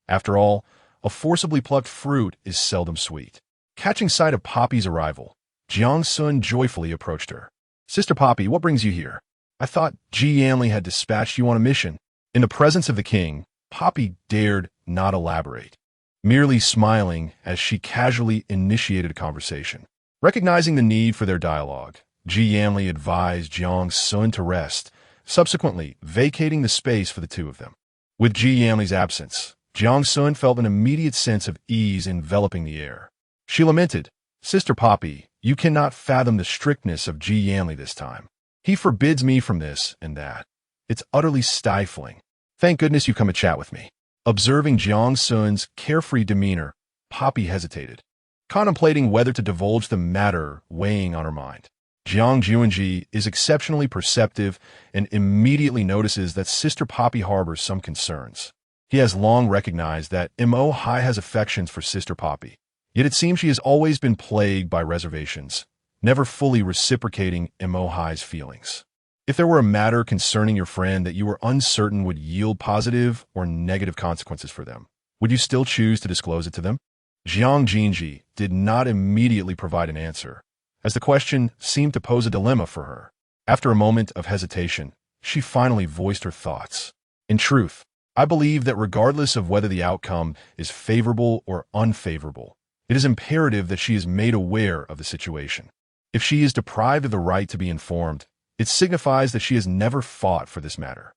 After all, a forcibly plucked fruit is seldom sweet. Catching sight of Poppy's arrival, Jiang Xun joyfully approached her. "Sister Poppy, what brings you here? I thought Ji Yanli had dispatched you on a mission." In the presence of the king, Poppy dared not elaborate, merely smiling as she casually initiated a conversation. Recognizing the need for their dialogue, Ji Yanli advised Jiang Xun to rest, subsequently vacating the space for the two of them. With Ji Yanli's absence, Jiang Xun felt an immediate sense of ease enveloping the air. She lamented, "Sister Poppy, you cannot fathom the strictness of Ji Yanli this time. He forbids me from this and that. It's utterly stifling. Thank goodness you come to chat with me." Observing Jiang Xun's carefree demeanor, Poppy hesitated, contemplating whether to divulge the matter weighing on her mind. Jiang Xunzhi is exceptionally perceptive and immediately notices that Sister Poppy harbors some concerns. He has long recognized that Mo Hai has affections for Sister Poppy, yet it seems she has always been plagued by reservations, never fully reciprocating Mo Hai's feelings. If there were a matter concerning your friend that you were uncertain would yield positive or negative consequences for them, would you still choose to disclose it to them? Jiang Xunzhi did not immediately provide an answer, as the question seemed to pose a dilemma for her. After a moment of hesitation, she finally voiced her thoughts. "In truth, I believe that regardless of whether the outcome is favorable or unfavorable, it is imperative that she is made aware of the situation. If she is deprived of the right to be informed, it signifies that she has never fought for this matter.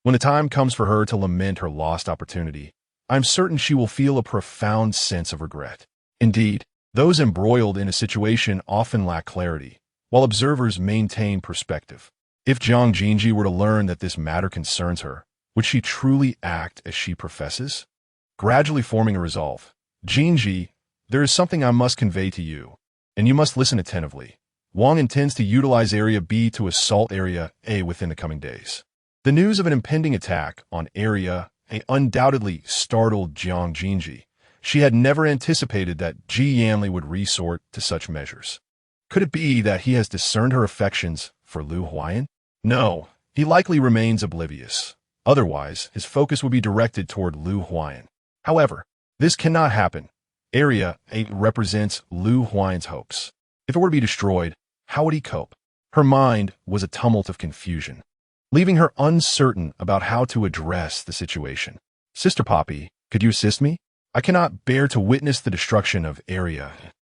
When the time comes for her to lament her lost opportunity, I am certain she will feel a profound sense of regret. Indeed, those embroiled in a situation often lack clarity, while observers maintain perspective. If Jiang Xunzhi were to learn that this matter concerns her, would she truly act as she professes?" Gradually forming a resolve, "Xunzhi, there is something I must convey to you, and you must listen attentively. Wang intends to utilize Area B to assault Area A within the coming days." The news of an impending attack on Area A undoubtedly startled Jiang Xunzhi. She had never anticipated that Ji Yanli would resort to such measures. Could it be that he has discerned her affections for Lu Huayan? No, he likely remains oblivious. Otherwise, his focus would be directed toward Lu Huayan. However, this cannot happen. Area A represents Lu Huayan's hopes. If it were to be destroyed, how would he cope? Her mind was a tumult of confusion, leaving her uncertain about how to address the situation. "Sister Poppy, could you assist me? I cannot bear to witness the destruction of Area.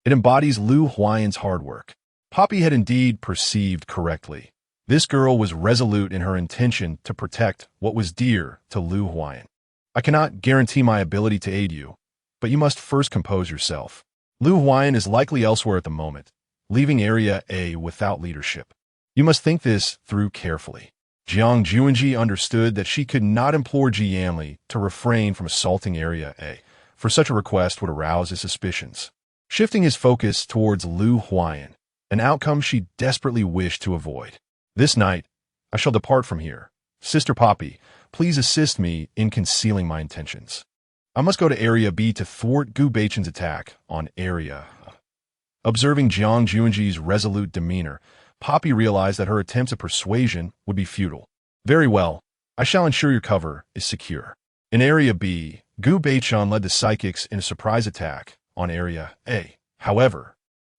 It embodies Lu Huayan's hard work." Poppy had indeed perceived correctly. This girl was resolute in her intention to protect what was dear to Lu Huayan. "I cannot guarantee my ability to aid you, but you must first compose yourself. Lu Huayan is likely elsewhere at the moment, leaving Area A without leadership. You must think this through carefully." Jiang Xunzhi understood that she could not implore Ji Yanli to refrain from assaulting Area A, for such a request would arouse his suspicions. Shifting his focus towards Lu Huayan, an outcome she desperately wished to avoid. "This night, I shall depart from here, Sister Poppy, please assist me in concealing my intentions. I must go to Area B to thwart Gu Beichen's attack on Area. Observing Jiang Xunzhi's resolute demeanor, Poppy realized that her attempts at persuasion would be futile. Very well, I shall ensure your cover is secure. In Area B, Gu Beichen led the psychics in a surprise attack on Area A. However,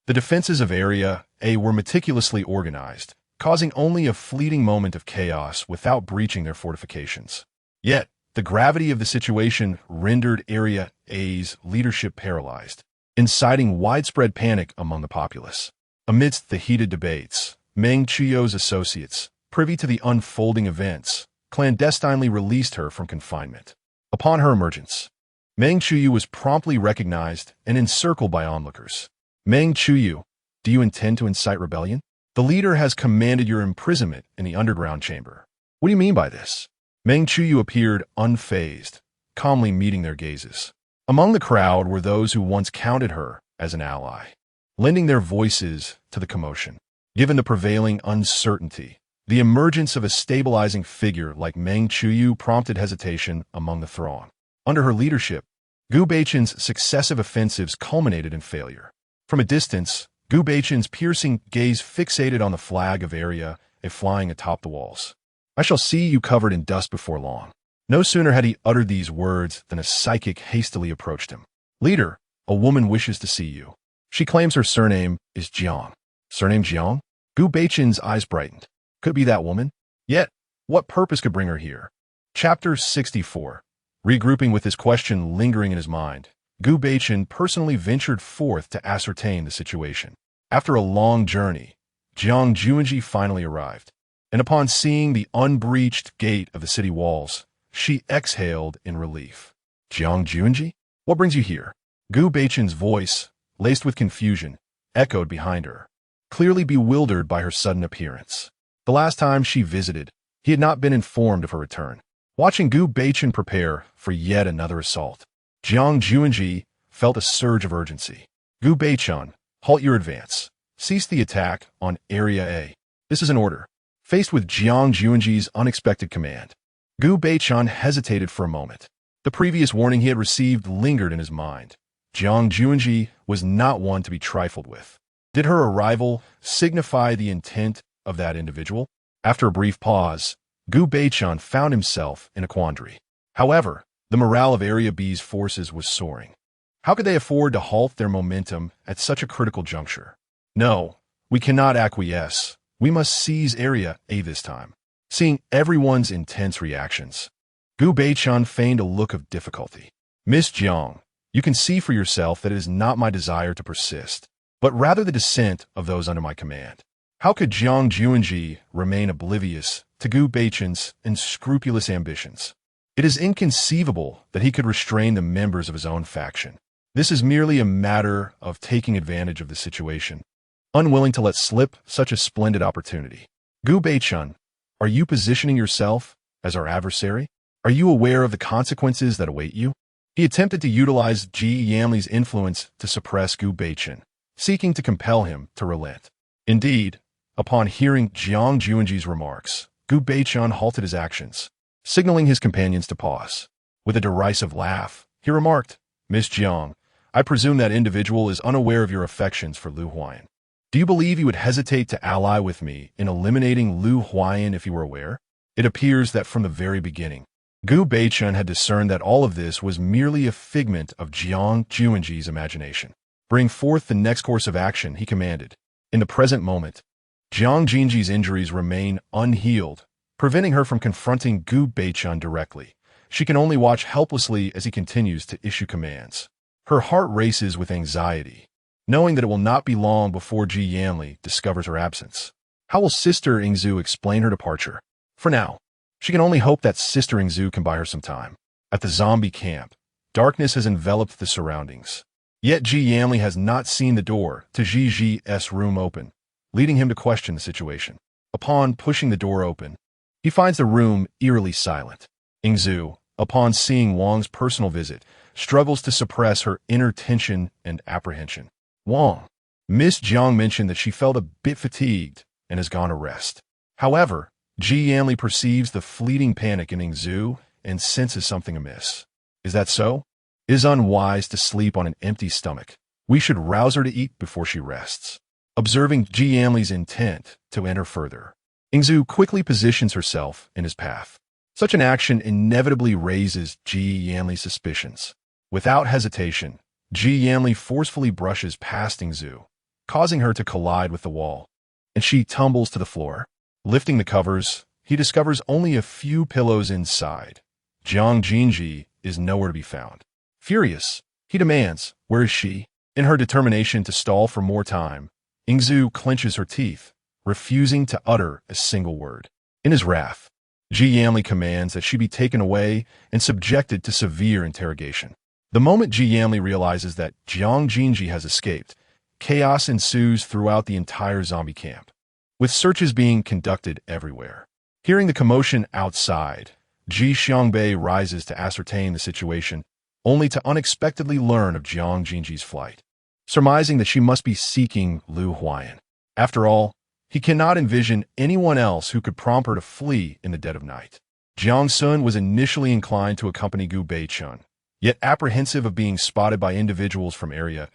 the defenses of Area A were meticulously organized, causing only a fleeting moment of chaos without breaching their fortifications. Yet, the gravity of the situation rendered Area A's leadership paralyzed, inciting widespread panic among the populace. Amidst the heated debates, Meng Qiu's associates, privy to the unfolding events, clandestinely released her from confinement. Upon her emergence, Meng Qiu was promptly recognized and encircled by onlookers. Meng Qiu, do you intend to incite rebellion? The leader has commanded your imprisonment in the underground chamber. What do you mean by this? Meng Qiu appeared unfazed, calmly meeting their gazes. Among the crowd were those who once counted her as an ally, lending their voices to the commotion. Given the prevailing uncertainty, the emergence of a stabilizing figure like Meng Qiu prompted hesitation among the throng. Under her leadership, Gu Beichen's successive offensives culminated in failure. From a distance, Gu Beichen's piercing gaze fixated on the flag of Area A flying atop the walls. I shall see you covered in dust before long. No sooner had he uttered these words than a psychic hastily approached him. Leader, a woman wishes to see you. She claims her surname is Jiang. Surname Jiang? Gu Beichen's eyes brightened. Could it be that woman? Yet, what purpose could bring her here? Chapter 64. Regrouping with this question lingering in his mind, Gu Beichen personally ventured forth to ascertain the situation. After a long journey, Jiang Xunzhi finally arrived, and upon seeing the unbreached gate of the city walls, she exhaled in relief. Jiang Xunzhi? What brings you here? Gu Beichen's voice, laced with confusion, echoed behind her, clearly bewildered by her sudden appearance. The last time she visited, he had not been informed of her return. Watching Gu Beichen prepare for yet another assault, Jiang Xunzhi felt a surge of urgency. Gu Beichen, halt your advance. Cease the attack on Area A. This is an order. Faced with Jiang Xunzhi's unexpected command, Gu Beichen hesitated for a moment. The previous warning he had received lingered in his mind. Jiang Xunzhi was not one to be trifled with. Did her arrival signify the intent of that individual? After a brief pause, Gu Beichen found himself in a quandary. However, the morale of Area B's forces was soaring. How could they afford to halt their momentum at such a critical juncture? No, we cannot acquiesce. We must seize Area A this time. Seeing everyone's intense reactions, Gu Beichen feigned a look of difficulty. Miss Jiang, you can see for yourself that it is not my desire to persist, but rather the dissent of those under my command. How could Jiang Xunzhi remain oblivious to Gu Beichen's unscrupulous ambitions? It is inconceivable that he could restrain the members of his own faction. This is merely a matter of taking advantage of the situation, unwilling to let slip such a splendid opportunity. Gu Beichen, are you positioning yourself as our adversary? Are you aware of the consequences that await you? He attempted to utilize Ji Yanli's influence to suppress Gu Beichen, seeking to compel him to relent. Indeed, upon hearing Jiang Xunzhi's remarks, Gu Beichen halted his actions, signaling his companions to pause. With a derisive laugh, he remarked, Miss Jiang, I presume that individual is unaware of your affections for Lu Huayan. Do you believe you would hesitate to ally with me in eliminating Lu Huayan if you were aware? It appears that from the very beginning, Gu Beichen had discerned that all of this was merely a figment of Jiang Xunzhi's imagination. Bring forth the next course of action, he commanded. In the present moment, Jiang Xunzhi's injuries remain unhealed, preventing her from confronting Gu Beichen directly. She can only watch helplessly as he continues to issue commands. Her heart races with anxiety, knowing that it will not be long before Ji Yanli discovers her absence. How will Sister Ingzu explain her departure? For now, she can only hope that Sister Ingzu can buy her some time. At the zombie camp, darkness has enveloped the surroundings. Yet Ji Yanli has not seen the door to Ji's room open, leading him to question the situation. Upon pushing the door open, he finds the room eerily silent. Ingzu, upon seeing Wang's personal visit, struggles to suppress her inner tension and apprehension. Wang. Miss Jiang mentioned that she felt a bit fatigued and has gone to rest. However, Ji Yanli perceives the fleeting panic in Ingzu and senses something amiss. Is that so? It is unwise to sleep on an empty stomach. We should rouse her to eat before she rests. Observing Ji Yanli's intent to enter further, Ingzu quickly positions herself in his path. Such an action inevitably raises Ji Yanli's suspicions. Without hesitation, Ji Yanli forcefully brushes past Ingzu, causing her to collide with the wall, and she tumbles to the floor. Lifting the covers, he discovers only a few pillows inside. Jiang Xunzhi is nowhere to be found. Furious, he demands, "Where is she?" In her determination to stall for more time, Ingzu clenches her teeth, refusing to utter a single word. In his wrath, Ji Yanli commands that she be taken away and subjected to severe interrogation. The moment Ji Yanli realizes that Jiang Xunzhi has escaped, chaos ensues throughout the entire zombie camp, with searches being conducted everywhere. Hearing the commotion outside, Ji Xiangbei rises to ascertain the situation, only to unexpectedly learn of Jiang Xunzhi's flight, surmising that she must be seeking Lu Huayan. After all, he cannot envision anyone else who could prompt her to flee in the dead of night. Jiang Sun was initially inclined to accompany Gu Beichun, yet apprehensive of being spotted by individuals from area,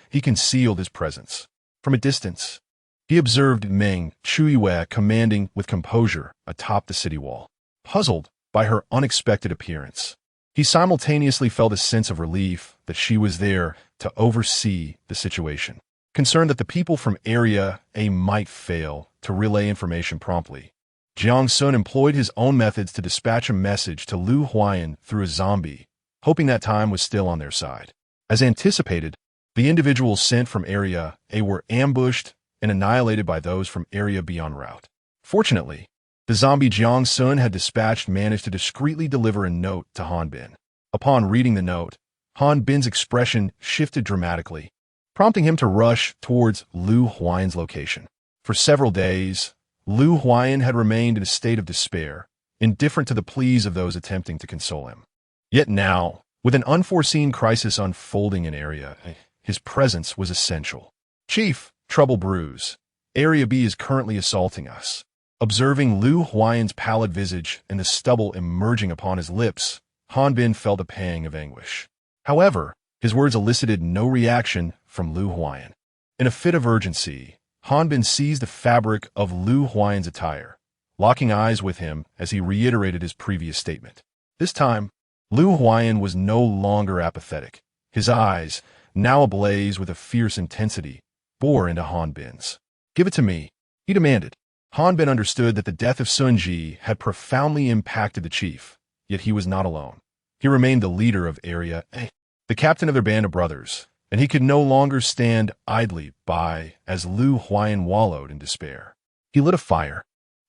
he concealed his presence. From a distance, he observed Meng Chuiwei commanding with composure atop the city wall. Puzzled by her unexpected appearance, he simultaneously felt a sense of relief that she was there to oversee the situation. Concerned that the people from Area A might fail to relay information promptly, Jiang Sun employed his own methods to dispatch a message to Lu Huayan through a zombie, hoping that time was still on their side. As anticipated, the individuals sent from Area A were ambushed and annihilated by those from Area B en route. Fortunately, the zombie Jiang Sun had dispatched managed to discreetly deliver a note to Han Bin. Upon reading the note, Han Bin's expression shifted dramatically, prompting him to rush towards Lu Huayan's location. For several days, Lu Huayan had remained in a state of despair, indifferent to the pleas of those attempting to console him. Yet now, with an unforeseen crisis unfolding in Area, his presence was essential. "Chief, trouble brews. Area B is currently assaulting us." Observing Lu Huayan's pallid visage and the stubble emerging upon his lips, Han Bin felt a pang of anguish. However, his words elicited no reaction from Lu Huayan. In a fit of urgency, Han Bin seized the fabric of Lu Huayan's attire, locking eyes with him as he reiterated his previous statement. This time, Lu Huayan was no longer apathetic. His eyes, now ablaze with a fierce intensity, bore into Han Bin's. "Give it to me," he demanded. Han Bin understood that the death of Sun Ji had profoundly impacted the chief, yet he was not alone. He remained the leader of Area A, the captain of their band of brothers, and he could no longer stand idly by as Lu Huayan wallowed in despair. He lit a fire,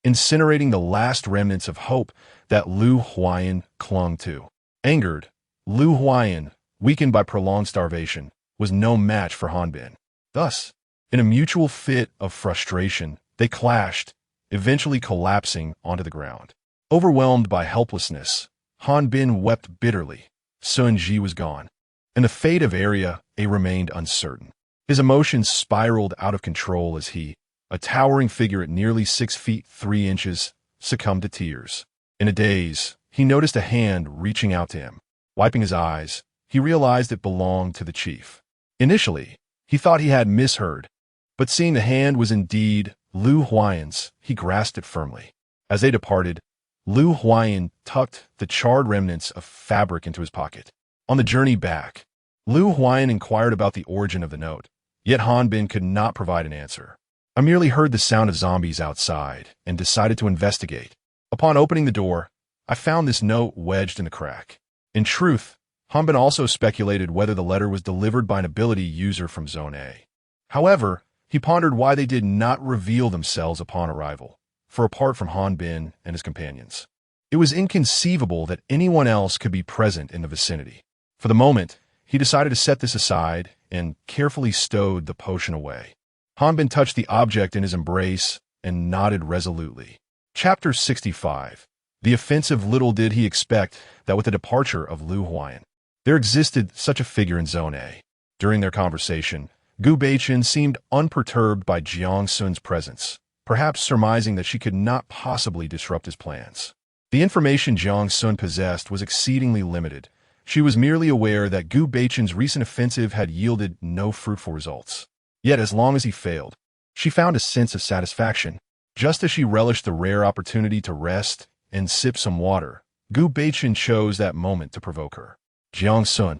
incinerating the last remnants of hope that Lu Huayan clung to. Angered, Lu Huayan, weakened by prolonged starvation, was no match for Han Bin. Thus, in a mutual fit of frustration, they clashed, eventually collapsing onto the ground. Overwhelmed by helplessness, Han Bin wept bitterly. Sun Ji was gone, and the fate of Area A remained uncertain. His emotions spiraled out of control as he, a towering figure at nearly 6 feet 3 inches, succumbed to tears. In a daze, he noticed a hand reaching out to him. Wiping his eyes, he realized it belonged to the chief. Initially, he thought he had misheard, but seeing the hand was indeed Lu Huayan's, he grasped it firmly. As they departed, Lu Huayan tucked the charred remnants of fabric into his pocket. On the journey back, Lu Huayan inquired about the origin of the note, yet Han Bin could not provide an answer. "I merely heard the sound of zombies outside and decided to investigate. Upon opening the door, I found this note wedged in the crack." In truth, Han Bin also speculated whether the letter was delivered by an ability user from Zone A. However, he pondered why they did not reveal themselves upon arrival, for apart from Han Bin and his companions, it was inconceivable that anyone else could be present in the vicinity. For the moment, he decided to set this aside and carefully stowed the potion away. Han Bin touched the object in his embrace and nodded resolutely. Chapter 65. The offensive. Little did he expect that with the departure of Lu Huayan, there existed such a figure in Zone A. During their conversation, Gu Beichun seemed unperturbed by Jiang Sun's presence, perhaps surmising that she could not possibly disrupt his plans. The information Jiang Xun possessed was exceedingly limited. She was merely aware that Gu Beichen's recent offensive had yielded no fruitful results. Yet as long as he failed, she found a sense of satisfaction. Just as she relished the rare opportunity to rest and sip some water, Gu Beichen chose that moment to provoke her. Jiang Xun,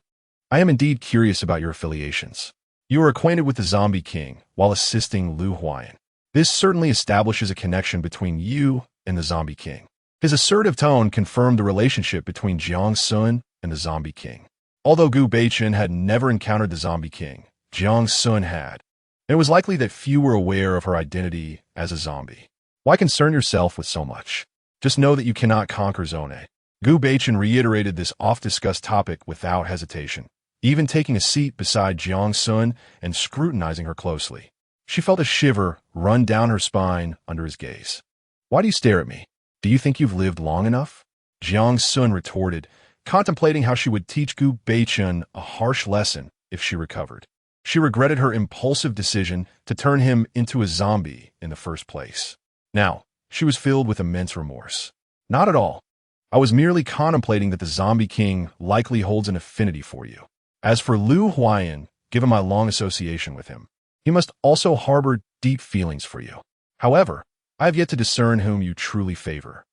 I am indeed curious about your affiliations. You are acquainted with the Zombie King while assisting Lu Huayan. This certainly establishes a connection between you and the Zombie King. His assertive tone confirmed the relationship between Jiang Xun and the Zombie King. Although Gu Beichen had never encountered the Zombie King, Jiang Xun had. It was likely that few were aware of her identity as a zombie. Why concern yourself with so much? Just know that you cannot conquer Zone. Gu Beichen reiterated this oft-discussed topic without hesitation, even taking a seat beside Jiang Xun and scrutinizing her closely. She felt a shiver run down her spine under his gaze. Why do you stare at me? Do you think you've lived long enough? Jiang Xun retorted, contemplating how she would teach Gu Beichen a harsh lesson if she recovered. She regretted her impulsive decision to turn him into a zombie in the first place. Now, she was filled with immense remorse. Not at all. I was merely contemplating that the Zombie King likely holds an affinity for you. As for Lu Huayan, given my long association with him, he must also harbor deep feelings for you. However, I have yet to discern whom you truly favor.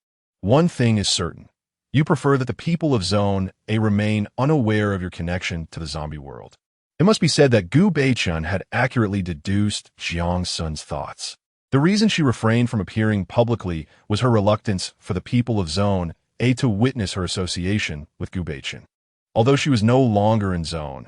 One thing is certain. You prefer that the people of Zone A remain unaware of your connection to the zombie world. It must be said that Gu Beichen had accurately deduced Jiang Xun's thoughts. The reason she refrained from appearing publicly was her reluctance for the people of Zone A to witness her association with Gu Beichen. Although she was no longer in Zone,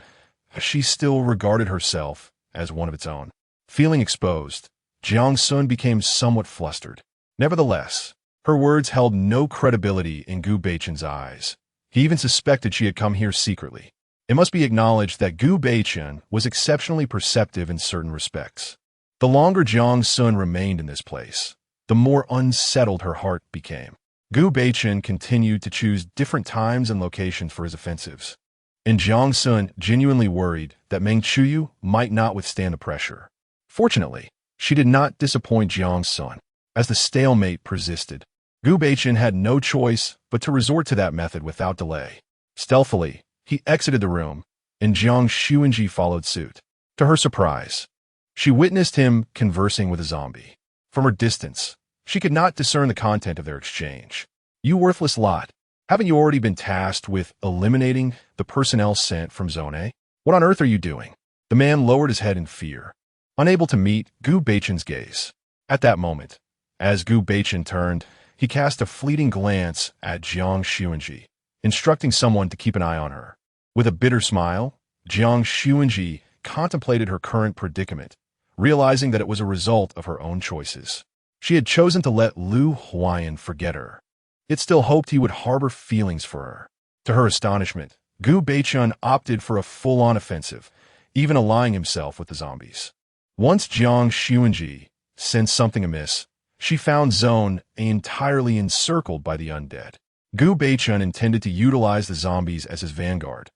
she still regarded herself as one of its own. Feeling exposed, Jiang Xun became somewhat flustered. Nevertheless, her words held no credibility in Gu Beichen's eyes. He even suspected she had come here secretly. It must be acknowledged that Gu Beichen was exceptionally perceptive in certain respects. The longer Jiang Xun remained in this place, the more unsettled her heart became. Gu Beichen continued to choose different times and locations for his offensives, and Jiang Xun genuinely worried that Meng Chuyu might not withstand the pressure. Fortunately, she did not disappoint Jiang Xun. As the stalemate persisted, Gu Beichen had no choice but to resort to that method without delay. Stealthily, he exited the room, and Jiang Xunzhi followed suit. To her surprise, she witnessed him conversing with a zombie. From her distance, she could not discern the content of their exchange. You worthless lot, haven't you already been tasked with eliminating the personnel sent from Zone A? What on earth are you doing? The man lowered his head in fear, unable to meet Gu Beichen's gaze. At that moment, as Gu Beichen turned, he cast a fleeting glance at Jiang Xunzhi, instructing someone to keep an eye on her. With a bitter smile, Jiang Xunzhi contemplated her current predicament, realizing that it was a result of her own choices. She had chosen to let Lu Huayan forget her, yet still hoped he would harbor feelings for her. To her astonishment, Gu Beichen opted for a full-on offensive, even allying himself with the zombies. Once Jiang Xunzhi sensed something amiss, she found Zone A entirely encircled by the undead. Gu Beichen intended to utilize the zombies as his vanguard.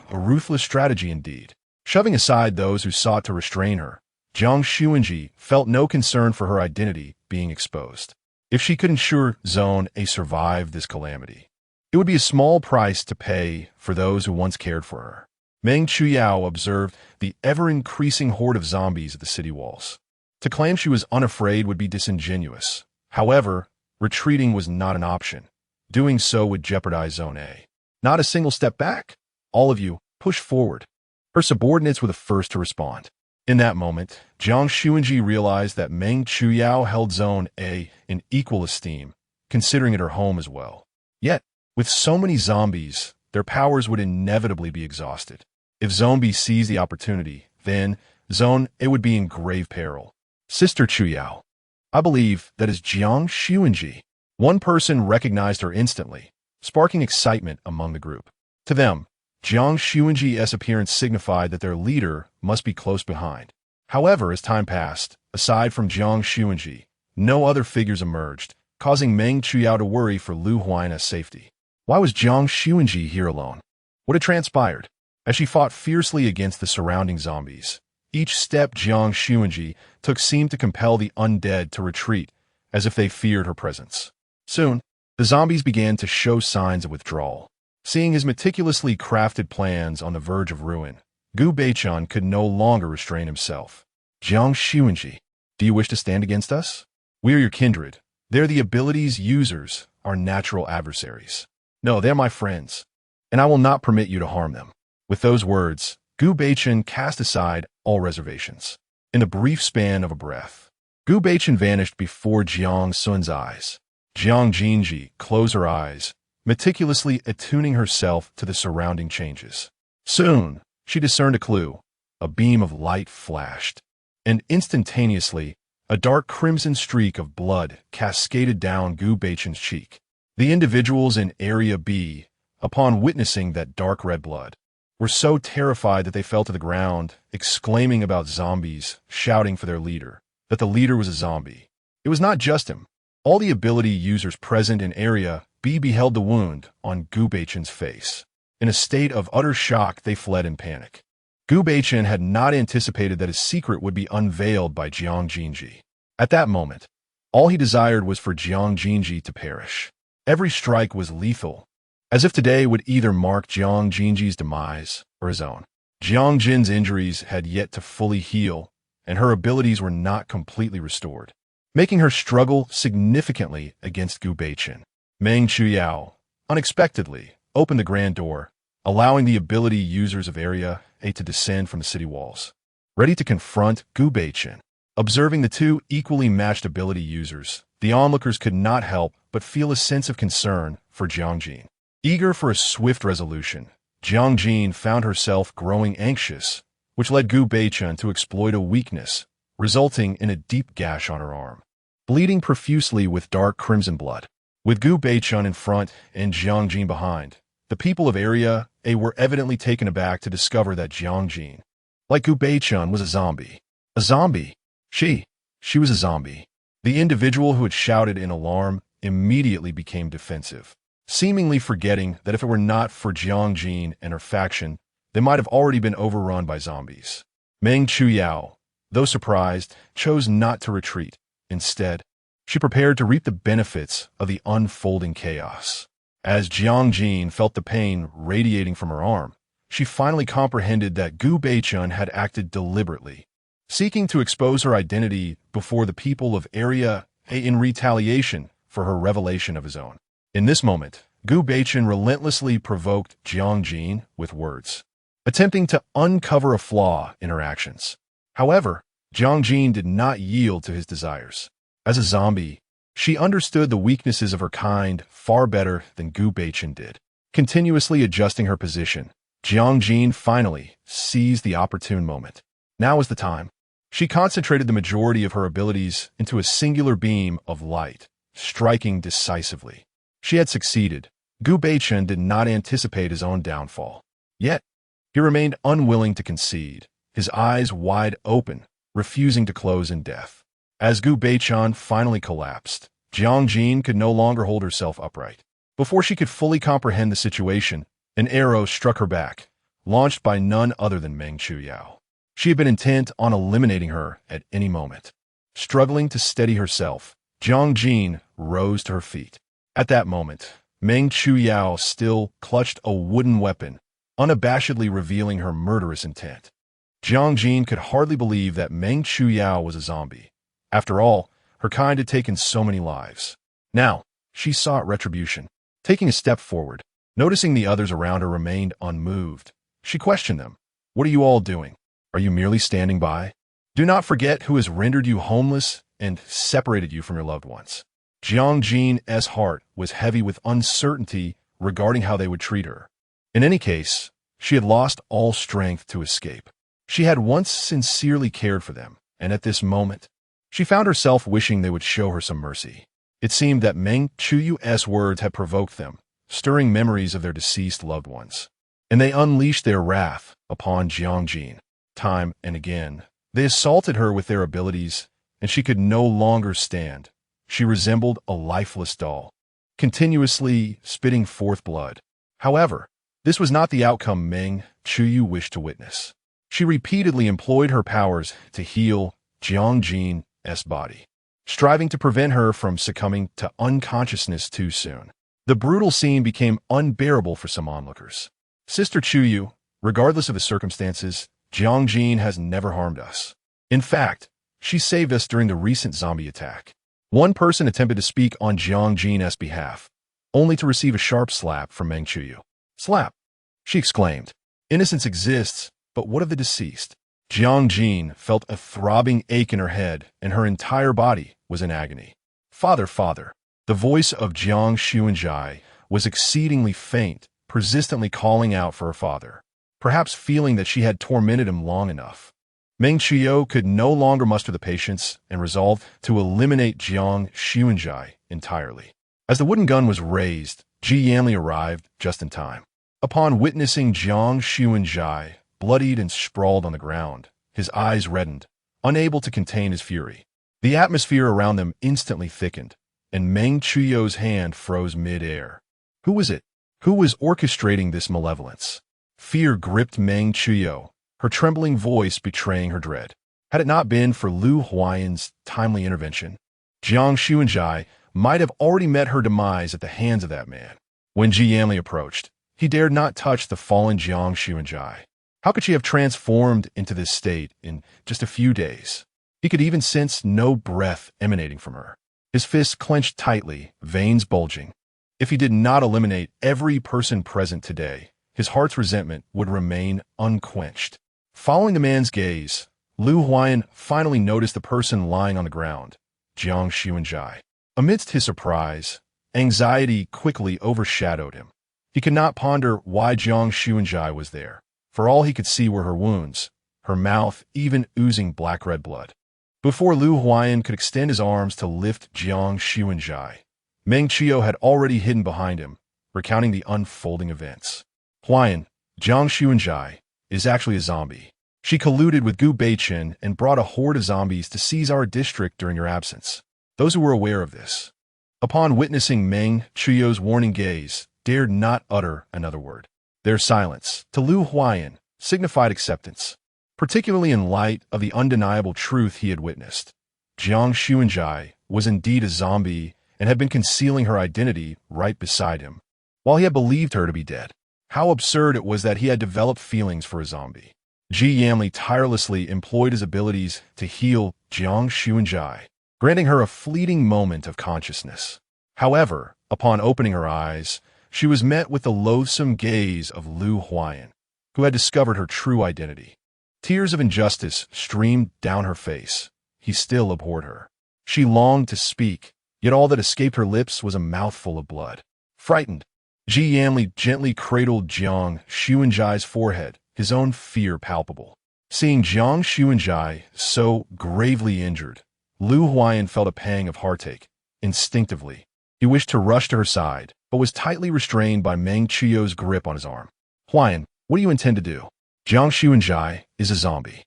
A ruthless strategy indeed. Shoving aside those who sought to restrain her, Jiang Xunzhi felt no concern for her identity being exposed. If she could ensure Zone A survived this calamity, it would be a small price to pay for those who once cared for her. Meng Chuyao observed the ever-increasing horde of zombies at the city walls. To claim she was unafraid would be disingenuous. However, retreating was not an option. Doing so would jeopardize Zone A. Not a single step back. All of you, push forward. Her subordinates were the first to respond. In that moment, Jiang Xunzhi realized that Meng Chuyao held Zone A in equal esteem, considering it her home as well. Yet, with so many zombies, their powers would inevitably be exhausted. If Zone B seized the opportunity, then Zone A would be in grave peril. Sister Chuyao, I believe that is Jiang Xunzhi. One person recognized her instantly, sparking excitement among the group. To them, Jiang Xunzhi's appearance signified that their leader must be close behind. However, as time passed, aside from Jiang Xunzhi, no other figures emerged, causing Meng Chuyao to worry for Lu Huayan's safety. Why was Jiang Xunzhi here alone? What had transpired? As she fought fiercely against the surrounding zombies, Each step Jiang Xunzhi took seemed to compel the undead to retreat, as if they feared her presence. Soon, the zombies began to show signs of withdrawal. Seeing his meticulously crafted plans on the verge of ruin, Gu Beichun could no longer restrain himself. Jiang Xunzhi, do you wish to stand against us? We are your kindred. They're the abilities users, our natural adversaries. No, they're my friends, and I will not permit you to harm them. With those words, Gu Beichun cast aside all reservations. In the brief span of a breath, Gu Beichun vanished before Jiang Xunzi's eyes. Jiang Xunzhi closed her eyes, meticulously attuning herself to the surrounding changes. Soon, she discerned a clue. A beam of light flashed, and instantaneously, a dark crimson streak of blood cascaded down Gu Beichun's cheek. The individuals in Area B, upon witnessing that dark red blood, were so terrified that they fell to the ground, exclaiming about zombies, shouting for their leader, that the leader was a zombie. It was not just him. All the ability users present in Area B beheld the wound on Gu Beichun's face. In a state of utter shock, they fled in panic. Gu Beichun had not anticipated that his secret would be unveiled by Jiang Xunzhi. At that moment, all he desired was for Jiang Xunzhi to perish. Every strike was lethal, as if today would either mark Jiang Xunzhi's demise or his own. Jiang Jin's injuries had yet to fully heal, and her abilities were not completely restored, making her struggle significantly against Gu Beichun. Meng Chuyao, unexpectedly, opened the grand door, allowing the ability users of Area A to descend from the city walls, ready to confront Gu Beichun. Observing the two equally matched ability users, the onlookers could not help but feel a sense of concern for Jiang Jin. Eager for a swift resolution, Jiang Jin found herself growing anxious, which led Gu Beichun to exploit a weakness, resulting in a deep gash on her arm, bleeding profusely with dark crimson blood. With Gu Beichun in front and Jiang Jin behind, the people of Area A were evidently taken aback to discover that Jiang Jin, like Gu Beichun, was a zombie. A zombie? She was a zombie. The individual who had shouted in alarm immediately became defensive, seemingly forgetting that if it were not for Jiang Jin and her faction, they might have already been overrun by zombies. Meng Chuyao, though surprised, chose not to retreat. Instead, she prepared to reap the benefits of the unfolding chaos. As Jiang Jin felt the pain radiating from her arm, she finally comprehended that Gu Beichun had acted deliberately, seeking to expose her identity before the people of Area A in retaliation for her revelation of his own. In this moment, Gu Beichun relentlessly provoked Jiang Jin with words, attempting to uncover a flaw in her actions. However, Jiang Jin did not yield to his desires. As a zombie, she understood the weaknesses of her kind far better than Gu Beichun did. Continuously adjusting her position, Jiang Jin finally seized the opportune moment. Now was the time. She concentrated the majority of her abilities into a singular beam of light, striking decisively. She had succeeded. Gu Beichun did not anticipate his own downfall. Yet, he remained unwilling to concede, his eyes wide open, refusing to close in death. As Gu Beichun finally collapsed, Jiang Jin could no longer hold herself upright. Before she could fully comprehend the situation, an arrow struck her back, launched by none other than Meng Chuyao. She had been intent on eliminating her at any moment. Struggling to steady herself, Jiang Jin rose to her feet. At that moment, Meng Chuyao still clutched a wooden weapon, unabashedly revealing her murderous intent. Jiang Jin could hardly believe that Meng Chuyao was a zombie. After all, her kind had taken so many lives. Now, she sought retribution. Taking a step forward, noticing the others around her remained unmoved, she questioned them. What are you all doing? Are you merely standing by? Do not forget who has rendered you homeless and separated you from your loved ones. Jiang Jin's heart was heavy with uncertainty regarding how they would treat her. In any case, she had lost all strength to escape. She had once sincerely cared for them, and at this moment, she found herself wishing they would show her some mercy. It seemed that Meng Chuyu's words had provoked them, stirring memories of their deceased loved ones, and they unleashed their wrath upon Jiang Jin. Time and again, they assaulted her with their abilities, and she could no longer stand. She resembled a lifeless doll, continuously spitting forth blood. However, this was not the outcome Meng Chuyu wished to witness. She repeatedly employed her powers to heal Jiang Xunzhi's body, striving to prevent her from succumbing to unconsciousness too soon. The brutal scene became unbearable for some onlookers. Sister Chuyu, regardless of the circumstances, Jiang Xunzhi has never harmed us. In fact, she saved us during the recent zombie attack. One person attempted to speak on Jiang Xunzhi's behalf, only to receive a sharp slap from Meng Chuyu. Slap! She exclaimed. Innocence exists, but what of the deceased? Jiang Xunzhi felt a throbbing ache in her head, and her entire body was in agony. Father, father. The voice of Jiang Xunzhi was exceedingly faint, persistently calling out for her father, perhaps feeling that she had tormented him long enough. Meng Chuyu could no longer muster the patience and resolved to eliminate Jiang Xunzhi entirely. As the wooden gun was raised, Ji Yanli arrived just in time. Upon witnessing Jiang Xunzhi bloodied and sprawled on the ground, his eyes reddened, unable to contain his fury. The atmosphere around them instantly thickened, and Meng Chuyu's hand froze mid-air. Who was it? Who was orchestrating this malevolence? Fear gripped Meng Chuyu, her trembling voice betraying her dread. Had it not been for Lu Huayan's timely intervention, Jiang Xunzhi might have already met her demise at the hands of that man. When Ji Yanli approached, he dared not touch the fallen Jiang Xunzhi. How could she have transformed into this state in just a few days? He could even sense no breath emanating from her. His fists clenched tightly, veins bulging. If he did not eliminate every person present today, his heart's resentment would remain unquenched. Following the man's gaze, Lu Huayan finally noticed the person lying on the ground, Jiang Xunzhi. Amidst his surprise, anxiety quickly overshadowed him. He could not ponder why Jiang Xunzhi was there. For all he could see were her wounds, her mouth even oozing black-red blood. Before Lu Huayan could extend his arms to lift Jiang Xunzhi, Meng Chuyu had already hidden behind him, recounting the unfolding events. Huayan, Jiang Xunzhi, is actually a zombie. She colluded with Gu Beichen and brought a horde of zombies to seize our district during your absence. Those who were aware of this, upon witnessing Meng Chuyu's warning gaze, dared not utter another word. Their silence, to Lu Huayan, signified acceptance, particularly in light of the undeniable truth he had witnessed. Jiang Xunzhi was indeed a zombie and had been concealing her identity right beside him, while he had believed her to be dead. How absurd it was that he had developed feelings for a zombie. Ji Yanli tirelessly employed his abilities to heal Jiang Xunzhi, granting her a fleeting moment of consciousness. However, upon opening her eyes, she was met with the loathsome gaze of Lu Huayan, who had discovered her true identity. Tears of injustice streamed down her face. He still abhorred her. She longed to speak, yet all that escaped her lips was a mouthful of blood. Frightened, Ji Yanli gently cradled Jiang Xunzhi's forehead, his own fear palpable. Seeing Jiang Xunzhi so gravely injured, Lu Huayan felt a pang of heartache. Instinctively, he wished to rush to her side, but was tightly restrained by Meng Chuyu's grip on his arm. Huayan, what do you intend to do? Jiang Xunzhi is a zombie.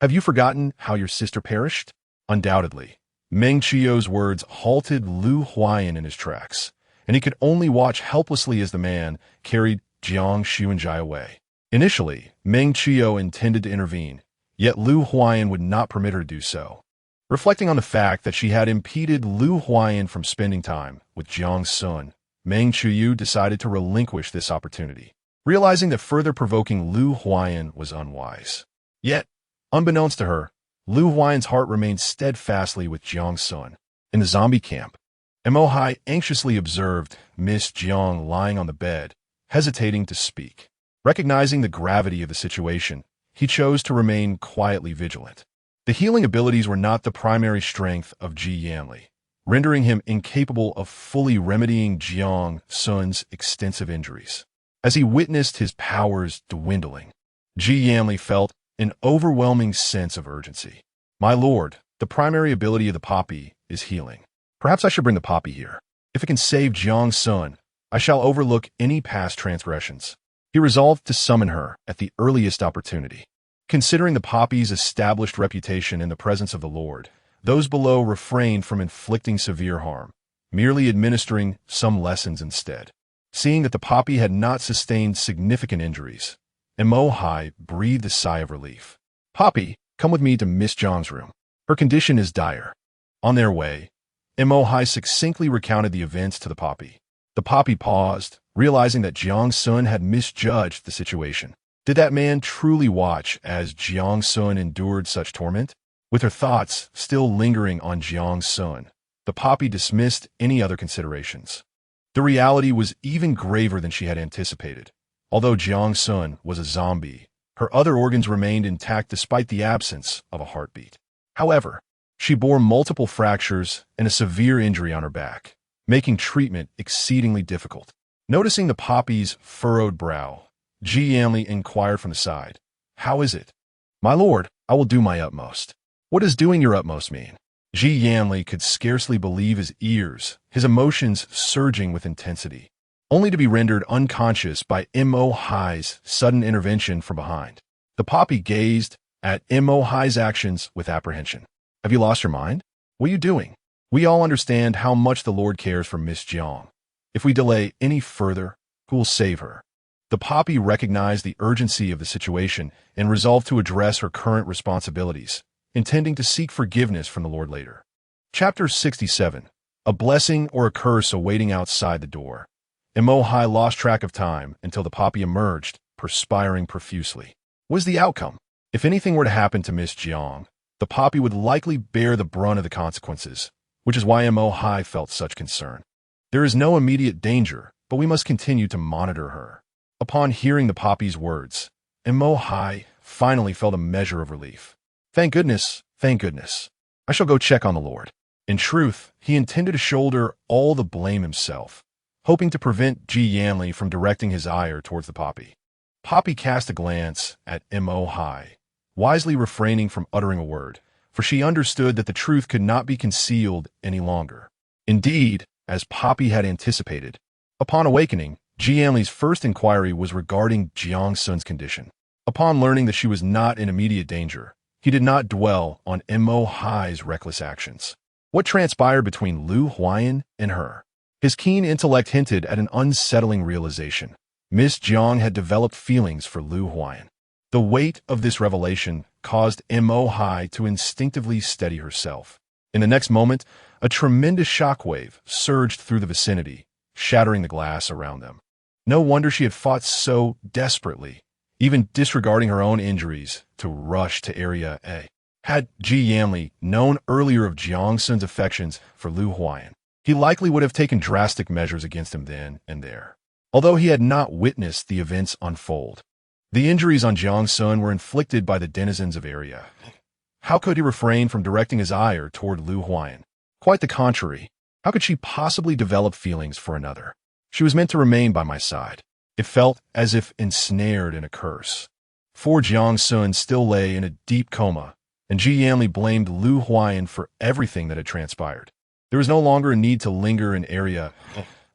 Have you forgotten how your sister perished? Undoubtedly. Meng Chuyu's words halted Lu Huayan in his tracks, and he could only watch helplessly as the man carried Jiang Xunzhi away. Initially, Meng Chuyu intended to intervene, yet Lu Huayan would not permit her to do so. Reflecting on the fact that she had impeded Lu Huayan from spending time with Jiang Sun, Meng Chuyu decided to relinquish this opportunity, realizing that further provoking Lu Huayan was unwise. Yet, unbeknownst to her, Lu Huayan's heart remained steadfastly with Jiang Sun. In the zombie camp, Emohai anxiously observed Miss Jiang lying on the bed, hesitating to speak. Recognizing the gravity of the situation, he chose to remain quietly vigilant. The healing abilities were not the primary strength of Ji Yanli, rendering him incapable of fully remedying Jiang Sun's extensive injuries. As he witnessed his powers dwindling, Ji Yanli felt an overwhelming sense of urgency. My lord, the primary ability of the poppy is healing. Perhaps I should bring the poppy here. If it can save Jiang Sun, I shall overlook any past transgressions. He resolved to summon her at the earliest opportunity. Considering the poppy's established reputation in the presence of the Lord, those below refrained from inflicting severe harm, merely administering some lessons instead. Seeing that the poppy had not sustained significant injuries, and Mo Hai breathed a sigh of relief. Poppy, come with me to Miss Jiang's room. Her condition is dire. On their way, Mo Hai succinctly recounted the events to the Poppy. The Poppy paused, realizing that Jiang Sun had misjudged the situation. Did that man truly watch as Jiang Sun endured such torment? With her thoughts still lingering on Jiang Sun, the Poppy dismissed any other considerations. The reality was even graver than she had anticipated. Although Jiang Sun was a zombie, her other organs remained intact despite the absence of a heartbeat. However, she bore multiple fractures and a severe injury on her back, making treatment exceedingly difficult. Noticing the Poppy's furrowed brow, Ji Yanli inquired from the side, "How is it?" "My lord, I will do my utmost." "What does doing your utmost mean?" Ji Yanli could scarcely believe his ears, his emotions surging with intensity, only to be rendered unconscious by Mo Hai's sudden intervention from behind. The Poppy gazed at Mo Hai's actions with apprehension. "Have you lost your mind? What are you doing? We all understand how much the Lord cares for Miss Jiang. If we delay any further, who will save her?" The Poppy recognized the urgency of the situation and resolved to address her current responsibilities, intending to seek forgiveness from the Lord later. Chapter 67. A blessing or a curse awaiting outside the door. Mo Hai lost track of time until the Poppy emerged, perspiring profusely. What was the outcome? If anything were to happen to Miss Jiang, the Poppy would likely bear the brunt of the consequences, which is why Mo Hai felt such concern. There is no immediate danger, but we must continue to monitor her. Upon hearing the Poppy's words, Mo Hai finally felt a measure of relief. Thank goodness, thank goodness. I shall go check on the Lord. In truth, he intended to shoulder all the blame himself, hoping to prevent Ji Yanli from directing his ire towards the Poppy. Poppy cast a glance at Mo Hai, wisely refraining from uttering a word, for she understood that the truth could not be concealed any longer. Indeed, as Poppy had anticipated, upon awakening, Ji Yanli's first inquiry was regarding Jiang Sun's condition. Upon learning that she was not in immediate danger, he did not dwell on Mo Hai's reckless actions. What transpired between Lu Huayan and her? His keen intellect hinted at an unsettling realization. Miss Jiang had developed feelings for Lu Huayan. The weight of this revelation caused Mo Hai to instinctively steady herself. In the next moment, a tremendous shockwave surged through the vicinity, shattering the glass around them. No wonder she had fought so desperately, even disregarding her own injuries, to rush to Area A. Had Ji Yanli known earlier of Jiang Sun's affections for Lu Huayan, he likely would have taken drastic measures against him then and there. Although he had not witnessed the events unfold, the injuries on Jiang Sun were inflicted by the denizens of Area. How could he refrain from directing his ire toward Lu Huayan? Quite the contrary. How could she possibly develop feelings for another? She was meant to remain by my side. It felt as if ensnared in a curse. For Jiang Sun still lay in a deep coma, and Ji Yanli blamed Lu Huayan for everything that had transpired. There was no longer a need to linger in Area.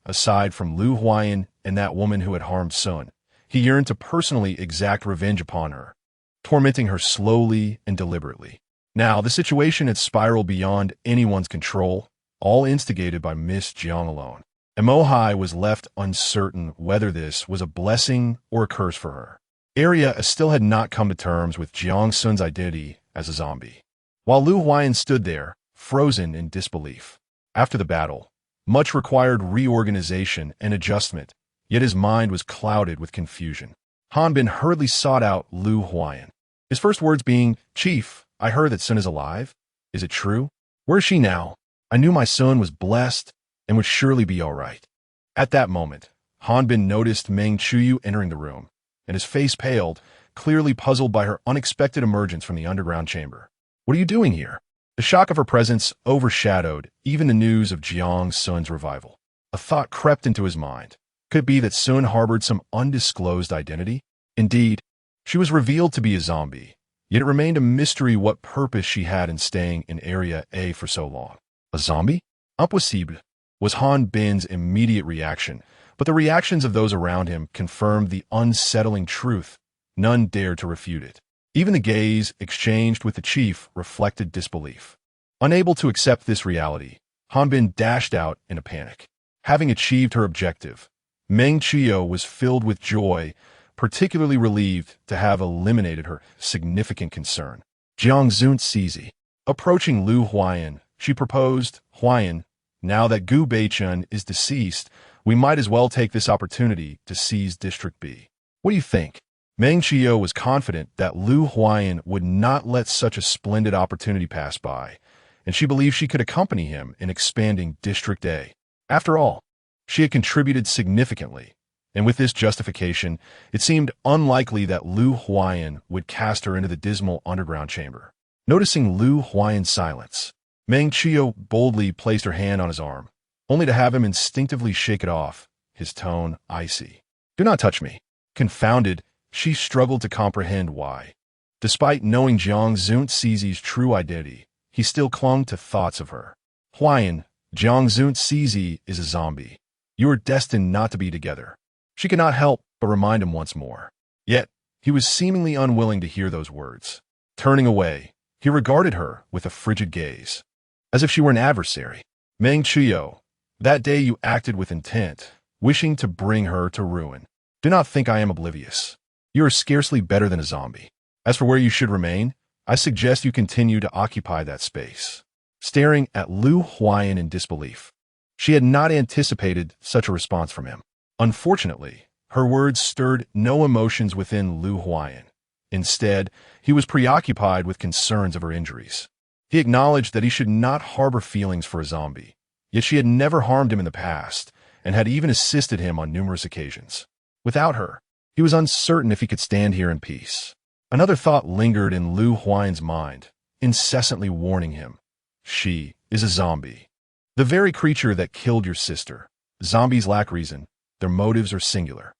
Aside from Lu Huayan and that woman who had harmed Sun, he yearned to personally exact revenge upon her, tormenting her slowly and deliberately. Now, the situation had spiraled beyond anyone's control, all instigated by Miss Jiang alone. Mo Hai was left uncertain whether this was a blessing or a curse for her. Area still had not come to terms with Jiang Sun's identity as a zombie, while Lu Huayan stood there, frozen in disbelief. After the battle, much required reorganization and adjustment, yet his mind was clouded with confusion. Han Bin hurriedly sought out Lu Huayan, his first words being, "Chief, I heard that Sun is alive. Is it true? Where is she now? I knew my son was blessed and would surely be all right." At that moment, Han Bin noticed Meng Chuyu entering the room, and his face paled, clearly puzzled by her unexpected emergence from the underground chamber. "What are you doing here?" The shock of her presence overshadowed even the news of Jiang Sun's revival. A thought crept into his mind. Could it be that Sun harbored some undisclosed identity? Indeed, she was revealed to be a zombie, yet it remained a mystery what purpose she had in staying in Area A for so long. A zombie? Impossible, was Han Bin's immediate reaction, but the reactions of those around him confirmed the unsettling truth. None dared to refute it. Even the gaze exchanged with the chief reflected disbelief. Unable to accept this reality, Han Bin dashed out in a panic. Having achieved her objective, Meng Chio was filled with joy, particularly relieved to have eliminated her significant concern. Jiang Xunzhi. Approaching Lu Huayan, she proposed, "Huayan, now that Gu Beichun is deceased, we might as well take this opportunity to seize District B. What do you think?" Meng Qiu was confident that Lu Huayan would not let such a splendid opportunity pass by, and she believed she could accompany him in expanding District A. After all, she had contributed significantly, and with this justification, it seemed unlikely that Lu Huayan would cast her into the dismal underground chamber. Noticing Lu Huayan's silence, Meng Qiu boldly placed her hand on his arm, only to have him instinctively shake it off, his tone icy. "Do not touch me." Confounded, she struggled to comprehend why. Despite knowing Jiang Xunzi's true identity, he still clung to thoughts of her. "Huayan, Jiang Xunzi is a zombie. You are destined not to be together." She could not help but remind him once more. Yet, he was seemingly unwilling to hear those words. Turning away, he regarded her with a frigid gaze, as if she were an adversary. "Meng Qiu, that day you acted with intent, wishing to bring her to ruin. Do not think I am oblivious. You are scarcely better than a zombie. As for where you should remain, I suggest you continue to occupy that space." Staring at Lu Huayan in disbelief, she had not anticipated such a response from him. Unfortunately, her words stirred no emotions within Lu Huayan. Instead, he was preoccupied with concerns of her injuries. He acknowledged that he should not harbor feelings for a zombie, yet she had never harmed him in the past and had even assisted him on numerous occasions. Without her, he was uncertain if he could stand here in peace. Another thought lingered in Lu Huayan's mind, incessantly warning him. She is a zombie. The very creature that killed your sister. Zombies lack reason. Their motives are singular.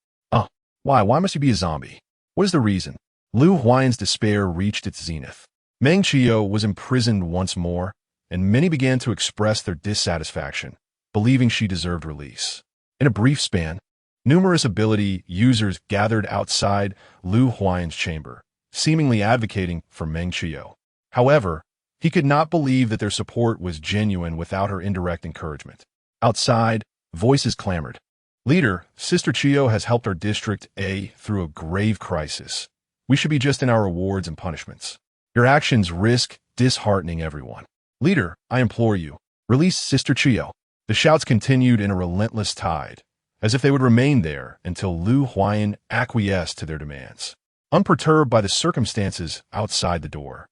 Why? Why must you be a zombie? What is the reason? Lu Huayan's despair reached its zenith. Meng Qiu was imprisoned once more, and many began to express their dissatisfaction, believing she deserved release. In a brief span, numerous ability users gathered outside Lu Huayan's chamber, seemingly advocating for Meng Qiu. However, he could not believe that their support was genuine without her indirect encouragement. Outside, voices clamored. "Leader, Sister Qiu has helped our District A through a grave crisis. We should be just in our rewards and punishments. Your actions risk disheartening everyone. Leader, I implore you, release Sister Qiu." The shouts continued in a relentless tide, as if they would remain there until Lu Huayan acquiesced to their demands. Unperturbed by the circumstances outside the door,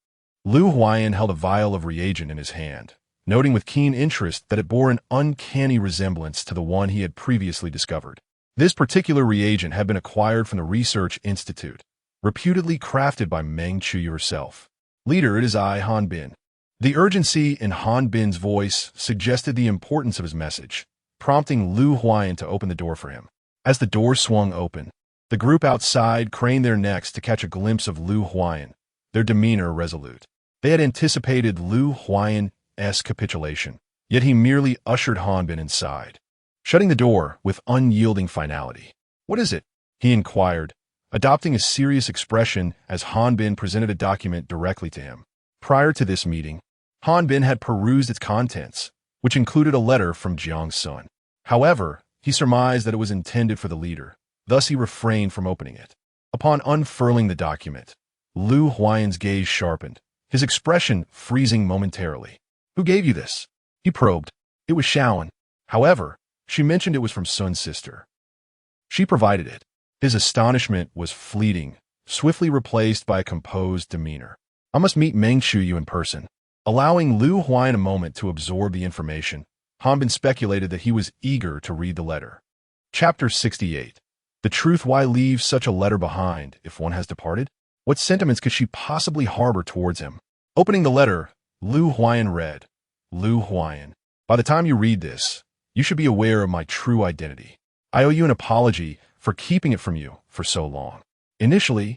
Lu Huayan held a vial of reagent in his hand, noting with keen interest that it bore an uncanny resemblance to the one he had previously discovered. This particular reagent had been acquired from the Research Institute, reputedly crafted by Meng Qiu herself. "Leader, it is I, Han Bin." The urgency in Han Bin's voice suggested the importance of his message, prompting Lu Huayan to open the door for him. As the door swung open, the group outside craned their necks to catch a glimpse of Lu Huayan, their demeanor resolute. They had anticipated Lu Huayan's capitulation, yet he merely ushered Han Bin inside, shutting the door with unyielding finality. "What is it?" he inquired, adopting a serious expression as Han Bin presented a document directly to him. Prior to this meeting, Han Bin had perused its contents, which included a letter from Jiang Xun. However, he surmised that it was intended for the leader, thus he refrained from opening it. Upon unfurling the document, Lu Huayan's gaze sharpened, his expression freezing momentarily. "Who gave you this?" he probed. "It was Shaoan. However, she mentioned it was from Sun's sister. She provided it." His astonishment was fleeting, swiftly replaced by a composed demeanor. "I must meet Meng Qiu in person." Allowing Lu Huayan a moment to absorb the information, Han Bin speculated that he was eager to read the letter. Chapter 68. The truth: why leave such a letter behind if one has departed? What sentiments could she possibly harbor towards him? Opening the letter, Lu Huayan read, "Lu Huayan, by the time you read this, you should be aware of my true identity. I owe you an apology for keeping it from you for so long. Initially,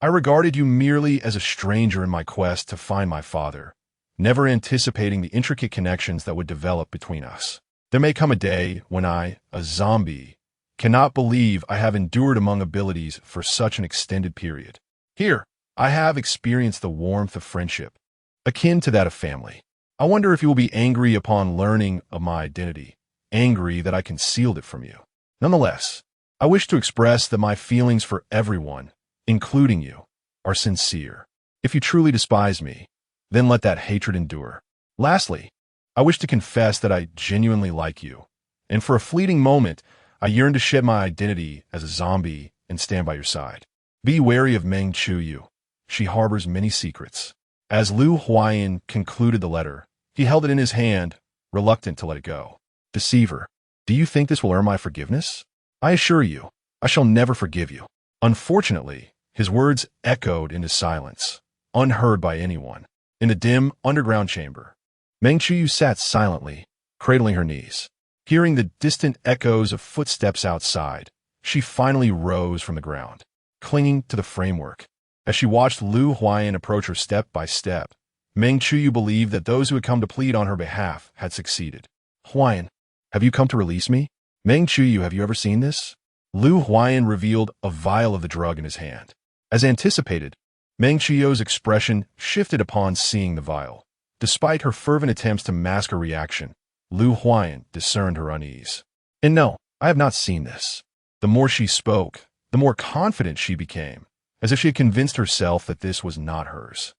I regarded you merely as a stranger in my quest to find my father, never anticipating the intricate connections that would develop between us. There may come a day when I, a zombie, cannot believe I have endured among abilities for such an extended period. Here, I have experienced the warmth of friendship, akin to that of family. I wonder if you will be angry upon learning of my identity, angry that I concealed it from you. Nonetheless, I wish to express that my feelings for everyone, including you, are sincere. If you truly despise me, then let that hatred endure. Lastly, I wish to confess that I genuinely like you, and for a fleeting moment, I yearn to shed my identity as a zombie and stand by your side. Be wary of Meng Chuyu. She harbors many secrets. As Lu Huayan concluded the letter, he held it in his hand, reluctant to let it go. Deceiver, do you think this will earn my forgiveness? I assure you, I shall never forgive you. Unfortunately, his words echoed into silence, unheard by anyone. In the dim, underground chamber, Meng Chuyu sat silently, cradling her knees. Hearing the distant echoes of footsteps outside, she finally rose from the ground, clinging to the framework. As she watched Lu Huayan approach her step by step, Meng Chuyu believed that those who had come to plead on her behalf had succeeded. Huayan, have you come to release me? Meng Chuyu, have you ever seen this? Lu Huayan revealed a vial of the drug in his hand. As anticipated, Meng Chuyu's expression shifted upon seeing the vial. Despite her fervent attempts to mask her reaction, Lu Huayan discerned her unease. And no, I have not seen this. The more she spoke, the more confident she became, as if she had convinced herself that this was not hers.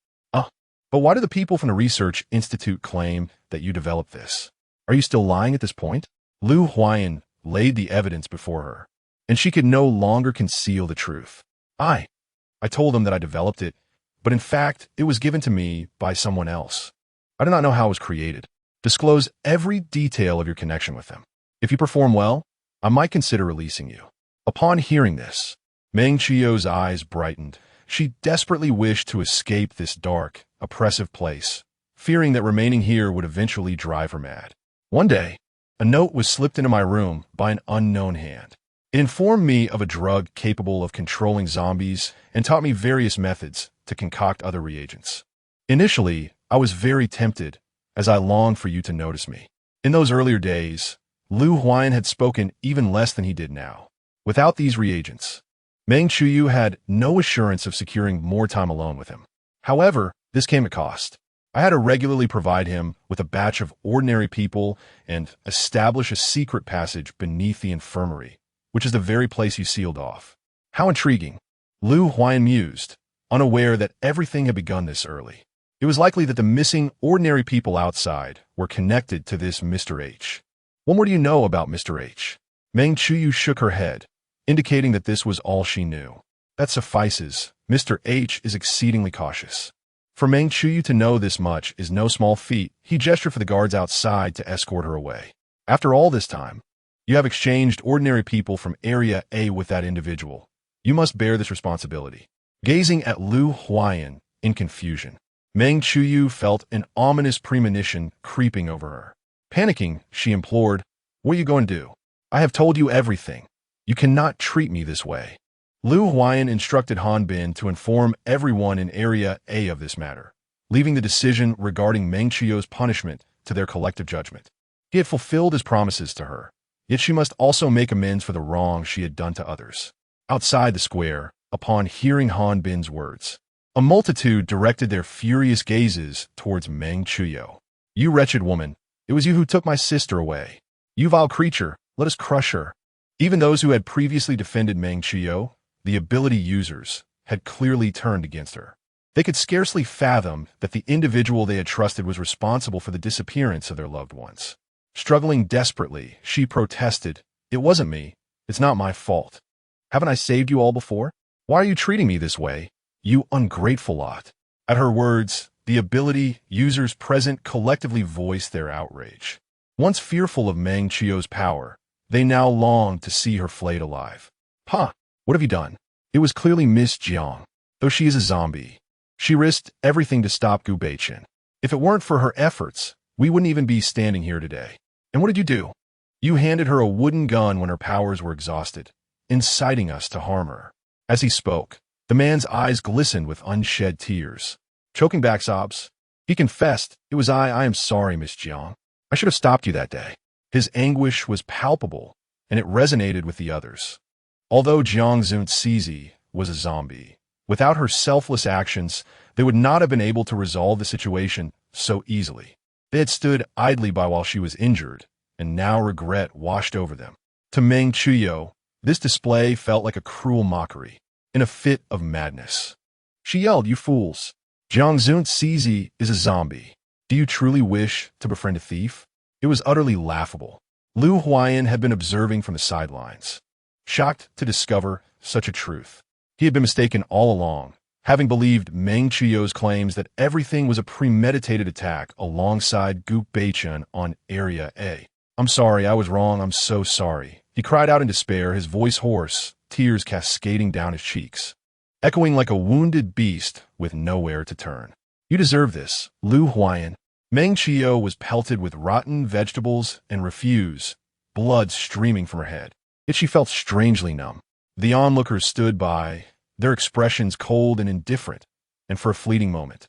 But why do the people from the Research Institute claim that you developed this? Are you still lying at this point? Lu Huayan laid the evidence before her, and she could no longer conceal the truth. I told them that I developed it, but in fact, it was given to me by someone else. I do not know how it was created. Disclose every detail of your connection with them. If you perform well, I might consider releasing you. Upon hearing this, Meng Chuyu's eyes brightened. She desperately wished to escape this dark, oppressive place, fearing that remaining here would eventually drive her mad. One day, a note was slipped into my room by an unknown hand. It informed me of a drug capable of controlling zombies and taught me various methods to concoct other reagents. Initially, I was very tempted, as I longed for you to notice me. In those earlier days, Lu Huayan had spoken even less than he did now. Without these reagents, Meng Chuyu had no assurance of securing more time alone with him. However, this came at cost. I had to regularly provide him with a batch of ordinary people and establish a secret passage beneath the infirmary, which is the very place you sealed off. How intriguing. Lu Huayan mused, unaware that everything had begun this early. It was likely that the missing ordinary people outside were connected to this Mr. H. What more do you know about Mr. H? Meng Chuyu shook her head, indicating that this was all she knew. That suffices. Mr. H is exceedingly cautious. For Meng Chuyu to know this much is no small feat. He gestured for the guards outside to escort her away. After all this time, you have exchanged ordinary people from Area A with that individual. You must bear this responsibility. Gazing at Lu Huayan in confusion, Meng Chuyu felt an ominous premonition creeping over her. Panicking, she implored, "What are you going to do? I have told you everything. You cannot treat me this way." Lu Huayan instructed Han Bin to inform everyone in Area A of this matter, leaving the decision regarding Meng Chuyu's punishment to their collective judgment. He had fulfilled his promises to her, yet she must also make amends for the wrong she had done to others. Outside the square, upon hearing Han Bin's words, a multitude directed their furious gazes towards Meng Chuyu. "You wretched woman, it was you who took my sister away. You vile creature, let us crush her." Even those who had previously defended Meng Chuyu, the ability users, had clearly turned against her. They could scarcely fathom that the individual they had trusted was responsible for the disappearance of their loved ones. Struggling desperately, she protested, "It wasn't me. It's not my fault. Haven't I saved you all before? Why are you treating me this way, you ungrateful lot?" At her words, the ability users present collectively voiced their outrage. Once fearful of Meng Chuyu's power, they now longed to see her flayed alive. "Huh, what have you done?" It was clearly Miss Jiang. Though she is a zombie, she risked everything to stop Gu Beichen. If it weren't for her efforts, we wouldn't even be standing here today. And what did you do? You handed her a wooden gun when her powers were exhausted, inciting us to harm her. As he spoke, the man's eyes glistened with unshed tears. Choking back sobs, he confessed, "It was I am sorry, Miss Jiang. I should have stopped you that day." His anguish was palpable, and it resonated with the others. Although Jiang Xunzhi was a zombie, without her selfless actions, they would not have been able to resolve the situation so easily. They had stood idly by while she was injured, and now regret washed over them. To Meng Chuyu, This display felt like a cruel mockery, in a fit of madness. She yelled, "You fools! Jiang Xunzhi is a zombie. Do you truly wish to befriend a thief?" It was utterly laughable. Lu Huayan had been observing from the sidelines, shocked to discover such a truth. He had been mistaken all along, having believed Meng Qiu's claims that everything was a premeditated attack alongside Gu Beichun on Area A. "I'm sorry, I was wrong, I'm so sorry," he cried out in despair, his voice hoarse, tears cascading down his cheeks, echoing like a wounded beast with nowhere to turn. "You deserve this, Lu Huayan." Meng Qiu was pelted with rotten vegetables and refuse, blood streaming from her head. Yet she felt strangely numb. The onlookers stood by, their expressions cold and indifferent, and for a fleeting moment,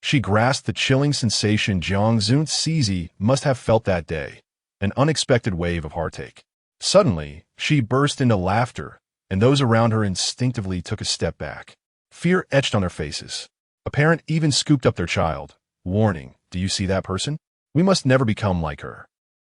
she grasped the chilling sensation Jiang Xunzhi must have felt that day, an unexpected wave of heartache. Suddenly, she burst into laughter, and those around her instinctively took a step back. Fear etched on their faces. A parent even scooped up their child, warning, "Do you see that person? We must never become like her."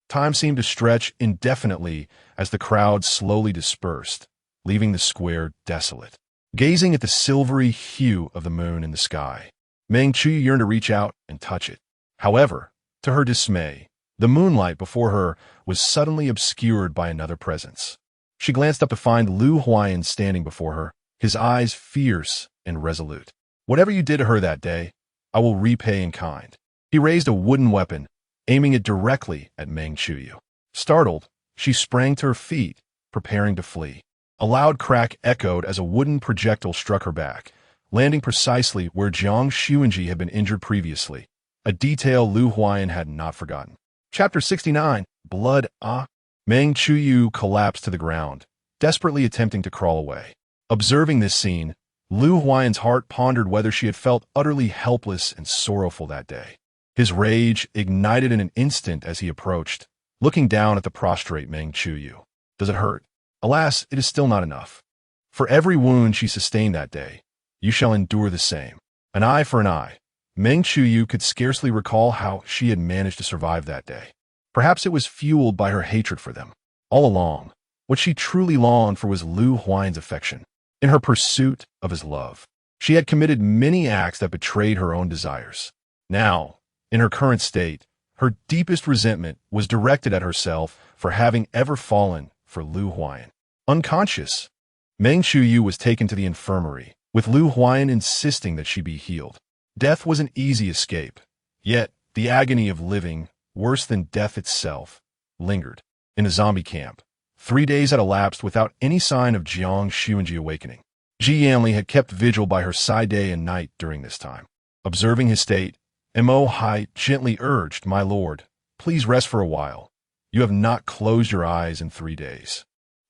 Time seemed to stretch indefinitely as the crowd slowly dispersed, leaving the square desolate. Gazing at the silvery hue of the moon in the sky, Meng Qiu yearned to reach out and touch it. However, to her dismay, the moonlight before her was suddenly obscured by another presence. She glanced up to find Lu Huayan standing before her, his eyes fierce and resolute. "Whatever you did to her that day, I will repay in kind." He raised a wooden weapon, aiming it directly at Meng Qiu. Startled, she sprang to her feet, preparing to flee. A loud crack echoed as a wooden projectile struck her back, landing precisely where Jiang Xunzhi had been injured previously, a detail Lu Huayan had not forgotten. Chapter 69, Blood. Meng Qiu collapsed to the ground, desperately attempting to crawl away. Observing this scene, Lu Huayan's heart pondered whether she had felt utterly helpless and sorrowful that day. His rage ignited in an instant as he approached, looking down at the prostrate Meng Qiu. "Does it hurt?" "Alas, it is still not enough. For every wound she sustained that day, you shall endure the same. An eye for an eye." Meng Qiu could scarcely recall how she had managed to survive that day. Perhaps it was fueled by her hatred for them. All along, what she truly longed for was Lu Huayan's affection. In her pursuit of his love, she had committed many acts that betrayed her own desires. Now, in her current state, her deepest resentment was directed at herself for having ever fallen for Lu Huayan. Unconscious, Meng Qiu was taken to the infirmary, with Lu Huayan insisting that she be healed. Death was an easy escape, yet the agony of living, worse than death itself, lingered. In a zombie camp, 3 days had elapsed without any sign of Jiang Xunzhi awakening. Jiang had kept vigil by her side day and night during this time. Observing his state, Mo Hai gently urged, "My lord, please rest for a while. You have not closed your eyes in 3 days."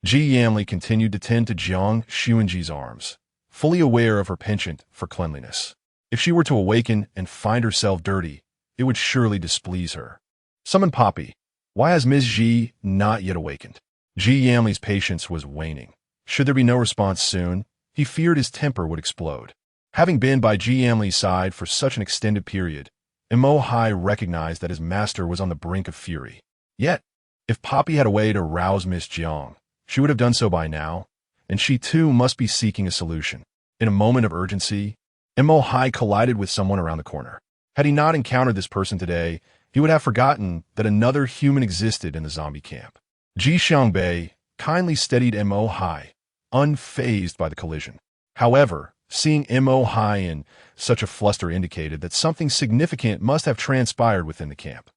Jiang continued to tend to Jiang Xunzhi's arms, fully aware of her penchant for cleanliness. If she were to awaken and find herself dirty, it would surely displease her. "Summon Poppy. Why has Ms. Ji not yet awakened?" Jiang's patience was waning. Should there be no response soon, he feared his temper would explode. Having been by Jiang's side for such an extended period, Mo Hai recognized that his master was on the brink of fury. Yet, if Poppy had a way to rouse Miss Jiang, she would have done so by now, and she too must be seeking a solution. In a moment of urgency, Mo Hai collided with someone around the corner. Had he not encountered this person today, he would have forgotten that another human existed in the zombie camp. Ji Xiangbei kindly steadied Mo Hai, unfazed by the collision. However, seeing Mo Hai in such a fluster indicated that something significant must have transpired within the camp.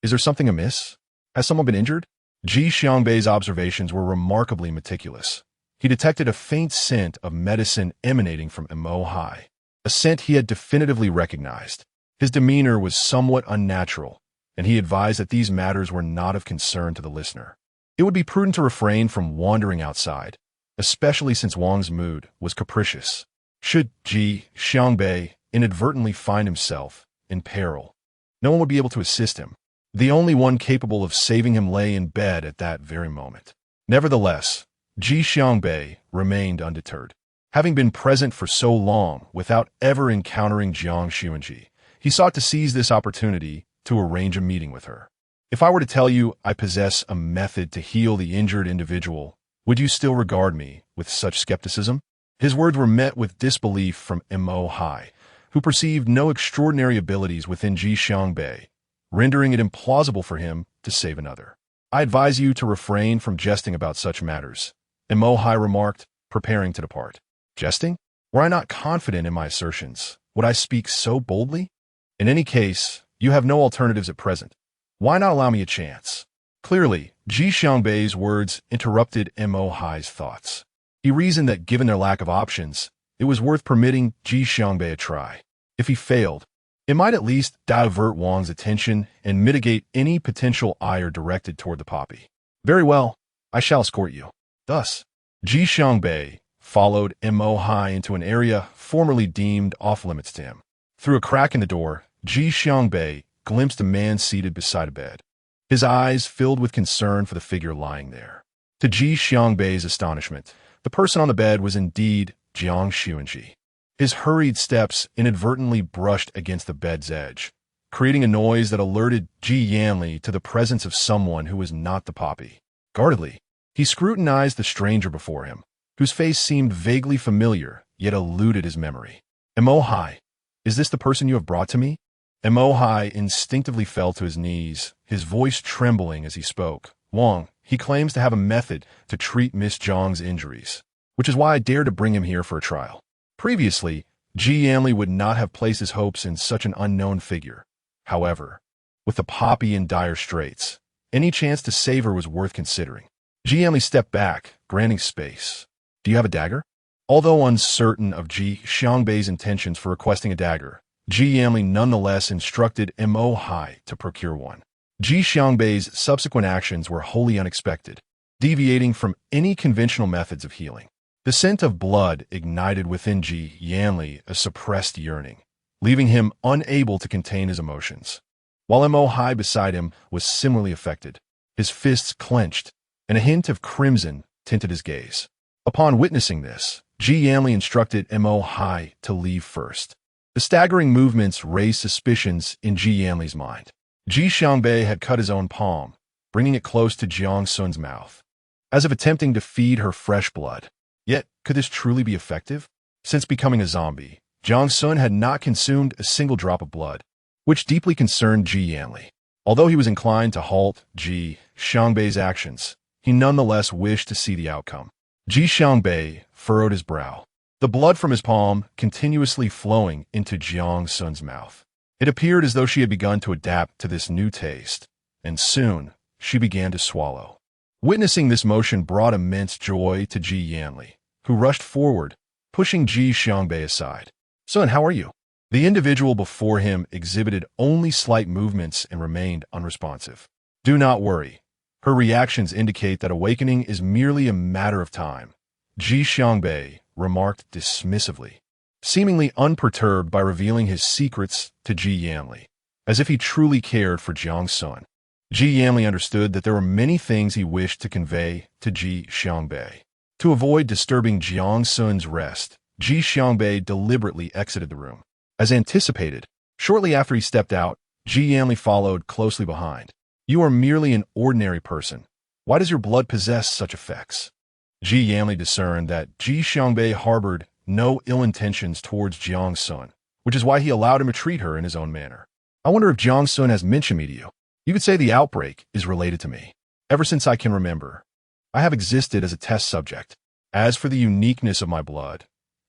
"Is there something amiss? Has someone been injured?" Ji Xiangbei's observations were remarkably meticulous. He detected a faint scent of medicine emanating from Mo Hai, a scent he had definitively recognized. His demeanor was somewhat unnatural, and he advised that these matters were not of concern to the listener. It would be prudent to refrain from wandering outside, especially since Wang's mood was capricious. Should Ji Xiangbei inadvertently find himself in peril, no one would be able to assist him. The only one capable of saving him lay in bed at that very moment. Nevertheless, Ji Xiangbei remained undeterred. Having been present for so long without ever encountering Jiang Xunzhi, he sought to seize this opportunity to arrange a meeting with her. "If I were to tell you I possess a method to heal the injured individual, would you still regard me with such skepticism? His words were met with disbelief from Mo Hai, who perceived no extraordinary abilities within Ji Xiangbei, rendering it implausible for him to save another. I advise you to refrain from jesting about such matters, Mo Hai remarked, preparing to depart. Jesting? Were I not confident in my assertions, would I speak so boldly? In any case, you have no alternatives at present. Why not allow me a chance? Clearly, Ji Xiangbei's words interrupted Mo Hai's thoughts. He reasoned that given their lack of options, it was worth permitting Ji Xiangbei a try. If he failed, it might at least divert Wang's attention and mitigate any potential ire directed toward the poppy. Very well, I shall escort you. Thus, Ji Xiangbei followed Mo Hai into an area formerly deemed off-limits to him. Through a crack in the door, Ji Xiangbei glimpsed a man seated beside a bed, his eyes filled with concern for the figure lying there. To Ji Xiangbei's astonishment, the person on the bed was indeed Jiang Xunzhi. His hurried steps inadvertently brushed against the bed's edge, creating a noise that alerted Ji Yanli to the presence of someone who was not the poppy. Guardedly, he scrutinized the stranger before him, whose face seemed vaguely familiar, yet eluded his memory. Mo Hai, is this the person you have brought to me? Mo Hai instinctively fell to his knees, his voice trembling as he spoke. Wang, he claims to have a method to treat Miss Zhang's injuries, which is why I dared to bring him here for a trial. Previously, Ji Yanli would not have placed his hopes in such an unknown figure. However, with the poppy in dire straits, any chance to save her was worth considering. Ji Yanli stepped back, granting space. Do you have a dagger? Although uncertain of Ji Xiangbei's intentions for requesting a dagger, Ji Yanli nonetheless instructed Mo Hai to procure one. Ji Xiangbei's subsequent actions were wholly unexpected, deviating from any conventional methods of healing. The scent of blood ignited within Ji Yanli a suppressed yearning, leaving him unable to contain his emotions. While Mo Hai beside him was similarly affected, his fists clenched, and a hint of crimson tinted his gaze. Upon witnessing this, Ji Yanli instructed Mo Hai to leave first. The staggering movements raised suspicions in Ji Yanli's mind. Ji Xiangbei had cut his own palm, bringing it close to Jiang Xun's mouth, as if attempting to feed her fresh blood. Yet, could this truly be effective? Since becoming a zombie, Jiang Xun had not consumed a single drop of blood, which deeply concerned Ji Yanli. Although he was inclined to halt Ji Xiangbei's actions, he nonetheless wished to see the outcome. Ji Xiangbei furrowed his brow, the blood from his palm continuously flowing into Jiang Xun's mouth. It appeared as though she had begun to adapt to this new taste, and soon she began to swallow. Witnessing this motion brought immense joy to Ji Yanli, who rushed forward, pushing Ji Xiangbei aside. Sun, how are you? The individual before him exhibited only slight movements and remained unresponsive. Do not worry. Her reactions indicate that awakening is merely a matter of time, Ji Xiangbei remarked dismissively, seemingly unperturbed by revealing his secrets to Ji Yanli, as if he truly cared for Jiang Xun. Ji Yanli understood that there were many things he wished to convey to Ji Xiangbei. To avoid disturbing Jiang Xun's rest, Ji Xiangbei deliberately exited the room. As anticipated, shortly after he stepped out, Ji Yanli followed closely behind. You are merely an ordinary person. Why does your blood possess such effects? Ji Yanli discerned that Ji Xiangbei harbored no ill intentions towards Jiang Xun, which is why he allowed him to treat her in his own manner. I wonder if Jiang Xun has mentioned me to you. You could say the outbreak is related to me. Ever since I can remember, I have existed as a test subject. As for the uniqueness of my blood,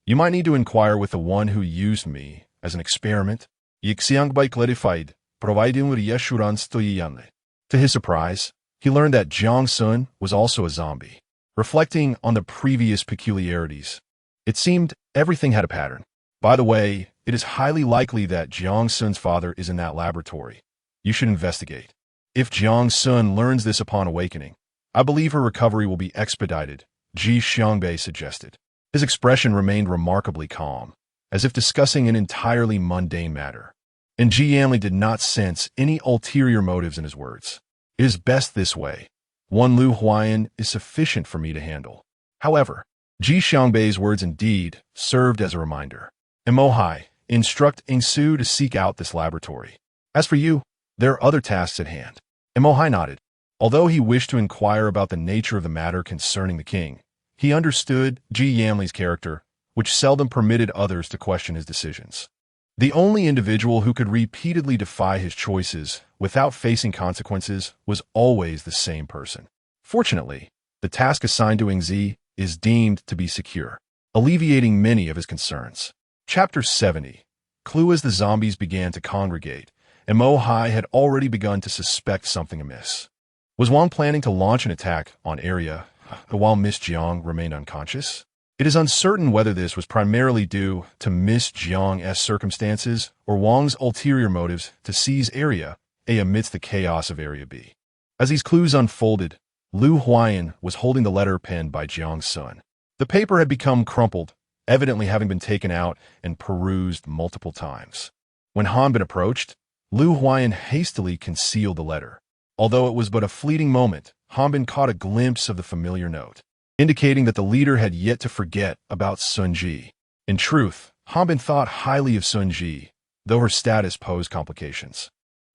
you might need to inquire with the one who used me as an experiment. Xiangbei clarified, providing reassurance to Yanli. To his surprise, he learned that Jiang Xun was also a zombie. Reflecting on the previous peculiarities, it seemed everything had a pattern. By the way, it is highly likely that Jiang Xun's father is in that laboratory. You should investigate. If Jiang Xun learns this upon awakening, I believe her recovery will be expedited, Ji Xiangbei suggested. His expression remained remarkably calm, as if discussing an entirely mundane matter. And Ji Yanli did not sense any ulterior motives in his words. It is best this way. One Lu Huayan is sufficient for me to handle. However, Ji Xiangbei's words indeed served as a reminder. Mo Hai, instruct Ingsu to seek out this laboratory. As for you, there are other tasks at hand. Mo Hai nodded. Although he wished to inquire about the nature of the matter concerning the king, he understood Ji Yanli's character, which seldom permitted others to question his decisions. The only individual who could repeatedly defy his choices without facing consequences was always the same person. Fortunately, the task assigned to Xi is deemed to be secure, alleviating many of his concerns. Chapter 70. Clue. As the zombies began to congregate, and Mo Hai had already begun to suspect something amiss. Was Wang planning to launch an attack on Area while Miss Jiang remained unconscious? It is uncertain whether this was primarily due to Miss Jiang's circumstances or Wang's ulterior motives to seize Area A amidst the chaos of Area B. As these clues unfolded, Lu Huayan was holding the letter penned by Jiang's son. The paper had become crumpled, evidently having been taken out and perused multiple times. When Hanbin approached, Lu Huayan hastily concealed the letter. Although it was but a fleeting moment, Hanbin caught a glimpse of the familiar note, indicating that the leader had yet to forget about Xunzhi. In truth, Hanbin thought highly of Xunzhi, though her status posed complications.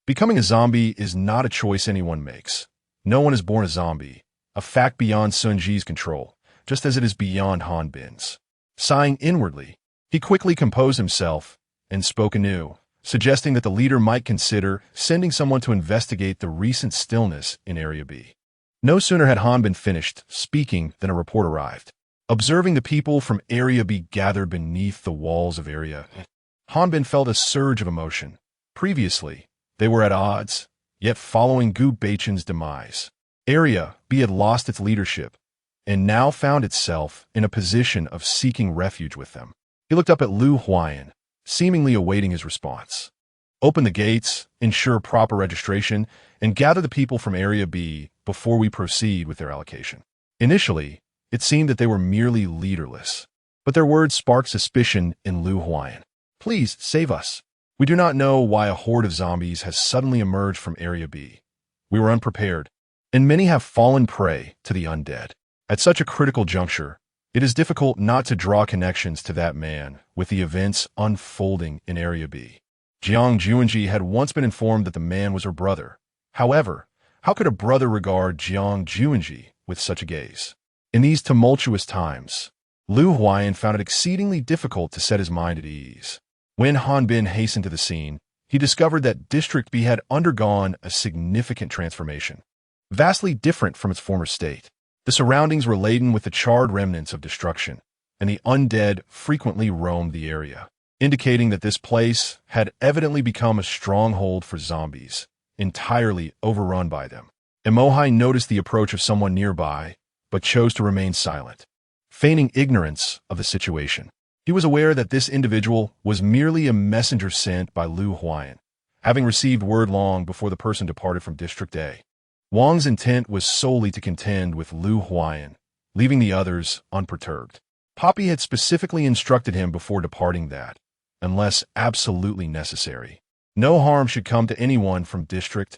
Becoming a zombie is not a choice anyone makes. No one is born a zombie, a fact beyond Xunzhi's control, just as it is beyond Hanbin's. Sighing inwardly, he quickly composed himself and spoke anew, suggesting that the leader might consider sending someone to investigate the recent stillness in Area B. No sooner had Hanbin finished speaking than a report arrived. Observing the people from Area B gathered beneath the walls of Area, Hanbin felt a surge of emotion. Previously, they were at odds, yet following Gu Beichen's demise, Area B had lost its leadership and now found itself in a position of seeking refuge with them. He looked up at Lu Huayan, seemingly awaiting his response. Open the gates, ensure proper registration, and gather the people from Area B before we proceed with their allocation. Initially, it seemed that they were merely leaderless, but their words sparked suspicion in Lu Huayan. Please, save us. We do not know why a horde of zombies has suddenly emerged from Area B. We were unprepared, and many have fallen prey to the undead. At such a critical juncture, it is difficult not to draw connections to that man with the events unfolding in Area B. Jiang Xunzhi had once been informed that the man was her brother. However, how could a brother regard Jiang Xunzhi with such a gaze? In these tumultuous times, Lu Huayan found it exceedingly difficult to set his mind at ease. When Hanbin hastened to the scene, he discovered that District B had undergone a significant transformation, vastly different from its former state. The surroundings were laden with the charred remnants of destruction, and the undead frequently roamed the area, indicating that this place had evidently become a stronghold for zombies, entirely overrun by them. Mo Hai noticed the approach of someone nearby, but chose to remain silent, feigning ignorance of the situation. He was aware that this individual was merely a messenger sent by Lu Huayan, having received word long before the person departed from District A. Wang's intent was solely to contend with Lu Huayan, leaving the others unperturbed. Poppy had specifically instructed him before departing that, unless absolutely necessary, no harm should come to anyone from District.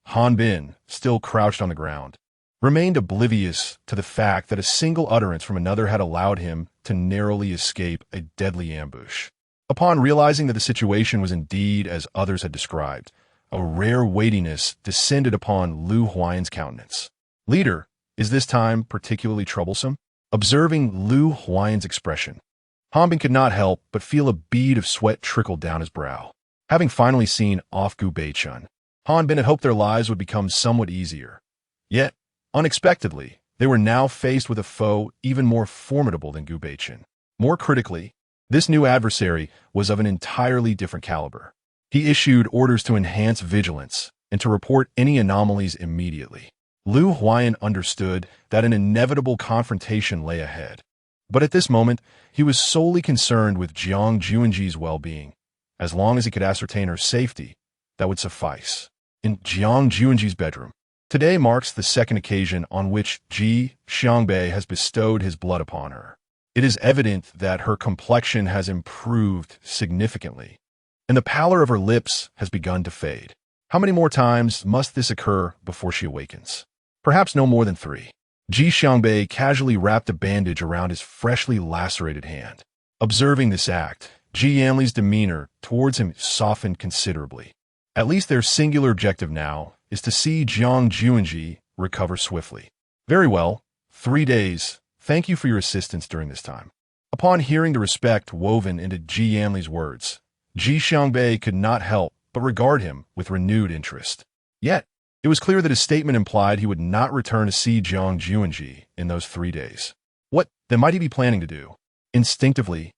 Hanbin, still crouched on the ground, remained oblivious to the fact that a single utterance from another had allowed him to narrowly escape a deadly ambush. Upon realizing that the situation was indeed as others had described, a rare weightiness descended upon Lu Huayan's countenance. Leader, is this time particularly troublesome? Observing Lu Huayan's expression, Hanbin could not help but feel a bead of sweat trickle down his brow. Having finally seen off Gu Beichen, Hanbin had hoped their lives would become somewhat easier. Yet, unexpectedly, they were now faced with a foe even more formidable than Gu Beichen. More critically, this new adversary was of an entirely different caliber. He issued orders to enhance vigilance and to report any anomalies immediately. Lu Huayan understood that an inevitable confrontation lay ahead. But at this moment, he was solely concerned with Jiang Xunzhi's well-being. As long as he could ascertain her safety, that would suffice. In Jiang Xunzhi's bedroom, today marks the second occasion on which Ji Xiangbei has bestowed his blood upon her. It is evident that her complexion has improved significantly, and the pallor of her lips has begun to fade. How many more times must this occur before she awakens? Perhaps no more than 3. Ji Xiangbei casually wrapped a bandage around his freshly lacerated hand. Observing this act, Ji Yanli's demeanor towards him softened considerably. At least their singular objective now is to see Jiang Xunzhi recover swiftly. Very well. 3 days. Thank you for your assistance during this time. Upon hearing the respect woven into Ji Yanli's words, Ji Xiangbei could not help but regard him with renewed interest. Yet, it was clear that his statement implied he would not return to see Jiang Xunzhi in those 3 days. What then might he be planning to do? Instinctively,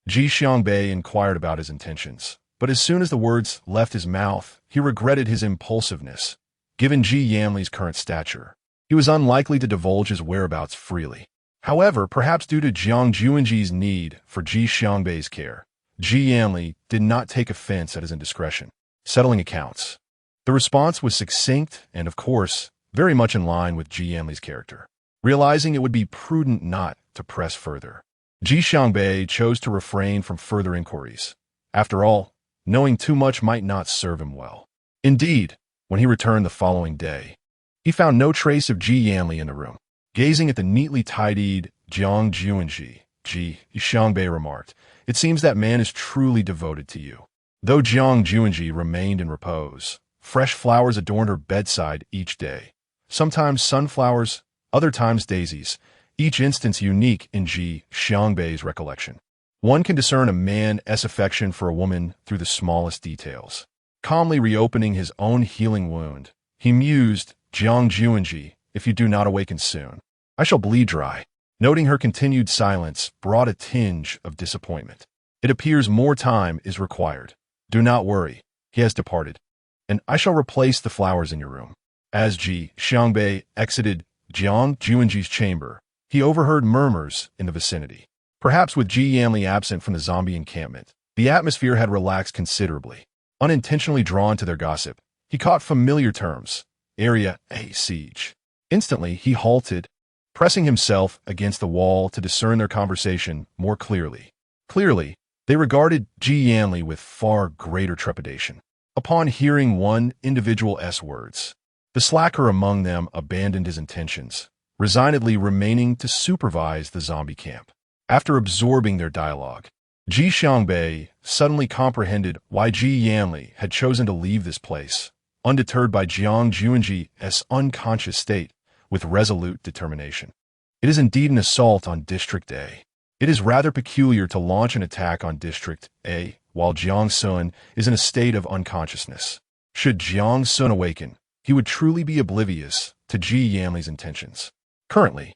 Ji Xiangbei inquired about his intentions, but as soon as the words left his mouth, he regretted his impulsiveness. Given Ji Yanli's current stature, he was unlikely to divulge his whereabouts freely. However, perhaps due to Jiang Xunzhi's need for Ji Xiangbei's care, Ji Yanli did not take offense at his indiscretion. Settling accounts. The response was succinct and, of course, very much in line with Ji Yanli's character. Realizing it would be prudent not to press further, Ji Xiangbei chose to refrain from further inquiries. After all, knowing too much might not serve him well. Indeed, when he returned the following day, he found no trace of Ji Yanli in the room. Gazing at the neatly tidied Jiang Xunzhi, Ji Xiangbei remarked, "It seems that man is truly devoted to you." Though Jiang Xunzhi remained in repose, fresh flowers adorned her bedside each day. Sometimes sunflowers, other times daisies, each instance unique in Ji Xiangbei's recollection. One can discern a man's affection for a woman through the smallest details. Calmly reopening his own healing wound, he mused, "Jiang Xunzhi, if you do not awaken soon, I shall bleed dry." Noting her continued silence brought a tinge of disappointment. "It appears more time is required. Do not worry, he has departed, and I shall replace the flowers in your room." As Ji Xiangbei exited Jiang Xunzhi's chamber, he overheard murmurs in the vicinity. Perhaps with Ji Yanli absent from the zombie encampment, the atmosphere had relaxed considerably. Unintentionally drawn to their gossip, he caught familiar terms. Area A siege. Instantly, he halted, pressing himself against the wall to discern their conversation more clearly. Clearly, they regarded Ji Yanli with far greater trepidation. Upon hearing one individual's words, the slacker among them abandoned his intentions, resignedly remaining to supervise the zombie camp. After absorbing their dialogue, Ji Xiangbei suddenly comprehended why Ji Yanli had chosen to leave this place, undeterred by Jiang Xunzhi's unconscious state, with resolute determination. It is indeed an assault on District A. It is rather peculiar to launch an attack on District A while Jiang Sun is in a state of unconsciousness. Should Jiang Sun awaken, he would truly be oblivious to Ji Yanli's intentions. Currently,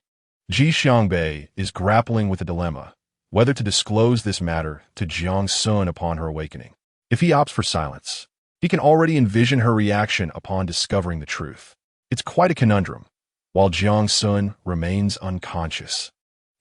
Ji Xiangbei is grappling with a dilemma, whether to disclose this matter to Jiang Sun upon her awakening. If he opts for silence, he can already envision her reaction upon discovering the truth. It's quite a conundrum. While Jiang Sun remains unconscious,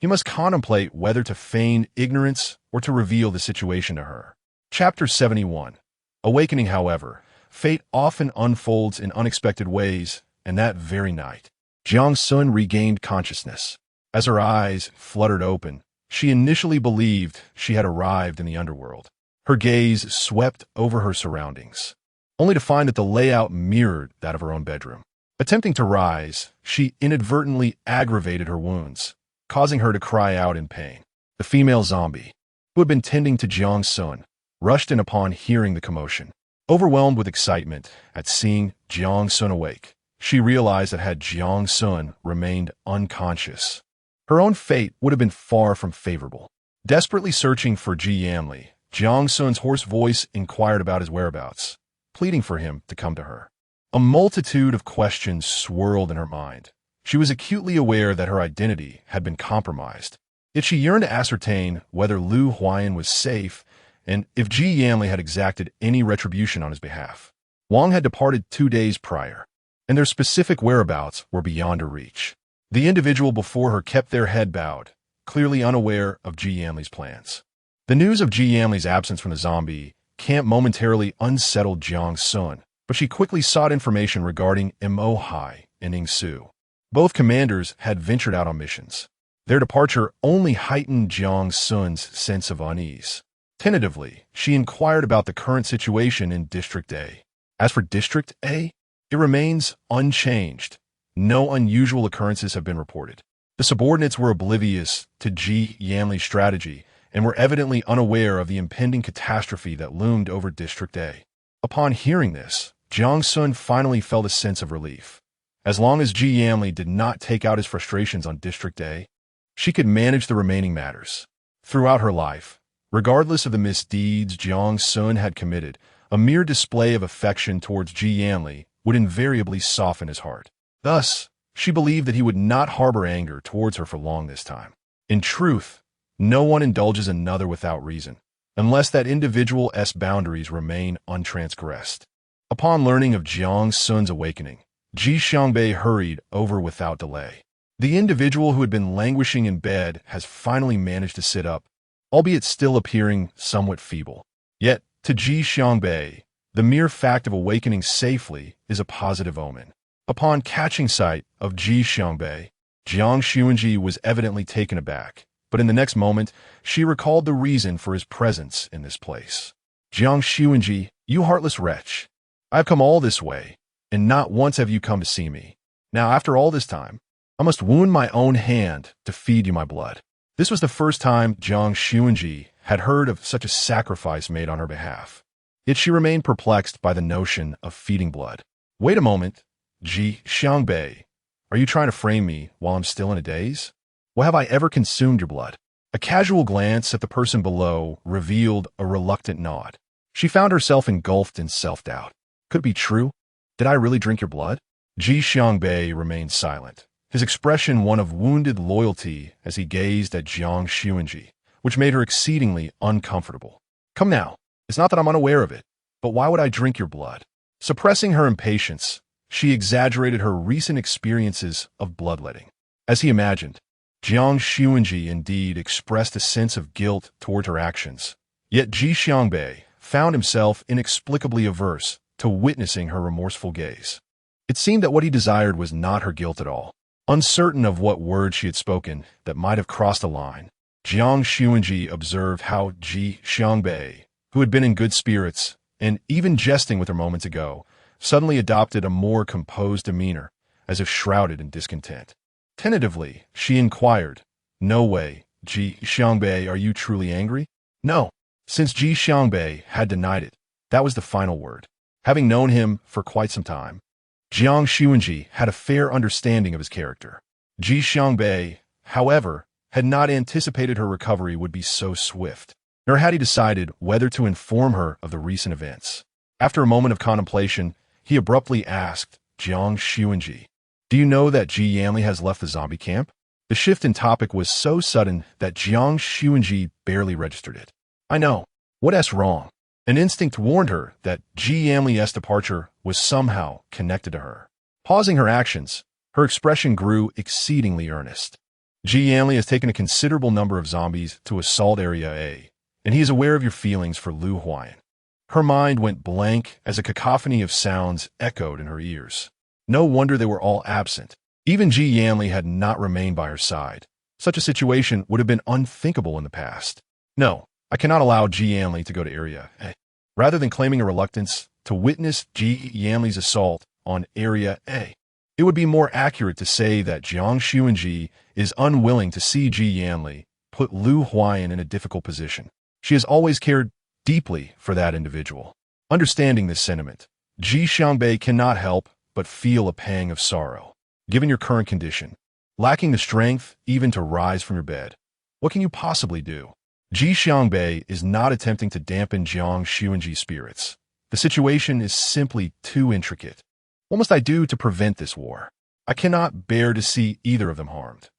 he must contemplate whether to feign ignorance or to reveal the situation to her. Chapter 71. Awakening, however, fate often unfolds in unexpected ways, and that very night, Jiang Sun regained consciousness. As her eyes fluttered open, she initially believed she had arrived in the underworld. Her gaze swept over her surroundings, only to find that the layout mirrored that of her own bedroom. Attempting to rise, she inadvertently aggravated her wounds, causing her to cry out in pain. The female zombie, who had been tending to Jiang Sun, rushed in upon hearing the commotion. Overwhelmed with excitement at seeing Jiang Sun awake, she realized that had Jiang Sun remained unconscious, her own fate would have been far from favorable. Desperately searching for Ji Yanli, Jiang Sun's hoarse voice inquired about his whereabouts, pleading for him to come to her. A multitude of questions swirled in her mind. She was acutely aware that her identity had been compromised, yet she yearned to ascertain whether Lu Huayan was safe and if Ji Yanli had exacted any retribution on his behalf. Wang had departed 2 days prior, and their specific whereabouts were beyond her reach. The individual before her kept their head bowed, clearly unaware of Ji Yanli's plans. The news of Ji Yanli's absence from the zombie camp momentarily unsettled Jiang Sun, but she quickly sought information regarding Mo Hai and Ning Su. Both commanders had ventured out on missions. Their departure only heightened Jiang Sun's sense of unease. Tentatively, she inquired about the current situation in District A. As for District A, it remains unchanged. No unusual occurrences have been reported. The subordinates were oblivious to Ji Yanli's strategy and were evidently unaware of the impending catastrophe that loomed over District A. Upon hearing this, Jiang Xun finally felt a sense of relief. As long as Ji Yanli did not take out his frustrations on District A, she could manage the remaining matters. Throughout her life, regardless of the misdeeds Jiang Xun had committed, a mere display of affection towards Ji Yanli would invariably soften his heart. Thus, she believed that he would not harbor anger towards her for long this time. In truth, no one indulges another without reason, unless that individual's boundaries remain untransgressed. Upon learning of Jiang Xun's awakening, Ji Xiangbei hurried over without delay. The individual who had been languishing in bed has finally managed to sit up, albeit still appearing somewhat feeble. Yet, to Ji Xiangbei, the mere fact of awakening safely is a positive omen. Upon catching sight of Ji Xiangbei, Jiang Xunzhi was evidently taken aback, but in the next moment, she recalled the reason for his presence in this place. Jiang Xunzhi, you heartless wretch, I have come all this way, and not once have you come to see me. Now, after all this time, I must wound my own hand to feed you my blood. This was the first time Jiang Xunzhi had heard of such a sacrifice made on her behalf. Yet she remained perplexed by the notion of feeding blood. Wait a moment, Ji Xiangbei. Are you trying to frame me while I'm still in a daze? Well, have I ever consumed your blood? A casual glance at the person below revealed a reluctant nod. She found herself engulfed in self-doubt. Could it be true? Did I really drink your blood? Ji Xiangbei remained silent, his expression one of wounded loyalty as he gazed at Jiang Xunzhi, which made her exceedingly uncomfortable. Come now, it's not that I'm unaware of it, but why would I drink your blood? Suppressing her impatience, she exaggerated her recent experiences of bloodletting. As he imagined, Jiang Xunzhi indeed expressed a sense of guilt toward her actions. Yet Ji Xiangbei found himself inexplicably averse to witnessing her remorseful gaze. It seemed that what he desired was not her guilt at all. Uncertain of what words she had spoken that might have crossed a line, Jiang Xunzhi observed how Ji Xiangbei, who had been in good spirits and even jesting with her moments ago, suddenly adopted a more composed demeanor, as if shrouded in discontent. Tentatively, she inquired, "No way, Ji Xiangbei, are you truly angry?" No. Since Ji Xiangbei had denied it, that was the final word. Having known him for quite some time, Jiang Xunzhi had a fair understanding of his character. Ji Xiangbei, however, had not anticipated her recovery would be so swift, nor had he decided whether to inform her of the recent events. After a moment of contemplation, he abruptly asked Jiang Xunzhi, "Do you know that Ji Yanli has left the zombie camp?" The shift in topic was so sudden that Jiang Xunzhi barely registered it. "I know. What's wrong?" An instinct warned her that Ji Yanli's departure was somehow connected to her. Pausing her actions, her expression grew exceedingly earnest. Ji Yanli has taken a considerable number of zombies to assault Area A, and he is aware of your feelings for Lu Huayan. Her mind went blank as a cacophony of sounds echoed in her ears. No wonder they were all absent. Even Ji Yanli had not remained by her side. Such a situation would have been unthinkable in the past. No, I cannot allow Ji Yanli to go to Area A. Rather than claiming a reluctance to witness Ji Yanli's assault on Area A, it would be more accurate to say that Jiang Xunzhi is unwilling to see Ji Yanli put Lu Huayan in a difficult position. She has always cared deeply for that individual. Understanding this sentiment, Ji Xiangbei cannot help but feel a pang of sorrow. Given your current condition, lacking the strength even to rise from your bed, what can you possibly do? Ji Xiangbei is not attempting to dampen Jiang Xunzhi's spirits. The situation is simply too intricate. What must I do to prevent this war? I cannot bear to see either of them harmed.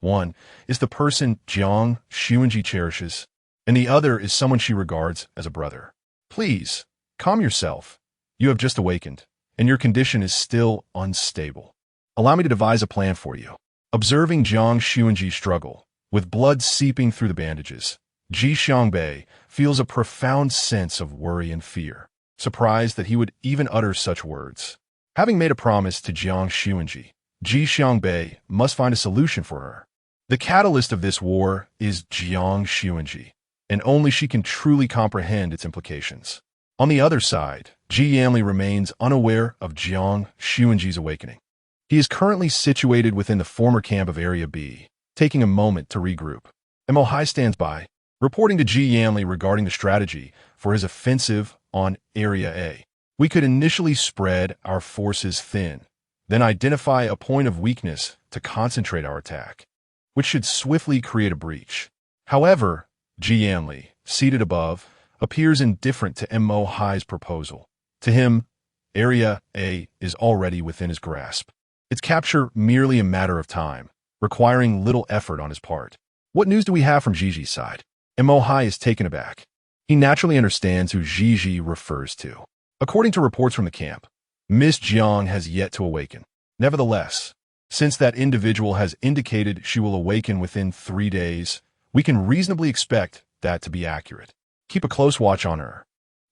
One is the person Jiang Xunzhi cherishes, and the other is someone she regards as a brother. Please, calm yourself. You have just awakened, and your condition is still unstable. Allow me to devise a plan for you. Observing Jiang Xunzhi's struggle, with blood seeping through the bandages, Ji Xiangbei feels a profound sense of worry and fear, surprised that he would even utter such words. Having made a promise to Jiang Xunzhi, Ji Xiangbei must find a solution for her. The catalyst of this war is Jiang Xunzhi, and only she can truly comprehend its implications. On the other side, Ji Yanli remains unaware of Jiang Xunzhi's awakening. He is currently situated within the former camp of Area B, taking a moment to regroup. Mo Hai stands by, reporting to Ji Yanli regarding the strategy for his offensive on Area A. We could initially spread our forces thin, then identify a point of weakness to concentrate our attack, which should swiftly create a breach. However, Jiang, seated above, appears indifferent to Mo Hai's proposal. To him, Area A is already within his grasp. Its capture merely a matter of time, requiring little effort on his part. What news do we have from Gigi's side? Mo Hai is taken aback. He naturally understands who Gigi refers to. According to reports from the camp, Miss Jiang has yet to awaken. Nevertheless, since that individual has indicated she will awaken within 3 days, we can reasonably expect that to be accurate. Keep a close watch on her.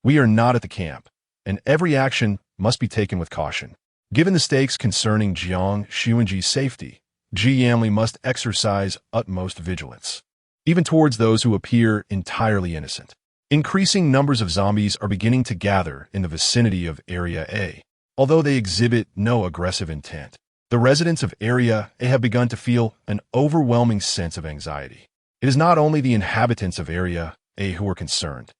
We are not at the camp, and every action must be taken with caution. Given the stakes concerning Jiang Xunzhi's safety, Jiang must exercise utmost vigilance, even towards those who appear entirely innocent. Increasing numbers of zombies are beginning to gather in the vicinity of Area A. Although they exhibit no aggressive intent, the residents of Area A have begun to feel an overwhelming sense of anxiety. It is not only the inhabitants of Area A who are concerned.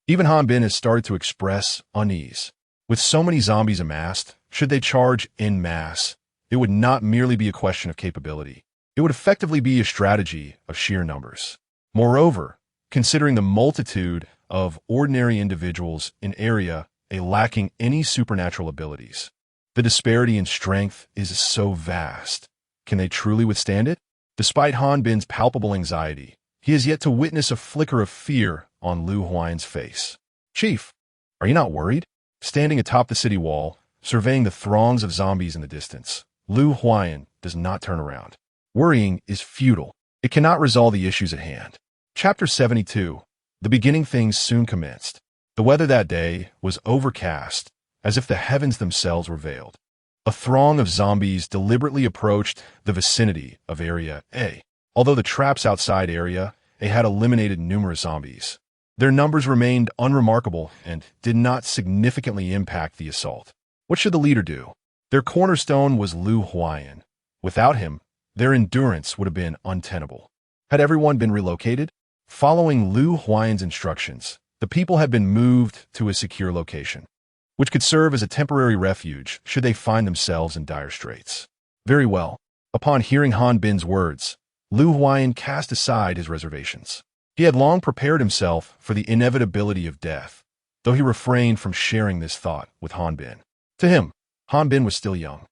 Even Han Bin has started to express unease. With so many zombies amassed, should they charge en masse, it would not merely be a question of capability. It would effectively be a strategy of sheer numbers. Moreover, considering the multitude of ordinary individuals in Area A lacking any supernatural abilities, the disparity in strength is so vast. Can they truly withstand it? Despite Han Bin's palpable anxiety, he has yet to witness a flicker of fear on Lu Huan's face. Chief, are you not worried? Standing atop the city wall, surveying the throngs of zombies in the distance, Lu Huan does not turn around. Worrying is futile. It cannot resolve the issues at hand. Chapter 72. The beginning things soon commenced. The weather that day was overcast, as if the heavens themselves were veiled. A throng of zombies deliberately approached the vicinity of Area A. Although the traps outside Area A had eliminated numerous zombies, their numbers remained unremarkable and did not significantly impact the assault. What should the leader do? Their cornerstone was Lu Huan. Without him, their endurance would have been untenable. Had everyone been relocated? Following Lu Huan's instructions, the people had been moved to a secure location, which could serve as a temporary refuge should they find themselves in dire straits. Very well. Upon hearing Han Bin's words, Lu Huan cast aside his reservations. He had long prepared himself for the inevitability of death, though he refrained from sharing this thought with Han Bin. To him, Han Bin was still young.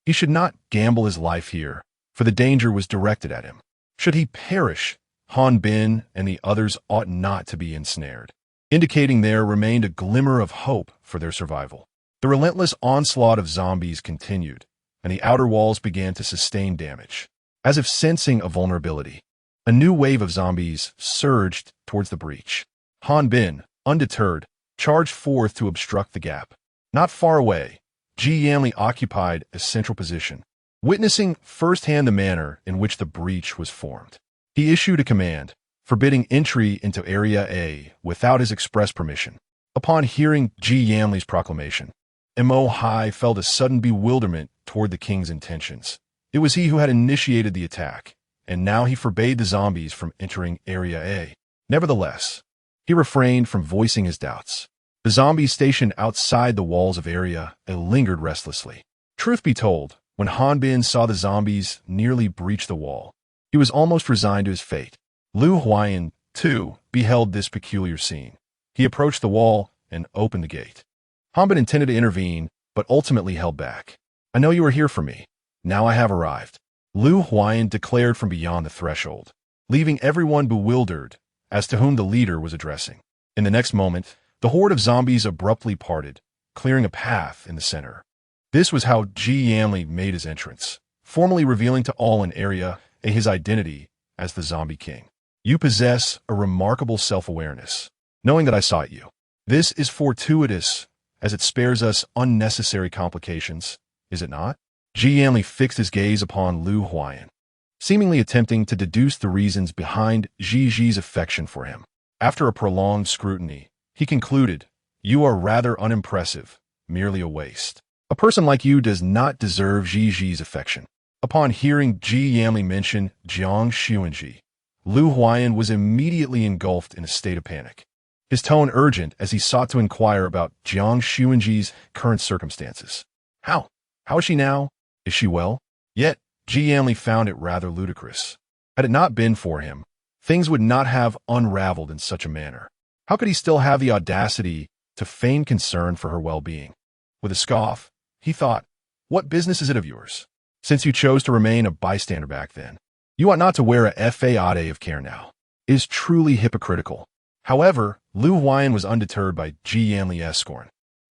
He should not gamble his life here, for the danger was directed at him. Should he perish, Han Bin and the others ought not to be ensnared, indicating there remained a glimmer of hope for their survival. The relentless onslaught of zombies continued, and the outer walls began to sustain damage. As if sensing a vulnerability, a new wave of zombies surged towards the breach. Han Bin, undeterred, charged forth to obstruct the gap. Not far away, Jiang occupied a central position, witnessing firsthand the manner in which the breach was formed. He issued a command, forbidding entry into Area A without his express permission. Upon hearing Jiang's proclamation, Mo Hai felt a sudden bewilderment toward the king's intentions. It was he who had initiated the attack, and now he forbade the zombies from entering Area A. Nevertheless, he refrained from voicing his doubts. The zombies stationed outside the walls of Area A lingered restlessly. Truth be told, when Han Bin saw the zombies nearly breach the wall, he was almost resigned to his fate. Lu Huan, too, beheld this peculiar scene. He approached the wall and opened the gate. Han Bin intended to intervene, but ultimately held back. I know you are here for me. Now I have arrived, Lu Huan declared from beyond the threshold, leaving everyone bewildered as to whom the leader was addressing. In the next moment, the horde of zombies abruptly parted, clearing a path in the center. This was how Jiang made his entrance, formally revealing to all in Area A his identity as the Zombie King. You possess a remarkable self-awareness, knowing that I sought you. This is fortuitous, as it spares us unnecessary complications, is it not? Jiang fixed his gaze upon Lu Huan, seemingly attempting to deduce the reasons behind Gigi's affection for him. After a prolonged scrutiny, he concluded, you are rather unimpressive, merely a waste. A person like you does not deserve Gigi's affection. Upon hearing Jiang mention Jiang Xunzhi, Lu Huan was immediately engulfed in a state of panic. his tone urgent as he sought to inquire about Jiang Xunzhi's current circumstances. How? How is she now? Is she well? Yet, Jiang found it rather ludicrous. Had it not been for him, things would not have unraveled in such a manner. How could he still have the audacity to feign concern for her well-being? With a scoff, he thought, what business is it of yours? Since you chose to remain a bystander back then, you ought not to wear a fade of care now. It is truly hypocritical. However, Lu Huayan was undeterred by Jiang scorn.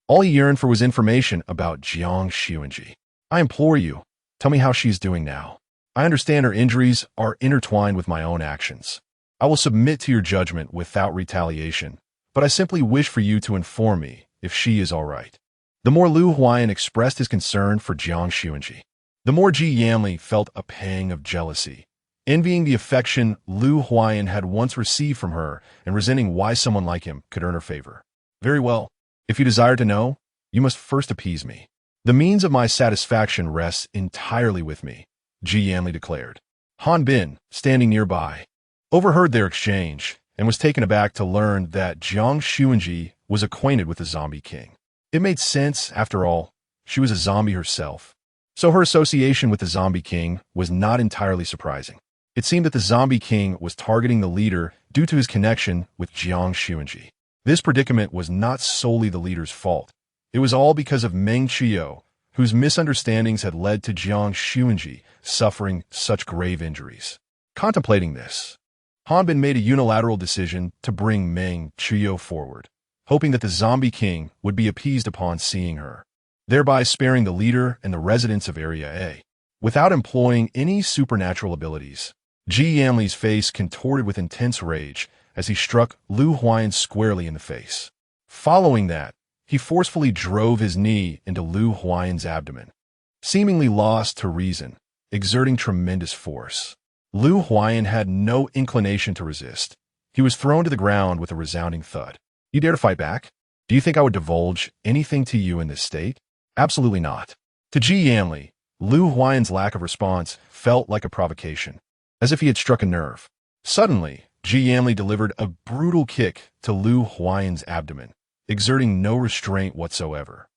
All he yearned for was information about Jiang Xunzhi. I implore you, tell me how she is doing now. I understand her injuries are intertwined with my own actions. I will submit to your judgment without retaliation, but I simply wish for you to inform me if she is all right. The more Lu Huayan expressed his concern for Jiang Xunzhi, the more Jiang felt a pang of jealousy, envying the affection Lu Huayan had once received from her and resenting why someone like him could earn her favor. Very well. If you desire to know, you must first appease me. The means of my satisfaction rests entirely with me, Jiang declared. Han Bin, standing nearby, overheard their exchange and was taken aback to learn that Jiang Xunzhi was acquainted with the Zombie King. It made sense, after all. She was a zombie herself. So her association with the Zombie King was not entirely surprising. It seemed that the Zombie King was targeting the leader due to his connection with Jiang Xunzhi. This predicament was not solely the leader's fault. It was all because of Meng Qiu, whose misunderstandings had led to Jiang Xunzhi suffering such grave injuries. Contemplating this, Han Bin made a unilateral decision to bring Meng Qiu forward, hoping that the Zombie King would be appeased upon seeing her, thereby sparing the leader and the residents of Area A. Without employing any supernatural abilities, Jiang's face contorted with intense rage as he struck Lu Huayan squarely in the face. Following that, he forcefully drove his knee into Lu Huayan's abdomen, seemingly lost to reason, exerting tremendous force. Lu Huayan had no inclination to resist. He was thrown to the ground with a resounding thud. You dare to fight back? Do you think I would divulge anything to you in this state? Absolutely not. To Jiang, Lu Huayan's lack of response felt like a provocation, as if he had struck a nerve. Suddenly, Jiang delivered a brutal kick to Lu Huayan's abdomen, exerting no restraint whatsoever.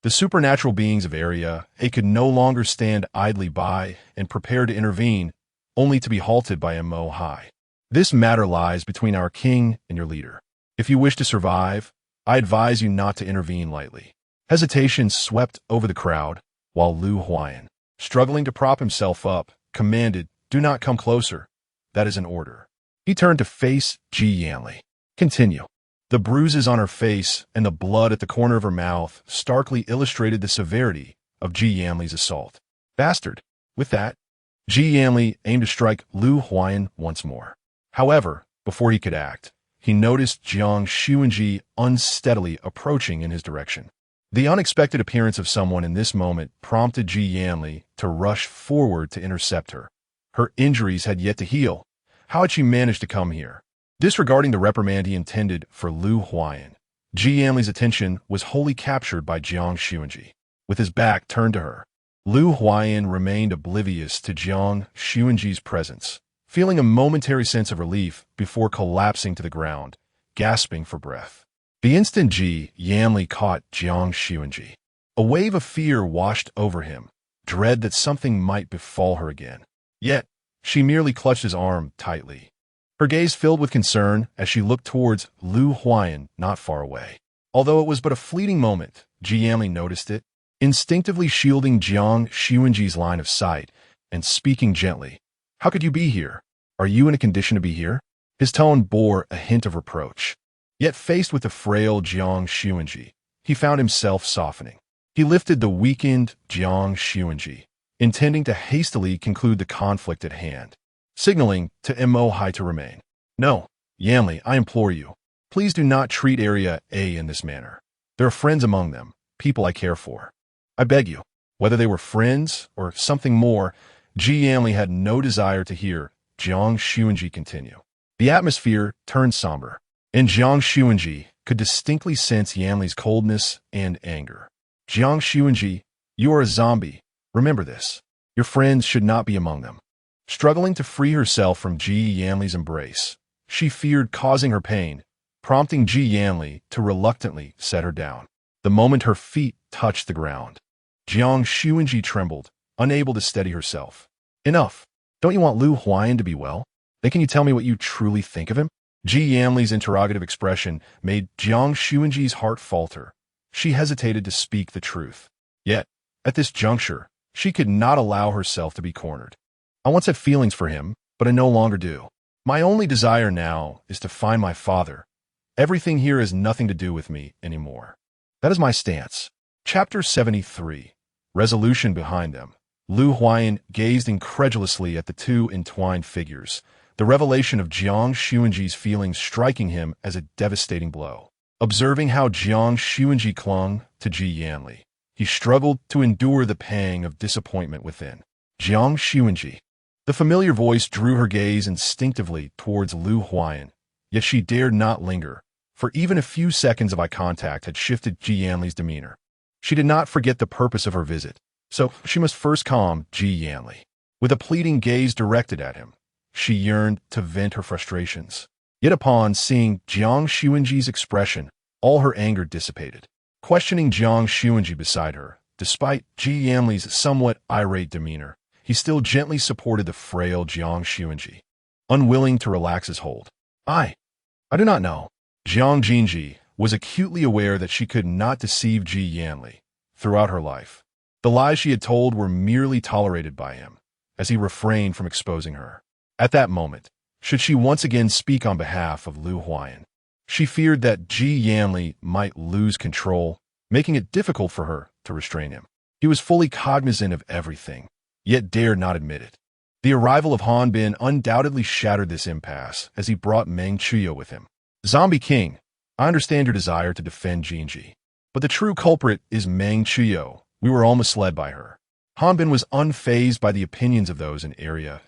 The supernatural beings of Area A could no longer stand idly by and prepare to intervene, only to be halted by a Mo Hai. This matter lies between our king and your leader. If you wish to survive, I advise you not to intervene lightly. Hesitation swept over the crowd, while Lu Huayan, struggling to prop himself up, commanded, "Do not come closer. That is an order." He turned to face Jiang. Continue. The bruises on her face and the blood at the corner of her mouth starkly illustrated the severity of Jiang's assault. Bastard! With that, Jiang aimed to strike Lu Huayan once more. However, before he could act, he noticed Jiang Xunzhi unsteadily approaching in his direction. The unexpected appearance of someone in this moment prompted Jiang to rush forward to intercept her. Her injuries had yet to heal. How had she managed to come here? Disregarding the reprimand he intended for Lu Huayan, Jiang's attention was wholly captured by Jiang Xunzhi. With his back turned to her, Lu Huayan remained oblivious to Jiang Xunzhi's presence, feeling a momentary sense of relief before collapsing to the ground, gasping for breath. The instant Jiang caught Jiang Xunzhi, a wave of fear washed over him, dread that something might befall her again. Yet, she merely clutched his arm tightly. Her gaze filled with concern as she looked towards Lu Huayan not far away. Although it was but a fleeting moment, Jiang noticed it, instinctively shielding Jiang Xunzhi's line of sight and speaking gently. How could you be here? Are you in a condition to be here? His tone bore a hint of reproach. Yet faced with the frail Jiang Xunzhi, he found himself softening. He lifted the weakened Jiang Xunzhi, intending to hastily conclude the conflict at hand, signaling to Mo Hai to remain. No, Yanli, I implore you, please do not treat Area A in this manner. There are friends among them, people I care for. I beg you, whether they were friends or something more, Jiang had no desire to hear Jiang Xunzhi continue. The atmosphere turned somber, and Jiang Xunzhi could distinctly sense Yanli's coldness and anger. Jiang Xunzhi, you are a zombie. Remember this. Your friends should not be among them. Struggling to free herself from Yanli's embrace, she feared causing her pain, prompting Ji Yanli to reluctantly set her down. The moment her feet touched the ground, Jiang Xunzhi trembled, unable to steady herself. Enough. Don't you want Lu Huayan to be well? Then can you tell me what you truly think of him? Ji Yanli's interrogative expression made Jiang Xunzhi's heart falter. She hesitated to speak the truth. Yet, at this juncture, she could not allow herself to be cornered. I once had feelings for him, but I no longer do. My only desire now is to find my father. Everything here has nothing to do with me anymore. That is my stance. Chapter 73. Resolution behind them. Lu Huayan gazed incredulously at the two entwined figures, the revelation of Jiang Xunzhi's feelings striking him as a devastating blow. Observing how Jiang Xunzhi clung to Ji Yanli, he struggled to endure the pang of disappointment within. Jiang Xunzhi. The familiar voice drew her gaze instinctively towards Lu Huayan, yet she dared not linger, for even a few seconds of eye contact had shifted Ji Yanli's demeanor. She did not forget the purpose of her visit, so she must first calm Ji Yanli. With a pleading gaze directed at him, she yearned to vent her frustrations. Yet upon seeing Jiang Xunzhi's expression, all her anger dissipated. Questioning Jiang Xunzhi beside her, despite Ji Yanli's somewhat irate demeanor, he still gently supported the frail Jiang Xunzhi, unwilling to relax his hold. I do not know. Jiang Xunzhi was acutely aware that she could not deceive Ji Yanli throughout her life. The lies she had told were merely tolerated by him, as he refrained from exposing her. At that moment, should she once again speak on behalf of Lu Huayan, she feared that Ji Yanli might lose control, making it difficult for her to restrain him. He was fully cognizant of everything, yet dared not admit it. The arrival of Han Bin undoubtedly shattered this impasse as he brought Meng Qiu with him. Zombie King, I understand your desire to defend Jinji, but the true culprit is Meng Qiu. We were all misled by her. Han Bin was unfazed by the opinions of those in area.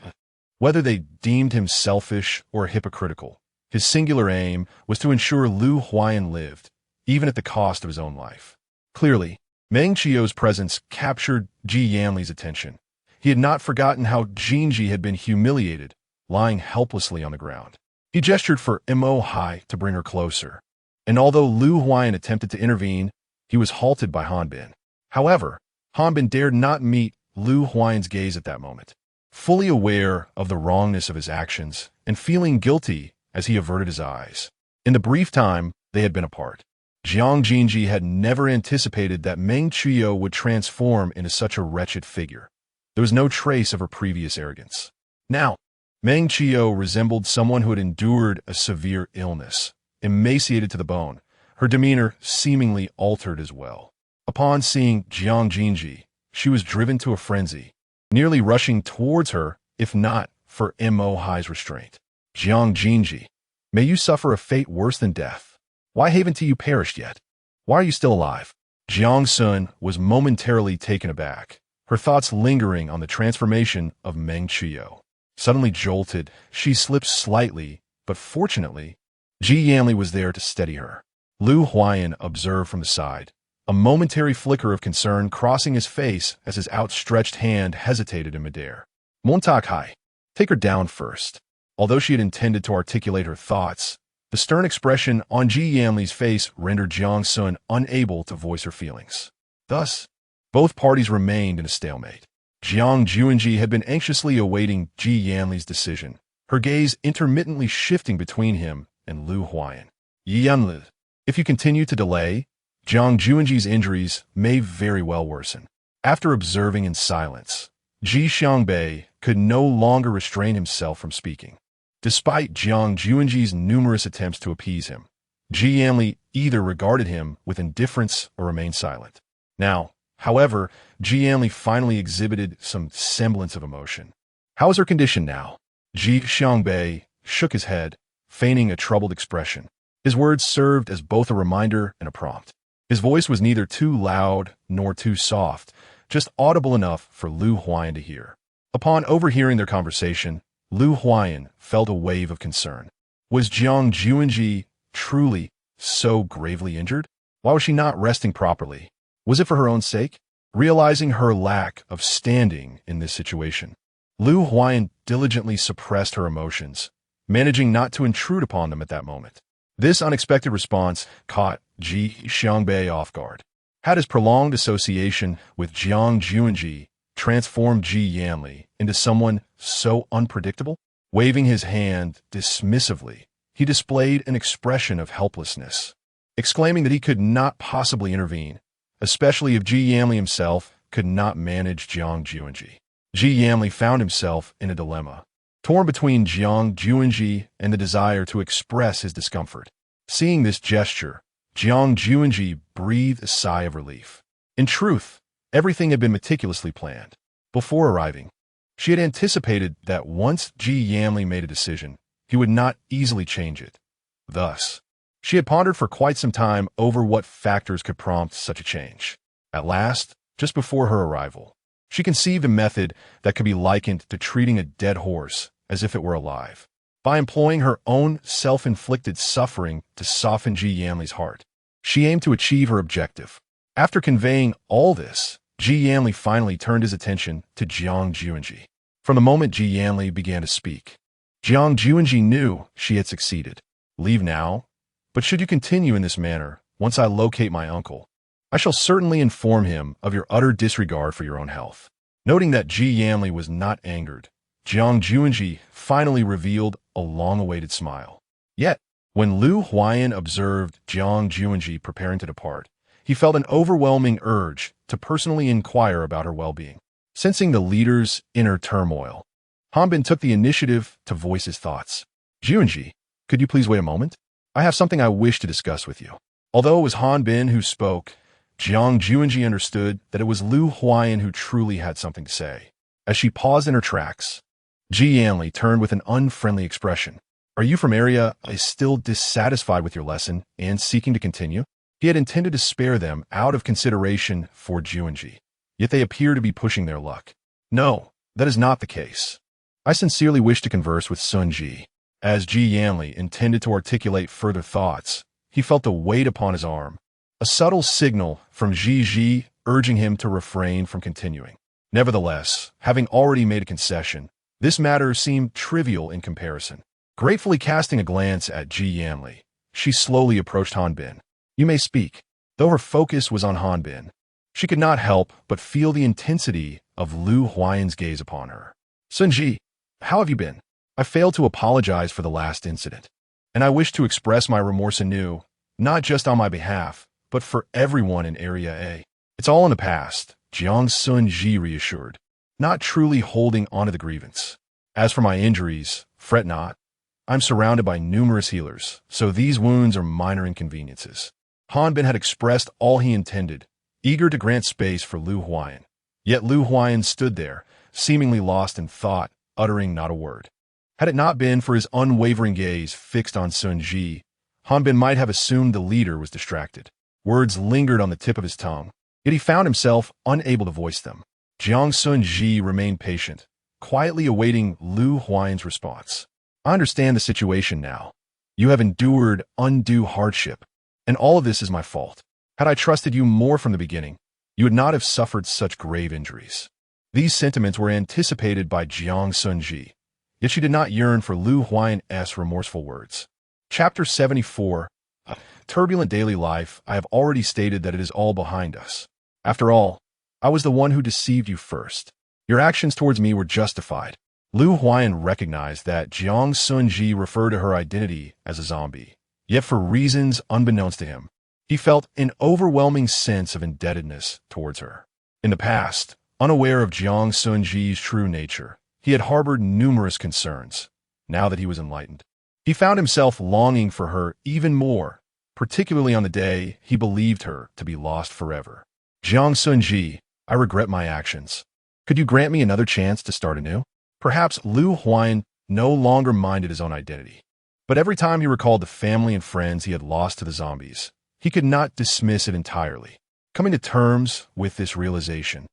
Whether they deemed him selfish or hypocritical, his singular aim was to ensure Lu Huayan lived, even at the cost of his own life. Clearly, Meng Qiu's presence captured Ji Yanli's attention. He had not forgotten how Jinji had been humiliated, lying helplessly on the ground. He gestured for Mo Hai to bring her closer, and although Lu Huayan attempted to intervene, he was halted by Han Bin. However, Han Bin dared not meet Lu Huayan's gaze at that moment. Fully aware of the wrongness of his actions and feeling guilty as he averted his eyes. In the brief time they had been apart, Jiang Xunzhi had never anticipated that Meng Qiu would transform into such a wretched figure. There was no trace of her previous arrogance. Now, Meng Qiu resembled someone who had endured a severe illness, emaciated to the bone, her demeanor seemingly altered as well. Upon seeing Jiang Xunzhi, she was driven to a frenzy, nearly rushing towards her, if not for Mo Hai's restraint. Jiang Xunzhi, may you suffer a fate worse than death. Why haven't you perished yet? Why are you still alive? Jiang Sun was momentarily taken aback, her thoughts lingering on the transformation of Meng Qiu. Suddenly jolted, she slipped slightly, but fortunately, Ji Yanli was there to steady her. Lu Huayan observed from the side, a momentary flicker of concern crossing his face as his outstretched hand hesitated in midair. Montak Hai, take her down first. Although she had intended to articulate her thoughts, the stern expression on Ji Yanli's face rendered Jiang Sun unable to voice her feelings. Thus, both parties remained in a stalemate. Jiang Xunzhi had been anxiously awaiting Ji Yanli's decision, her gaze intermittently shifting between him and Lu Huayan. Yanli, if you continue to delay, Jiang Xunzhi's injuries may very well worsen. After observing in silence, Ji Xiangbei could no longer restrain himself from speaking. Despite Jiang Xunzhi's numerous attempts to appease him, Ji Yanli either regarded him with indifference or remained silent. Now, however, Ji Yanli finally exhibited some semblance of emotion. How is her condition now? Ji Xiangbei shook his head, feigning a troubled expression. His words served as both a reminder and a prompt. His voice was neither too loud nor too soft, just audible enough for Lu Huayan to hear. Upon overhearing their conversation, Lu Huayan felt a wave of concern. Was Jiang Xunzhi truly so gravely injured? Why was she not resting properly? Was it for her own sake? Realizing her lack of standing in this situation, Lu Huayan diligently suppressed her emotions, managing not to intrude upon them at that moment. This unexpected response caught Ji Xiangbei off guard. Had his prolonged association with Jiang Xunzhi transformed Ji Yanli into someone so unpredictable? Waving his hand dismissively, he displayed an expression of helplessness, exclaiming that he could not possibly intervene, especially if Ji Yanli himself could not manage Jiang Xunzhi. Ji Yanli found himself in a dilemma, torn between Jiang Xunzhi and the desire to express his discomfort. Seeing this gesture, Jiang Xunzhi breathed a sigh of relief. In truth, everything had been meticulously planned. Before arriving, she had anticipated that once Ji Yanli made a decision, he would not easily change it. Thus, she had pondered for quite some time over what factors could prompt such a change. At last, just before her arrival, she conceived a method that could be likened to treating a dead horse as if it were alive. By employing her own self-inflicted suffering to soften Ji Yanli's heart, she aimed to achieve her objective. After conveying all this, Ji Yanli finally turned his attention to Jiang Xunzhi. From the moment Ji Yanli began to speak, Jiang Xunzhi knew she had succeeded. Leave now, but should you continue in this manner, once I locate my uncle, I shall certainly inform him of your utter disregard for your own health. Noting that Ji Yanli was not angered, Jiang Xunzhi finally revealed a long-awaited smile. Yet, when Lu Huayan observed Jiang Xunzhi preparing to depart, he felt an overwhelming urge to personally inquire about her well-being. Sensing the leader's inner turmoil, Hanbin took the initiative to voice his thoughts. Xunzhi, could you please wait a moment? I have something I wish to discuss with you. Although it was Hanbin who spoke, Jiang Xunzhi understood that it was Lu Huayan who truly had something to say. As she paused in her tracks, Ji Yanli turned with an unfriendly expression. Are you from area still dissatisfied with your lesson and seeking to continue? He had intended to spare them out of consideration for Xunzhi, yet they appear to be pushing their luck. No, that is not the case. I sincerely wish to converse with Xunzhi. As Ji Yanli intended to articulate further thoughts, he felt a weight upon his arm, a subtle signal from Ji urging him to refrain from continuing. Nevertheless, having already made a concession, this matter seemed trivial in comparison. Gratefully casting a glance at Ji Yanli, she slowly approached Hanbin. You may speak. Though her focus was on Hanbin, she could not help but feel the intensity of Lu Huayan's gaze upon her. Xunzhi, how have you been? I failed to apologize for the last incident, and I wish to express my remorse anew, not just on my behalf, but for everyone in Area A. It's all in the past, Jiang Xunzhi reassured, not truly holding onto the grievance. As for my injuries, fret not. I'm surrounded by numerous healers, so these wounds are minor inconveniences. Hanbin had expressed all he intended, eager to grant space for Lu Huayan. Yet Lu Huayan stood there, seemingly lost in thought, uttering not a word. Had it not been for his unwavering gaze fixed on Xunzhi, Hanbin might have assumed the leader was distracted. Words lingered on the tip of his tongue, yet he found himself unable to voice them. Jiang Xunzhi remained patient, quietly awaiting Lu Huayan's response. I understand the situation now. You have endured undue hardship, and all of this is my fault. Had I trusted you more from the beginning, you would not have suffered such grave injuries. These sentiments were anticipated by Jiang Xunzhi, yet she did not yearn for Lu Huayan's remorseful words. Chapter 74. Turbulent daily life. I have already stated that it is all behind us. After all, I was the one who deceived you first. Your actions towards me were justified. Lu Huayan recognized that Jiang Xunzhi referred to her identity as a zombie. Yet for reasons unbeknownst to him, he felt an overwhelming sense of indebtedness towards her. In the past, unaware of Jiang Xunzhi's true nature, he had harbored numerous concerns. Now that he was enlightened, he found himself longing for her even more, particularly on the day he believed her to be lost forever. Jiang Xunzhi, I regret my actions. Could you grant me another chance to start anew? Perhaps Lu Huayan no longer minded his own identity. But every time he recalled the family and friends he had lost to the zombies, he could not dismiss it entirely. Coming to terms with this realization,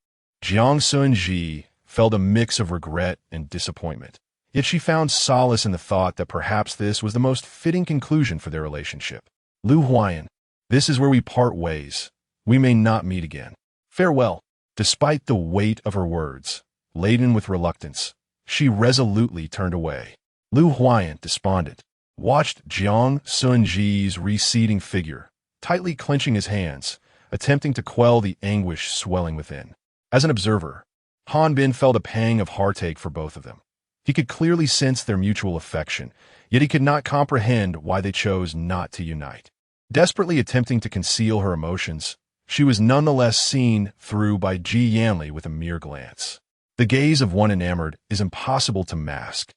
Jiang Xunzhi felt a mix of regret and disappointment. Yet she found solace in the thought that perhaps this was the most fitting conclusion for their relationship. Lu Huayan, this is where we part ways. We may not meet again. Farewell. Despite the weight of her words, laden with reluctance, she resolutely turned away. Lu Huayan, despondent, watched Jiang Xunzhi's receding figure, tightly clenching his hands, attempting to quell the anguish swelling within. As an observer, Han Bin felt a pang of heartache for both of them. He could clearly sense their mutual affection, yet he could not comprehend why they chose not to unite. Desperately attempting to conceal her emotions, she was nonetheless seen through by Ji Yanli with a mere glance. The gaze of one enamored is impossible to mask.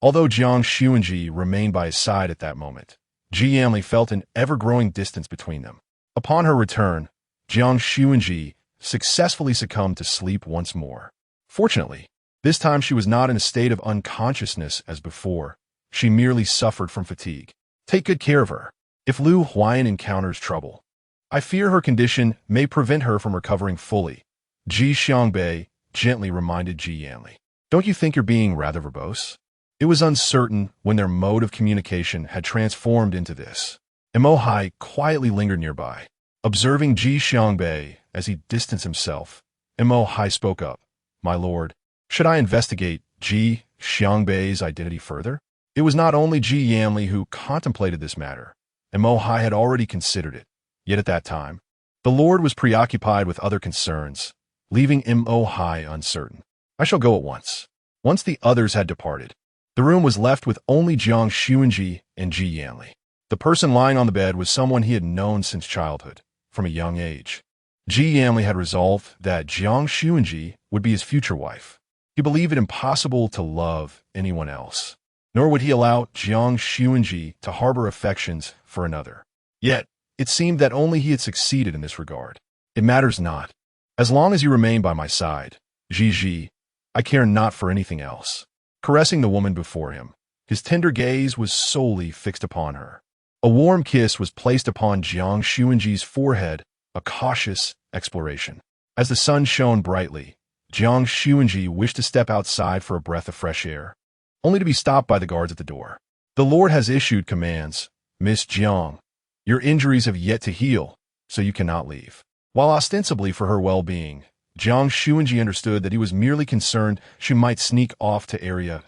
Although Jiang Xunzhi remained by his side at that moment, Ji Yanli felt an ever-growing distance between them. Upon her return, Jiang Xunzhi successfully succumbed to sleep once more. Fortunately, this time she was not in a state of unconsciousness as before. She merely suffered from fatigue. Take good care of her. If Lu Huayan encounters trouble, I fear her condition may prevent her from recovering fully, Ji Xiangbei gently reminded Ji Yanli. Don't you think you're being rather verbose? It was uncertain when their mode of communication had transformed into this. Mo Hai quietly lingered nearby. Observing Ji Xiangbei as he distanced himself, Mo Hai spoke up. My lord, should I investigate Ji Xiangbei's identity further? It was not only Ji Yanli who contemplated this matter. Mo Hai had already considered it. Yet at that time, the lord was preoccupied with other concerns, leaving Mo Hai uncertain. I shall go at once. Once the others had departed, the room was left with only Jiang Xunzhi and Ji Yanli. The person lying on the bed was someone he had known since childhood, from a young age. Ji Yanli had resolved that Jiang Xunzhi would be his future wife. He believed it impossible to love anyone else, nor would he allow Jiang Xunzhi to harbor affections for another. Yet, it seemed that only he had succeeded in this regard. It matters not. As long as you remain by my side, Ji, I care not for anything else. Caressing the woman before him, his tender gaze was solely fixed upon her. A warm kiss was placed upon Jiang Xunzhi's forehead, a cautious exploration. As the sun shone brightly, Jiang Xunzhi wished to step outside for a breath of fresh air, only to be stopped by the guards at the door. The Lord has issued commands, Miss Jiang. Your injuries have yet to heal, so you cannot leave. While ostensibly for her well-being, Jiang Xunzhi understood that he was merely concerned she might sneak off to area.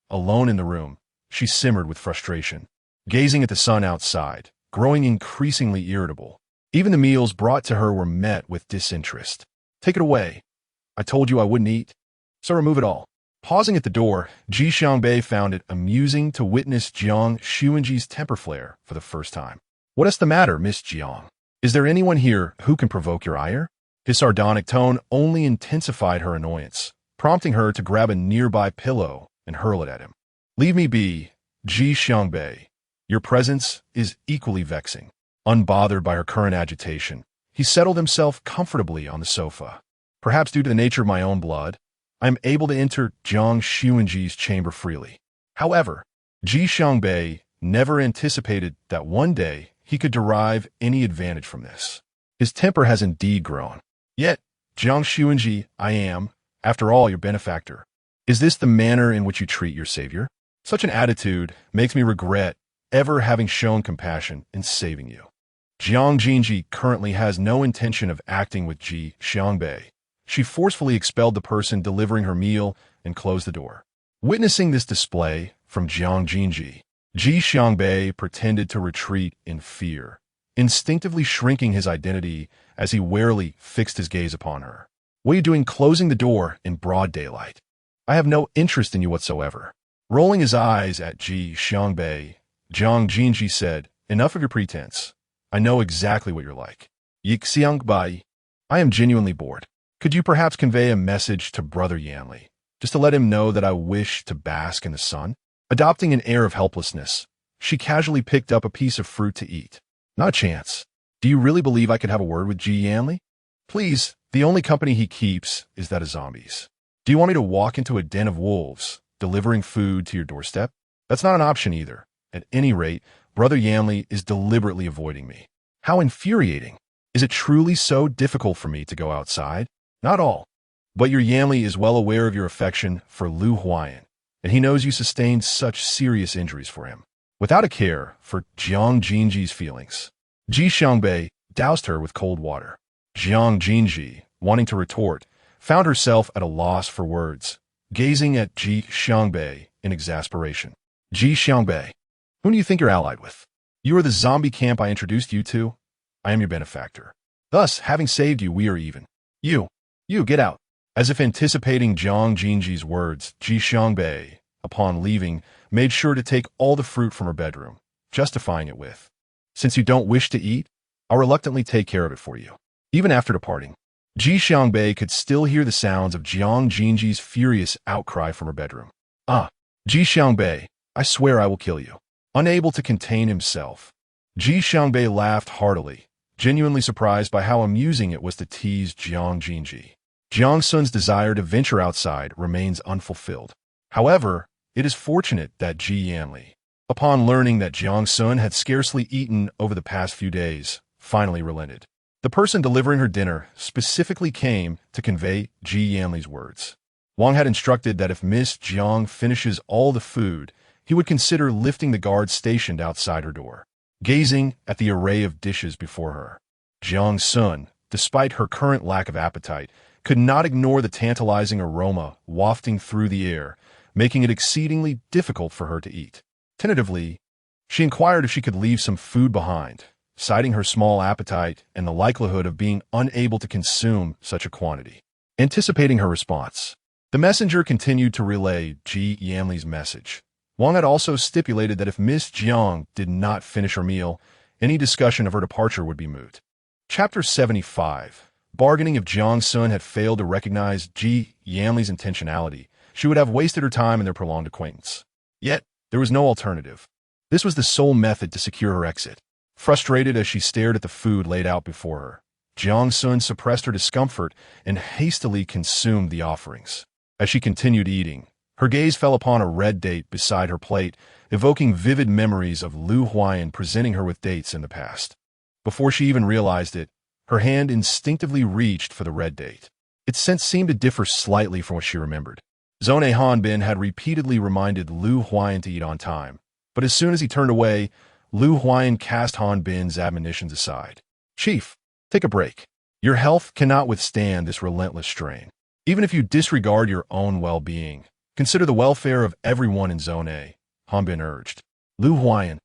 Alone in the room, she simmered with frustration, gazing at the sun outside, growing increasingly irritable. Even the meals brought to her were met with disinterest. Take it away. I told you I wouldn't eat, so remove it all. Pausing at the door, Ji Xiangbei found it amusing to witness Jiang Xunzhi's temper flare for the first time. What is the matter, Miss Jiang? Is there anyone here who can provoke your ire? His sardonic tone only intensified her annoyance, prompting her to grab a nearby pillow and hurl it at him. Leave me be, Ji Xiangbei. Your presence is equally vexing. Unbothered by her current agitation, he settled himself comfortably on the sofa. Perhaps due to the nature of my own blood, I am able to enter Jiang Xunzhi's chamber freely. However, Ji Xiangbei never anticipated that one day he could derive any advantage from this. His temper has indeed grown. Yet, Jiang Xunzhi, I am, after all, your benefactor. Is this the manner in which you treat your savior? Such an attitude makes me regret ever having shown compassion in saving you. Jiang Xunzhi currently has no intention of acting with Ji Xiangbei. She forcefully expelled the person delivering her meal and closed the door. Witnessing this display from Jiang Xunzhi, Ji Xiangbei pretended to retreat in fear, instinctively shrinking his identity as he warily fixed his gaze upon her. What are you doing closing the door in broad daylight? I have no interest in you whatsoever. Rolling his eyes at Ji Xiangbei, Jiang Xunzhi said, Enough of your pretense. I know exactly what you're like. Xiangbei, I am genuinely bored. Could you perhaps convey a message to Brother Yanli, just to let him know that I wish to bask in the sun? Adopting an air of helplessness, she casually picked up a piece of fruit to eat. Not a chance. Do you really believe I could have a word with Ji Yanli? Please, the only company he keeps is that of zombies. Do you want me to walk into a den of wolves, delivering food to your doorstep? That's not an option either. At any rate, Brother Yanli is deliberately avoiding me. How infuriating. Is it truly so difficult for me to go outside? Not all. But your Yanli is well aware of your affection for Lu Huayan, and he knows you sustained such serious injuries for him. Without a care for Jiang Xunzhi's feelings, Ji Xiangbei doused her with cold water. Jiang Xunzhi, wanting to retort, found herself at a loss for words, gazing at Ji Xiangbei in exasperation. Ji Xiangbei, Whom do you think you're allied with? You are the zombie camp I introduced you to? I am your benefactor. Thus, having saved you, we are even. You, get out. As if anticipating Jiang Xunzhi's words, Ji Xiangbei, upon leaving, made sure to take all the fruit from her bedroom, justifying it with, "Since you don't wish to eat, I'll reluctantly take care of it for you." Even after departing, Ji Xiangbei could still hear the sounds of Jiang Xunzhi's furious outcry from her bedroom. "Ah, Ji Xiangbei, I swear I will kill you." Unable to contain himself, Ji Xiangbei laughed heartily, genuinely surprised by how amusing it was to tease Jiang Xunzhi. Jiang Xun's desire to venture outside remains unfulfilled. However, it is fortunate that Ji Yanli, upon learning that Jiang Xun had scarcely eaten over the past few days, finally relented. The person delivering her dinner specifically came to convey Ji Yanli's words. Wang had instructed that if Miss Jiang finishes all the food, he would consider lifting the guard stationed outside her door. Gazing at the array of dishes before her, Jiang Xun, despite her current lack of appetite, could not ignore the tantalizing aroma wafting through the air, making it exceedingly difficult for her to eat. Tentatively, she inquired if she could leave some food behind, citing her small appetite and the likelihood of being unable to consume such a quantity. Anticipating her response, the messenger continued to relay Ji Yanli's message. Wang had also stipulated that if Miss Jiang did not finish her meal, any discussion of her departure would be moot. Chapter 75. Bargaining. If Jiang Xun had failed to recognize Ji Yanli's intentionality, she would have wasted her time in their prolonged acquaintance. Yet, there was no alternative. This was the sole method to secure her exit. Frustrated as she stared at the food laid out before her, Jiang Xun suppressed her discomfort and hastily consumed the offerings. As she continued eating, her gaze fell upon a red date beside her plate, evoking vivid memories of Lu Huayan presenting her with dates in the past. Before she even realized it, her hand instinctively reached for the red date. Its scent seemed to differ slightly from what she remembered. Zone Hanbin had repeatedly reminded Lu Huayan to eat on time, but as soon as he turned away, Lu Huayan cast Hanbin's admonitions aside. "Chief, take a break. Your health cannot withstand this relentless strain. Even if you disregard your own well-being, consider the welfare of everyone in Zone A," Hanbin urged. Lu Huayan,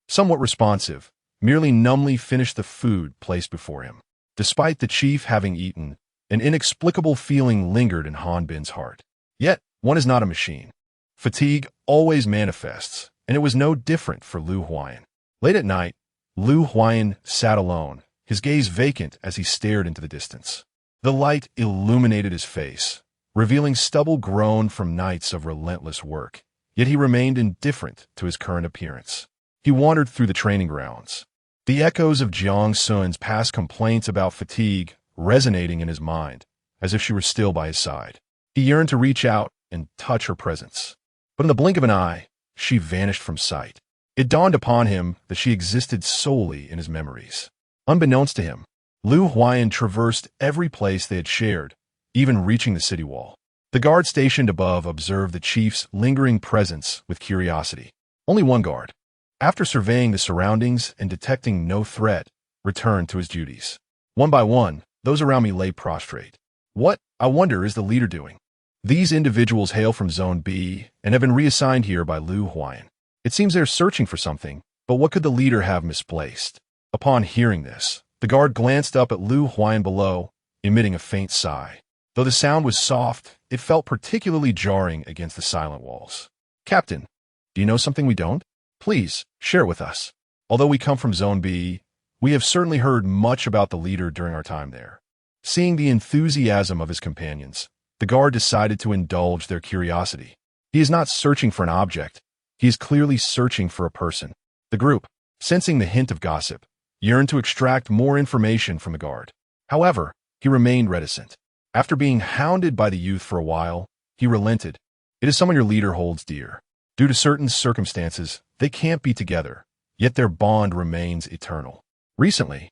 somewhat responsive, merely numbly finished the food placed before him. Despite the chief having eaten, an inexplicable feeling lingered in Hanbin's heart. Yet, one is not a machine. Fatigue always manifests, and it was no different for Lu Huayan. Late at night, Lu Huayan sat alone, his gaze vacant as he stared into the distance. The light illuminated his face, revealing stubble grown from nights of relentless work, yet he remained indifferent to his current appearance. He wandered through the training grounds, the echoes of Jiang Xun's past complaints about fatigue resonating in his mind, as if she were still by his side. He yearned to reach out and touch her presence, but in the blink of an eye, she vanished from sight. It dawned upon him that she existed solely in his memories. Unbeknownst to him, Lu Huayan traversed every place they had shared, even reaching the city wall. The guard stationed above observed the chief's lingering presence with curiosity. Only one guard, after surveying the surroundings and detecting no threat, returned to his duties. One by one, those around me lay prostrate. What, I wonder, is the leader doing? These individuals hail from Zone B and have been reassigned here by Lu Huayan. It seems they're searching for something, but what could the leader have misplaced? Upon hearing this, the guard glanced up at Lu Huayan below, emitting a faint sigh. Though the sound was soft, it felt particularly jarring against the silent walls. "Captain, do you know something we don't? Please, share it with us. Although we come from Zone B, we have certainly heard much about the leader during our time there." Seeing the enthusiasm of his companions, the guard decided to indulge their curiosity. He is not searching for an object. He is clearly searching for a person. The group, sensing the hint of gossip, yearned to extract more information from the guard. However, he remained reticent. After being hounded by the youth for a while, he relented. "It is someone your leader holds dear. Due to certain circumstances, they can't be together, yet their bond remains eternal." Recently,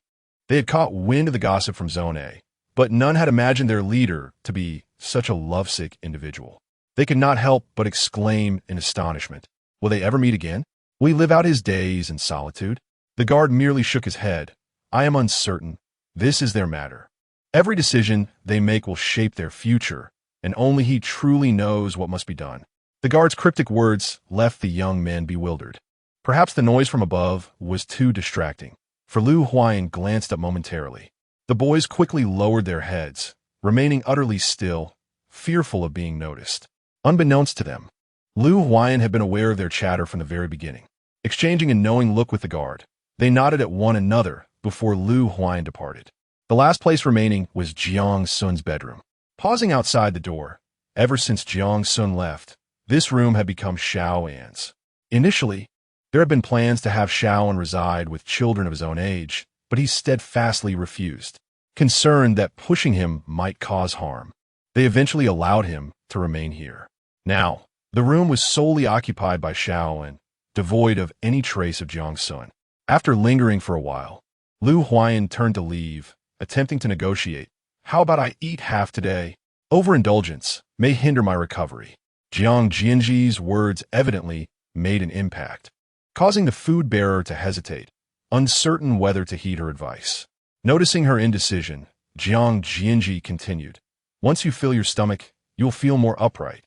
they had caught wind of the gossip from Zone A, but none had imagined their leader to be such a lovesick individual. They could not help but exclaim in astonishment. Will they ever meet again? Will he live out his days in solitude? The guard merely shook his head. "I am uncertain. This is their matter. Every decision they make will shape their future, and only he truly knows what must be done." The guard's cryptic words left the young men bewildered. Perhaps the noise from above was too distracting, for Lu Huayan glanced up momentarily. The boys quickly lowered their heads, remaining utterly still, fearful of being noticed. Unbeknownst to them, Lu Huayan had been aware of their chatter from the very beginning. Exchanging a knowing look with the guard, they nodded at one another before Lu Huayan departed. The last place remaining was Jiang Xun's bedroom. Pausing outside the door, ever since Jiang Xun left, this room had become Xiao An's. Initially, there had been plans to have Xiao An reside with children of his own age, but he steadfastly refused, concerned that pushing him might cause harm. They eventually allowed him to remain here. Now, the room was solely occupied by Xiao An, devoid of any trace of Jiang Xun. After lingering for a while, Lu Huayan turned to leave, attempting to negotiate. How about I eat half today? Overindulgence may hinder my recovery. Jiang Xunzhi's words evidently made an impact, causing the food bearer to hesitate, uncertain whether to heed her advice. Noticing her indecision, Jiang Xunzhi continued, "Once you fill your stomach, you'll feel more upright,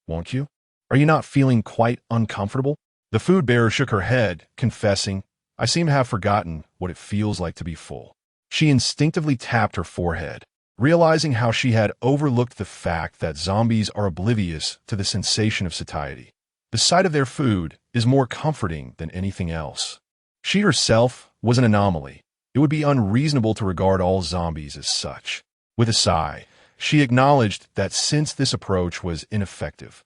won't you? Are you not feeling quite uncomfortable?" The food bearer shook her head, confessing, "I seem to have forgotten what it feels like to be full." She instinctively tapped her forehead, realizing how she had overlooked the fact that zombies are oblivious to the sensation of satiety. The sight of their food is more comforting than anything else. She herself was an anomaly. It would be unreasonable to regard all zombies as such. With a sigh, she acknowledged that since this approach was ineffective,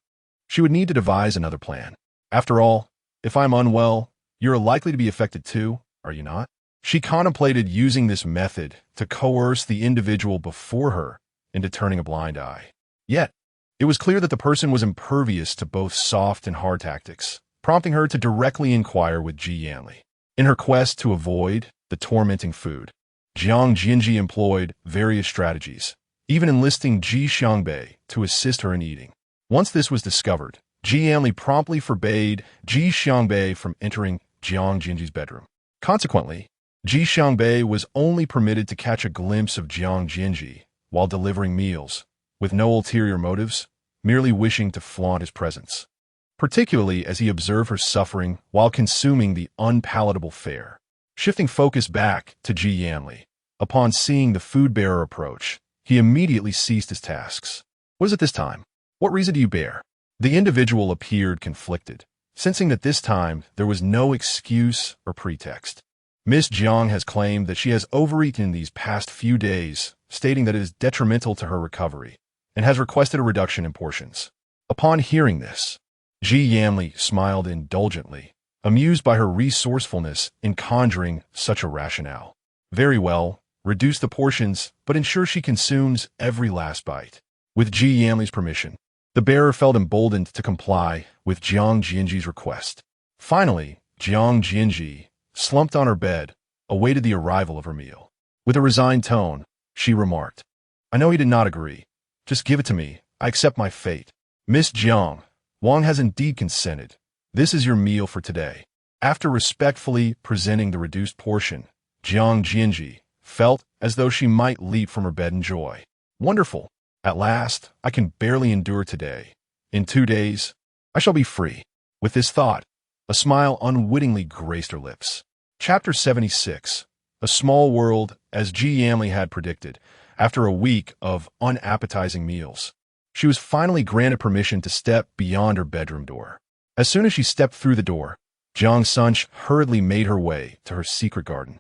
she would need to devise another plan. After all, if I'm unwell, you're likely to be affected too, are you not? She contemplated using this method to coerce the individual before her into turning a blind eye. Yet, it was clear that the person was impervious to both soft and hard tactics, prompting her to directly inquire with Ji Yanli. In her quest to avoid the tormenting food, Jiang Xunzhi employed various strategies, even enlisting Ji Xiangbei to assist her in eating. Once this was discovered, Ji Yanli promptly forbade Ji Xiangbei from entering Jiang Xunzhi's bedroom. Consequently, Ji Xiangbei was only permitted to catch a glimpse of Jiang Xunzhi while delivering meals, with no ulterior motives, merely wishing to flaunt his presence, particularly as he observed her suffering while consuming the unpalatable fare. Shifting focus back to Ji Yanli, upon seeing the food bearer approach, he immediately ceased his tasks. "What is it this time? What reason do you bear?" The individual appeared conflicted, sensing that this time there was no excuse or pretext. Miss Jiang has claimed that she has overeaten in these past few days, stating that it is detrimental to her recovery, and has requested a reduction in portions. Upon hearing this, Ji Yanli smiled indulgently, amused by her resourcefulness in conjuring such a rationale. "Very well, reduce the portions, but ensure she consumes every last bite." With Ji Yanli's permission, the bearer felt emboldened to comply with Jiang Xunzhi's request. Finally, Jiang Xunzhi, slumped on her bed, awaited the arrival of her meal. With a resigned tone, she remarked, "I know he did not agree. Just give it to me. I accept my fate." "Miss Jiang, Wang has indeed consented. This is your meal for today." After respectfully presenting the reduced portion, Jiang Xunzhi felt as though she might leap from her bed in joy. "Wonderful. At last, I can barely endure today. In 2 days, I shall be free." With this thought, a smile unwittingly graced her lips. Chapter 76. A small world, as Ji Yanli had predicted. After a week of unappetizing meals, she was finally granted permission to step beyond her bedroom door. As soon as she stepped through the door, Jiang Xunzhi hurriedly made her way to her secret garden.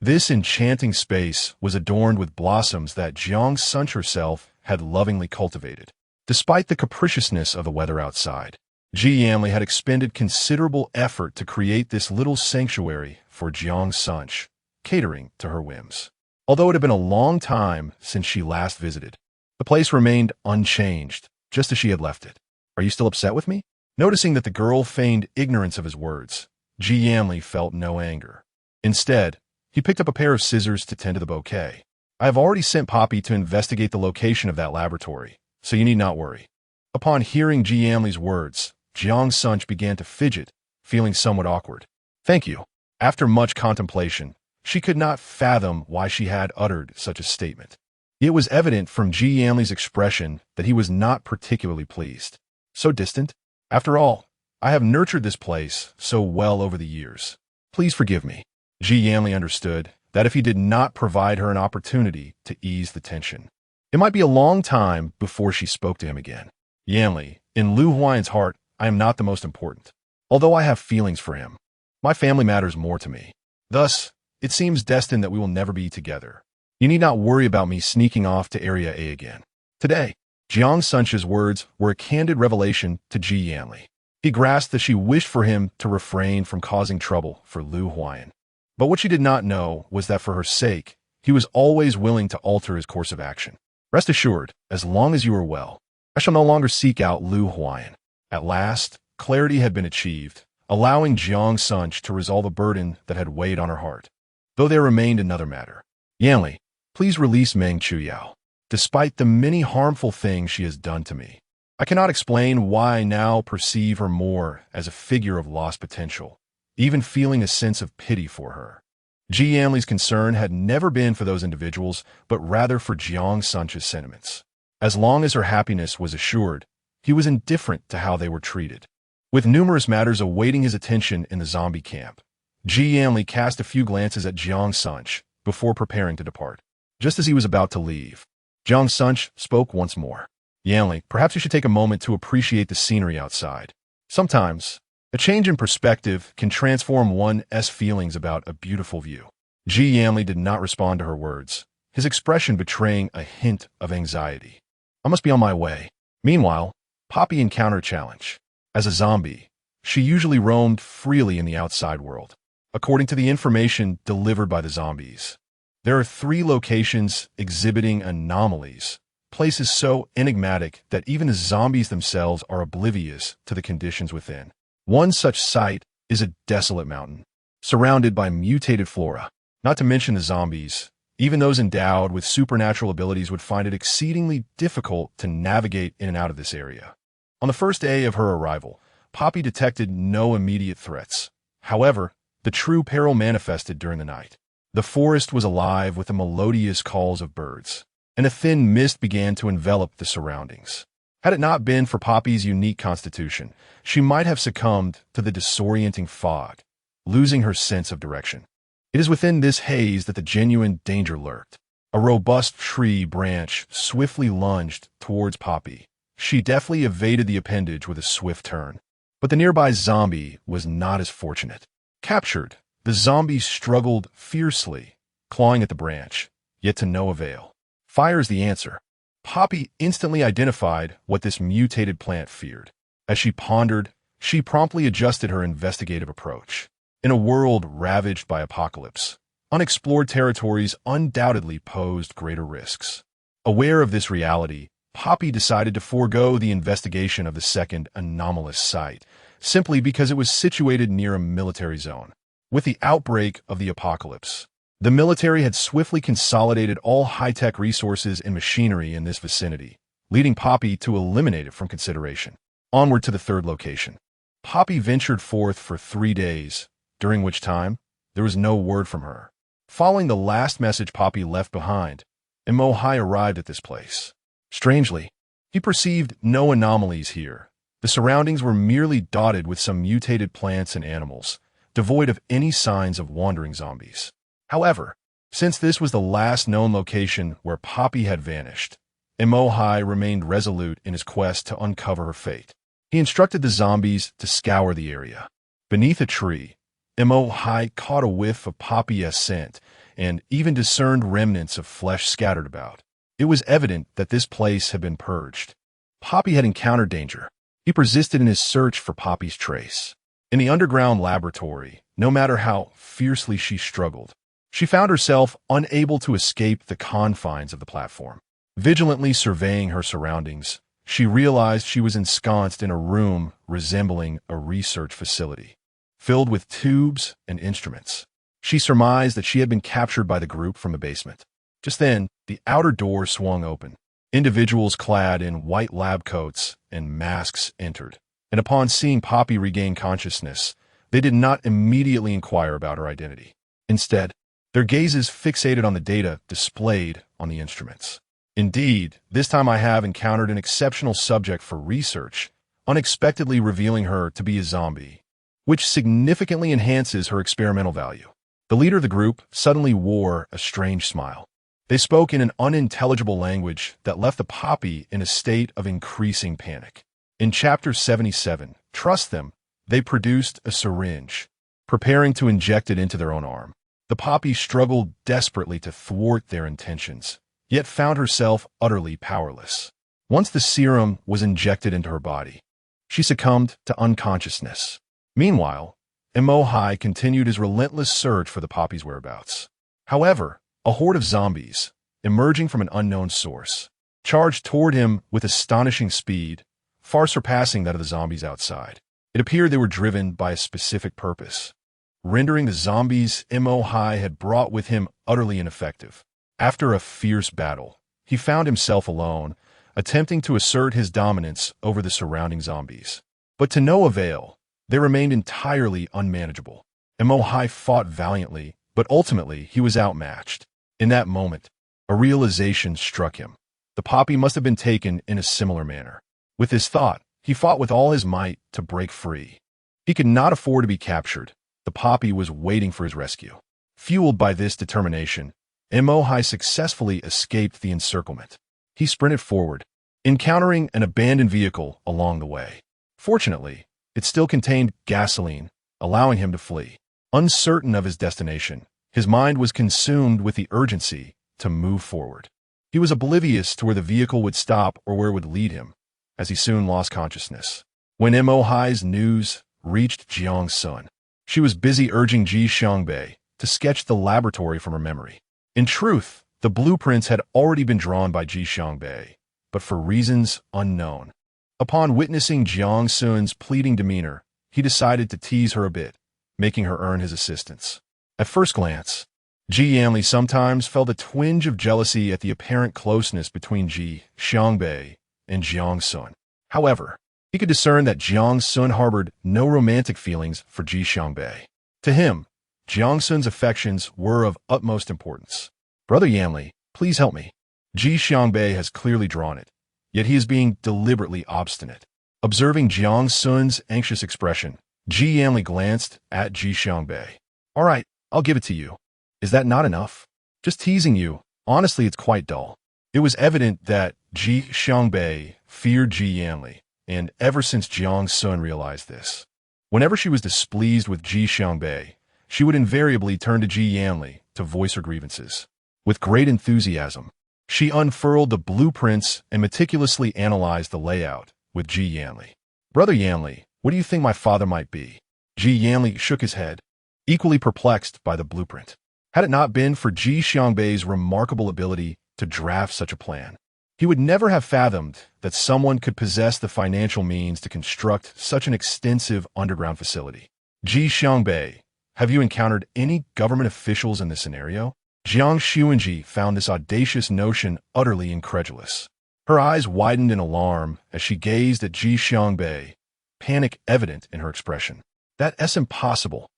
This enchanting space was adorned with blossoms that Jiang Xunzhi herself had lovingly cultivated. Despite the capriciousness of the weather outside, Ji Yanli had expended considerable effort to create this little sanctuary for Jiang Xunzhi, catering to her whims. Although it had been a long time since she last visited, the place remained unchanged, just as she had left it. "Are you still upset with me?" Noticing that the girl feigned ignorance of his words, Ji Yanli felt no anger. Instead, he picked up a pair of scissors to tend to the bouquet. "I have already sent Poppy to investigate the location of that laboratory, so you need not worry." Upon hearing Ji Yanli's words, Jiang Xunzhi began to fidget, feeling somewhat awkward. "Thank you." After much contemplation, she could not fathom why she had uttered such a statement. It was evident from Ji Yanli's expression that he was not particularly pleased. So distant? After all, I have nurtured this place so well over the years. Please forgive me. Ji Yanli understood that if he did not provide her an opportunity to ease the tension, it might be a long time before she spoke to him again. Yanli, in Lu Huayan's heart, I am not the most important. Although I have feelings for him, my family matters more to me. Thus, it seems destined that we will never be together. You need not worry about me sneaking off to Area A again. Today, Jiang Xunzhi's words were a candid revelation to Ji Yanli. He grasped that she wished for him to refrain from causing trouble for Lu Huayan. But what she did not know was that for her sake, he was always willing to alter his course of action. Rest assured, as long as you are well, I shall no longer seek out Lu Huayan. At last, clarity had been achieved, allowing Jiang Xunzhi to resolve a burden that had weighed on her heart. Though there remained another matter. Yanli, please release Meng Chuyao. Despite the many harmful things she has done to me, I cannot explain why I now perceive her more as a figure of lost potential, even feeling a sense of pity for her. Ji Yanli's concern had never been for those individuals, but rather for Jiang Xunzhi's sentiments. As long as her happiness was assured, he was indifferent to how they were treated. With numerous matters awaiting his attention in the zombie camp, Ji Yanli cast a few glances at Jiang Xunzhi before preparing to depart. Just as he was about to leave, Jiang Xunzhi spoke once more. Yanli, perhaps you should take a moment to appreciate the scenery outside. Sometimes, a change in perspective can transform one's feelings about a beautiful view. Ji Yanli did not respond to her words, his expression betraying a hint of anxiety. I must be on my way. Meanwhile, Poppy encountered a challenge. As a zombie, she usually roamed freely in the outside world. According to the information delivered by the zombies, there are 3 locations exhibiting anomalies, places so enigmatic that even the zombies themselves are oblivious to the conditions within. One such site is a desolate mountain, surrounded by mutated flora. Not to mention the zombies, even those endowed with supernatural abilities would find it exceedingly difficult to navigate in and out of this area. On the first day of her arrival, Poppy detected no immediate threats. However, the true peril manifested during the night. The forest was alive with the melodious calls of birds, and a thin mist began to envelop the surroundings. Had it not been for Poppy's unique constitution, she might have succumbed to the disorienting fog, losing her sense of direction. It is within this haze that the genuine danger lurked. A robust tree branch swiftly lunged towards Poppy. She deftly evaded the appendage with a swift turn. But the nearby zombie was not as fortunate. Captured, the zombie struggled fiercely, clawing at the branch, yet to no avail. Fire is the answer. Poppy instantly identified what this mutated plant feared. As she pondered, she promptly adjusted her investigative approach. In a world ravaged by apocalypse, unexplored territories undoubtedly posed greater risks. Aware of this reality, Poppy decided to forego the investigation of the second anomalous site, simply because it was situated near a military zone. With the outbreak of the apocalypse, the military had swiftly consolidated all high-tech resources and machinery in this vicinity, leading Poppy to eliminate it from consideration. Onward to the third location. Poppy ventured forth for 3 days, during which time there was no word from her. Following the last message Poppy left behind, Mo Hai arrived at this place. Strangely, he perceived no anomalies here. The surroundings were merely dotted with some mutated plants and animals, devoid of any signs of wandering zombies. However, since this was the last known location where Poppy had vanished, Mo Hai remained resolute in his quest to uncover her fate. He instructed the zombies to scour the area. Beneath a tree, Mo Hai caught a whiff of Poppy's scent and even discerned remnants of flesh scattered about. It was evident that this place had been purged. Poppy had encountered danger. He persisted in his search for Poppy's trace. In the underground laboratory, no matter how fiercely she struggled, she found herself unable to escape the confines of the platform. Vigilantly surveying her surroundings, she realized she was ensconced in a room resembling a research facility, filled with tubes and instruments. She surmised that she had been captured by the group from the basement. Just then, the outer door swung open. Individuals clad in white lab coats and masks entered, and upon seeing Poppy regain consciousness, they did not immediately inquire about her identity. Instead, their gazes fixated on the data displayed on the instruments. Indeed, this time I have encountered an exceptional subject for research, unexpectedly revealing her to be a zombie, which significantly enhances her experimental value. The leader of the group suddenly wore a strange smile. They spoke in an unintelligible language that left the poppy in a state of increasing panic. In Chapter 77, Trust Them, they produced a syringe, preparing to inject it into their own arm. The poppy struggled desperately to thwart their intentions, yet found herself utterly powerless. Once the serum was injected into her body, she succumbed to unconsciousness. Meanwhile, Emohai continued his relentless search for the poppy's whereabouts. However, a horde of zombies, emerging from an unknown source, charged toward him with astonishing speed, far surpassing that of the zombies outside. It appeared they were driven by a specific purpose, rendering the zombies Emohai had brought with him utterly ineffective. After a fierce battle, he found himself alone, attempting to assert his dominance over the surrounding zombies. But to no avail, they remained entirely unmanageable. Emohai fought valiantly, but ultimately he was outmatched. In that moment, a realization struck him. The poppy must have been taken in a similar manner. With this thought, he fought with all his might to break free. He could not afford to be captured. The poppy was waiting for his rescue. Fueled by this determination, Emohai successfully escaped the encirclement. He sprinted forward, encountering an abandoned vehicle along the way. Fortunately, it still contained gasoline, allowing him to flee. Uncertain of his destination, his mind was consumed with the urgency to move forward. He was oblivious to where the vehicle would stop or where it would lead him, as he soon lost consciousness. When Emohai's news reached Jiang Xunzhi, she was busy urging Ji Xiangbei to sketch the laboratory from her memory. In truth, the blueprints had already been drawn by Ji Xiangbei, but for reasons unknown. Upon witnessing Jiang Xunzi's pleading demeanor, he decided to tease her a bit, making her earn his assistance. At first glance, Ji Yanli sometimes felt a twinge of jealousy at the apparent closeness between Ji Xiangbei and Jiang Xunzhi. However, he could discern that Jiang Xunzhi harbored no romantic feelings for Ji Xiangbei. To him, Jiang Xunzi's affections were of utmost importance. "Brother Yanli, please help me." Ji Xiangbei has clearly drawn it, yet he is being deliberately obstinate. Observing Jiang Xunzi's anxious expression, Ji Yanli glanced at Ji Xiangbei. "All right, I'll give it to you. Is that not enough? Just teasing you. Honestly, it's quite dull." It was evident that Ji Xiangbei feared Ji Yanli, and ever since Jiang Xunzhi realized this, whenever she was displeased with Ji Xiangbei, she would invariably turn to Ji Yanli to voice her grievances. With great enthusiasm, she unfurled the blueprints and meticulously analyzed the layout with Ji Yanli. "Brother Yanli, what do you think my father might be?" Ji Yanli shook his head, equally perplexed by the blueprint. Had it not been for Ji Xiangbei's remarkable ability to draft such a plan, he would never have fathomed that someone could possess the financial means to construct such an extensive underground facility. "Ji Xiangbei, have you encountered any government officials in this scenario?" Jiang Xunzhi found this audacious notion utterly incredulous. Her eyes widened in alarm as she gazed at Ji Xiangbei, panic evident in her expression. "That's impossible."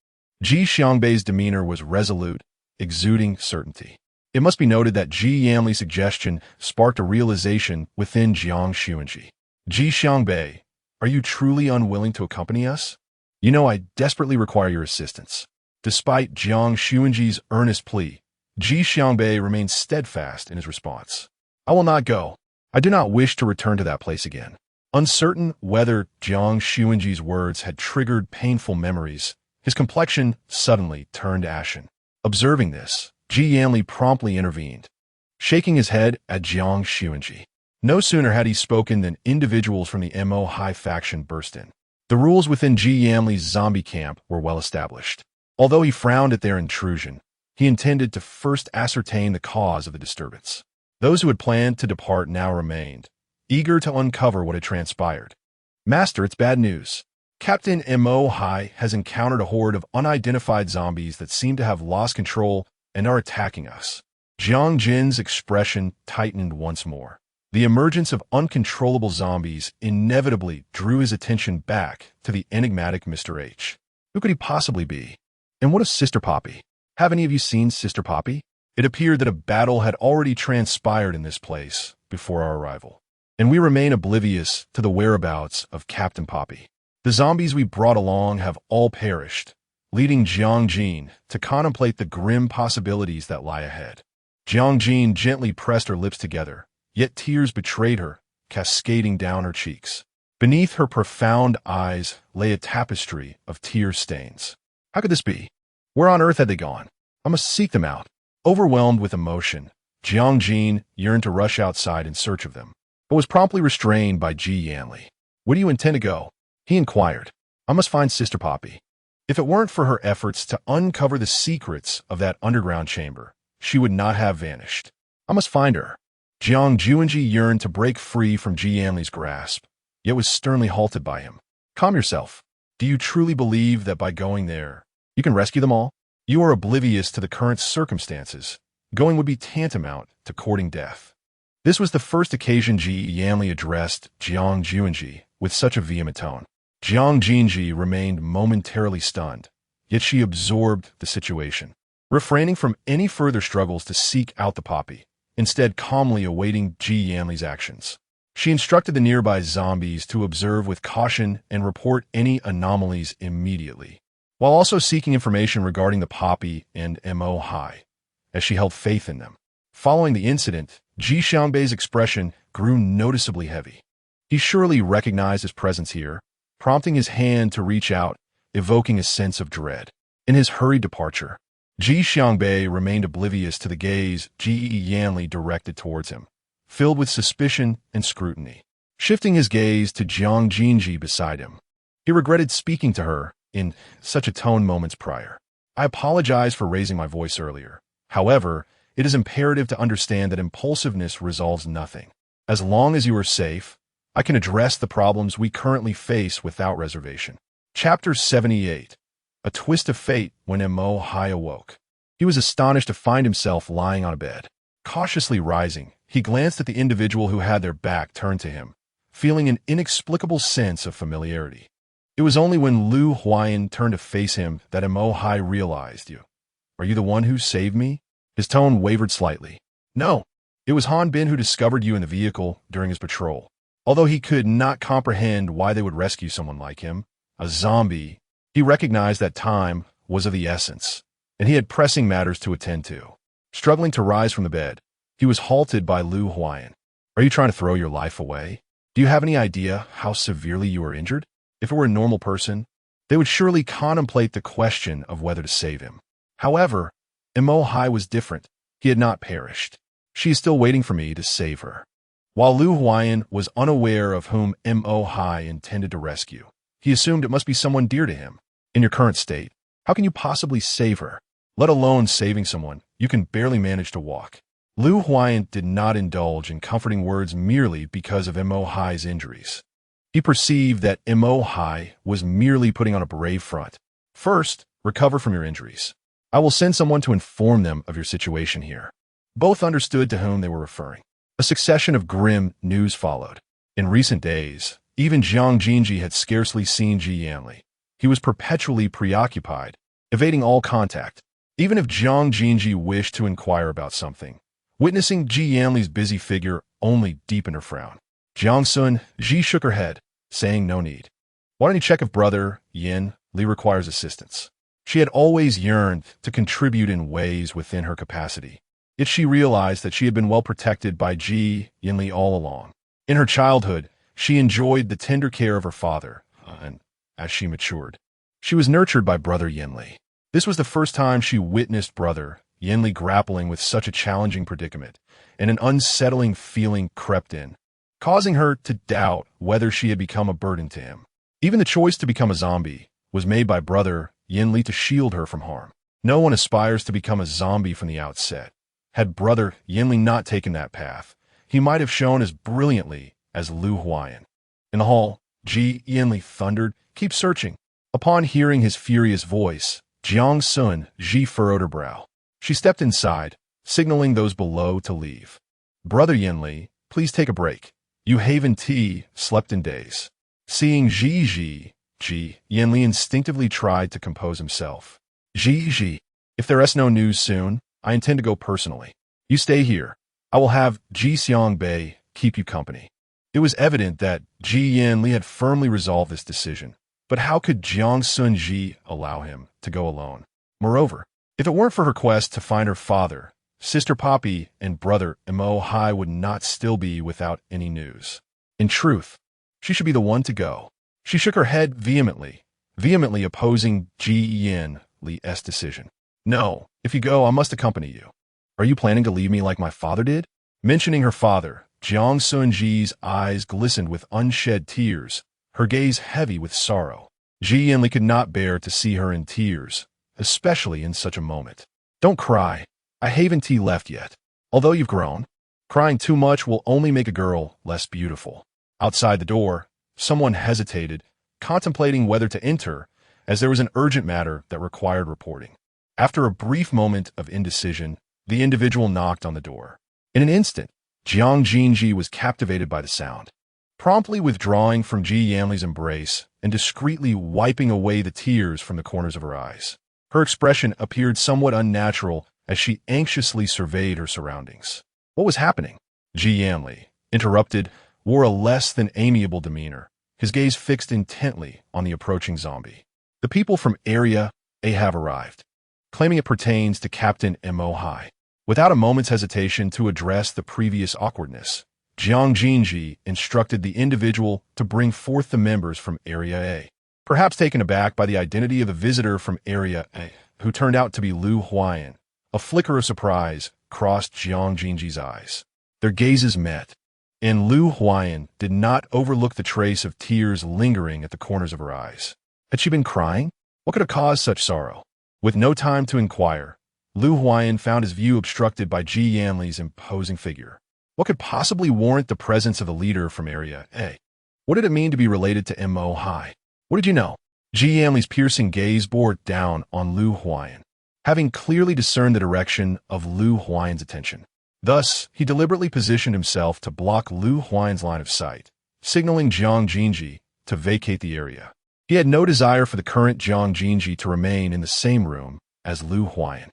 Ji Xiangbei's demeanor was resolute, exuding certainty. It must be noted that Ji Yanli's suggestion sparked a realization within Jiang Xunzhi. "Ji Xiangbei, are you truly unwilling to accompany us? You know I desperately require your assistance." Despite Jiang Xunzhi's earnest plea, Ji Xiangbei remained steadfast in his response. "I will not go. I do not wish to return to that place again." Uncertain whether Jiang Xunzhi's words had triggered painful memories, his complexion suddenly turned ashen. Observing this, Ji Yanli promptly intervened, shaking his head at Jiang Xunzhi. No sooner had he spoken than individuals from the Mo faction burst in. The rules within Ji Yanli's zombie camp were well established. Although he frowned at their intrusion, he intended to first ascertain the cause of the disturbance. Those who had planned to depart now remained, eager to uncover what had transpired. "Master, it's bad news. Captain Mo has encountered a horde of unidentified zombies that seem to have lost control and are attacking us." Jiang Jin's expression tightened once more. The emergence of uncontrollable zombies inevitably drew his attention back to the enigmatic Mr. H. Who could he possibly be? And what of Sister Poppy? Have any of you seen Sister Poppy? It appeared that a battle had already transpired in this place before our arrival. and we remain oblivious to the whereabouts of Captain Poppy. The zombies we brought along have all perished, leading Jiang Xunzhi to contemplate the grim possibilities that lie ahead. Jiang Xunzhi gently pressed her lips together, yet tears betrayed her, cascading down her cheeks. Beneath her profound eyes lay a tapestry of tear stains. How could this be? Where on earth had they gone? I must seek them out. Overwhelmed with emotion, Jiang Xunzhi yearned to rush outside in search of them, but was promptly restrained by Ji Yanli. Where do you intend to go? He inquired. I must find Sister Poppy. If it weren't for her efforts to uncover the secrets of that underground chamber, she would not have vanished. I must find her. Jiang Xunzhi yearned to break free from Ji Yanli's grasp, yet was sternly halted by him. Calm yourself. Do you truly believe that by going there, you can rescue them all? You are oblivious to the current circumstances. Going would be tantamount to courting death. This was the first occasion Ji Yanli addressed Jiang Xunzhi with such a vehement tone. Jiang Xunzhi remained momentarily stunned, yet she absorbed the situation, refraining from any further struggles to seek out the poppy, instead calmly awaiting Ji Yanli's actions. She instructed the nearby zombies to observe with caution and report any anomalies immediately, while also seeking information regarding the poppy and Mo Hai, as she held faith in them. Following the incident, Ji Xiangbei's expression grew noticeably heavy. He surely recognized his presence here, prompting his hand to reach out, evoking a sense of dread. In his hurried departure, Ji Xiangbei remained oblivious to the gaze Ji Yanli directed towards him, filled with suspicion and scrutiny. Shifting his gaze to Jiang Xunzhi beside him, he regretted speaking to her in such a tone moments prior. I apologize for raising my voice earlier. However, it is imperative to understand that impulsiveness resolves nothing. As long as you are safe, I can address the problems we currently face without reservation. Chapter 78. A twist of fate when Mo Hai awoke. He was astonished to find himself lying on a bed. Cautiously rising, he glanced at the individual who had their back turned to him, feeling an inexplicable sense of familiarity. It was only when Lu Huayan turned to face him that Mo Hai realized, Are you the one who saved me? His tone wavered slightly. No, it was Han Bin who discovered you in the vehicle during his patrol. Although he could not comprehend why they would rescue someone like him, a zombie, he recognized that time was of the essence, and he had pressing matters to attend to. Struggling to rise from the bed, he was halted by Lu Huayan. Are you trying to throw your life away? Do you have any idea how severely you are injured? If it were a normal person, they would surely contemplate the question of whether to save him. However, Mo Hai was different. He had not perished. She is still waiting for me to save her. While Lu Huayan was unaware of whom Mo Hai intended to rescue, he assumed it must be someone dear to him. In your current state, how can you possibly save her? Let alone saving someone, you can barely manage to walk. Lu Huayan did not indulge in comforting words merely because of Mo Hai's injuries. He perceived that Mo Hai was merely putting on a brave front. First, recover from your injuries. I will send someone to inform them of your situation here. Both understood to whom they were referring. A succession of grim news followed. In recent days, even Jiang Xunzhi had scarcely seen Ji Yanli. He was perpetually preoccupied, evading all contact. Even if Jiang Xunzhi wished to inquire about something, witnessing Ji Yanli's busy figure only deepened her frown. Jiang Xunzhi shook her head, saying no need. Why don't you check if brother Yin Li requires assistance? She had always yearned to contribute in ways within her capacity. Yet she realized that she had been well protected by Ji Yanli all along. In her childhood, she enjoyed the tender care of her father, and as she matured, she was nurtured by brother Yanli. This was the first time she witnessed brother Yanli grappling with such a challenging predicament, and an unsettling feeling crept in, causing her to doubt whether she had become a burden to him. Even the choice to become a zombie was made by brother Yanli to shield her from harm. No one aspires to become a zombie from the outset. Had brother Yanli not taken that path, he might have shone as brilliantly as Lu Huayan. In the hall, Ji Yanli thundered, "Keep searching." Upon hearing his furious voice, Jiang Xunzhi furrowed her brow. She stepped inside, signaling those below to leave. Brother Yanli, please take a break. You haven't slept in days. Seeing Ji Yanli instinctively tried to compose himself. Ji, if there is no news soon, I intend to go personally. You stay here. I will have Ji Xiangbei keep you company. It was evident that Ji Yanli had firmly resolved this decision, but how could Jiang Xunzhi allow him to go alone? Moreover, if it weren't for her quest to find her father, Sister Poppy and brother Mo Hai would not still be without any news. In truth, she should be the one to go. She shook her head vehemently opposing Ji Yanli's decision. No, if you go, I must accompany you. Are you planning to leave me like my father did? Mentioning her father, Jiang Xunzhi's eyes glistened with unshed tears, her gaze heavy with sorrow. Ji Yanli could not bear to see her in tears, especially in such a moment. Don't cry. I haven't left yet. Although you've grown, crying too much will only make a girl less beautiful. Outside the door, someone hesitated, contemplating whether to enter, as there was an urgent matter that required reporting. After a brief moment of indecision, the individual knocked on the door. In an instant, Jiang Xunzhi was captivated by the sound. Promptly withdrawing from Ji Yanli's embrace and discreetly wiping away the tears from the corners of her eyes, her expression appeared somewhat unnatural as she anxiously surveyed her surroundings. What was happening? Ji Yanli, interrupted, wore a less than amiable demeanor, his gaze fixed intently on the approaching zombie. The people from Area A have arrived, claiming it pertains to Captain Mo Hai. Without a moment's hesitation to address the previous awkwardness, Jiang Xunzhi instructed the individual to bring forth the members from Area A. Perhaps taken aback by the identity of the visitor from Area A, who turned out to be Lu Huayan, a flicker of surprise crossed Jiang Xunzhi's eyes. Their gazes met, and Lu Huayan did not overlook the trace of tears lingering at the corners of her eyes. Had she been crying? What could have caused such sorrow? With no time to inquire, Lu Huayan found his view obstructed by Ji Yanli's imposing figure. What could possibly warrant the presence of the leader from Area A? What did it mean to be related to Mo Hai? What did you know? Ji Yanli's piercing gaze bore down on Lu Huayan, having clearly discerned the direction of Lu Huayan's attention. Thus, he deliberately positioned himself to block Lu Huayan's line of sight, signaling Jiang Xunzhi to vacate the area. He had no desire for the current Jiang Xunzhi to remain in the same room as Lu Huayan.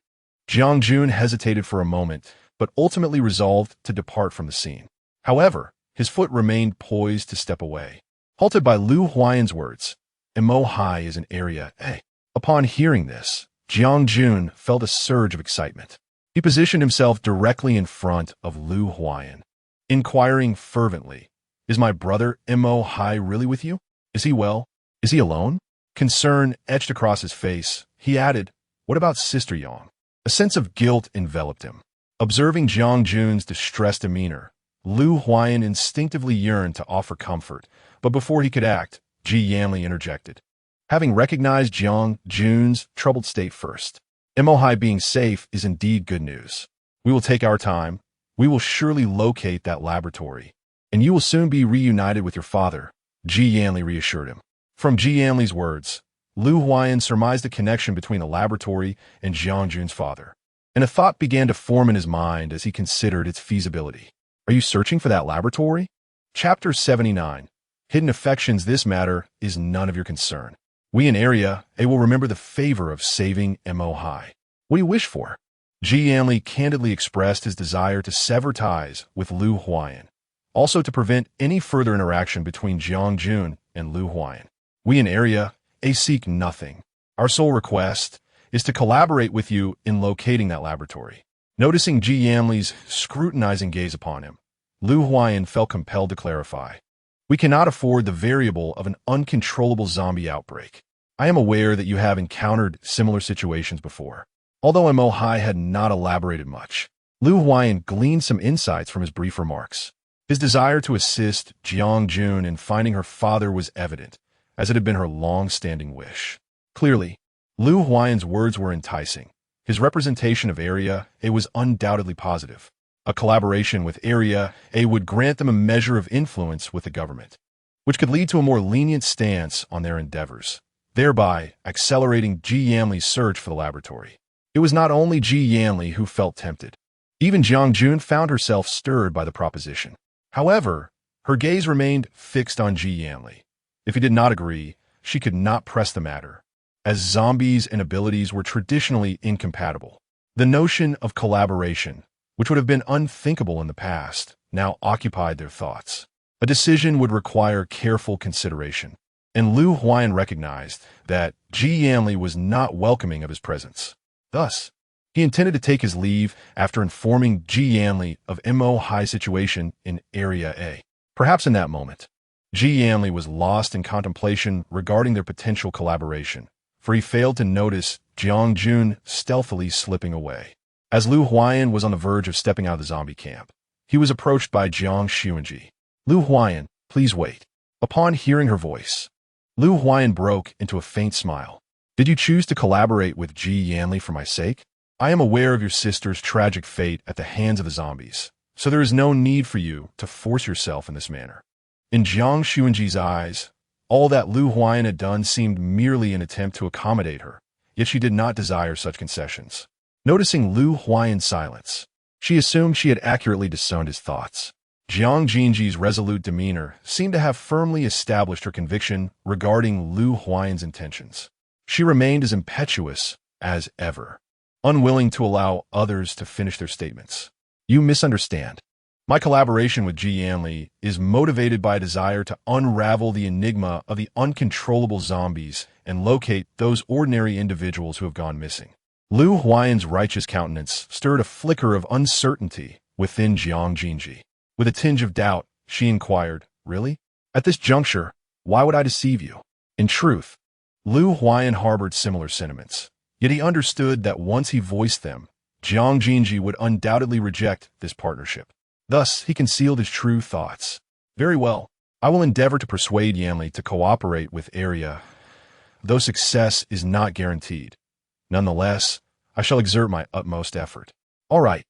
Jiang Jun hesitated for a moment, but ultimately resolved to depart from the scene. However, his foot remained poised to step away. Halted by Lu Huayan's words, Mo Hai is in Area A. Upon hearing this, Jiang Jun felt a surge of excitement. He positioned himself directly in front of Lu Huayan, inquiring fervently, "Is my brother Mo Hai really with you? Is he well? Is he alone?" Concern etched across his face. He added, "What about Sister Yang?" A sense of guilt enveloped him. Observing Jiang Jun's distressed demeanor, Lu Huayan instinctively yearned to offer comfort, but before he could act, Ji Yanli interjected, having recognized Jiang Jun's troubled state first. Mo Hai being safe is indeed good news. We will take our time. We will surely locate that laboratory, and you will soon be reunited with your father, Ji Yanli reassured him. From Ji Yanli's words, Lu Huayan surmised a connection between the laboratory and Jiang Jun's father, and a thought began to form in his mind as he considered its feasibility. Are you searching for that laboratory? Chapter 79. Hidden Affections. This matter is none of your concern. We in Area A will remember the favor of saving Mo Hai. What do you wish for? Ji Yanli candidly expressed his desire to sever ties with Lu Huayan, also to prevent any further interaction between Jiang Jun and Lu Huayan. We in Area A seek nothing. Our sole request is to collaborate with you in locating that laboratory. Noticing Ji Yanli's scrutinizing gaze upon him, Lu Huayan felt compelled to clarify. We cannot afford the variable of an uncontrollable zombie outbreak. I am aware that you have encountered similar situations before. Although Mo Hai had not elaborated much, Lu Huayan gleaned some insights from his brief remarks. His desire to assist Jiang Jun in finding her father was evident, as it had been her long-standing wish. Clearly, Lu Huayan's words were enticing. His representation of Area A was undoubtedly positive. A collaboration with Area A would grant them a measure of influence with the government, which could lead to a more lenient stance on their endeavors, thereby accelerating Ji Yanli's search for the laboratory. It was not only Ji Yanli who felt tempted. Even Jiang Jun found herself stirred by the proposition. However, her gaze remained fixed on Ji Yanli. If he did not agree, she could not press the matter, as zombies and abilities were traditionally incompatible. The notion of collaboration, which would have been unthinkable in the past, now occupied their thoughts. A decision would require careful consideration, and Lu Huan recognized that Ji Yanli was not welcoming of his presence. Thus, he intended to take his leave after informing Ji Yanli of Mo Hai's situation in Area A. Perhaps in that moment, Ji Yanli was lost in contemplation regarding their potential collaboration, for he failed to notice Jiang Jun stealthily slipping away. As Lu Huan was on the verge of stepping out of the zombie camp, he was approached by Jiang Xunzhi. Lu Huan, please wait. Upon hearing her voice, Lu Huan broke into a faint smile. Did you choose to collaborate with Ji Yanli for my sake? I am aware of your sister's tragic fate at the hands of the zombies, so there is no need for you to force yourself in this manner. In Jiang Xunzhi's eyes, all that Lu Huan had done seemed merely an attempt to accommodate her, yet she did not desire such concessions. Noticing Lu Huan's silence, she assumed she had accurately discerned his thoughts. Jiang Xunzhi's resolute demeanor seemed to have firmly established her conviction regarding Lu Huan's intentions. She remained as impetuous as ever, unwilling to allow others to finish their statements. You misunderstand. My collaboration with Ji Yanli is motivated by a desire to unravel the enigma of the uncontrollable zombies and locate those ordinary individuals who have gone missing. Lu Huan's righteous countenance stirred a flicker of uncertainty within Jiang Xunzhi. With a tinge of doubt, she inquired, Really? At this juncture, why would I deceive you? In truth, Lu Huan harbored similar sentiments, yet he understood that once he voiced them, Jiang Xunzhi would undoubtedly reject this partnership. Thus, he concealed his true thoughts. Very well, I will endeavor to persuade Yanli to cooperate with Area, though success is not guaranteed. Nonetheless, I shall exert my utmost effort. All right.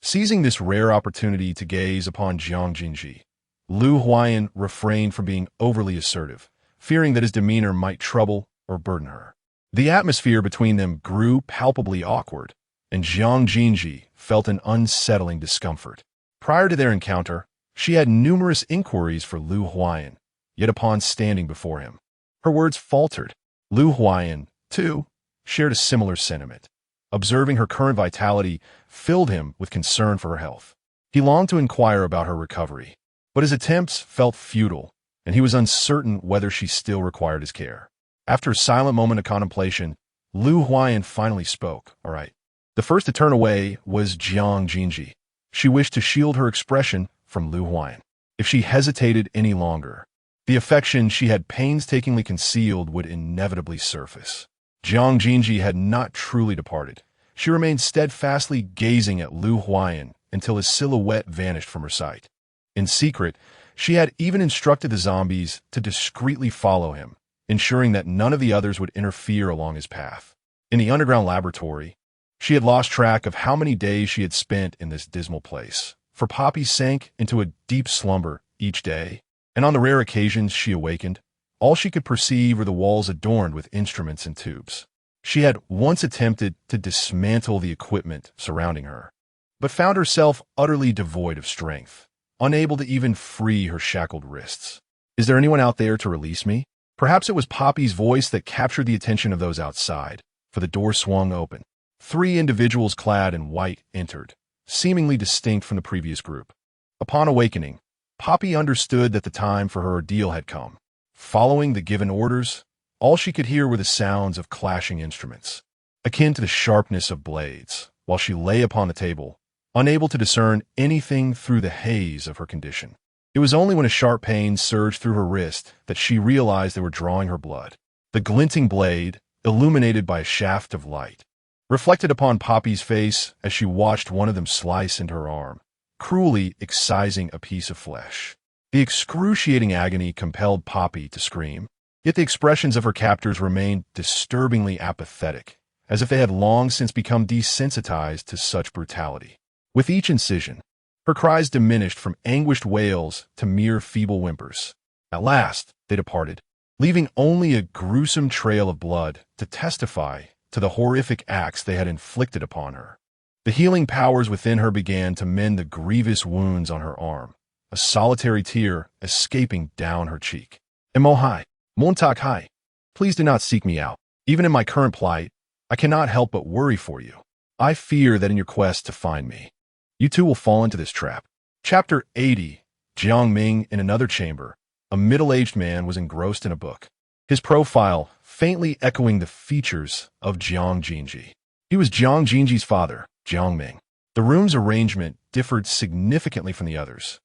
Seizing this rare opportunity to gaze upon Jiang Xunzhi, Lu Huan refrained from being overly assertive, fearing that his demeanor might trouble or burden her. The atmosphere between them grew palpably awkward, and Jiang Xunzhi felt an unsettling discomfort. Prior to their encounter, she had numerous inquiries for Lu Huan, yet upon standing before him, her words faltered. Lu Huan, too, shared a similar sentiment. Observing her current vitality filled him with concern for her health. He longed to inquire about her recovery, but his attempts felt futile, and he was uncertain whether she still required his care. After a silent moment of contemplation, Lu Huan finally spoke. All right. The first to turn away was Jiang Xunzhi. She wished to shield her expression from Lu Huan. If she hesitated any longer, the affection she had painstakingly concealed would inevitably surface. Jiang Xunzhi had not truly departed. She remained steadfastly gazing at Lu Huan until his silhouette vanished from her sight. In secret, she had even instructed the zombies to discreetly follow him, ensuring that none of the others would interfere along his path. In the underground laboratory, she had lost track of how many days she had spent in this dismal place, for Poppy sank into a deep slumber each day, and on the rare occasions she awakened, all she could perceive were the walls adorned with instruments and tubes. She had once attempted to dismantle the equipment surrounding her, but found herself utterly devoid of strength, unable to even free her shackled wrists. Is there anyone out there to release me? Perhaps it was Poppy's voice that captured the attention of those outside, for the door swung open. 3 individuals clad in white entered, seemingly distinct from the previous group. Upon awakening, Poppy understood that the time for her ordeal had come. Following the given orders, all she could hear were the sounds of clashing instruments, akin to the sharpness of blades, while she lay upon the table, unable to discern anything through the haze of her condition. It was only when a sharp pain surged through her wrist that she realized they were drawing her blood. The glinting blade, illuminated by a shaft of light, reflected upon Poppy's face as she watched one of them slice into her arm, cruelly excising a piece of flesh. The excruciating agony compelled Poppy to scream, yet the expressions of her captors remained disturbingly apathetic, as if they had long since become desensitized to such brutality. With each incision, her cries diminished from anguished wails to mere feeble whimpers. At last, they departed, leaving only a gruesome trail of blood to testify to the horrific acts they had inflicted upon her. The healing powers within her began to mend the grievous wounds on her arm, a solitary tear escaping down her cheek. Mo Hai, Montak Hai, please do not seek me out. Even in my current plight, I cannot help but worry for you. I fear that in your quest to find me, you too will fall into this trap. Chapter 80. Jiang Ming, in another chamber, a middle-aged man was engrossed in a book, his profile faintly echoing the features of Jiang Xunzhi. He was Jiang Xunzhi's father, Jiang Ming. The room's arrangement differed significantly from the others,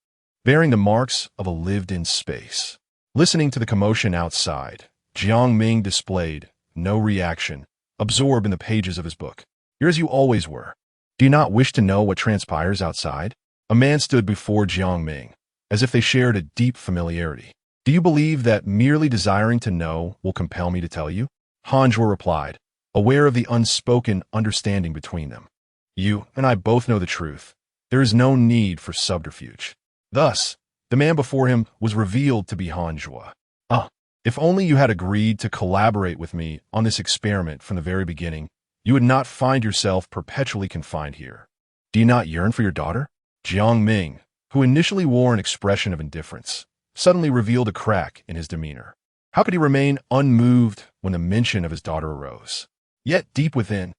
bearing the marks of a lived-in space. Listening to the commotion outside, Jiang Ming displayed no reaction, absorbed in the pages of his book. "You're as you always were. Do you not wish to know what transpires outside?" A man stood before Jiang Ming, as if they shared a deep familiarity. "Do you believe that merely desiring to know will compel me to tell you?" Han Zhuo replied, aware of the unspoken understanding between them. "You and I both know the truth. There is no need for subterfuge." Thus, the man before him was revealed to be Han Zhuo. If only you had agreed to collaborate with me on this experiment from the very beginning, you would not find yourself perpetually confined here. Do you not yearn for your daughter?" Jiang Ming, who initially wore an expression of indifference, suddenly revealed a crack in his demeanor. How could he remain unmoved when the mention of his daughter arose? Yet deep within,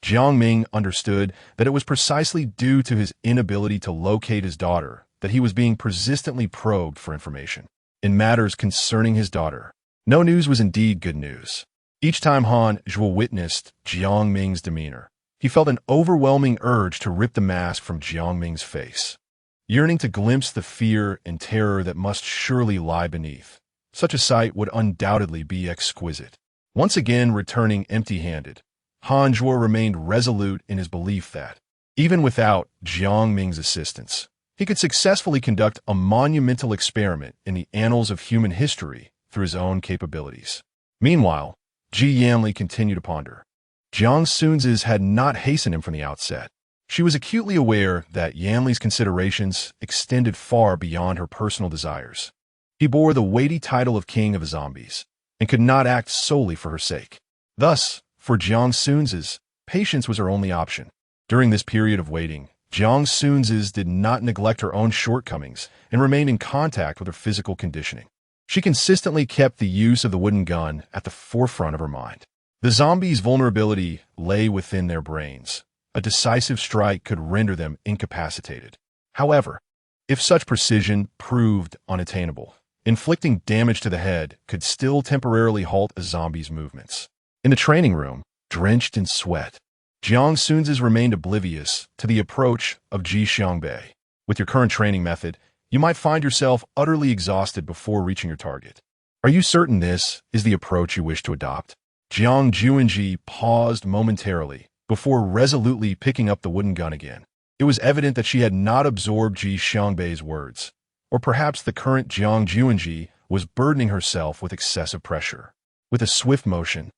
Jiang Ming understood that it was precisely due to his inability to locate his daughter that he was being persistently probed for information. In matters concerning his daughter, no news was indeed good news. Each time Han Zhuo witnessed Jiang Ming's demeanor, he felt an overwhelming urge to rip the mask from Jiang Ming's face, yearning to glimpse the fear and terror that must surely lie beneath. Such a sight would undoubtedly be exquisite. Once again returning empty-handed, Han Zhuo remained resolute in his belief that, even without Jiang Ming's assistance, he could successfully conduct a monumental experiment in the annals of human history through his own capabilities. Meanwhile, Ji Yanli continued to ponder. Jiang Xunzhi had not hastened him from the outset. She was acutely aware that Yanli's considerations extended far beyond her personal desires. He bore the weighty title of king of the zombies, and could not act solely for her sake. Thus, for Jiang Xunzhi, patience was her only option. During this period of waiting, Jiang Xunzhi did not neglect her own shortcomings and remained in contact with her physical conditioning. She consistently kept the use of the wooden gun at the forefront of her mind. The zombies' vulnerability lay within their brains. A decisive strike could render them incapacitated. However, if such precision proved unattainable, inflicting damage to the head could still temporarily halt a zombie's movements. In the training room, drenched in sweat, Jiang Xunzhi remained oblivious to the approach of Ji Xiangbei. With your current training method, you might find yourself utterly exhausted before reaching your target. Are you certain this is the approach you wish to adopt? Jiang Xunzhi paused momentarily before resolutely picking up the wooden gun again. It was evident that she had not absorbed Ji Xiangbei's words, or perhaps the current Jiang Xunzhi was burdening herself with excessive pressure. With a swift motion,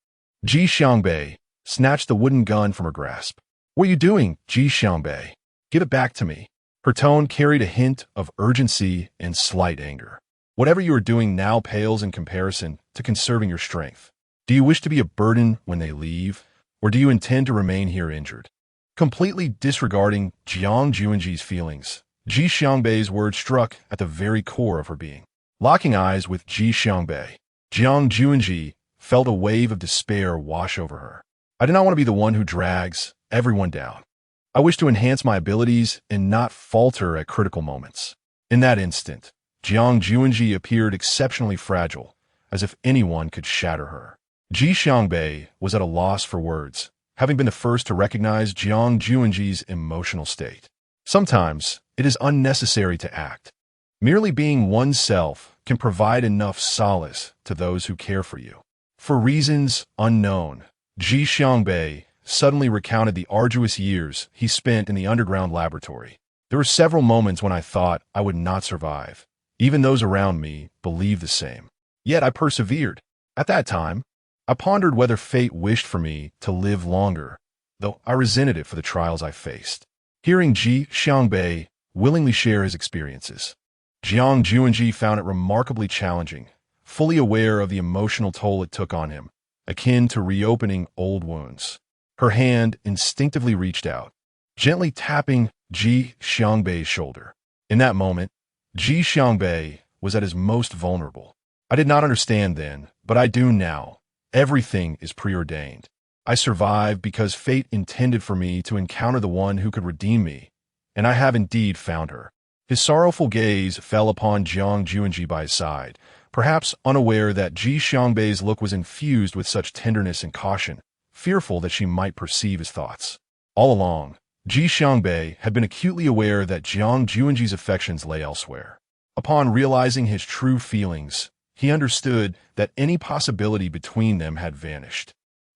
Ji Xiangbei snatched the wooden gun from her grasp. "What are you doing, Ji Xiangbei? Give it back to me." Her tone carried a hint of urgency and slight anger. "Whatever you are doing now pales in comparison to conserving your strength. Do you wish to be a burden when they leave, or do you intend to remain here injured?" Completely disregarding Jiang Xunzhi's feelings, Ji Xiangbei's words struck at the very core of her being. Locking eyes with Ji Xiangbei, Jiang Xunzhi felt a wave of despair wash over her. "I do not want to be the one who drags everyone down. I wish to enhance my abilities and not falter at critical moments." In that instant, Jiang Xunzhi appeared exceptionally fragile, as if anyone could shatter her. Ji Xiangbei was at a loss for words, having been the first to recognize Jiang Xunzhi's emotional state. Sometimes, it is unnecessary to act. Merely being oneself can provide enough solace to those who care for you. For reasons unknown, Ji Xiangbei suddenly recounted the arduous years he spent in the underground laboratory. "There were several moments when I thought I would not survive. Even those around me believed the same. Yet I persevered. At that time, I pondered whether fate wished for me to live longer, though I resented it for the trials I faced." Hearing Ji Xiangbei willingly share his experiences, Jiang Xunzhi found it remarkably challenging, fully aware of the emotional toll it took on him, akin to reopening old wounds. Her hand instinctively reached out, gently tapping Ji Xiangbei's shoulder. In that moment, Ji Xiangbei was at his most vulnerable. "I did not understand then, but I do now. Everything is preordained. I survived because fate intended for me to encounter the one who could redeem me, and I have indeed found her." His sorrowful gaze fell upon Jiang Xunzhi by his side, perhaps unaware that Ji Xiangbei's look was infused with such tenderness and caution, fearful that she might perceive his thoughts. All along, Ji Xiangbei had been acutely aware that Jiang Xunzhi's affections lay elsewhere. Upon realizing his true feelings, he understood that any possibility between them had vanished,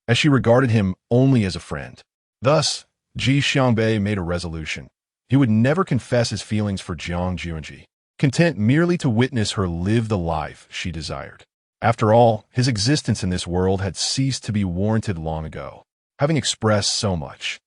as she regarded him only as a friend. Thus, Ji Xiangbei made a resolution. He would never confess his feelings for Jiang Xunzhi, content merely to witness her live the life she desired. After all, his existence in this world had ceased to be warranted long ago. Having expressed so much,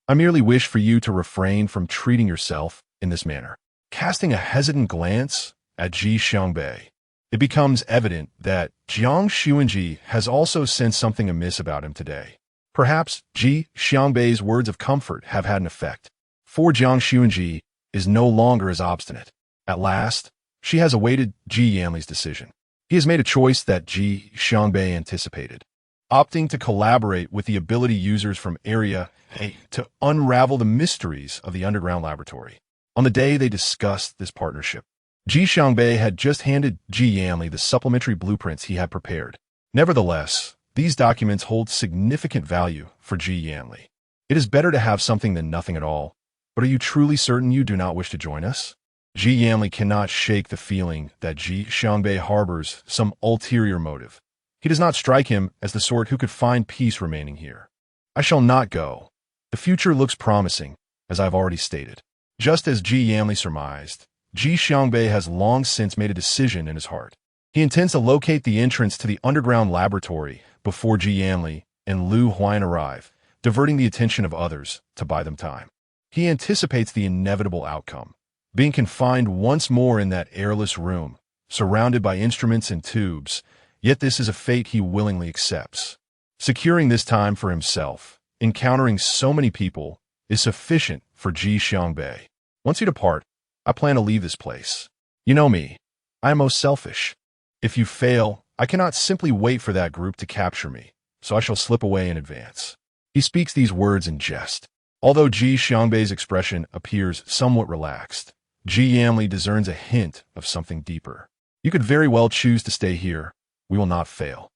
I merely wish for you to refrain from treating yourself in this manner. Casting a hesitant glance at Ji Xiangbei, it becomes evident that Jiang Xunzhi has also sensed something amiss about him today. Perhaps Ji Xiangbei's words of comfort have had an effect, for Jiang Xunzhi is no longer as obstinate. At last, she has awaited Ji Yanli's decision. He has made a choice that Ji Xiangbei anticipated, opting to collaborate with the ability users from Area A to unravel the mysteries of the underground laboratory. On the day they discussed this partnership, Ji Xiangbei had just handed Ji Yanli the supplementary blueprints he had prepared. Nevertheless, these documents hold significant value for Ji Yanli. It is better to have something than nothing at all, but are you truly certain you do not wish to join us? Ji Yanli cannot shake the feeling that Ji Xiangbei harbors some ulterior motive. He does not strike him as the sort who could find peace remaining here. I shall not go. The future looks promising, as I have already stated. Just as Ji Yanli surmised, Ji Xiangbei has long since made a decision in his heart. He intends to locate the entrance to the underground laboratory before Ji Yanli and Lu Huayan arrive, diverting the attention of others to buy them time. He anticipates the inevitable outcome, being confined once more in that airless room, surrounded by instruments and tubes, yet this is a fate he willingly accepts. Securing this time for himself, encountering so many people, is sufficient for Ji Xiangbei. Once you depart, I plan to leave this place. You know me. I am most selfish. If you fail, I cannot simply wait for that group to capture me, so I shall slip away in advance. He speaks these words in jest. Although Ji Xiangbei's expression appears somewhat relaxed, Ji Yanli discerns a hint of something deeper. You could very well choose to stay here. We will not fail.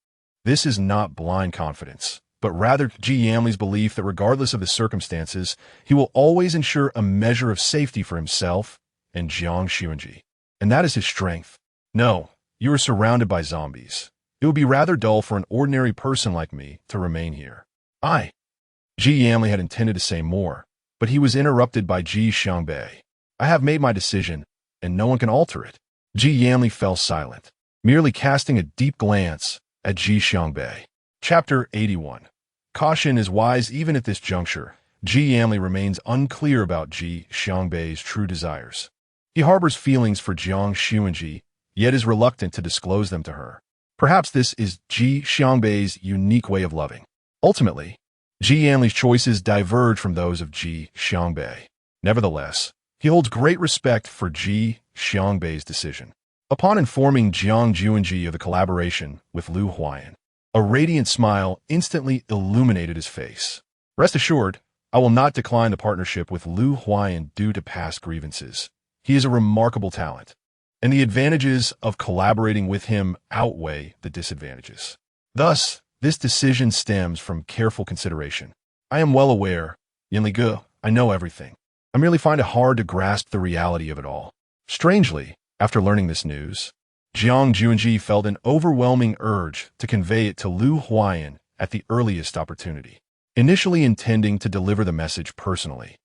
This is not blind confidence, but rather Ji Yanli's belief that regardless of the circumstances, he will always ensure a measure of safety for himself and Jiang Xunzhi. And that is his strength. No, you are surrounded by zombies. It would be rather dull for an ordinary person like me to remain here. Ji Yanli had intended to say more, but he was interrupted by Ji Xiangbei. I have made my decision, and no one can alter it. Ji Yanli fell silent, merely casting a deep glance at Ji Xiangbei. Chapter 81. Caution is wise even at this juncture. Ji Yanli remains unclear about Ji Xiangbei's true desires. He harbors feelings for Jiang Xunzhi, yet is reluctant to disclose them to her. Perhaps this is Ji Xiangbei's unique way of loving. Ultimately, Ji Yanli's choices diverge from those of Ji Xiangbei. Nevertheless, he holds great respect for Ji Xiangbei's decision. Upon informing Jiang Xunzhi of the collaboration with Lu Huayan, a radiant smile instantly illuminated his face. Rest assured, I will not decline the partnership with Lu Huayan due to past grievances. He is a remarkable talent, and the advantages of collaborating with him outweigh the disadvantages. Thus, this decision stems from careful consideration. I am well aware, Yanli, I know everything. I merely find it hard to grasp the reality of it all. Strangely, after learning this news, Jiang Xunzhi felt an overwhelming urge to convey it to Lu Huayan at the earliest opportunity. Initially intending to deliver the message personally,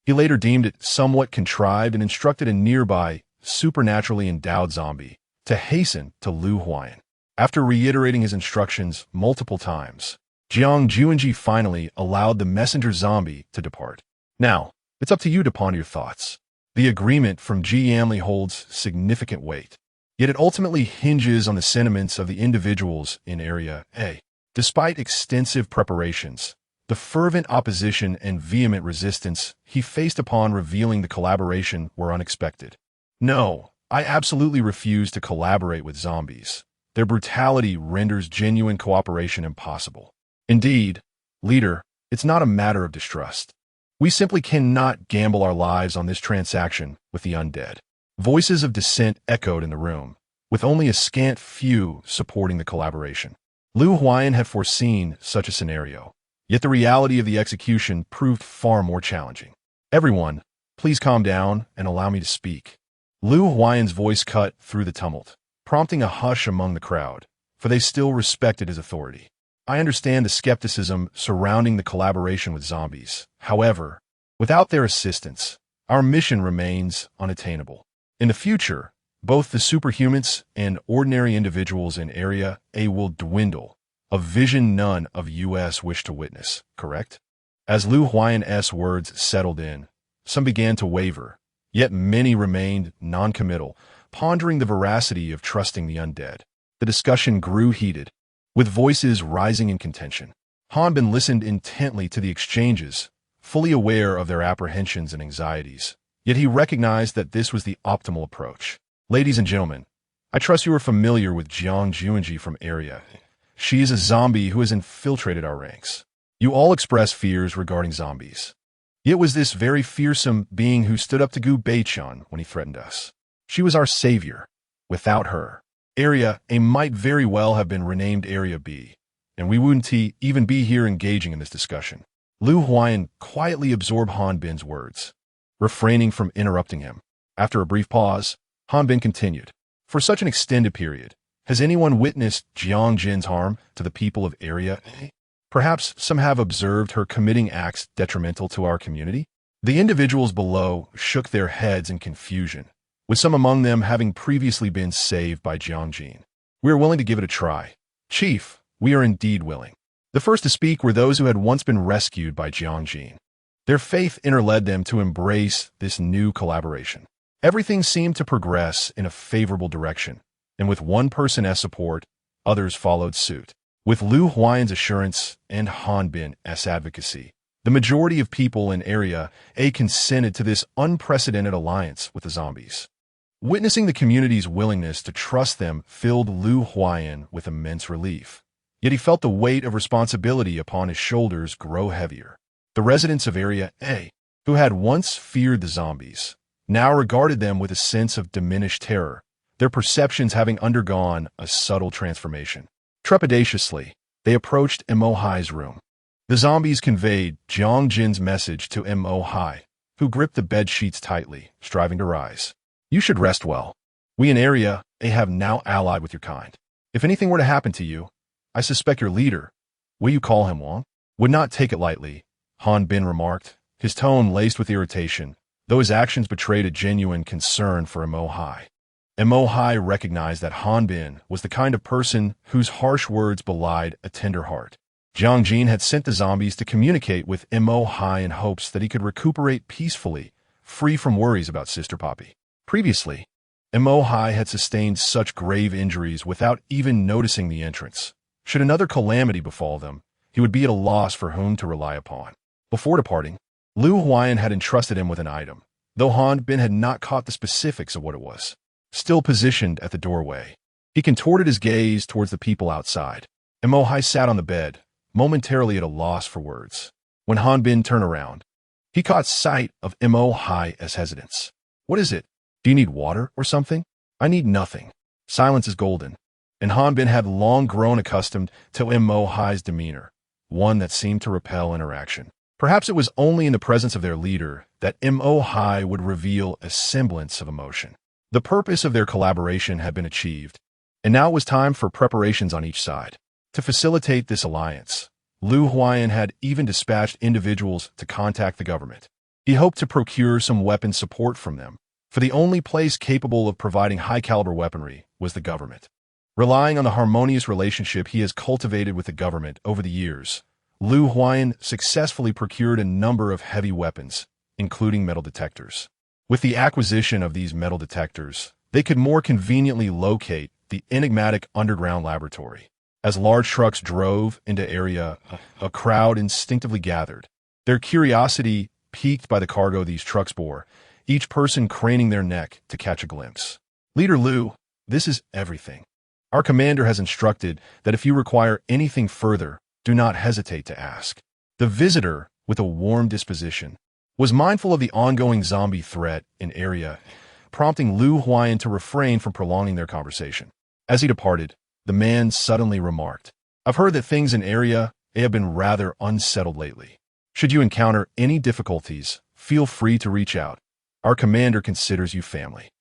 he later deemed it somewhat contrived and instructed a nearby, supernaturally endowed zombie to hasten to Lu Huayan. After reiterating his instructions multiple times, Jiang Xunzhi finally allowed the messenger zombie to depart. Now, it's up to you to ponder your thoughts. The agreement from Ji Yanli holds significant weight, yet it ultimately hinges on the sentiments of the individuals in Area A. Despite extensive preparations, the fervent opposition and vehement resistance he faced upon revealing the collaboration were unexpected. No, I absolutely refuse to collaborate with zombies. Their brutality renders genuine cooperation impossible. Indeed, leader, it's not a matter of distrust. We simply cannot gamble our lives on this transaction with the undead. Voices of dissent echoed in the room, with only a scant few supporting the collaboration. Lu Huayan had foreseen such a scenario, yet the reality of the execution proved far more challenging. Everyone, please calm down and allow me to speak. Lu Huayan's voice cut through the tumult, prompting a hush among the crowd, for they still respected his authority. I understand the skepticism surrounding the collaboration with zombies. However, without their assistance, our mission remains unattainable. In the future, both the superhumans and ordinary individuals in Area A will dwindle, a vision none of us wish to witness, correct? As Lu Huayan's words settled in, some began to waver, yet many remained non-committal, pondering the veracity of trusting the undead. The discussion grew heated, with voices rising in contention. Han Bin listened intently to the exchanges, fully aware of their apprehensions and anxieties, yet he recognized that this was the optimal approach. Ladies and gentlemen, I trust you are familiar with Jiang Xunzhi from Area. She is a zombie who has infiltrated our ranks. You all express fears regarding zombies. It was this very fearsome being who stood up to Gu Beichun when he threatened us. She was our savior. Without her, Area A might very well have been renamed Area B, and we wouldn't even be here engaging in this discussion. Lu Huayan quietly absorbed Han Bin's words, refraining from interrupting him. After a brief pause, Han Bin continued. For such an extended period, has anyone witnessed Jiang Jin's harm to the people of Area A? Perhaps some have observed her committing acts detrimental to our community? The individuals below shook their heads in confusion, with some among them having previously been saved by Jiang Jin. We are willing to give it a try. Chief, we are indeed willing. The first to speak were those who had once been rescued by Jiang Jin. Their faith interled them to embrace this new collaboration. Everything seemed to progress in a favorable direction, and with one person as support, others followed suit. With Lu Huayan's assurance and Han Bin's advocacy, the majority of people in Area A consented to this unprecedented alliance with the zombies. Witnessing the community's willingness to trust them filled Lu Huayan with immense relief. Yet he felt the weight of responsibility upon his shoulders grow heavier. The residents of Area A, who had once feared the zombies, now regarded them with a sense of diminished terror, their perceptions having undergone a subtle transformation. Trepidatiously, they approached Mo Hai's room. The zombies conveyed Jiang Jin's message to Mo Hai, who gripped the bed sheets tightly, striving to rise. You should rest well. We in Area A have now allied with your kind. If anything were to happen to you, I suspect your leader, will you call him Wang, would not take it lightly, Han Bin remarked, his tone laced with irritation, though his actions betrayed a genuine concern for Mo Hai. Mo Hai recognized that Han Bin was the kind of person whose harsh words belied a tender heart. Jiang Jin had sent the zombies to communicate with Mo Hai in hopes that he could recuperate peacefully, free from worries about Sister Poppy. Previously, Mo Hai had sustained such grave injuries without even noticing the entrance. Should another calamity befall them, he would be at a loss for whom to rely upon. Before departing, Lu Huayan had entrusted him with an item, though Han Bin had not caught the specifics of what it was. Still positioned at the doorway, he contorted his gaze towards the people outside. Mo Hai sat on the bed, momentarily at a loss for words. When Han Bin turned around, he caught sight of Mo Hai's hesitance. What is it? Do you need water or something? I need nothing. Silence is golden. And Han Bin had long grown accustomed to Mo Hai's demeanor, one that seemed to repel interaction. Perhaps it was only in the presence of their leader that Mo Hai would reveal a semblance of emotion. The purpose of their collaboration had been achieved, and now it was time for preparations on each side. To facilitate this alliance, Lu Huayan had even dispatched individuals to contact the government. He hoped to procure some weapon support from them, for the only place capable of providing high-caliber weaponry was the government. Relying on the harmonious relationship he has cultivated with the government over the years, Lu Huayan successfully procured a number of heavy weapons, including metal detectors. With the acquisition of these metal detectors, they could more conveniently locate the enigmatic underground laboratory. As large trucks drove into Area, a crowd instinctively gathered, their curiosity piqued by the cargo these trucks bore, each person craning their neck to catch a glimpse. Leader Lu, this is everything. Our commander has instructed that if you require anything further, do not hesitate to ask. The visitor, with a warm disposition, was mindful of the ongoing zombie threat in Area, prompting Lu Huayan to refrain from prolonging their conversation. As he departed, the man suddenly remarked, "I've heard that things in Area A have been rather unsettled lately. Should you encounter any difficulties, feel free to reach out. Our commander considers you family."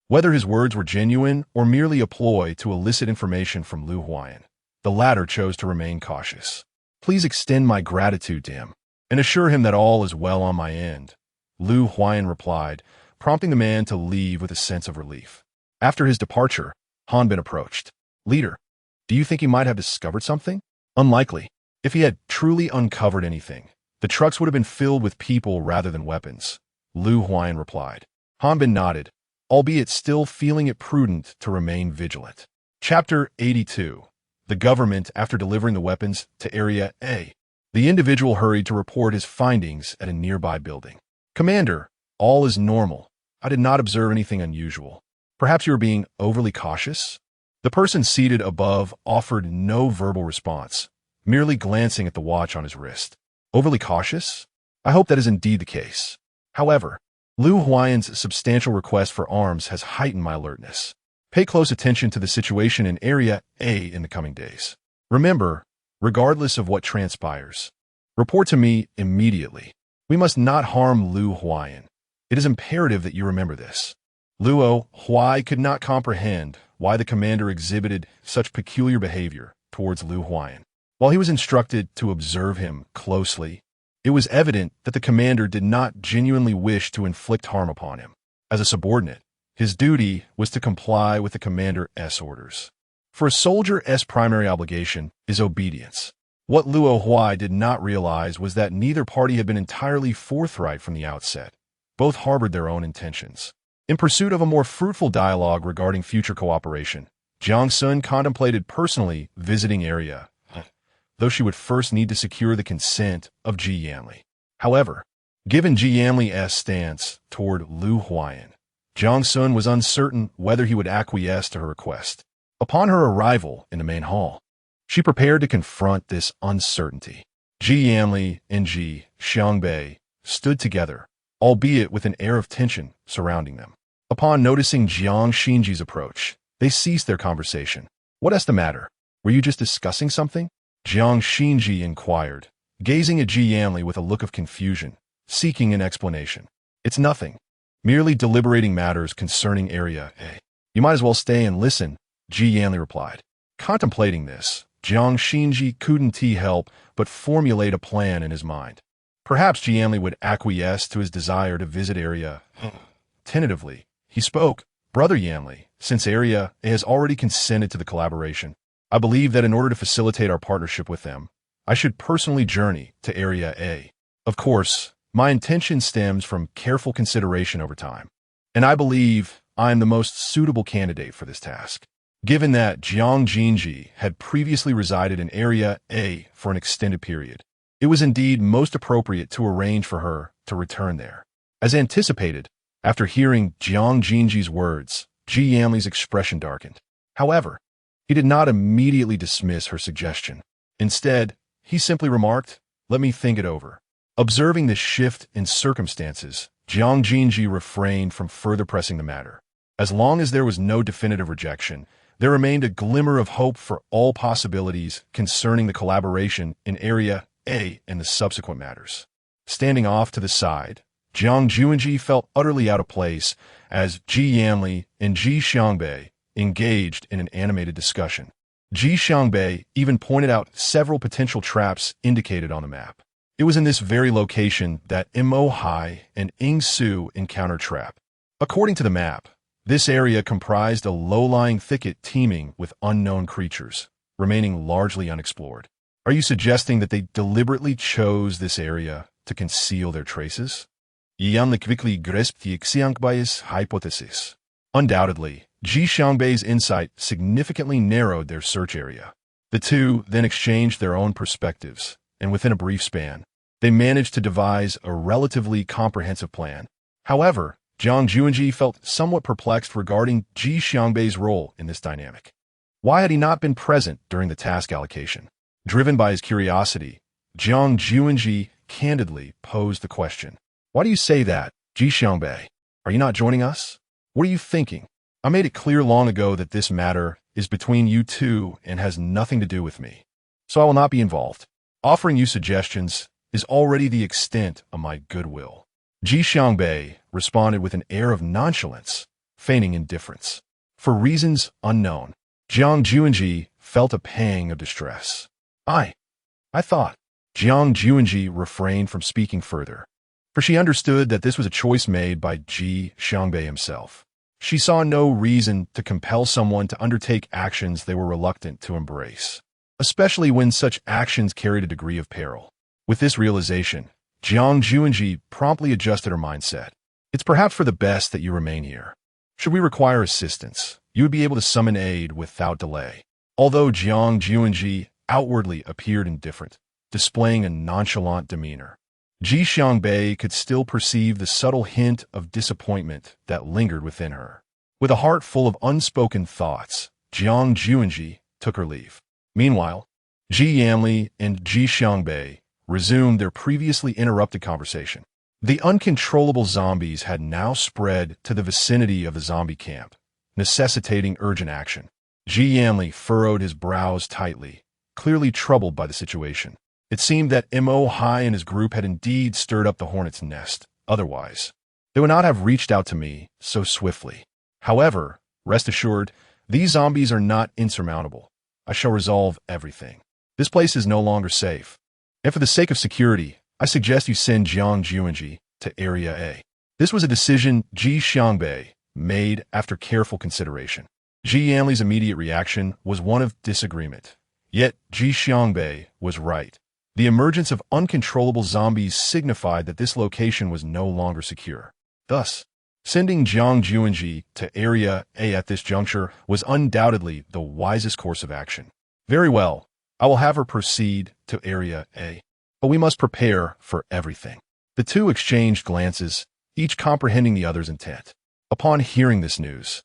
Whether his words were genuine or merely a ploy to elicit information from Lu Huayan, the latter chose to remain cautious. "Please extend my gratitude to him and assure him that all is well on my end," Lu Huayan replied, prompting the man to leave with a sense of relief. After his departure, Hanbin approached. "Leader, do you think he might have discovered something?" "Unlikely. If he had truly uncovered anything, the trucks would have been filled with people rather than weapons," Lu Huayan replied. Hanbin nodded, albeit still feeling it prudent to remain vigilant. Chapter 82. The government after delivering the weapons to Area A. The individual hurried to report his findings at a nearby building. "Commander, all is normal. I did not observe anything unusual. Perhaps you are being overly cautious?" The person seated above offered no verbal response, merely glancing at the watch on his wrist. "Overly cautious? I hope that is indeed the case. However, Lu Huayan's substantial request for arms has heightened my alertness. Pay close attention to the situation in Area A in the coming days. Remember, regardless of what transpires, report to me immediately. We must not harm Lu Huayan. It is imperative that you remember this." Luo Huai could not comprehend why the commander exhibited such peculiar behavior towards Lu Huayan. While he was instructed to observe him closely, it was evident that the commander did not genuinely wish to inflict harm upon him. As a subordinate, his duty was to comply with the commander's orders. For a soldier's primary obligation is obedience. What Luo Huai did not realize was that neither party had been entirely forthright from the outset. Both harbored their own intentions. In pursuit of a more fruitful dialogue regarding future cooperation, Jiang Xunzhi contemplated personally visiting Area, though she would first need to secure the consent of Ji Yanli. However, given Ji Yanli's stance toward Lu Huayan, Jiang Xunzhi was uncertain whether he would acquiesce to her request. Upon her arrival in the main hall, she prepared to confront this uncertainty. Ji Yanli and Ji Xiangbei stood together, albeit with an air of tension surrounding them. Upon noticing Jiang Xunzhi's approach, they ceased their conversation. "What is the matter? Were you just discussing something?" Jiang Xunzhi inquired, gazing at Ji Yanli with a look of confusion, seeking an explanation. "It's nothing. Merely deliberating matters concerning Area A. You might as well stay and listen," Ji Yanli replied. Contemplating this, Jiang Xunzhi couldn't help but formulate a plan in his mind. Perhaps Ji Yanli would acquiesce to his desire to visit Area. Tentatively, he spoke. "Brother Yanli, since Area A has already consented to the collaboration, I believe that in order to facilitate our partnership with them, I should personally journey to Area A. Of course, my intention stems from careful consideration over time, and I believe I am the most suitable candidate for this task." Given that Jiang Xunzhi had previously resided in Area A for an extended period, it was indeed most appropriate to arrange for her to return there. As anticipated, after hearing Jiang Xunzhi's words, Ji Yanli's expression darkened. However, he did not immediately dismiss her suggestion. Instead, he simply remarked, "Let me think it over." Observing this shift in circumstances, Jiang Xunzhi refrained from further pressing the matter. As long as there was no definitive rejection, there remained a glimmer of hope for all possibilities concerning the collaboration in Area A and the subsequent matters. Standing off to the side, Jiang Xunzhi felt utterly out of place as Ji Yanli and Ji Xiangbei engaged in an animated discussion. Ji Xiangbei even pointed out several potential traps indicated on the map. It was in this very location that Mo Hai and Ing Su encountered trap. According to the map, this area comprised a low-lying thicket teeming with unknown creatures, remaining largely unexplored. Are you suggesting that they deliberately chose this area to conceal their traces? Yan quickly grasped the Xiangbei's hypothesis. Undoubtedly, Ji Xiangbei's insight significantly narrowed their search area. The two then exchanged their own perspectives, and within a brief span, they managed to devise a relatively comprehensive plan. However, Jiang Xunzhi felt somewhat perplexed regarding Ji Xiangbei's role in this dynamic. Why had he not been present during the task allocation? Driven by his curiosity, Jiang Xunzhi candidly posed the question. "Why do you say that, Ji Xiangbei? Are you not joining us?" What are you thinking? I made it clear long ago that this matter is between you two and has nothing to do with me. So I will not be involved. Offering you suggestions is already the extent of my goodwill. Ji Xiangbei responded with an air of nonchalance, feigning indifference. For reasons unknown, Jiang Xunzhi felt a pang of distress. I thought. Jiang Xunzhi refrained from speaking further, for she understood that this was a choice made by Ji Xiangbei himself. She saw no reason to compel someone to undertake actions they were reluctant to embrace, especially when such actions carried a degree of peril. With this realization, Jiang Xunzhi promptly adjusted her mindset. It's perhaps for the best that you remain here. Should we require assistance, you would be able to summon aid without delay. Although Jiang Xunzhi outwardly appeared indifferent, displaying a nonchalant demeanor, Ji Xiangbei could still perceive the subtle hint of disappointment that lingered within her. With a heart full of unspoken thoughts, Jiang Xunzhi took her leave. Meanwhile, Ji Yanli and Ji Xiangbei resumed their previously interrupted conversation. The uncontrollable zombies had now spread to the vicinity of the zombie camp, necessitating urgent action. Ji Yanli furrowed his brows tightly, clearly troubled by the situation. It seemed that Mo Hai and his group had indeed stirred up the hornet's nest. Otherwise, they would not have reached out to me so swiftly. However, rest assured, these zombies are not insurmountable. I shall resolve everything. This place is no longer safe, and for the sake of security, I suggest you send Jiang Xunzhi to Area A. This was a decision Ji Xiangbei made after careful consideration. Ji Yanli's immediate reaction was one of disagreement. Yet Ji Xiangbei was right. The emergence of uncontrollable zombies signified that this location was no longer secure. Thus, sending Jiang Xunzhi to Area A at this juncture was undoubtedly the wisest course of action. Very well, I will have her proceed to Area A. But we must prepare for everything. The two exchanged glances, each comprehending the other's intent. Upon hearing this news,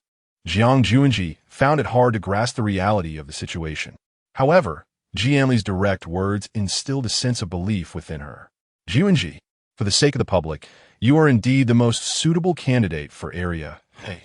Jiang Xunzhi found it hard to grasp the reality of the situation. However, Ji Yanli's direct words instilled a sense of belief within her. Xunzhi, for the sake of the public, you are indeed the most suitable candidate for Area A.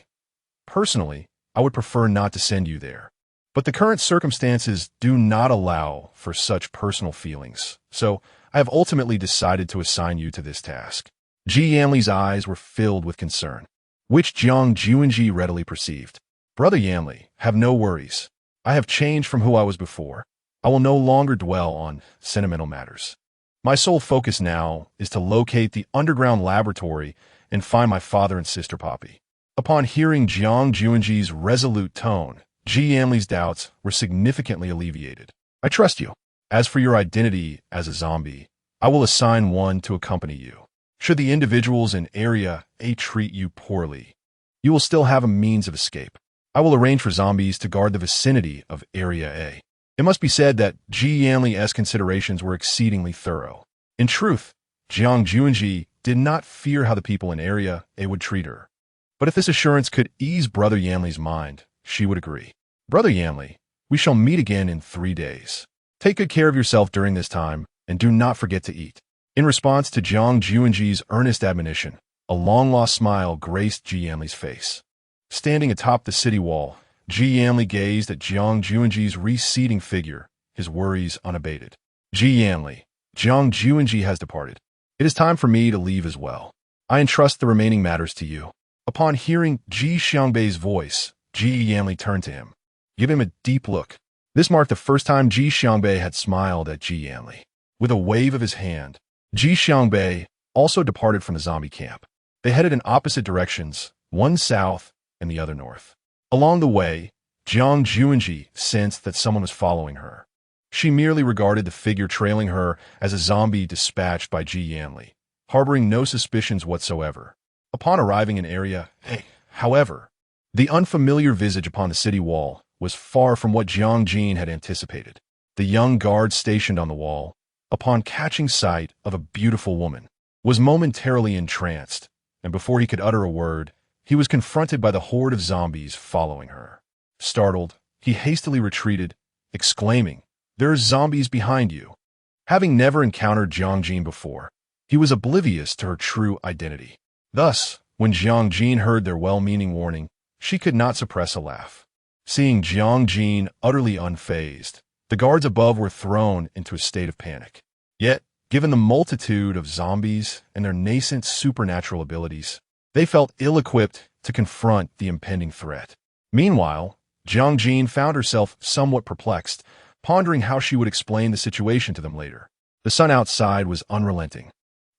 Personally, I would prefer not to send you there, but the current circumstances do not allow for such personal feelings, so I have ultimately decided to assign you to this task. Ji Yanli's eyes were filled with concern, which Jiang Xunzhi readily perceived. Brother Yanli, have no worries. I have changed from who I was before. I will no longer dwell on sentimental matters. My sole focus now is to locate the underground laboratory and find my father and sister Poppy. Upon hearing Jiang Xunzhi's resolute tone, Ji Yanli's doubts were significantly alleviated. I trust you. As for your identity as a zombie, I will assign one to accompany you. Should the individuals in Area A treat you poorly, you will still have a means of escape. I will arrange for zombies to guard the vicinity of Area A. It must be said that Ji Yanli's considerations were exceedingly thorough. In truth, Jiang Xunzhi did not fear how the people in Area A would treat her. But if this assurance could ease Brother Yanli's mind, she would agree. Brother Yanli, we shall meet again in 3 days. Take good care of yourself during this time, and do not forget to eat. In response to Jiang Xunzhi's earnest admonition, a long-lost smile graced Ji Yanli's face. Standing atop the city wall, Ji Yanli gazed at Jiang Xunzhi's receding figure, his worries unabated. Ji Yanli, Jiang Xunzhi has departed. It is time for me to leave as well. I entrust the remaining matters to you. Upon hearing Ji Xiangbei's voice, Ji Yanli turned to him. Give him a deep look. This marked the first time Ji Xiangbei had smiled at Ji Yanli. With a wave of his hand, Ji Xiangbei also departed from the zombie camp. They headed in opposite directions, one south and the other north. Along the way, Jiang Xunzhi sensed that someone was following her. She merely regarded the figure trailing her as a zombie dispatched by Ji Yanli, harboring no suspicions whatsoever. Upon arriving in Area A, however, the unfamiliar visage upon the city wall was far from what Jiang Jin had anticipated. The young guard stationed on the wall, upon catching sight of a beautiful woman, was momentarily entranced, and before he could utter a word, he was confronted by the horde of zombies following her. Startled, he hastily retreated, exclaiming, "There are zombies behind you." Having never encountered Jiang Jin before, he was oblivious to her true identity. Thus, When Jiang Jin heard their well-meaning warning, she could not suppress a laugh. Seeing Jiang Jin utterly unfazed, the guards above were thrown into a state of panic. Yet, given the multitude of zombies and their nascent supernatural abilities, they felt ill-equipped to confront the impending threat. Meanwhile, Jiang Jin found herself somewhat perplexed, pondering how she would explain the situation to them later. The sun outside was unrelenting,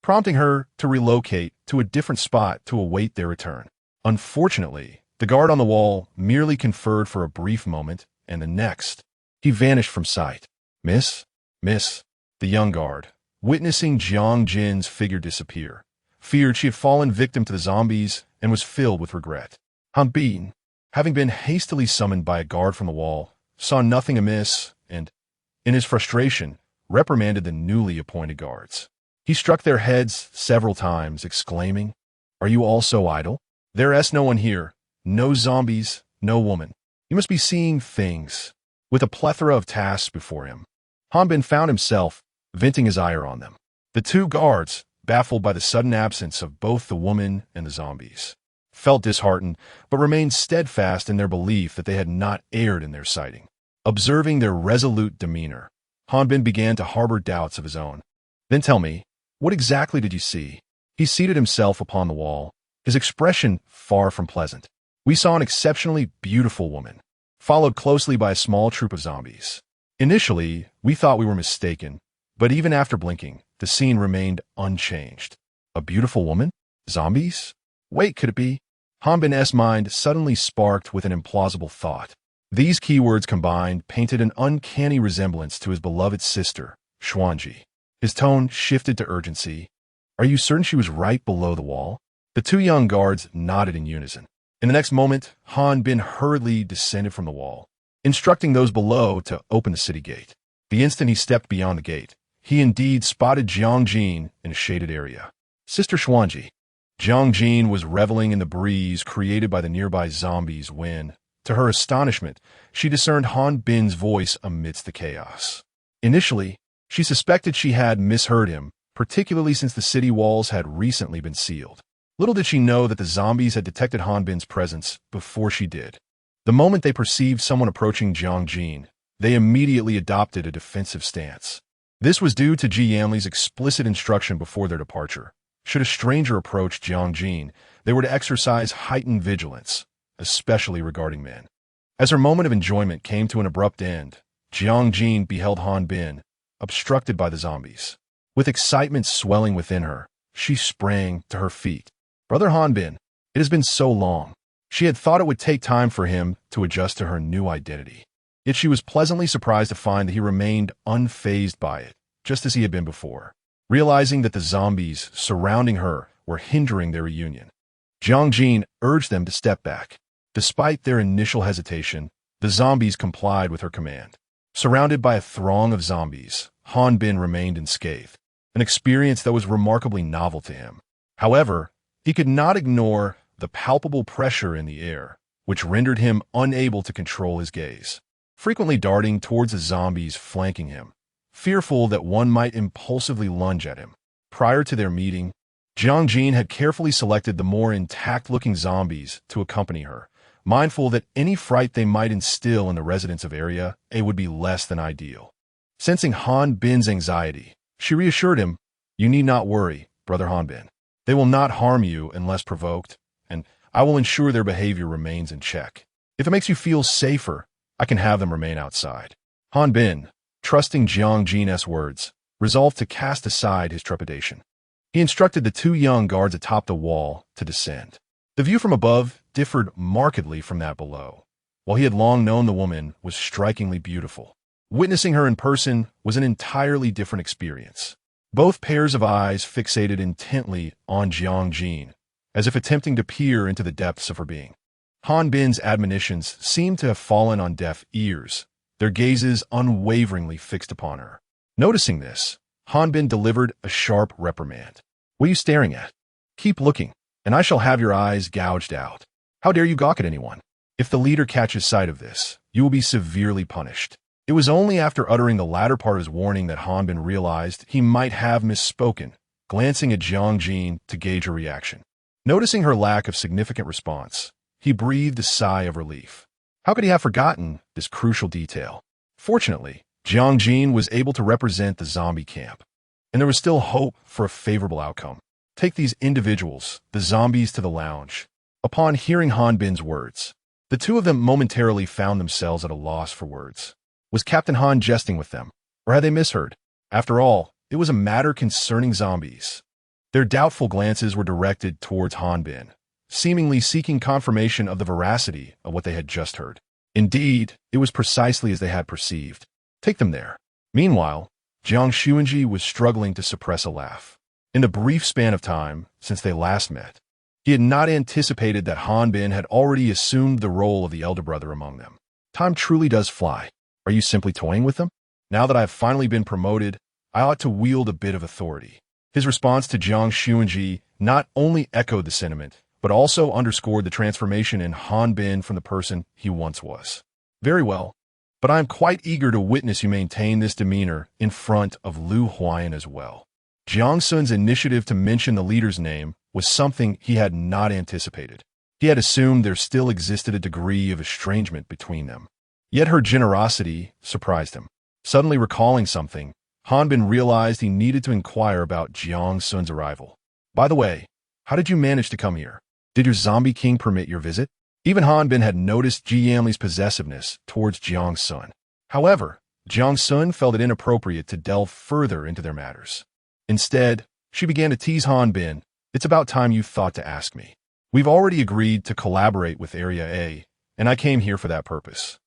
prompting her to relocate to a different spot to await their return. Unfortunately, the guard on the wall merely conferred for a brief moment, and the next, he vanished from sight. Miss? The young guard, witnessing Jiang Jin's figure disappear, feared she had fallen victim to the zombies and was filled with regret. Han Bin, having been hastily summoned by a guard from the wall, saw nothing amiss and, in his frustration, reprimanded the newly appointed guards. He struck their heads several times, exclaiming, "Are you all so idle? There's no one here. No zombies, no woman. You must be seeing things." With a plethora of tasks before him, Han Bin found himself venting his ire on them. The two guards, baffled by the sudden absence of both the woman and the zombies, felt disheartened but remained steadfast in their belief that they had not erred in their sighting. Observing their resolute demeanor, Han Bin began to harbor doubts of his own. "Then tell me, what exactly did you see?" He seated himself upon the wall, his expression far from pleasant. "We saw an exceptionally beautiful woman, followed closely by a small troop of zombies. Initially, we thought we were mistaken, but even after blinking, the scene remained unchanged." A beautiful woman? Zombies? Wait, could it be? Han Bin's mind suddenly sparked with an implausible thought. These keywords combined painted an uncanny resemblance to his beloved sister, Xuanji. His tone shifted to urgency. "Are you certain she was right below the wall?" The two young guards nodded in unison. In the next moment, Han Bin hurriedly descended from the wall, instructing those below to open the city gate. The instant he stepped beyond the gate, he indeed spotted Jiang Jin in a shaded area. "Sister Xuanji." Jiang Jin was reveling in the breeze created by the nearby zombies when, to her astonishment, she discerned Han Bin's voice amidst the chaos. Initially, she suspected she had misheard him, particularly since the city walls had recently been sealed. Little did she know that the zombies had detected Han Bin's presence before she did. The moment they perceived someone approaching Jiang Jin, they immediately adopted a defensive stance. This was due to Ji Yanli's explicit instruction before their departure. Should a stranger approach Jiang Jin, they were to exercise heightened vigilance, especially regarding men. As her moment of enjoyment came to an abrupt end, Jiang Jin beheld Han Bin, obstructed by the zombies. With excitement swelling within her, she sprang to her feet. "Brother Han Bin, it has been so long." She had thought it would take time for him to adjust to her new identity. Yet she was pleasantly surprised to find that he remained unfazed by it, just as he had been before. Realizing that the zombies surrounding her were hindering their reunion, Jiang Jin urged them to step back. Despite their initial hesitation, the zombies complied with her command. Surrounded by a throng of zombies, Han Bin remained unscathed, an experience that was remarkably novel to him. However, he could not ignore the palpable pressure in the air, which rendered him unable to control his gaze. Frequently darting towards the zombies flanking him, fearful that one might impulsively lunge at him. Prior to their meeting, Jiang Jin had carefully selected the more intact-looking zombies to accompany her, mindful that any fright they might instill in the residents of Area A would be less than ideal. Sensing Han Bin's anxiety, she reassured him, "You need not worry, Brother Han Bin. They will not harm you unless provoked, and I will ensure their behavior remains in check. If it makes you feel safer, I can have them remain outside." Han Bin, trusting Jiang Jin's words, resolved to cast aside his trepidation. He instructed the two young guards atop the wall to descend. The view from above differed markedly from that below. While he had long known the woman was strikingly beautiful, witnessing her in person was an entirely different experience. Both pairs of eyes fixated intently on Jiang Jin, as if attempting to peer into the depths of her being. Han Bin's admonitions seemed to have fallen on deaf ears, their gazes unwaveringly fixed upon her. Noticing this, Han Bin delivered a sharp reprimand. "What are you staring at? Keep looking, and I shall have your eyes gouged out. How dare you gawk at anyone? If the leader catches sight of this, you will be severely punished." It was only after uttering the latter part of his warning that Han Bin realized he might have misspoken, glancing at Jiang Jin to gauge her reaction. Noticing her lack of significant response, he breathed a sigh of relief. How could he have forgotten this crucial detail? Fortunately, Jiang Jin was able to represent the zombie camp, and there was still hope for a favorable outcome. Take these individuals, the zombies, to the lounge. Upon hearing Han Bin's words, the two of them momentarily found themselves at a loss for words. Was Captain Han jesting with them, or had they misheard? After all, it was a matter concerning zombies. Their doubtful glances were directed towards Han Bin, seemingly seeking confirmation of the veracity of what they had just heard. Indeed, it was precisely as they had perceived. Take them there. Meanwhile, Jiang Xunzhi was struggling to suppress a laugh. In the brief span of time since they last met, he had not anticipated that Han Bin had already assumed the role of the elder brother among them. Time truly does fly. Are you simply toying with them? Now that I have finally been promoted, I ought to wield a bit of authority. His response to Jiang Xunzhi not only echoed the sentiment, but also underscored the transformation in Han Bin from the person he once was. Very well, but I am quite eager to witness you maintain this demeanor in front of Lu Huayan as well. Jiang Sun's initiative to mention the leader's name was something he had not anticipated. He had assumed there still existed a degree of estrangement between them. Yet her generosity surprised him. Suddenly recalling something, Han Bin realized he needed to inquire about Jiang Sun's arrival. By the way, how did you manage to come here? Did your zombie king permit your visit? Even Han Bin had noticed Ji Yanli's possessiveness towards Jiang Sun. However, Jiang Sun felt it inappropriate to delve further into their matters. Instead, she began to tease Han Bin. It's about time you thought to ask me. We've already agreed to collaborate with Area A, and I came here for that purpose.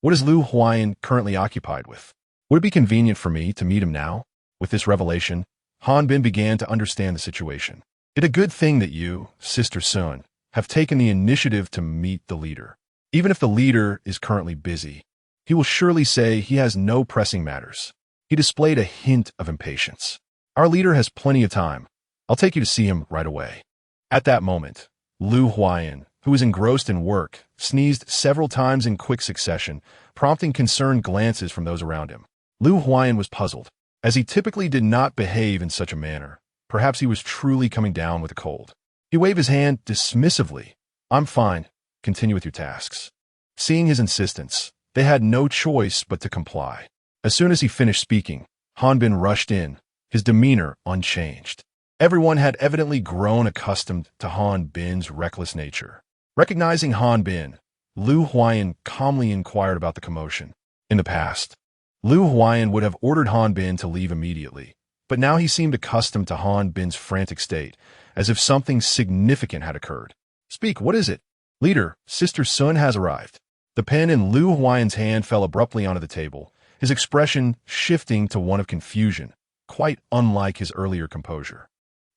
What is Lu Huayan currently occupied with? Would it be convenient for me to meet him now? With this revelation, Han Bin began to understand the situation. It's a good thing that you, Sister Sun, have taken the initiative to meet the leader. Even if the leader is currently busy, he will surely say he has no pressing matters. He displayed a hint of impatience. Our leader has plenty of time. I'll take you to see him right away. At that moment, Lu Huayan, who was engrossed in work, sneezed several times in quick succession, prompting concerned glances from those around him. Lu Huayan was puzzled, as he typically did not behave in such a manner. Perhaps he was truly coming down with a cold. He waved his hand dismissively. I'm fine. Continue with your tasks. Seeing his insistence, they had no choice but to comply. As soon as he finished speaking, Han Bin rushed in, his demeanor unchanged. Everyone had evidently grown accustomed to Han Bin's reckless nature. Recognizing Han Bin, Lu Huayan calmly inquired about the commotion. In the past, Lu Huayan would have ordered Han Bin to leave immediately, but now he seemed accustomed to Han Bin's frantic state, as if something significant had occurred. Speak, what is it? Leader, Sister Sun has arrived. The pen in Lu Huayan's hand fell abruptly onto the table, his expression shifting to one of confusion, quite unlike his earlier composure.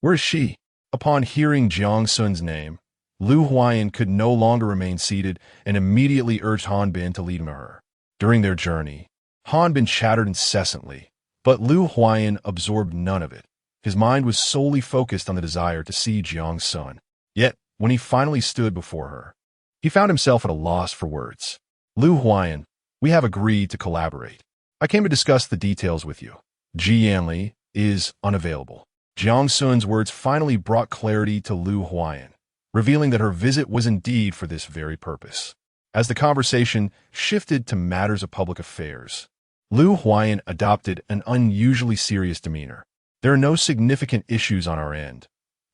Where is she? Upon hearing Jiang Sun's name, Lu Huayan could no longer remain seated and immediately urged Han Bin to lead him to her. During their journey, Han Bin chattered incessantly, but Lu Huayan absorbed none of it. His mind was solely focused on the desire to see Jiang Sun. Yet, when he finally stood before her, he found himself at a loss for words. Lu Huayan, we have agreed to collaborate. I came to discuss the details with you. Ji Yanli is unavailable. Jiang Sun's words finally brought clarity to Lu Huayan, revealing that her visit was indeed for this very purpose. As the conversation shifted to matters of public affairs, Lu Huayan adopted an unusually serious demeanor. There are no significant issues on our end.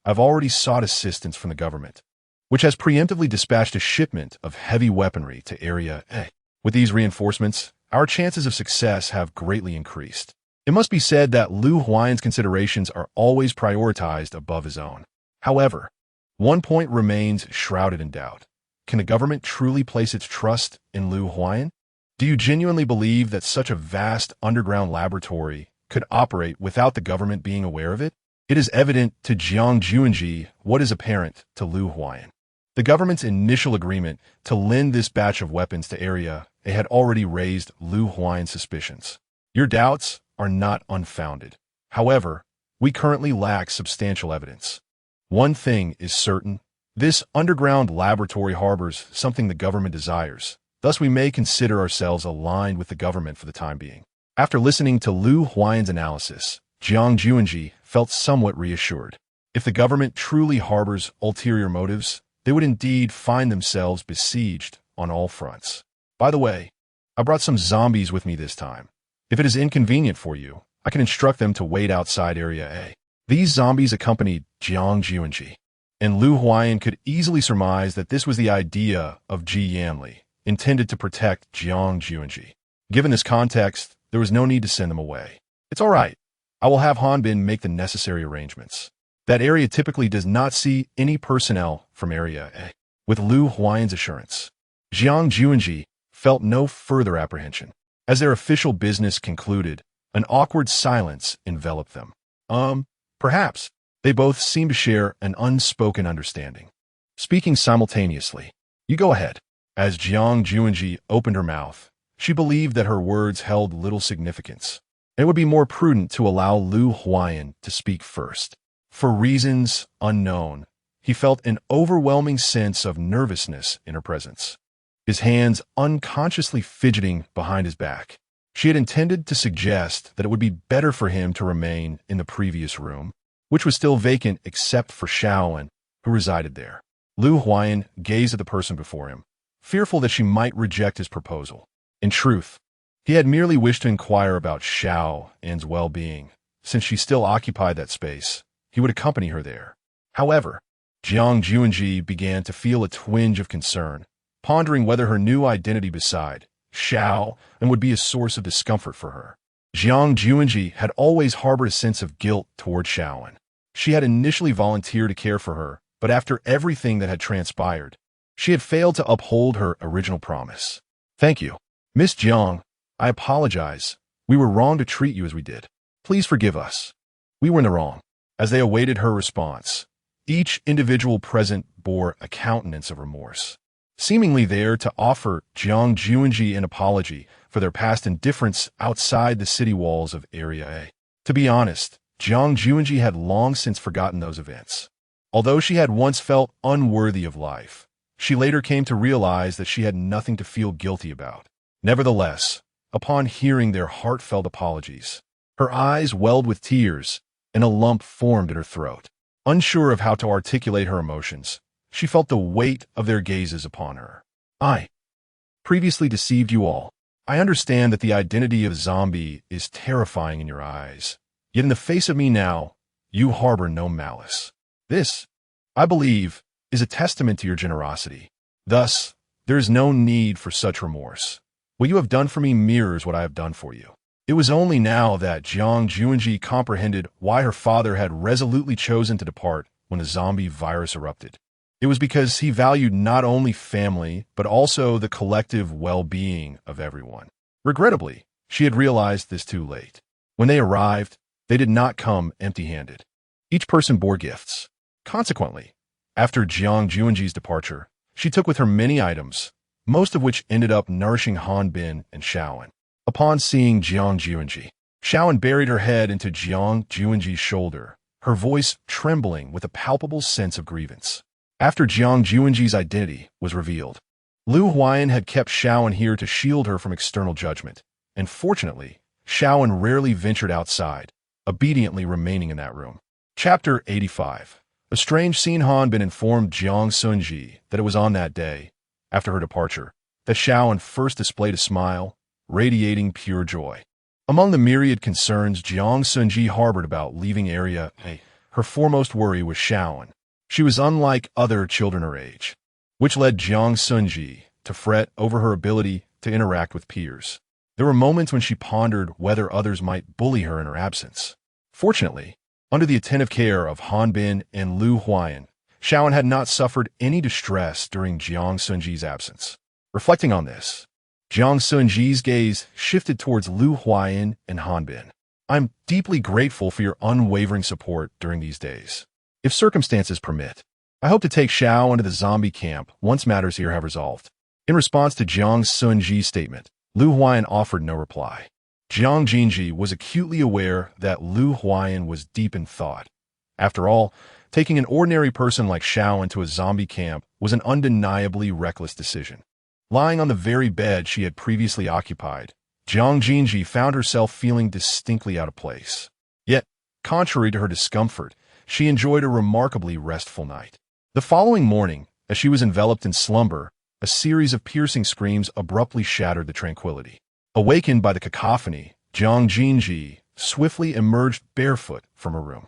I've already sought assistance from the government, which has preemptively dispatched a shipment of heavy weaponry to Area A. With these reinforcements, our chances of success have greatly increased. It must be said that Lu Huayan's considerations are always prioritized above his own. However, one point remains shrouded in doubt. Can the government truly place its trust in Lu Huayan? Do you genuinely believe that such a vast underground laboratory could operate without the government being aware of it? It is evident to Jiang Xunzhi what is apparent to Lu Huayan. The government's initial agreement to lend this batch of weapons to Area A had already raised Lu Huayan's suspicions. Your doubts are not unfounded. However, we currently lack substantial evidence. One thing is certain. This underground laboratory harbors something the government desires. Thus, we may consider ourselves aligned with the government for the time being. After listening to Lu Huayan's analysis, Jiang Xunzhi felt somewhat reassured. If the government truly harbors ulterior motives, they would indeed find themselves besieged on all fronts. By the way, I brought some zombies with me this time. If it is inconvenient for you, I can instruct them to wait outside Area A. These zombies accompanied Jiang Xunzhi, and Lu Huayan could easily surmise that this was the idea of Ji Yanli, intended to protect Jiang Xunzhi. Given this context, there was no need to send them away. It's all right. I will have Hanbin make the necessary arrangements. That area typically does not see any personnel from Area A. With Lu Huayan's assurance, Jiang Xunzhi felt no further apprehension. As their official business concluded, an awkward silence enveloped them. Perhaps. They both seemed to share an unspoken understanding. Speaking simultaneously, you go ahead. As Jiang Xunzhi opened her mouth, she believed that her words held little significance. It would be more prudent to allow Lu Huayan to speak first. For reasons unknown, he felt an overwhelming sense of nervousness in her presence, his hands unconsciously fidgeting behind his back. She had intended to suggest that it would be better for him to remain in the previous room, which was still vacant except for Shaoan, who resided there. Lu Huayan gazed at the person before him, fearful that she might reject his proposal. In truth, he had merely wished to inquire about Shaoan's well-being. Since she still occupied that space, he would accompany her there. However, Jiang Xunzhi began to feel a twinge of concern, pondering whether her new identity beside Shaoan would be a source of discomfort for her. Jiang Xunzhi had always harbored a sense of guilt toward Shaoan. She had initially volunteered to care for her, but after everything that had transpired, she had failed to uphold her original promise. Thank you. Miss Jiang, I apologize. We were wrong to treat you as we did. Please forgive us. We were in the wrong. As they awaited her response, each individual present bore a countenance of remorse, seemingly there to offer Jiang Xunzhi an apology for their past indifference outside the city walls of Area A. To be honest, Jiang Xunzhi had long since forgotten those events. Although she had once felt unworthy of life, she later came to realize that she had nothing to feel guilty about. Nevertheless, upon hearing their heartfelt apologies, her eyes welled with tears and a lump formed in her throat. Unsure of how to articulate her emotions, she felt the weight of their gazes upon her. I previously deceived you all. I understand that the identity of zombie is terrifying in your eyes, yet in the face of me now, you harbor no malice. This, I believe, is a testament to your generosity. Thus, there is no need for such remorse. What you have done for me mirrors what I have done for you. It was only now that Jiang Xunzhi comprehended why her father had resolutely chosen to depart when the zombie virus erupted. It was because he valued not only family, but also the collective well-being of everyone. Regrettably, she had realized this too late. When they arrived, they did not come empty-handed. Each person bore gifts. Consequently, after Jiang Xunzhi's departure, she took with her many items, most of which ended up nourishing Hanbin and Shaoan. Upon seeing Jiang Xunzhi, Shaoan buried her head into Jiang Xunzhi's shoulder, her voice trembling with a palpable sense of grievance. After Jiang Xunzhi's identity was revealed, Lu Huayan had kept Shaoan here to shield her from external judgment, and fortunately, Shaoan rarely ventured outside, obediently remaining in that room. Chapter 85. A strange scene. Hanbin informed Jiang Xunzhi that it was on that day, after her departure, that Shaoan first displayed a smile, radiating pure joy. Among the myriad concerns Jiang Xunzhi harbored about leaving Area A, her foremost worry was Shaoan. She was unlike other children her age, which led Jiang Xunzhi to fret over her ability to interact with peers. There were moments when she pondered whether others might bully her in her absence. Fortunately, under the attentive care of Hanbin and Lu Huayan, Shaoan had not suffered any distress during Jiang Xunzhi's absence. Reflecting on this, Jiang Xunzhi's gaze shifted towards Lu Huayan and Hanbin. I'm deeply grateful for your unwavering support during these days. If circumstances permit, I hope to take Shao into the zombie camp once matters here have resolved. In response to Jiang Xunzhi's statement, Lu Huayan offered no reply. Jiang Xunzhi was acutely aware that Lu Huayan was deep in thought. After all, taking an ordinary person like Shao into a zombie camp was an undeniably reckless decision. Lying on the very bed she had previously occupied, Jiang Xunzhi found herself feeling distinctly out of place. Yet, contrary to her discomfort, she enjoyed a remarkably restful night. The following morning, as she was enveloped in slumber, a series of piercing screams abruptly shattered the tranquility. Awakened by the cacophony, Jiang Xunzhi swiftly emerged barefoot from her room.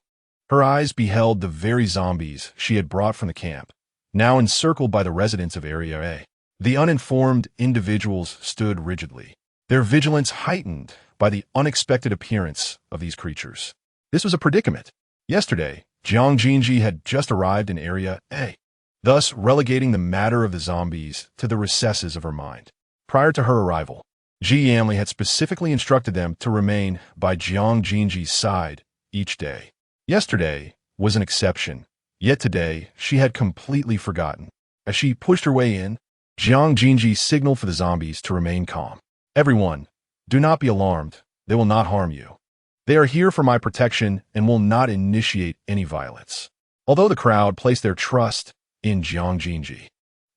Her eyes beheld the very zombies she had brought from the camp, now encircled by the residents of Area A. The uninformed individuals stood rigidly, their vigilance heightened by the unexpected appearance of these creatures. This was a predicament. Yesterday, Jiang Xunzhi had just arrived in Area A, thus relegating the matter of the zombies to the recesses of her mind. Prior to her arrival, Ji Yanli had specifically instructed them to remain by Jiang Xunzhi's side each day. Yesterday was an exception, yet today she had completely forgotten. As she pushed her way in, Jiang Xunzhi signaled for the zombies to remain calm. Everyone, do not be alarmed. They will not harm you. They are here for my protection and will not initiate any violence. Although the crowd placed their trust in Jiang Xunzhi,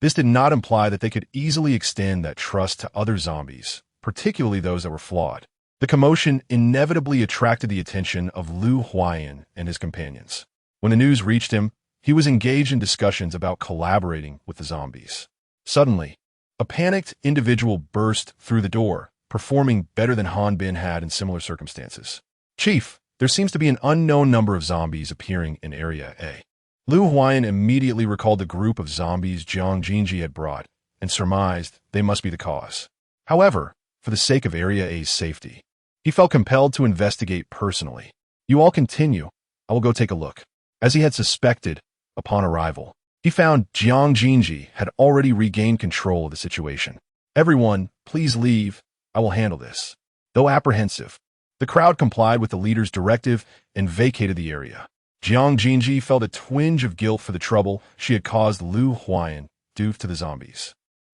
this did not imply that they could easily extend that trust to other zombies, particularly those that were flawed. The commotion inevitably attracted the attention of Lu Huayan and his companions. When the news reached him, he was engaged in discussions about collaborating with the zombies. Suddenly, a panicked individual burst through the door, performing better than Han Bin had in similar circumstances. Chief, there seems to be an unknown number of zombies appearing in Area A. Lu Huayan immediately recalled the group of zombies Jiang Xunzhi had brought and surmised they must be the cause. However, for the sake of Area A's safety, he felt compelled to investigate personally. You all continue. I will go take a look. As he had suspected, upon arrival, he found Jiang Xunzhi had already regained control of the situation. Everyone, please leave. I will handle this. Though apprehensive, the crowd complied with the leader's directive and vacated the area. Jiang Xunzhi felt a twinge of guilt for the trouble she had caused Lu Huayan due to the zombies.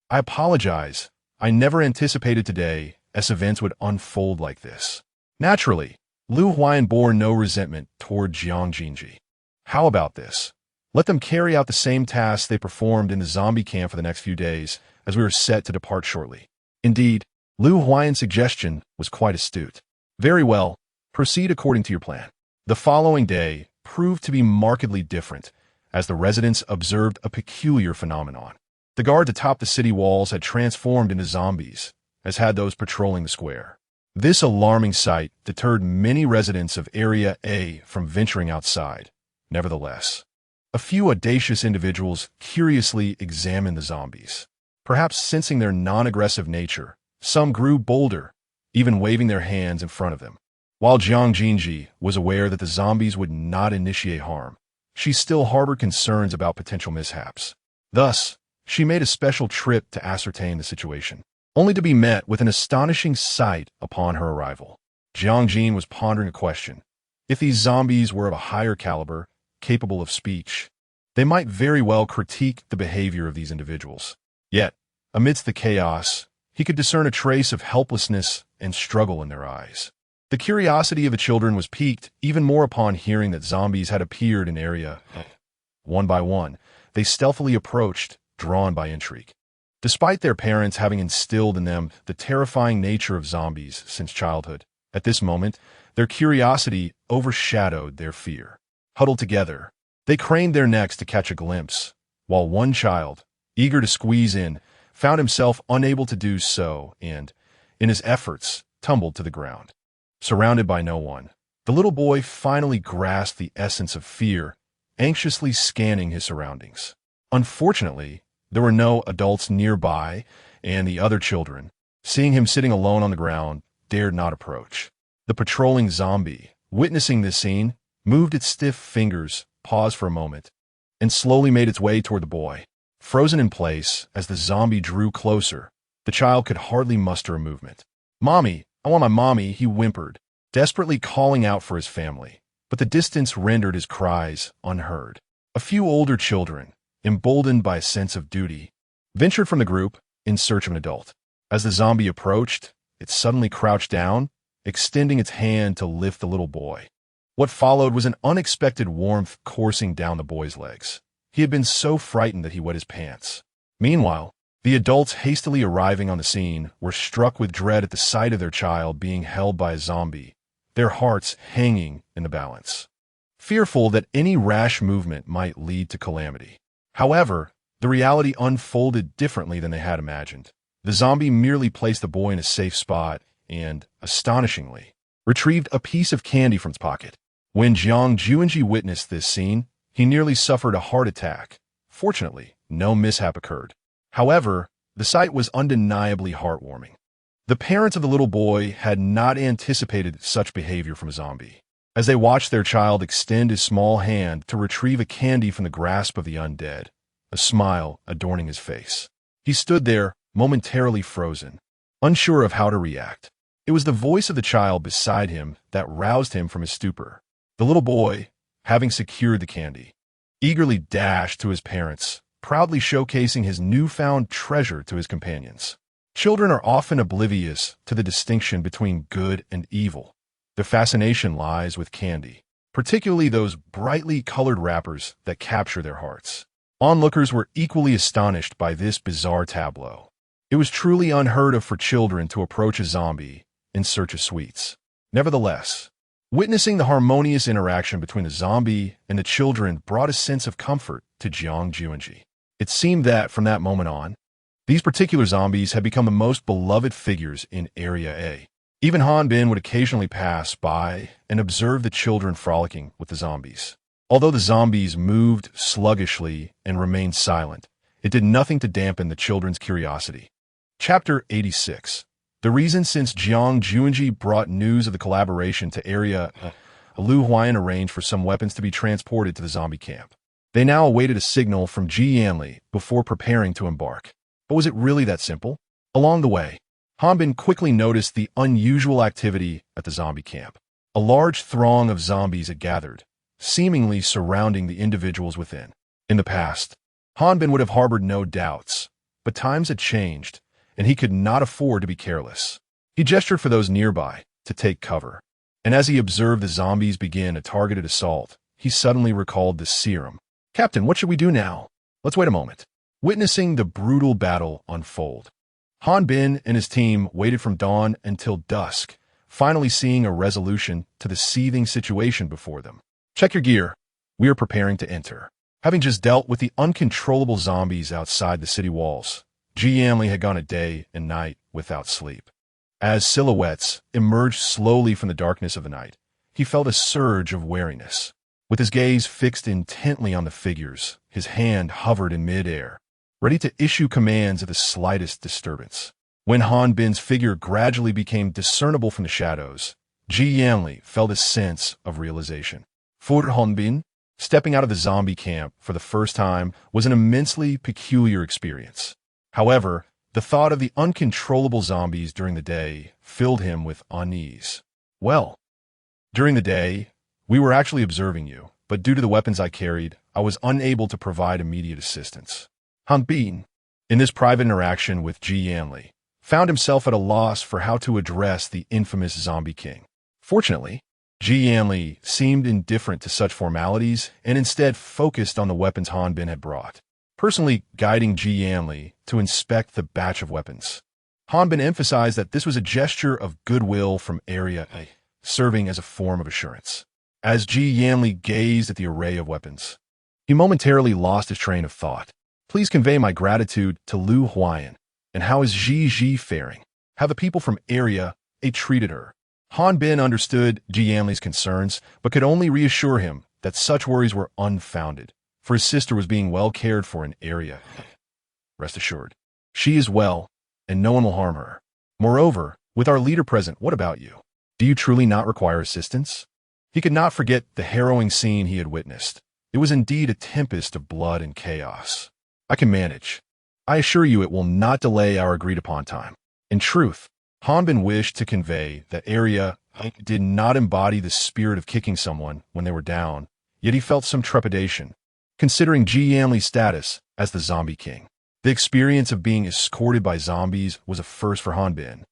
I apologize. I never anticipated today as events would unfold like this. Naturally, Lu Huayan bore no resentment toward Jiang Xunzhi. How about this? Let them carry out the same tasks they performed in the zombie camp for the next few days, as we are set to depart shortly. Indeed, Lu Huayan's suggestion was quite astute. Very well, proceed according to your plan. The following day proved to be markedly different, as the residents observed a peculiar phenomenon. The guards atop the city walls had transformed into zombies, as had those patrolling the square. This alarming sight deterred many residents of Area A from venturing outside. Nevertheless, a few audacious individuals curiously examined the zombies. Perhaps sensing their non-aggressive nature, some grew bolder, even waving their hands in front of them. While Jiang Xunzhi was aware that the zombies would not initiate harm, she still harbored concerns about potential mishaps. Thus, she made a special trip to ascertain the situation, only to be met with an astonishing sight upon her arrival. Jiang Xunzhi was pondering a question. If these zombies were of a higher caliber, capable of speech, they might very well critique the behavior of these individuals. Yet, amidst the chaos, he could discern a trace of helplessness and struggle in their eyes. The curiosity of the children was piqued even more upon hearing that zombies had appeared in Area. One by one, they stealthily approached, drawn by intrigue. Despite their parents having instilled in them the terrifying nature of zombies since childhood, at this moment, their curiosity overshadowed their fear. Huddled together, they craned their necks to catch a glimpse, while one child, eager to squeeze in, found himself unable to do so and, in his efforts, tumbled to the ground. Surrounded by no one, the little boy finally grasped the essence of fear, anxiously scanning his surroundings. Unfortunately, there were no adults nearby, and the other children, seeing him sitting alone on the ground, dared not approach. The patrolling zombie, witnessing this scene, moved its stiff fingers, paused for a moment, and slowly made its way toward the boy. Frozen in place as the zombie drew closer, the child could hardly muster a movement. "Mommy, I want my mommy," he whimpered, desperately calling out for his family, but the distance rendered his cries unheard. A few older children, emboldened by a sense of duty, ventured from the group in search of an adult. As the zombie approached, it suddenly crouched down, extending its hand to lift the little boy. What followed was an unexpected warmth coursing down the boy's legs. He had been so frightened that he wet his pants. Meanwhile, the adults hastily arriving on the scene were struck with dread at the sight of their child being held by a zombie, their hearts hanging in the balance. fearful that any rash movement might lead to calamity. However, the reality unfolded differently than they had imagined. The zombie merely placed the boy in a safe spot and, astonishingly, retrieved a piece of candy from his pocket. When Jiang Xunzhi witnessed this scene, he nearly suffered a heart attack. Fortunately, no mishap occurred. However, the sight was undeniably heartwarming. The parents of the little boy had not anticipated such behavior from a zombie. As they watched their child extend his small hand to retrieve a candy from the grasp of the undead, a smile adorning his face, he stood there, momentarily frozen, unsure of how to react. It was the voice of the child beside him that roused him from his stupor. The little boy, having secured the candy, eagerly dashed to his parents, proudly showcasing his newfound treasure to his companions. Children are often oblivious to the distinction between good and evil. Their fascination lies with candy, particularly those brightly colored wrappers that capture their hearts. Onlookers were equally astonished by this bizarre tableau. It was truly unheard of for children to approach a zombie in search of sweets. Nevertheless, witnessing the harmonious interaction between the zombie and the children brought a sense of comfort to Jiang Xunzhi. It seemed that, from that moment on, these particular zombies had become the most beloved figures in Area A. Even Han Bin would occasionally pass by and observe the children frolicking with the zombies. Although the zombies moved sluggishly and remained silent, it did nothing to dampen the children's curiosity. Chapter 86. The reason since Jiang Xunzhi brought news of the collaboration to Area A, Lu Huayan arranged for some weapons to be transported to the zombie camp. They now awaited a signal from Jiang before preparing to embark. But was it really that simple? Along the way, Han Bin quickly noticed the unusual activity at the zombie camp. A large throng of zombies had gathered, seemingly surrounding the individuals within. In the past, Han Bin would have harbored no doubts, but times had changed, and he could not afford to be careless. He gestured for those nearby to take cover, and as he observed the zombies begin a targeted assault, he suddenly recalled the serum. "Captain, what should we do now? Let's wait a moment." Witnessing the brutal battle unfold, Han Bin and his team waited from dawn until dusk, finally seeing a resolution to the seething situation before them. "Check your gear. We are preparing to enter." Having just dealt with the uncontrollable zombies outside the city walls, Jiang had gone a day and night without sleep. As silhouettes emerged slowly from the darkness of the night, he felt a surge of wariness. With his gaze fixed intently on the figures, his hand hovered in mid-air, ready to issue commands at the slightest disturbance. When Han Bin's figure gradually became discernible from the shadows, Jiang felt a sense of realization. For Han Bin, stepping out of the zombie camp for the first time was an immensely peculiar experience. However, the thought of the uncontrollable zombies during the day filled him with unease. "Well, during the day, we were actually observing you, but due to the weapons I carried, I was unable to provide immediate assistance." Han Bin, in this private interaction with Jiang, found himself at a loss for how to address the infamous zombie king. Fortunately, Jiang seemed indifferent to such formalities and instead focused on the weapons Han Bin had brought, personally guiding Jiang to inspect the batch of weapons. Han Bin emphasized that this was a gesture of goodwill from Area A, serving as a form of assurance. As Jiang gazed at the array of weapons, he momentarily lost his train of thought. "Please convey my gratitude to Lu Huayan. And how is Ji faring? How the people from Area A treated her?" Han Bin understood Jiang's concerns, but could only reassure him that such worries were unfounded, for his sister was being well cared for in Area A. "Rest assured, she is well, and no one will harm her. Moreover, with our leader present, what about you? Do you truly not require assistance?" He could not forget the harrowing scene he had witnessed. It was indeed a tempest of blood and chaos. "I can manage. I assure you it will not delay our agreed-upon time." In truth, Han Bin wished to convey that Area did not embody the spirit of kicking someone when they were down, yet he felt some trepidation, considering Jiang's status as the zombie king. The experience of being escorted by zombies was a first for Han Bin,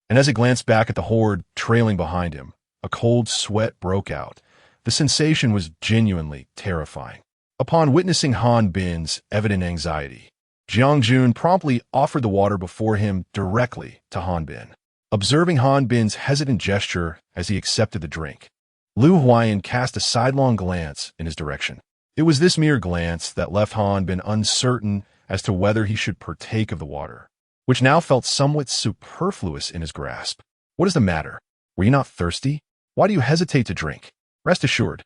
and as he glanced back at the horde trailing behind him, a cold sweat broke out. The sensation was genuinely terrifying. Upon witnessing Han Bin's evident anxiety, Jiang Xun promptly offered the water before him directly to Han Bin. Observing Han Bin's hesitant gesture as he accepted the drink, Lu Huayan cast a sidelong glance in his direction. It was this mere glance that left Han Bin uncertain as to whether he should partake of the water, which now felt somewhat superfluous in his grasp. What is the matter? Were you not thirsty? Why do you hesitate to drink? Rest assured,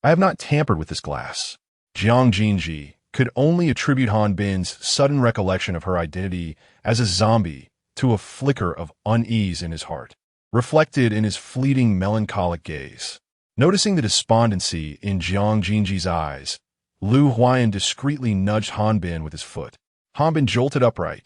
I have not tampered with this glass. Jiang Xunzhi could only attribute Han Bin's sudden recollection of her identity as a zombie to a flicker of unease in his heart, reflected in his fleeting melancholic gaze. Noticing the despondency in Jiang Xunzhi's eyes, Lu Huayan discreetly nudged Han Bin with his foot. Han Bin jolted upright,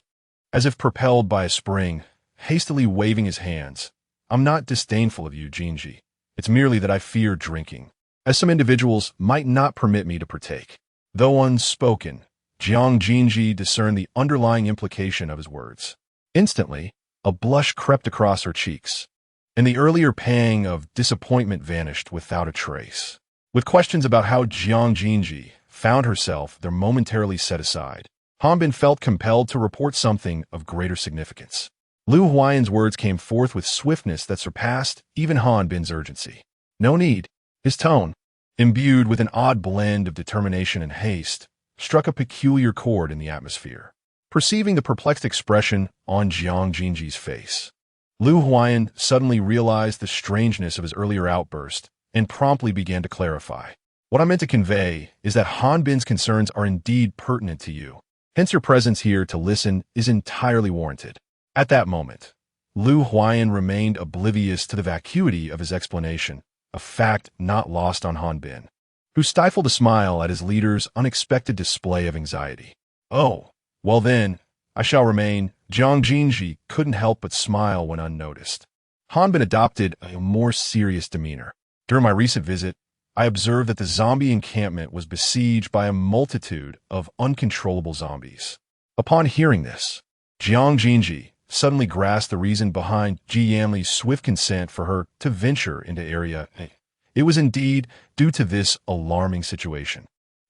as if propelled by a spring, hastily waving his hands. I'm not disdainful of you, Xunzhi. It's merely that I fear drinking, as some individuals might not permit me to partake. Though unspoken, Jiang Xunzhi discerned the underlying implication of his words. Instantly, a blush crept across her cheeks, and the earlier pang of disappointment vanished without a trace. With questions about how Jiang Xunzhi found herself there momentarily set aside, Han Bin felt compelled to report something of greater significance. Lu Huayan's words came forth with swiftness that surpassed even Han Bin's urgency. No need. His tone, imbued with an odd blend of determination and haste, struck a peculiar chord in the atmosphere. Perceiving the perplexed expression on Jiang Xunzhi's face, Lu Huayan suddenly realized the strangeness of his earlier outburst and promptly began to clarify. What I meant to convey is that Han Bin's concerns are indeed pertinent to you. Hence your presence here to listen is entirely warranted. At that moment, Lu Huayan remained oblivious to the vacuity of his explanation, a fact not lost on Han Bin, who stifled a smile at his leader's unexpected display of anxiety. Oh, well then, I shall remain. Jiang Xunzhi couldn't help but smile when unnoticed. Han Bin adopted a more serious demeanor. During my recent visit, I observed that the zombie encampment was besieged by a multitude of uncontrollable zombies. Upon hearing this, Jiang Xunzhi suddenly grasped the reason behind Ji Yanli's swift consent for her to venture into Area A. It was indeed due to this alarming situation.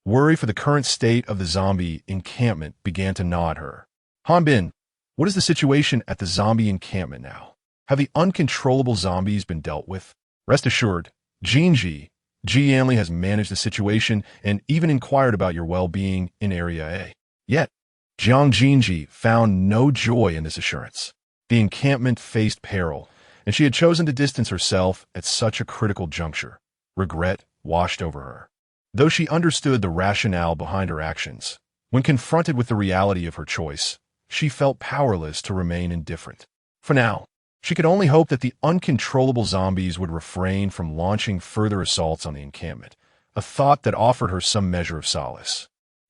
Worry for the current state of the zombie encampment began to gnaw at her. Han Bin, what is the situation at the zombie encampment now? Have the uncontrollable zombies been dealt with? Rest assured, Ji Yanli has managed the situation and even inquired about your well-being in Area A. Yet, Jiang Xunzhi found no joy in this assurance. The encampment faced peril, and she had chosen to distance herself at such a critical juncture. Regret washed over her. Though she understood the rationale behind her actions, when confronted with the reality of her choice, she felt powerless to remain indifferent. For now, she could only hope that the uncontrollable zombies would refrain from launching further assaults on the encampment, a thought that offered her some measure of solace.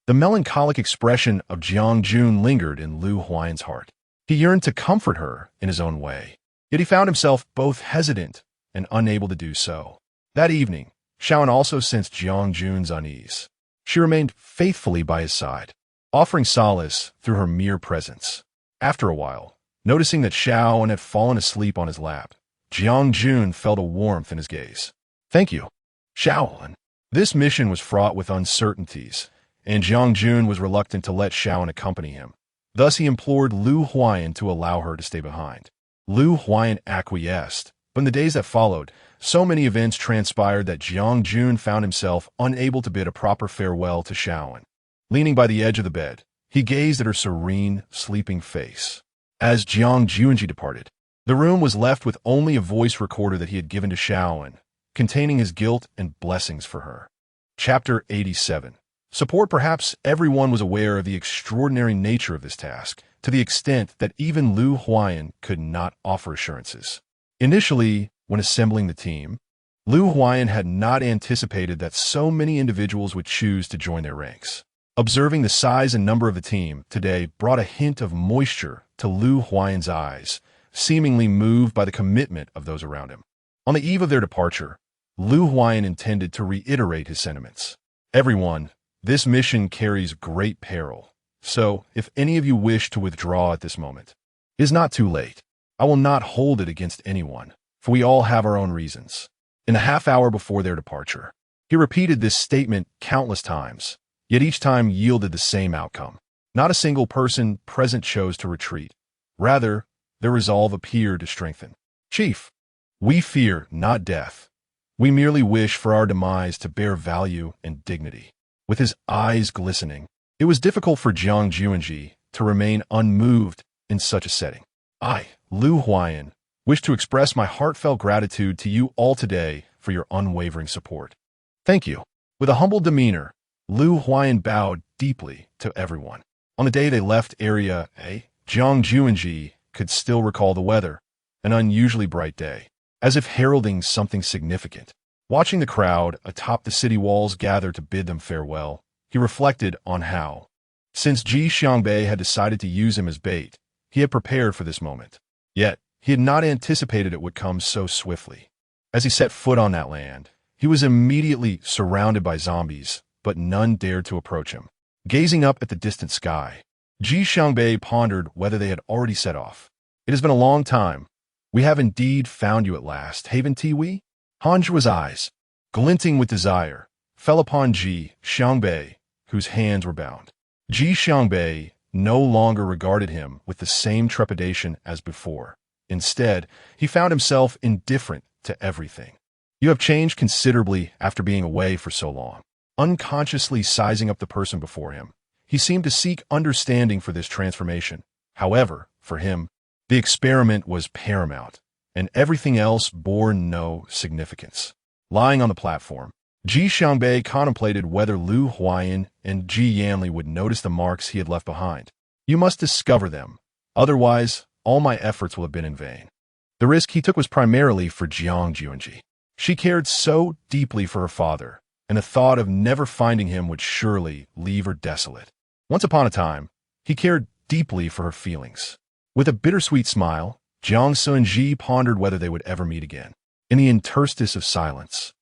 The melancholic expression of Jiang Jun lingered in Lu Huayan's heart. He yearned to comfort her in his own way, yet he found himself both hesitant and unable to do so. That evening, Shaoan also sensed Jiang Jun's unease. She remained faithfully by his side, offering solace through her mere presence. After a while, noticing that Shaoan had fallen asleep on his lap, Jiang Jun felt a warmth in his gaze. Thank you, Shaoan. This mission was fraught with uncertainties, and Jiang Jun was reluctant to let Shaoan accompany him. Thus he implored Lu Huayan to allow her to stay behind. Lu Huayan acquiesced, but in the days that followed, so many events transpired that Jiang Jun found himself unable to bid a proper farewell to Shaoan. Leaning by the edge of the bed, he gazed at her serene, sleeping face. As Jiang Xunzhi departed, the room was left with only a voice recorder that he had given to Shaoan, containing his guilt and blessings for her. Chapter 87. Support. Perhaps everyone was aware of the extraordinary nature of this task, to the extent that even Lu Huayan could not offer assurances. Initially, when assembling the team, Lu Huayan had not anticipated that so many individuals would choose to join their ranks. Observing the size and number of the team today brought a hint of moisture to Lu Huayan's eyes, seemingly moved by the commitment of those around him. On the eve of their departure, Lu Huayan intended to reiterate his sentiments. Everyone, this mission carries great peril, so if any of you wish to withdraw at this moment, it is not too late. I will not hold it against anyone, for we all have our own reasons. In the half hour before their departure, he repeated this statement countless times, yet each time yielded the same outcome. Not a single person present chose to retreat. Rather, their resolve appeared to strengthen. Chief, we fear not death, We merely wish for our demise to bear value and dignity. With his eyes glistening, it was difficult for Jiang Xunzhi to remain unmoved in such a setting. I, Lu Huayan, wish to express my heartfelt gratitude to you all today for your unwavering support. Thank you. With a humble demeanor, Lu Huayan bowed deeply to everyone. On the day they left Area A, Jiang Xunzhi could still recall the weather, an unusually bright day, as if heralding something significant. Watching the crowd atop the city walls gather to bid them farewell, he reflected on how, since Ji Xiangbei had decided to use him as bait, he had prepared for this moment. Yet, he had not anticipated it would come so swiftly. As he set foot on that land, he was immediately surrounded by zombies, but none dared to approach him. Gazing up at the distant sky, Ji Xiangbei pondered whether they had already set off. It has been a long time. We have indeed found you at last, haven't we? Hanjua's eyes, glinting with desire, fell upon Ji Xiangbei, whose hands were bound. Ji Xiangbei no longer regarded him with the same trepidation as before. Instead, he found himself indifferent to everything. You have changed considerably after being away for so long. Unconsciously sizing up the person before him, he seemed to seek understanding for this transformation. However, for him, the experiment was paramount, and everything else bore no significance. Lying on the platform, Ji Xiangbei contemplated whether Lu Huayan and Ji Yanli would notice the marks he had left behind. You must discover them, otherwise all my efforts will have been in vain. The risk he took was primarily for Jiang Xunzhi. She cared so deeply for her father, and the thought of never finding him would surely leave her desolate. Once upon a time, he cared deeply for her feelings. With a bittersweet smile, Jiang Xunzhi pondered whether they would ever meet again. In the interstice of silence,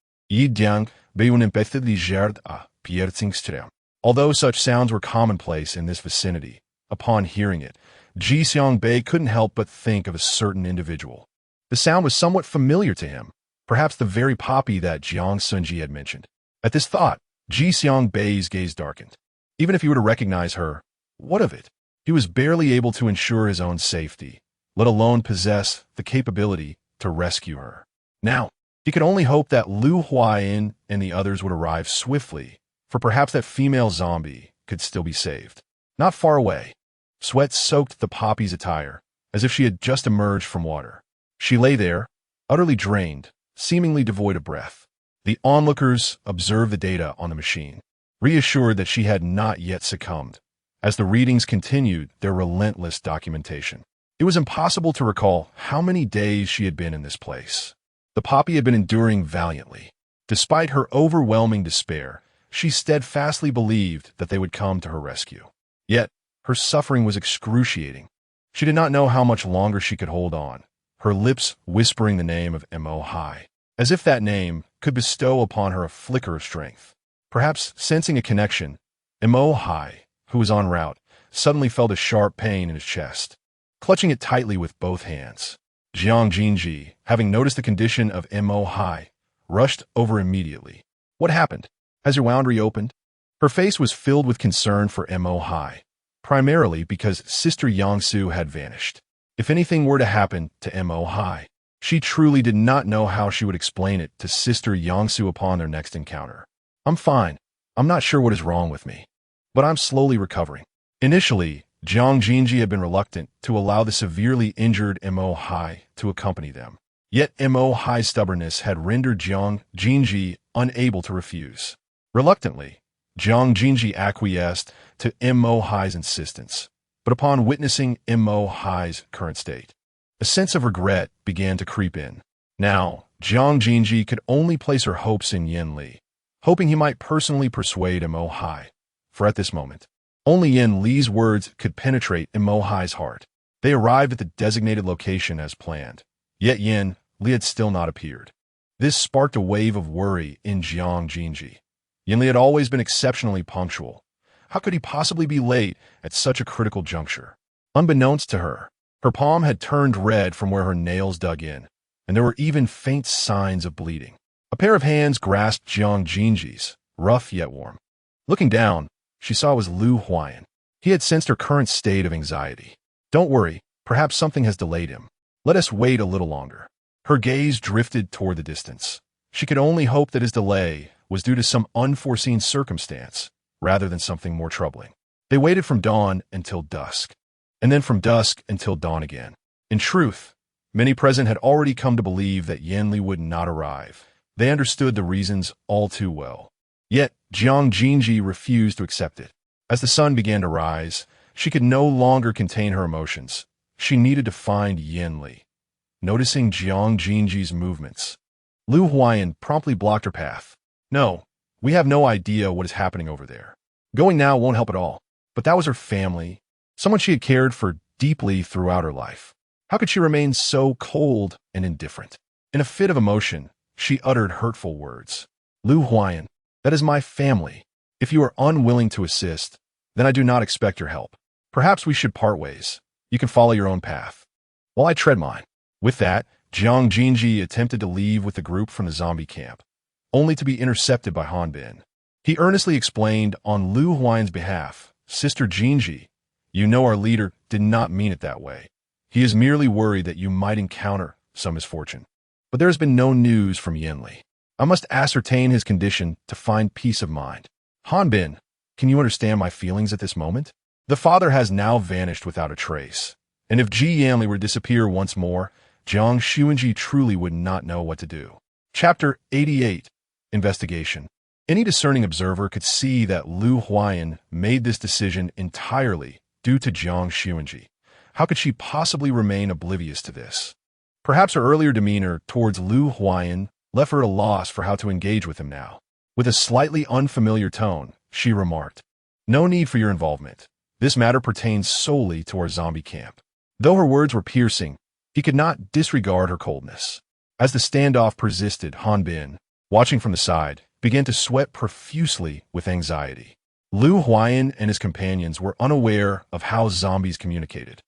although such sounds were commonplace in this vicinity, upon hearing it, Ji Xiangbei couldn't help but think of a certain individual. The sound was somewhat familiar to him, perhaps the very poppy that Jiang Xunzhi had mentioned. At this thought, Ji Xiangbei's gaze darkened. Even if he were to recognize her, what of it? He was barely able to ensure his own safety, let alone possess the capability to rescue her. Now, he could only hope that Lu Huayan and the others would arrive swiftly, for perhaps that female zombie could still be saved. Not far away, sweat soaked the poppy's attire, as if she had just emerged from water. She lay there, utterly drained, seemingly devoid of breath. The onlookers observed the data on the machine, reassured that she had not yet succumbed, as the readings continued their relentless documentation. It was impossible to recall how many days she had been in this place. The poppy had been enduring valiantly. Despite her overwhelming despair, she steadfastly believed that they would come to her rescue. Yet, her suffering was excruciating. She did not know how much longer she could hold on, her lips whispering the name of Mo Hai, as if that name could bestow upon her a flicker of strength. Perhaps sensing a connection, Mo Hai, who was en route, suddenly felt a sharp pain in his chest. Clutching it tightly with both hands, Jiang Xunzhi, having noticed the condition of Mo Hai, rushed over immediately. What happened? Has your wound reopened? Her face was filled with concern for Mo Hai, primarily because Sister Yangsu had vanished. If anything were to happen to Mo Hai, she truly did not know how she would explain it to Sister Yangsu upon their next encounter. I'm fine. I'm not sure what is wrong with me, but I'm slowly recovering. Initially, Jiang Xunzhi had been reluctant to allow the severely injured Mo Hai to accompany them. Yet Mo Hai's stubbornness had rendered Jiang Xunzhi unable to refuse. Reluctantly, Jiang Xunzhi acquiesced to Mo Hai's insistence, but upon witnessing Mo Hai's current state, a sense of regret began to creep in. Now, Jiang Xunzhi could only place her hopes in Yin Li, hoping he might personally persuade Mo Hai, for at this moment, only Yin Li's words could penetrate Mo Hai's heart. They arrived at the designated location as planned, yet Yin Li had still not appeared. This sparked a wave of worry in Jiang Xunzhi. Yin Li had always been exceptionally punctual. How could he possibly be late at such a critical juncture? Unbeknownst to her, her palm had turned red from where her nails dug in, and there were even faint signs of bleeding. A pair of hands grasped Jiang Xunzhi's, rough yet warm. Looking down, she saw it was Lu Huayan. He had sensed her current state of anxiety. Don't worry, perhaps something has delayed him. Let us wait a little longer. Her gaze drifted toward the distance. She could only hope that his delay was due to some unforeseen circumstance rather than something more troubling. They waited from dawn until dusk, and then from dusk until dawn again. In truth, many present had already come to believe that Yanli would not arrive. They understood the reasons all too well. Yet, Jiang Xunzhi refused to accept it. As the sun began to rise, she could no longer contain her emotions. She needed to find Yanli. Noticing Jiang Xunzhi's movements, Lu Huayan promptly blocked her path. No, we have no idea what is happening over there. Going now won't help at all. But that was her family, someone she had cared for deeply throughout her life. How could she remain so cold and indifferent? In a fit of emotion, she uttered hurtful words. Lu Huayan, that is my family. If you are unwilling to assist, then I do not expect your help. Perhaps we should part ways. You can follow your own path, while I tread mine. With that, Jiang Xunzhi attempted to leave with the group from the zombie camp, only to be intercepted by Han Bin. He earnestly explained on Lu Huayan's behalf, Sister Xunzhi, you know our leader did not mean it that way. He is merely worried that you might encounter some misfortune. But there has been no news from Yanli. I must ascertain his condition to find peace of mind. Han Bin, can you understand my feelings at this moment? The father has now vanished without a trace, and if Ji Yanli were to disappear once more, Jiang Xunzhi truly would not know what to do. Chapter 88. Investigation. Any discerning observer could see that Lu Huayan made this decision entirely due to Jiang Xunzhi. How could she possibly remain oblivious to this? Perhaps her earlier demeanor towards Lu Huayan left her at a loss for how to engage with him now. With a slightly unfamiliar tone, she remarked, "No need for your involvement. This matter pertains solely to our zombie camp." Though her words were piercing, he could not disregard her coldness. As the standoff persisted, Han Bin, watching from the side, began to sweat profusely with anxiety. Lu Huayan and his companions were unaware of how zombies communicated.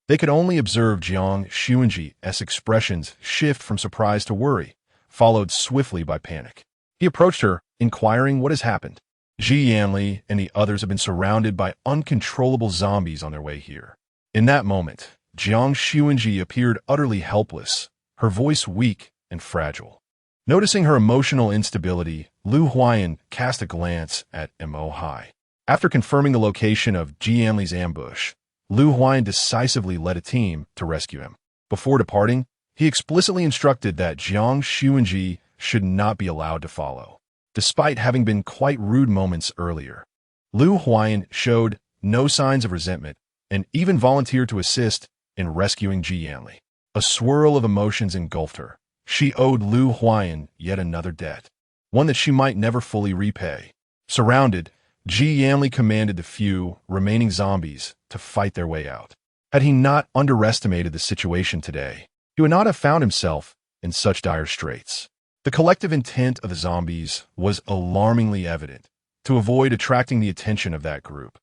They could only observe Jiang Xunzhi's expressions shift from surprise to worry, followed swiftly by panic. He approached her, inquiring what has happened. Ji Yanli and the others have been surrounded by uncontrollable zombies on their way here. In that moment, Jiang Xunzhi appeared utterly helpless, her voice weak and fragile. Noticing her emotional instability, Lu Huayan cast a glance at Mo Hai. After confirming the location of Ji Yanli's ambush, Lu Huayan decisively led a team to rescue him. Before departing, he explicitly instructed that Jiang Xunzhi should not be allowed to follow. Despite having been quite rude moments earlier, Lu Huayan showed no signs of resentment and even volunteered to assist in rescuing Ji Yanli. A swirl of emotions engulfed her. She owed Lu Huayan yet another debt, one that she might never fully repay. Surrounded, Ji Yanli commanded the few remaining zombies to fight their way out. Had he not underestimated the situation today, he would not have found himself in such dire straits. The collective intent of the zombies was alarmingly evident, to avoid attracting the attention of that group.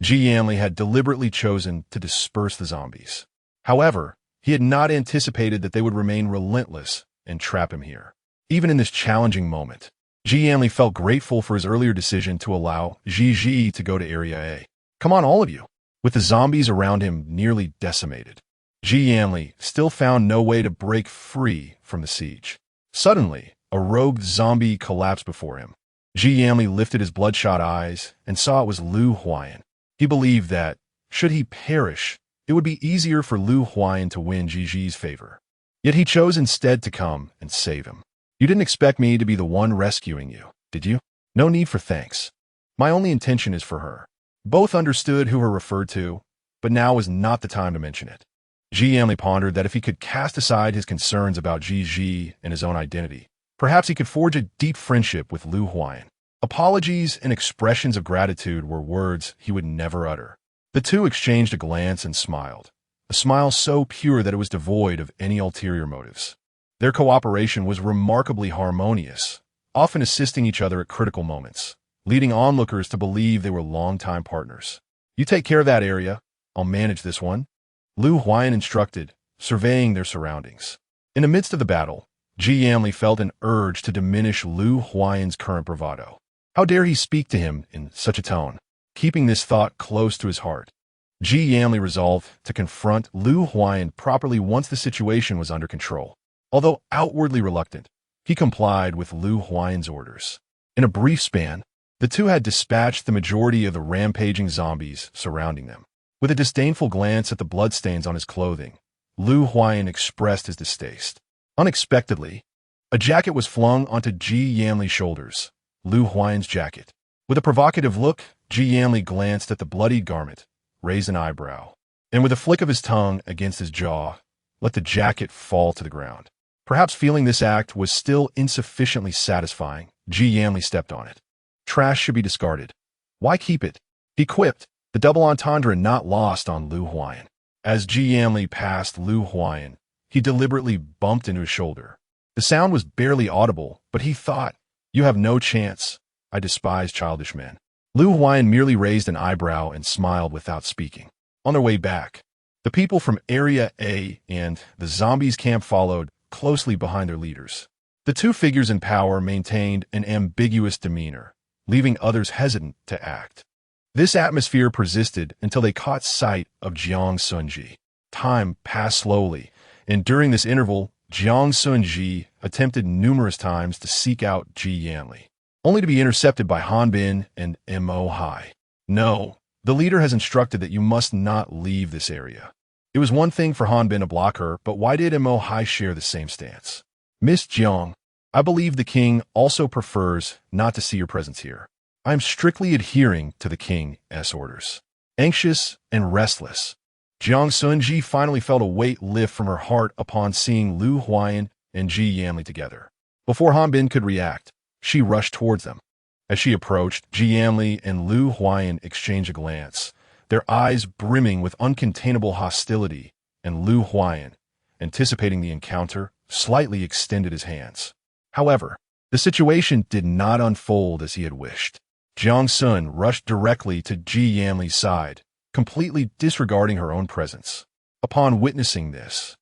Ji Yanli had deliberately chosen to disperse the zombies. However, he had not anticipated that they would remain relentless and trap him here. Even in this challenging moment, Ji Yanli felt grateful for his earlier decision to allow Ji to go to Area A. Come on, all of you. With the zombies around him nearly decimated, Ji Yanli still found no way to break free from the siege. Suddenly, a rogue zombie collapsed before him. Ji Yanli lifted his bloodshot eyes and saw it was Lu Huayan. He believed that, should he perish, it would be easier for Lu Huayan to win Ji's favor. Yet he chose instead to come and save him. You didn't expect me to be the one rescuing you, did you? No need for thanks. My only intention is for her. Both understood who her referred to, but now was not the time to mention it. Ji Yanli pondered that if he could cast aside his concerns about Ji and his own identity, perhaps he could forge a deep friendship with Lu Huayan. Apologies and expressions of gratitude were words he would never utter. The two exchanged a glance and smiled, a smile so pure that it was devoid of any ulterior motives. Their cooperation was remarkably harmonious, often assisting each other at critical moments, leading onlookers to believe they were longtime partners. You take care of that area, I'll manage this one, Lu Huayan instructed, surveying their surroundings. In the midst of the battle, Ji Yanli felt an urge to diminish Lu Huayan's current bravado. How dare he speak to him in such a tone? Keeping this thought close to his heart, Ji Yanli resolved to confront Lu Huayan properly once the situation was under control. Although outwardly reluctant, He complied with Lu Huan's orders. In a brief span, the two had dispatched the majority of the rampaging zombies surrounding them. With a disdainful glance at the bloodstains on his clothing, Lu Huan expressed his distaste. Unexpectedly, a jacket was flung onto Ji Yanli's shoulders, Lu Huan's jacket. With a provocative look, Ji Yanli glanced at the bloodied garment, raised an eyebrow, and with a flick of his tongue against his jaw, let the jacket fall to the ground. Perhaps feeling this act was still insufficiently satisfying, Ji Yanli stepped on it. Trash should be discarded. Why keep it? He quipped, the double entendre not lost on Lu Huan. As Ji Yanli passed Lu Huan, he deliberately bumped into his shoulder. The sound was barely audible, but he thought, you have no chance. I despise childish men. Lu Huan merely raised an eyebrow and smiled without speaking. On their way back, the people from Area A and the zombies camp followed closely behind their leaders. The two figures in power maintained an ambiguous demeanor, leaving others hesitant to act. This atmosphere persisted until they caught sight of Jiang Xunzhi. Time passed slowly, and during this interval, Jiang Xunzhi attempted numerous times to seek out Ji Yanli, only to be intercepted by Han Bin and Mo Hai. No, the leader has instructed that you must not leave this area. It was one thing for Han Bin to block her, but why did Mo Hai share the same stance? Miss Jiang, I believe the king also prefers not to see your presence here. I am strictly adhering to the king's orders. Anxious and restless, Jiang Xunzhi finally felt a weight lift from her heart upon seeing Lu Huan and Ji Yanli together. Before Han Bin could react, she rushed towards them. As she approached, Ji Yanli and Lu Huan exchanged a glance, their eyes brimming with uncontainable hostility, and Lu Huan, anticipating the encounter, slightly extended his hands. However, the situation did not unfold as he had wished. Jiang Xun rushed directly to Ji Yanli's side, completely disregarding her own presence. Upon witnessing this,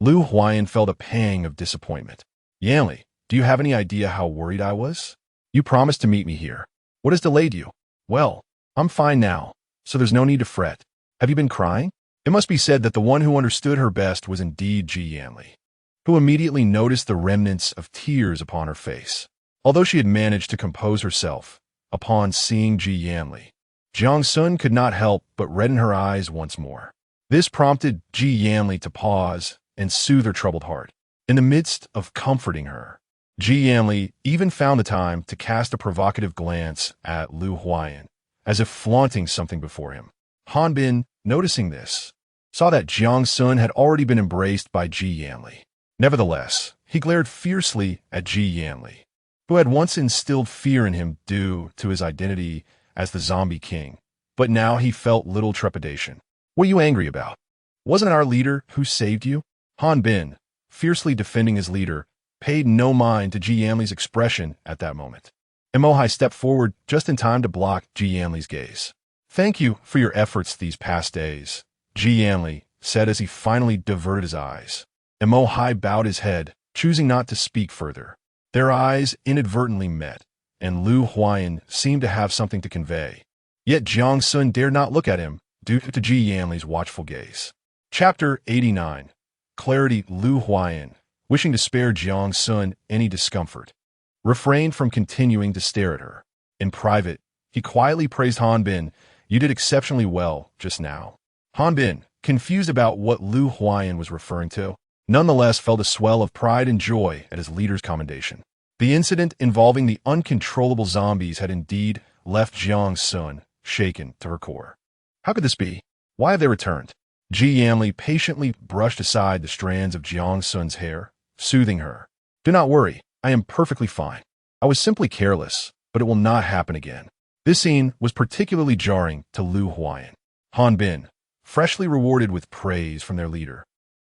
Lu Huan felt a pang of disappointment. Yanli, do you have any idea how worried I was? You promised to meet me here. What has delayed you? Well, I'm fine now, so there's no need to fret. Have you been crying? It must be said that the one who understood her best was indeed Ji Yanli, who immediately noticed the remnants of tears upon her face. Although she had managed to compose herself, upon seeing Ji Yanli, Jiang Xun could not help but redden her eyes once more. This prompted Ji Yanli to pause and soothe her troubled heart. In the midst of comforting her, Ji Yanli even found the time to cast a provocative glance at Lu Huan, as if flaunting something before him. Han Bin, noticing this, saw that Jiang Xun had already been embraced by Ji Yanli. Nevertheless, he glared fiercely at Ji Yanli, who had once instilled fear in him due to his identity as the zombie king, but now he felt little trepidation. What are you angry about? Wasn't it our leader who saved you? Han Bin, fiercely defending his leader, paid no mind to Ji Yanli's expression at that moment. Mo Hai stepped forward just in time to block Ji Yanli's gaze. Thank you for your efforts these past days, Ji Yanli said as he finally diverted his eyes. Mo Hai bowed his head, choosing not to speak further. Their eyes inadvertently met, and Lu Huan seemed to have something to convey. Yet Jiang Xun dared not look at him due to Ji Yanli's watchful gaze. Chapter 89. Clarity. Lu Huan, wishing to spare Jiang Xun any discomfort, refrained from continuing to stare at her. In private, he quietly praised Han Bin. You did exceptionally well just now. Han Bin, confused about what Lu Huan was referring to, nonetheless felt a swell of pride and joy at his leader's commendation. The incident involving the uncontrollable zombies had indeed left Jiang Xun shaken to her core. How could this be? Why have they returned? Ji Yanli patiently brushed aside the strands of Jiang Xun's hair, soothing her. Do not worry, I am perfectly fine. I was simply careless, but it will not happen again. This scene was particularly jarring to Lu Huan. Han Bin, freshly rewarded with praise from their leader,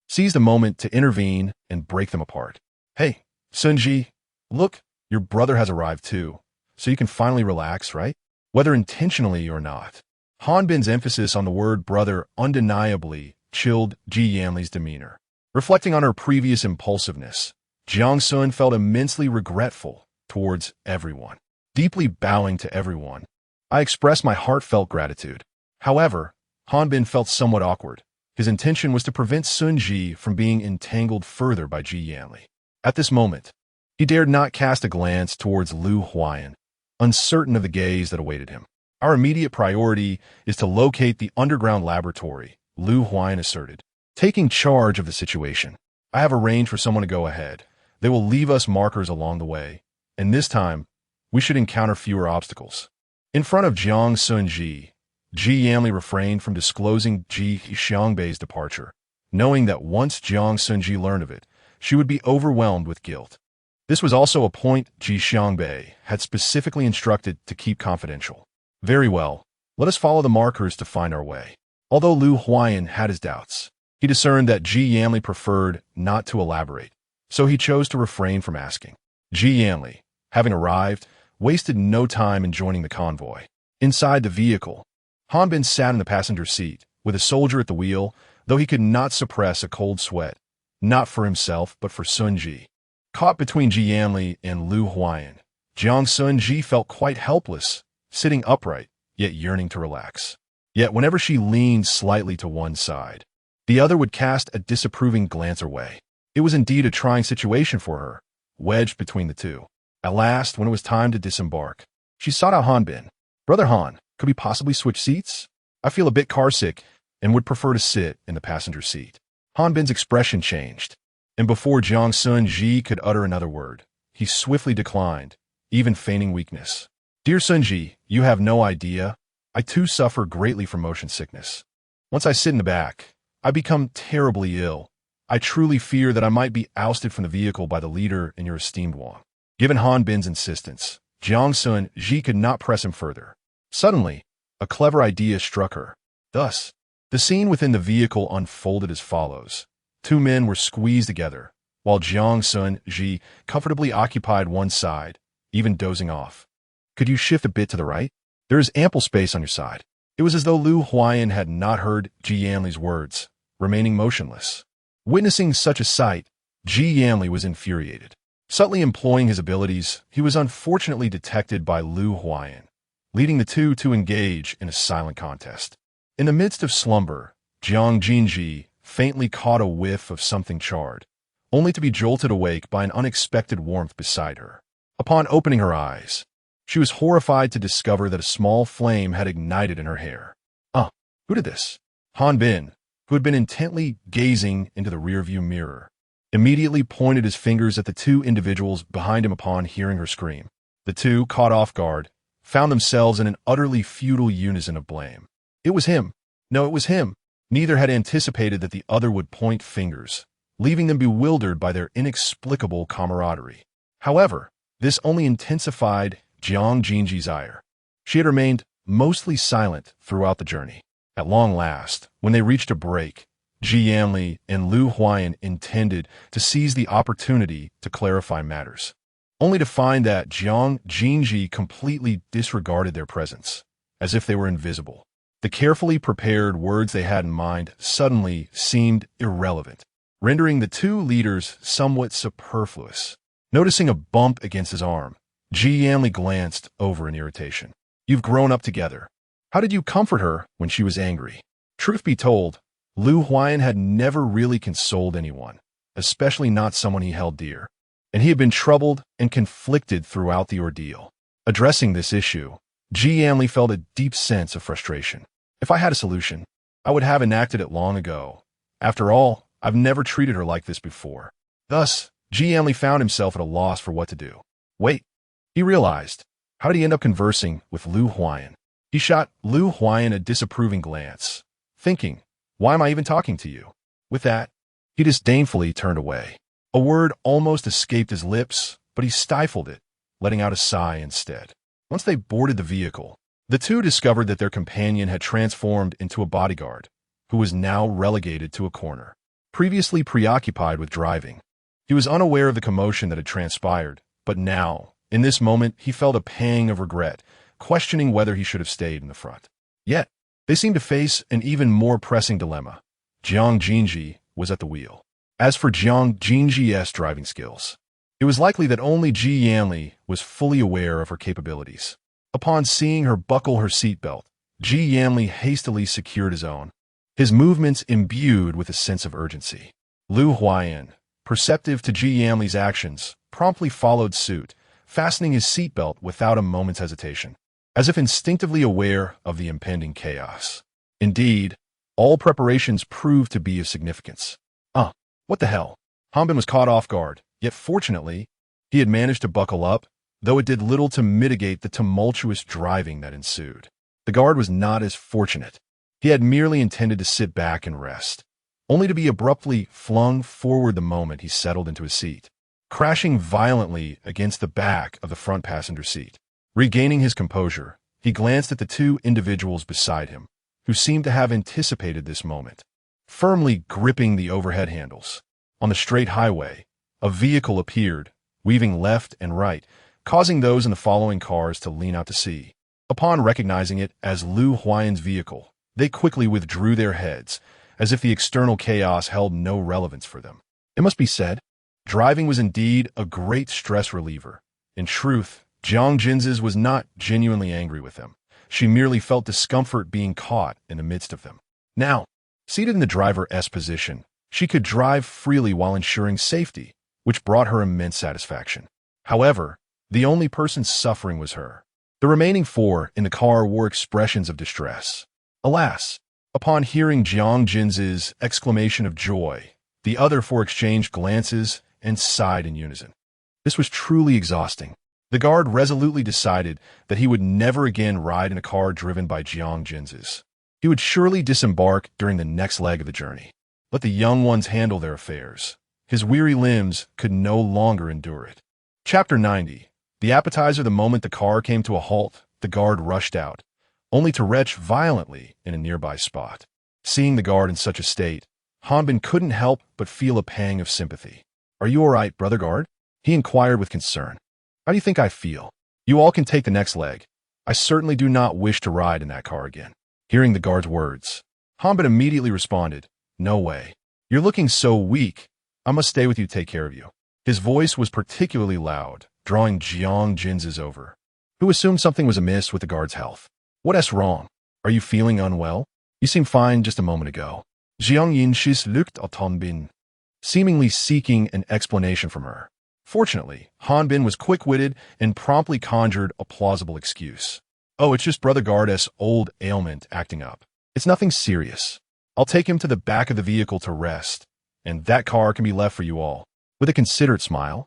seized a moment to intervene and break them apart. Hey, Xunzhi, look, your brother has arrived too, so you can finally relax, right? Whether intentionally or not. Han Bin's emphasis on the word brother undeniably chilled Ji Yanli's demeanor. Reflecting on her previous impulsiveness, Jiang Xun felt immensely regretful towards everyone, deeply bowing to everyone. I expressed my heartfelt gratitude. However, Han Bin felt somewhat awkward. His intention was to prevent Xunzhi from being entangled further by Ji Yanli. At this moment, He dared not cast a glance towards Lu Huayan, uncertain of the gaze that awaited him. Our immediate priority is to locate the underground laboratory, Lu Huayan asserted, taking charge of the situation. I have arranged for someone to go ahead. They will leave us markers along the way, and this time, we should encounter fewer obstacles. In front of Jiang Xunzhi, Ji Yanli refrained from disclosing Ji Xiangbei's departure, knowing that once Jiang Xunzhi learned of it, she would be overwhelmed with guilt. This was also a point Ji Xiangbei had specifically instructed to keep confidential. Very well, let us follow the markers to find our way. Although Lu Huayan had his doubts, he discerned that Ji Yanli preferred not to elaborate, so he chose to refrain from asking. Ji Yanli, having arrived, wasted no time in joining the convoy. Inside the vehicle, Han Bin sat in the passenger seat, with a soldier at the wheel, though he could not suppress a cold sweat, not for himself but for Sun Ji. Caught between Ji Yanli and Lu Huayan, Jiang Xunzhi felt quite helpless, sitting upright, yet yearning to relax. Yet whenever she leaned slightly to one side, the other would cast a disapproving glance her way. It was indeed a trying situation for her, wedged between the two. At last, when it was time to disembark, she sought out Han Bin. Brother Han, could we possibly switch seats? I feel a bit carsick and would prefer to sit in the passenger seat. Han Bin's expression changed, and before Jiang Xunzhi could utter another word, he swiftly declined, even feigning weakness. Dear Xunzhi, you have no idea. I too suffer greatly from motion sickness. Once I sit in the back, I become terribly ill. I truly fear that I might be ousted from the vehicle by the leader in your esteemed Wang. Given Han Bin's insistence, Jiang Xunzhi could not press him further. Suddenly, a clever idea struck her. Thus, the scene within the vehicle unfolded as follows. Two men were squeezed together, while Jiang Xunzhi comfortably occupied one side, even dozing off. Could you shift a bit to the right? There is ample space on your side. It was as though Lu Huayan had not heard Ji Yanli's words, remaining motionless. Witnessing such a sight, Ji Yanli was infuriated. Subtly employing his abilities, he was unfortunately detected by Lu Huayan, leading the two to engage in a silent contest. In the midst of slumber, Jiang Xunzhi faintly caught a whiff of something charred, only to be jolted awake by an unexpected warmth beside her. Upon opening her eyes, she was horrified to discover that a small flame had ignited in her hair. Who did this? Han Bin, who had been intently gazing into the rearview mirror, immediately pointed his fingers at the two individuals behind him upon hearing her scream. The two, caught off guard, found themselves in an utterly futile unison of blame. It was him. No, it was him. Neither had anticipated that the other would point fingers, leaving them bewildered by their inexplicable camaraderie. However, this only intensified Jiang Xunzhi's ire. She had remained mostly silent throughout the journey. At long last, when they reached a break, Ji Yanli and Lu Huayan intended to seize the opportunity to clarify matters, only to find that Jiang Xunzhi completely disregarded their presence, as if they were invisible. The carefully prepared words they had in mind suddenly seemed irrelevant, rendering the two leaders somewhat superfluous. Noticing a bump against his arm, Ji Yanli glanced over in irritation. You've grown up together. How did you comfort her when she was angry? Truth be told, Lu Huayan had never really consoled anyone, especially not someone he held dear, and he had been troubled and conflicted throughout the ordeal. Addressing this issue, Ji Yanli felt a deep sense of frustration. If I had a solution, I would have enacted it long ago. After all, I've never treated her like this before. Thus, Ji Yanli found himself at a loss for what to do. Wait, he realized. How did he end up conversing with Lu Huayan? He shot Lu Huayan a disapproving glance, thinking, why am I even talking to you? With that, he disdainfully turned away. A word almost escaped his lips, but he stifled it, letting out a sigh instead. Once they boarded the vehicle, the two discovered that their companion had transformed into a bodyguard, who was now relegated to a corner. Previously preoccupied with driving, he was unaware of the commotion that had transpired, but now, in this moment, he felt a pang of regret, questioning whether he should have stayed in the front. Yet, they seemed to face an even more pressing dilemma. Jiang Xunzhi was at the wheel. As for Jiang Xunzhi's driving skills, it was likely that only Ji Yanli was fully aware of her capabilities. Upon seeing her buckle her seatbelt, Ji Yanli hastily secured his own, his movements imbued with a sense of urgency. Lu Huayan, perceptive to Ji Yanli's actions, promptly followed suit, fastening his seatbelt without a moment's hesitation, as if instinctively aware of the impending chaos. Indeed, all preparations proved to be of significance. What the hell? Hanbin was caught off guard, yet fortunately, he had managed to buckle up, though it did little to mitigate the tumultuous driving that ensued. The guard was not as fortunate. He had merely intended to sit back and rest, only to be abruptly flung forward the moment he settled into his seat, crashing violently against the back of the front passenger seat. Regaining his composure, he glanced at the two individuals beside him, who seemed to have anticipated this moment. Firmly gripping the overhead handles, on the straight highway, a vehicle appeared, weaving left and right, causing those in the following cars to lean out to sea. Upon recognizing it as Lu Huayan's vehicle, they quickly withdrew their heads, as if the external chaos held no relevance for them. It must be said, driving was indeed a great stress reliever. In truth, Jiang Xunzhi was not genuinely angry with them. She merely felt discomfort being caught in the midst of them. Now, seated in the driver's position, she could drive freely while ensuring safety, which brought her immense satisfaction. However, the only person suffering was her. The remaining four in the car wore expressions of distress. Alas, upon hearing Jiang Xunzhi's exclamation of joy, the other four exchanged glances and sighed in unison. This was truly exhausting. The guard resolutely decided that he would never again ride in a car driven by Jiang Xunzhi. He would surely disembark during the next leg of the journey. Let the young ones handle their affairs. His weary limbs could no longer endure it. Chapter 90. The appetizer. The moment the car came to a halt, the guard rushed out, only to retch violently in a nearby spot. Seeing the guard in such a state, Hanbin couldn't help but feel a pang of sympathy. "Are you all right, brother guard?" he inquired with concern. "How do you think I feel? You all can take the next leg. I certainly do not wish to ride in that car again." Hearing the guard's words, Hanbin immediately responded, "No way. You're looking so weak. I must stay with you to take care of you." His voice was particularly loud, drawing Jiang Xunzhi over, who assumed something was amiss with the guard's health. "What's wrong? Are you feeling unwell? You seemed fine just a moment ago." Jiang Xunzhi looked at Hanbin, seemingly seeking an explanation from her. Fortunately, Hanbin was quick-witted and promptly conjured a plausible excuse. "Oh, it's just Brother Guard's old ailment acting up. It's nothing serious. I'll take him to the back of the vehicle to rest, and that car can be left for you all." With a considerate smile,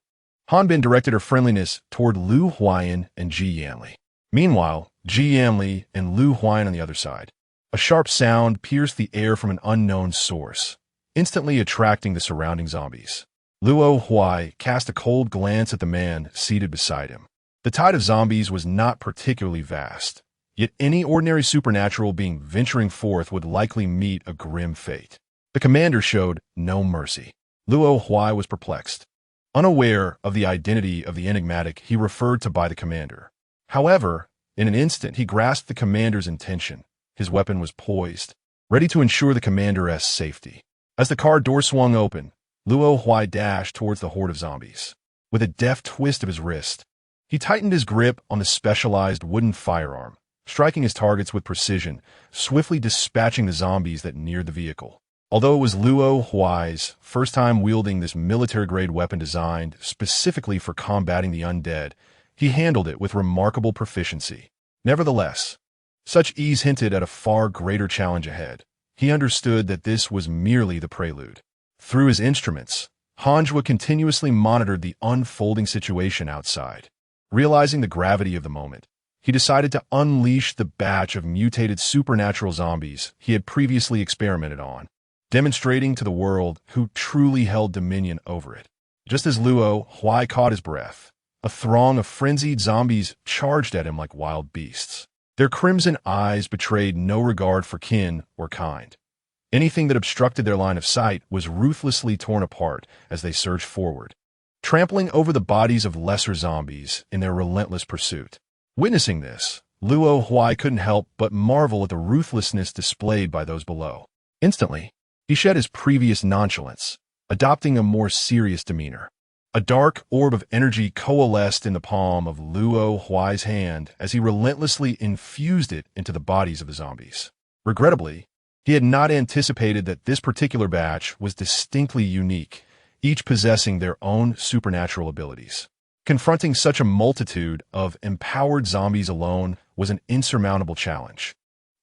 Hanbin directed her friendliness toward Lu Huayan and Ji Yanli. Meanwhile, Ji Yanli and Lu Huayan on the other side. A sharp sound pierced the air from an unknown source, instantly attracting the surrounding zombies. Luo Huai cast a cold glance at the man seated beside him. The tide of zombies was not particularly vast, yet any ordinary supernatural being venturing forth would likely meet a grim fate. The commander showed no mercy. Luo Huai was perplexed, unaware of the identity of the enigmatic he referred to by the commander. However, in an instant he grasped the commander's intention. His weapon was poised, ready to ensure the commander's safety. As the car door swung open, Luo Huai dashed towards the horde of zombies. With a deft twist of his wrist, he tightened his grip on the specialized wooden firearm, striking his targets with precision, swiftly dispatching the zombies that neared the vehicle. Although it was Luo Huai's first time wielding this military-grade weapon designed specifically for combating the undead, he handled it with remarkable proficiency. Nevertheless, such ease hinted at a far greater challenge ahead. He understood that this was merely the prelude. Through his instruments, Hanjua continuously monitored the unfolding situation outside. Realizing the gravity of the moment, he decided to unleash the batch of mutated supernatural zombies he had previously experimented on, demonstrating to the world who truly held dominion over it. Just as Luo Huai caught his breath, a throng of frenzied zombies charged at him like wild beasts. Their crimson eyes betrayed no regard for kin or kind. Anything that obstructed their line of sight was ruthlessly torn apart as they surged forward, trampling over the bodies of lesser zombies in their relentless pursuit. Witnessing this, Luo Huai couldn't help but marvel at the ruthlessness displayed by those below. Instantly, he shed his previous nonchalance, adopting a more serious demeanor. A dark orb of energy coalesced in the palm of Luo Huai's hand as he relentlessly infused it into the bodies of the zombies. Regrettably, he had not anticipated that this particular batch was distinctly unique, each possessing their own supernatural abilities. Confronting such a multitude of empowered zombies alone was an insurmountable challenge.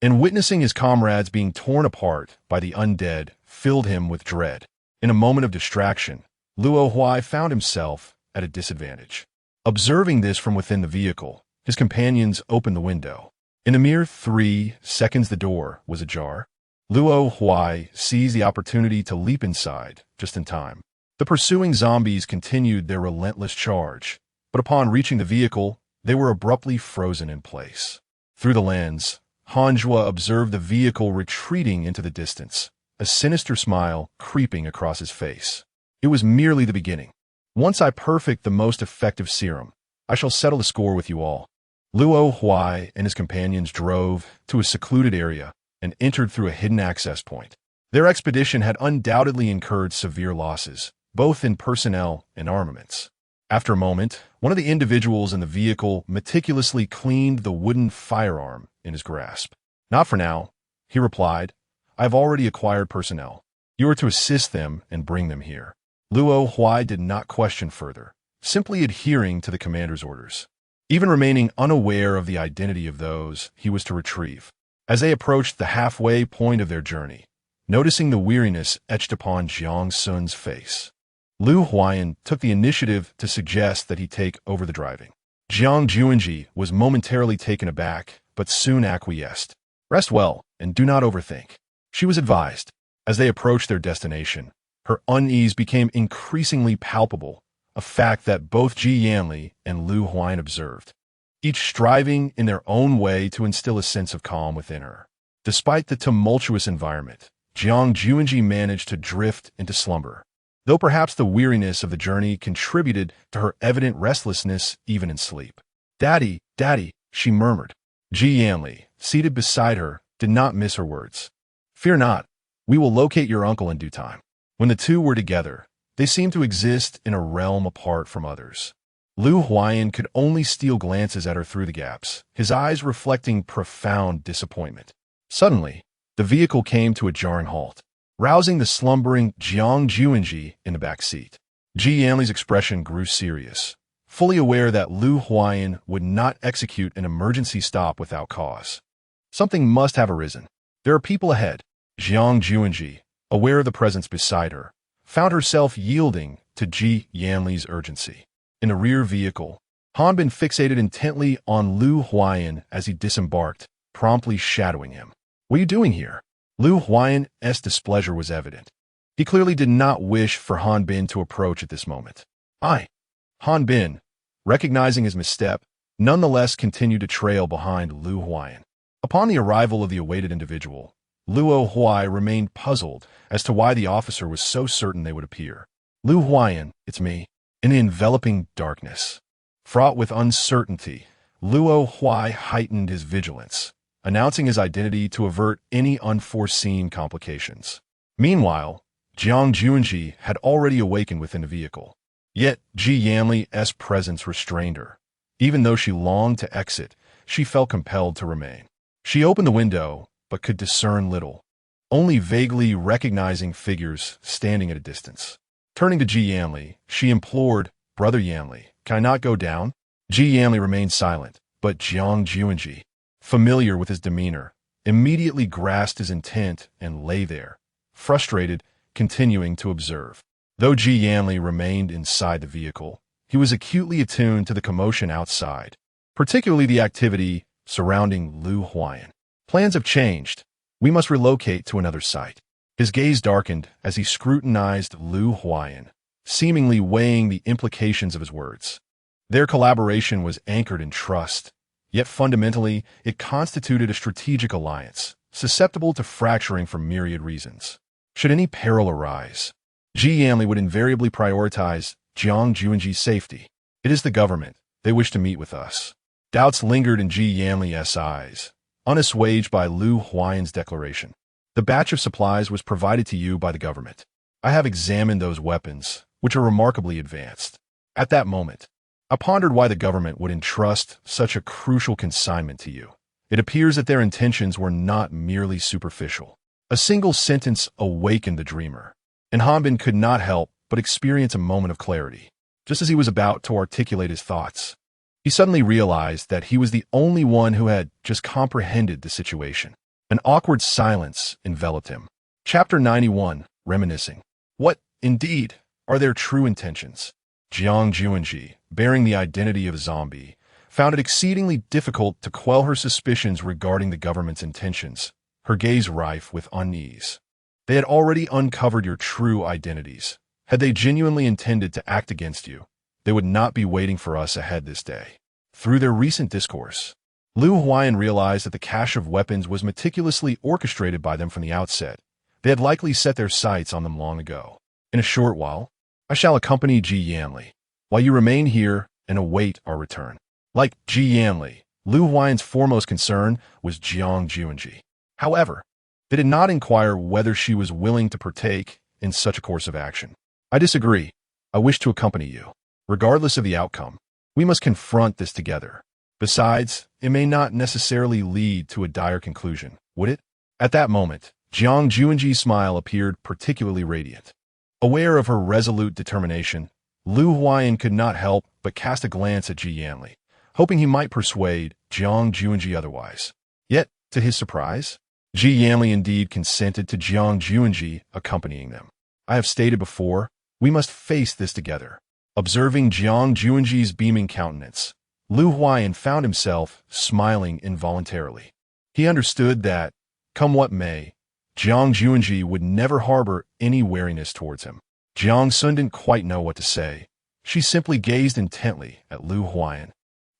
And witnessing his comrades being torn apart by the undead filled him with dread. In a moment of distraction, Luo Huai found himself at a disadvantage. Observing this from within the vehicle, his companions opened the window. In a mere 3 seconds the door was ajar. Luo Huai seized the opportunity to leap inside, just in time. The pursuing zombies continued their relentless charge, but upon reaching the vehicle, they were abruptly frozen in place. Through the lens, Hanjua observed the vehicle retreating into the distance, a sinister smile creeping across his face. It was merely the beginning. Once I perfect the most effective serum, I shall settle the score with you all. Luo Huai and his companions drove to a secluded area and entered through a hidden access point. Their expedition had undoubtedly incurred severe losses, both in personnel and armaments. After a moment, one of the individuals in the vehicle meticulously cleaned the wooden firearm in his grasp. "Not for now," he replied. "I have already acquired personnel. You are to assist them and bring them here." Luo Huai did not question further, simply adhering to the commander's orders, even remaining unaware of the identity of those he was to retrieve. As they approached the halfway point of their journey, noticing the weariness etched upon Jiang Xun's face, Lu Huayan took the initiative to suggest that he take over the driving. Jiang Xunzhi was momentarily taken aback, but soon acquiesced. "Rest well, and do not overthink," she was advised. As they approached their destination, her unease became increasingly palpable, a fact that both Ji Yanli and Lu Huayan observed, each striving in their own way to instill a sense of calm within her. Despite the tumultuous environment, Jiang Xunzhi managed to drift into slumber, though perhaps the weariness of the journey contributed to her evident restlessness even in sleep. "Daddy, Daddy," she murmured. Ji Yanli, seated beside her, did not miss her words. "Fear not, we will locate your uncle in due time." When the two were together, they seemed to exist in a realm apart from others. Lu Huayan could only steal glances at her through the gaps, his eyes reflecting profound disappointment. Suddenly, the vehicle came to a jarring halt, rousing the slumbering Jiang Xunzhi in the back seat. Ji Yanli's expression grew serious, fully aware that Lu Huayan would not execute an emergency stop without cause. Something must have arisen. "There are people ahead." Jiang Xunzhi, aware of the presence beside her, found herself yielding to Ji Yanli's urgency. In the rear vehicle, Han Bin fixated intently on Lu Huayan as he disembarked, promptly shadowing him. "What are you doing here?" Lu Huayan's displeasure was evident. He clearly did not wish for Han Bin to approach at this moment. Han Bin, recognizing his misstep, nonetheless continued to trail behind Lu Huayan. Upon the arrival of the awaited individual, Luo Huai remained puzzled as to why the officer was so certain they would appear. "Lu Huayan, it's me." In the enveloping darkness, fraught with uncertainty, Luo Huai heightened his vigilance, announcing his identity to avert any unforeseen complications. Meanwhile, Jiang Xunzhi had already awakened within the vehicle. Yet Ji Yanli's presence restrained her. Even though she longed to exit, she felt compelled to remain. She opened the window, but could discern little, only vaguely recognizing figures standing at a distance. Turning to Ji Yanli, she implored, "Brother Yanli, can I not go down?" Ji Yanli remained silent, but Jiang Xunzhi, familiar with his demeanor, immediately grasped his intent and lay there, frustrated, continuing to observe. Though Ji Yanli remained inside the vehicle, he was acutely attuned to the commotion outside, particularly the activity surrounding Lu Huayan. "Plans have changed. We must relocate to another site." His gaze darkened as he scrutinized Lu Huayan, seemingly weighing the implications of his words. Their collaboration was anchored in trust, yet fundamentally it constituted a strategic alliance, susceptible to fracturing for myriad reasons. Should any peril arise, Ji Yanli would invariably prioritize Jiang Xunzhi's safety. "It is the government. They wish to meet with us." Doubts lingered in Ji Yanli's eyes, unassuaged by Lu Huayan's declaration. "The batch of supplies was provided to you by the government. I have examined those weapons, which are remarkably advanced." At that moment, I pondered why the government would entrust such a crucial consignment to you. It appears that their intentions were not merely superficial. A single sentence awakened the dreamer, and Han Bin could not help but experience a moment of clarity. Just as he was about to articulate his thoughts, he suddenly realized that he was the only one who had just comprehended the situation. An awkward silence enveloped him. Chapter 91, Reminiscing. What, indeed, are their true intentions? Jiang Xunzhi, bearing the identity of a zombie, found it exceedingly difficult to quell her suspicions regarding the government's intentions, her gaze rife with unease. They had already uncovered your true identities. Had they genuinely intended to act against you, they would not be waiting for us ahead this day. Through their recent discourse, Lu Huayan realized that the cache of weapons was meticulously orchestrated by them from the outset. They had likely set their sights on them long ago. In a short while, I shall accompany Ji Yanli, while you remain here and await our return. Like Ji Yanli, Lu Huayan's foremost concern was Jiang Xunzhi. However, they did not inquire whether she was willing to partake in such a course of action. I disagree. I wish to accompany you. Regardless of the outcome, we must confront this together. Besides, it may not necessarily lead to a dire conclusion, would it? At that moment, Jiang Xunzhi's smile appeared particularly radiant. Aware of her resolute determination, Lu Huayan could not help but cast a glance at Ji Yanli, hoping he might persuade Jiang Xunzhi otherwise. Yet, to his surprise, Ji Yanli indeed consented to Jiang Xunzhi accompanying them. I have stated before, we must face this together. Observing Jiang Xunzhi's beaming countenance, Lu Huayan found himself smiling involuntarily. He understood that, come what may, Jiang Xunzhi would never harbor any wariness towards him. Jiang Sun didn't quite know what to say. She simply gazed intently at Lu Huayan.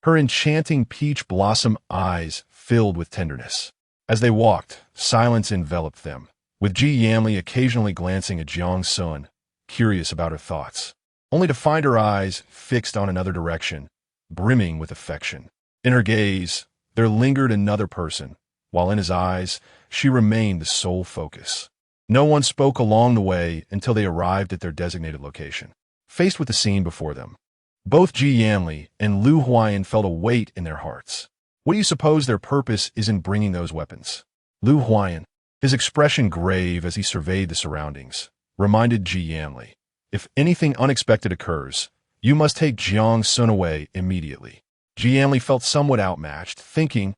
Her enchanting peach blossom eyes filled with tenderness. As they walked, silence enveloped them, with Ji Yanli occasionally glancing at Jiang Sun, curious about her thoughts, only to find her eyes fixed on another direction, brimming with affection. In her gaze, there lingered another person, while in his eyes, she remained the sole focus. No one spoke along the way until they arrived at their designated location. Faced with the scene before them, both Ji Yanli and Lu Huayan felt a weight in their hearts. What do you suppose their purpose is in bringing those weapons? Lu Huayan, his expression grave as he surveyed the surroundings, reminded Ji Yanli, if anything unexpected occurs, you must take Jiang Sun away immediately. Ji Yanli felt somewhat outmatched, thinking,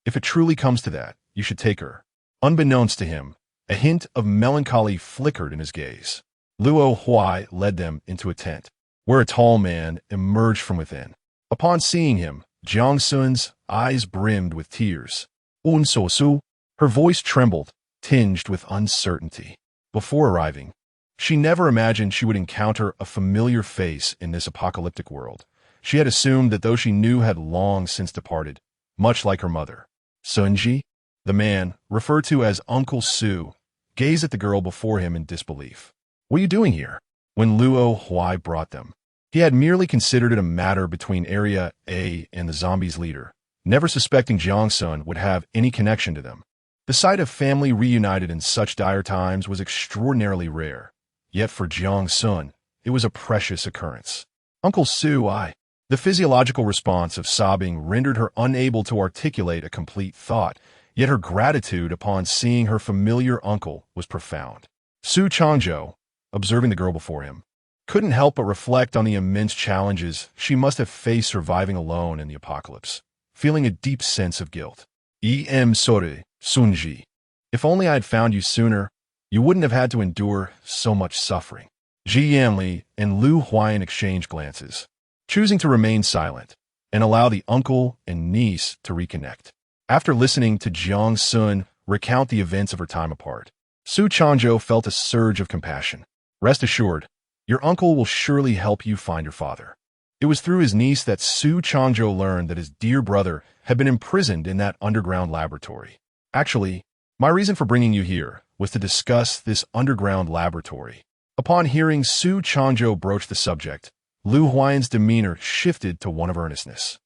if it truly comes to that, you should take her. Unbeknownst to him, a hint of melancholy flickered in his gaze. Luo Huai led them into a tent, where a tall man emerged from within. Upon seeing him, Jiang Sun's eyes brimmed with tears. Su, her voice trembled, tinged with uncertainty. Before arriving, she never imagined she would encounter a familiar face in this apocalyptic world. She had assumed that those she knew had long since departed, much like her mother. Sunji, the man, referred to as Uncle Su, gazed at the girl before him in disbelief. What are you doing here? When Luo Huai brought them, he had merely considered it a matter between Area A and the zombies' leader, never suspecting Jiang Sun would have any connection to them. The sight of family reunited in such dire times was extraordinarily rare. Yet for Jiang Sun, it was a precious occurrence. Uncle Su, The physiological response of sobbing rendered her unable to articulate a complete thought, yet her gratitude upon seeing her familiar uncle was profound. Su Changzhou, observing the girl before him, couldn't help but reflect on the immense challenges she must have faced surviving alone in the apocalypse, feeling a deep sense of guilt. Sunji. If only I had found you sooner, you wouldn't have had to endure so much suffering. Ji Yanli and Lu Huayan exchanged glances, choosing to remain silent and allow the uncle and niece to reconnect. After listening to Jiang Sun recount the events of her time apart, Su Changzhou felt a surge of compassion. Rest assured, your uncle will surely help you find your father. It was through his niece that Su Changzhou learned that his dear brother had been imprisoned in that underground laboratory. Actually, my reason for bringing you here was to discuss this underground laboratory. Upon hearing Su Changzhou broach the subject, Lu Huayan's demeanor shifted to one of earnestness.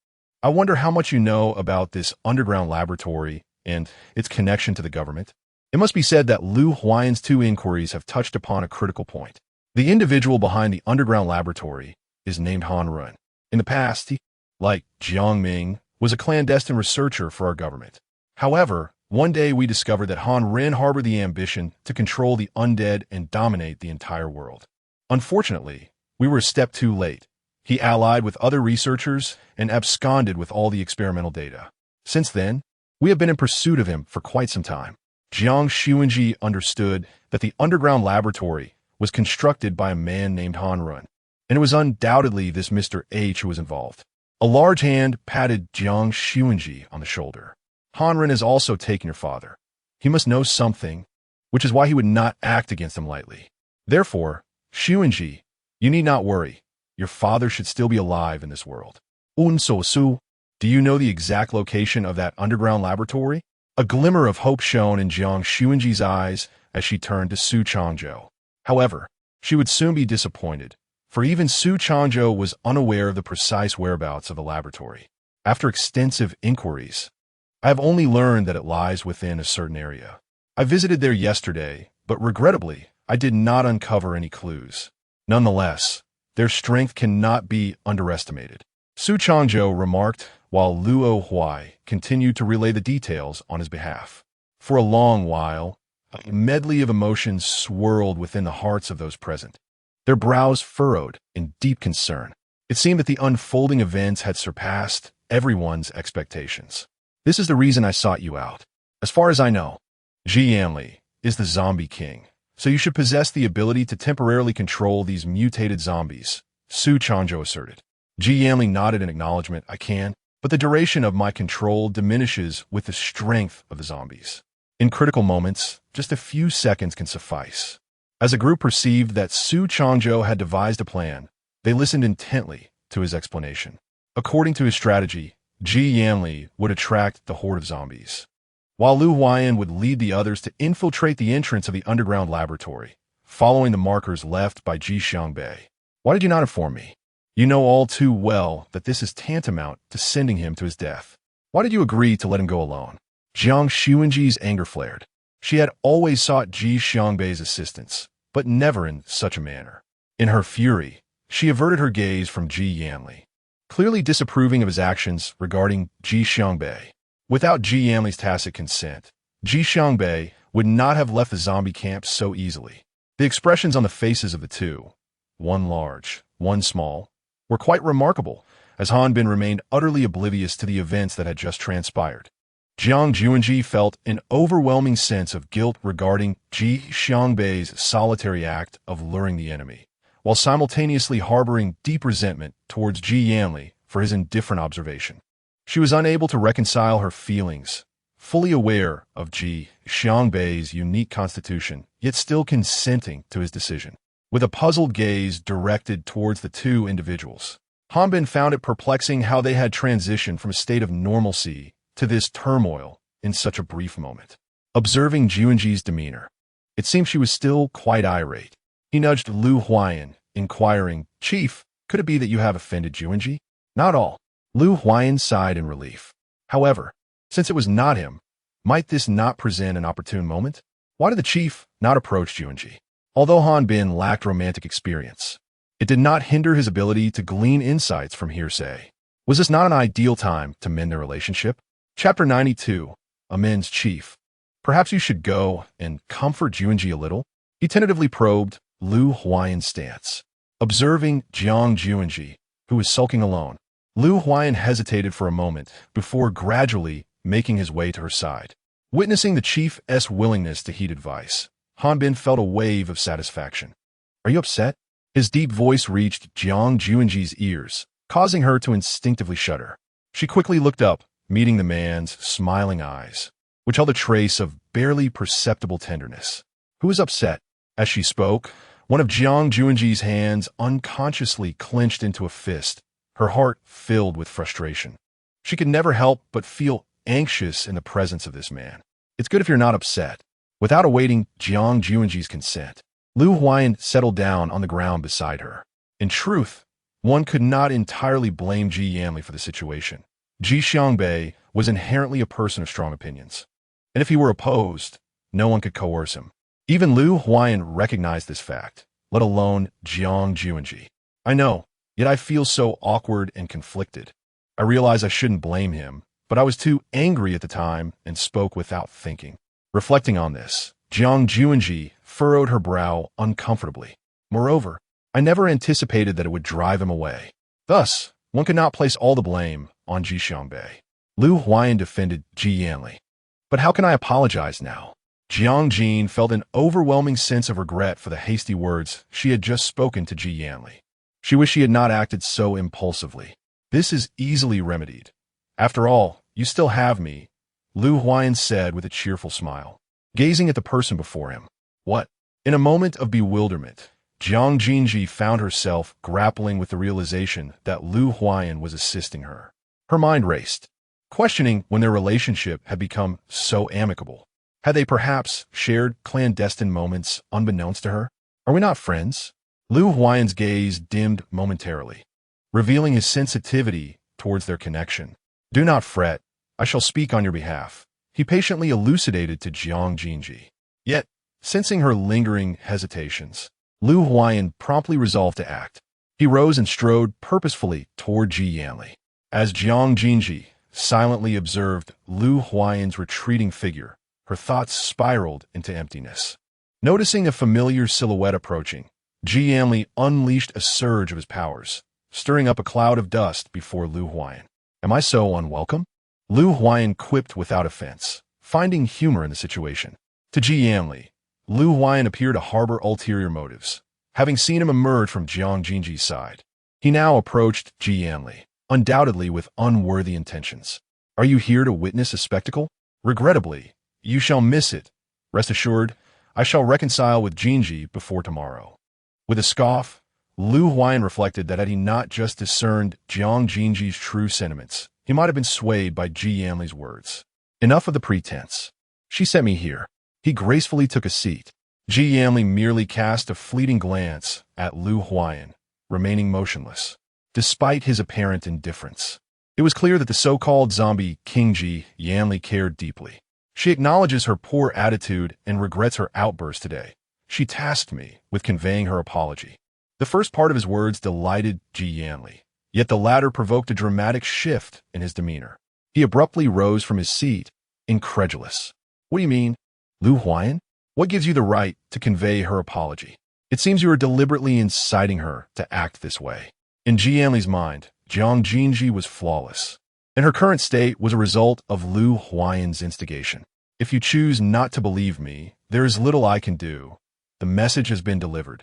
I wonder how much you know about this underground laboratory and its connection to the government. It must be said that Lu Huayan's two inquiries have touched upon a critical point. The individual behind the underground laboratory is named Han Run. In the past, he, like Jiang Ming, was a clandestine researcher for our government. However, one day we discovered that Han Ren harbored the ambition to control the undead and dominate the entire world. Unfortunately, we were a step too late. He allied with other researchers and absconded with all the experimental data. Since then, we have been in pursuit of him for quite some time. Jiang Xunzhi understood that the underground laboratory was constructed by a man named Han Run, and it was undoubtedly this Mr. H who was involved. A large hand patted Jiang Xunzhi on the shoulder. Han Run has also taken your father. He must know something, which is why he would not act against him lightly. Therefore, Xunzhi, you need not worry. Your father should still be alive in this world. Su, do you know the exact location of that underground laboratory? A glimmer of hope shone in Jiang Xunzhi's eyes as she turned to Su Changzhou. However, she would soon be disappointed, for even Su Changzhou was unaware of the precise whereabouts of the laboratory. After extensive inquiries, I have only learned that it lies within a certain area. I visited there yesterday, but regrettably, I did not uncover any clues. Nonetheless, their strength cannot be underestimated. Su Changzhou remarked while Luo Huai continued to relay the details on his behalf. For a long while, a medley of emotions swirled within the hearts of those present. Their brows furrowed in deep concern. It seemed that the unfolding events had surpassed everyone's expectations. This is the reason I sought you out. As far as I know, Jiang is the zombie king, so you should possess the ability to temporarily control these mutated zombies, Su Changzhou asserted. Jiang nodded in acknowledgement. I can, but the duration of my control diminishes with the strength of the zombies. In critical moments, just a few seconds can suffice. As the group perceived that Su Changzhou had devised a plan, they listened intently to his explanation. According to his strategy, Jiang would attract the horde of zombies, while Lu Huayan would lead the others to infiltrate the entrance of the underground laboratory, following the markers left by Ji Xiangbei. Why did you not inform me? You know all too well that this is tantamount to sending him to his death. Why did you agree to let him go alone? Jiang Xunzhi's anger flared. She had always sought Ji Xiangbei's assistance, but never in such a manner. In her fury, she averted her gaze from Ji Yanli, clearly disapproving of his actions regarding Ji Xiangbei. Without Ji Yanli's tacit consent, Ji Xiangbei would not have left the zombie camp so easily. The expressions on the faces of the two, one large, one small, were quite remarkable, as Han Bin remained utterly oblivious to the events that had just transpired. Jiang Xunzhi felt an overwhelming sense of guilt regarding Ji Xiangbei's solitary act of luring the enemy, while simultaneously harboring deep resentment towards Ji Yanli for his indifferent observation. She was unable to reconcile her feelings, fully aware of Ji Xiangbei's unique constitution, yet still consenting to his decision. With a puzzled gaze directed towards the two individuals, Han Bin found it perplexing how they had transitioned from a state of normalcy to this turmoil in such a brief moment. Observing Xunzhi's demeanor, it seemed she was still quite irate. He nudged Lu Huayan, inquiring, Chief, could it be that you have offended Xunzhi? Not all. Lu Huayan sighed in relief. However, since it was not him, might this not present an opportune moment? Why did the chief not approach Xunzhi? Although Han Bin lacked romantic experience, it did not hinder his ability to glean insights from hearsay. Was this not an ideal time to mend their relationship? Chapter 92, Amends Chief. Perhaps you should go and comfort Xunzhi a little? He tentatively probed Lu Huayan's stance. Observing Jiang Xunzhi, who was sulking alone, Lu Huayan hesitated for a moment before gradually making his way to her side. Witnessing the chief's willingness to heed advice, Han Bin felt a wave of satisfaction. Are you upset? His deep voice reached Jiang Xunzhi's ears, causing her to instinctively shudder. She quickly looked up, meeting the man's smiling eyes, which held a trace of barely perceptible tenderness. Who is upset? As she spoke, one of Jiang Xunzhi's hands unconsciously clenched into a fist, her heart filled with frustration. She could never help but feel anxious in the presence of this man. It's good if you're not upset. Without awaiting Jiang Xunzhi's consent, Lu Huayan settled down on the ground beside her. In truth, one could not entirely blame Ji Yanli for the situation. Ji Xiangbei was inherently a person of strong opinions, and if he were opposed, no one could coerce him. Even Lu Huayan recognized this fact, let alone Jiang Xunzhi. I know, yet I feel so awkward and conflicted. I realize I shouldn't blame him, but I was too angry at the time and spoke without thinking. Reflecting on this, Jiang Xunzhi furrowed her brow uncomfortably. Moreover, I never anticipated that it would drive him away. Thus, one could not place all the blame on Ji Xiangbei. Lu Huayan defended Ji Yanli. But how can I apologize now? Jiang Jin felt an overwhelming sense of regret for the hasty words she had just spoken to Ji Yanli. She wished she had not acted so impulsively. This is easily remedied. After all, you still have me, Lu Huayan said with a cheerful smile, gazing at the person before him. What? In a moment of bewilderment, Jiang Xunzhi found herself grappling with the realization that Lu Huayan was assisting her. Her mind raced, questioning when their relationship had become so amicable. Had they perhaps shared clandestine moments unbeknownst to her? Are we not friends? Lu Huayan's gaze dimmed momentarily, revealing his sensitivity towards their connection. Do not fret. I shall speak on your behalf, he patiently elucidated to Jiang Xunzhi. Yet, sensing her lingering hesitations, Lu Huayan promptly resolved to act. He rose and strode purposefully toward Ji Yanli. As Jiang Xunzhi silently observed Lu Huayan's retreating figure, her thoughts spiraled into emptiness. Noticing a familiar silhouette approaching, Ji Yanli unleashed a surge of his powers, stirring up a cloud of dust before Lu Huayan. Am I so unwelcome? Lu Huayan quipped without offense, finding humor in the situation. To Ji Yanli, Lu Huayan appeared to harbor ulterior motives, having seen him emerge from Jiang Xunzhi's side. He now approached Ji Yanli, undoubtedly with unworthy intentions. Are you here to witness a spectacle? Regrettably, you shall miss it. Rest assured, I shall reconcile with Xunzhi before tomorrow. With a scoff, Lu Huayan reflected that had he not just discerned Jiang Xunzhi's true sentiments, he might have been swayed by Ji Yanli's words. Enough of the pretense. She sent me here. He gracefully took a seat. Ji Yanli merely cast a fleeting glance at Lu Huayan, remaining motionless, despite his apparent indifference. It was clear that the so-called zombie King Ji Yanli cared deeply. She acknowledges her poor attitude and regrets her outburst today. She tasked me with conveying her apology. The first part of his words delighted Ji Yanli, yet the latter provoked a dramatic shift in his demeanor. He abruptly rose from his seat, incredulous. What do you mean? Lu Huayan? What gives you the right to convey her apology? It seems you are deliberately inciting her to act this way. In Ji Yanli's mind, Jiang Xunzhi was flawless, and her current state was a result of Lu Huayan's instigation. If you choose not to believe me, there is little I can do. The message has been delivered.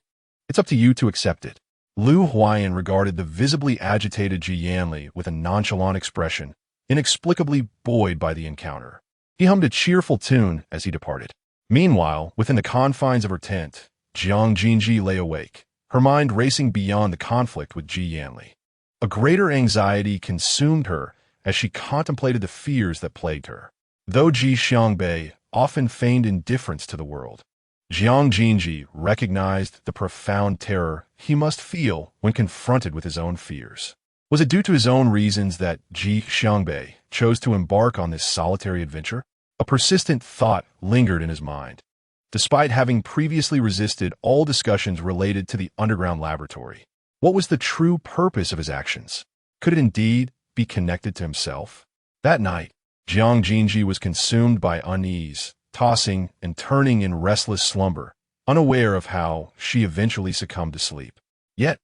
It's up to you to accept it. Lu Huayan regarded the visibly agitated Ji Yanli with a nonchalant expression, inexplicably buoyed by the encounter. He hummed a cheerful tune as he departed. Meanwhile, within the confines of her tent, Jiang Xunzhi lay awake, her mind racing beyond the conflict with Ji Yanli. A greater anxiety consumed her as she contemplated the fears that plagued her. Though Ji Xiangbei often feigned indifference to the world, Jiang Xunzhi recognized the profound terror he must feel when confronted with his own fears. Was it due to his own reasons that Ji Xiangbei chose to embark on this solitary adventure? A persistent thought lingered in his mind. Despite having previously resisted all discussions related to the underground laboratory, what was the true purpose of his actions? Could it indeed be connected to himself? That night, Jiang Xunzhi was consumed by unease, tossing and turning in restless slumber, unaware of how she eventually succumbed to sleep. Yet,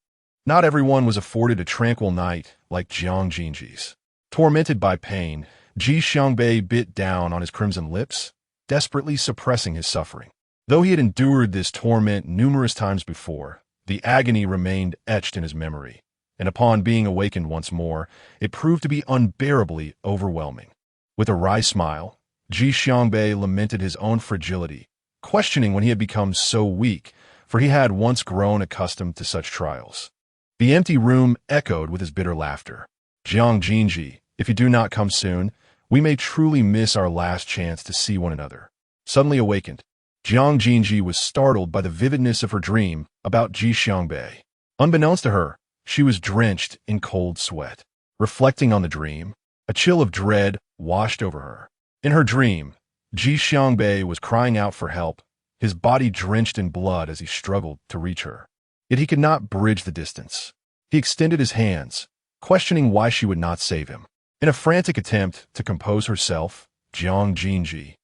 not everyone was afforded a tranquil night like Jiang Xunzhi's. Tormented by pain, Ji Xiangbei bit down on his crimson lips, desperately suppressing his suffering. Though he had endured this torment numerous times before, the agony remained etched in his memory, and upon being awakened once more, it proved to be unbearably overwhelming. With a wry smile, Ji Xiangbei lamented his own fragility, questioning when he had become so weak, for he had once grown accustomed to such trials. The empty room echoed with his bitter laughter. Jiang Xunzhi, if you do not come soon, we may truly miss our last chance to see one another. Suddenly awakened, Jiang Xunzhi was startled by the vividness of her dream about Ji Xiangbei. Unbeknownst to her, she was drenched in cold sweat. Reflecting on the dream, a chill of dread washed over her. In her dream, Ji Xiangbei was crying out for help, his body drenched in blood as he struggled to reach her. Yet he could not bridge the distance. He extended his hands, questioning why she would not save him. In a frantic attempt to compose herself, Jiang Xunzhi,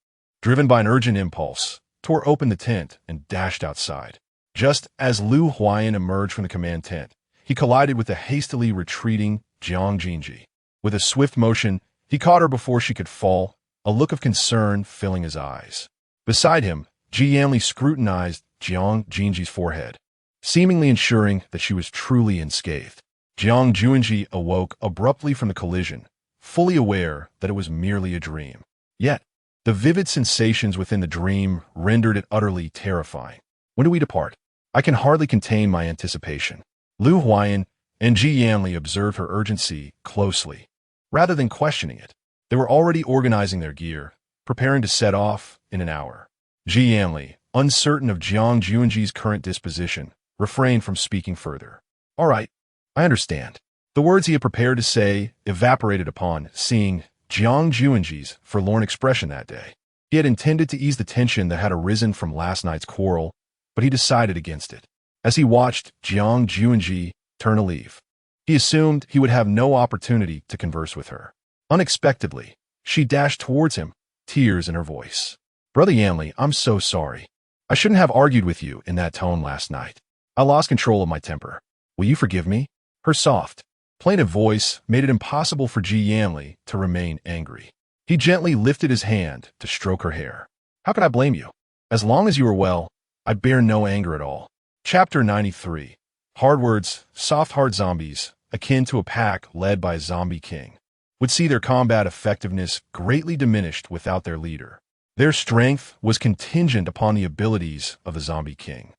driven by an urgent impulse, tore open the tent and dashed outside. Just as Lu Huayan emerged from the command tent, he collided with the hastily retreating Jiang Xunzhi. With a swift motion, he caught her before she could fall, a look of concern filling his eyes. Beside him, Ji Yanli scrutinized Jiang Xunzhi's forehead, seemingly ensuring that she was truly unscathed. Jiang Xunzhi awoke abruptly from the collision, fully aware that it was merely a dream. Yet, the vivid sensations within the dream rendered it utterly terrifying. When do we depart? I can hardly contain my anticipation. Lu Huayan and Ji Yanli observed her urgency closely. Rather than questioning it, they were already organizing their gear, preparing to set off in an hour. Ji Yanli, uncertain of Jiang Xunzhi's current disposition, refrained from speaking further. All right, I understand. The words he had prepared to say evaporated upon seeing Jiang Xunzhi's forlorn expression that day. He had intended to ease the tension that had arisen from last night's quarrel, but he decided against it. As he watched Jiang Xunzhi turn to leave, he assumed he would have no opportunity to converse with her. Unexpectedly, she dashed towards him, tears in her voice. Brother Yanli, I'm so sorry. I shouldn't have argued with you in that tone last night. I lost control of my temper. Will you forgive me? Her soft, plaintive voice made it impossible for Ji Yanli to remain angry. He gently lifted his hand to stroke her hair. How could I blame you? As long as you are well, I bear no anger at all. Chapter 93. Hard words, soft hard zombies, akin to a pack led by a zombie king, would see their combat effectiveness greatly diminished without their leader. Their strength was contingent upon the abilities of the zombie king.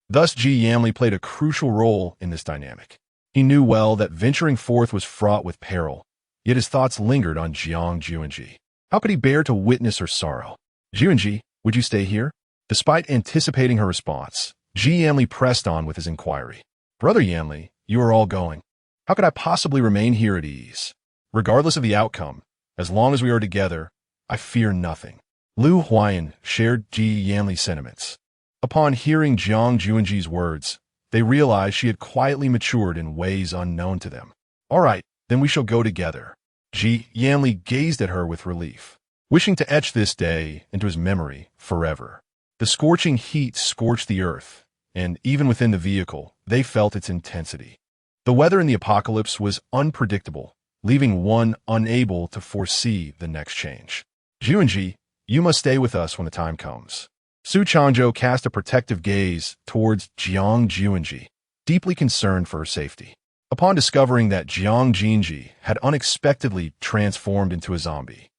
Thus, Ji Yanli played a crucial role in this dynamic. He knew well that venturing forth was fraught with peril, yet his thoughts lingered on Jiang Xunzhi. How could he bear to witness her sorrow? Xunzhi, would you stay here? Despite anticipating her response, Ji Yanli pressed on with his inquiry. Brother Yanli, you are all going. How could I possibly remain here at ease? Regardless of the outcome, as long as we are together, I fear nothing. Lu Huayan shared Ji Yanli's sentiments. Upon hearing Jiang Xunzhi's words, they realized she had quietly matured in ways unknown to them. All right, then we shall go together. Ji Yanli gazed at her with relief, wishing to etch this day into his memory forever. The scorching heat scorched the earth, and even within the vehicle, they felt its intensity. The weather in the apocalypse was unpredictable, leaving one unable to foresee the next change. Xunzhi, you must stay with us when the time comes. Su Changzhou cast a protective gaze towards Jiang Xunzhi, deeply concerned for her safety. Upon discovering that Jiang Xunzhi had unexpectedly transformed into a zombie,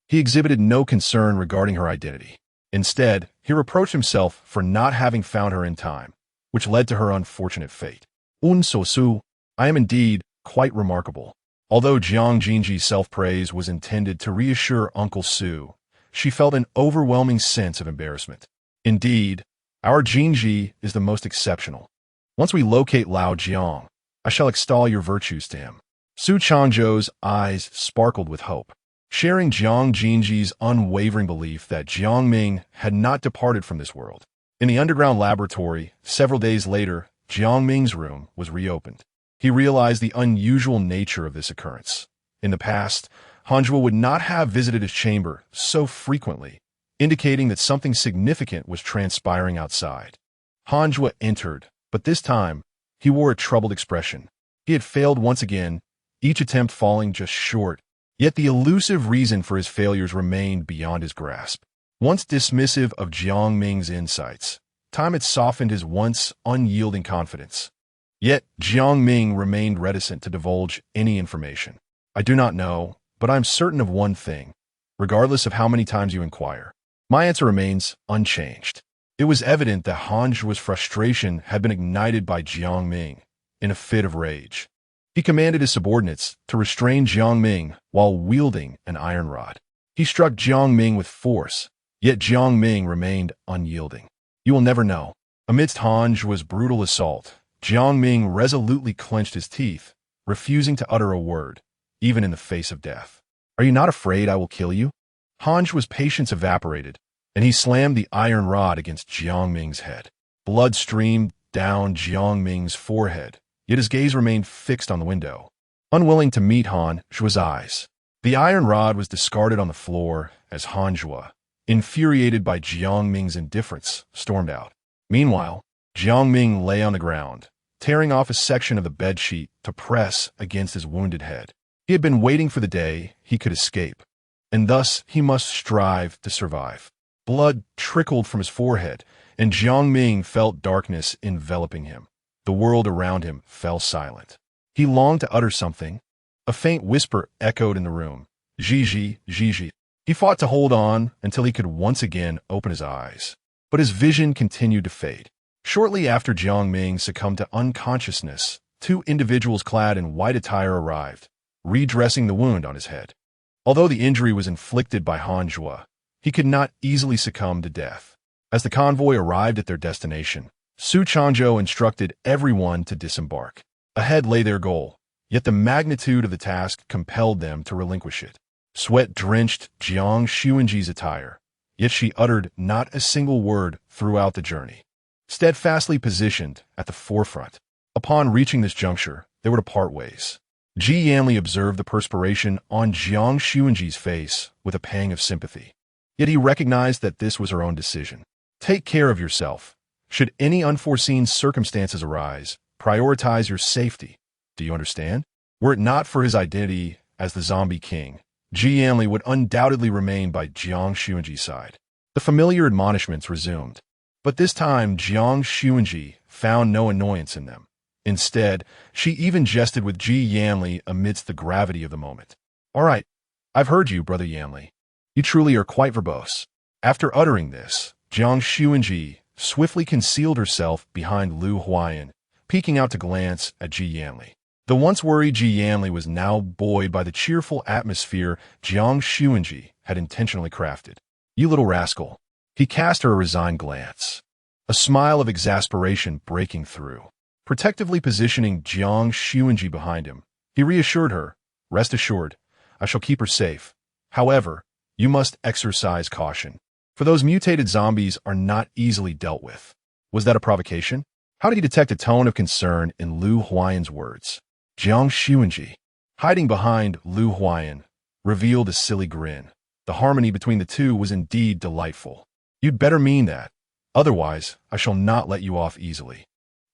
he exhibited no concern regarding her identity. Instead, he reproached himself for not having found her in time, which led to her unfortunate fate. Su, I am indeed quite remarkable. Although Jiang Xunzhi's self-praise was intended to reassure Uncle Su, she felt an overwhelming sense of embarrassment. Indeed, our Xunzhi is the most exceptional. Once we locate Lao Jiang, I shall extol your virtues to him. Su Changzhou's eyes sparkled with hope, sharing Jiang Xunzhi's unwavering belief that Jiang Ming had not departed from this world. In the underground laboratory, several days later, Jiang Ming's room was reopened. He realized the unusual nature of this occurrence. In the past, Hanjua would not have visited his chamber so frequently, indicating that something significant was transpiring outside. Hanjua entered, but this time, he wore a troubled expression. He had failed once again, each attempt falling just short, yet the elusive reason for his failures remained beyond his grasp. Once dismissive of Jiang Ming's insights, time had softened his once unyielding confidence. Yet Jiang Ming remained reticent to divulge any information. I do not know, but I am certain of one thing, regardless of how many times you inquire. My answer remains unchanged. It was evident that Hanjua's frustration had been ignited by Jiang Ming in a fit of rage. He commanded his subordinates to restrain Jiang Ming while wielding an iron rod. He struck Jiang Ming with force, yet Jiang Ming remained unyielding. You will never know. Amidst Hanjua's brutal assault, Jiang Ming resolutely clenched his teeth, refusing to utter a word, even in the face of death. Are you not afraid I will kill you? Hanjua's patience evaporated, and he slammed the iron rod against Jiang Ming's head. Blood streamed down Jiang Ming's forehead, yet his gaze remained fixed on the window, unwilling to meet Hanjua's eyes. The iron rod was discarded on the floor as Hanjua, infuriated by Jiang Ming's indifference, stormed out. Meanwhile, Jiang Ming lay on the ground, tearing off a section of the bedsheet to press against his wounded head. He had been waiting for the day he could escape, and thus he must strive to survive. Blood trickled from his forehead, and Jiang Ming felt darkness enveloping him. The world around him fell silent. He longed to utter something. A faint whisper echoed in the room. Gigi, Gigi. He fought to hold on until he could once again open his eyes. But his vision continued to fade. Shortly after Jiang Ming succumbed to unconsciousness, two individuals clad in white attire arrived, redressing the wound on his head. Although the injury was inflicted by Han Zhuo, he could not easily succumb to death. As the convoy arrived at their destination, Su Changzhou instructed everyone to disembark. Ahead lay their goal, yet the magnitude of the task compelled them to relinquish it. Sweat drenched Jiang Xunzhi's attire, yet she uttered not a single word throughout the journey. Steadfastly positioned at the forefront, upon reaching this juncture, they were to part ways. Ji Yanli observed the perspiration on Jiang Xunzhi's face with a pang of sympathy. Yet he recognized that this was her own decision. Take care of yourself. Should any unforeseen circumstances arise, prioritize your safety. Do you understand? Were it not for his identity as the zombie king, Ji Yanli would undoubtedly remain by Jiang Xunzhi's side. The familiar admonishments resumed, but this time Jiang Xunzhi found no annoyance in them. Instead, she even jested with Ji Yanli amidst the gravity of the moment. "All right, I've heard you, Brother Yanli. You truly are quite verbose." After uttering this, Jiang Xunzhi swiftly concealed herself behind Lu Huayan, peeking out to glance at Ji Yanli. The once worried Ji Yanli was now buoyed by the cheerful atmosphere Jiang Xunzhi had intentionally crafted. "You little rascal." He cast her a resigned glance, a smile of exasperation breaking through. Protectively positioning Jiang Xunzhi behind him, he reassured her, "Rest assured, I shall keep her safe. However, you must exercise caution, for those mutated zombies are not easily dealt with." Was that a provocation? How did he detect a tone of concern in Lu Huayan's words? Jiang Xunzhi, hiding behind Lu Huayan, revealed a silly grin. The harmony between the two was indeed delightful. "You'd better mean that. Otherwise, I shall not let you off easily."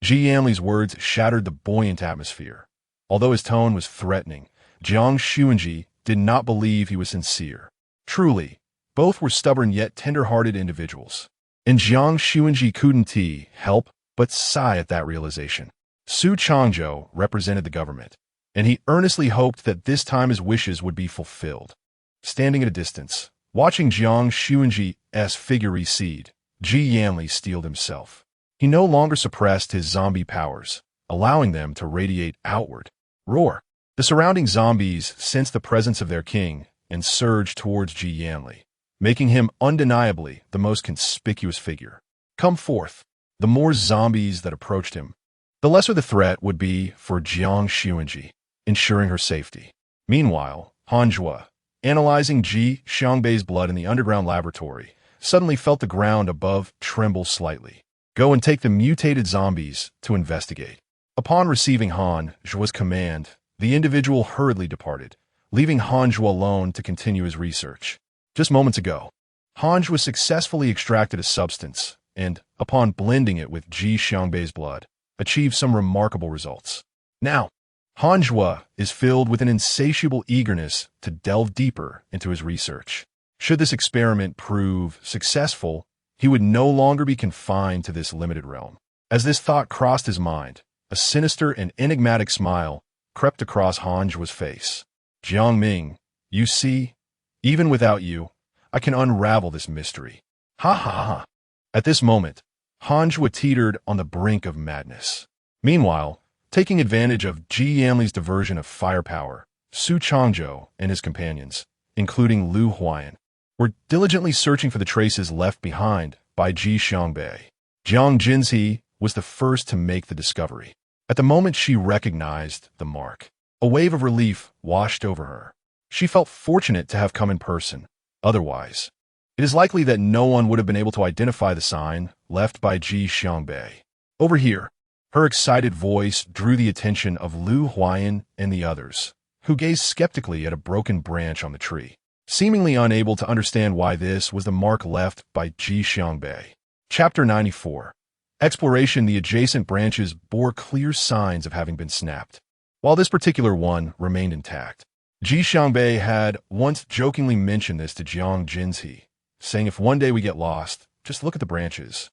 Ji Yanli's words shattered the buoyant atmosphere. Although his tone was threatening, Jiang Xunzhi did not believe he was sincere. Truly, both were stubborn yet tender-hearted individuals. And Jiang Xunzhi couldn't help but sigh at that realization. Su Changzhou represented the government, and he earnestly hoped that this time his wishes would be fulfilled. Standing at a distance, watching Jiang Xunzhi's figure recede, Ji Yanli steeled himself. He no longer suppressed his zombie powers, allowing them to radiate outward. Roar! The surrounding zombies sensed the presence of their king and surged towards Ji Yanli, making him undeniably the most conspicuous figure. Come forth. The more zombies that approached him, the lesser the threat would be for Jiang Xunzhi, ensuring her safety. Meanwhile, Han Zhuo, analyzing Ji Xiangbei's blood in the underground laboratory, suddenly felt the ground above tremble slightly. "Go and take the mutated zombies to investigate." Upon receiving Han Zhuo's command, the individual hurriedly departed, leaving Han Zhuo alone to continue his research. Just moments ago, Han Zhuo successfully extracted a substance and, upon blending it with Ji Xiangbei's blood, achieved some remarkable results. Now, Han Zhuo is filled with an insatiable eagerness to delve deeper into his research. Should this experiment prove successful, he would no longer be confined to this limited realm. As this thought crossed his mind, a sinister and enigmatic smile crept across Han Zhuo's face. "Jiang Ming, you see, even without you, I can unravel this mystery." Ha ha ha. At this moment, Han Zhuo teetered on the brink of madness. Meanwhile, taking advantage of Ji Yanli's diversion of firepower, Su Changzhou and his companions, including Lu Huayan, were diligently searching for the traces left behind by Ji Xiangbei. Jiang Xunzhi was the first to make the discovery. At the moment she recognized the mark, a wave of relief washed over her. She felt fortunate to have come in person. Otherwise, it is likely that no one would have been able to identify the sign left by Ji Xiangbei. "Over here." Her excited voice drew the attention of Lu Huayan and the others, who gazed skeptically at a broken branch on the tree, seemingly unable to understand why this was the mark left by Ji Xiangbei. Chapter 94. Exploration, the adjacent branches bore clear signs of having been snapped, while this particular one remained intact. Ji Xiangbei had once jokingly mentioned this to Jiang Xunzhi, saying, "If one day we get lost, just look at the branches,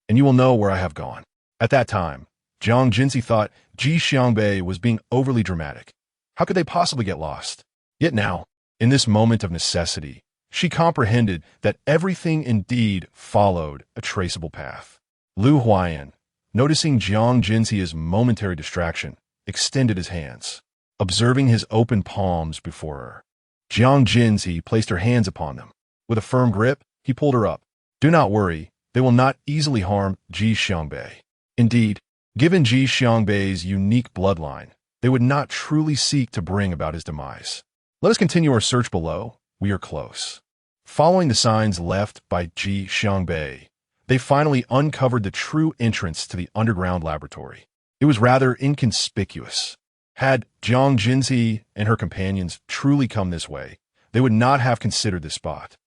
and you will know where I have gone." At that time, Jiang Xunzhi thought Ji Xiangbei was being overly dramatic. How could they possibly get lost? Yet now, in this moment of necessity, she comprehended that everything indeed followed a traceable path. Lu Huayan, noticing Jiang Xunzi's momentary distraction, extended his hands, observing his open palms before her. Jiang Xunzi placed her hands upon them. With a firm grip, he pulled her up. "Do not worry, they will not easily harm Ji Xiangbei. Indeed, given Ji Xiangbei's unique bloodline, they would not truly seek to bring about his demise. Let us continue our search below. We are close." Following the signs left by Ji Xiangbei, they finally uncovered the true entrance to the underground laboratory. It was rather inconspicuous. Had Jiang Xunzi and her companions truly come this way, they would not have considered this spot.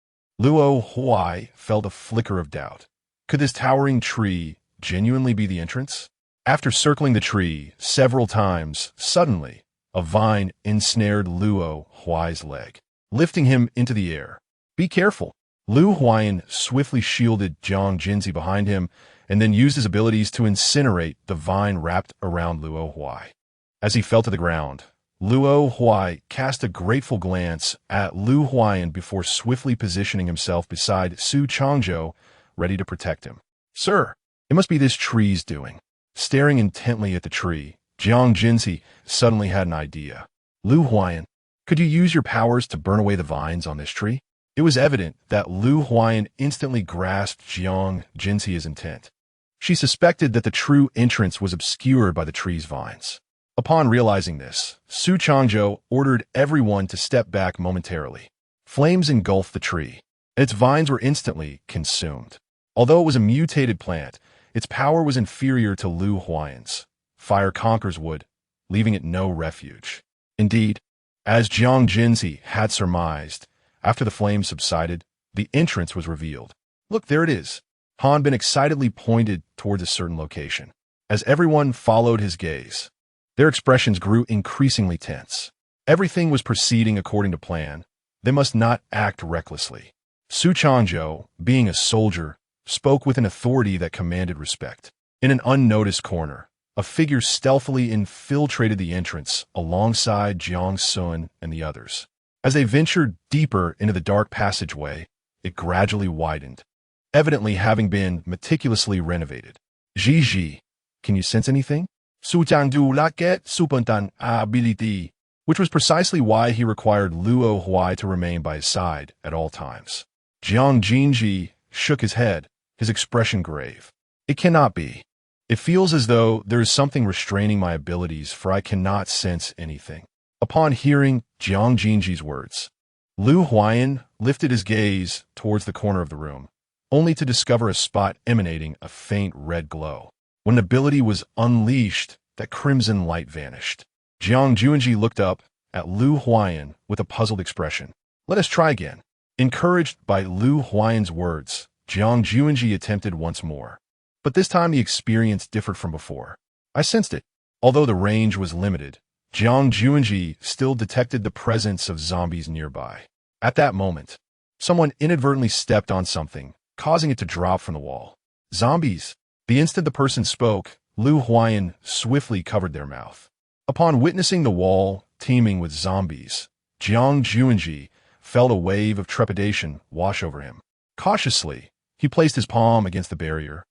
Luo Huai felt a flicker of doubt. Could this towering tree genuinely be the entrance? After circling the tree several times, suddenly, a vine ensnared Luo Huai's leg, lifting him into the air. "Be careful." Lu Huayan swiftly shielded Jiang Xunzi behind him and then used his abilities to incinerate the vine wrapped around Luo Huai. As he fell to the ground, Luo Huai cast a grateful glance at Lu Huayan before swiftly positioning himself beside Su Changzhou, ready to protect him. "Sir, it must be this tree's doing." Staring intently at the tree, Jiang Xunzi suddenly had an idea. "Lu Huayan, could you use your powers to burn away the vines on this tree?" It was evident that Lu Huayan instantly grasped Jiang Xunzi's intent. She suspected that the true entrance was obscured by the tree's vines. Upon realizing this, Su Changzhou ordered everyone to step back momentarily. Flames engulfed the tree, and its vines were instantly consumed. Although it was a mutated plant, its power was inferior to Lu Huayan's. Fire conquers wood, leaving it no refuge. Indeed, as Jiang Xunzi had surmised, after the flames subsided, the entrance was revealed. "Look, there it is." Han Bin excitedly pointed towards a certain location. As everyone followed his gaze, their expressions grew increasingly tense. Everything was proceeding according to plan. They must not act recklessly. Su Changzhou, being a soldier, spoke with an authority that commanded respect. In an unnoticed corner, a figure stealthily infiltrated the entrance alongside Jiang Xun and the others. As they ventured deeper into the dark passageway, it gradually widened, evidently having been meticulously renovated. "Ji, can you sense anything?" Su Changdu lacked supontan ability, which was precisely why he required Luo Huai to remain by his side at all times. Jiang Xunzi shook his head, his expression grave. "It cannot be. It feels as though there is something restraining my abilities, for I cannot sense anything." Upon hearing Jiang Xunzi's words, Lu Huayan lifted his gaze towards the corner of the room, only to discover a spot emanating a faint red glow. When an ability was unleashed, that crimson light vanished. Jiang Xunzi looked up at Lu Huayan with a puzzled expression. "Let us try again." Encouraged by Lu Huayan's words, Jiang Xunzi attempted once more. But this time the experience differed from before. I sensed it. Although the range was limited, Jiang Xunzi still detected the presence of zombies nearby. At that moment, someone inadvertently stepped on something, causing it to drop from the wall. "Zombies!" The instant the person spoke, Lu Huayan swiftly covered their mouth. Upon witnessing the wall teeming with zombies, Jiang Xunzi felt a wave of trepidation wash over him. Cautiously, he placed his palm against the barrier,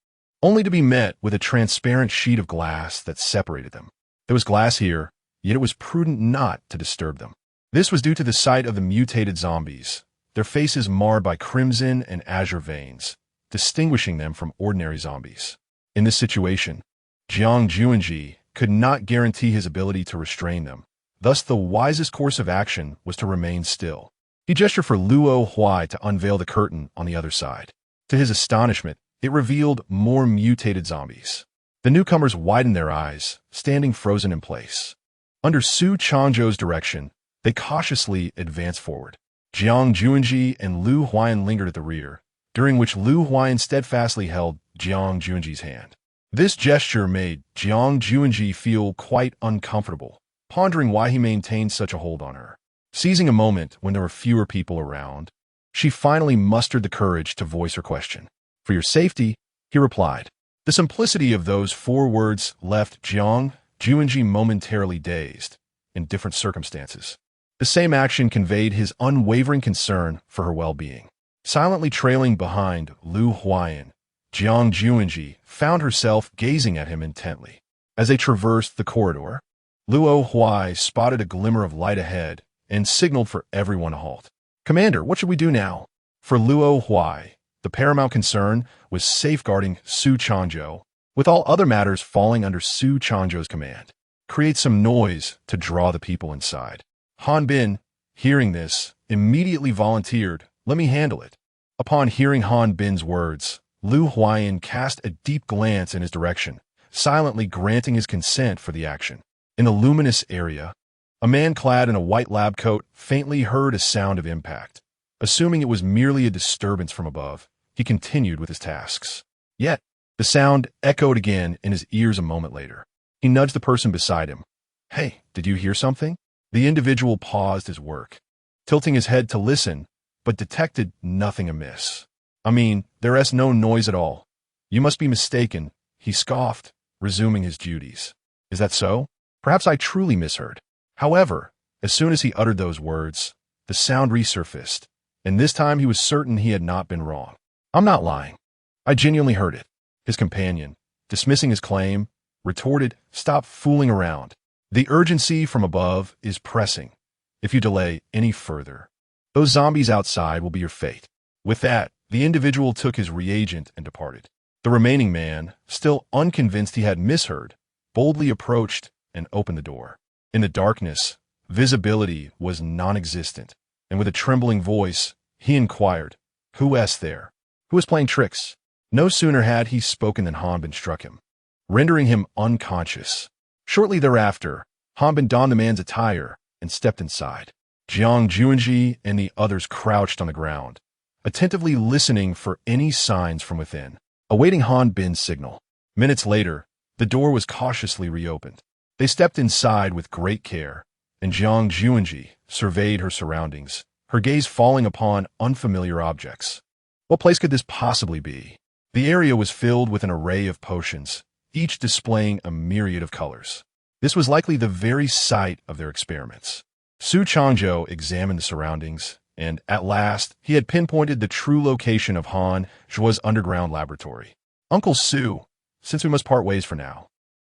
only to be met with a transparent sheet of glass that separated them. There was glass here, yet it was prudent not to disturb them. This was due to the sight of the mutated zombies, their faces marred by crimson and azure veins, distinguishing them from ordinary zombies. In this situation, Jiang Xunzi could not guarantee his ability to restrain them. Thus, the wisest course of action was to remain still. He gestured for Luo Huai to unveil the curtain on the other side. To his astonishment, it revealed more mutated zombies. The newcomers widened their eyes, standing frozen in place. Under Su Changzhou's direction, they cautiously advanced forward. Jiang Xunzi and Lu Huayan lingered at the rear, during which Lu Huayan steadfastly held Jiang Xunzi's hand. This gesture made Jiang Xunzhi feel quite uncomfortable, pondering why he maintained such a hold on her. Seizing a moment when there were fewer people around, she finally mustered the courage to voice her question. "For your safety," he replied. The simplicity of those 4 words left Jiang Xunzhi momentarily dazed. In different circumstances, the same action conveyed his unwavering concern for her well-being. Silently trailing behind Lu Huayan, Jiang Xunzhi found herself gazing at him intently. As they traversed the corridor, Luo Huai spotted a glimmer of light ahead and signaled for everyone to halt. "Commander, what should we do now?" For Luo Huai, the paramount concern was safeguarding Su Changzhou, with all other matters falling under Su Changzhou's command. "Create some noise to draw the people inside." Han Bin, hearing this, immediately volunteered, "Let me handle it." Upon hearing Han Bin's words, Lu Huayan cast a deep glance in his direction, silently granting his consent for the action. In the luminous area, a man clad in a white lab coat faintly heard a sound of impact. Assuming it was merely a disturbance from above, he continued with his tasks. Yet, the sound echoed again in his ears a moment later. He nudged the person beside him. "Hey, did you hear something?" The individual paused his work, tilting his head to listen, but detected nothing amiss. There's no noise at all. "You must be mistaken," he scoffed, resuming his duties. "Is that so? Perhaps I truly misheard." However, as soon as he uttered those words, the sound resurfaced, and this time he was certain he had not been wrong. "I'm not lying. I genuinely heard it." His companion, dismissing his claim, retorted, "Stop fooling around. The urgency from above is pressing. If you delay any further, those zombies outside will be your fate." With that, the individual took his reagent and departed. The remaining man, still unconvinced he had misheard, boldly approached and opened the door. In the darkness, visibility was non-existent, and with a trembling voice, he inquired, "Who is there? Who is playing tricks?" No sooner had he spoken than Han Bin struck him, rendering him unconscious. Shortly thereafter, Han Bin donned the man's attire and stepped inside. Jiang Xunzhi and the others crouched on the ground, attentively listening for any signs from within, awaiting Han Bin's signal. Minutes later, the door was cautiously reopened. They stepped inside with great care, and Jiang Xunzhi surveyed her surroundings, her gaze falling upon unfamiliar objects. What place could this possibly be? The area was filled with an array of potions, each displaying a myriad of colors. This was likely the very site of their experiments. Su Changzhou examined the surroundings, and at last he had pinpointed the true location of Han Zhuo's underground laboratory. "Uncle Su, since we must part ways for now,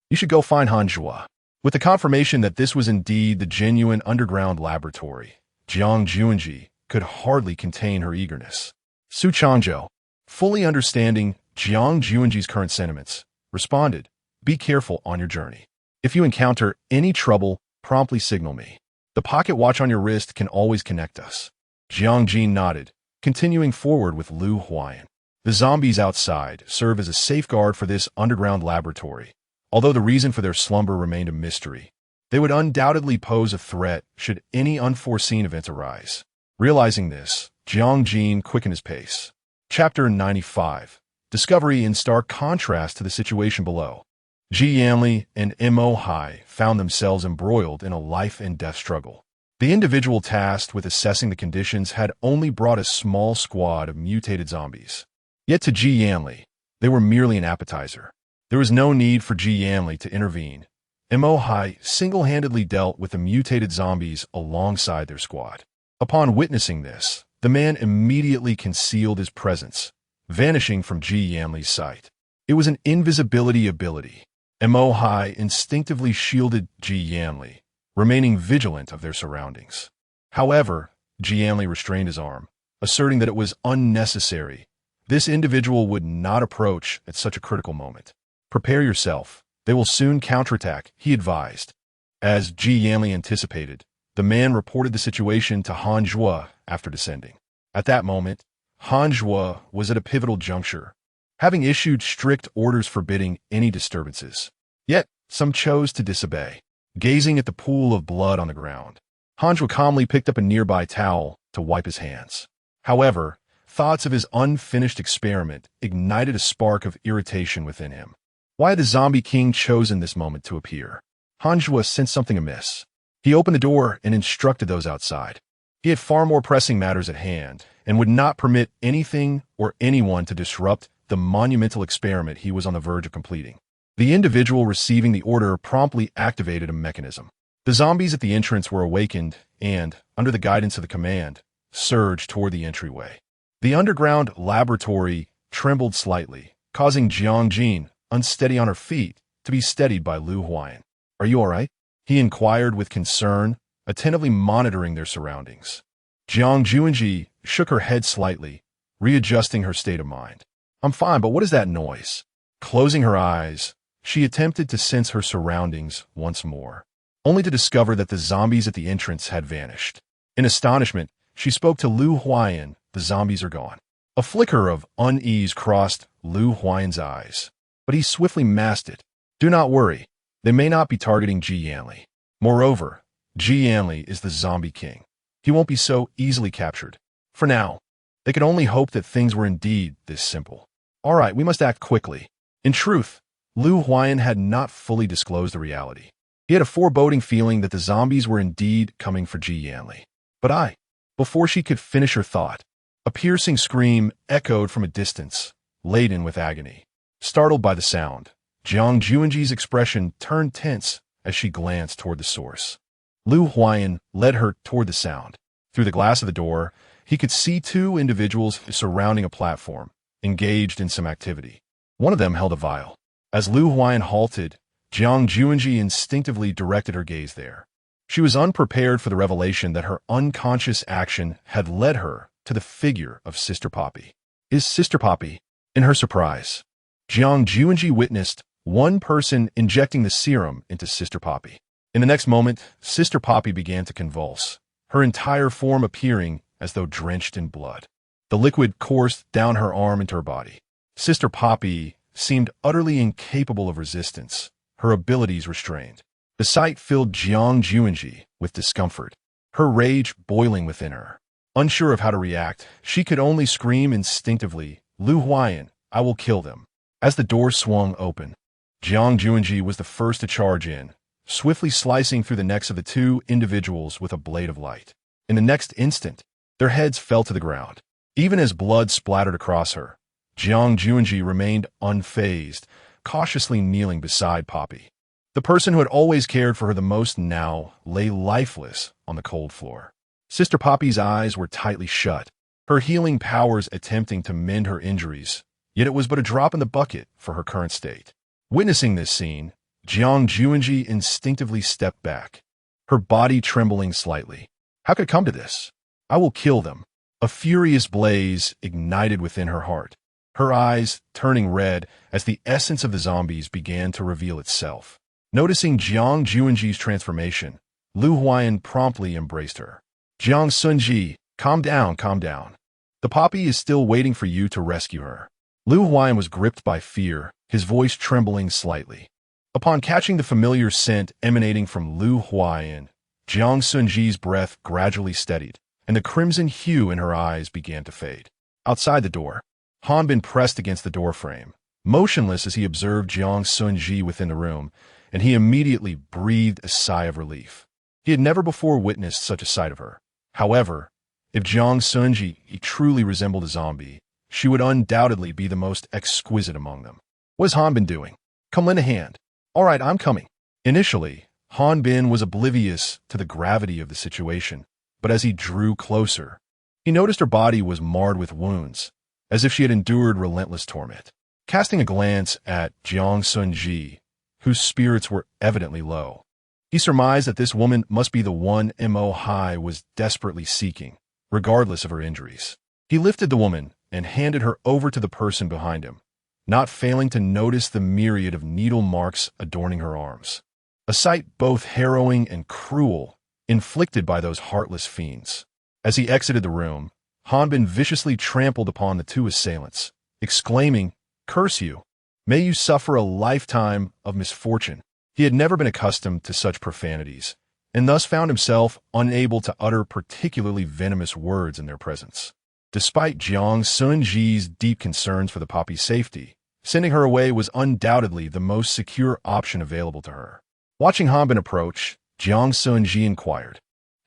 you should go find Han Zhuo." With the confirmation that this was indeed the genuine underground laboratory, Jiang Xunzhi could hardly contain her eagerness. Su Changzhou, fully understanding Jiang Xunzhi's current sentiments, responded, "Be careful on your journey. If you encounter any trouble, promptly signal me. The pocket watch on your wrist can always connect us." Jiang Jin nodded, continuing forward with Lu Huayan. The zombies outside serve as a safeguard for this underground laboratory. Although the reason for their slumber remained a mystery, they would undoubtedly pose a threat should any unforeseen events arise. Realizing this, Jiang Jin quickened his pace. Chapter 95. Discovery in stark contrast to the situation below. Ji Yanli and Mo Hai found themselves embroiled in a life-and-death struggle. The individual tasked with assessing the conditions had only brought a small squad of mutated zombies. Yet to Ji Yanli, they were merely an appetizer. There was no need for Ji Yanli to intervene. Mo Hai single-handedly dealt with the mutated zombies alongside their squad. Upon witnessing this, the man immediately concealed his presence, vanishing from Ji Yanli's sight. It was an invisibility ability. Mo Hai instinctively shielded Ji Yanli, remaining vigilant of their surroundings. However, Ji Yanli restrained his arm, asserting that it was unnecessary. This individual would not approach at such a critical moment. "Prepare yourself. They will soon counterattack," he advised. As Ji Yanli anticipated, the man reported the situation to Han Zhuo after descending. At that moment, Han Zhuo was at a pivotal juncture, having issued strict orders forbidding any disturbances. Yet, some chose to disobey. Gazing at the pool of blood on the ground, Han Zhuo calmly picked up a nearby towel to wipe his hands. However, thoughts of his unfinished experiment ignited a spark of irritation within him. Why had the zombie king chosen this moment to appear? Hanjua sensed something amiss. He opened the door and instructed those outside. He had far more pressing matters at hand and would not permit anything or anyone to disrupt the monumental experiment he was on the verge of completing. The individual receiving the order promptly activated a mechanism. The zombies at the entrance were awakened and, under the guidance of the command, surged toward the entryway. The underground laboratory trembled slightly, causing Jiang Xunzhi, unsteady on her feet, to be steadied by Lu Huayan. "Are you all right?" he inquired with concern, attentively monitoring their surroundings. Jiang Xunzhi shook her head slightly, readjusting her state of mind. "I'm fine, but what is that noise?" Closing her eyes, she attempted to sense her surroundings once more, only to discover that the zombies at the entrance had vanished. In astonishment, she spoke to Lu Huayan. "The zombies are gone." A flicker of unease crossed Lu Huayan's eyes, but he swiftly masked it. "Do not worry. They may not be targeting Ji Yanli. Moreover, Ji Yanli is the zombie king. He won't be so easily captured. For now, they could only hope that things were indeed this simple. All right, we must act quickly." In truth, Lu Huayan had not fully disclosed the reality. He had a foreboding feeling that the zombies were indeed coming for Ji Yanli. But before she could finish her thought, a piercing scream echoed from a distance, laden with agony. Startled by the sound, Jiang Xunzhi's expression turned tense as she glanced toward the source. Lu Huayan led her toward the sound. Through the glass of the door, he could see two individuals surrounding a platform, engaged in some activity. One of them held a vial. As Lu Huayan halted, Jiang Xunzhi instinctively directed her gaze there. She was unprepared for the revelation that her unconscious action had led her to the figure of Sister Poppy. Is Sister Poppy? In her surprise, Jiang Xunzhi witnessed one person injecting the serum into Sister Poppy. In the next moment, Sister Poppy began to convulse, her entire form appearing as though drenched in blood. The liquid coursed down her arm into her body. Sister Poppy seemed utterly incapable of resistance, her abilities restrained. The sight filled Jiang Xunzhi with discomfort, her rage boiling within her. Unsure of how to react, she could only scream instinctively, "Lu Huayan, I will kill them." As the door swung open, Jiang Xunzhi was the first to charge in, swiftly slicing through the necks of the two individuals with a blade of light. In the next instant, their heads fell to the ground. Even as blood splattered across her, Jiang Xunzhi remained unfazed, cautiously kneeling beside Poppy. The person who had always cared for her the most now lay lifeless on the cold floor. Sister Poppy's eyes were tightly shut, her healing powers attempting to mend her injuries, yet it was but a drop in the bucket for her current state. Witnessing this scene, Jiang Xunzhi instinctively stepped back, her body trembling slightly. How could it come to this? "I will kill them." A furious blaze ignited within her heart, her eyes turning red as the essence of the zombies began to reveal itself. Noticing Jiang Xunzhi's transformation, Lu Huayan promptly embraced her. "Jiang Xunzhi, calm down, calm down. The Poppy is still waiting for you to rescue her." Lu Huayan was gripped by fear, his voice trembling slightly. Upon catching the familiar scent emanating from Lu Huayan, Jiang Xunzhi's breath gradually steadied, and the crimson hue in her eyes began to fade. Outside the door, Hanbin pressed against the doorframe, motionless as he observed Jiang Xunzhi within the room, and he immediately breathed a sigh of relief. He had never before witnessed such a sight of her. However, if Jiang Xunzhi truly resembled a zombie, she would undoubtedly be the most exquisite among them. What is Hanbin doing? Come lend a hand. All right, I'm coming. Initially, Hanbin was oblivious to the gravity of the situation, but as he drew closer, he noticed her body was marred with wounds, as if she had endured relentless torment. Casting a glance at Jiang Xunzhi, whose spirits were evidently low, he surmised that this woman must be the one Mo Hai was desperately seeking, regardless of her injuries. He lifted the woman and handed her over to the person behind him, not failing to notice the myriad of needle marks adorning her arms. A sight both harrowing and cruel, inflicted by those heartless fiends. As he exited the room, Hanbin viciously trampled upon the two assailants, exclaiming, "Curse you! May you suffer a lifetime of misfortune." He had never been accustomed to such profanities, and thus found himself unable to utter particularly venomous words in their presence. Despite Jiang Xunzhi's deep concerns for the Poppy's safety, Sending her away was undoubtedly the most secure option available to her. Watching Hanbin approach, Jiang Xunzhi inquired,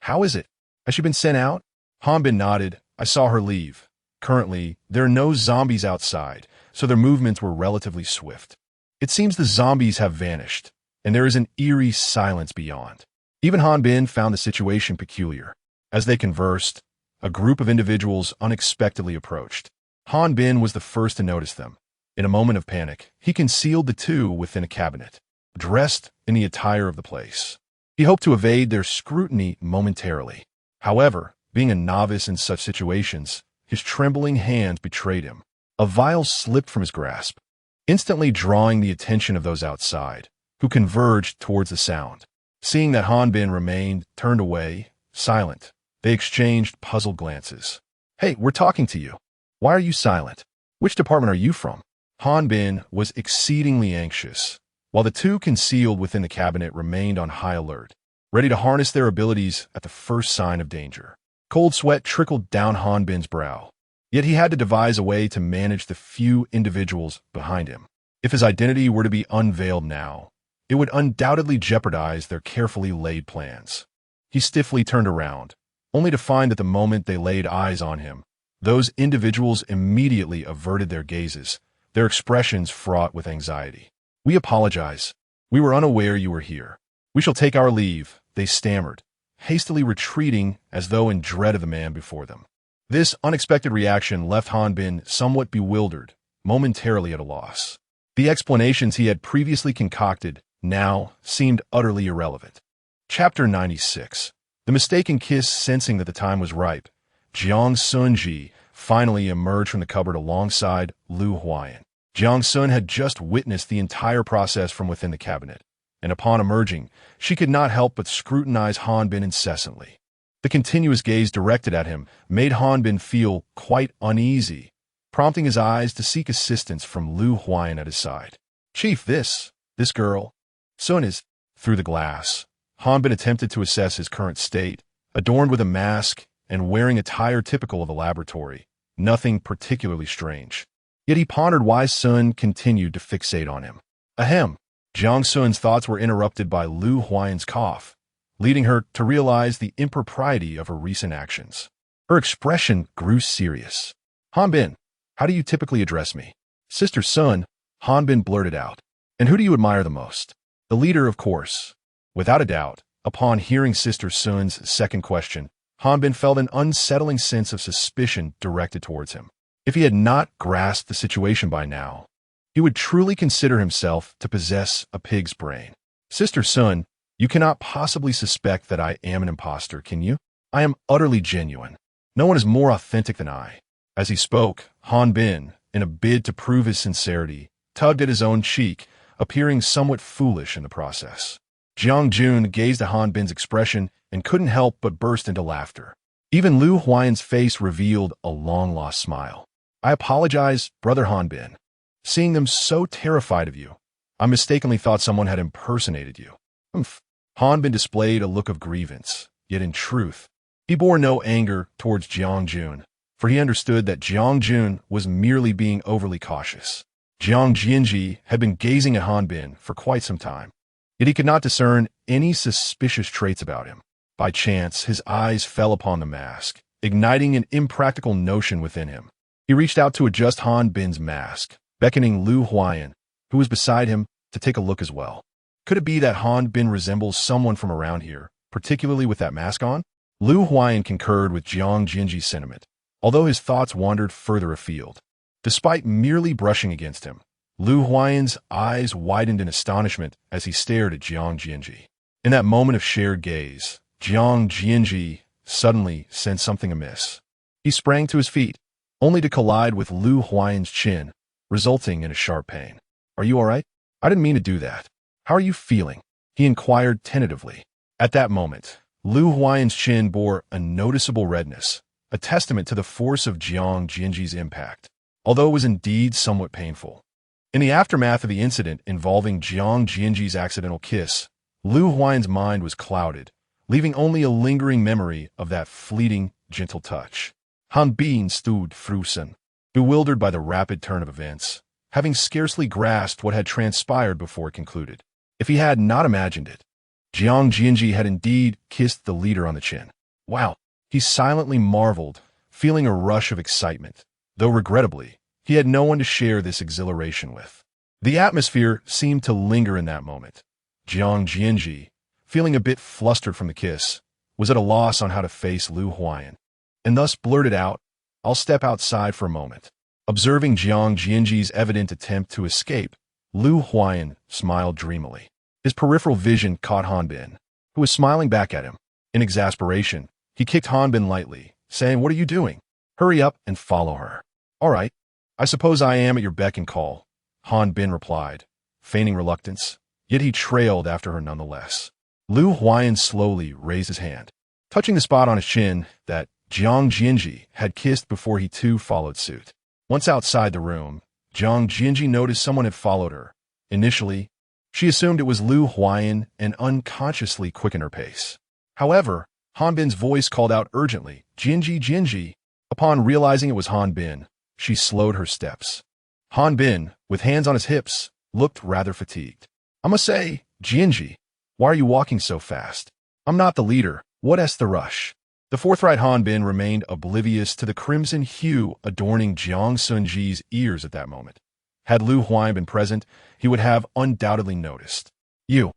"How is it? Has she been sent out?" Hanbin nodded. "I saw her leave. Currently, there are no zombies outside, so their movements were relatively swift. It seems the zombies have vanished, and there is an eerie silence beyond." Even Hanbin found the situation peculiar. As they conversed, a group of individuals unexpectedly approached. Hanbin was the first to notice them. In a moment of panic, he concealed the two within a cabinet, dressed in the attire of the place. He hoped to evade their scrutiny momentarily. However, being a novice in such situations, his trembling hands betrayed him. A vial slipped from his grasp, instantly drawing the attention of those outside, who converged towards the sound. Seeing that Hanbin remained turned away, silent, they exchanged puzzled glances. "Hey, we're talking to you. Why are you silent? Which department are you from?" Hanbin was exceedingly anxious, while the two concealed within the cabinet remained on high alert, ready to harness their abilities at the first sign of danger. Cold sweat trickled down Hanbin's brow, yet he had to devise a way to manage the few individuals behind him. If his identity were to be unveiled now, it would undoubtedly jeopardize their carefully laid plans. He stiffly turned around, only to find that the moment they laid eyes on him, those individuals immediately averted their gazes, their expressions fraught with anxiety. "We apologize. We were unaware you were here. We shall take our leave," they stammered, hastily retreating as though in dread of the man before them. This unexpected reaction left Hanbin somewhat bewildered, momentarily at a loss. The explanations he had previously concocted now seemed utterly irrelevant. Chapter 96. The mistaken kiss. Sensing that the time was ripe, Jiang Xunzhi finally emerged from the cupboard alongside Lu Huayan. Jiang Xun had just witnessed the entire process from within the cabinet, and upon emerging, she could not help but scrutinize Hanbin incessantly. The continuous gaze directed at him made Hanbin feel quite uneasy, prompting his eyes to seek assistance from Lu Huayan at his side. "Chief, this girl, Sun is..." Through the glass, Hanbin attempted to assess his current state, adorned with a mask and wearing attire typical of a laboratory, nothing particularly strange. Yet he pondered why Sun continued to fixate on him. Ahem. Jiang Sun's thoughts were interrupted by Lu Huayan's cough, leading her to realize the impropriety of her recent actions. Her expression grew serious. "Hanbin, how do you typically address me?" "Sister Sun," Hanbin blurted out. "And who do you admire the most?" "The leader, of course." Without a doubt, upon hearing Sister Sun's second question, Hanbin felt an unsettling sense of suspicion directed towards him. If he had not grasped the situation by now, he would truly consider himself to possess a pig's brain. "Sister Sun, you cannot possibly suspect that I am an imposter, can you? I am utterly genuine. No one is more authentic than I." As he spoke, Hanbin, in a bid to prove his sincerity, tugged at his own cheek, appearing somewhat foolish in the process. Jiang Jun gazed at Hanbin's expression and couldn't help but burst into laughter. Even Lu Huayan's face revealed a long-lost smile. "I apologize, Brother Hanbin. Seeing them so terrified of you, I mistakenly thought someone had impersonated you." Hanbin displayed a look of grievance, yet in truth, he bore no anger towards Jiang Jun, for he understood that Jiang Jun was merely being overly cautious. Jiang Xunzhi had been gazing at Hanbin for quite some time, yet he could not discern any suspicious traits about him. By chance, his eyes fell upon the mask, igniting an impractical notion within him. He reached out to adjust Hanbin's mask, beckoning Lu Huayan, who was beside him, to take a look as well. Could it be that Hanbin resembles someone from around here, particularly with that mask on? Lu Huayan concurred with Jiang Xunzhi's sentiment, although his thoughts wandered further afield. Despite merely brushing against him, Lu Huayan's eyes widened in astonishment as he stared at Jiang Xunzhi. In that moment of shared gaze, Jiang Xunzhi suddenly sensed something amiss. He sprang to his feet, only to collide with Lu Huayan's chin, resulting in a sharp pain. "Are you all right? I didn't mean to do that. How are you feeling?" he inquired tentatively. At that moment, Lu Huayan's chin bore a noticeable redness, a testament to the force of Jiang Xunzhi's impact, although it was indeed somewhat painful. In the aftermath of the incident involving Jiang Xunzhi's accidental kiss, Lu Huayan's mind was clouded, leaving only a lingering memory of that fleeting, gentle touch. Hanbin stood frozen, bewildered by the rapid turn of events. having scarcely grasped what had transpired before it concluded. If he had not imagined it, Jiang Xunzhi had indeed kissed the leader on the chin. Wow, he silently marveled, feeling a rush of excitement, though regrettably, he had no one to share this exhilaration with. The atmosphere seemed to linger in that moment. Jiang Xunzhi, feeling a bit flustered from the kiss, was at a loss on how to face Lu Huayan, and thus blurted out, "I'll step outside for a moment." Observing Jiang Xunzhi's evident attempt to escape, Lu Huayan smiled dreamily. His peripheral vision caught Han Bin, who was smiling back at him. In exasperation, he kicked Han Bin lightly, saying, "What are you doing? Hurry up and follow her." "All right, I suppose I am at your beck and call," Han Bin replied, feigning reluctance, yet he trailed after her nonetheless. Lu Huayan slowly raised his hand, touching the spot on his chin that Jiang Xunzhi had kissed before he too followed suit. Once outside the room, Jiang Xunzhi noticed someone had followed her. Initially, she assumed it was Lu Huayan and unconsciously quickened her pace. However, Han Bin's voice called out urgently, "Xunzhi, Xunzhi." Upon realizing it was Han Bin, she slowed her steps. Han Bin, with hands on his hips, looked rather fatigued. "I must say, Xunzhi, why are you walking so fast? I'm not the leader. What's the rush?" The forthright Han Bin remained oblivious to the crimson hue adorning Jiang Xunzhi's ears at that moment. Had Lu Huayan been present, he would have undoubtedly noticed. "You."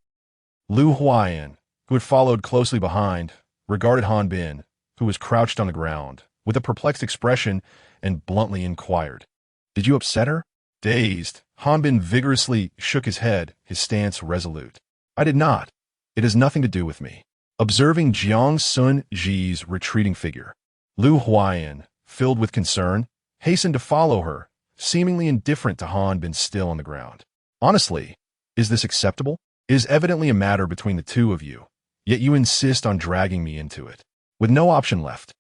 Lu Huayan, who had followed closely behind, regarded Han Bin, who was crouched on the ground, with a perplexed expression and bluntly inquired, "Did you upset her?" Dazed, Han Bin vigorously shook his head, his stance resolute. "I did not. It has nothing to do with me." Observing Jiang Xunzhi's retreating figure, Lu Huayan, filled with concern, hastened to follow her, seemingly indifferent to Han Bin still on the ground. "Honestly, is this acceptable? It is evidently a matter between the two of you, yet you insist on dragging me into it." With no option left,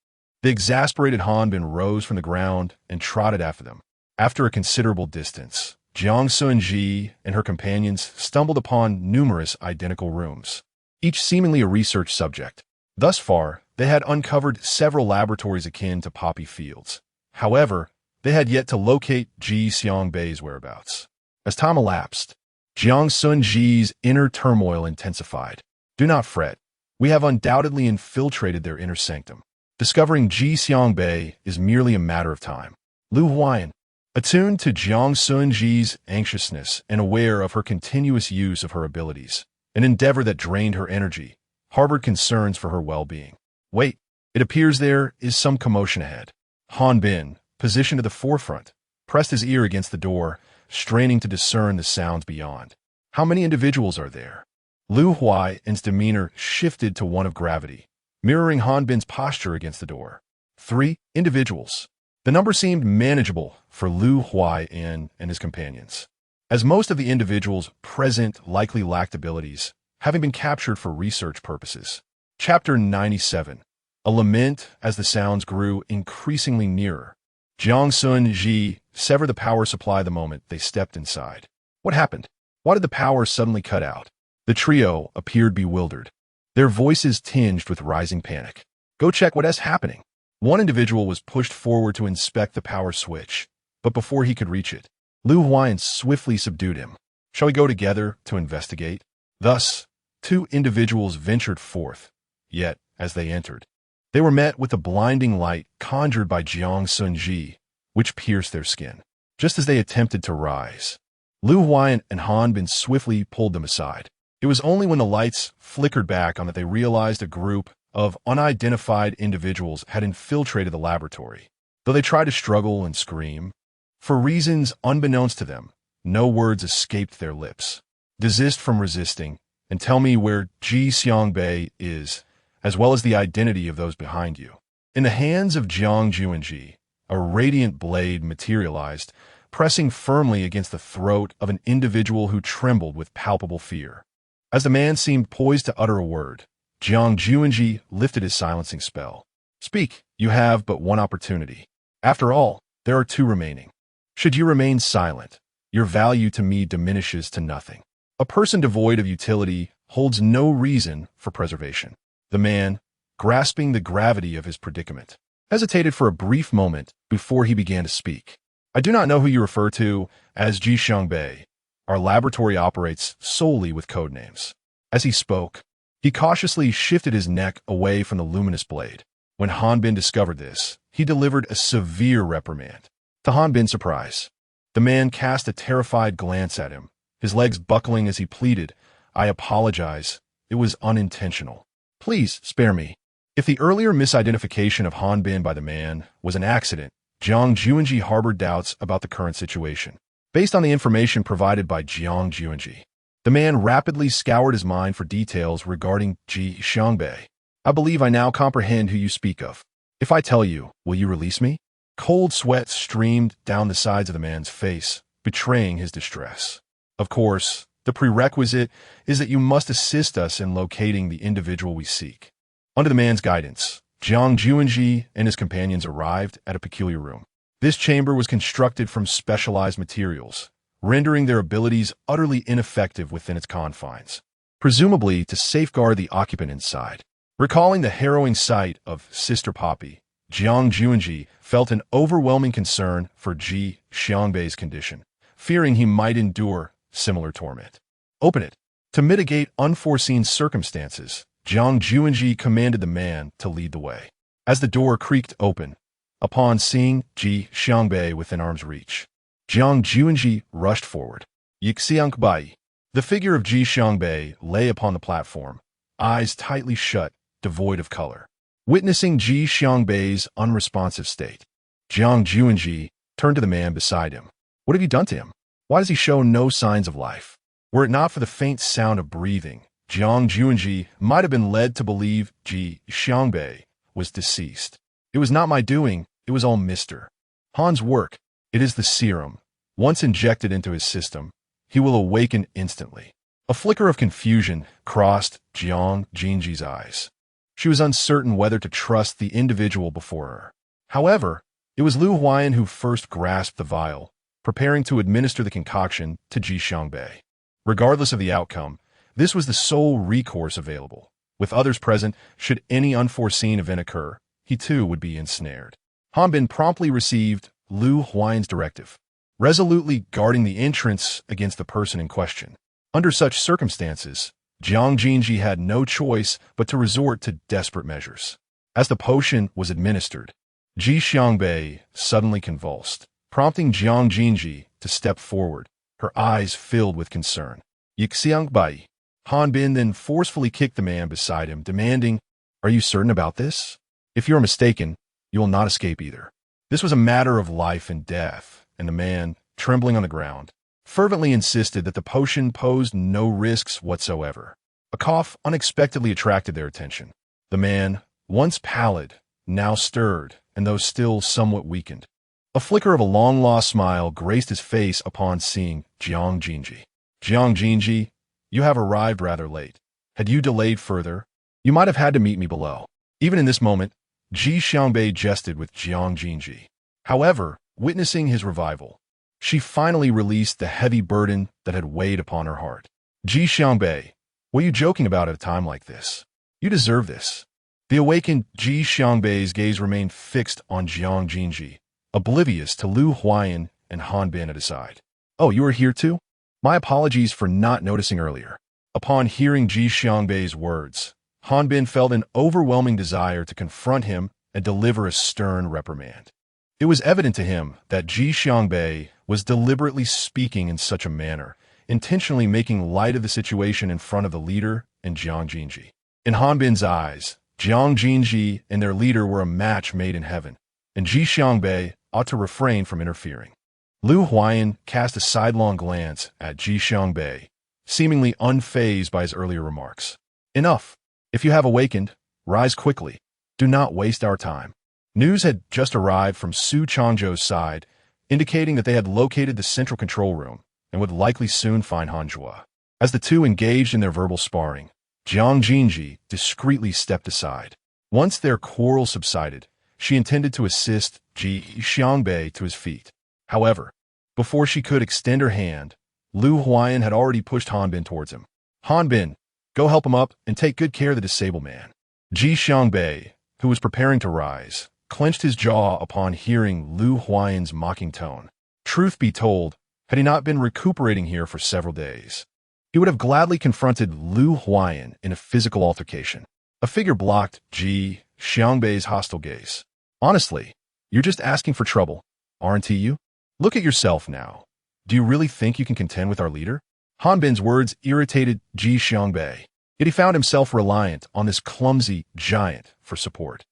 the exasperated Han Bin rose from the ground and trotted after them. After a considerable distance, Jiang Xunzhi and her companions stumbled upon numerous identical rooms, each seemingly a research subject. Thus far, they had uncovered several laboratories akin to poppy fields. However, they had yet to locate Ji Xiangbei's whereabouts. As time elapsed, Jiang Xunzhi's inner turmoil intensified. "Do not fret. We have undoubtedly infiltrated their inner sanctum. Discovering Ji Xiangbei is merely a matter of time." Lu Huayan, attuned to Jiang Xunzhi's anxiousness and aware of her continuous use of her abilities, an endeavor that drained her energy, harbored concerns for her well-being. "Wait, it appears there is some commotion ahead." Han Bin, positioned at the forefront, pressed his ear against the door, straining to discern the sounds beyond. "How many individuals are there?" Lu Huayan's demeanor shifted to one of gravity, mirroring Han Bin's posture against the door. 3 individuals. The number seemed manageable for Lu Huayan and his companions, as most of the individuals present likely lacked abilities, having been captured for research purposes. Chapter 97. A lament as the sounds grew increasingly nearer. Jiang Xunzhi severed the power supply the moment they stepped inside. What happened? Why did the power suddenly cut out? The trio appeared bewildered, their voices tinged with rising panic. "Go check what's happening." One individual was pushed forward to inspect the power switch, but before he could reach it, Lu Huayan swiftly subdued him. "Shall we go together to investigate?" Thus, 2 individuals ventured forth, yet, as they entered, they were met with the blinding light conjured by Jiang Xunzhi, which pierced their skin. Just as they attempted to rise, Lu Huayan and Han Bin swiftly pulled them aside. It was only when the lights flickered back on that they realized a group of unidentified individuals had infiltrated the laboratory. Though they tried to struggle and scream, for reasons unbeknownst to them, no words escaped their lips. "Desist from resisting, and tell me where Ji Xiangbei is, as well as the identity of those behind you." In the hands of Jiang Xunzhi, a radiant blade materialized, pressing firmly against the throat of an individual who trembled with palpable fear. As the man seemed poised to utter a word, Jiang Xunzhi lifted his silencing spell. "Speak, you have but one opportunity. After all, there are 2 remaining. Should you remain silent, your value to me diminishes to nothing. A person devoid of utility holds no reason for preservation." The man, grasping the gravity of his predicament, hesitated for a brief moment before he began to speak. I do not know who you refer to as Ji Xiangbei. Our laboratory operates solely with code names. As he spoke, he cautiously shifted his neck away from the luminous blade. When Han Bin discovered this, he delivered a severe reprimand. To Han Bin's surprise, the man cast a terrified glance at him, his legs buckling as he pleaded, "I apologize. It was unintentional. Please spare me." If the earlier misidentification of Han Bin by the man was an accident, Jiang Xunzhi harbored doubts about the current situation. Based on the information provided by Jiang Xunzhi, the man rapidly scoured his mind for details regarding Ji Xiangbei. "I believe I now comprehend who you speak of. If I tell you, will you release me?" Cold sweat streamed down the sides of the man's face, betraying his distress. "Of course, the prerequisite is that you must assist us in locating the individual we seek." Under the man's guidance, Jiang Xunzhi and his companions arrived at a peculiar room. This chamber was constructed from specialized materials, rendering their abilities utterly ineffective within its confines, presumably to safeguard the occupant inside. Recalling the harrowing sight of Sister Poppy, Jiang Xunzhi felt an overwhelming concern for Ji Xiangbei's condition, fearing he might endure similar torment. "Open it." To mitigate unforeseen circumstances, Jiang Xunzhi commanded the man to lead the way. As the door creaked open, upon seeing Ji Xiangbei within arm's reach, Jiang Xunzhi rushed forward. Yixiangbai. The figure of Ji Xiangbei lay upon the platform, eyes tightly shut, devoid of color. Witnessing Ji Xiangbei's unresponsive state, Jiang Xunzhi turned to the man beside him. "What have you done to him? Why does he show no signs of life?" Were it not for the faint sound of breathing, Jiang Xunzhi might have been led to believe Ji Xiangbei was deceased. "It was not my doing, it was all Mr. Han's work. It is the serum. Once injected into his system, he will awaken instantly." A flicker of confusion crossed Jiang Xunzhi's eyes. She was uncertain whether to trust the individual before her. However, it was Lu Huayan who first grasped the vial, preparing to administer the concoction to Ji Xiangbei. Regardless of the outcome, this was the sole recourse available. With others present, should any unforeseen event occur, he too would be ensnared. Han Bin promptly received Lu Huayan's directive, resolutely guarding the entrance against the person in question. Under such circumstances, Jiang Xunzhi had no choice but to resort to desperate measures. As the potion was administered, Ji Xiangbei suddenly convulsed, prompting Jiang Xunzhi to step forward, her eyes filled with concern. "Yixiangbai." Han Bin then forcefully kicked the man beside him, demanding, "Are you certain about this? If you are mistaken, you will not escape either." This was a matter of life and death, and the man, trembling on the ground, fervently insisted that the potion posed no risks whatsoever. A cough unexpectedly attracted their attention. The man, once pallid, now stirred, and though still somewhat weakened. A flicker of a long-lost smile graced his face upon seeing Jiang Xunzhi. "Jiang Xunzhi, you have arrived rather late. Had you delayed further, you might have had to meet me below." Even in this moment, Ji Xiangbei jested with Jiang Xunzhi. However, witnessing his revival, she finally released the heavy burden that had weighed upon her heart. "Ji Xiangbei, what are you joking about at a time like this? You deserve this." The awakened Ji Xiangbei's gaze remained fixed on Jiang Xunzhi, oblivious to Lu Huayan and Han Bin at his side. "Oh, you are here too? My apologies for not noticing earlier." Upon hearing Ji Xiangbei's words, Han Bin felt an overwhelming desire to confront him and deliver a stern reprimand. It was evident to him that Ji Xiangbei was deliberately speaking in such a manner, intentionally making light of the situation in front of the leader and Jiang Xunzhi. In Han Bin's eyes, Jiang Xunzhi and their leader were a match made in heaven, and Ji Xiangbei ought to refrain from interfering. Lu Huayan cast a sidelong glance at Ji Xiangbei, seemingly unfazed by his earlier remarks. "Enough. If you have awakened, rise quickly. Do not waste our time." News had just arrived from Su Changzhou's side, indicating that they had located the central control room and would likely soon find Han Zhuo. As the two engaged in their verbal sparring, Jiang Xunzhi discreetly stepped aside. Once their quarrel subsided, she intended to assist Ji Xiangbei to his feet. However, before she could extend her hand, Lu Huayan had already pushed Han Bin towards him. "Han Bin, go help him up and take good care of the disabled man." Ji Xiangbei, who was preparing to rise, clenched his jaw upon hearing Lu Huayan's mocking tone. Truth be told, had he not been recuperating here for several days, he would have gladly confronted Lu Huayan in a physical altercation. A figure blocked Ji Xiangbei's hostile gaze. Honestly, you're just asking for trouble, aren't you? Look at yourself now. Do you really think you can contend with our leader? Han Bin's words irritated Ji Xiangbei, yet he found himself reliant on this clumsy giant for support.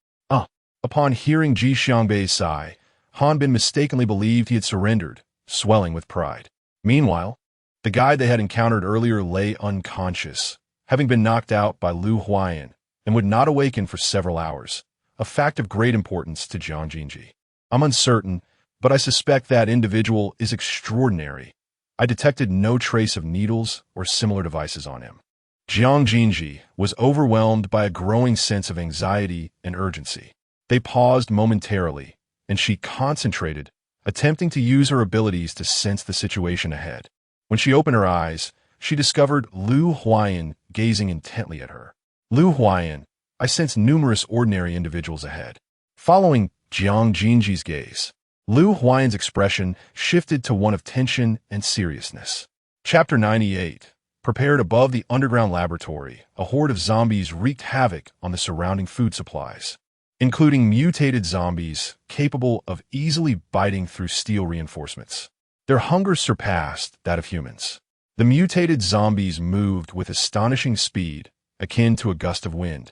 Upon hearing Ji Xiangbei's sigh, Han Bin mistakenly believed he had surrendered, swelling with pride. Meanwhile, the guide they had encountered earlier lay unconscious, having been knocked out by Lu Huayan, and would not awaken for several hours, a fact of great importance to Jiang Xunzhi. I'm uncertain, but I suspect that individual is extraordinary. I detected no trace of needles or similar devices on him. Jiang Xunzhi was overwhelmed by a growing sense of anxiety and urgency. They paused momentarily, and she concentrated, attempting to use her abilities to sense the situation ahead. When she opened her eyes, she discovered Lu Huayan gazing intently at her. Lu Huayan, I sense numerous ordinary individuals ahead. Following Jiang Xunzhi's gaze, Lu Huayan's expression shifted to one of tension and seriousness. Chapter 98. Prepared above the underground laboratory, a horde of zombies wreaked havoc on the surrounding food supplies, including mutated zombies capable of easily biting through steel reinforcements. Their hunger surpassed that of humans. The mutated zombies moved with astonishing speed, akin to a gust of wind,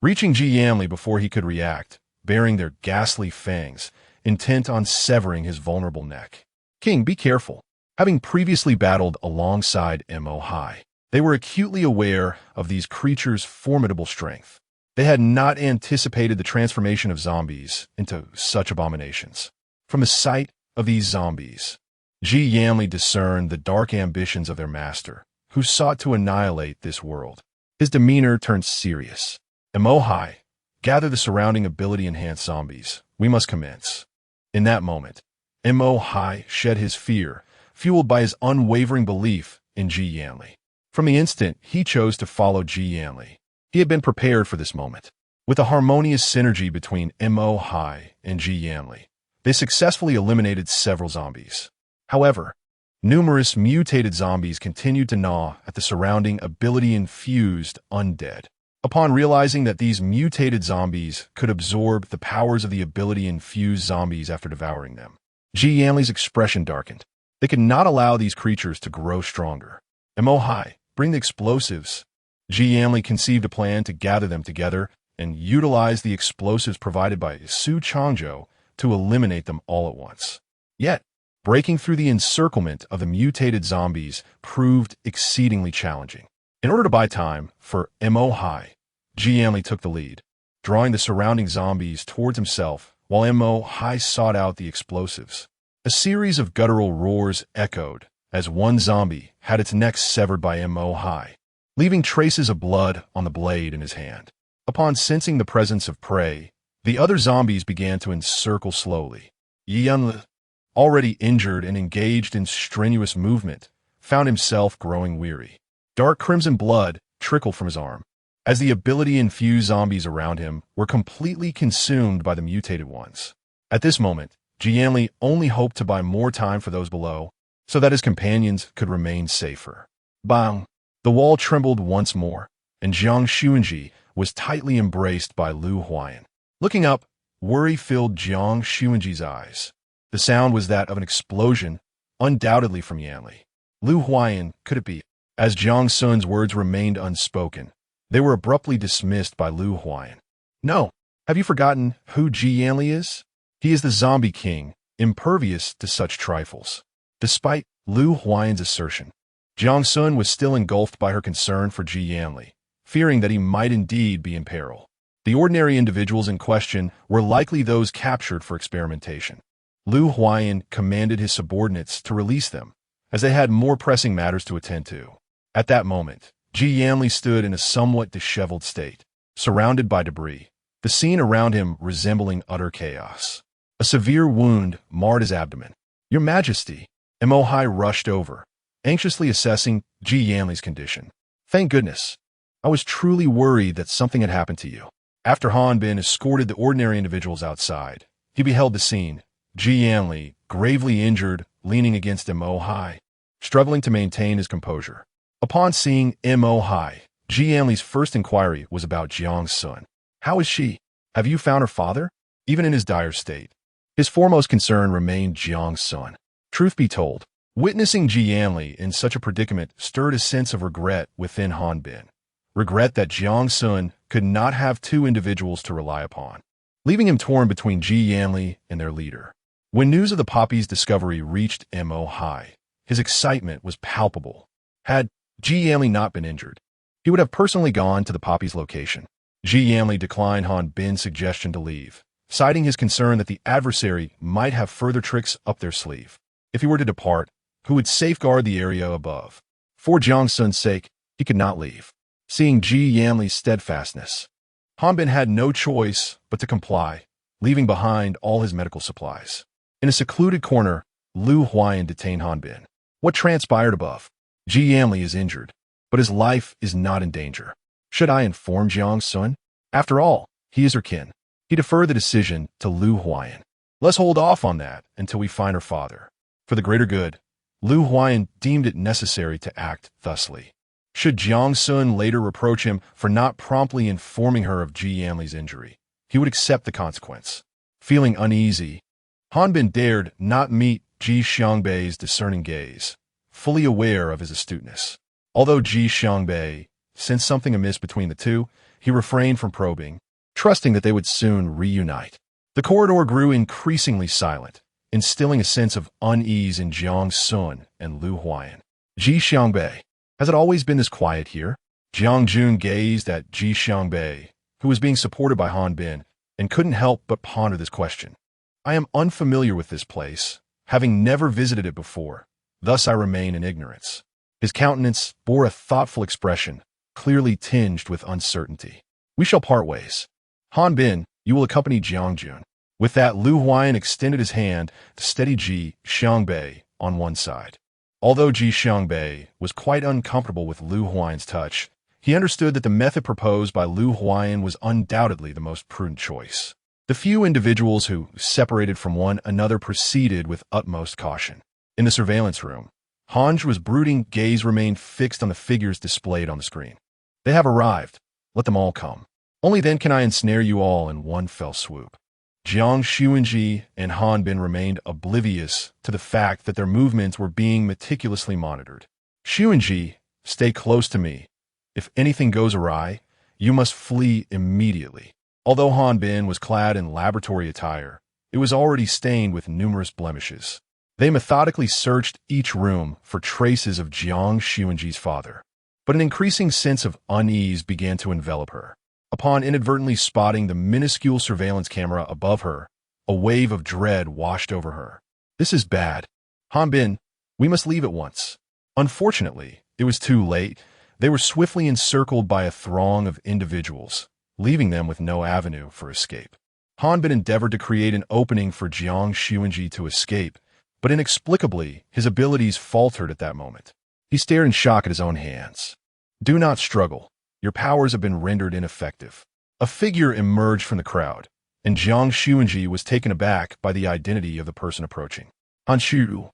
reaching Ji Yanli before he could react, bearing their ghastly fangs, intent on severing his vulnerable neck. King, be careful. Having previously battled alongside Mo Hai, they were acutely aware of these creatures' formidable strength. They had not anticipated the transformation of zombies into such abominations. From the sight of these zombies, Ji Yanli discerned the dark ambitions of their master, who sought to annihilate this world. His demeanor turned serious. Mo Hai, gather the surrounding ability-enhanced zombies. We must commence. In that moment, Mo Hai shed his fear, fueled by his unwavering belief in Ji Yanli. From the instant he chose to follow Ji Yanli, he had been prepared for this moment. With a harmonious synergy between Mo Hai and Ji Yanli, they successfully eliminated several zombies. However, numerous mutated zombies continued to gnaw at the surrounding ability-infused undead. Upon realizing that these mutated zombies could absorb the powers of the ability-infused zombies after devouring them, Ji Yanli's expression darkened. They could not allow these creatures to grow stronger. Mo Hai, bring the explosives. Ji Yanli conceived a plan to gather them together and utilize the explosives provided by Su Changzhou to eliminate them all at once. Yet, breaking through the encirclement of the mutated zombies proved exceedingly challenging. In order to buy time for Mo Hai, Ji Yanli took the lead, drawing the surrounding zombies towards himself while Mo Hai sought out the explosives. A series of guttural roars echoed as one zombie had its neck severed by Mo Hai, leaving traces of blood on the blade in his hand. Upon sensing the presence of prey, the other zombies began to encircle slowly. Yanli, already injured and engaged in strenuous movement, found himself growing weary. Dark crimson blood trickled from his arm, as the ability-infused zombies around him were completely consumed by the mutated ones. At this moment, Ji Yanli only hoped to buy more time for those below, so that his companions could remain safer. Bang! The wall trembled once more, and Jiang Xunzhi was tightly embraced by Lu Huayan. Looking up, worry filled Jiang Xunzhi's eyes. The sound was that of an explosion, undoubtedly from Yanli. Lu Huayan, could it be? As Jiang Sun's words remained unspoken, they were abruptly dismissed by Lu Huayan. No, have you forgotten who Ji Yanli is? He is the zombie king, impervious to such trifles. Despite Lu Huayan's assertion, Jiang Sun was still engulfed by her concern for Ji Yanli, fearing that he might indeed be in peril. The ordinary individuals in question were likely those captured for experimentation. Lu Huayan commanded his subordinates to release them, as they had more pressing matters to attend to. At that moment, Ji Yanli stood in a somewhat disheveled state, surrounded by debris, the scene around him resembling utter chaos. A severe wound marred his abdomen. Your Majesty, Mo Hai rushed over, anxiously assessing Ji Yanli's condition. Thank goodness. I was truly worried that something had happened to you. After Han Bin escorted the ordinary individuals outside, he beheld the scene. Ji Yanli, gravely injured, leaning against Mo Hai, struggling to maintain his composure. Upon seeing Mo Hai, Jianli's first inquiry was about Jiang Xun. How is she? Have you found her father? Even in his dire state, his foremost concern remained Jiang Xun. Truth be told, witnessing Jianli in such a predicament stirred a sense of regret within Han Bin. Regret that Jiang Xun could not have two individuals to rely upon, leaving him torn between Jianli and their leader. When news of the poppy's discovery reached Mo Hai, his excitement was palpable. Had Jianli not been injured, he would have personally gone to the poppy's location. Jianli declined Han Bin's suggestion to leave, citing his concern that the adversary might have further tricks up their sleeve. If he were to depart, who would safeguard the area above? For Jiang Xun's sake, he could not leave. Seeing Jianli's steadfastness, Han Bin had no choice but to comply, leaving behind all his medical supplies. In a secluded corner, Lu Huayan detained Han Bin. What transpired above? Jianli is injured, but his life is not in danger. Should I inform Jiang Xun? After all, he is her kin. He deferred the decision to Lu Huayan. Let's hold off on that until we find her father. For the greater good, Lu Huayan deemed it necessary to act thusly. Should Jiang Xun later reproach him for not promptly informing her of Jianli's injury, he would accept the consequence. Feeling uneasy, Han Bin dared not meet Ji Xiangbei's discerning gaze, fully aware of his astuteness. Although Ji Xiangbei sensed something amiss between the two, he refrained from probing, trusting that they would soon reunite. The corridor grew increasingly silent, instilling a sense of unease in Jiang Xun and Lu Huayan. Ji Xiangbei, has it always been this quiet here? Jiang Jun gazed at Ji Xiangbei, who was being supported by Han Bin, and couldn't help but ponder this question. I am unfamiliar with this place, having never visited it before, thus I remain in ignorance. His countenance bore a thoughtful expression, clearly tinged with uncertainty. We shall part ways. Han Bin, you will accompany Jiang Jun. With that, Lu Huayan extended his hand to steady Ji Xiangbei on one side. Although Ji Xiangbei was quite uncomfortable with Lu Huayan's touch, he understood that the method proposed by Lu Huayan was undoubtedly the most prudent choice. The few individuals who separated from one another proceeded with utmost caution. In the surveillance room, Hanjua's brooding gaze remained fixed on the figures displayed on the screen. They have arrived. Let them all come. Only then can I ensnare you all in one fell swoop. Jiang Xunzhi and Han Bin remained oblivious to the fact that their movements were being meticulously monitored. Xunzhi, stay close to me. If anything goes awry, you must flee immediately. Although Han Bin was clad in laboratory attire, it was already stained with numerous blemishes. They methodically searched each room for traces of Jiang Xunzhi's father. But an increasing sense of unease began to envelop her. Upon inadvertently spotting the minuscule surveillance camera above her, a wave of dread washed over her. This is bad. Han Bin, we must leave at once. Unfortunately, it was too late. They were swiftly encircled by a throng of individuals, leaving them with no avenue for escape. Han Bin endeavored to create an opening for Jiang Xunzhi to escape, but inexplicably, his abilities faltered at that moment. He stared in shock at his own hands. Do not struggle. Your powers have been rendered ineffective. A figure emerged from the crowd, and Jiang Xunzhi was taken aback by the identity of the person approaching. Hanshu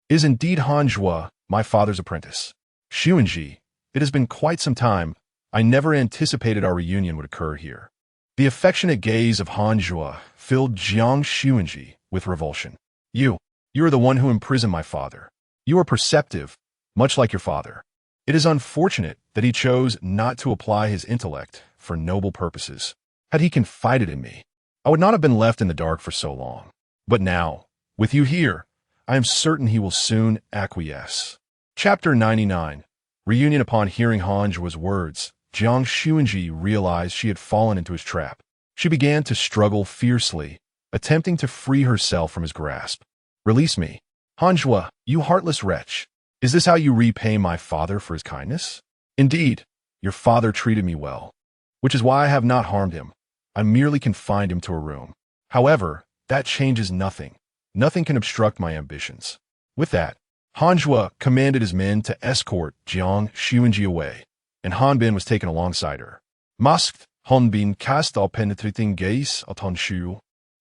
is indeed Hanjua, my father's apprentice. Xunzhi, it has been quite some time. I never anticipated our reunion would occur here. The affectionate gaze of Hanjua filled Jiang Xunzhi with revulsion. You are the one who imprisoned my father. You are perceptive, much like your father. It is unfortunate that he chose not to apply his intellect for noble purposes. Had he confided in me, I would not have been left in the dark for so long. But now, with you here, I am certain he will soon acquiesce. Chapter 99. Reunion. Upon hearing Hanjua's words, Jiang Xunzhi realized she had fallen into his trap. She began to struggle fiercely, attempting to free herself from his grasp. Release me. Hanjua, you heartless wretch. Is this how you repay my father for his kindness? Indeed, your father treated me well, which is why I have not harmed him. I merely confined him to a room. However, that changes nothing. Nothing can obstruct my ambitions. With that, Hanjua commanded his men to escort Jiang Xunzhi away, and Han Bin was taken alongside her. Masked, Han Bin cast a penetrating gaze at Hanshu,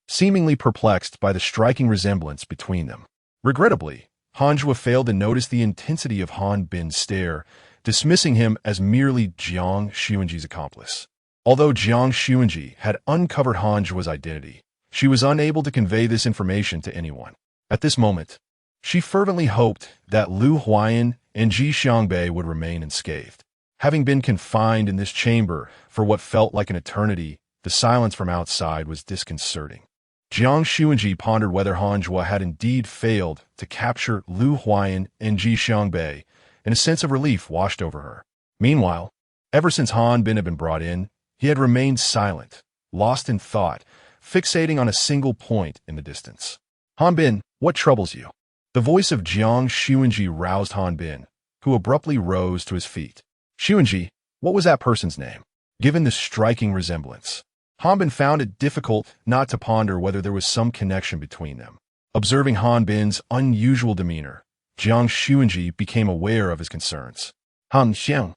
seemingly perplexed by the striking resemblance between them. Regrettably, Hanjua failed to notice the intensity of Han Bin's stare, dismissing him as merely Jiang Xunzhi's accomplice. Although Jiang Xunzhi had uncovered Hanjua's identity, she was unable to convey this information to anyone. At this moment, she fervently hoped that Lu Huayan and Ji Xiangbei would remain unscathed. Having been confined in this chamber for what felt like an eternity, the silence from outside was disconcerting. Jiang Xunzhi pondered whether Hanjua had indeed failed to capture Lu Huayan and Ji Xiangbei, and a sense of relief washed over her. Meanwhile, ever since Han Bin had been brought in, he had remained silent, lost in thought, fixating on a single point in the distance. Han Bin, what troubles you? The voice of Jiang Xunzhi roused Han Bin, who abruptly rose to his feet. Xunzhi, what was that person's name? Given the striking resemblance, Han Bin found it difficult not to ponder whether there was some connection between them. Observing Han Bin's unusual demeanor, Jiang Xunzhi became aware of his concerns. Han Xiang.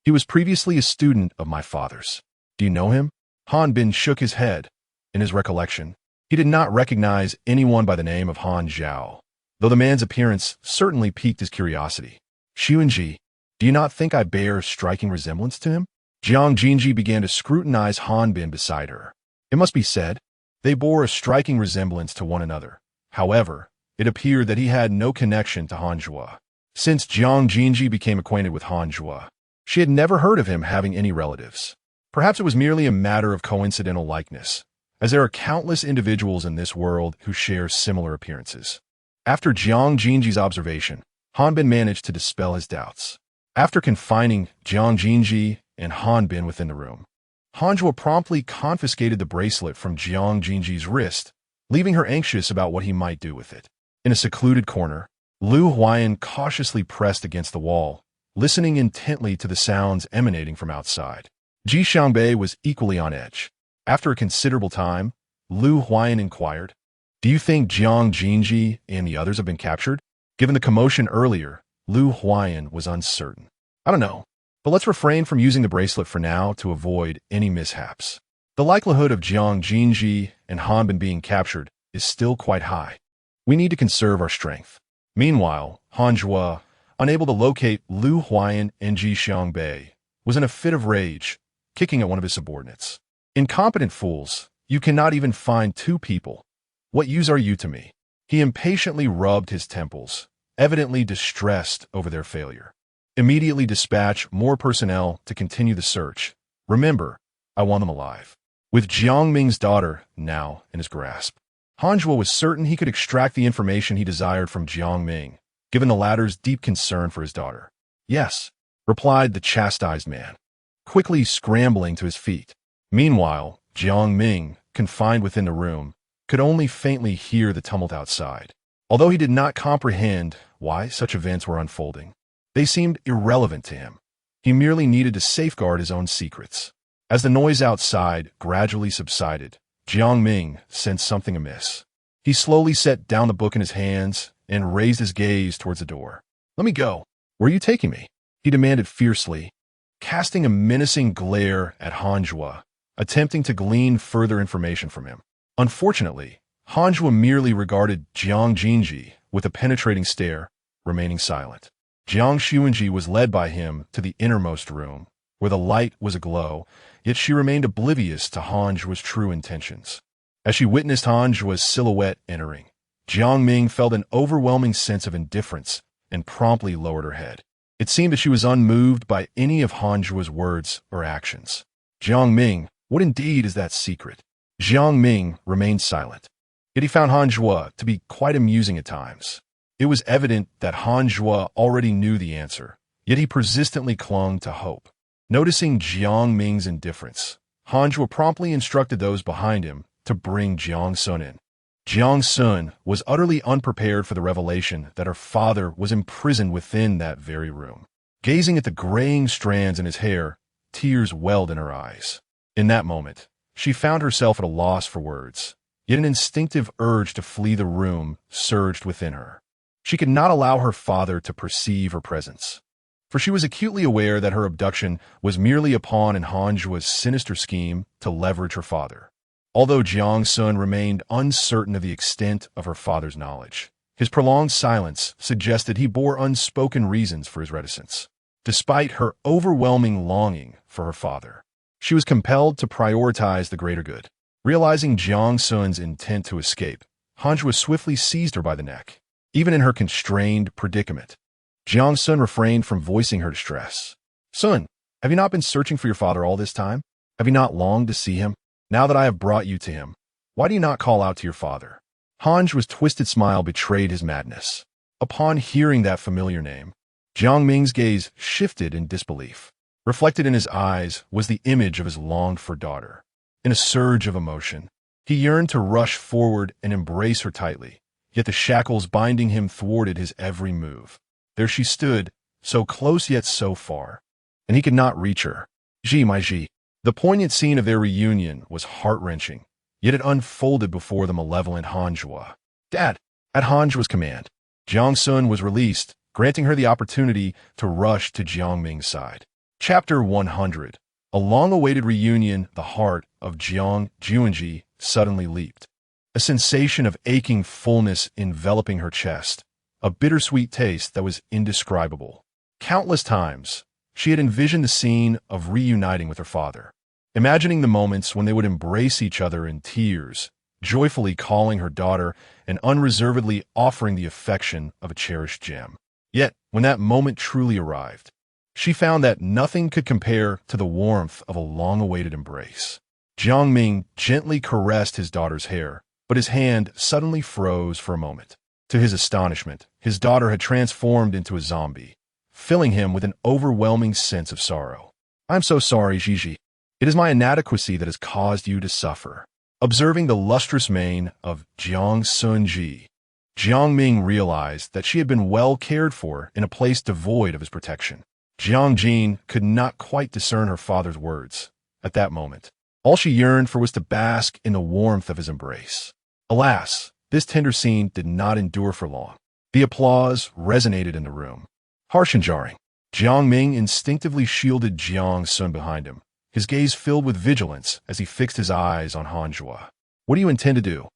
He was previously a student of my father's. Do you know him? Han Bin shook his head. In his recollection, he did not recognize anyone by the name of Han Zhao, though the man's appearance certainly piqued his curiosity. Xunzhi, do you not think I bear striking resemblance to him? Jiang Xunzhi began to scrutinize Han Bin beside her. It must be said, they bore a striking resemblance to one another. However, it appeared that he had no connection to Hanjua. Since Jiang Xunzhi became acquainted with Hanjua, she had never heard of him having any relatives. Perhaps it was merely a matter of coincidental likeness, as there are countless individuals in this world who share similar appearances. After Jiang Xunzhi's observation, Han Bin managed to dispel his doubts. After confining Jiang Xunzhi and Han Bin within the room, Hanjua promptly confiscated the bracelet from Jiang Xunzhi's wrist, leaving her anxious about what he might do with it. In a secluded corner, Lu Huayan cautiously pressed against the wall, listening intently to the sounds emanating from outside. Ji Xiangbei was equally on edge. After a considerable time, Lu Huayan inquired, "Do you think Jiang Xunzhi and the others have been captured?" Given the commotion earlier, Lu Huayan was uncertain. "I don't know, but let's refrain from using the bracelet for now to avoid any mishaps. The likelihood of Jiang Xunzhi and Han Bin being captured is still quite high. We need to conserve our strength." Meanwhile, Hanjua, unable to locate Lu Huayan and Ji Xiangbei, was in a fit of rage, kicking at one of his subordinates. "Incompetent fools, you cannot even find two people. What use are you to me?" He impatiently rubbed his temples, evidently distressed over their failure. "Immediately dispatch more personnel to continue the search. Remember, I want them alive." With Jiang Ming's daughter now in his grasp, Hanjua was certain he could extract the information he desired from Jiang Ming, given the latter's deep concern for his daughter. "Yes," replied the chastised man, quickly scrambling to his feet. Meanwhile, Jiang Ming, confined within the room, could only faintly hear the tumult outside. Although he did not comprehend why such events were unfolding, they seemed irrelevant to him. He merely needed to safeguard his own secrets. As the noise outside gradually subsided, Jiang Ming sensed something amiss. He slowly set down the book in his hands and raised his gaze towards the door. "Let me go. Where are you taking me?" he demanded fiercely, casting a menacing glare at Hanjua, attempting to glean further information from him. Unfortunately, Hanjua merely regarded Jiang Xunzhi with a penetrating stare, remaining silent. Jiang Xunzhi was led by him to the innermost room, where the light was aglow, yet she remained oblivious to Hanjua's true intentions. As she witnessed Hanjua's silhouette entering, Jiang Ming felt an overwhelming sense of indifference and promptly lowered her head. It seemed that she was unmoved by any of Hanjua's words or actions. "Jiang Ming, what indeed is that secret?" Jiang Ming remained silent. Yet he found Hanjua to be quite amusing at times. It was evident that Hanjua already knew the answer, yet he persistently clung to hope. Noticing Jiang Ming's indifference, Hanjua promptly instructed those behind him to bring Jiang Sun in. Jiang Sun was utterly unprepared for the revelation that her father was imprisoned within that very room. Gazing at the graying strands in his hair, tears welled in her eyes. In that moment, she found herself at a loss for words, yet an instinctive urge to flee the room surged within her. She could not allow her father to perceive her presence, for she was acutely aware that her abduction was merely a pawn in Hanjua's sinister scheme to leverage her father. Although Jiang Sun remained uncertain of the extent of her father's knowledge, His prolonged silence suggested he bore unspoken reasons for his reticence. Despite her overwhelming longing for her father, she was compelled to prioritize the greater good. Realizing Jiang Xun's intent to escape, Hanjua swiftly seized her by the neck. Even in her constrained predicament, Jiang Xun refrained from voicing her distress. "Sun, have you not been searching for your father all this time? Have you not longed to see him? Now that I have brought you to him, why do you not call out to your father?" Hanjua's twisted smile betrayed his madness. Upon hearing that familiar name, Jiang Ming's gaze shifted in disbelief. Reflected in his eyes was the image of his longed-for daughter. In a surge of emotion, he yearned to rush forward and embrace her tightly, yet the shackles binding him thwarted his every move. There she stood, so close yet so far, and he could not reach her. "Ji, my Ji." The poignant scene of their reunion was heart-wrenching, yet it unfolded before the malevolent Hanjua. "Dad!" At Hanjua's command, Jiang Xun was released, granting her the opportunity to rush to Jiang Ming's side. Chapter 100. A long-awaited reunion. The heart of Jiang Xunzhi suddenly leaped. A sensation of aching fullness enveloping her chest, a bittersweet taste that was indescribable. Countless times, she had envisioned the scene of reuniting with her father, imagining the moments when they would embrace each other in tears, joyfully calling her daughter and unreservedly offering the affection of a cherished gem. Yet, when that moment truly arrived, she found that nothing could compare to the warmth of a long-awaited embrace. Jiang Ming gently caressed his daughter's hair, but his hand suddenly froze for a moment. To his astonishment, his daughter had transformed into a zombie, filling him with an overwhelming sense of sorrow. "I'm so sorry, Gigi. It is my inadequacy that has caused you to suffer." Observing the lustrous mane of Jiang Xunzhi, Jiang Ming realized that she had been well cared for in a place devoid of his protection. Jiang Jin could not quite discern her father's words. At that moment, all she yearned for was to bask in the warmth of his embrace. Alas, this tender scene did not endure for long. The applause resonated in the room, harsh and jarring. Jiang Ming instinctively shielded Jiang Xun behind him, his gaze filled with vigilance as he fixed his eyes on Hanjua. "What do you intend to do?"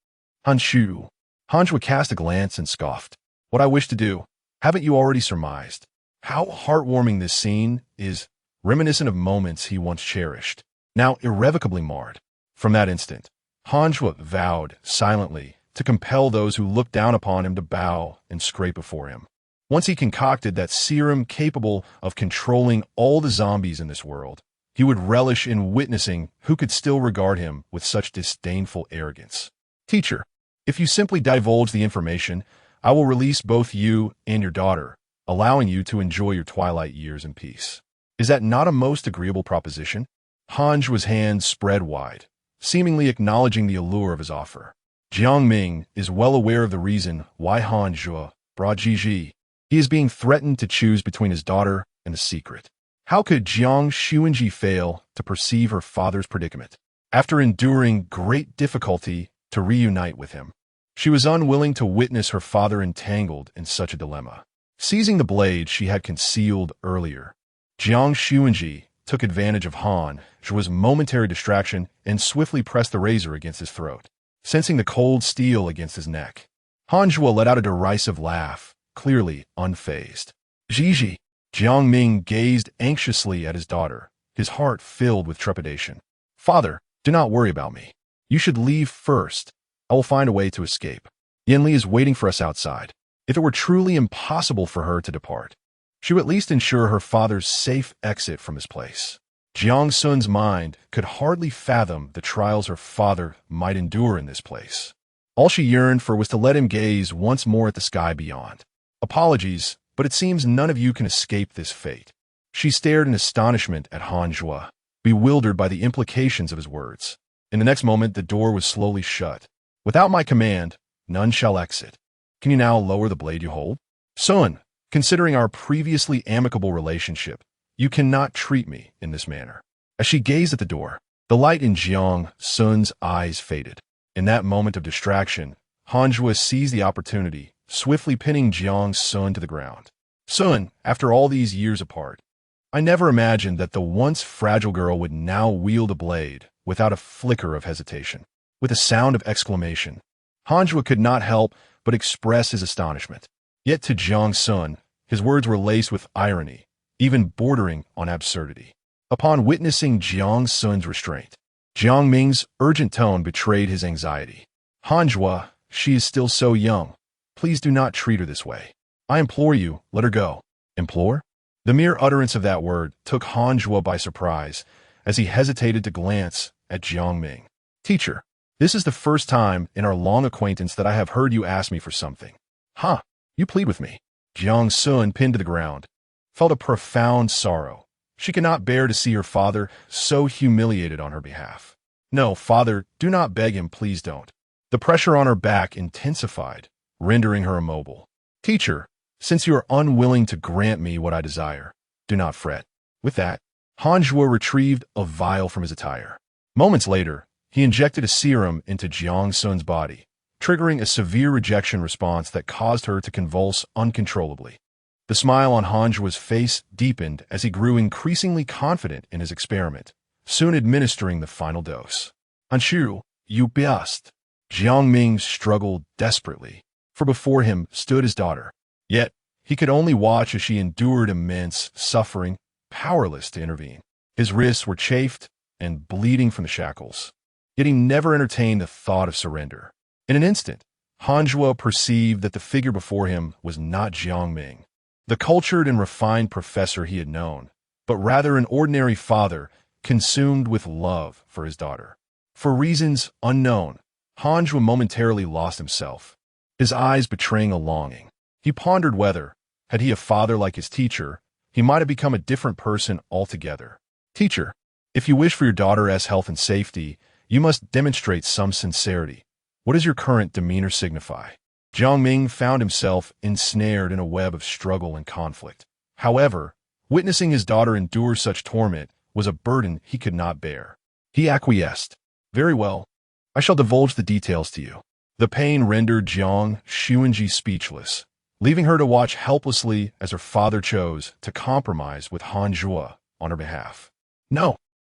"Hanshu." Hanjua cast a glance and scoffed. "What I wish to do, haven't you already surmised?" How heartwarming this scene is, reminiscent of moments he once cherished, now irrevocably marred. From that instant, Hanjua vowed silently to compel those who looked down upon him to bow and scrape before him. Once he concocted that serum capable of controlling all the zombies in this world, he would relish in witnessing who could still regard him with such disdainful arrogance. "Teacher, if you simply divulge the information, I will release both you and your daughter, allowing you to enjoy your twilight years in peace. Is that not a most agreeable proposition?" Hanjua's hands spread wide, seemingly acknowledging the allure of his offer. Jiang Ming is well aware of the reason why Hanjua brought Gigi. He is being threatened to choose between his daughter and the secret. How could Jiang Xunzhi fail to perceive her father's predicament? After enduring great difficulty to reunite with him, she was unwilling to witness her father entangled in such a dilemma. Seizing the blade she had concealed earlier, Jiang Xunzhi took advantage of Hanjua's momentary distraction and swiftly pressed the razor against his throat. Sensing the cold steel against his neck, Hanjua let out a derisive laugh, clearly unfazed. "Gigi." Jiang Ming gazed anxiously at his daughter, his heart filled with trepidation. "Father, do not worry about me. You should leave first. I will find a way to escape. Yanli is waiting for us outside." If it were truly impossible for her to depart, she would at least ensure her father's safe exit from his place. Jiang Xun's mind could hardly fathom the trials her father might endure in this place. All she yearned for was to let him gaze once more at the sky beyond. "Apologies, but it seems none of you can escape this fate." She stared in astonishment at Hanjua, bewildered by the implications of his words. In the next moment, the door was slowly shut. "Without my command, none shall exit. Can you now lower the blade you hold?" "Son, considering our previously amicable relationship, you cannot treat me in this manner." As she gazed at the door, the light in Jiang Xun's eyes faded. In that moment of distraction, Hanjua seized the opportunity, swiftly pinning Jiang Xun to the ground. "Son, after all these years apart, I never imagined that the once fragile girl would now wield a blade without a flicker of hesitation." With a sound of exclamation, Hanjua could not help but express his astonishment. Yet to Jiang Xun, his words were laced with irony, even bordering on absurdity. Upon witnessing Jiang Xun's restraint, Jiang Ming's urgent tone betrayed his anxiety. Hanjua, she is still so young. Please do not treat her this way. I implore you, let her go. Implore? The mere utterance of that word took Hanjua by surprise as he hesitated to glance at Jiang Ming. Teacher, this is the first time in our long acquaintance that I have heard you ask me for something. Huh, you plead with me. Jiang Xun, pinned to the ground, felt a profound sorrow. She could not bear to see her father so humiliated on her behalf. No, father, do not beg him, please don't. The pressure on her back intensified, rendering her immobile. Teacher, since you are unwilling to grant me what I desire, do not fret. With that, Hanjua retrieved a vial from his attire. Moments later, he injected a serum into Jiang Xun's body, triggering a severe rejection response that caused her to convulse uncontrollably. The smile on Hanjua's face deepened as he grew increasingly confident in his experiment, soon administering the final dose. Hanshu, you best. Jiang Ming struggled desperately, for before him stood his daughter. Yet, he could only watch as she endured immense suffering, powerless to intervene. His wrists were chafed and bleeding from the shackles. Yet he never entertained the thought of surrender. In an instant, Hanjua perceived that the figure before him was not Jiang Ming, the cultured and refined professor he had known, but rather an ordinary father consumed with love for his daughter. For reasons unknown, Hanjua momentarily lost himself, his eyes betraying a longing. He pondered whether, had he a father like his teacher, he might have become a different person altogether. Teacher, if you wish for your daughter's health and safety, you must demonstrate some sincerity. What does your current demeanor signify? Jiang Ming found himself ensnared in a web of struggle and conflict. However, witnessing his daughter endure such torment was a burden he could not bear. He acquiesced. Very well. I shall divulge the details to you. The pain rendered Jiang Xunzhi speechless, leaving her to watch helplessly as her father chose to compromise with Hanjua on her behalf. No,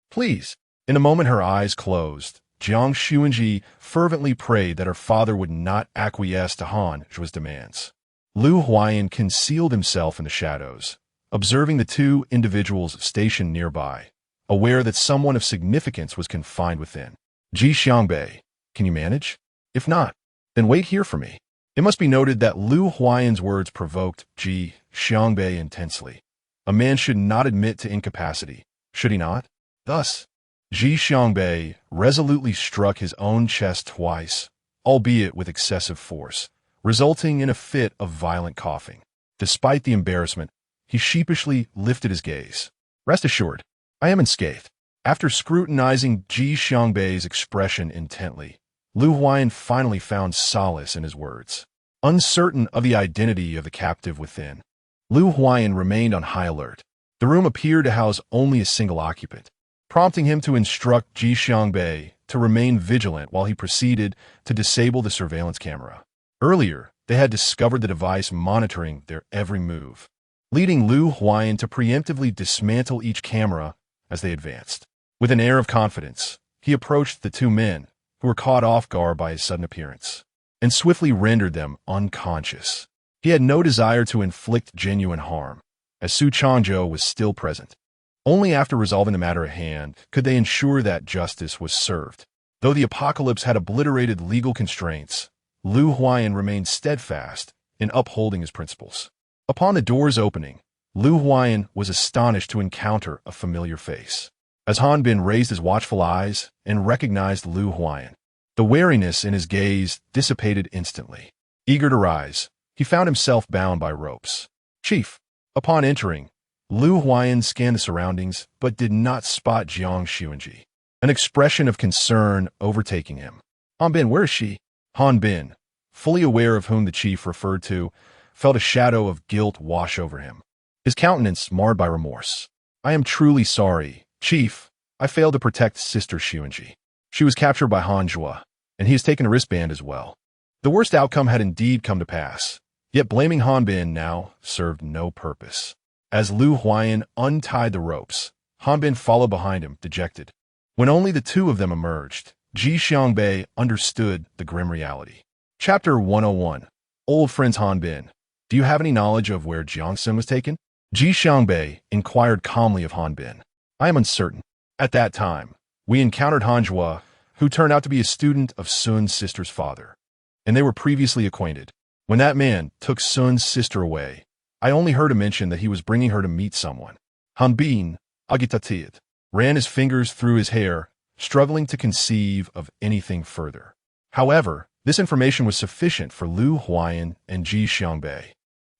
please. In a moment her eyes closed, Jiang Xunzhi fervently prayed that her father would not acquiesce to Hanjua's demands. Lu Huayan concealed himself in the shadows, observing the two individuals stationed nearby, aware that someone of significance was confined within. Ji Xiangbei, can you manage? If not, then wait here for me. It must be noted that Lu Huayan's words provoked Ji Xiangbei intensely. A man should not admit to incapacity, should he not? Thus, Ji Xiangbei resolutely struck his own chest twice, albeit with excessive force, resulting in a fit of violent coughing. Despite the embarrassment, he sheepishly lifted his gaze. Rest assured, I am unscathed. After scrutinizing Ji Xiangbei's expression intently, Lu Huayan finally found solace in his words. Uncertain of the identity of the captive within, Lu Huayan remained on high alert. The room appeared to house only a single occupant, prompting him to instruct Ji Xiangbei to remain vigilant while he proceeded to disable the surveillance camera. Earlier, they had discovered the device monitoring their every move, leading Lu Huayan to preemptively dismantle each camera as they advanced. With an air of confidence, he approached the two men, who were caught off guard by his sudden appearance, and swiftly rendered them unconscious. He had no desire to inflict genuine harm, as Su Changzhou was still present. Only after resolving the matter at hand could they ensure that justice was served. Though the apocalypse had obliterated legal constraints, Lu Huayan remained steadfast in upholding his principles. Upon the door's opening, Lu Huayan was astonished to encounter a familiar face. As Han Bin raised his watchful eyes and recognized Lu Huayan, the wariness in his gaze dissipated instantly. Eager to rise, he found himself bound by ropes. Chief, upon entering, Lu Huayan scanned the surroundings but did not spot Jiang Xunzhi, an expression of concern overtaking him. Han Bin, where is she? Han Bin, fully aware of whom the chief referred to, felt a shadow of guilt wash over him, his countenance marred by remorse. I am truly sorry, Chief. I failed to protect Sister Xunzhi. She was captured by Hanjua, and he has taken a wristband as well. The worst outcome had indeed come to pass, yet blaming Han Bin now served no purpose. As Lu Huayan untied the ropes, Han Bin followed behind him, dejected. When only the two of them emerged, Ji Xiangbei understood the grim reality. Chapter 101. Old Friends Han Bin. Do you have any knowledge of where Jiang Xunzhi was taken? Ji Xiangbei inquired calmly of Han Bin. I am uncertain. At that time, we encountered Han Zhua, who turned out to be a student of Sun's sister's father, and they were previously acquainted. When that man took Sun's sister away, I only heard him mention that he was bringing her to meet someone. Han Bin, agitated, ran his fingers through his hair, struggling to conceive of anything further. However, this information was sufficient for Lu Huayan and Ji Xiangbei.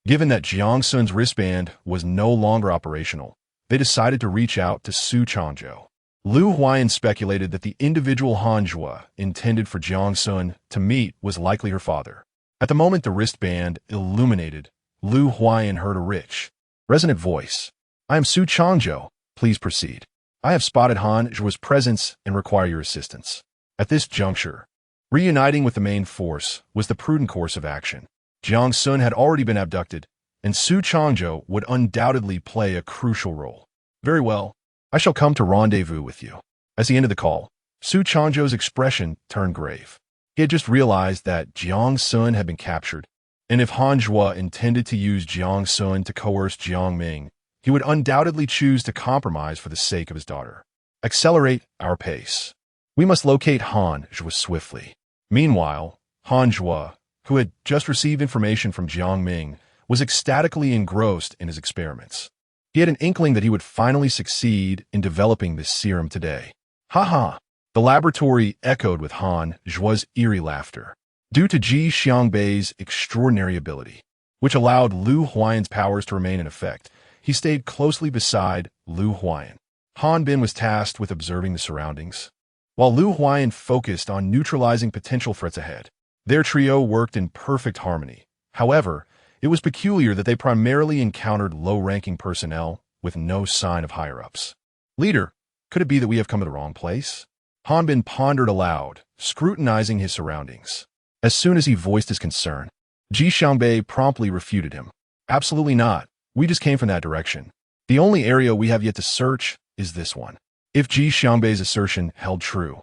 Given that Jiang Xunzi's wristband was no longer operational, they decided to reach out to Su Changzhou. Lu Huayan speculated that the individual Han Zhua intended for Jiang Xunzhi to meet was likely her father. At the moment the wristband illuminated, Lu Huayan heard a rich, resonant voice. I am Su Changzhou. Please proceed. I have spotted Han Zhua's presence and require your assistance. At this juncture, reuniting with the main force was the prudent course of action. Jiang Xunzhi had already been abducted, and Su Changzhou would undoubtedly play a crucial role. Very well, I shall come to rendezvous with you. As he ended the call, Su Changzhou's expression turned grave. He had just realized that Jiang Xunzhi had been captured, and if Han Zhua intended to use Jiang Xunzhi to coerce Jiang Ming, he would undoubtedly choose to compromise for the sake of his daughter. Accelerate our pace. We must locate Han Zhua swiftly. Meanwhile, Han Zhua, who had just received information from Jiang Ming, was ecstatically engrossed in his experiments. He had an inkling that he would finally succeed in developing this serum today. Ha ha! The laboratory echoed with Han Zhua's eerie laughter. Due to Ji Xiangbei's extraordinary ability, which allowed Lu Huayan's powers to remain in effect, he stayed closely beside Lu Huayan. Han Bin was tasked with observing the surroundings, while Lu Huayan focused on neutralizing potential threats ahead. Their trio worked in perfect harmony. However, it was peculiar that they primarily encountered low-ranking personnel with no sign of higher-ups. Leader, could it be that we have come to the wrong place? Han Bin pondered aloud, scrutinizing his surroundings. As soon as he voiced his concern, Ji Xiangbei promptly refuted him. Absolutely not. We just came from that direction. The only area we have yet to search is this one. If Ji Xiangbei's assertion held true,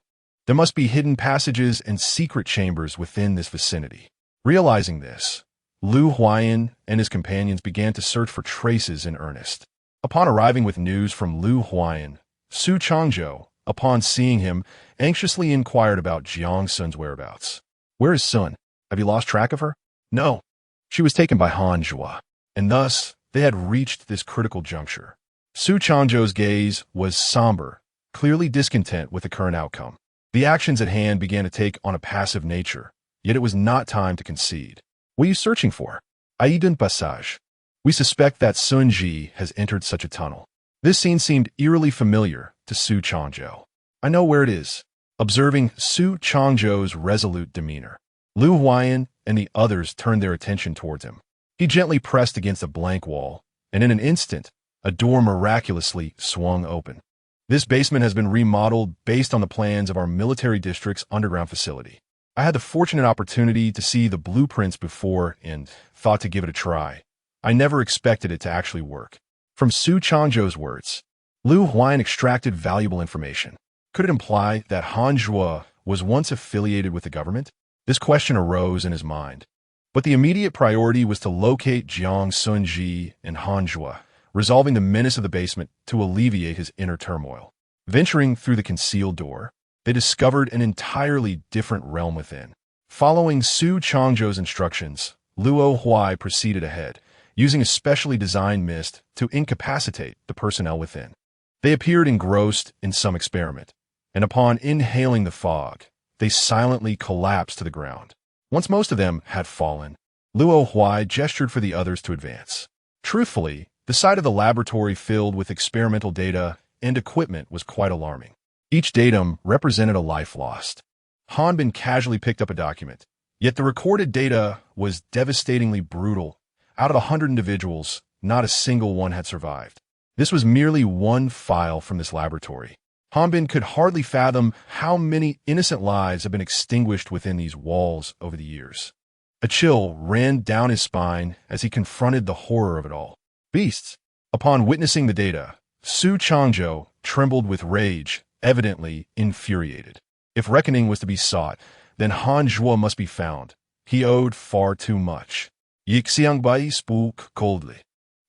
there must be hidden passages and secret chambers within this vicinity. Realizing this, Lu Huayan and his companions began to search for traces in earnest. Upon arriving with news from Lu Huayan, Su Changzhou, upon seeing him, anxiously inquired about Jiang Xunzi's whereabouts. Where is Sun? Have you lost track of her? No. She was taken by Han Zhua, and thus they had reached this critical juncture. Su Changzhou's gaze was somber, clearly discontent with the current outcome. The actions at hand began to take on a passive nature, yet it was not time to concede. What are you searching for? Aidun Passage. We suspect that Sun Ji has entered such a tunnel. This scene seemed eerily familiar to Su Changzhou. I know where it is. Observing Su Changzhou's resolute demeanor, Lu Huayan and the others turned their attention towards him. He gently pressed against a blank wall, and in an instant, a door miraculously swung open. This basement has been remodeled based on the plans of our military district's underground facility. I had the fortunate opportunity to see the blueprints before and thought to give it a try. I never expected it to actually work. From Su Changzhou's words, Lu Huayan extracted valuable information. Could it imply that Han Zhua was once affiliated with the government? This question arose in his mind. But the immediate priority was to locate Jiang Xunzhi and Han Zhua, resolving the menace of the basement to alleviate his inner turmoil. Venturing through the concealed door, they discovered an entirely different realm within. Following Su Changzhou's instructions, Luo Huai proceeded ahead, using a specially designed mist to incapacitate the personnel within. They appeared engrossed in some experiment, and upon inhaling the fog, they silently collapsed to the ground. Once most of them had fallen, Luo Huai gestured for the others to advance. Truthfully, the sight of the laboratory filled with experimental data and equipment was quite alarming. Each datum represented a life lost. Han Bin casually picked up a document, yet the recorded data was devastatingly brutal. Out of 100 individuals, not a single one had survived. This was merely one file from this laboratory. Han Bin could hardly fathom how many innocent lives have been extinguished within these walls over the years. A chill ran down his spine as he confronted the horror of it all. Beasts! Upon witnessing the data, Su Changzhou trembled with rage, evidently infuriated. If reckoning was to be sought, then Han Zhua must be found. He owed far too much. Yixiangbai spoke coldly.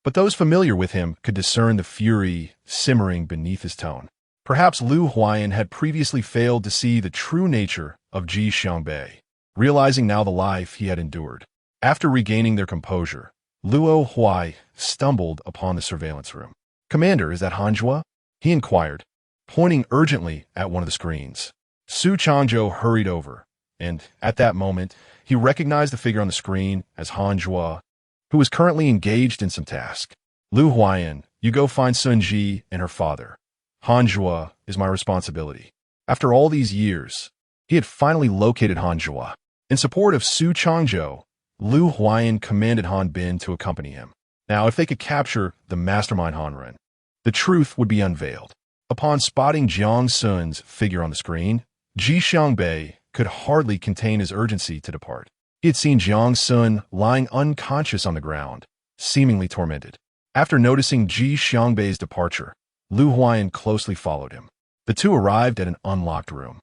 But those familiar with him could discern the fury simmering beneath his tone. Perhaps Lu Huayan had previously failed to see the true nature of Ji Xiangbei, realizing now the life he had endured. After regaining their composure, Luo Huai stumbled upon the surveillance room. "Commander, is that Hanjua?" he inquired, pointing urgently at one of the screens. Su Changzhou hurried over, and at that moment, he recognized the figure on the screen as Hanjua, who was currently engaged in some task. "Lu Huayan, you go find Sun Ji and her father. Hanjua is my responsibility." After all these years, he had finally located Hanjua. In support of Su Changzhou, Lu Huayan commanded Han Bin to accompany him. Now, if they could capture the mastermind Han Ren, the truth would be unveiled. Upon spotting Jiang Sun's figure on the screen, Ji Xiangbei could hardly contain his urgency to depart. He had seen Jiang Sun lying unconscious on the ground, seemingly tormented. After noticing Ji Xiangbei's departure, Lu Huayan closely followed him. The two arrived at an unlocked room,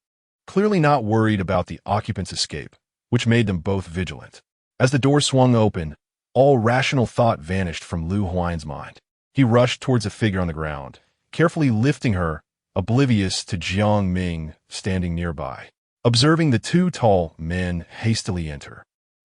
clearly not worried about the occupant's escape, which made them both vigilant. As the door swung open, all rational thought vanished from Lu Huayan's mind. He rushed towards a figure on the ground, carefully lifting her, oblivious to Jiang Ming standing nearby. Observing the two tall men hastily enter,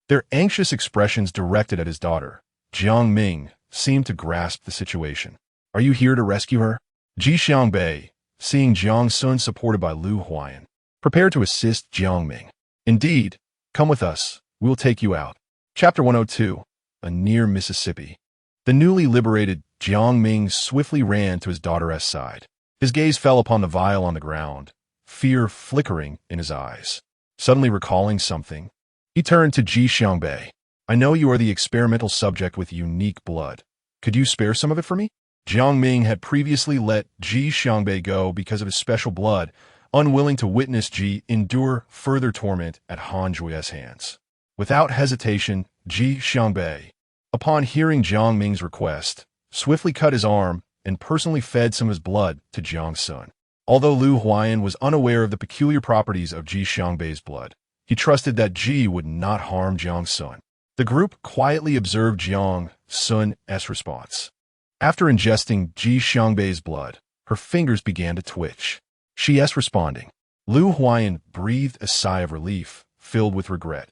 their anxious expressions directed at his daughter, Jiang Ming seemed to grasp the situation. "Are you here to rescue her?" Ji Xiangbei, seeing Jiang Sun supported by Lu Huayan, prepared to assist Jiang Ming. "Indeed, come with us, we will take you out." Chapter 102, A Near Mississippi. The newly liberated Jiang Ming swiftly ran to his daughter's side. His gaze fell upon the vial on the ground, fear flickering in his eyes. Suddenly recalling something, he turned to Ji Xiangbei. "I know you are the experimental subject with unique blood. Could you spare some of it for me?" Jiang Ming had previously let Ji Xiangbei go because of his special blood, unwilling to witness Ji endure further torment at Han Jue's hands. Without hesitation, Ji Xiangbei, upon hearing Jiang Ming's request, swiftly cut his arm and personally fed some of his blood to Jiang Sun. Although Lu Huayan was unaware of the peculiar properties of Ji Xiangbei's blood, he trusted that Ji would not harm Jiang Sun. The group quietly observed Jiang Sun's response. After ingesting Ji Xiangbei's blood, her fingers began to twitch. She's responding. Lu Huayan breathed a sigh of relief, filled with regret.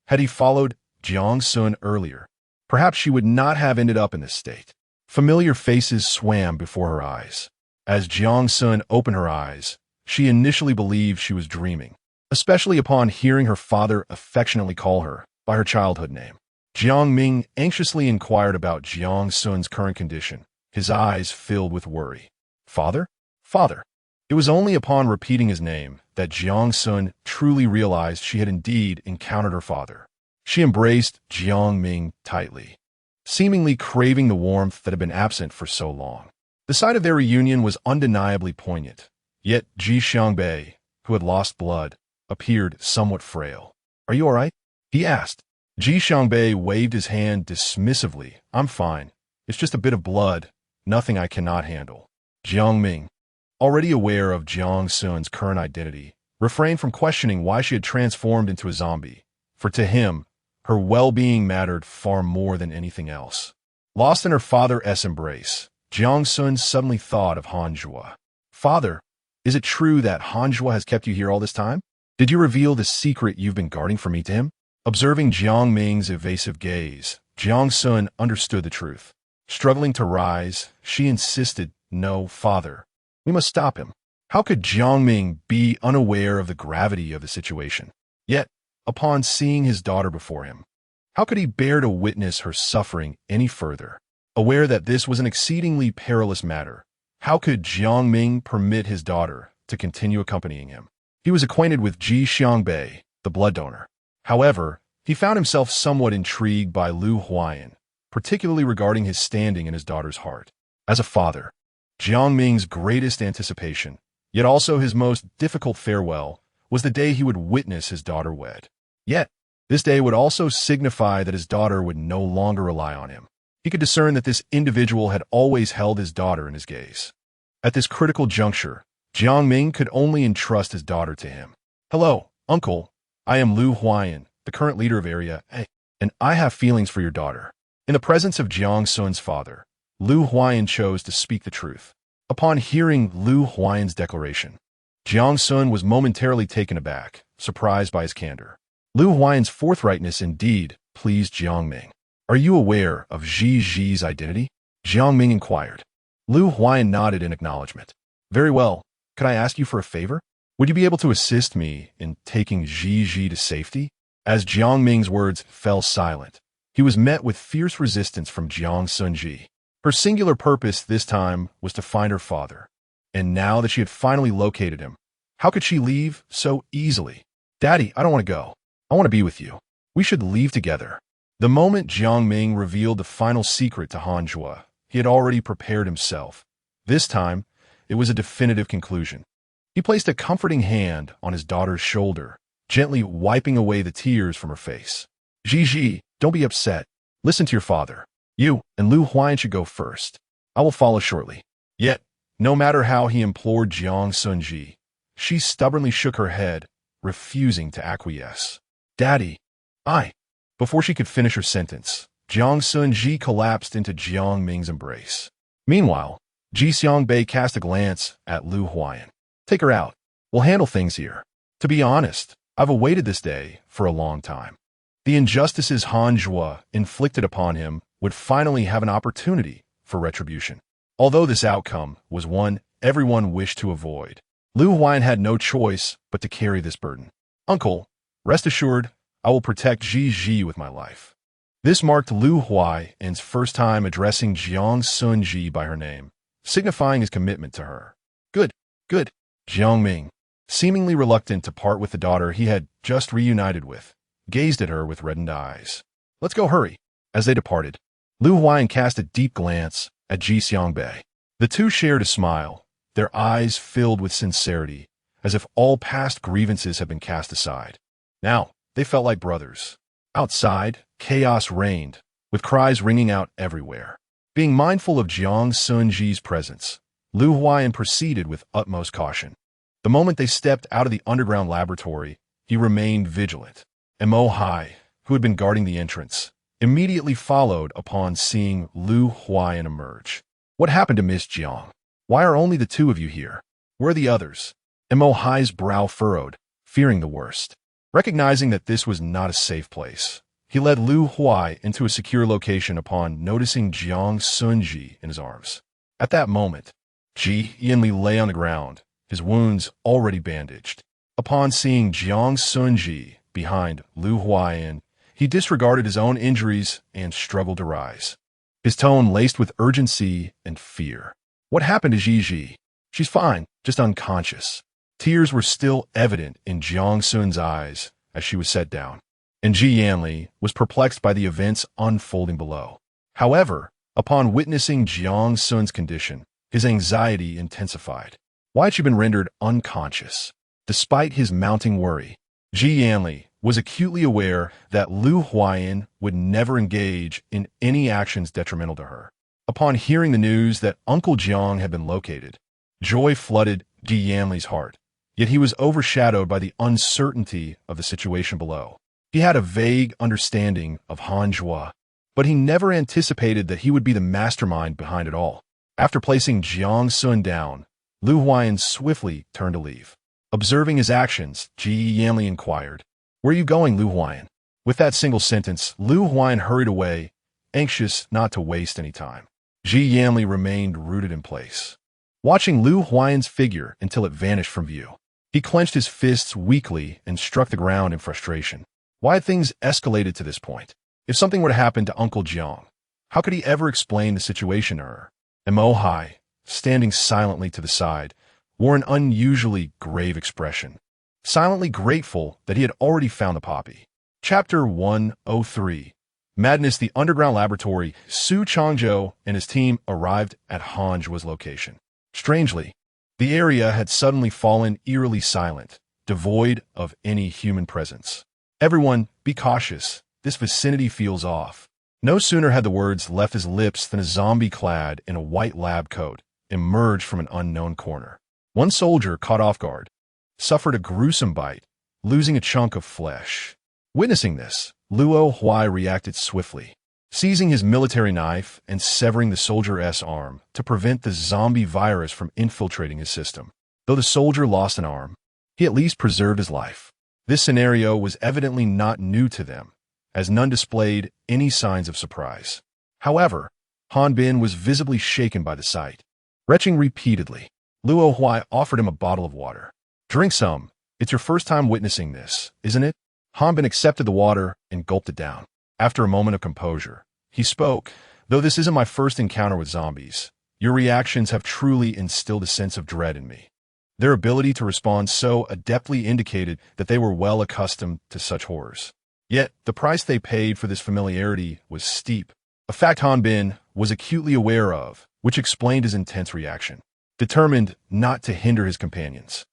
Had he followed Jiang Sun earlier, perhaps she would not have ended up in this state. Familiar faces swam before her eyes. As Jiang Sun opened her eyes, she initially believed she was dreaming, especially upon hearing her father affectionately call her by her childhood name. Jiang Ming anxiously inquired about Jiang Sun's current condition, his eyes filled with worry. "Father? Father?" It was only upon repeating his name that Jiang Sun truly realized she had indeed encountered her father. She embraced Jiang Ming tightly, seemingly craving the warmth that had been absent for so long. The sight of their reunion was undeniably poignant, yet Ji Xiangbei, who had lost blood, appeared somewhat frail. "Are you all right?" he asked. Ji Xiangbei waved his hand dismissively. "I'm fine. It's just a bit of blood, nothing I cannot handle." Jiang Ming, already aware of Jiang Sun's current identity, refrained from questioning why she had transformed into a zombie, for to him, her well-being mattered far more than anything else. Lost in her father's embrace, Jiang Sun suddenly thought of Hanjua. "Father, is it true that Hanjua has kept you here all this time? Did you reveal the secret you've been guarding from me to him?" Observing Jiang Ming's evasive gaze, Jiang Sun understood the truth. Struggling to rise, she insisted, "No, father. We must stop him." How could Jiang Ming be unaware of the gravity of the situation? Yet, upon seeing his daughter before him, how could he bear to witness her suffering any further? Aware that this was an exceedingly perilous matter, how could Jiang Ming permit his daughter to continue accompanying him? He was acquainted with Ji Xiangbei, the blood donor. However, he found himself somewhat intrigued by Lu Huayan, particularly regarding his standing in his daughter's heart. As a father, Jiang Ming's greatest anticipation, yet also his most difficult farewell, was the day he would witness his daughter wed. Yet, this day would also signify that his daughter would no longer rely on him. He could discern that this individual had always held his daughter in his gaze. At this critical juncture, Jiang Ming could only entrust his daughter to him. "Hello, uncle. I am Lu Huayan, the current leader of Area A, and I have feelings for your daughter." In the presence of Jiang Xun's father, Lu Huayan chose to speak the truth. Upon hearing Lu Huayan's declaration, Jiang Xun was momentarily taken aback, surprised by his candor. Lu Huayan's forthrightness indeed pleased Jiang Ming. "Are you aware of Ji's identity?" Jiang Ming inquired. Lu Huayan nodded in acknowledgement. "Very well. Could I ask you for a favor? Would you be able to assist me in taking Ji to safety?" As Jiang Ming's words fell silent, he was met with fierce resistance from Jiang Xunzhi. Her singular purpose this time was to find her father, and now that she had finally located him, how could she leave so easily? "Daddy, I don't want to go. I want to be with you. We should leave together." The moment Jiang Ming revealed the final secret to Han Zhuo, he had already prepared himself. This time, it was a definitive conclusion. He placed a comforting hand on his daughter's shoulder, gently wiping away the tears from her face. "Ji, don't be upset. Listen to your father. You and Lu Huayan should go first. I will follow shortly." Yet, no matter how he implored Jiang Xunzhi, she stubbornly shook her head, refusing to acquiesce. "Daddy, I—" Before she could finish her sentence, Jiang Xunzhi collapsed into Jiang Ming's embrace. Meanwhile, Ji Xiangbei cast a glance at Lu Huayan. "Take her out. We'll handle things here. To be honest, I've awaited this day for a long time." The injustices Han Zhuo inflicted upon him would finally have an opportunity for retribution. Although this outcome was one everyone wished to avoid, Lu Huayan had no choice but to carry this burden. "Uncle, rest assured, I will protect Ji with my life." This marked Lu Huayan's first time addressing Jiang Xunzhi by her name, signifying his commitment to her. Good. Jiang Ming, seemingly reluctant to part with the daughter he had just reunited with, gazed at her with reddened eyes. "Let's go, hurry." As they departed, Lu Huayan cast a deep glance at Ji Xiangbei. The two shared a smile, their eyes filled with sincerity, as if all past grievances had been cast aside. Now, they felt like brothers. Outside, chaos reigned, with cries ringing out everywhere. Being mindful of Jiang Xunzhi's presence, Lu Huayan proceeded with utmost caution. The moment they stepped out of the underground laboratory, he remained vigilant. And Mo Hai, who had been guarding the entrance, immediately followed upon seeing Lu Huayan emerge. "What happened to Miss Jiang? Why are only the two of you here? Where are the others?" And Mo Hai's brow furrowed, fearing the worst. Recognizing that this was not a safe place, he led Lu Huayan into a secure location upon noticing Jiang Xunzhi in his arms. At that moment, Ji Yanli lay on the ground, his wounds already bandaged. Upon seeing Jiang Xunzhi behind Lu Huayan, he disregarded his own injuries and struggled to rise, his tone laced with urgency and fear. "What happened to Ji? She's fine, just unconscious." Tears were still evident in Jiang Xun's eyes as she was set down, and Ji Yanli was perplexed by the events unfolding below. However, upon witnessing Jiang Xun's condition, his anxiety intensified. Why had she been rendered unconscious? Despite his mounting worry, Ji Yanli was acutely aware that Lu Huayan would never engage in any actions detrimental to her. Upon hearing the news that Uncle Jiang had been located, joy flooded Ji Yanli's heart, yet he was overshadowed by the uncertainty of the situation below. He had a vague understanding of Han Zhuo, but he never anticipated that he would be the mastermind behind it all. After placing Jiang Xun down, Lu Huayan swiftly turned to leave. Observing his actions, Ji Yanli inquired, "Where are you going, Lu Huayan?" With that single sentence, Lu Huayan hurried away, anxious not to waste any time. Ji Yanli remained rooted in place, watching Lu Huayan's figure until it vanished from view. He clenched his fists weakly and struck the ground in frustration. Why had things escalated to this point? If something were to happen to Uncle Jiang, how could he ever explain the situation to her? And Mo Hai, standing silently to the side, wore an unusually grave expression, silently grateful that he had already found the poppy. Chapter 103. Madness. The underground laboratory. Su Changzhou and his team arrived at Han Zhuo's location. Strangely, the area had suddenly fallen eerily silent, devoid of any human presence. "Everyone, be cautious. This vicinity feels off." No sooner had the words left his lips than a zombie clad in a white lab coat emerged from an unknown corner. One soldier, caught off guard, suffered a gruesome bite, losing a chunk of flesh. Witnessing this, Luo Huai reacted swiftly, seizing his military knife and severing the soldier's arm to prevent the zombie virus from infiltrating his system. Though the soldier lost an arm, he at least preserved his life. This scenario was evidently not new to them, as none displayed any signs of surprise. However, Han Bin was visibly shaken by the sight. Retching repeatedly, Luo Huai offered him a bottle of water. "Drink some. It's your first time witnessing this, isn't it?" Han Bin accepted the water and gulped it down. After a moment of composure, he spoke. "Though this isn't my first encounter with zombies, your reactions have truly instilled a sense of dread in me." Their ability to respond so adeptly indicated that they were well accustomed to such horrors. Yet, the price they paid for this familiarity was steep, a fact Han Bin was acutely aware of, which explained his intense reaction. Determined not to hinder his companions,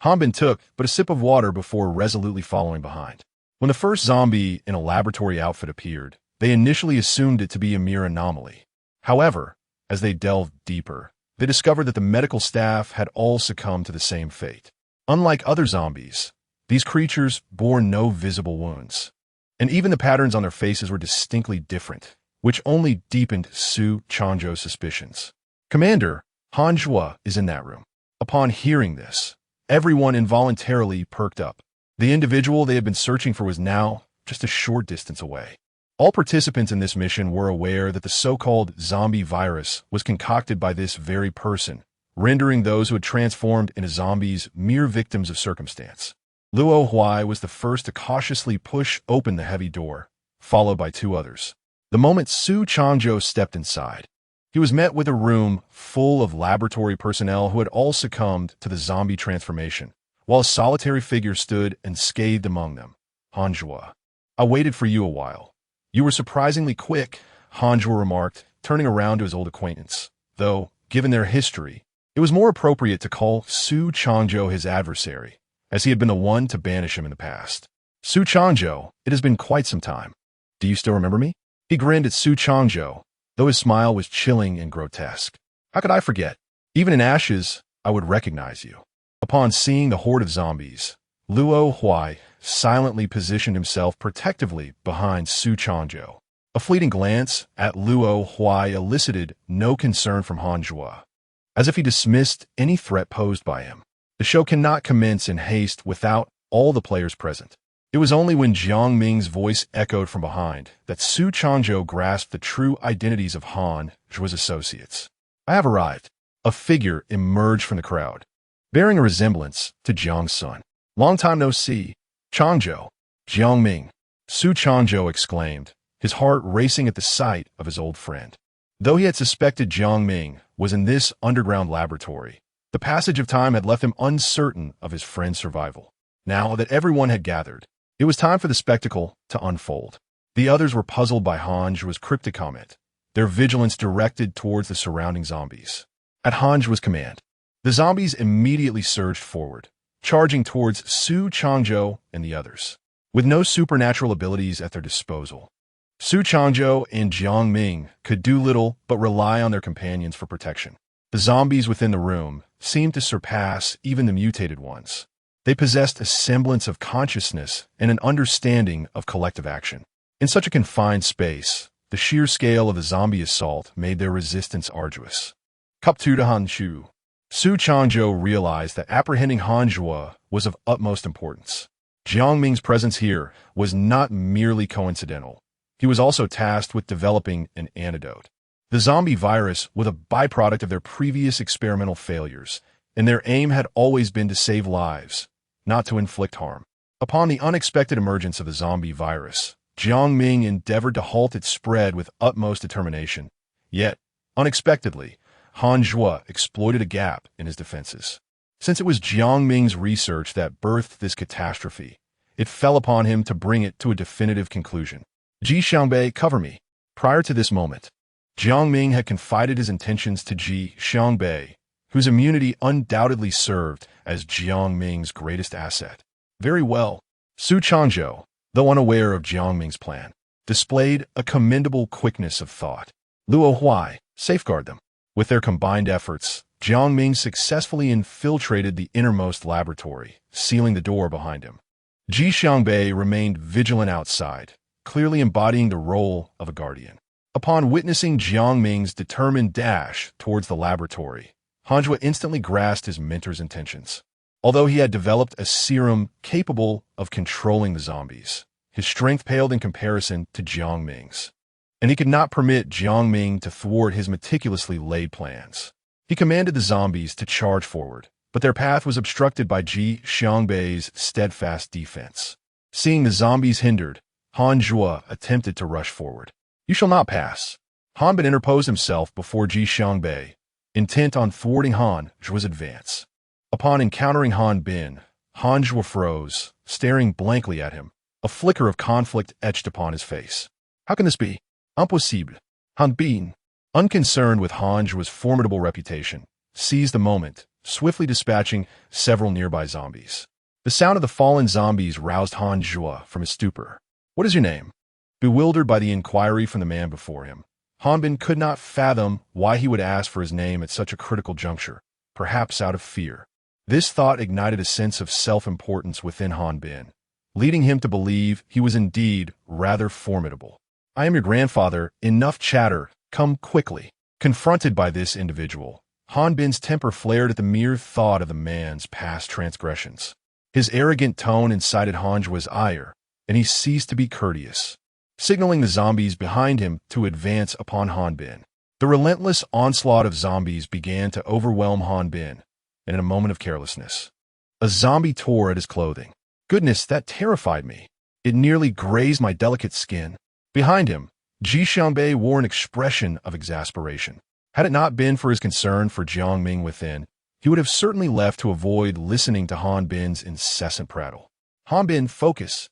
Han Bin took but a sip of water before resolutely following behind. When the first zombie in a laboratory outfit appeared, they initially assumed it to be a mere anomaly. However, as they delved deeper, they discovered that the medical staff had all succumbed to the same fate. Unlike other zombies, these creatures bore no visible wounds, and even the patterns on their faces were distinctly different, which only deepened Su Changzhou's suspicions. "Commander, Han Zhuo is in that room." Upon hearing this, everyone involuntarily perked up. The individual they had been searching for was now just a short distance away. All participants in this mission were aware that the so-called zombie virus was concocted by this very person, rendering those who had transformed into zombies mere victims of circumstance. Luo Huai was the first to cautiously push open the heavy door, followed by two others. The moment Su Changzhou stepped inside, he was met with a room full of laboratory personnel who had all succumbed to the zombie transformation, while a solitary figure stood unscathed among them. "Han Zhuo, I waited for you a while. You were surprisingly quick," Han Zhuo remarked, turning around to his old acquaintance. Though, given their history, it was more appropriate to call Su Changzhou his adversary, as he had been the one to banish him in the past. "Su Changzhou, it has been quite some time. Do you still remember me?" He grinned at Su Changzhou, though his smile was chilling and grotesque. "How could I forget? Even in ashes, I would recognize you." Upon seeing the horde of zombies, Luo Huai silently positioned himself protectively behind Su Changzhou. A fleeting glance at Luo Huai elicited no concern from Han Zhuo, as if he dismissed any threat posed by him. The show cannot commence in haste without all the players present. It was only when Jiang Ming's voice echoed from behind that Su Changzhou grasped the true identities of Han Zhuo's associates. "I have arrived." A figure emerged from the crowd, bearing a resemblance to Jiang's son. "Long time no see, Changzhou." "Jiang Ming," Su Changzhou exclaimed, his heart racing at the sight of his old friend. Though he had suspected Jiang Ming was in this underground laboratory, the passage of time had left him uncertain of his friend's survival. Now that everyone had gathered, it was time for the spectacle to unfold. The others were puzzled by Han Zhuo's cryptic comment, their vigilance directed towards the surrounding zombies. At Han Zhuo's command, the zombies immediately surged forward, charging towards Su Changzhou and the others, with no supernatural abilities at their disposal. Su Changzhou and Jiang Ming could do little but rely on their companions for protection. The zombies within the room seemed to surpass even the mutated ones. They possessed a semblance of consciousness and an understanding of collective action. In such a confined space, the sheer scale of the zombie assault made their resistance arduous. Cup 2 to Han Zhuo. Su Changzhou realized that apprehending Han Zhuo was of utmost importance. Jiang Ming's presence here was not merely coincidental. He was also tasked with developing an antidote. The zombie virus was a byproduct of their previous experimental failures, and their aim had always been to save lives, not to inflict harm. Upon the unexpected emergence of the zombie virus, Jiang Ming endeavored to halt its spread with utmost determination. Yet, unexpectedly, Han Zhuo exploited a gap in his defenses. Since it was Jiang Ming's research that birthed this catastrophe, it fell upon him to bring it to a definitive conclusion. "Ji Xiangbei, cover me." Prior to this moment, Jiang Ming had confided his intentions to Ji Xiangbei, whose immunity undoubtedly served as Jiang Ming's greatest asset. Very well. Su Changzhou, though unaware of Jiang Ming's plan, displayed a commendable quickness of thought. Luo Huai, safeguard them. With their combined efforts, Jiang Ming successfully infiltrated the innermost laboratory, sealing the door behind him. Ji Xiangbei remained vigilant outside, clearly embodying the role of a guardian. Upon witnessing Jiang Ming's determined dash towards the laboratory, Han Zhuo instantly grasped his mentor's intentions. Although he had developed a serum capable of controlling the zombies, his strength paled in comparison to Jiang Ming's, and he could not permit Jiang Ming to thwart his meticulously laid plans. He commanded the zombies to charge forward, but their path was obstructed by Ji Xiangbei's steadfast defense. Seeing the zombies hindered, Han Zhuo attempted to rush forward. "You shall not pass." Han Bin interposed himself before Ji Xiangbei, intent on thwarting Han Zhuo's advance. Upon encountering Han Bin, Han Zhuo froze, staring blankly at him, a flicker of conflict etched upon his face. "How can this be? Impossible." Han Bin, unconcerned with Han Zhuo's formidable reputation, seized the moment, swiftly dispatching several nearby zombies. The sound of the fallen zombies roused Han Zhuo from his stupor. "What is your name?" Bewildered by the inquiry from the man before him, Han Bin could not fathom why he would ask for his name at such a critical juncture, perhaps out of fear. This thought ignited a sense of self-importance within Han Bin, leading him to believe he was indeed rather formidable. "I am your grandfather. Enough chatter. Come quickly." Confronted by this individual, Han Bin's temper flared at the mere thought of the man's past transgressions. His arrogant tone incited Han Zhuo's ire, and he ceased to be courteous, signaling the zombies behind him to advance upon Han Bin. The relentless onslaught of zombies began to overwhelm Han Bin, and in a moment of carelessness, a zombie tore at his clothing. Goodness, that terrified me. It nearly grazed my delicate skin. Behind him, Ji Xiangbei wore an expression of exasperation. Had it not been for his concern for Jiang Ming within, he would have certainly left to avoid listening to Han Bin's incessant prattle. "Han Bin, focus.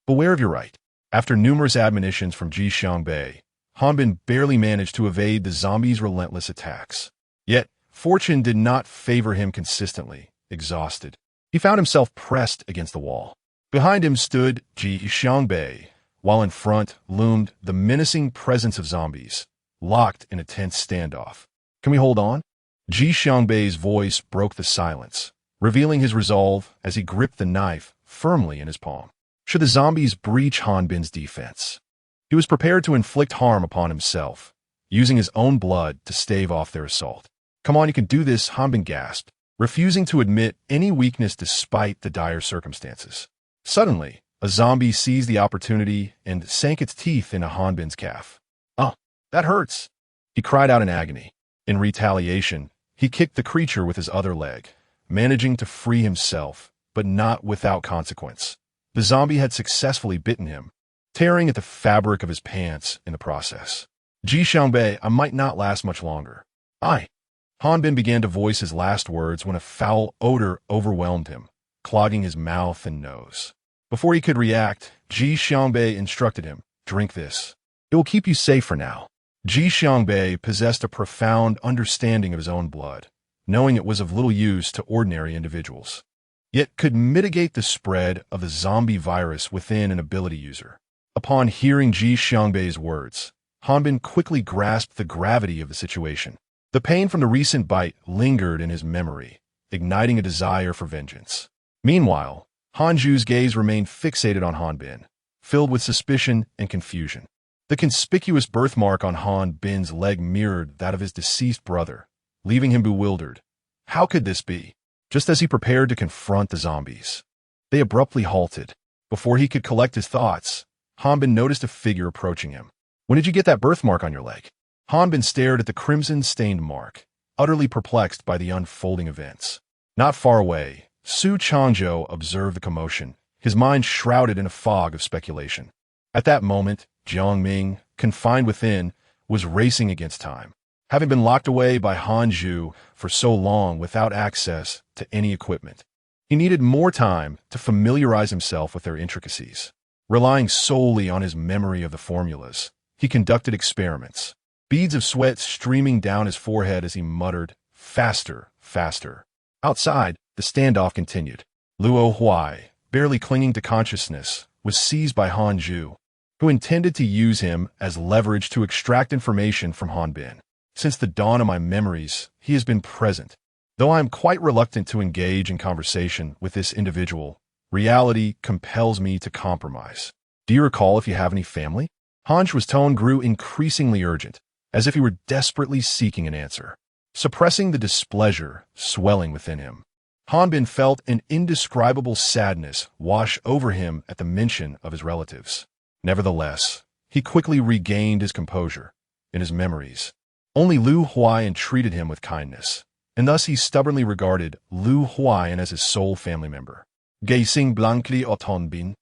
Beware of your right." After numerous admonitions from Ji Xiangbei, Han Bin barely managed to evade the zombies' relentless attacks. Yet, fortune did not favor him consistently. Exhausted, he found himself pressed against the wall. Behind him stood Ji Xiangbei, while in front loomed the menacing presence of zombies, locked in a tense standoff. "Can we hold on?" Ji Xiangbei's voice broke the silence, revealing his resolve as he gripped the knife firmly in his palm. Should the zombies breach Han Bin's defense, he was prepared to inflict harm upon himself, using his own blood to stave off their assault. "Come on, you can do this," Han Bin gasped, refusing to admit any weakness despite the dire circumstances. Suddenly, a zombie seized the opportunity and sank its teeth into Han Bin's calf. "Oh, that hurts!" he cried out in agony. In retaliation, he kicked the creature with his other leg, managing to free himself, but not without consequence. The zombie had successfully bitten him, tearing at the fabric of his pants in the process. "Ji Xiangbei, I might not last much longer." Han Bin began to voice his last words when a foul odor overwhelmed him, clogging his mouth and nose. Before he could react, Ji Xiangbei instructed him, "Drink this. It will keep you safe for now." Ji Xiangbei possessed a profound understanding of his own blood, knowing it was of little use to ordinary individuals, yet could mitigate the spread of the zombie virus within an ability user. Upon hearing Ji Xiangbei's words, Han Bin quickly grasped the gravity of the situation. The pain from the recent bite lingered in his memory, igniting a desire for vengeance. Meanwhile, Han Zhu's gaze remained fixated on Han Bin, filled with suspicion and confusion. The conspicuous birthmark on Han Bin's leg mirrored that of his deceased brother, leaving him bewildered. How could this be? Just as he prepared to confront the zombies, they abruptly halted. Before he could collect his thoughts, Han Bin noticed a figure approaching him. "When did you get that birthmark on your leg?" Han Bin stared at the crimson-stained mark, utterly perplexed by the unfolding events. Not far away, Su Changzhou observed the commotion, his mind shrouded in a fog of speculation. At that moment, Jiang Ming, confined within, was racing against time, having been locked away by Han Zhu for so long without access to any equipment. He needed more time to familiarize himself with their intricacies. Relying solely on his memory of the formulas, he conducted experiments, beads of sweat streaming down his forehead as he muttered, "Faster, faster." Outside, the standoff continued. Luo Huai, barely clinging to consciousness, was seized by Han Zhu, who intended to use him as leverage to extract information from Han Bin. "Since the dawn of my memories, he has been present, though I am quite reluctant to engage in conversation with this individual," Reality compels me to compromise. Do you recall if you have any family? Han's tone grew increasingly urgent, as if he were desperately seeking an answer, suppressing the displeasure swelling within him. Hanbin felt an indescribable sadness wash over him at the mention of his relatives. Nevertheless, he quickly regained his composure. In his memories, only Lu Huayan treated him with kindness, and thus he stubbornly regarded Lu Huayan as his sole family member. Gazing blankly at Hanbin,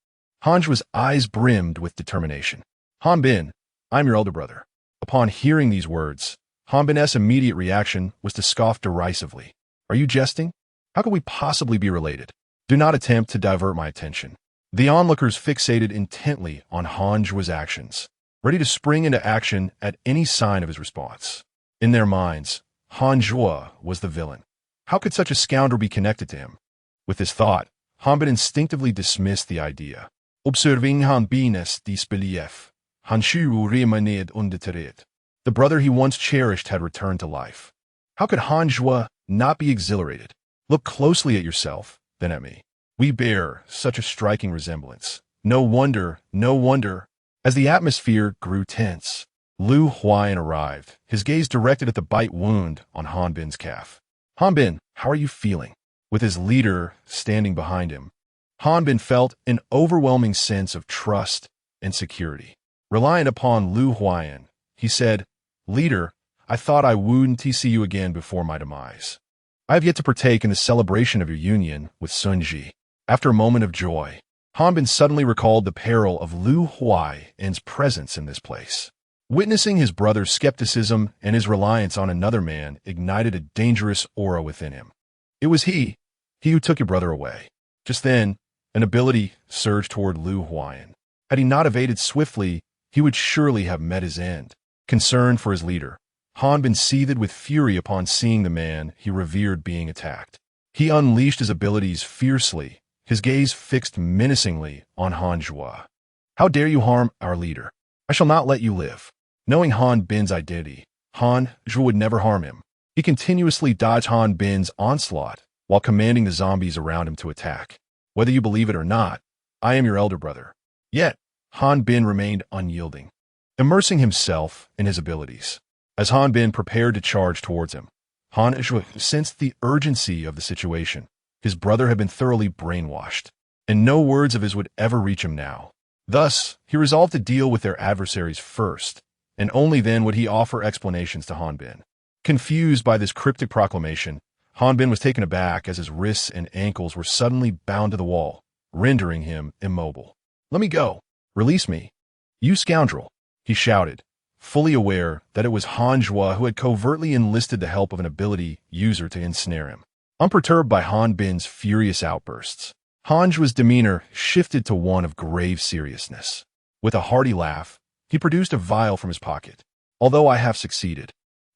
Han's eyes brimmed with determination. Hanbin, I'm your elder brother. Upon hearing these words, Hanbin's immediate reaction was to scoff derisively. Are you jesting? How could we possibly be related? Do not attempt to divert my attention. The onlookers fixated intently on Han's actions, ready to spring into action at any sign of his response. In their minds, Han Zhuo was the villain. How could such a scoundrel be connected to him? With this thought, Hanbin instinctively dismissed the idea. Observing Hanbin's disbelief, Han Shu remained undeterred. The brother he once cherished had returned to life. How could Han Zhuo not be exhilarated? Look closely at yourself, then at me. We bear such a striking resemblance. No wonder. As the atmosphere grew tense, Lu Huayan arrived, his gaze directed at the bite wound on Hanbin's calf. Hanbin, how are you feeling? With his leader standing behind him, Hanbin felt an overwhelming sense of trust and security. Reliant upon Lu Huayan, he said, Leader, I thought I wouldn't see you again before my demise. I have yet to partake in the celebration of your union with Xunzhi. After a moment of joy, Hanbin suddenly recalled the peril of Lu Huayan's presence in this place. Witnessing his brother's skepticism and his reliance on another man ignited a dangerous aura within him. It was he who took your brother away. Just then, an ability surged toward Lu Huayan. Had he not evaded swiftly, he would surely have met his end. Concerned for his leader, Hanbin seethed with fury upon seeing the man he revered being attacked. He unleashed his abilities fiercely, his gaze fixed menacingly on Han Zhuo. How dare you harm our leader? I shall not let you live. Knowing Hanbin's identity, Han Zhuo would never harm him. He continuously dodged Hanbin's onslaught while commanding the zombies around him to attack. Whether you believe it or not, I am your elder brother. Yet, Hanbin remained unyielding, immersing himself in his abilities. As Hanbin prepared to charge towards him, Han Zhuo sensed the urgency of the situation. His brother had been thoroughly brainwashed, and no words of his would ever reach him now. Thus, he resolved to deal with their adversaries first, and only then would he offer explanations to Hanbin. Confused by this cryptic proclamation, Hanbin was taken aback as his wrists and ankles were suddenly bound to the wall, rendering him immobile. Let me go. Release me. You scoundrel, he shouted, fully aware that it was Han Zhuo who had covertly enlisted the help of an ability user to ensnare him. Unperturbed by Hanbin's furious outbursts, Han Zhuo's demeanor shifted to one of grave seriousness. With a hearty laugh, he produced a vial from his pocket. Although I have succeeded,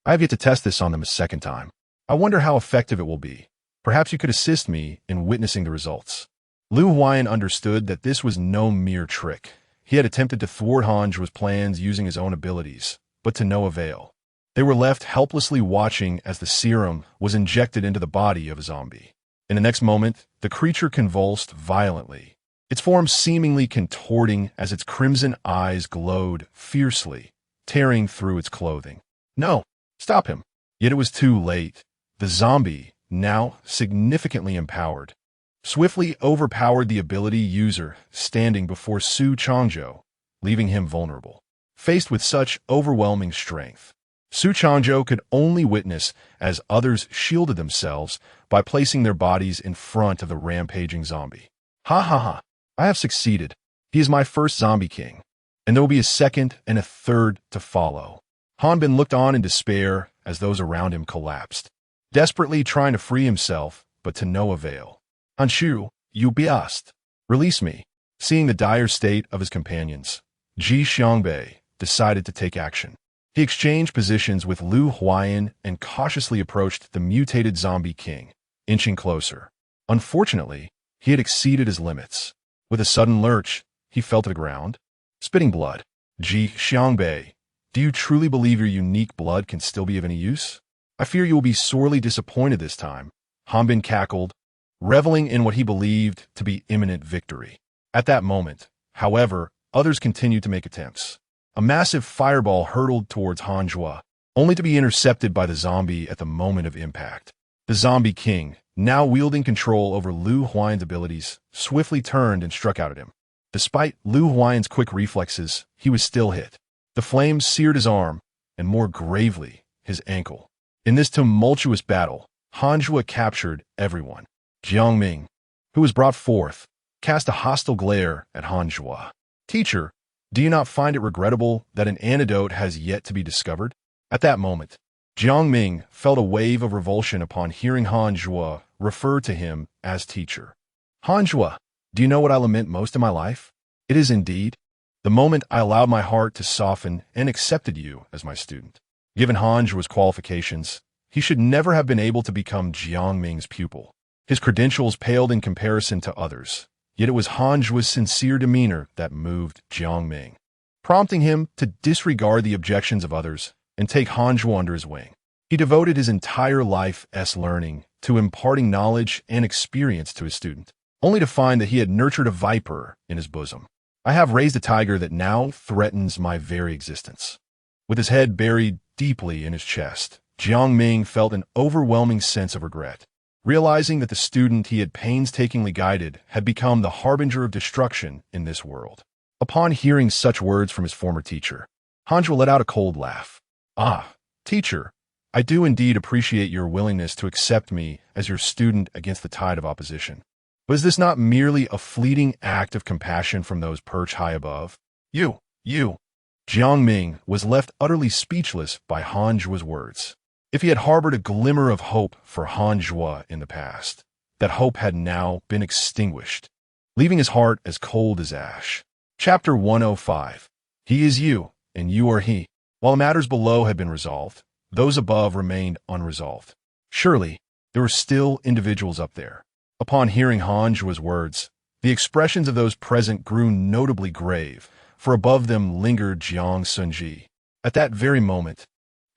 I have yet to test this on them a second time. I wonder how effective it will be. Perhaps you could assist me in witnessing the results. Lu Huayan understood that this was no mere trick. He had attempted to thwart Han Zhuo's plans using his own abilities, but to no avail. They were left helplessly watching as the serum was injected into the body of a zombie. In the next moment, the creature convulsed violently, its form seemingly contorting as its crimson eyes glowed fiercely, tearing through its clothing. No, stop him. Yet it was too late. The zombie, now significantly empowered, swiftly overpowered the ability user standing before Su Changzhou, leaving him vulnerable. Faced with such overwhelming strength, Su Changzhou could only witness as others shielded themselves by placing their bodies in front of the rampaging zombie. Ha ha ha, I have succeeded. He is my first zombie king, and there will be a second and a third to follow. Hanbin looked on in despair as those around him collapsed, desperately trying to free himself, but to no avail. Hanshu, you beast, release me. Seeing the dire state of his companions, Ji Xiangbei decided to take action. He exchanged positions with Lu Huayan and cautiously approached the mutated zombie king, inching closer. Unfortunately, he had exceeded his limits. With a sudden lurch, he fell to the ground, spitting blood. Ji Xiangbei, do you truly believe your unique blood can still be of any use? I fear you will be sorely disappointed this time. Hanbin cackled, reveling in what he believed to be imminent victory. At that moment, however, others continued to make attempts. A massive fireball hurtled towards Han Zhuo, only to be intercepted by the zombie at the moment of impact. The zombie king, now wielding control over Lu Huan's abilities, swiftly turned and struck out at him. Despite Lu Huan's quick reflexes, he was still hit. The flames seared his arm, and more gravely, his ankle. In this tumultuous battle, Han Zhuo captured everyone. Jiang Ming, who was brought forth, cast a hostile glare at Han Zhuo. "Teacher, do you not find it regrettable that an antidote has yet to be discovered?" At that moment, Jiang Ming felt a wave of revulsion upon hearing Han Zhuo refer to him as teacher. "Han Zhuo, do you know what I lament most in my life? It is indeed the moment I allowed my heart to soften and accepted you as my student." Given Han Zhuo's qualifications, he should never have been able to become Jiang Ming's pupil. His credentials paled in comparison to others, yet it was Han Zhuo's sincere demeanor that moved Jiang Ming, prompting him to disregard the objections of others and take Han Zhuo under his wing. He devoted his entire life's learning to imparting knowledge and experience to his student, only to find that he had nurtured a viper in his bosom. "I have raised a tiger that now threatens my very existence." With his head buried deeply in his chest, Jiang Ming felt an overwhelming sense of regret, realizing that the student he had painstakingly guided had become the harbinger of destruction in this world. Upon hearing such words from his former teacher, Han Zhuo let out a cold laugh. "Ah, teacher, I do indeed appreciate your willingness to accept me as your student against the tide of opposition. But is this not merely a fleeting act of compassion from those perched high above? You. Jiang Ming was left utterly speechless by Han Zhuo's words. If he had harbored a glimmer of hope for Han Zhuo in the past, that hope had now been extinguished, leaving his heart as cold as ash. Chapter 105. He is you, and you are he. While the matters below had been resolved, those above remained unresolved. Surely, there were still individuals up there. Upon hearing Han Zhuo's words, the expressions of those present grew notably grave, for above them lingered Jiang Xunzhi. At that very moment,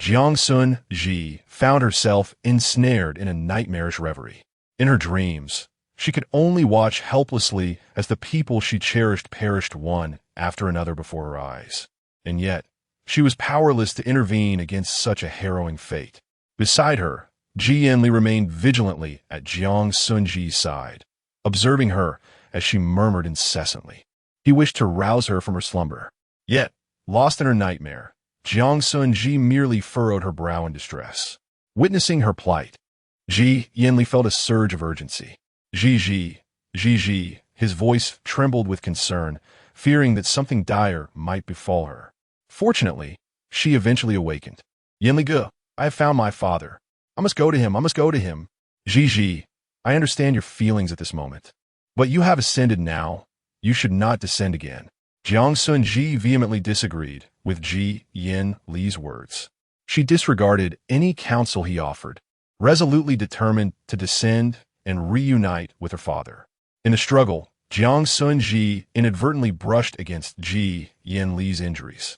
Jiang Xunzhi found herself ensnared in a nightmarish reverie. In her dreams, she could only watch helplessly as the people she cherished perished one after another before her eyes. And yet, she was powerless to intervene against such a harrowing fate. Beside her, Ji Yanli remained vigilantly at Jiang Xunzhi's side, observing her as she murmured incessantly. He wished to rouse her from her slumber. Yet, lost in her nightmare, Jiang Xunzhi merely furrowed her brow in distress. Witnessing her plight, Ji Yanli felt a surge of urgency. Ji, his voice trembled with concern, fearing that something dire might befall her. Fortunately, she eventually awakened. "Yanli, I have found my father. I must go to him. Ji, I understand your feelings at this moment. But you have ascended now. You should not descend again." Jiang Xunzhi vehemently disagreed with Ji Yanli's words. She disregarded any counsel he offered, resolutely determined to descend and reunite with her father. In the struggle, Jiang Xunzhi inadvertently brushed against Ji Yanli's injuries.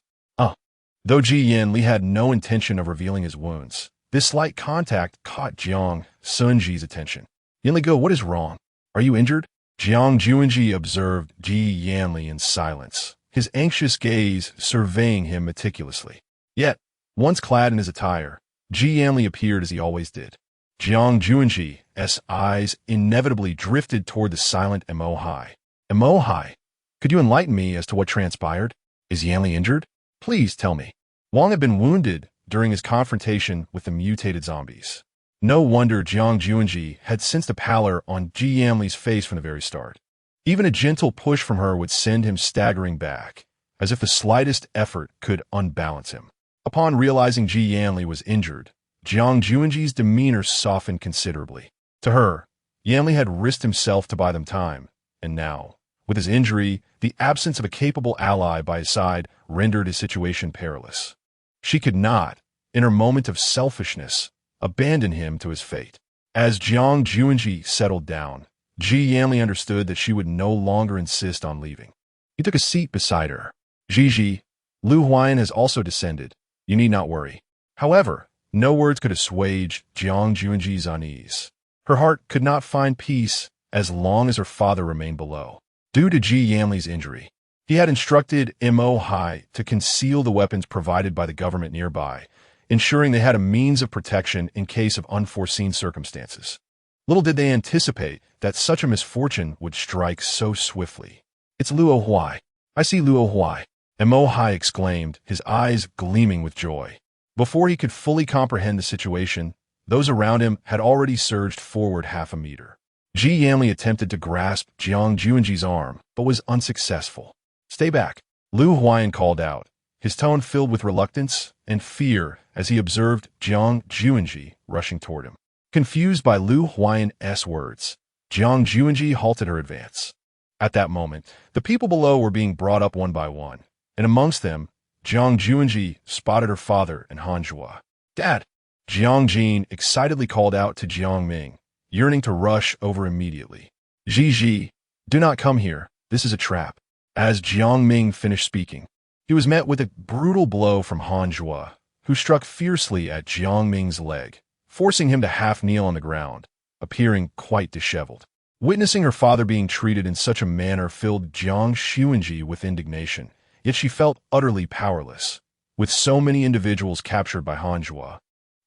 Though Ji Yanli had no intention of revealing his wounds, this slight contact caught Jiang Xunzhi's attention. "Yanli, what is wrong? Are you injured?" Jiang Xunzhi observed Ji Yanli in silence, his anxious gaze surveying him meticulously. Yet, once clad in his attire, Ji Yanli appeared as he always did. Jiang Xunzhi's eyes inevitably drifted toward the silent Emohai. "Emohai, could you enlighten me as to what transpired? Is Yanli injured? Please tell me." Wang had been wounded during his confrontation with the mutated zombies. No wonder Jiang Xunzhi had sensed a pallor on Ji Yanli's face from the very start. Even a gentle push from her would send him staggering back, as if the slightest effort could unbalance him. Upon realizing Ji Yanli was injured, Jiang Xunzhi's demeanor softened considerably. To her, Yanli had risked himself to buy them time, and now, with his injury, the absence of a capable ally by his side rendered his situation perilous. She could not, in her moment of selfishness, abandon him to his fate. As Jiang Xunzhi settled down, Ji Yanli understood that she would no longer insist on leaving. He took a seat beside her. "Ji, Lu Huan has also descended. You need not worry." However, no words could assuage Jiang Xunzhi's unease. Her heart could not find peace as long as her father remained below. Due to Ji Yanli's injury, he had instructed Mo Hai to conceal the weapons provided by the government nearby, ensuring they had a means of protection in case of unforeseen circumstances. Little did they anticipate that such a misfortune would strike so swiftly. "It's Luo Huai. I see Luo Huai," Mo Hai exclaimed, his eyes gleaming with joy. Before he could fully comprehend the situation, those around him had already surged forward half a meter. Ji Yanli attempted to grasp Jiang Xunzhi's arm, but was unsuccessful. "Stay back," Lu Huayan called out, his tone filled with reluctance and fear as he observed Jiang Xunzhi rushing toward him. Confused by Lu Huayan's words, Jiang Xunzhi halted her advance. At that moment, the people below were being brought up one by one, and amongst them, Jiang Xunzhi spotted her father and Hanjua. "Dad!" Jiang Jin excitedly called out to Jiang Ming, yearning to rush over immediately. "Ji, do not come here. This is a trap." As Jiang Ming finished speaking, he was met with a brutal blow from Hanjua, who struck fiercely at Jiang Ming's leg, forcing him to half kneel on the ground, appearing quite disheveled. Witnessing her father being treated in such a manner filled Jiang Xunzhi with indignation, yet she felt utterly powerless. With so many individuals captured by Hanjua,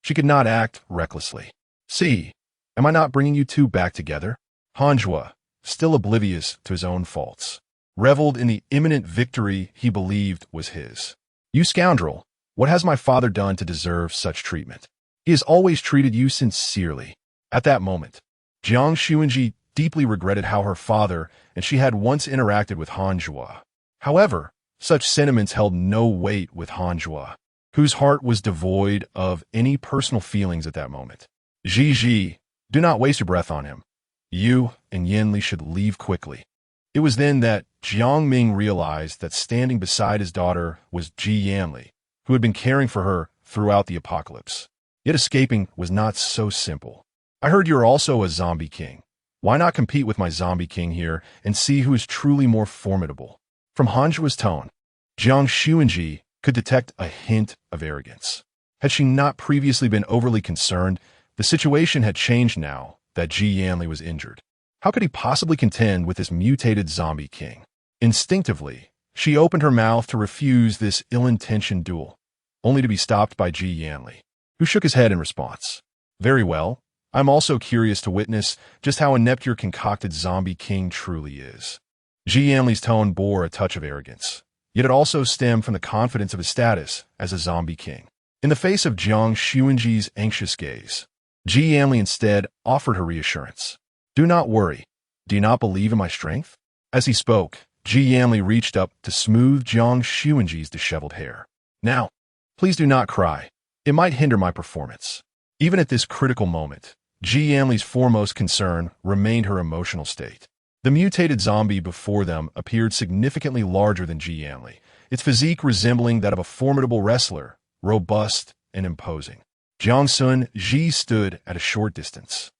she could not act recklessly. "See, am I not bringing you two back together?" Hanjua, still oblivious to his own faults, reveled in the imminent victory he believed was his. "You scoundrel, what has my father done to deserve such treatment? He has always treated you sincerely." At that moment, Jiang Xunzhi deeply regretted how her father and she had once interacted with Hanjua. However, such sentiments held no weight with Hanjua, whose heart was devoid of any personal feelings at that moment. "Ji, do not waste your breath on him. You and Yanli should leave quickly." It was then that Jiang Ming realized that standing beside his daughter was Ji Yanli, who had been caring for her throughout the apocalypse. Yet escaping was not so simple. "I heard you are also a zombie king. Why not compete with my zombie king here and see who is truly more formidable?" From Hanjua's tone, Jiang Xunzhi could detect a hint of arrogance. Had she not previously been overly concerned, the situation had changed now that Ji Yanli was injured. How could he possibly contend with this mutated zombie king? Instinctively, she opened her mouth to refuse this ill-intentioned duel, only to be stopped by Ji Yanli, who shook his head in response. "Very well. I'm also curious to witness just how inept your concocted zombie king truly is." Ji Yanli's tone bore a touch of arrogance, yet it also stemmed from the confidence of his status as a zombie king. In the face of Jiang Xunzhi's anxious gaze, Ji Yanli instead offered her reassurance. "Do not worry. Do you not believe in my strength?" As he spoke, Ji Yanli reached up to smooth Jiang Xunzhi's disheveled hair. "Now, please do not cry. It might hinder my performance." Even at this critical moment, Ji Yanli's foremost concern remained her emotional state. The mutated zombie before them appeared significantly larger than Ji Yanli, its physique resembling that of a formidable wrestler, robust and imposing. Jiang Xunzhi stood at a short distance,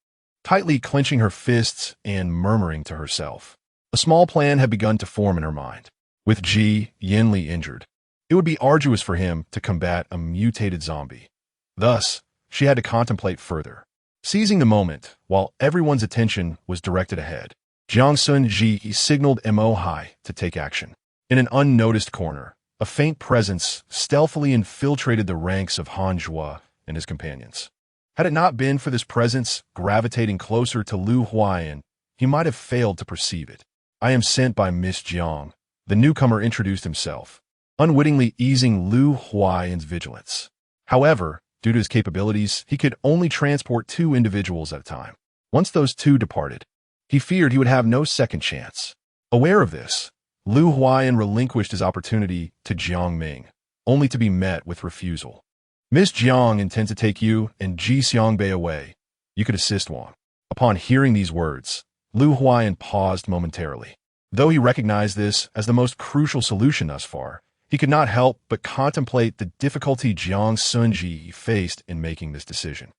tightly clenching her fists and murmuring to herself. A small plan had begun to form in her mind. With Ji Yanli injured, it would be arduous for him to combat a mutated zombie. Thus, she had to contemplate further. Seizing the moment, while everyone's attention was directed ahead, Jiang Xunzhi signaled Mo Hai to take action. In an unnoticed corner, a faint presence stealthily infiltrated the ranks of Hanjua and his companions. Had it not been for this presence gravitating closer to Lu Huayan, he might have failed to perceive it. "I am sent by Miss Jiang," the newcomer introduced himself, unwittingly easing Lu Huayan's vigilance. However, due to his capabilities, he could only transport 2 individuals at a time. Once those 2 departed, he feared he would have no second chance. Aware of this, Lu Huayan relinquished his opportunity to Jiang Ming, only to be met with refusal. "Miss Jiang intends to take you and Ji Xiangbei away. You could assist Wang." Upon hearing these words, Lu Huayan paused momentarily. Though he recognized this as the most crucial solution thus far, he could not help but contemplate the difficulty Jiang Xunzhi faced in making this decision.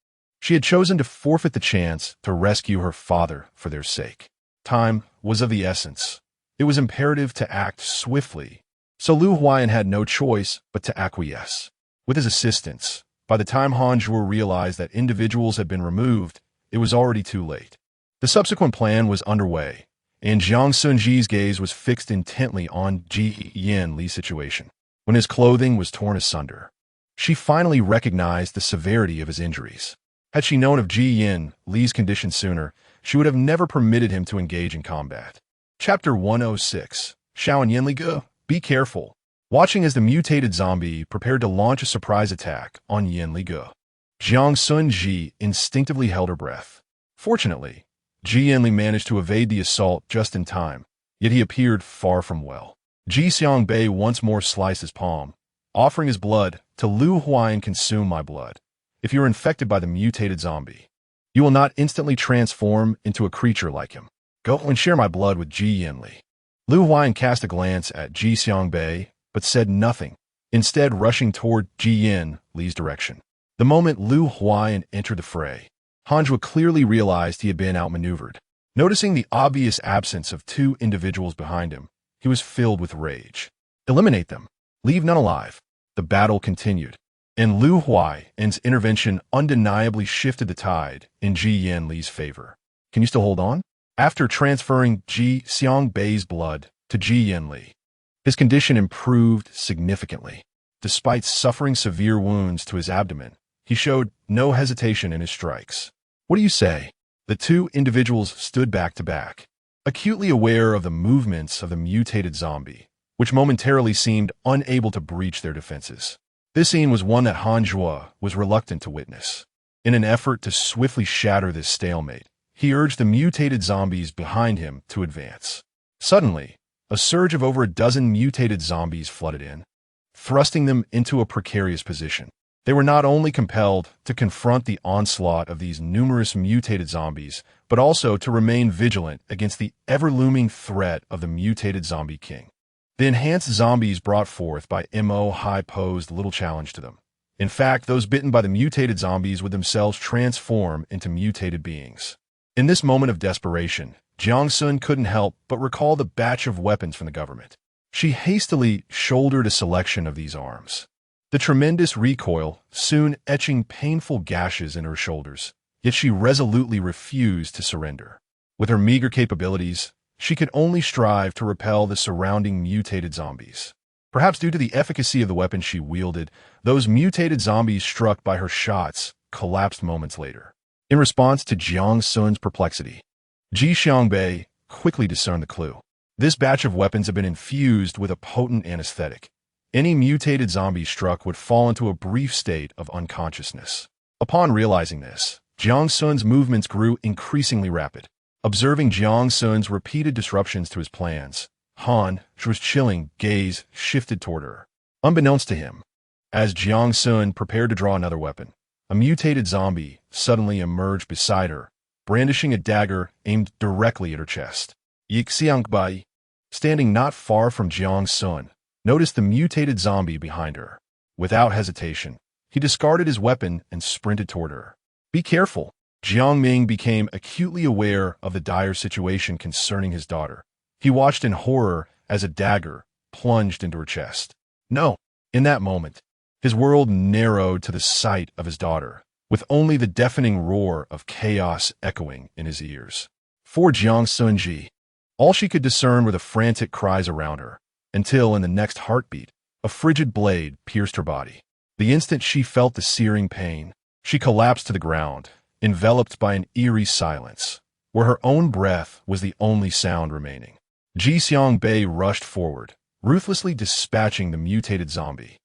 She had chosen to forfeit the chance to rescue her father for their sake. Time was of the essence. It was imperative to act swiftly, so Lu Huayan had no choice but to acquiesce. With his assistance, by the time Hanjua realized that individuals had been removed, it was already too late. The subsequent plan was underway, and Jiang Xunzhi's gaze was fixed intently on Jiang Li's situation. When his clothing was torn asunder, she finally recognized the severity of his injuries. Had she known of Jiang Li's condition sooner, she would have never permitted him to engage in combat. Chapter 106. Xiao Yanli, be careful. Watching as the mutated zombie prepared to launch a surprise attack on Yanli, Jiang Xunzhi instinctively held her breath. Fortunately, Yanli managed to evade the assault just in time, yet he appeared far from well. Ji Xiangbei once more sliced his palm, offering his blood to Lu Huai. Consume my blood. If you are infected by the mutated zombie, you will not instantly transform into a creature like him. Go and share my blood with Yanli. Lu Huai cast a glance at Ji Xiangbei, but said nothing, instead rushing toward Yanli's direction. The moment Lu Huai entered the fray, Hanjua clearly realized he had been outmaneuvered. Noticing the obvious absence of two individuals behind him, he was filled with rage. Eliminate them. Leave none alive. The battle continued, and Lu Huai's intervention undeniably shifted the tide in Yanli's favor. Can you still hold on? After transferring Ji Xiangbei's blood to Yanli, his condition improved significantly. Despite suffering severe wounds to his abdomen, he showed no hesitation in his strikes. What do you say? The two individuals stood back to back, acutely aware of the movements of the mutated zombie, which momentarily seemed unable to breach their defenses. This scene was one that Hanjua was reluctant to witness. In an effort to swiftly shatter this stalemate, he urged the mutated zombies behind him to advance. Suddenly, a surge of over a dozen mutated zombies flooded in, thrusting them into a precarious position. They were not only compelled to confront the onslaught of these numerous mutated zombies, but also to remain vigilant against the ever-looming threat of the mutated zombie king. The enhanced zombies brought forth by Mo Hai posed little challenge to them. In fact, those bitten by the mutated zombies would themselves transform into mutated beings. In this moment of desperation, Jiang Xun couldn't help but recall the batch of weapons from the government. She hastily shouldered a selection of these arms, the tremendous recoil soon etching painful gashes in her shoulders, yet she resolutely refused to surrender. With her meager capabilities, she could only strive to repel the surrounding mutated zombies. Perhaps due to the efficacy of the weapon she wielded, those mutated zombies struck by her shots collapsed moments later. In response to Jiang Xun's perplexity, Ji Xiangbei quickly discerned the clue. This batch of weapons had been infused with a potent anesthetic. Any mutated zombie struck would fall into a brief state of unconsciousness. Upon realizing this, Jiang Xun's movements grew increasingly rapid. Observing Jiang Xun's repeated disruptions to his plans, Hanjua's chilling gaze shifted toward her. Unbeknownst to him, as Jiang Xun prepared to draw another weapon, a mutated zombie suddenly emerged beside her, brandishing a dagger aimed directly at her chest. Xiangbei, standing not far from Jiang Xun, noticed the mutated zombie behind her. Without hesitation, he discarded his weapon and sprinted toward her. Be careful. Jiang Ming became acutely aware of the dire situation concerning his daughter. He watched in horror as a dagger plunged into her chest. No! In that moment, his world narrowed to the sight of his daughter, with only the deafening roar of chaos echoing in his ears. For Jiang Xunzhi, all she could discern were the frantic cries around her, until in the next heartbeat, a frigid blade pierced her body. The instant she felt the searing pain, she collapsed to the ground, enveloped by an eerie silence, where her own breath was the only sound remaining. Ji Xiangbei rushed forward, ruthlessly dispatching the mutated zombie.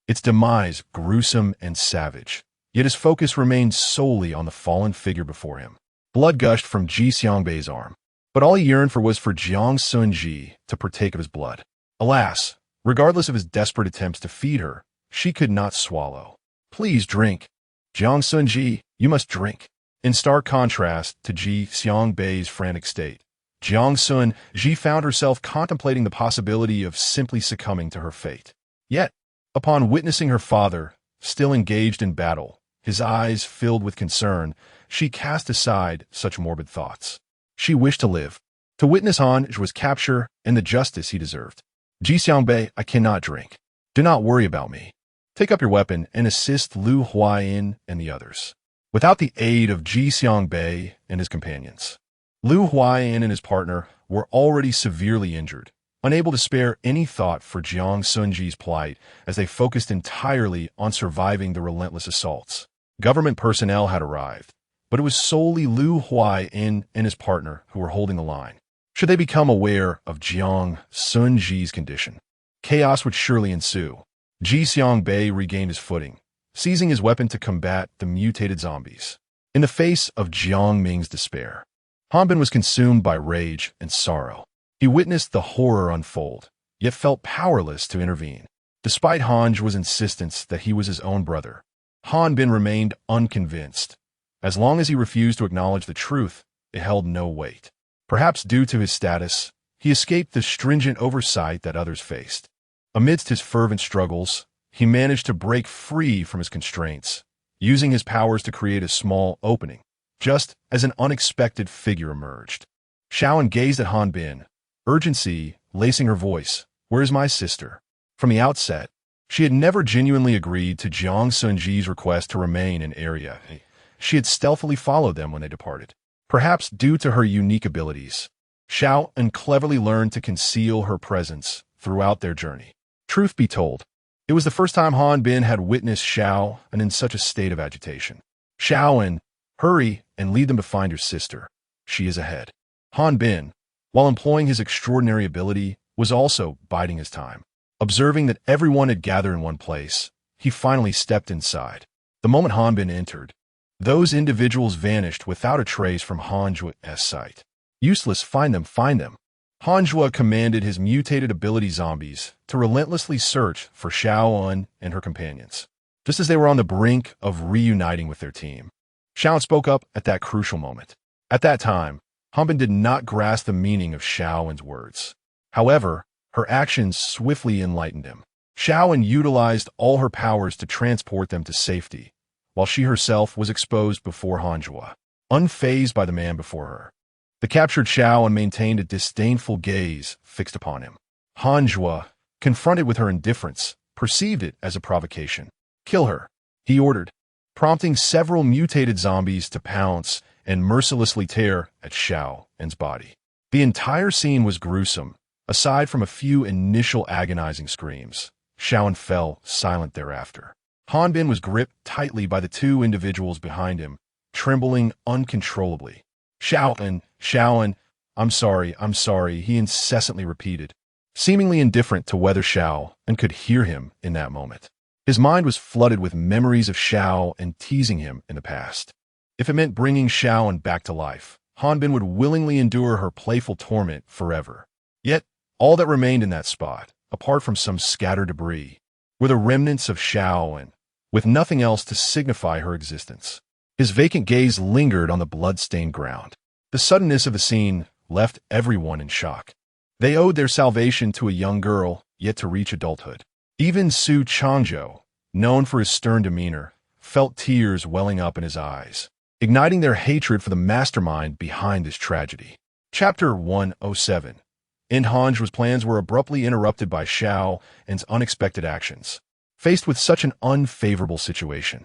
Its demise gruesome and savage, yet his focus remained solely on the fallen figure before him. Blood gushed from Ji Xiangbei's arm, but all he yearned for was for Jiang Xunzhi to partake of his blood. Alas, regardless of his desperate attempts to feed her, she could not swallow. Please drink. Jiang Xunzhi, you must drink. In stark contrast to Ji Xiangbei's frantic state, Jiang Xunzhi found herself contemplating the possibility of simply succumbing to her fate. Yet, upon witnessing her father, still engaged in battle, his eyes filled with concern, she cast aside such morbid thoughts. She wished to live, to witness Hanjua's capture and the justice he deserved. Ji Xiangbei, I cannot drink. Do not worry about me. Take up your weapon and assist Lu Huai and the others. without the aid of Ji Xiangbei and his companions. Lu Huaiyan and his partner were already severely injured, unable to spare any thought for Jiang Xunzhi's plight as they focused entirely on surviving the relentless assaults. Government personnel had arrived, but it was solely Lu Huaiyan and his partner who were holding the line. Should they become aware of Jiang Xunzhi's condition, chaos would surely ensue. Ji Xiangbei regained his footing, seizing his weapon to combat the mutated zombies. In the face of Jiang Ming's despair, Hanbin was consumed by rage and sorrow. He witnessed the horror unfold, yet felt powerless to intervene. Despite Hanjua's insistence that he was his own brother, Hanbin remained unconvinced. As long as he refused to acknowledge the truth, it held no weight. Perhaps due to his status, he escaped the stringent oversight that others faced. Amidst his fervent struggles, he managed to break free from his constraints, using his powers to create a small opening, just as an unexpected figure emerged. Xiaoan gazed at Hanbin, urgency lacing her voice. "Where is my sister?" From the outset, she had never genuinely agreed to Jiang Xunzhi's request to remain in area. She had stealthily followed them when they departed. Perhaps due to her unique abilities, Xiaoan cleverly learned to conceal her presence throughout their journey. Truth be told, it was the first time Hanbin had witnessed Xiaoan in such a state of agitation. "Xiaoan, hurry and lead them to find your sister. She is ahead." Hanbin, while employing his extraordinary ability, was also biding his time. Observing that everyone had gathered in one place, he finally stepped inside. The moment Hanbin entered, those individuals vanished without a trace from Hanjua's sight. "Useless, find them, find them." Hanjua commanded his mutated ability zombies to relentlessly search for Xiaoan and her companions, just as they were on the brink of reuniting with their team. Xiaoan spoke up at that crucial moment. At that time, Hanbin did not grasp the meaning of Xiaoan's words. However, her actions swiftly enlightened him. Xiaoan utilized all her powers to transport them to safety, while she herself was exposed before Hanjua, unfazed by the man before her. The captured Xiaoan maintained a disdainful gaze fixed upon him. Hanjua, confronted with her indifference, perceived it as a provocation. "Kill her," he ordered, prompting several mutated zombies to pounce and mercilessly tear at Xiaoan's body. The entire scene was gruesome. Aside from a few initial agonizing screams, Xiaoan fell silent thereafter. Hanbin was gripped tightly by the two individuals behind him, trembling uncontrollably. Xiaoan, I'm sorry, he incessantly repeated, seemingly indifferent to whether Xiaoan could hear him in that moment. His mind was flooded with memories of Xiaoan teasing him in the past. If it meant bringing Xiaoan back to life, Hanbin would willingly endure her playful torment forever. Yet, all that remained in that spot, apart from some scattered debris, were the remnants of Xiaoan, with nothing else to signify her existence. His vacant gaze lingered on the blood-stained ground. The suddenness of the scene left everyone in shock. They owed their salvation to a young girl yet to reach adulthood. Even Su Changzhou, known for his stern demeanor, felt tears welling up in his eyes, igniting their hatred for the mastermind behind this tragedy. Chapter 107. Hanjua's plans were abruptly interrupted by Xiaoan's unexpected actions. Faced with such an unfavorable situation,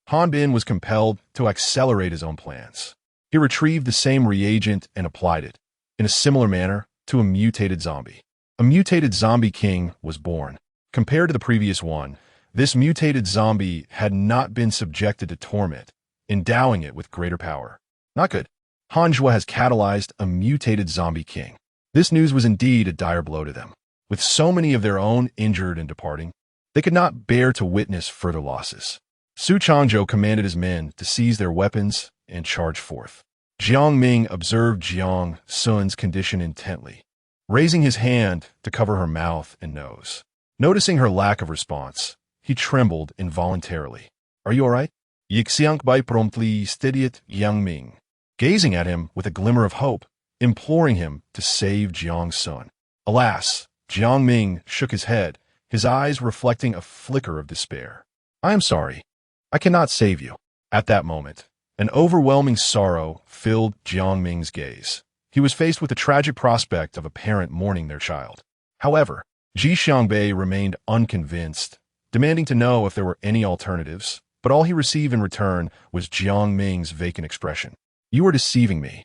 Hanbin was compelled to accelerate his own plans. He retrieved the same reagent and applied it, in a similar manner, to a mutated zombie. A mutated zombie king was born. Compared to the previous one, this mutated zombie had not been subjected to torment, endowing it with greater power. Not good. Hanjua has catalyzed a mutated zombie king. This news was indeed a dire blow to them. With so many of their own injured and departing, they could not bear to witness further losses. Su Changzhou commanded his men to seize their weapons and charge forth. Jiang Ming observed Jiang Xunzhi's condition intently, raising his hand to cover her mouth and nose. Noticing her lack of response, he trembled involuntarily. "Are you all right?" Yixiangbai promptly steadied Jiang Ming, gazing at him with a glimmer of hope, imploring him to save Jiang Xun. Alas, Jiang Ming shook his head, his eyes reflecting a flicker of despair. "I am sorry. I cannot save you." At that moment, an overwhelming sorrow filled Jiang Ming's gaze. He was faced with the tragic prospect of a parent mourning their child. However, Ji Xiangbei remained unconvinced, demanding to know if there were any alternatives. but all he received in return was Jiang Ming's vacant expression. You are deceiving me.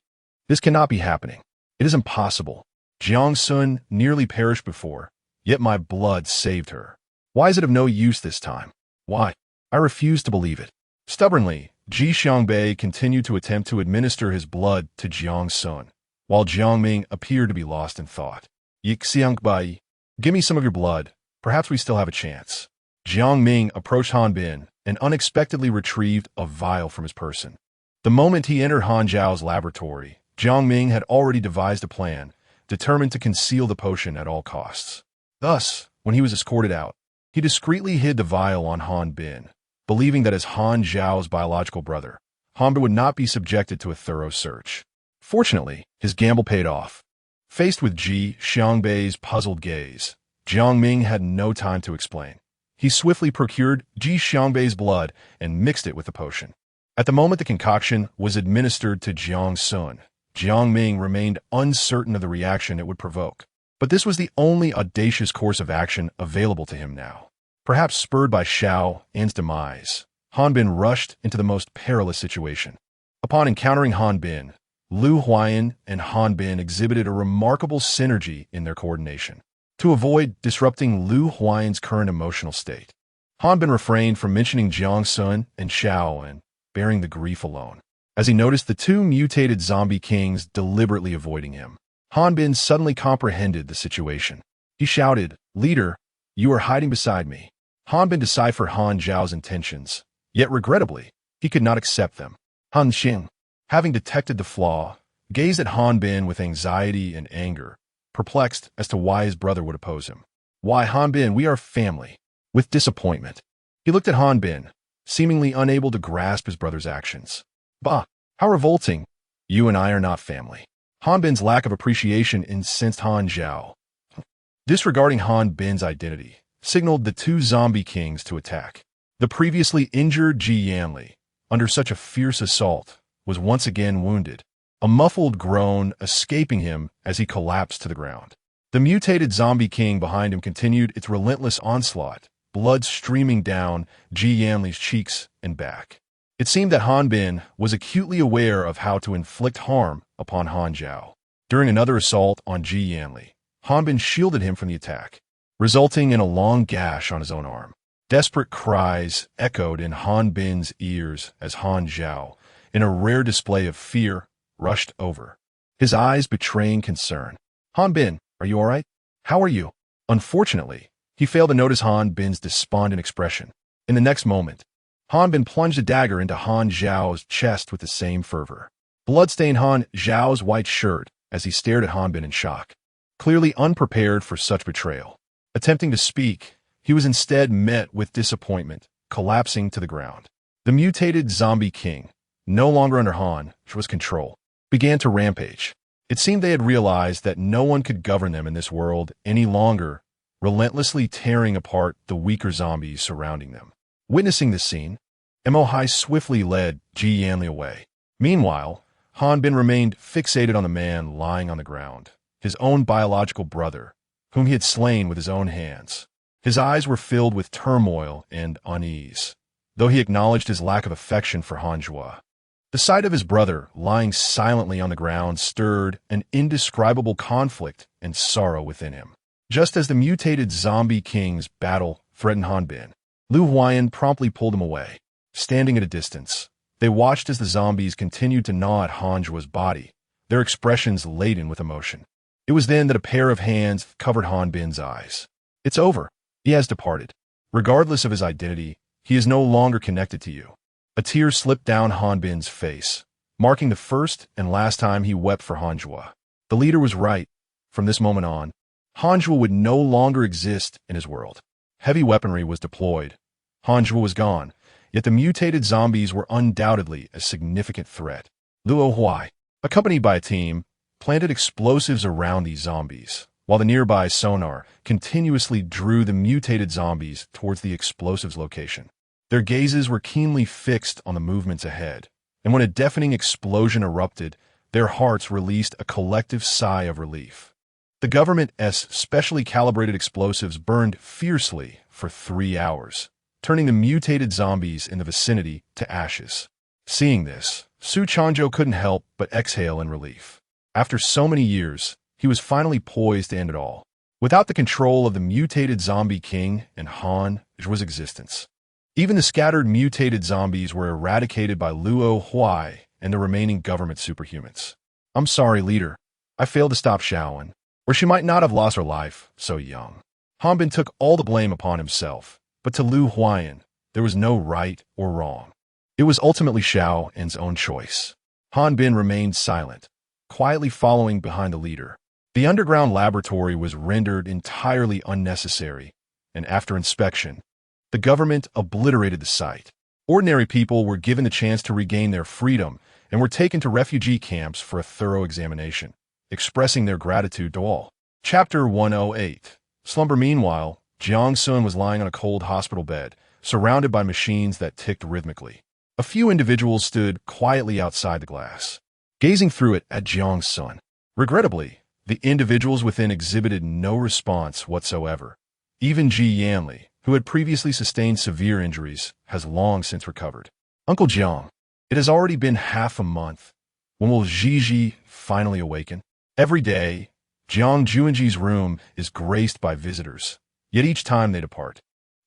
This cannot be happening. It is impossible. Jiang Sun nearly perished before, yet my blood saved her. Why is it of no use this time? Why? I refuse to believe it. Stubbornly, Ji Xiangbei continued to attempt to administer his blood to Jiang Sun, while Jiang Ming appeared to be lost in thought. Xiangbei, give me some of your blood. Perhaps we still have a chance. Jiang Ming approached Han Bin and unexpectedly retrieved a vial from his person. The moment he entered Han Zhao's laboratory, Jiang Ming had already devised a plan, determined to conceal the potion at all costs. Thus, when he was escorted out, he discreetly hid the vial on Han Bin, believing that as Han Zhao's biological brother, Han Bin would not be subjected to a thorough search. Fortunately, his gamble paid off. Faced with Ji Xiangbei's puzzled gaze, Jiang Ming had no time to explain. He swiftly procured Ji Xiangbei's blood and mixed it with the potion. At the moment the concoction was administered to Jiang Sun, Jiang Ming remained uncertain of the reaction it would provoke. But this was the only audacious course of action available to him now. Perhaps spurred by Xiao An's demise, Han Bin rushed into the most perilous situation. Upon encountering Han Bin, Lu Huayan and Han Bin exhibited a remarkable synergy in their coordination. To avoid disrupting Lu Huayan's current emotional state, Han Bin refrained from mentioning Jiang Sun and Xiao An, bearing the grief alone. As he noticed the two mutated zombie kings deliberately avoiding him, Han Bin suddenly comprehended the situation. He shouted, "Leader, you are hiding beside me." Han Bin deciphered Han Zhao's intentions, yet regrettably, he could not accept them. Han Xing, having detected the flaw, gazed at Han Bin with anxiety and anger, perplexed as to why his brother would oppose him. "Why, Han Bin, we are family." With disappointment, he looked at Han Bin, seemingly unable to grasp his brother's actions. "Bah, how revolting. You and I are not family." Han Bin's lack of appreciation incensed Han Zhao. Disregarding Han Bin's identity, signaled the two zombie kings to attack. The previously injured Ji Yanli, under such a fierce assault, was once again wounded, a muffled groan escaping him as he collapsed to the ground. The mutated zombie king behind him continued its relentless onslaught, blood streaming down Ji Yanli's cheeks and back. It seemed that Han Bin was acutely aware of how to inflict harm upon Han Zhao. During another assault on Ji Yanli, Han Bin shielded him from the attack, resulting in a long gash on his own arm. Desperate cries echoed in Han Bin's ears as Han Zhao, in a rare display of fear, rushed over, his eyes betraying concern. "Han Bin, are you all right? How are you?" Unfortunately, he failed to notice Han Bin's despondent expression. In the next moment, Han Bin plunged a dagger into Han Zhao's chest with the same fervor. Blood stained Han Zhao's white shirt as he stared at Han Bin in shock, clearly unprepared for such betrayal. Attempting to speak, he was instead met with disappointment, collapsing to the ground. The mutated zombie king, no longer under Han Zhao's control, began to rampage. It seemed they had realized that no one could govern them in this world any longer, relentlessly tearing apart the weaker zombies surrounding them. Witnessing this scene, Mo Hai swiftly led Ji Yanli away. Meanwhile, Han Bin remained fixated on the man lying on the ground, his own biological brother, whom he had slain with his own hands. His eyes were filled with turmoil and unease, though he acknowledged his lack of affection for Han Zhuo. The sight of his brother lying silently on the ground stirred an indescribable conflict and sorrow within him. Just as the mutated zombie king's battle threatened Han Bin, Lu Huayan promptly pulled him away. Standing at a distance, they watched as the zombies continued to gnaw at Han Zhuo's body, their expressions laden with emotion. It was then that a pair of hands covered Han Bin's eyes. "It's over. He has departed. Regardless of his identity, he is no longer connected to you." A tear slipped down Han Bin's face, marking the first and last time he wept for Han Zhuo. The leader was right. From this moment on, Han Zhuo would no longer exist in his world. Heavy weaponry was deployed. Han Zhuo was gone, yet the mutated zombies were undoubtedly a significant threat. Luo Huai, accompanied by a team, planted explosives around these zombies, while the nearby sonar continuously drew the mutated zombies towards the explosives location. Their gazes were keenly fixed on the movements ahead, and when a deafening explosion erupted, their hearts released a collective sigh of relief. The government's specially calibrated explosives burned fiercely for 3 hours, turning the mutated zombies in the vicinity to ashes. Seeing this, Su Changzhou couldn't help but exhale in relief. After so many years, he was finally poised to end it all. Without the control of the mutated zombie king and Han Zhu's existence, even the scattered mutated zombies were eradicated by Luo Huai and the remaining government superhumans. I'm sorry, leader. I failed to stop Shaoan, or she might not have lost her life so young. Han Bin took all the blame upon himself, but to Lu Huayan, there was no right or wrong. It was ultimately Shaoan's own choice. Han Bin remained silent, quietly following behind the leader. The underground laboratory was rendered entirely unnecessary, and after inspection, the government obliterated the site. Ordinary people were given the chance to regain their freedom and were taken to refugee camps for a thorough examination, expressing their gratitude to all. Chapter 108. Slumber. Meanwhile, Jiang Xunzhi was lying on a cold hospital bed, surrounded by machines that ticked rhythmically. A few individuals stood quietly outside the glass, gazing through it at Jiang Xunzhi. Regrettably, the individuals within exhibited no response whatsoever. Even Ji Yanli, who had previously sustained severe injuries, has long since recovered. Uncle Jiang, it has already been half a month. When will Ji finally awaken? Every day, Jiang Xunzhi's room is graced by visitors, yet each time they depart,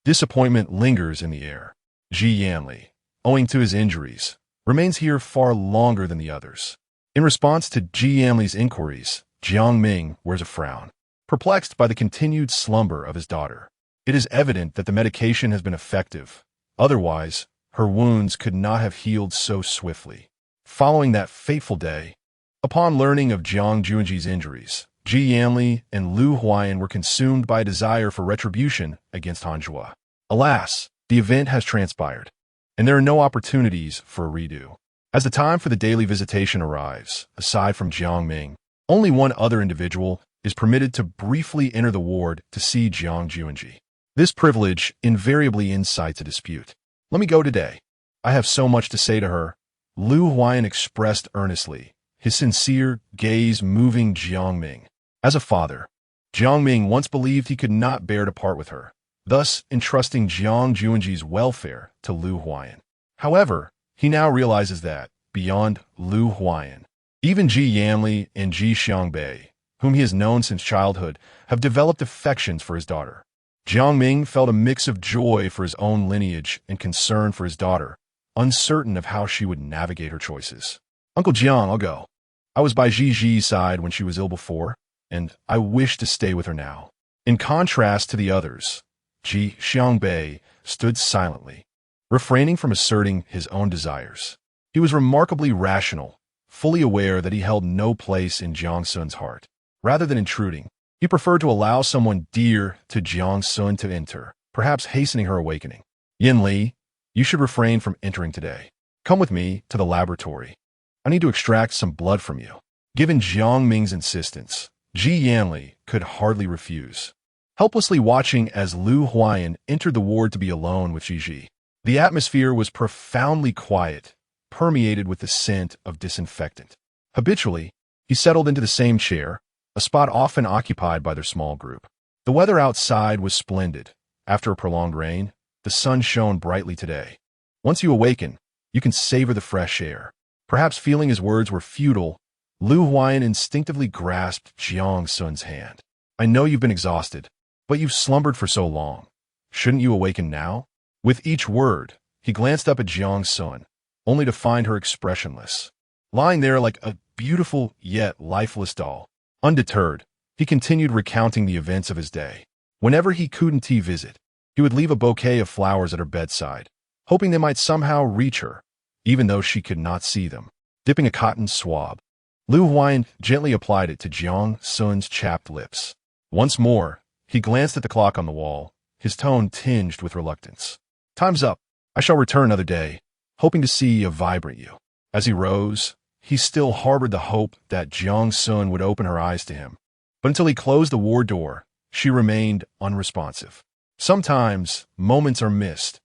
disappointment lingers in the air. Ji Yanli, owing to his injuries, remains here far longer than the others. In response to Ji Yanli's inquiries, Jiang Ming wears a frown, perplexed by the continued slumber of his daughter. It is evident that the medication has been effective. Otherwise, her wounds could not have healed so swiftly. Following that fateful day, upon learning of Jiang Xunzhi's injuries, Ji Yanli and Lu Huayan were consumed by a desire for retribution against Han Zhu. Alas, the event has transpired, and there are no opportunities for a redo. As the time for the daily visitation arrives, aside from Jiang Ming, only one other individual is permitted to briefly enter the ward to see Jiang Xunzhi. This privilege invariably incites a dispute. Let me go today. I have so much to say to her, Lu Huayan expressed earnestly, his sincere gaze moving Jiang Ming. As a father, Jiang Ming once believed he could not bear to part with her, thus entrusting Jiang Xunzhi's welfare to Lu Huayan. However, he now realizes that, beyond Lu Huayan, even Ji Yanli and Ji Xiangbei, whom he has known since childhood, have developed affections for his daughter. Jiang Ming felt a mix of joy for his own lineage and concern for his daughter, uncertain of how she would navigate her choices. Uncle Jiang, I'll go. I was by Ji's side when she was ill before, and I wish to stay with her now. In contrast to the others, Ji Xiangbei stood silently, refraining from asserting his own desires. He was remarkably rational, fully aware that he held no place in Jiang Xunzhi's heart. Rather than intruding, he preferred to allow someone dear to Jiang Xunzhi to enter, perhaps hastening her awakening. Yin Li, you should refrain from entering today. Come with me to the laboratory. I need to extract some blood from you. Given Jiang Ming's insistence, Ji Yanli could hardly refuse. Helplessly watching as Lu Huayan entered the ward to be alone with Ji. The atmosphere was profoundly quiet, permeated with the scent of disinfectant. Habitually, he settled into the same chair, a spot often occupied by their small group. The weather outside was splendid. After a prolonged rain, the sun shone brightly today. Once you awaken, you can savor the fresh air. Perhaps feeling his words were futile, Lu Huayan instinctively grasped Jiang Xunzhi's hand. I know you've been exhausted, but you've slumbered for so long. Shouldn't you awaken now? With each word, he glanced up at Jiang Xunzhi, only to find her expressionless, lying there like a beautiful yet lifeless doll. Undeterred, he continued recounting the events of his day. Whenever he couldn't visit, he would leave a bouquet of flowers at her bedside, hoping they might somehow reach her, even though she could not see them. Dipping a cotton swab, Lu Huayan gently applied it to Jiang Xunzhi's chapped lips. Once more, he glanced at the clock on the wall, his tone tinged with reluctance. Time's up. I shall return another day, hoping to see a vibrant you. As he rose, he still harbored the hope that Jiang Xunzhi would open her eyes to him. But until he closed the ward door, she remained unresponsive. Sometimes, moments are missed.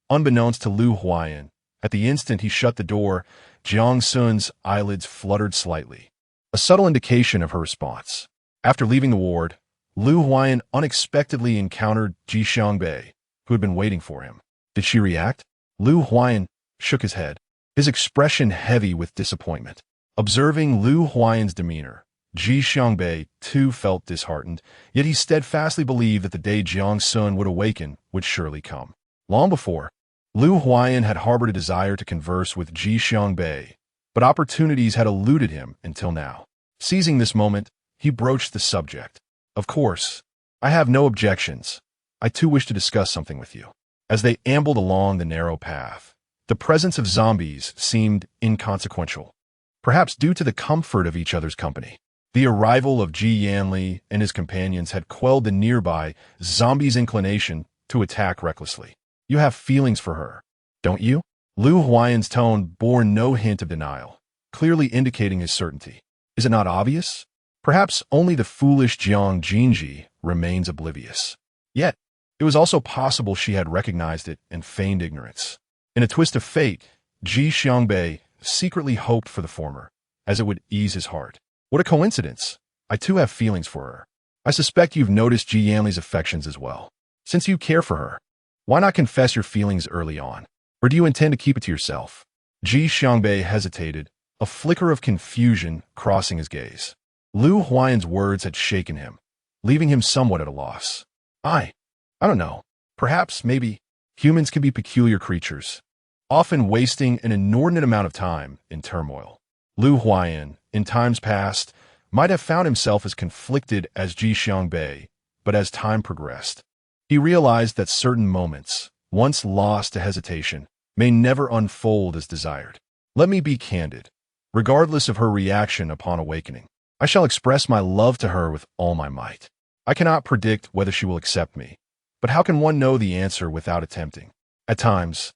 Unbeknownst to Lu Huayan, at the instant he shut the door, Jiang Xunzhi's eyelids fluttered slightly, a subtle indication of her response. After leaving the ward, Lu Huayan unexpectedly encountered Ji Xiangbei, who had been waiting for him. Did she react? Lu Huayan shook his head, his expression heavy with disappointment. Observing Lu Huayan's demeanor, Ji Xiangbei too felt disheartened, yet he steadfastly believed that the day Jiang Xun would awaken would surely come. Long before, Lu Huayan had harbored a desire to converse with Ji Xiangbei, but opportunities had eluded him until now. Seizing this moment, he broached the subject. Of course, I have no objections. I too wish to discuss something with you. As they ambled along the narrow path, the presence of zombies seemed inconsequential, perhaps due to the comfort of each other's company. The arrival of Ji Yanli and his companions had quelled the nearby zombies' inclination to attack recklessly. You have feelings for her, don't you? Lu Huayan's tone bore no hint of denial, clearly indicating his certainty. Is it not obvious? Perhaps only the foolish Jiang Xunzhi remains oblivious. Yet, it was also possible she had recognized it and feigned ignorance. In a twist of fate, Ji Xiangbei secretly hoped for the former, as it would ease his heart. What a coincidence! I too have feelings for her. I suspect you've noticed Ji Yanli's affections as well. Since you care for her, why not confess your feelings early on? Or do you intend to keep it to yourself? Ji Xiangbei hesitated, a flicker of confusion crossing his gaze. Lu Huayan's words had shaken him, leaving him somewhat at a loss. I don't know. Perhaps, maybe, humans can be peculiar creatures, often wasting an inordinate amount of time in turmoil. Lu Huayan, in times past, might have found himself as conflicted as Ji Xiangbei, but as time progressed, he realized that certain moments, once lost to hesitation, may never unfold as desired. Let me be candid. Regardless of her reaction upon awakening, I shall express my love to her with all my might. I cannot predict whether she will accept me, but how can one know the answer without attempting? At times,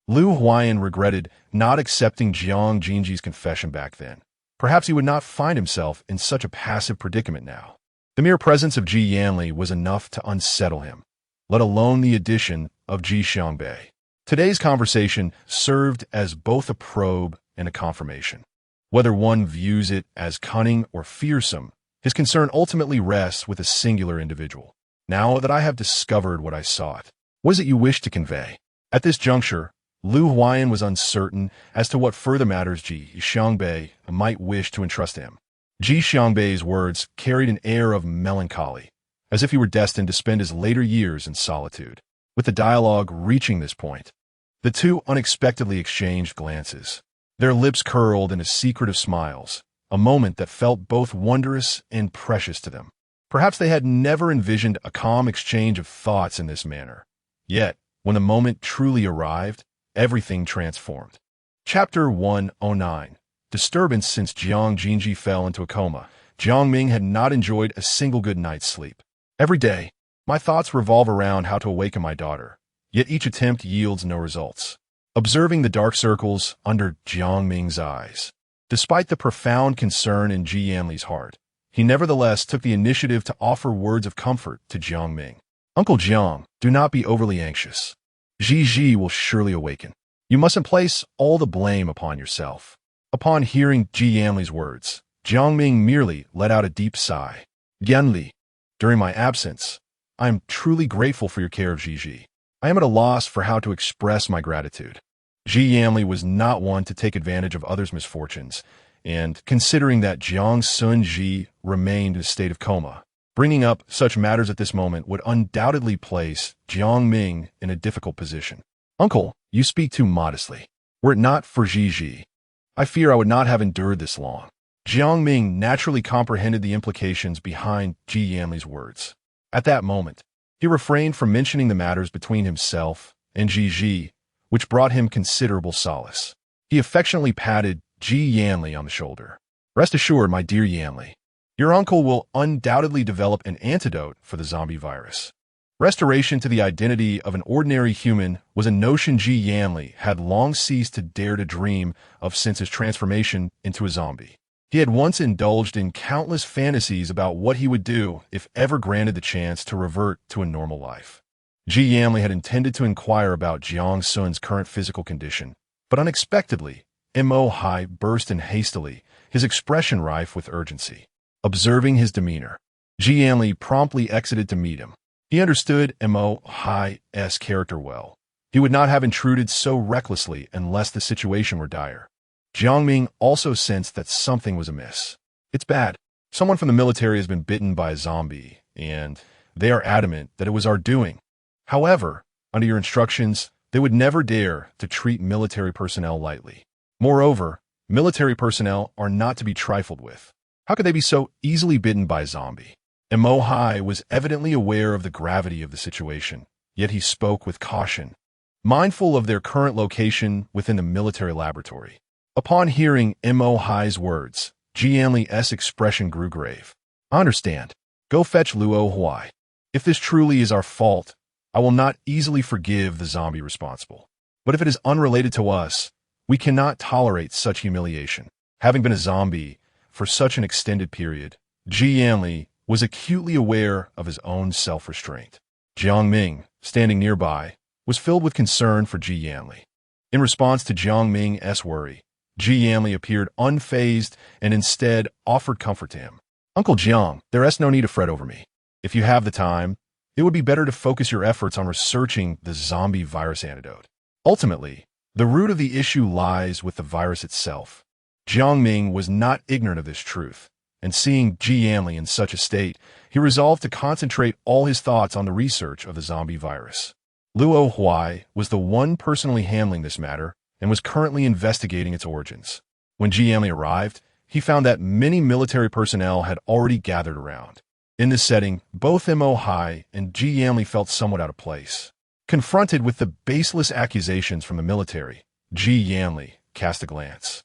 Lu Huayan regretted not accepting Jiang Xunzhi's confession back then. Perhaps he would not find himself in such a passive predicament now. The mere presence of Ji Yanli was enough to unsettle him, let alone the addition of Ji Xiangbei. Today's conversation served as both a probe and a confirmation. Whether one views it as cunning or fearsome, his concern ultimately rests with a singular individual. Now that I have discovered what I sought, what is it you wish to convey? At this juncture, Lu Huayan was uncertain as to what further matters Ji Xiangbei might wish to entrust to him. Ji Xiangbei's words carried an air of melancholy, as if he were destined to spend his later years in solitude. With the dialogue reaching this point, the two unexpectedly exchanged glances. Their lips curled in a secret of smiles, a moment that felt both wondrous and precious to them. Perhaps they had never envisioned a calm exchange of thoughts in this manner. Yet, when the moment truly arrived, everything transformed. Chapter 109. Disturbance since Jiang Xunzhi fell into a coma. Jiang Ming had not enjoyed a single good night's sleep. Every day, my thoughts revolve around how to awaken my daughter, yet each attempt yields no results. Observing the dark circles under Jiang Ming's eyes, despite the profound concern in Ji Yanli's heart, he nevertheless took the initiative to offer words of comfort to Jiang Ming. Uncle Jiang, do not be overly anxious. Ji will surely awaken. You mustn't place all the blame upon yourself. Upon hearing Ji Yanli's words, Jiang Ming merely let out a deep sigh. Yanli, during my absence, I am truly grateful for your care of Ji. I am at a loss for how to express my gratitude. Ji Yanli was not one to take advantage of others' misfortunes, and considering that Jiang Xunzhi remained in a state of coma, bringing up such matters at this moment would undoubtedly place Jiang Ming in a difficult position. Uncle, you speak too modestly. Were it not for Ji, I fear I would not have endured this long. Jiang Ming naturally comprehended the implications behind Ji Yanli's words. At that moment, he refrained from mentioning the matters between himself and Ji, which brought him considerable solace. He affectionately patted Ji Yanli on the shoulder. Rest assured, my dear Yanli, your uncle will undoubtedly develop an antidote for the zombie virus. Restoration to the identity of an ordinary human was a notion Ji Yanli had long ceased to dare to dream of since his transformation into a zombie. He had once indulged in countless fantasies about what he would do if ever granted the chance to revert to a normal life. Ji Yanli had intended to inquire about Jiang Sun's current physical condition, but unexpectedly, Mo Hai burst in hastily, his expression rife with urgency. Observing his demeanor, Ji Yanli promptly exited to meet him. He understood Mo Hai's character well, He would not have intruded so recklessly unless the situation were dire. Jiang Ming also sensed that something was amiss. It's bad. Someone from the military has been bitten by a zombie, and they are adamant that it was our doing. However, under your instructions, they would never dare to treat military personnel lightly. Moreover, military personnel are not to be trifled with. How could they be so easily bitten by a zombie? Mo Hai was evidently aware of the gravity of the situation, yet he spoke with caution, mindful of their current location within the military laboratory. Upon hearing Mo Hai's words, Jiang Li's expression grew grave. I understand. Go fetch Luo Huai. If this truly is our fault, I will not easily forgive the zombie responsible. But if it is unrelated to us, we cannot tolerate such humiliation. Having been a zombie for such an extended period, Jiang Li was acutely aware of his own self-restraint. Jiang Ming, standing nearby, was filled with concern for Jiang Li. In response to Jiang Ming's worry, Jiang Li appeared unfazed and instead offered comfort to him. Uncle Jiang, there is no need to fret over me. If you have the time, it would be better to focus your efforts on researching the zombie virus antidote. Ultimately, the root of the issue lies with the virus itself. Jiang Ming was not ignorant of this truth, and seeing Jiang Li in such a state, he resolved to concentrate all his thoughts on the research of the zombie virus. Luo Huai was the one personally handling this matter and was currently investigating its origins. When Jiang Li arrived, he found that many military personnel had already gathered around. In this setting, both Mo Hai and Jiang Li felt somewhat out of place. Confronted with the baseless accusations from the military, Jiang Li cast a glance,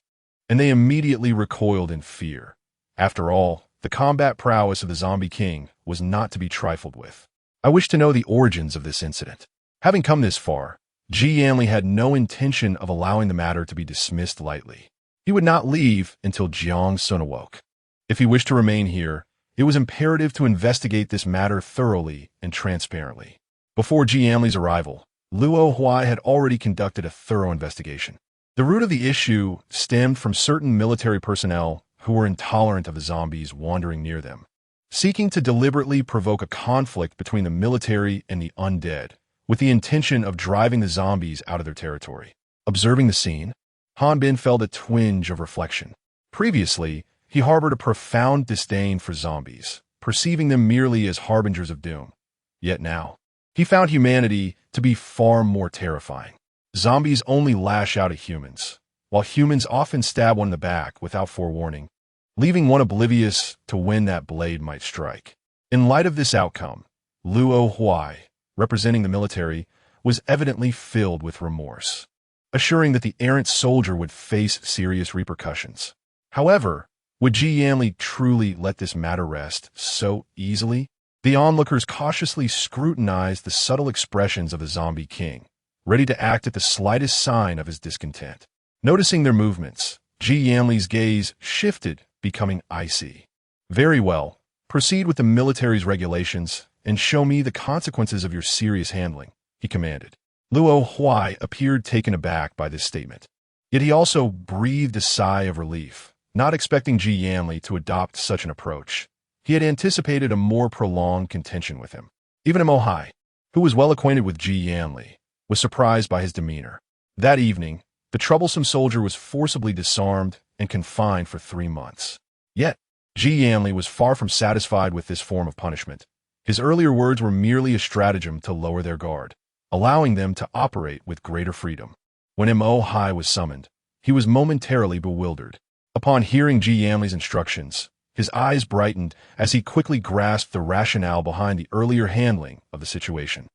and they immediately recoiled in fear. After all, the combat prowess of the Zombie King was not to be trifled with. I wish to know the origins of this incident. Having come this far, Jiang Li had no intention of allowing the matter to be dismissed lightly. He would not leave until Jiang Xunzhi awoke. If he wished to remain here, it was imperative to investigate this matter thoroughly and transparently. Before Jiang Li's arrival, Luo Huai had already conducted a thorough investigation. The root of the issue stemmed from certain military personnel who were intolerant of the zombies wandering near them, seeking to deliberately provoke a conflict between the military and the undead, with the intention of driving the zombies out of their territory. Observing the scene, Han Bin felt a twinge of reflection. Previously, he harbored a profound disdain for zombies, perceiving them merely as harbingers of doom. Yet now, he found humanity to be far more terrifying. Zombies only lash out at humans, while humans often stab one in the back without forewarning, leaving one oblivious to when that blade might strike. In light of this outcome, Luo Huai, representing the military, was evidently filled with remorse, assuring that the errant soldier would face serious repercussions. However, would Jiang Li truly let this matter rest so easily? The onlookers cautiously scrutinized the subtle expressions of the Zombie King, ready to act at the slightest sign of his discontent. Noticing their movements, Jiang Li's gaze shifted, becoming icy. Very well, proceed with the military's regulations and show me the consequences of your serious handling, he commanded. Luo Huai appeared taken aback by this statement. Yet he also breathed a sigh of relief, not expecting Jiang Li to adopt such an approach. He had anticipated a more prolonged contention with him. Even Mo Hai, who was well acquainted with Jiang Li, was surprised by his demeanor. That evening, the troublesome soldier was forcibly disarmed and confined for 3 months. Yet, Jiang Li was far from satisfied with this form of punishment. His earlier words were merely a stratagem to lower their guard, allowing them to operate with greater freedom. When Mo Hai was summoned, he was momentarily bewildered. Upon hearing Jiang Li's instructions, his eyes brightened as he quickly grasped the rationale behind the earlier handling of the situation.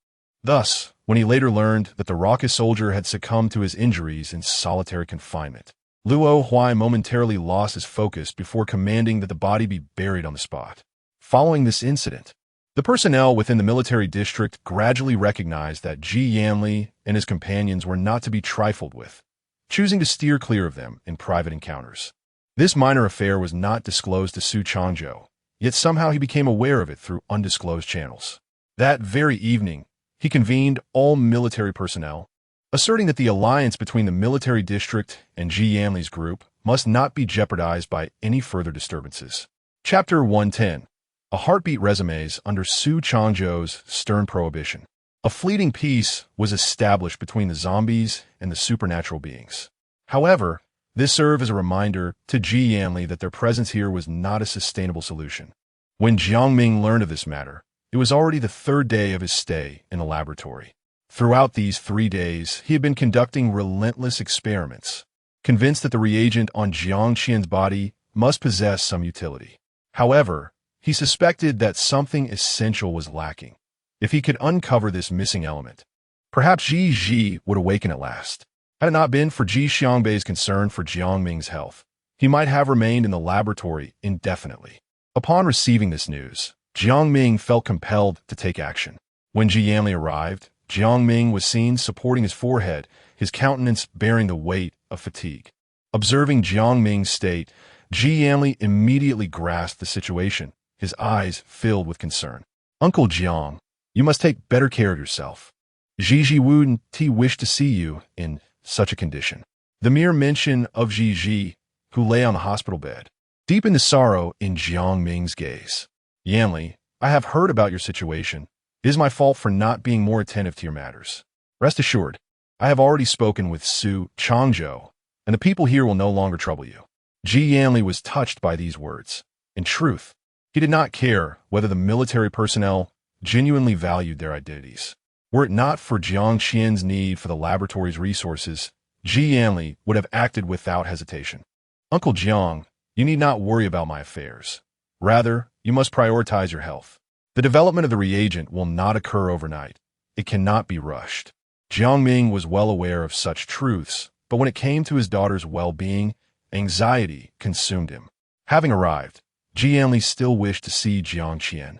Thus, when he later learned that the raucous soldier had succumbed to his injuries in solitary confinement, Luo Huai momentarily lost his focus before commanding that the body be buried on the spot. Following this incident, the personnel within the military district gradually recognized that Jiang Li and his companions were not to be trifled with, choosing to steer clear of them in private encounters. This minor affair was not disclosed to Su Changzhou, yet somehow he became aware of it through undisclosed channels. That very evening, he convened all military personnel, asserting that the alliance between the military district and Jiang Li's group must not be jeopardized by any further disturbances. Chapter 110. A Heartbeat Resumes under Su Changzhou's Stern Prohibition. A fleeting peace was established between the zombies and the supernatural beings. However, this served as a reminder to Ji Yanli that their presence here was not a sustainable solution. When Jiang Ming learned of this matter, it was already the third day of his stay in the laboratory. Throughout these 3 days, he had been conducting relentless experiments, convinced that the reagent on Jiang Qian's body must possess some utility. However, he suspected that something essential was lacking. If he could uncover this missing element, perhaps Ji Ji would awaken at last. Had it not been for Ji Xiangbei's concern for Jiang Ming's health, he might have remained in the laboratory indefinitely. Upon receiving this news, Jiang Ming felt compelled to take action. When Ji Yanli arrived, Jiang Ming was seen supporting his forehead, his countenance bearing the weight of fatigue. Observing Jiang Ming's state, Ji Yanli immediately grasped the situation, his eyes filled with concern. "Uncle Jiang, you must take better care of yourself. Ji wouldn't wish to see you in such a condition." The mere mention of Ji, who lay on the hospital bed, deepened the sorrow in Jiang Ming's gaze. "Yanli, I have heard about your situation. It is my fault for not being more attentive to your matters. Rest assured, I have already spoken with Su Changzhou, and the people here will no longer trouble you." Ji Yanli was touched by these words. In truth, he did not care whether the military personnel genuinely valued their identities. Were it not for Jiang Qian's need for the laboratory's resources, Ji Yanli would have acted without hesitation. "Uncle Jiang, you need not worry about my affairs. Rather, you must prioritize your health. The development of the reagent will not occur overnight. It cannot be rushed." Jiang Ming was well aware of such truths, but when it came to his daughter's well-being, anxiety consumed him. Having arrived, Ji Yanli still wished to see Jiang Qian.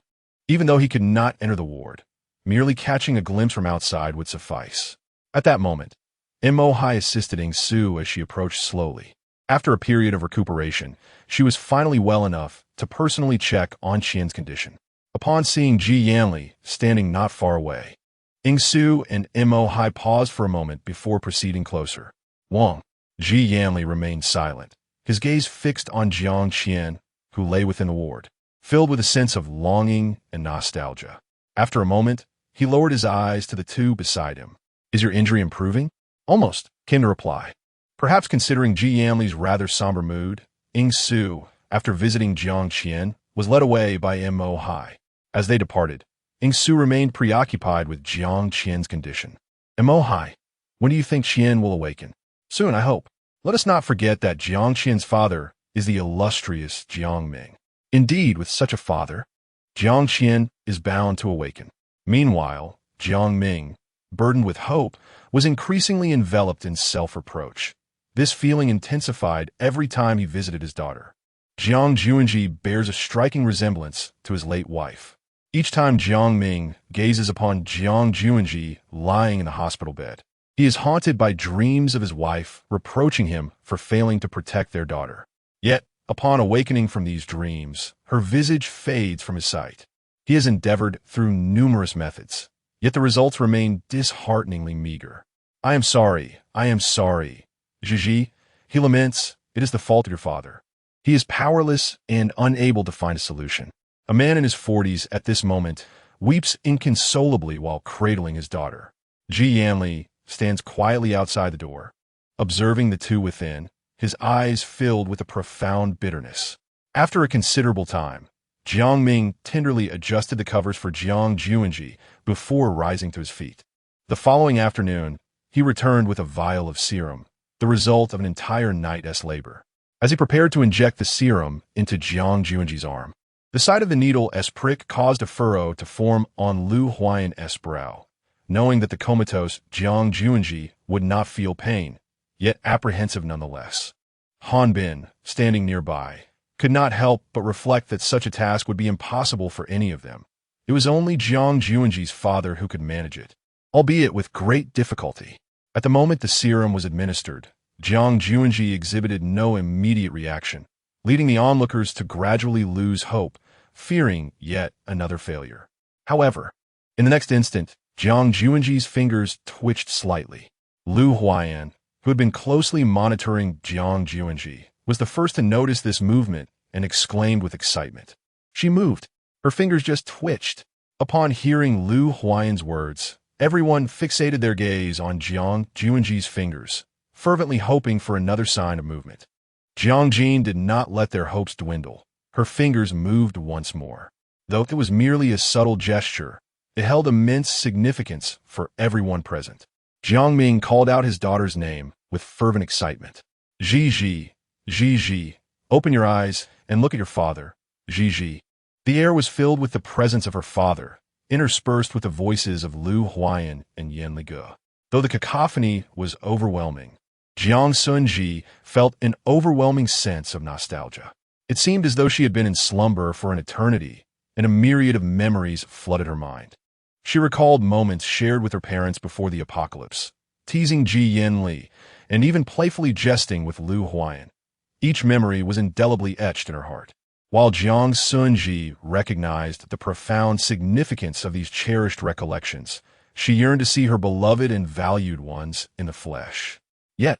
Even though he could not enter the ward, merely catching a glimpse from outside would suffice. At that moment, Mo Hai assisted Ing Su as she approached slowly. After a period of recuperation, she was finally well enough to personally check on Qian's condition. Upon seeing Ji Yanli standing not far away, Ing Su and Mo Hai paused for a moment before proceeding closer. Wang. Ji Yanli remained silent, his gaze fixed on Jiang Qian, who lay within the ward, filled with a sense of longing and nostalgia. After a moment, he lowered his eyes to the two beside him. "Is your injury improving?" "Almost," came the reply. Perhaps considering Ji Yanli's rather somber mood, Ing Su, after visiting Jiang Qian, was led away by Mo Hai. As they departed, Ing Su remained preoccupied with Jiang Qian's condition. "Mo Hai, when do you think Qian will awaken?" "Soon, I hope. Let us not forget that Jiang Qian's father is the illustrious Jiang Ming. Indeed, with such a father, Jiang Qian is bound to awaken." Meanwhile, Jiang Ming, burdened with hope, was increasingly enveloped in self-reproach. This feeling intensified every time he visited his daughter. Jiang Xunzhi bears a striking resemblance to his late wife. Each time Jiang Ming gazes upon Jiang Xunzhi lying in the hospital bed, he is haunted by dreams of his wife reproaching him for failing to protect their daughter. Yet, upon awakening from these dreams, her visage fades from his sight. He has endeavored through numerous methods, yet the results remain dishearteningly meager. I am sorry. Ji, he laments, it is the fault of your father. He is powerless and unable to find a solution. A man in his 40s at this moment weeps inconsolably while cradling his daughter. Ji Yanli stands quietly outside the door, observing the two within, his eyes filled with a profound bitterness. After a considerable time, Jiang Ming tenderly adjusted the covers for Jiang Xunzhi before rising to his feet. The following afternoon, he returned with a vial of serum, the result of an entire night's labor. As he prepared to inject the serum into Jiang Xunzhi's arm, the sight of the needle's prick caused a furrow to form on Lu Huan's brow. Knowing that the comatose Jiang Xunzhi would not feel pain, yet apprehensive nonetheless, Han Bin, standing nearby, could not help but reflect that such a task would be impossible for any of them. It was only Jiang Xunzhi's father who could manage it, albeit with great difficulty. At the moment the serum was administered, Jiang Xunzhi exhibited no immediate reaction, leading the onlookers to gradually lose hope, fearing yet another failure. However, in the next instant, Jiang Xunzhi's fingers twitched slightly. Lu Huan, who had been closely monitoring Jiang Xunzhi, was the first to notice this movement and exclaimed with excitement. She moved. Her fingers just twitched. Upon hearing Lu Huan's words, Everyone fixated their gaze on Jiang Xunzhi's fingers, fervently hoping for another sign of movement. Jiang Jin did not let their hopes dwindle. Her fingers moved once more. Though it was merely a subtle gesture, it held immense significance for everyone present. Jiang Ming called out his daughter's name with fervent excitement. Ji, open your eyes and look at your father, Ji. The air was filled with the presence of her father, interspersed with the voices of Lu Huayan and Yan Ligu. Though the cacophony was overwhelming, Jiang Xunzhi felt an overwhelming sense of nostalgia. It seemed as though she had been in slumber for an eternity, and a myriad of memories flooded her mind. She recalled moments shared with her parents before the apocalypse, teasing Ji Yanli, and even playfully jesting with Lu Huayan. Each memory was indelibly etched in her heart. While Jiang Xunzhi recognized the profound significance of these cherished recollections, she yearned to see her beloved and valued ones in the flesh. Yet,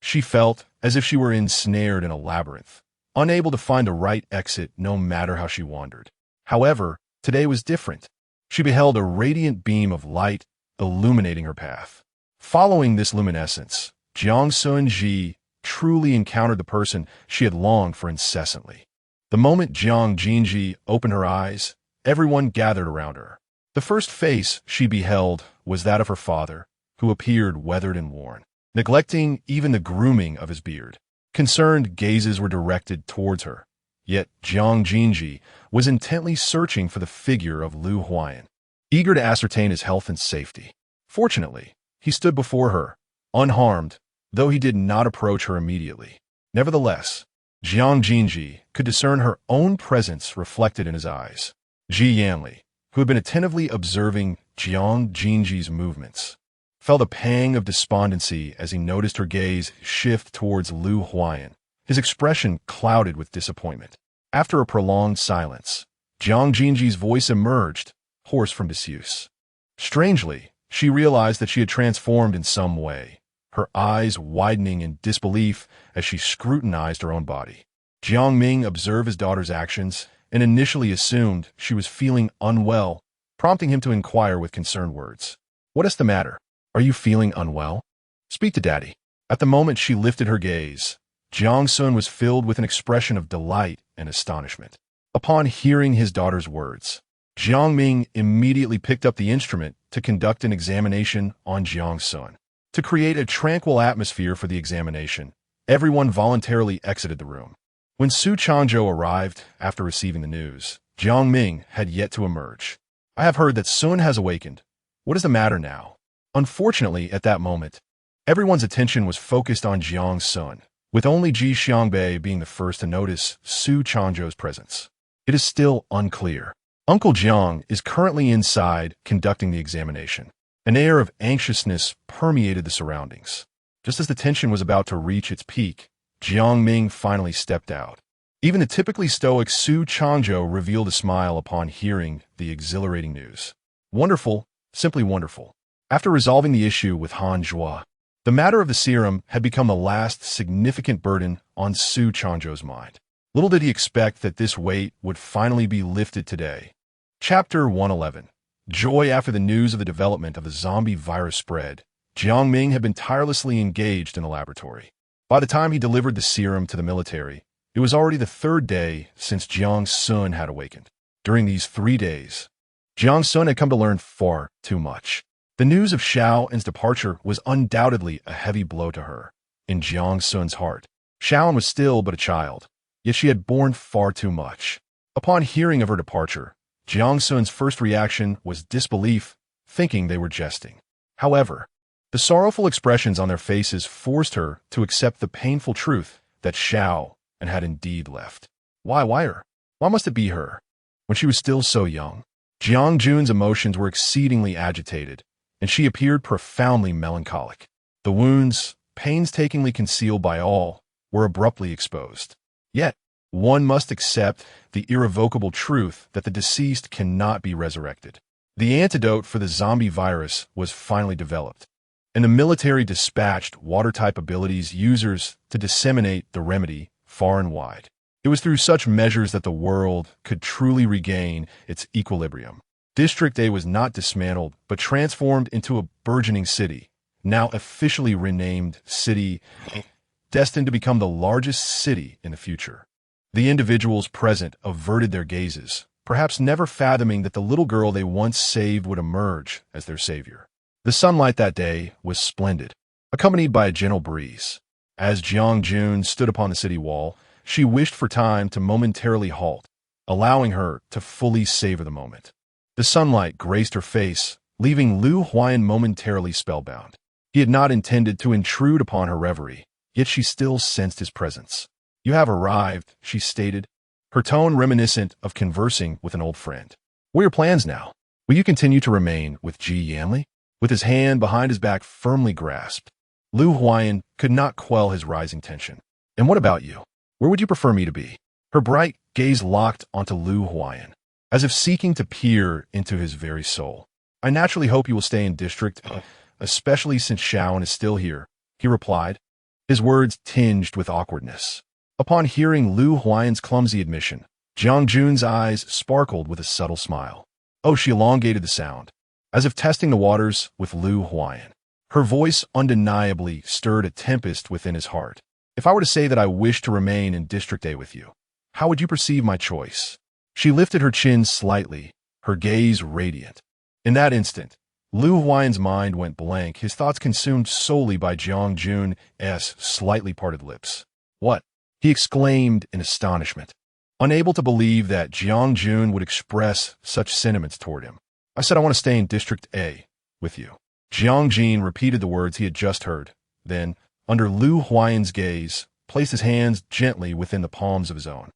she felt as if she were ensnared in a labyrinth, unable to find the right exit no matter how she wandered. However, today was different. She beheld a radiant beam of light illuminating her path. Following this luminescence, Jiang Xunzhi truly encountered the person she had longed for incessantly. The moment Jiang Xunzhi opened her eyes, everyone gathered around her. The first face she beheld was that of her father, who appeared weathered and worn, neglecting even the grooming of his beard. Concerned gazes were directed towards her, yet Jiang Xunzhi was intently searching for the figure of Lu Huayan, eager to ascertain his health and safety. Fortunately, he stood before her, unharmed, though he did not approach her immediately. Nevertheless, Jiang Xunzhi could discern her own presence reflected in his eyes. Ji Yanli, who had been attentively observing Jiang Xunzhi's movements, felt a pang of despondency as he noticed her gaze shift towards Lu Huayan, his expression clouded with disappointment. After a prolonged silence, Jiang Xunzhi's voice emerged, hoarse from disuse. Strangely, she realized that she had transformed in some way, her eyes widening in disbelief as she scrutinized her own body. Jiang Ming observed his daughter's actions and initially assumed she was feeling unwell, prompting him to inquire with concerned words. "What is the matter? Are you feeling unwell? Speak to Daddy." At the moment she lifted her gaze, Jiang Sun was filled with an expression of delight and astonishment. Upon hearing his daughter's words, Jiang Ming immediately picked up the instrument to conduct an examination on Jiang Sun. To create a tranquil atmosphere for the examination, everyone voluntarily exited the room. When Su Changzhou arrived after receiving the news, Jiang Ming had yet to emerge. "I have heard that Sun has awakened. What is the matter now?" Unfortunately, at that moment, everyone's attention was focused on Jiang Sun, with only Ji Xiangbei being the first to notice Su Changzhou's presence. It is still unclear. Uncle Jiang is currently inside conducting the examination. An air of anxiousness permeated the surroundings. Just as the tension was about to reach its peak, Jiang Ming finally stepped out. Even the typically stoic Su Changzhou revealed a smile upon hearing the exhilarating news. Wonderful, simply wonderful. After resolving the issue with Han Zhuo, the matter of the serum had become the last significant burden on Su Changzhou's mind. Little did he expect that this weight would finally be lifted today. Chapter 111. Joy after the news of the development of the zombie virus spread, Jiang Ming had been tirelessly engaged in the laboratory. By the time he delivered the serum to the military, it was already the third day since Jiang Sun had awakened. During these 3 days, Jiang Sun had come to learn far too much. The news of Xiaoan's departure was undoubtedly a heavy blow to her. In Jiang Sun's heart, Xiaoan was still but a child, yet she had borne far too much. Upon hearing of her departure, Jiang Sun's first reaction was disbelief, thinking they were jesting. However, the sorrowful expressions on their faces forced her to accept the painful truth that Xiaoan had indeed left. Why her? Why must it be her? When she was still so young, Jiang Jun's emotions were exceedingly agitated, and she appeared profoundly melancholic. The wounds, painstakingly concealed by all, were abruptly exposed. Yet, one must accept the irrevocable truth that the deceased cannot be resurrected. The antidote for the zombie virus was finally developed, and the military dispatched water-type abilities users to disseminate the remedy far and wide. It was through such measures that the world could truly regain its equilibrium. District A was not dismantled, but transformed into a burgeoning city, now officially renamed City A, destined to become the largest city in the future. The individuals present averted their gazes, perhaps never fathoming that the little girl they once saved would emerge as their savior. The sunlight that day was splendid, accompanied by a gentle breeze. As Jiang Xunzhi stood upon the city wall, she wished for time to momentarily halt, allowing her to fully savor the moment. The sunlight graced her face, leaving Lu Huayan momentarily spellbound. He had not intended to intrude upon her reverie, yet she still sensed his presence. "You have arrived," she stated, her tone reminiscent of conversing with an old friend. "What are your plans now? Will you continue to remain with Ji Yanli?" With his hand behind his back firmly grasped, Lu Huayan could not quell his rising tension. "And what about you? Where would you prefer me to be?" Her bright gaze locked onto Lu Huayan, as if seeking to peer into his very soul. "I naturally hope you will stay in District A, especially since Shaoan is still here," he replied, his words tinged with awkwardness. Upon hearing Lu Huayan's clumsy admission, Jiang Xunzi's eyes sparkled with a subtle smile. "Oh," she elongated the sound, as if testing the waters with Lu Huayan. Her voice undeniably stirred a tempest within his heart. "If I were to say that I wish to remain in District A with you, how would you perceive my choice?" She lifted her chin slightly, her gaze radiant. In that instant, Lu Huayan's mind went blank, his thoughts consumed solely by Jiang Xunzi's slightly parted lips. "What?" he exclaimed in astonishment, unable to believe that Jiang Xunzi would express such sentiments toward him. "I said I want to stay in District A with you." Jiang Xunzi repeated the words he had just heard, then, under Lu Huayan's gaze, placed his hands gently within the palms of his own.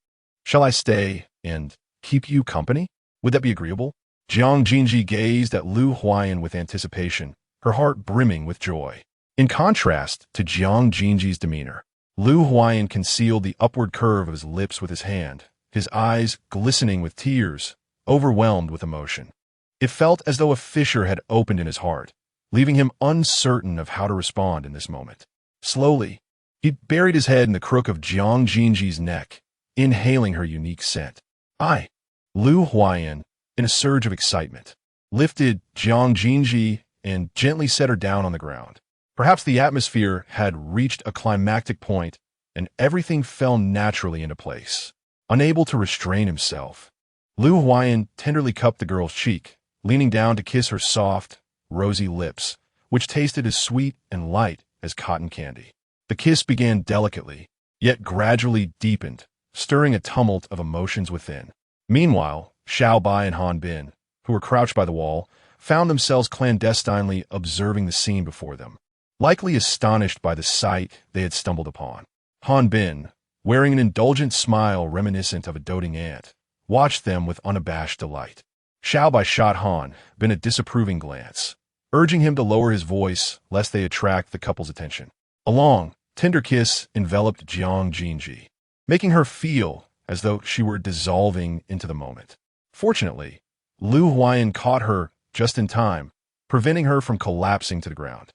"Shall I stay and keep you company? Would that be agreeable?" Jiang Xunzi gazed at Lu Huayan with anticipation, her heart brimming with joy. In contrast to Jiang Xunzi's demeanor, Lu Huayan concealed the upward curve of his lips with his hand, his eyes glistening with tears, overwhelmed with emotion. It felt as though a fissure had opened in his heart, leaving him uncertain of how to respond in this moment. Slowly, he buried his head in the crook of Jiang Xunzi's neck, inhaling her unique scent. Lu Huayan, in a surge of excitement, lifted Jiang Xunzi and gently set her down on the ground. Perhaps the atmosphere had reached a climactic point, and everything fell naturally into place. Unable to restrain himself, Lu Huayan tenderly cupped the girl's cheek, leaning down to kiss her soft, rosy lips, which tasted as sweet and light as cotton candy. The kiss began delicately, yet gradually deepened, stirring a tumult of emotions within. Meanwhile, Xiao Bai and Han Bin, who were crouched by the wall, found themselves clandestinely observing the scene before them, likely astonished by the sight they had stumbled upon. Han Bin, wearing an indulgent smile reminiscent of a doting aunt, watched them with unabashed delight. Xiao Bai shot Han Bin a disapproving glance, urging him to lower his voice lest they attract the couple's attention. A long, tender kiss enveloped Jiang Xunzi, making her feel as though she were dissolving into the moment. Fortunately, Lu Huayan caught her just in time, preventing her from collapsing to the ground.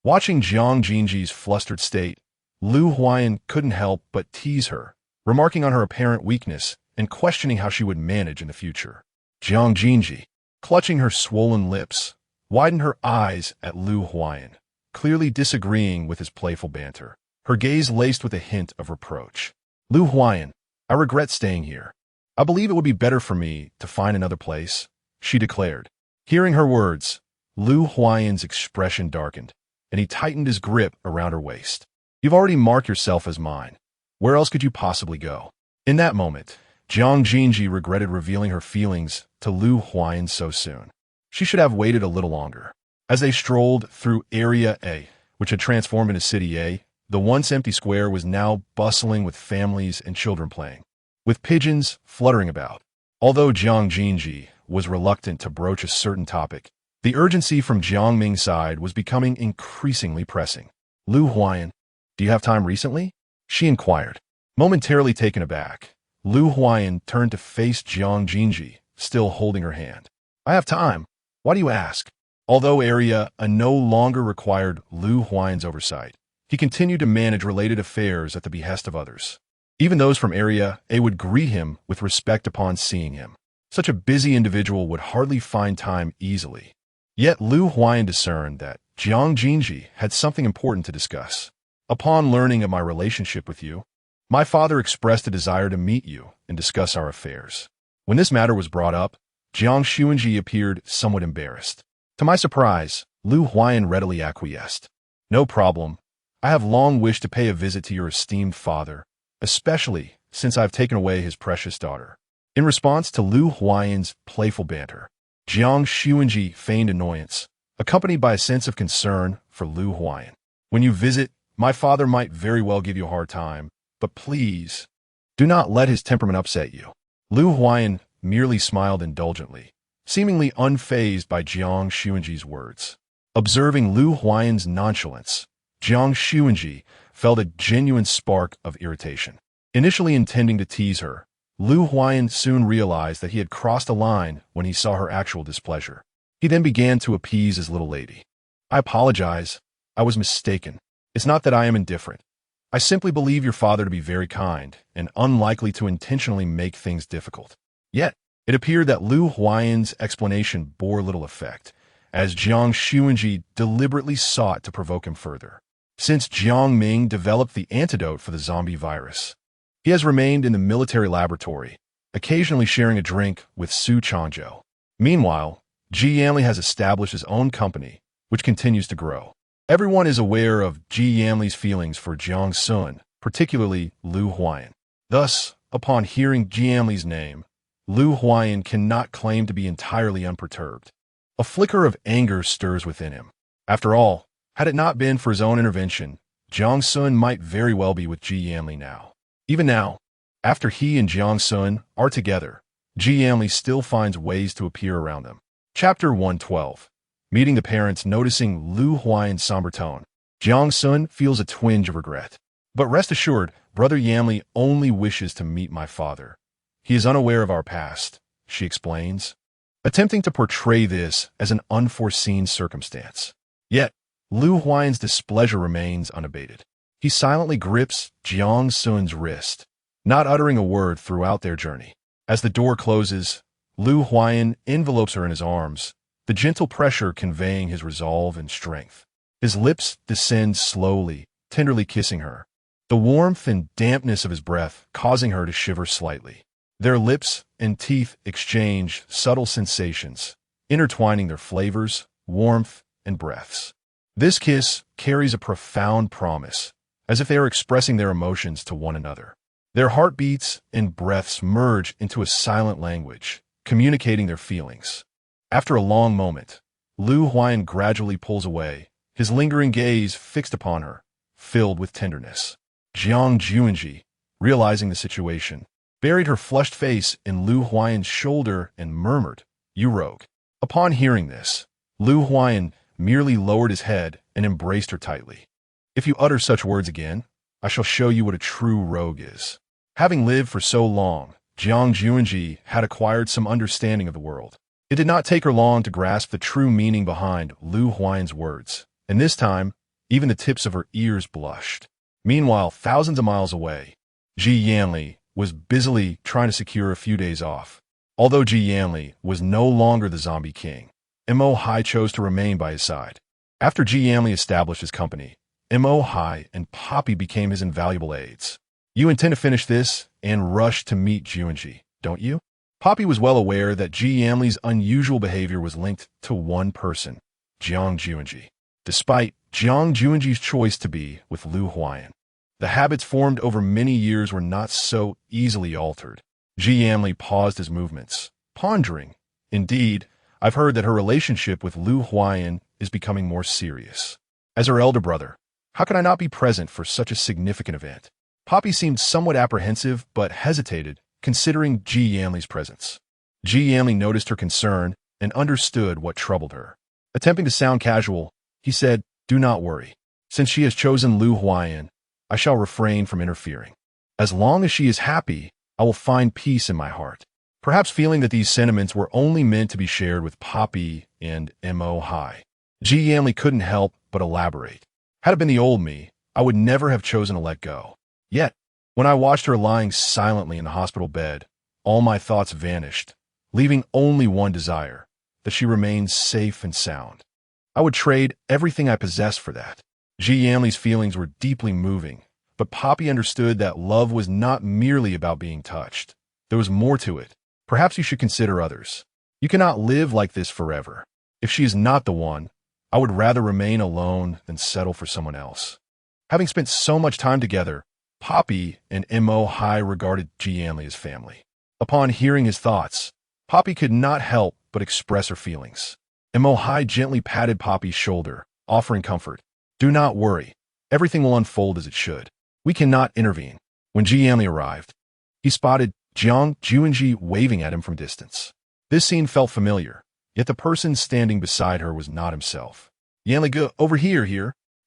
Watching Jiang Xunzi's flustered state, Lu Huayan couldn't help but tease her, remarking on her apparent weakness and questioning how she would manage in the future. Jiang Xunzi, clutching her swollen lips, widened her eyes at Lu Huayan, clearly disagreeing with his playful banter, her gaze laced with a hint of reproach. "Lu Huayan, I regret staying here. I believe it would be better for me to find another place," she declared. Hearing her words, Lu Huayan's expression darkened, and he tightened his grip around her waist. "You've already marked yourself as mine. Where else could you possibly go?" In that moment, Jiang Xunzi regretted revealing her feelings to Lu Huayan so soon. She should have waited a little longer. As they strolled through Area A, which had transformed into City A, the once empty square was now bustling with families and children playing, with pigeons fluttering about. Although Jiang Xunzi was reluctant to broach a certain topic, the urgency from Jiang Ming's side was becoming increasingly pressing. "Lu Huayan, do you have time recently?" she inquired. Momentarily taken aback, Lu Huayan turned to face Jiang Xunzi, still holding her hand. "I have time. Why do you ask?" Although Area A no longer required Lu Huayan's oversight, he continued to manage related affairs at the behest of others. Even those from Area A would greet him with respect upon seeing him. Such a busy individual would hardly find time easily. Yet Lu Huayan discerned that Jiang Xunzhi had something important to discuss. Upon learning of my relationship with you, my father expressed a desire to meet you and discuss our affairs. When this matter was brought up, Jiang Xunzhi appeared somewhat embarrassed. To my surprise, Lu Huayan readily acquiesced. No problem. I have long wished to pay a visit to your esteemed father, especially since I have taken away his precious daughter. In response to Lu Huayan's playful banter, Jiang Xunzhi feigned annoyance, accompanied by a sense of concern for Lu Huayan. When you visit, my father might very well give you a hard time, but please, do not let his temperament upset you. Lu Huayan merely smiled indulgently, seemingly unfazed by Jiang Xunzhi's words. Observing Lu Huayan's nonchalance, Jiang Xunzhi felt a genuine spark of irritation. Initially intending to tease her, Lu Huayan soon realized that he had crossed a line when he saw her actual displeasure. He then began to appease his little lady. I apologize. I was mistaken. It's not that I am indifferent. I simply believe your father to be very kind and unlikely to intentionally make things difficult. Yet, it appeared that Lu Huayan's explanation bore little effect, as Jiang Xunzhi deliberately sought to provoke him further. Since Jiang Ming developed the antidote for the zombie virus, he has remained in the military laboratory, occasionally sharing a drink with Su Changzhou. Meanwhile, Ji Yanli has established his own company, which continues to grow. Everyone is aware of Ji Yanli's feelings for Jiang Sun, particularly Lu Huayan. Thus, upon hearing Ji Yanli's name, Lu Huayan cannot claim to be entirely unperturbed. A flicker of anger stirs within him. After all, had it not been for his own intervention, Jiang Sun might very well be with Ji Yanli now. Even now, after he and Jiang Sun are together, Ji Yanli still finds ways to appear around them. Chapter 112. Meeting the parents. Noticing Lu Huayan's somber tone, Jiang Sun feels a twinge of regret. But rest assured, Brother Yanli only wishes to meet my father. He is unaware of our past, she explains, attempting to portray this as an unforeseen circumstance. Yet, Lu Huayan's displeasure remains unabated. He silently grips Jiang Sun's wrist, not uttering a word throughout their journey. As the door closes, Lu Huayan envelopes her in his arms, the gentle pressure conveying his resolve and strength. His lips descend slowly, tenderly kissing her, the warmth and dampness of his breath causing her to shiver slightly. Their lips and teeth exchange subtle sensations, intertwining their flavors, warmth, and breaths. This kiss carries a profound promise, as if they are expressing their emotions to one another. Their heartbeats and breaths merge into a silent language, communicating their feelings. After a long moment, Lu Huayan gradually pulls away, his lingering gaze fixed upon her, filled with tenderness. Jiang Xunzhi, realizing the situation, buried her flushed face in Lu Huayan's shoulder and murmured, "You rogue." Upon hearing this, Lu Huayan merely lowered his head and embraced her tightly. "If you utter such words again, I shall show you what a true rogue is." Having lived for so long, Jiang Xunzhi had acquired some understanding of the world. It did not take her long to grasp the true meaning behind Lu Huayan's words, and this time, even the tips of her ears blushed. Meanwhile, thousands of miles away, Ji Yanli was busily trying to secure a few days off. Although Ji Yanli was no longer the zombie king, Mo Hai chose to remain by his side. After Ji Yanli established his company, Mo Hai and Poppy became his invaluable aides. "You intend to finish this and rush to meet Xunzhi, don't you?" Poppy was well aware that Ji Yanli's unusual behavior was linked to one person, Jiang Xunzhi. Despite Jiang Xunzhi's choice to be with Lu Huayan, the habits formed over many years were not so easily altered. Ji Yanli paused his movements, pondering. Indeed, I've heard that her relationship with Lu Huayan is becoming more serious. As her elder brother, how can I not be present for such a significant event? Poppy seemed somewhat apprehensive but hesitated, considering Ji Yanli's presence. Ji Yanli noticed her concern and understood what troubled her. Attempting to sound casual, he said, "Do not worry. Since she has chosen Lu Huayan, I shall refrain from interfering. As long as she is happy, I will find peace in my heart." Perhaps feeling that these sentiments were only meant to be shared with Poppy and Mo Hai, Ji Yanli couldn't help but elaborate. "Had it been the old me, I would never have chosen to let go. Yet, when I watched her lying silently in the hospital bed, all my thoughts vanished, leaving only one desire, that she remains safe and sound. I would trade everything I possess for that. Ji Yanli's feelings were deeply moving, but Poppy understood that love was not merely about being touched. There was more to it. Perhaps you should consider others. You cannot live like this forever. If she is not the one, I would rather remain alone than settle for someone else. Having spent so much time together, Poppy and Mo Hai regarded Ji Yanli as family. Upon hearing his thoughts, Poppy could not help but express her feelings. Mo Hai gently patted Poppy's shoulder, offering comfort. Do not worry. Everything will unfold as it should. We cannot intervene. When Ji Yanli arrived, he spotted Jiang Xunzhi waving at him from distance. This scene felt familiar, yet the person standing beside her was not himself. Yanli, go over here.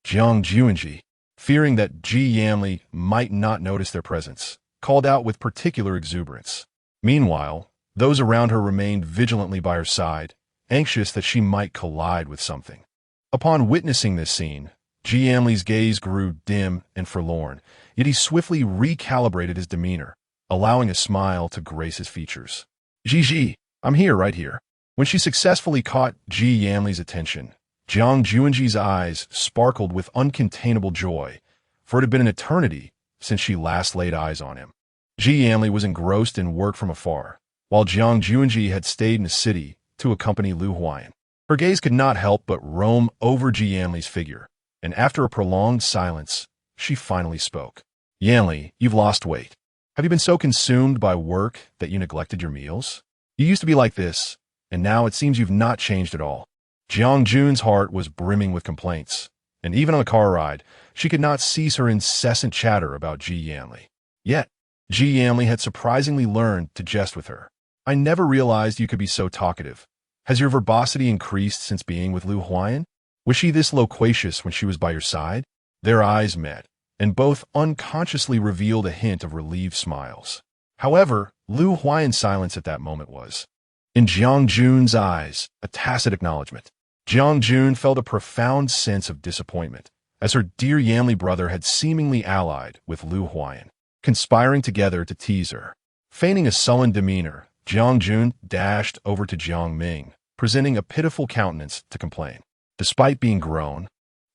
Jiang Xunzhi, fearing that Ji Yanli might not notice their presence, called out with particular exuberance. Meanwhile, those around her remained vigilantly by her side, anxious that she might collide with something. Upon witnessing this scene, Ji Yanli's gaze grew dim and forlorn, yet he swiftly recalibrated his demeanor, allowing a smile to grace his features. Ji, I'm here, right here. When she successfully caught Ji Yanli's attention, Jiang Xunzhi's eyes sparkled with uncontainable joy, for it had been an eternity since she last laid eyes on him. Ji Yanli was engrossed in work from afar, while Jiang Xunzhi had stayed in the city to accompany Lu Huayan. Her gaze could not help but roam over Ji Yanli's figure, and after a prolonged silence, she finally spoke. Yanli, you've lost weight. Have you been so consumed by work that you neglected your meals? You used to be like this, and now it seems you've not changed at all. Jiang Jun's heart was brimming with complaints, and even on the car ride, she could not cease her incessant chatter about Ji Yanli. Yet, Ji Yanli had surprisingly learned to jest with her. I never realized you could be so talkative. Has your verbosity increased since being with Lu Huayan? Was she this loquacious when she was by your side? Their eyes met, and both unconsciously revealed a hint of relieved smiles. However, Lu Huayan's silence at that moment was, in Jiang Jun's eyes, a tacit acknowledgement. Jiang Xun felt a profound sense of disappointment, as her dear Yanli brother had seemingly allied with Lu Huayan, conspiring together to tease her. Feigning a sullen demeanor, Jiang Xun dashed over to Jiang Ming, presenting a pitiful countenance to complain. Despite being grown,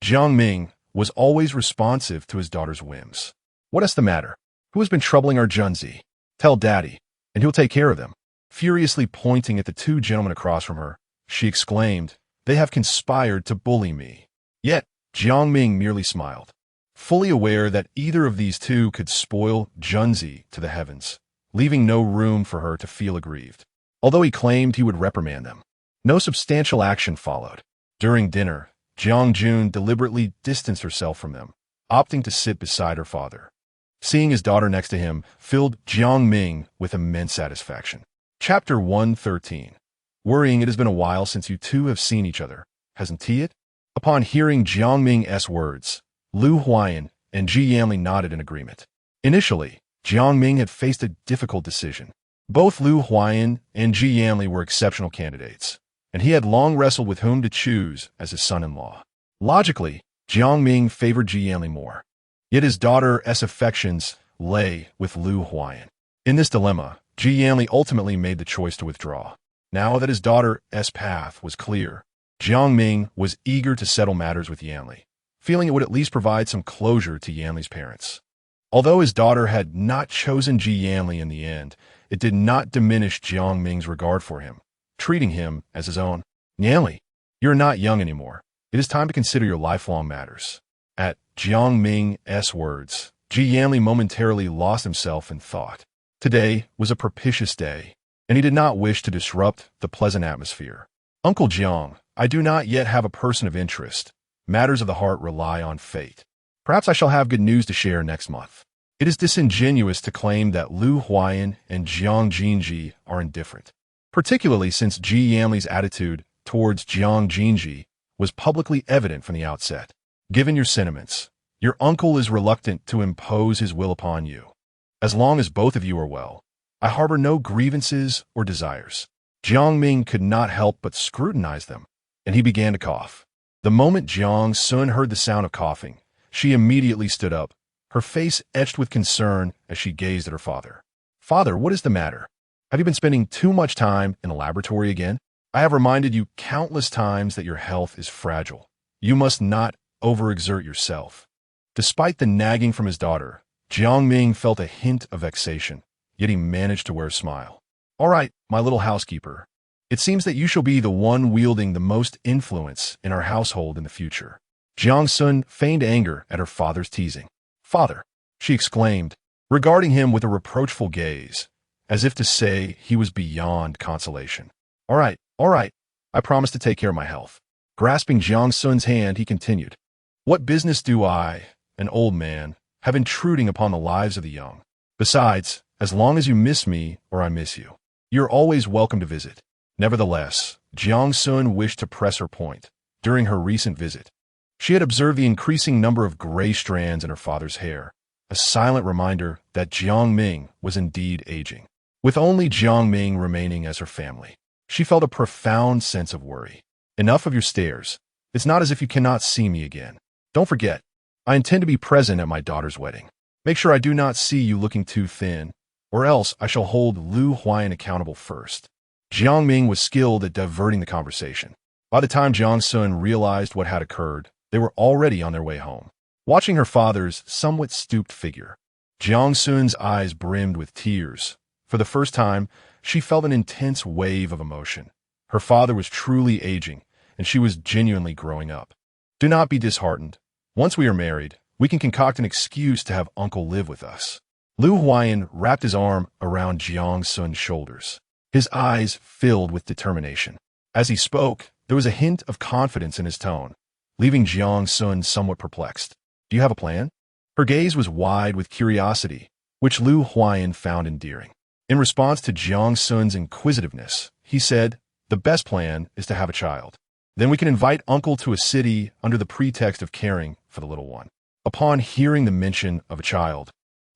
Jiang Ming was always responsive to his daughter's whims. What is the matter? Who has been troubling our Junzi? Tell Daddy, and he'll take care of them. Furiously pointing at the two gentlemen across from her, she exclaimed, They have conspired to bully me. Yet, Jiang Ming merely smiled, fully aware that either of these two could spoil Junzi to the heavens, leaving no room for her to feel aggrieved. Although he claimed he would reprimand them, no substantial action followed. During dinner, Jiang Xun deliberately distanced herself from them, opting to sit beside her father. Seeing his daughter next to him filled Jiang Ming with immense satisfaction. Chapter 113. Worrying, it has been a while since you two have seen each other, hasn't he it? Upon hearing Jiang Ming's words, Lu Huayan and Ji Yanli nodded in agreement. Initially, Jiang Ming had faced a difficult decision. Both Lu Huayan and Ji Yanli were exceptional candidates, and he had long wrestled with whom to choose as his son-in-law. Logically, Jiang Ming favored Ji Yanli more. Yet his daughter's affections lay with Lu Huayan. In this dilemma, Ji Yanli ultimately made the choice to withdraw. Now that his daughter's path was clear, Jiang Ming was eager to settle matters with Yanli, feeling it would at least provide some closure to Yanli's parents. Although his daughter had not chosen Ji Yanli in the end, it did not diminish Jiang Ming's regard for him, treating him as his own. Yanli, you're not young anymore. It is time to consider your lifelong matters. At Jiang Ming's words, Ji Yanli momentarily lost himself in thought. Today was a propitious day, and he did not wish to disrupt the pleasant atmosphere. Uncle Jiang, I do not yet have a person of interest. Matters of the heart rely on fate. Perhaps I shall have good news to share next month. It is disingenuous to claim that Lu Huayan and Jiang Xunzhi are indifferent, particularly since Ji Yanli's attitude towards Jiang Xunzhi was publicly evident from the outset. Given your sentiments, your uncle is reluctant to impose his will upon you. As long as both of you are well, I harbor no grievances or desires. Jiang Ming could not help but scrutinize them, and he began to cough. The moment Jiang Sun heard the sound of coughing, she immediately stood up, her face etched with concern as she gazed at her father. Father, what is the matter? Have you been spending too much time in the laboratory again? I have reminded you countless times that your health is fragile. You must not overexert yourself. Despite the nagging from his daughter, Jiang Ming felt a hint of vexation, yet he managed to wear a smile. All right, my little housekeeper. It seems that you shall be the one wielding the most influence in our household in the future. Jiang Sun feigned anger at her father's teasing. Father, she exclaimed, regarding him with a reproachful gaze, as if to say he was beyond consolation. All right, I promise to take care of my health. Grasping Jiang Sun's hand, he continued, What business do I, an old man, have intruding upon the lives of the young? Besides, as long as you miss me or I miss you, you're always welcome to visit. Nevertheless, Jiang Sun wished to press her point. During her recent visit, she had observed the increasing number of gray strands in her father's hair, a silent reminder that Jiang Ming was indeed aging. With only Jiang Ming remaining as her family, she felt a profound sense of worry. Enough of your stares. It's not as if you cannot see me again. Don't forget, I intend to be present at my daughter's wedding. Make sure I do not see you looking too thin, or else I shall hold Lu Huayan accountable first. Jiang Ming was skilled at diverting the conversation. By the time Jiang Sun realized what had occurred, they were already on their way home. Watching her father's somewhat stooped figure, Jiang Sun's eyes brimmed with tears. For the first time, she felt an intense wave of emotion. Her father was truly aging, and she was genuinely growing up. Do not be disheartened. Once we are married, we can concoct an excuse to have uncle live with us. Lu Huayan wrapped his arm around Jiang Sun's shoulders, his eyes filled with determination. As he spoke, there was a hint of confidence in his tone, leaving Jiang Sun somewhat perplexed. Do you have a plan? Her gaze was wide with curiosity, which Lu Huayan found endearing. In response to Jiang Sun's inquisitiveness, he said, The best plan is to have a child. Then we can invite uncle to a city under the pretext of caring for the little one. Upon hearing the mention of a child,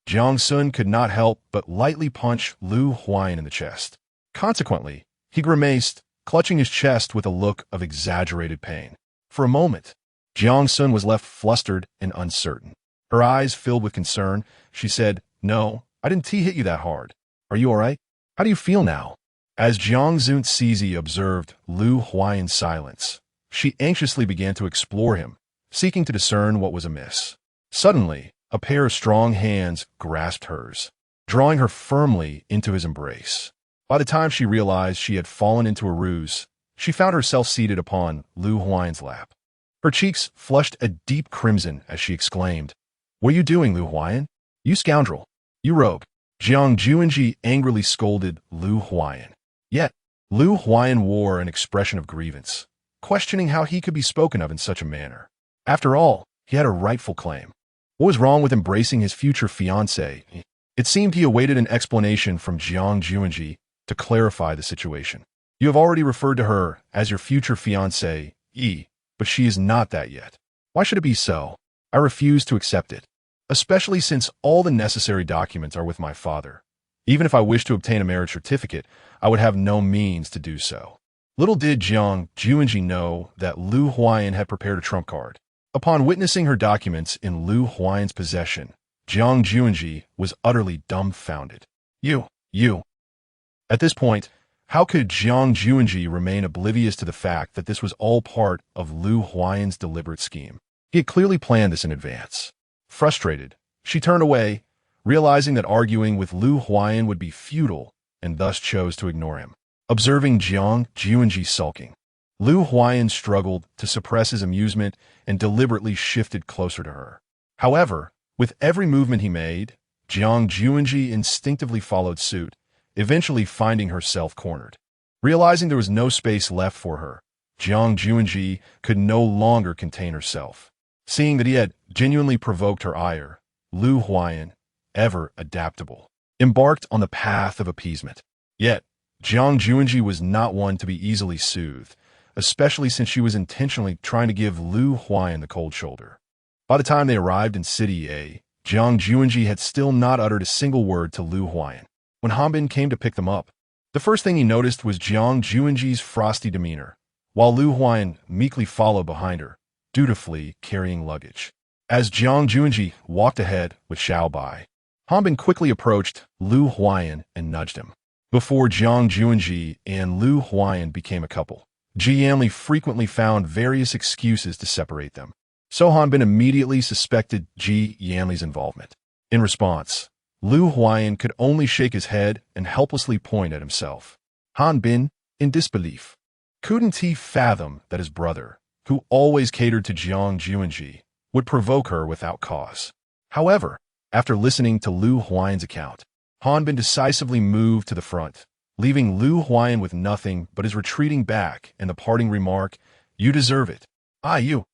Jiang Sun could not help but lightly punch Lu Huayan in the chest. Consequently, he grimaced, clutching his chest with a look of exaggerated pain. For a moment, Jiang Sun was left flustered and uncertain. Her eyes filled with concern, she said, No, I didn't hit you that hard. Are you all right? How do you feel now? As Jiang Xunzhi observed Lu Huayan's silence, she anxiously began to explore him, seeking to discern what was amiss. Suddenly, a pair of strong hands grasped hers, drawing her firmly into his embrace. By the time she realized she had fallen into a ruse, she found herself seated upon Lu Huayan's lap. Her cheeks flushed a deep crimson as she exclaimed, What are you doing, Lu Huayan? You scoundrel! You rogue! Jiang Xunzhi angrily scolded Lu Huayan. Yet, Lu Huayan wore an expression of grievance, questioning how he could be spoken of in such a manner. After all, he had a rightful claim. What was wrong with embracing his future fiancée? It seemed he awaited an explanation from Jiang Xunzhi to clarify the situation. You have already referred to her as your future fiancée, but she is not that yet. Why should it be so? I refuse to accept it, especially since all the necessary documents are with my father. Even if I wished to obtain a marriage certificate, I would have no means to do so. Little did Jiang Xunzhi know that Lu Huayan had prepared a trump card. Upon witnessing her documents in Lu Huayan's possession, Jiang Xunzhi was utterly dumbfounded. You. At this point, how could Jiang Xunzhi remain oblivious to the fact that this was all part of Lu Huayan's deliberate scheme? He had clearly planned this in advance. Frustrated, she turned away, realizing that arguing with Lu Huayan would be futile, and thus chose to ignore him. Observing Jiang Xunzhi sulking, Lu Huayan struggled to suppress his amusement and deliberately shifted closer to her. However, with every movement he made, Jiang Xunzhi instinctively followed suit, eventually finding herself cornered. Realizing there was no space left for her, Jiang Xunzhi could no longer contain herself. Seeing that he had genuinely provoked her ire, Lu Huayan, ever adaptable, embarked on the path of appeasement. Yet, Jiang Xunzhi was not one to be easily soothed, especially since she was intentionally trying to give Lu Huayan the cold shoulder. By the time they arrived in City A, Jiang Xunzhi had still not uttered a single word to Lu Huayan. When Hanbin came to pick them up, the first thing he noticed was Jiang Xunzhi's frosty demeanor, while Lu Huayan meekly followed behind her, dutifully carrying luggage. As Jiang Xunzhi walked ahead with Xiao Bai, Hanbin quickly approached Lu Huayan and nudged him. Before Jiang Xunzhi and Lu Huayan became a couple, Ji Yanli frequently found various excuses to separate them. So Hanbin immediately suspected Ji Yanli's involvement. In response, Lu Huayan could only shake his head and helplessly point at himself. Hanbin, in disbelief, couldn't he fathom that his brother, who always catered to Jiang Xunzhi, would provoke her without cause. However, after listening to Lu Huayan's account, Hanbin decisively moved to the front, leaving Lu Huayan with nothing but his retreating back and the parting remark, "You deserve it. You."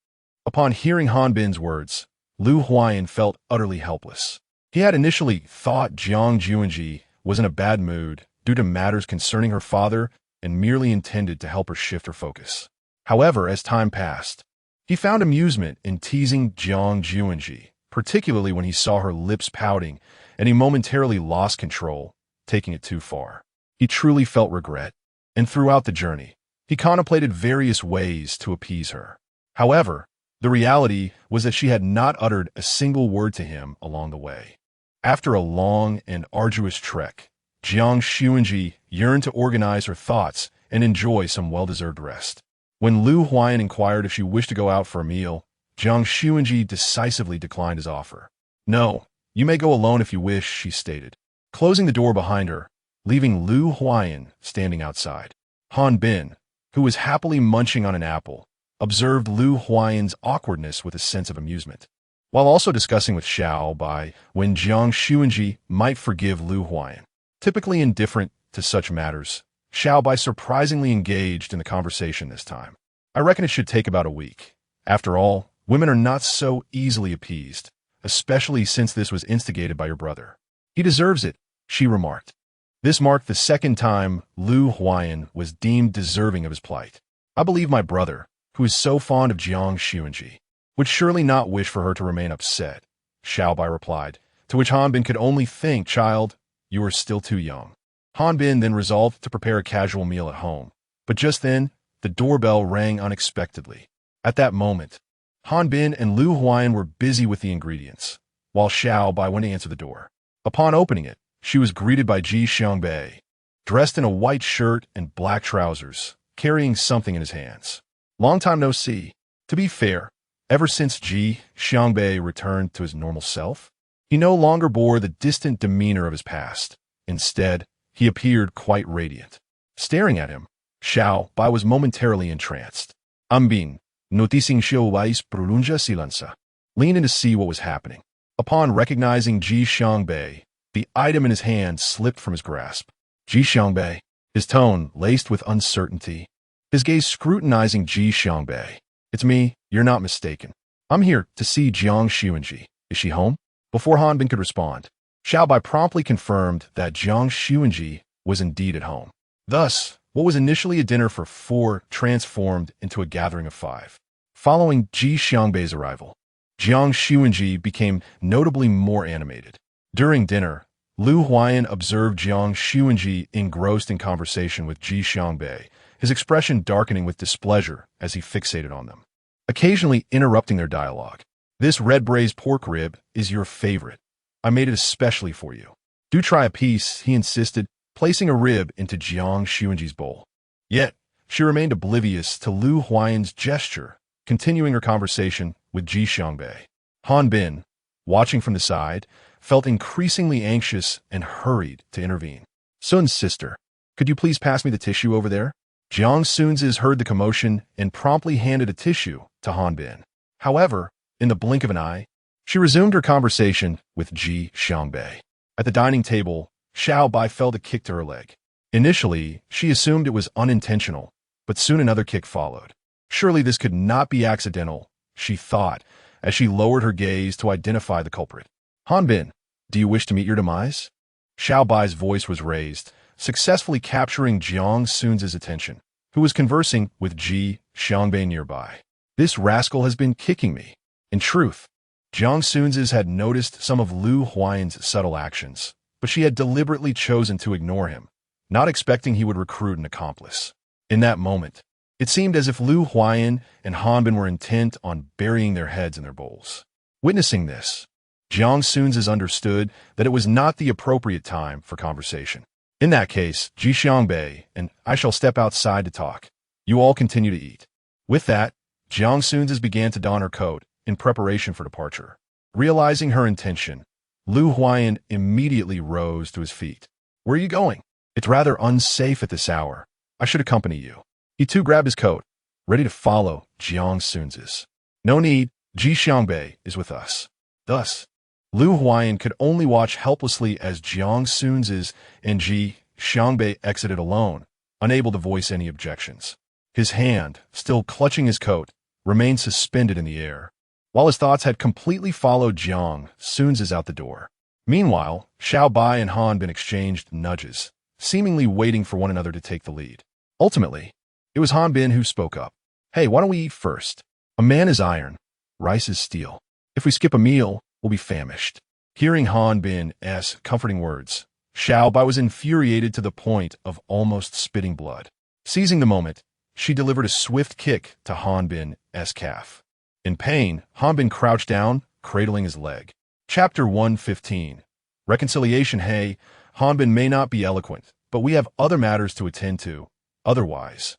Upon hearing Hanbin's words, Lu Huayan felt utterly helpless. He had initially thought Jiang Xunzhi was in a bad mood due to matters concerning her father and merely intended to help her shift her focus. However, as time passed, he found amusement in teasing Jiang Xunzhi, particularly when he saw her lips pouting and he momentarily lost control, taking it too far. He truly felt regret, and throughout the journey, he contemplated various ways to appease her. However, the reality was that she had not uttered a single word to him along the way. After a long and arduous trek, Jiang Xunzhi yearned to organize her thoughts and enjoy some well-deserved rest. When Lu Huayan inquired if she wished to go out for a meal, Jiang Xunzhi decisively declined his offer. "No, you may go alone if you wish," she stated, closing the door behind her, leaving Lu Huayan standing outside. Hanbin, who was happily munching on an apple, observed Lu Huayan's awkwardness with a sense of amusement, while also discussing with Xiao Bai when Jiang Xunzhi might forgive Lu Huayan. Typically indifferent to such matters, Xiao Bai surprisingly engaged in the conversation this time. "I reckon it should take about a week. After all, women are not so easily appeased, especially since this was instigated by your brother." "He deserves it," she remarked. This marked the second time Lu Huayan was deemed deserving of his plight. "I believe my brother, who is so fond of Jiang Xunzhi, would surely not wish for her to remain upset," Xiao Bai replied, to which Hanbin could only think, "Child, you are still too young." Hanbin then resolved to prepare a casual meal at home, but just then, the doorbell rang unexpectedly. At that moment, Hanbin and Lu Huayan were busy with the ingredients, while Xiao Bai went to answer the door. Upon opening it, she was greeted by Ji Xiangbei, dressed in a white shirt and black trousers, carrying something in his hands. "Long time no see." To be fair, ever since Ji Xiangbei returned to his normal self, he no longer bore the distant demeanor of his past. Instead, he appeared quite radiant. Staring at him, Xiao Bai was momentarily entranced. Hanbin, noticing Xiao Bai's pronuncia silenza, leaned in to see what was happening. Upon recognizing Ji Xiangbei, the item in his hand slipped from his grasp. "Ji Xiangbei," his tone laced with uncertainty, his gaze scrutinizing Ji Xiangbei. "It's me, you're not mistaken. I'm here to see Jiang Xunzhi. Is she home?" Before Hanbin could respond, Xiao Bai promptly confirmed that Jiang Xunzhi was indeed at home. Thus, what was initially a dinner for 4 transformed into a gathering of 5. Following Ji Xiangbei's arrival, Jiang Xunzhi became notably more animated. During dinner, Lu Huayan observed Jiang Xunzhi engrossed in conversation with Ji Xiangbei, his expression darkening with displeasure as he fixated on them, occasionally interrupting their dialogue. "This red braised pork rib is your favorite. I made it especially for you. Do try a piece," he insisted, placing a rib into Jiang Xunzhi's bowl. Yet, she remained oblivious to Lu Huayan's gesture, continuing her conversation with Ji Xiangbei. Hanbin, watching from the side, felt increasingly anxious and hurried to intervene. "Sun's sister, could you please pass me the tissue over there?" Jiang Xunzhi heard the commotion and promptly handed a tissue to Hanbin. However, in the blink of an eye, she resumed her conversation with Ji Xiangbei. At the dining table, Xiao Bai felt a kick to her leg. Initially, she assumed it was unintentional, but soon another kick followed. Surely this could not be accidental, she thought, as she lowered her gaze to identify the culprit. "Hanbin, do you wish to meet your demise?" Xiao Bai's voice was raised, successfully capturing Jiang Xunzhi's attention, who was conversing with Ji Xiangbei nearby. "This rascal has been kicking me." In truth, Jiang Xunzhi had noticed some of Lu Huayan's subtle actions, but she had deliberately chosen to ignore him, not expecting he would recruit an accomplice. In that moment, it seemed as if Lu Huayan and Hanbin were intent on burying their heads in their bowls. Witnessing this, Jiang Xunzhi understood that it was not the appropriate time for conversation. In that case, Ji Xiangbei and I shall step outside to talk. You all continue to eat. With that, Jiang Xunzhi began to don her coat in preparation for departure. Realizing her intention, Lu Huayan immediately rose to his feet. Where are you going? It's rather unsafe at this hour. I should accompany you. He too grabbed his coat, ready to follow Jiang Xunzhi. No need, Ji Xiangbei is with us. Thus, Lu Huayan could only watch helplessly as Jiang Xunzhi and Ji Xiangbei exited alone, unable to voice any objections. His hand, still clutching his coat, remained suspended in the air, while his thoughts had completely followed Jiang Xunzhi out the door. Meanwhile, Xiao Bai and Han Bin exchanged nudges, seemingly waiting for one another to take the lead. Ultimately, it was Han Bin who spoke up. Hey, why don't we eat first? A man is iron, rice is steel. If we skip a meal, we'll be famished. Hearing Han Bin's comforting words, Xiao Bai was infuriated to the point of almost spitting blood. Seizing the moment, she delivered a swift kick to Han Bin's calf. In pain, Han Bin crouched down, cradling his leg. Chapter 115. Reconciliation. Hey, Han Bin may not be eloquent, but we have other matters to attend to. Otherwise,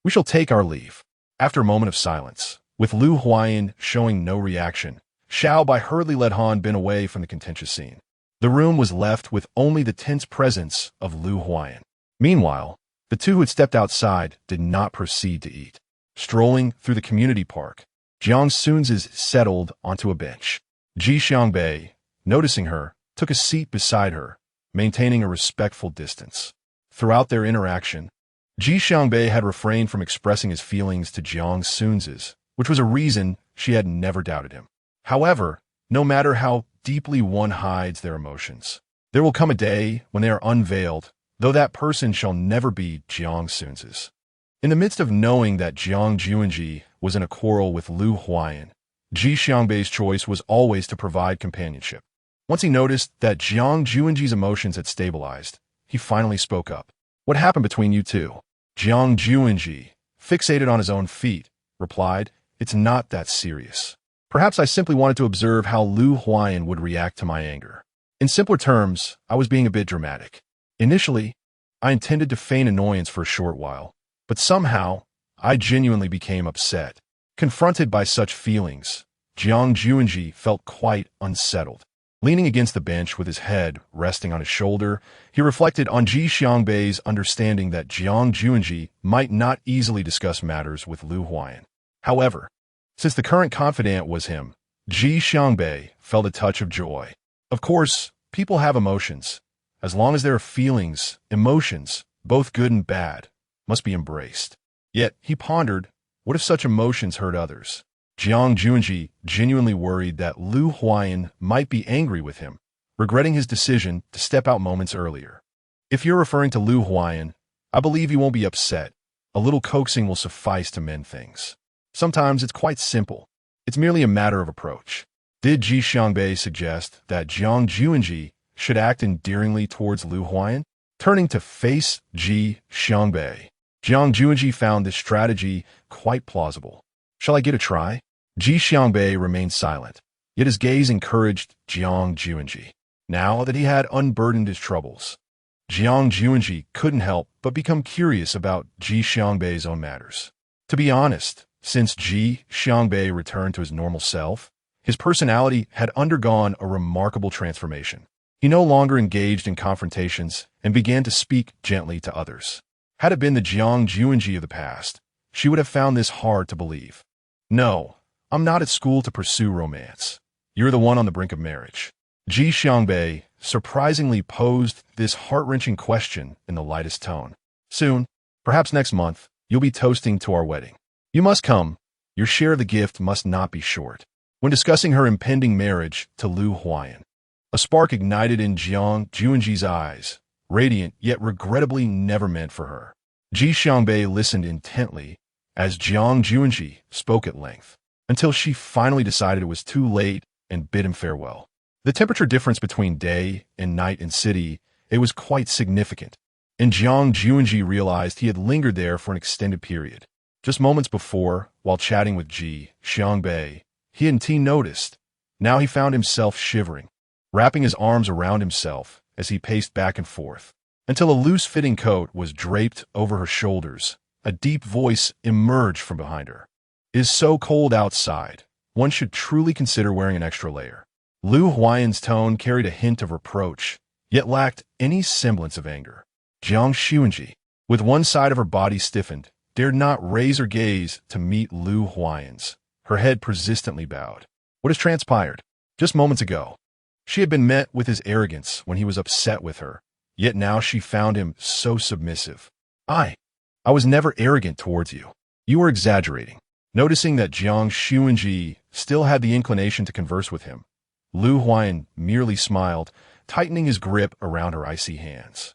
we shall take our leave. After a moment of silence, with Lu Huayan showing no reaction, Xiao Bai hurriedly led Han Bin away from the contentious scene. The room was left with only the tense presence of Lu Huayan. Meanwhile, the two who had stepped outside did not proceed to eat. Strolling through the community park, Jiang Xunzhi settled onto a bench. Ji Xiangbei, noticing her, took a seat beside her, maintaining a respectful distance. Throughout their interaction, Ji Xiangbei had refrained from expressing his feelings to Jiang Xunzhi, which was a reason she had never doubted him. However, no matter how deeply one hides their emotions, there will come a day when they are unveiled, though that person shall never be Jiang Xunzhi. In the midst of knowing that Jiang Xunzhi was in a quarrel with Lu Huayan, Ji Xiangbei's choice was always to provide companionship. Once he noticed that Jiang Xunzhi's emotions had stabilized, he finally spoke up. What happened between you two? Jiang Xunzhi, fixated on his own feet, replied, It's not that serious. Perhaps I simply wanted to observe how Lu Huayan would react to my anger. In simpler terms, I was being a bit dramatic. Initially, I intended to feign annoyance for a short while, but somehow, I genuinely became upset. Confronted by such feelings, Jiang Xunzhi felt quite unsettled. Leaning against the bench with his head resting on his shoulder, he reflected on Ji Xiangbei's understanding that Jiang Xunzhi might not easily discuss matters with Lu Huayan. However, since the current confidant was him, Ji Xiangbei felt a touch of joy. Of course, people have emotions. As long as there are feelings, emotions, both good and bad, must be embraced. Yet, he pondered, what if such emotions hurt others? Jiang Xunzhi genuinely worried that Lu Huayan might be angry with him, regretting his decision to step out moments earlier. If you're referring to Lu Huayan, I believe he won't be upset. A little coaxing will suffice to mend things. Sometimes it's quite simple. It's merely a matter of approach. Did Ji Xiangbei suggest that Jiang Xunzhi should act endearingly towards Lu Huayan? Turning to face Ji Xiangbei, Jiang Xunzhi found this strategy quite plausible. Shall I get a try? Ji Xiangbei remained silent, yet his gaze encouraged Jiang Xunzhi. Now that he had unburdened his troubles, Jiang Xunzhi couldn't help but become curious about Ji Xiangbei's own matters. To be honest, since Ji Xiangbei returned to his normal self, his personality had undergone a remarkable transformation. He no longer engaged in confrontations and began to speak gently to others. Had it been the Jiang Xunzhi of the past, she would have found this hard to believe. No, I'm not at school to pursue romance. You're the one on the brink of marriage. Ji Xiangbei surprisingly posed this heart-wrenching question in the lightest tone. Soon, perhaps next month, you'll be toasting to our wedding. You must come. Your share of the gift must not be short. When discussing her impending marriage to Lu Huayan, a spark ignited in Jiang Xunzhi's eyes, radiant yet regrettably never meant for her. Ji Xiangbei listened intently as Jiang Xunzhi spoke at length, until she finally decided it was too late and bid him farewell. The temperature difference between day and night in city, it was quite significant, and Jiang Xunzhi realized he had lingered there for an extended period. Just moments before, while chatting with Ji Xiangbei, he and T noticed. Now he found himself shivering, wrapping his arms around himself as he paced back and forth. until a loose-fitting coat was draped over her shoulders. A deep voice emerged from behind her. "It is so cold outside. One should truly consider wearing an extra layer." Lu Huayan's tone carried a hint of reproach, yet lacked any semblance of anger. Jiang Xunzhi, with one side of her body stiffened, dared not raise her gaze to meet Lu Huayan's. Her head persistently bowed. What has transpired? Just moments ago, she had been met with his arrogance when he was upset with her, yet now she found him so submissive. I was never arrogant towards you. You were exaggerating." Noticing that Jiang Xunzhi still had the inclination to converse with him, Lu Huayan merely smiled, tightening his grip around her icy hands.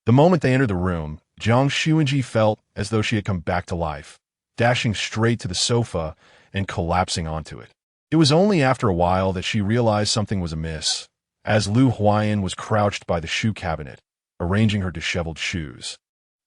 The moment they entered the room, Jiang Xunzhi felt as though she had come back to life, dashing straight to the sofa and collapsing onto it. It was only after a while that she realized something was amiss, as Lu Huayan was crouched by the shoe cabinet, arranging her disheveled shoes.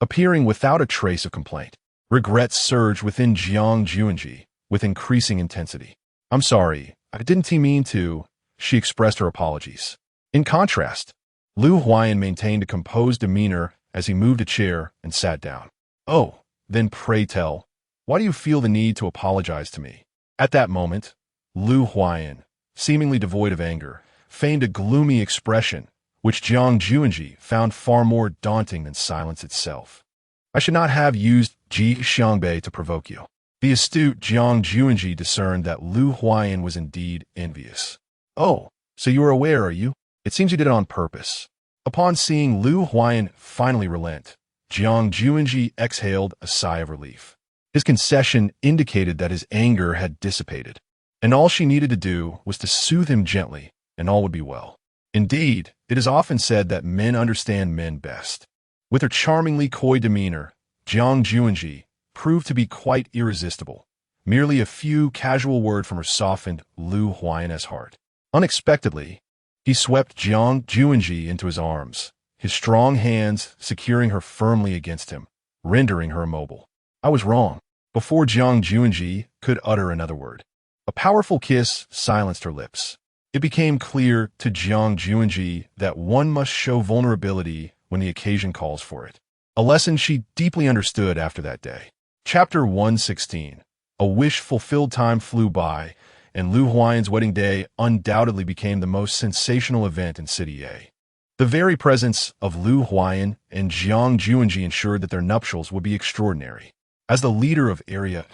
Appearing without a trace of complaint, regret surged within Jiang Xunzhi with increasing intensity. "I'm sorry, I didn't mean to," she expressed her apologies. In contrast, Lu Huayan maintained a composed demeanor as he moved a chair and sat down. "Oh, then pray tell, why do you feel the need to apologize to me?" At that moment, Lu Huayan, seemingly devoid of anger, feigned a gloomy expression, which Jiang Xunzhi found far more daunting than silence itself. "I should not have used Ji Xiangbei to provoke you." The astute Jiang Xunzhi discerned that Lu Huayan was indeed envious. "Oh, so you are aware, are you? It seems you did it on purpose." Upon seeing Lu Huayan finally relent, Jiang Xunzhi exhaled a sigh of relief. His concession indicated that his anger had dissipated, and all she needed to do was to soothe him gently, and all would be well. Indeed, it is often said that men understand men best. With her charmingly coy demeanor, Jiang Xunzhi proved to be quite irresistible. Merely a few casual words from her softened Lu Huayan's heart. Unexpectedly, he swept Jiang Xunzhi into his arms, his strong hands securing her firmly against him, rendering her immobile. "I was wrong." Before Jiang Xunzhi could utter another word, a powerful kiss silenced her lips. It became clear to Jiang Xunzhi that one must show vulnerability when the occasion calls for it. A lesson she deeply understood after that day. Chapter 116. A wish fulfilled. Time flew by, and Lu Huayan's wedding day undoubtedly became the most sensational event in City A. The very presence of Lu Huayan and Jiang Xunzhi ensured that their nuptials would be extraordinary. As the leader of Area,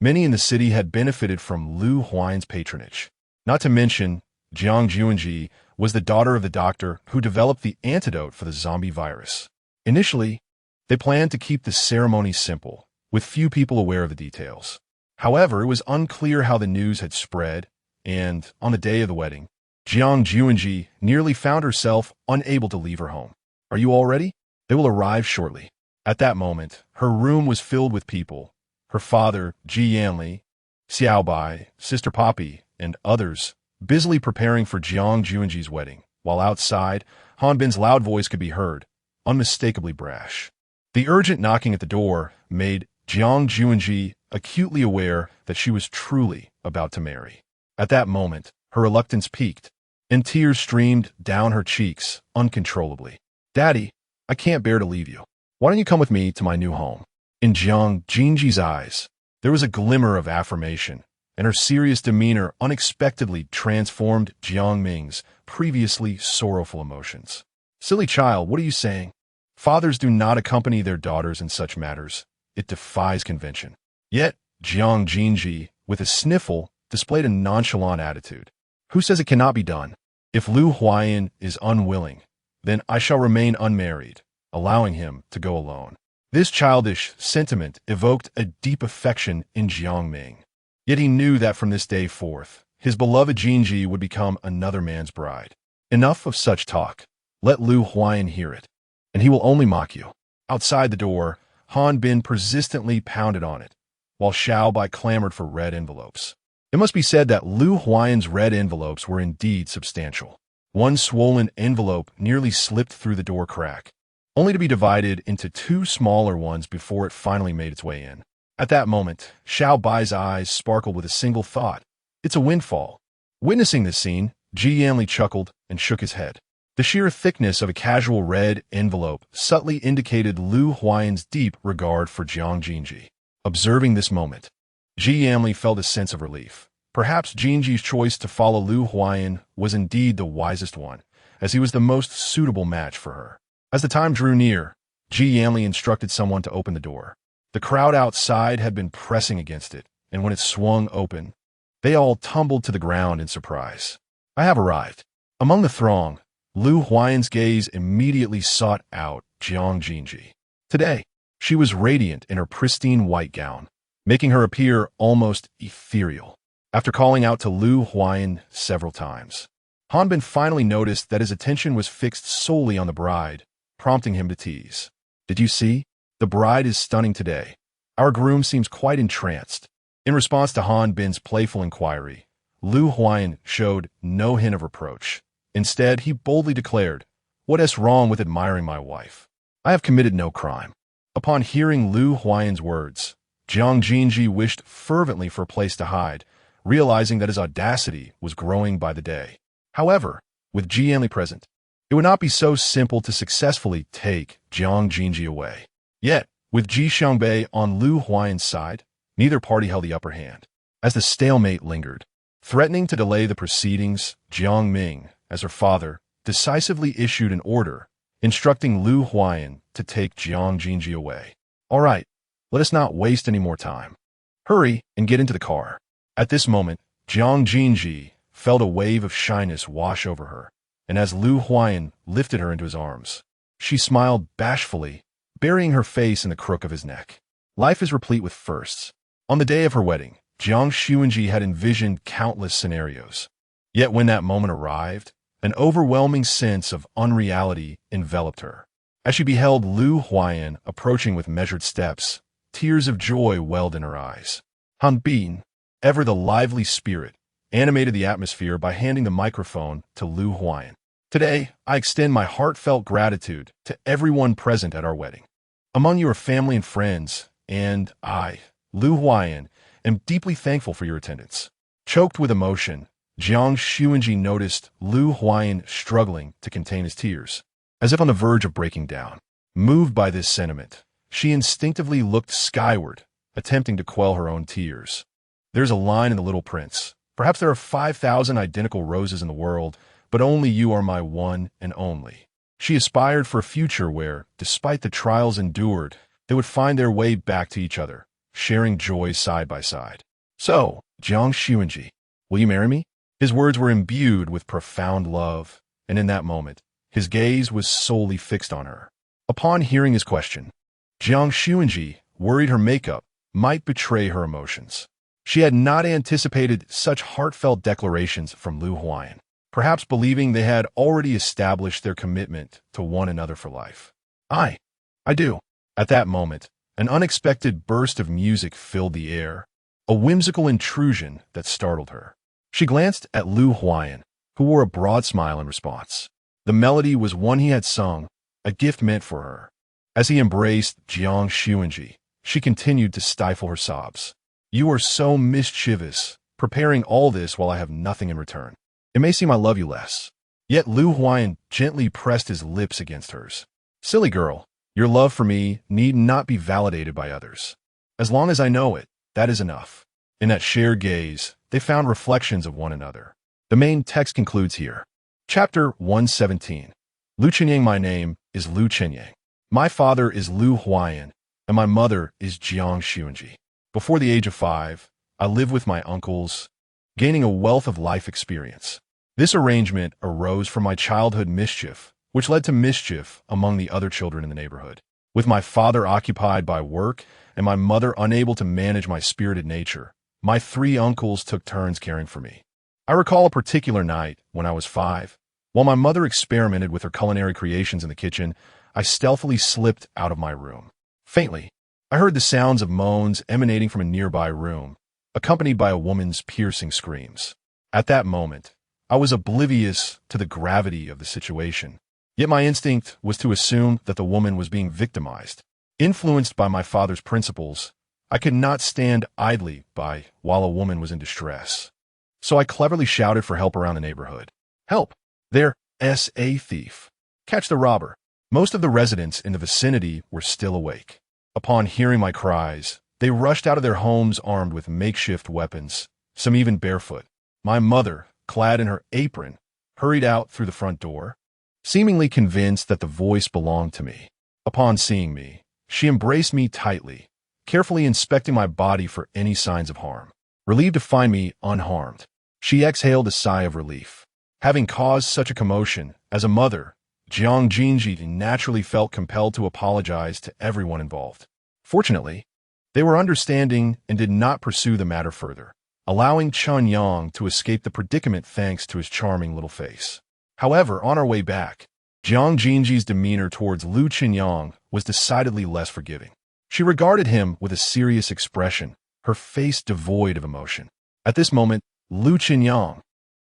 many in the city had benefited from Lu Huayan's patronage. Not to mention, Jiang Xunzhi was the daughter of the doctor who developed the antidote for the zombie virus. Initially, they planned to keep the ceremony simple, with few people aware of the details. However, it was unclear how the news had spread, and on the day of the wedding, Jiang Xunzhi nearly found herself unable to leave her home. "Are you all ready? They will arrive shortly." At that moment, her room was filled with people. Her father, Ji Yanli, Xiaobai, Sister Poppy, and others, busily preparing for Jiang Xunzhi's wedding, while outside, Han Bin's loud voice could be heard, unmistakably brash. The urgent knocking at the door made Jiang Xunzhi acutely aware that she was truly about to marry. At that moment, her reluctance peaked, and tears streamed down her cheeks uncontrollably. "Daddy, I can't bear to leave you. Why don't you come with me to my new home?" In Jiang Xunzhi's eyes, there was a glimmer of affirmation, and her serious demeanor unexpectedly transformed Jiang Ming's previously sorrowful emotions. "Silly child, what are you saying? Fathers do not accompany their daughters in such matters. It defies convention." Yet, Jiang Xunzhi, with a sniffle, displayed a nonchalant attitude. "Who says it cannot be done? If Lu Huayan is unwilling, then I shall remain unmarried, allowing him to go alone." This childish sentiment evoked a deep affection in Jiang Ming. Yet he knew that from this day forth, his beloved Xunzhi would become another man's bride. Enough of such talk. Let Lu Huayan hear it, and he will only mock you. Outside the door, Han Bin persistently pounded on it, while Xiaobai clamored for red envelopes. It must be said that Lu Huayan's red envelopes were indeed substantial. One swollen envelope nearly slipped through the door crack, only to be divided into two smaller ones before it finally made its way in. At that moment, Xiaobai's eyes sparkled with a single thought. It's a windfall. Witnessing this scene, Ji Yanli chuckled and shook his head. The sheer thickness of a casual red envelope subtly indicated Lu Huayan's deep regard for Jiang Xunzhi. Observing this moment, Ji Yamli felt a sense of relief. Perhaps Xunzhi's choice to follow Lu Huayan was indeed the wisest one, as he was the most suitable match for her. As the time drew near, Ji Yamli instructed someone to open the door. The crowd outside had been pressing against it, and when it swung open, they all tumbled to the ground in surprise. I have arrived. Among the throng, Lu Huayan's gaze immediately sought out Jiang Xunzhi. Today, she was radiant in her pristine white gown, making her appear almost ethereal. After calling out to Lu Huayan several times, Hanbin finally noticed that his attention was fixed solely on the bride, prompting him to tease. "Did you see? The bride is stunning today. Our groom seems quite entranced." In response to Han Bin's playful inquiry, Lu Huayan showed no hint of reproach. Instead, he boldly declared, "What is wrong with admiring my wife? I have committed no crime." Upon hearing Lu Huayan's words, Jiang Xunzhi wished fervently for a place to hide, realizing that his audacity was growing by the day. However, with Ji Yanli present, it would not be so simple to successfully take Jiang Xunzhi away. Yet, with Ji Xiangbei on Lu Huayan's side, neither party held the upper hand. As the stalemate lingered, threatening to delay the proceedings, Jiang Ming, as her father, decisively issued an order, instructing Lu Huayan to take Jiang Xunzhi away. "All right, let us not waste any more time. Hurry and get into the car." At this moment, Jiang Xunzhi felt a wave of shyness wash over her, and as Lu Huayan lifted her into his arms, she smiled bashfully, burying her face in the crook of his neck. Life is replete with firsts. On the day of her wedding, Jiang Xunzhi had envisioned countless scenarios. Yet when that moment arrived, an overwhelming sense of unreality enveloped her. As she beheld Lu Huayan approaching with measured steps, tears of joy welled in her eyes. Han Bin, ever the lively spirit, animated the atmosphere by handing the microphone to Lu Huayan. "Today, I extend my heartfelt gratitude to everyone present at our wedding. Among your family and friends, and I, Lu Huayan, am deeply thankful for your attendance." Choked with emotion, Jiang Xunzhi noticed Lu Huayan struggling to contain his tears, as if on the verge of breaking down. Moved by this sentiment, she instinctively looked skyward, attempting to quell her own tears. There's a line in The Little Prince. "Perhaps there are 5,000 identical roses in the world, but only you are my one and only." She aspired for a future where, despite the trials endured, they would find their way back to each other, sharing joy side by side. "So, Jiang Xunzhi, will you marry me?" His words were imbued with profound love, and in that moment, his gaze was solely fixed on her. Upon hearing his question, Jiang Xunzhi worried her makeup might betray her emotions. She had not anticipated such heartfelt declarations from Lu Huayan, perhaps believing they had already established their commitment to one another for life. I do." At that moment, an unexpected burst of music filled the air, a whimsical intrusion that startled her. She glanced at Lu Huayan, who wore a broad smile in response. The melody was one he had sung, a gift meant for her. As he embraced Jiang Xunzhi, she continued to stifle her sobs. "You are so mischievous, preparing all this while I have nothing in return. It may seem I love you less." Yet Lu Huayan gently pressed his lips against hers. "Silly girl, your love for me need not be validated by others. As long as I know it, that is enough." In that shared gaze, they found reflections of one another. The main text concludes here. Chapter 117. Lu Qinyang. My name is Lu Qinyang. My father is Lu Huayan, and my mother is Jiang Xunzhi. Before the age of 5, I lived with my uncles, gaining a wealth of life experience. This arrangement arose from my childhood mischief, which led to mischief among the other children in the neighborhood. With my father occupied by work and my mother unable to manage my spirited nature, my 3 uncles took turns caring for me. I recall a particular night when I was 5. While my mother experimented with her culinary creations in the kitchen, I stealthily slipped out of my room. Faintly, I heard the sounds of moans emanating from a nearby room, accompanied by a woman's piercing screams. At that moment, I was oblivious to the gravity of the situation, yet my instinct was to assume that the woman was being victimized. Influenced by my father's principles, I could not stand idly by while a woman was in distress. So I cleverly shouted for help around the neighborhood. "Help! There S.A. thief. Catch the robber. Most of the residents in the vicinity were still awake. Upon hearing my cries, they rushed out of their homes armed with makeshift weapons, some even barefoot. My mother, clad in her apron, hurried out through the front door, seemingly convinced that the voice belonged to me. Upon seeing me, she embraced me tightly, carefully inspecting my body for any signs of harm. Relieved to find me unharmed, she exhaled a sigh of relief. Having caused such a commotion, as a mother, Jiang Xunzhi naturally felt compelled to apologize to everyone involved. Fortunately, they were understanding and did not pursue the matter further, allowing Chen Yang to escape the predicament thanks to his charming little face. However, on our way back, Jiang Xunzhi's demeanor towards Lu Qinyang was decidedly less forgiving. She regarded him with a serious expression, her face devoid of emotion. At this moment, Lu Qinyang,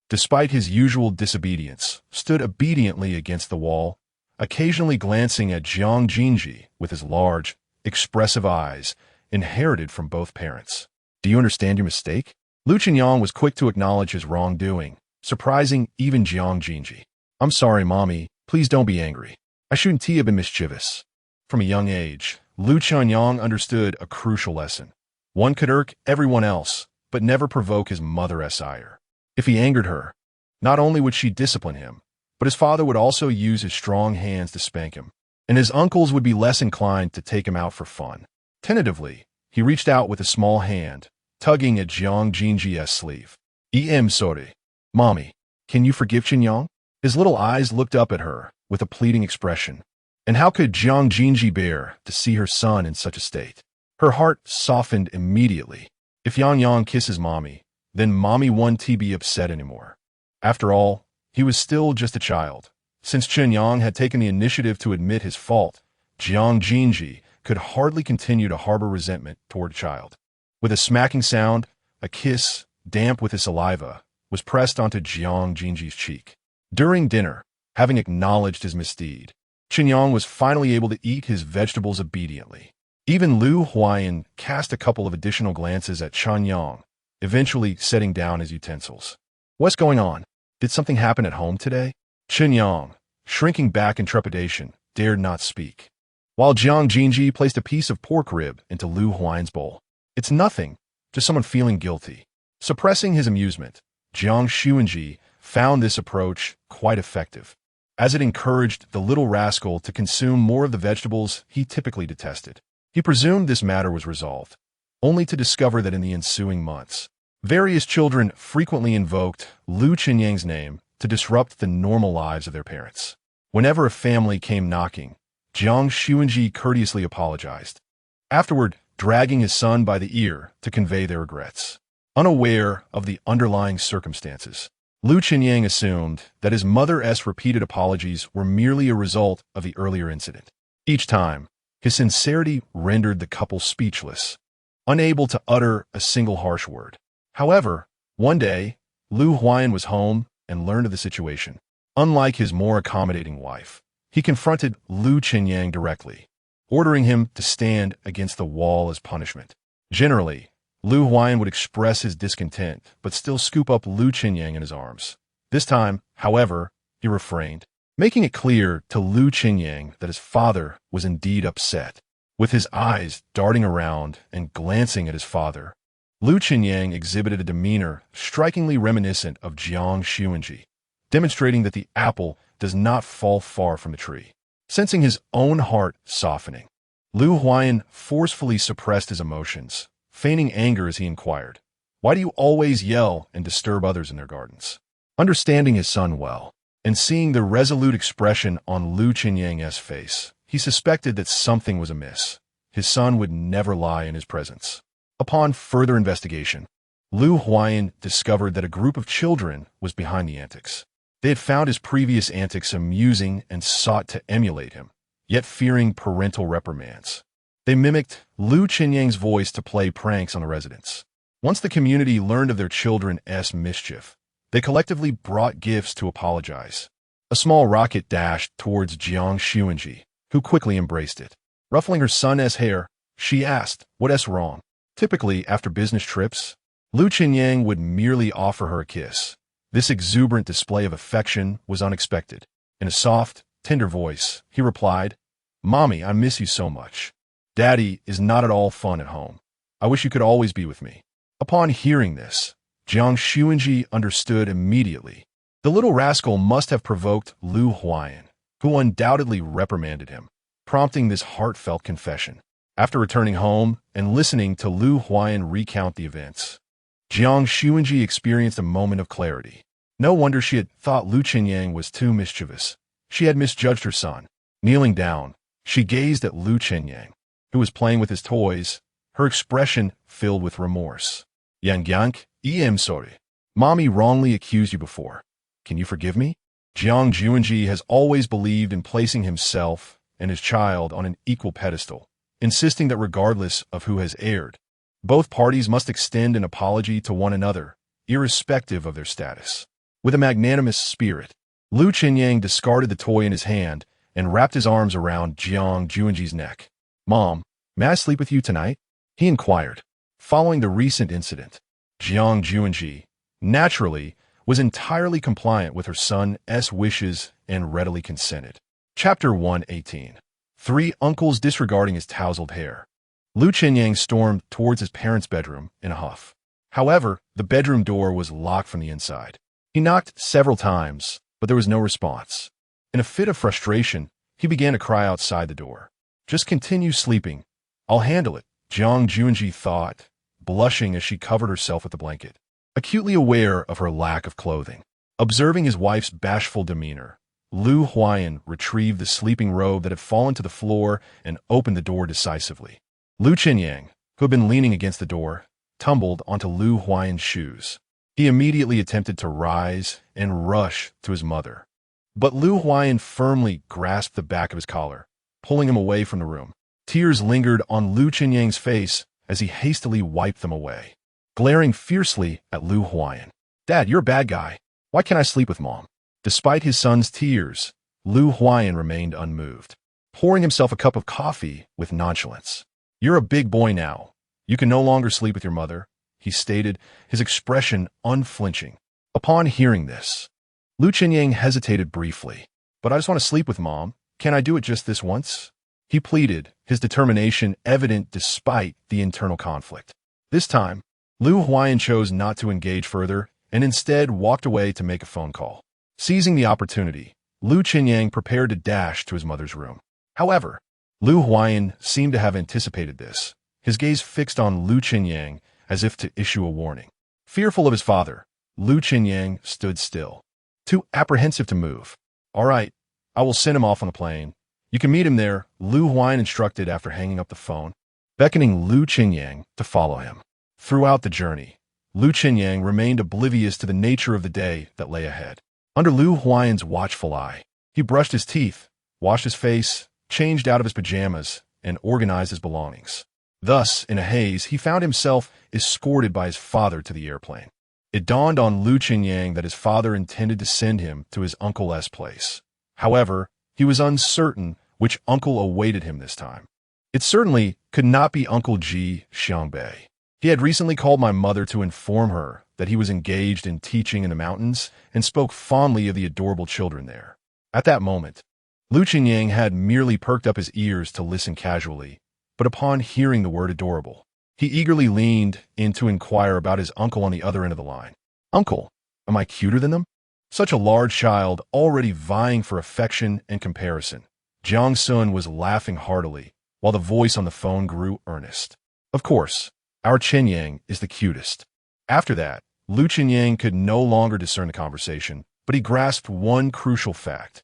despite his usual disobedience, stood obediently against the wall, occasionally glancing at Jiang Xunzhi with his large, expressive eyes, inherited from both parents. Do you understand your mistake? Lu Qinyang was quick to acknowledge his wrongdoing, surprising even Jiang Xunzhi. I'm sorry, Mommy. Please don't be angry. I shouldn't have been mischievous. From a young age, Lu Qinyang understood a crucial lesson. One could irk everyone else, but never provoke his mother's ire. If he angered her, not only would she discipline him, but his father would also use his strong hands to spank him, and his uncles would be less inclined to take him out for fun. Tentatively, he reached out with a small hand, tugging at Jiang Xunzhi's sleeve. Sorry. Mommy, can you forgive Qinyang? His little eyes looked up at her with a pleading expression. And how could Jiang Xunzhi bear to see her son in such a state? Her heart softened immediately. If Yang kisses Mommy, then Mommy won't be upset anymore. After all, he was still just a child. Since Qinyang had taken the initiative to admit his fault, Jiang Xunzhi could hardly continue to harbor resentment toward a child. With a smacking sound, a kiss, damp with his saliva, was pressed onto Jiang Xunzhi's cheek. During dinner, having acknowledged his misdeed, Qinyang was finally able to eat his vegetables obediently. Even Lu Huayan cast a couple of additional glances at Qinyang, eventually setting down his utensils. What's going on? Did something happen at home today? Qinyang, shrinking back in trepidation, dared not speak, while Jiang Xunzhi placed a piece of pork rib into Lu Huayan's bowl. It's nothing, just someone feeling guilty. Suppressing his amusement, Jiang Xunzhi found this approach quite effective, as it encouraged the little rascal to consume more of the vegetables he typically detested. He presumed this matter was resolved, only to discover that in the ensuing months, various children frequently invoked Lu Qinyang's name to disrupt the normal lives of their parents. Whenever a family came knocking, Jiang Xunzhi courteously apologized, afterward dragging his son by the ear to convey their regrets. Unaware of the underlying circumstances, Lu Qinyang assumed that his mother's repeated apologies were merely a result of the earlier incident. Each time, his sincerity rendered the couple speechless, unable to utter a single harsh word. However, one day, Lu Huayan was home and learned of the situation. Unlike his more accommodating wife, he confronted Lu Qinyang directly, ordering him to stand against the wall as punishment. Generally, Lu Huayan would express his discontent, but still scoop up Lu Qinyang in his arms. This time, however, he refrained, making it clear to Lu Qinyang that his father was indeed upset. With his eyes darting around and glancing at his father, Lu Qinyang exhibited a demeanor strikingly reminiscent of Jiang Xunzhi, demonstrating that the apple does not fall far from the tree. Sensing his own heart softening, Lu Huayan forcefully suppressed his emotions, feigning anger as he inquired, "Why do you always yell and disturb others in their gardens?" Understanding his son well, and seeing the resolute expression on Lu Qinyang's face, he suspected that something was amiss. His son would never lie in his presence. Upon further investigation, Lu Huayan discovered that a group of children was behind the antics. They had found his previous antics amusing and sought to emulate him, yet fearing parental reprimands. They mimicked Lu Qinyang's voice to play pranks on the residents. Once the community learned of their children's mischief, they collectively brought gifts to apologize. A small rocket dashed towards Jiang Xunzhi, who quickly embraced it. Ruffling her son's hair, she asked, "What's wrong?" Typically, after business trips, Lu Qinyang would merely offer her a kiss. This exuberant display of affection was unexpected. In a soft, tender voice, he replied, "Mommy, I miss you so much. Daddy is not at all fun at home. I wish you could always be with me." Upon hearing this, Jiang Xunzhi understood immediately. The little rascal must have provoked Lu Huayan, who undoubtedly reprimanded him, prompting this heartfelt confession. After returning home and listening to Lu Huayan recount the events, Jiang Xunzhi experienced a moment of clarity. No wonder she had thought Lu Qinyang was too mischievous. She had misjudged her son. Kneeling down, she gazed at Lu Qinyang, who was playing with his toys, her expression filled with remorse. "Yang, I'm sorry. Mommy wrongly accused you before. Can you forgive me?" Jiang Xunzhi has always believed in placing himself and his child on an equal pedestal, insisting that regardless of who has erred, both parties must extend an apology to one another, irrespective of their status. With a magnanimous spirit, Lu Qinyang discarded the toy in his hand and wrapped his arms around Jiang Xunzhi's neck. "Mom, may I sleep with you tonight?" he inquired. Following the recent incident, Jiang Xunzhi, naturally, was entirely compliant with her son's wishes and readily consented. Chapter 118. 3 Uncles disregarding his tousled hair. Lu Qinyang stormed towards his parents' bedroom in a huff. However, the bedroom door was locked from the inside. He knocked several times, but there was no response. In a fit of frustration, he began to cry outside the door. "Just continue sleeping. I'll handle it," Jiang Xunzhi thought, blushing as she covered herself with the blanket. Acutely aware of her lack of clothing, observing his wife's bashful demeanor, Lu Huayan retrieved the sleeping robe that had fallen to the floor and opened the door decisively. Lu Qinyang, who had been leaning against the door, tumbled onto Lu Huayan's shoes. He immediately attempted to rise and rush to his mother. But Lu Huayan firmly grasped the back of his collar, pulling him away from the room. Tears lingered on Lu Qinyang's face as he hastily wiped them away, glaring fiercely at Lu Huayan. "Dad, you're a bad guy. Why can't I sleep with Mom?" Despite his son's tears, Lu Huayan remained unmoved, pouring himself a cup of coffee with nonchalance. "You're a big boy now. You can no longer sleep with your mother," he stated, his expression unflinching. Upon hearing this, Lu Qinyang hesitated briefly. "But I just want to sleep with Mom. Can I do it just this once?" he pleaded, his determination evident despite the internal conflict. This time, Lu Huayan chose not to engage further and instead walked away to make a phone call. Seizing the opportunity, Lu Qinyang prepared to dash to his mother's room. However, Lu Huayan seemed to have anticipated this, his gaze fixed on Lu Qinyang as if to issue a warning. Fearful of his father, Lu Qinyang stood still, too apprehensive to move. "All right, I will send him off on the plane. You can meet him there," Lu Huayan instructed after hanging up the phone, beckoning Lu Qinyang to follow him. Throughout the journey, Lu Qinyang remained oblivious to the nature of the day that lay ahead. Under Lu Huayan's watchful eye, he brushed his teeth, washed his face, changed out of his pajamas, and organized his belongings. Thus, in a haze, he found himself escorted by his father to the airplane. It dawned on Lu Qinyang that his father intended to send him to his uncle's place. However, he was uncertain which uncle awaited him this time. It certainly could not be Uncle Ji Xiangbei. He had recently called my mother to inform her that he was engaged in teaching in the mountains and spoke fondly of the adorable children there. At that moment, Lu Qinyang had merely perked up his ears to listen casually, but upon hearing the word adorable, he eagerly leaned in to inquire about his uncle on the other end of the line. "Uncle, am I cuter than them?" Such a large child already vying for affection and comparison. Jiang Sun was laughing heartily, while the voice on the phone grew earnest. "Of course, our Qinyang is the cutest." After that, Lu Qinyang could no longer discern the conversation, but he grasped one crucial fact.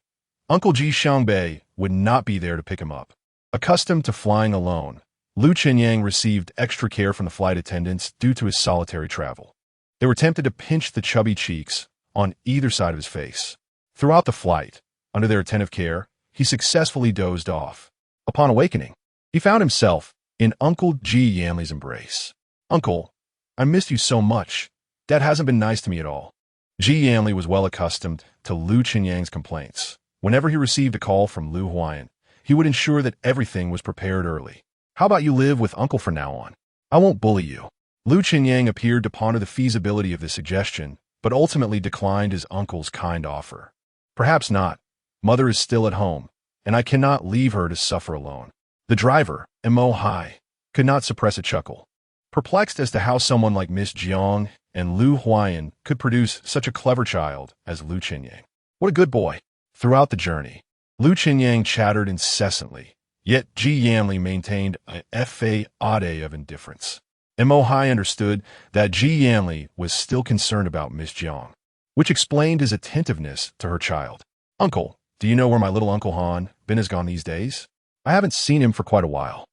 Uncle Ji Xiangbei would not be there to pick him up. Accustomed to flying alone, Lu Qinyang received extra care from the flight attendants due to his solitary travel. They were tempted to pinch the chubby cheeks on either side of his face. Throughout the flight, under their attentive care, he successfully dozed off. Upon awakening, he found himself in Uncle Ji Yanli's embrace. "Uncle, I missed you so much. Dad hasn't been nice to me at all." Ji Yanli was well accustomed to Lu Qinyang's complaints. Whenever he received a call from Lu Huayan, he would ensure that everything was prepared early. "How about you live with Uncle from now on? I won't bully you." Lu Qinyang appeared to ponder the feasibility of this suggestion, but ultimately declined his uncle's kind offer. "Perhaps not. Mother is still at home, and I cannot leave her to suffer alone. The driver, Mo Hai, could not suppress a chuckle, perplexed as to how someone like Miss Jiang and Lu Huayan could produce such a clever child as Lu Qinyang. What a good boy! Throughout the journey, Lu Qinyang chattered incessantly, yet Ji Yanli maintained a facade of indifference. Mo Hai understood that Ji Yanli was still concerned about Miss Jiang, which explained his attentiveness to her child. Uncle, do you know where my little Uncle Han Bin has gone these days? I haven't seen him for quite a while.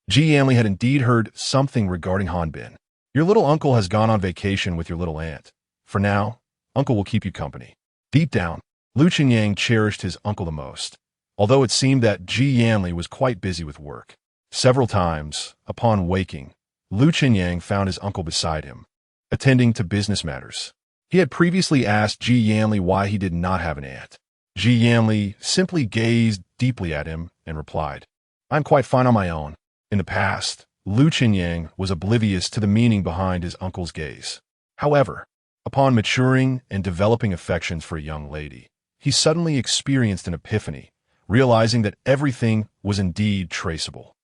Ji Yanli had indeed heard something regarding Han Bin. Your little uncle has gone on vacation with your little aunt. For now, Uncle will keep you company. Deep down, Lu Qinyang cherished his uncle the most, although it seemed that Ji Yanli was quite busy with work. Several times, upon waking, Lu Qinyang found his uncle beside him, attending to business matters. He had previously asked Ji Yanli why he did not have an aunt. Ji Yanli simply gazed deeply at him and replied, I'm quite fine on my own. In the past, Lu Qinyang was oblivious to the meaning behind his uncle's gaze. However, upon maturing and developing affections for a young lady, he suddenly experienced an epiphany, realizing that everything was indeed traceable.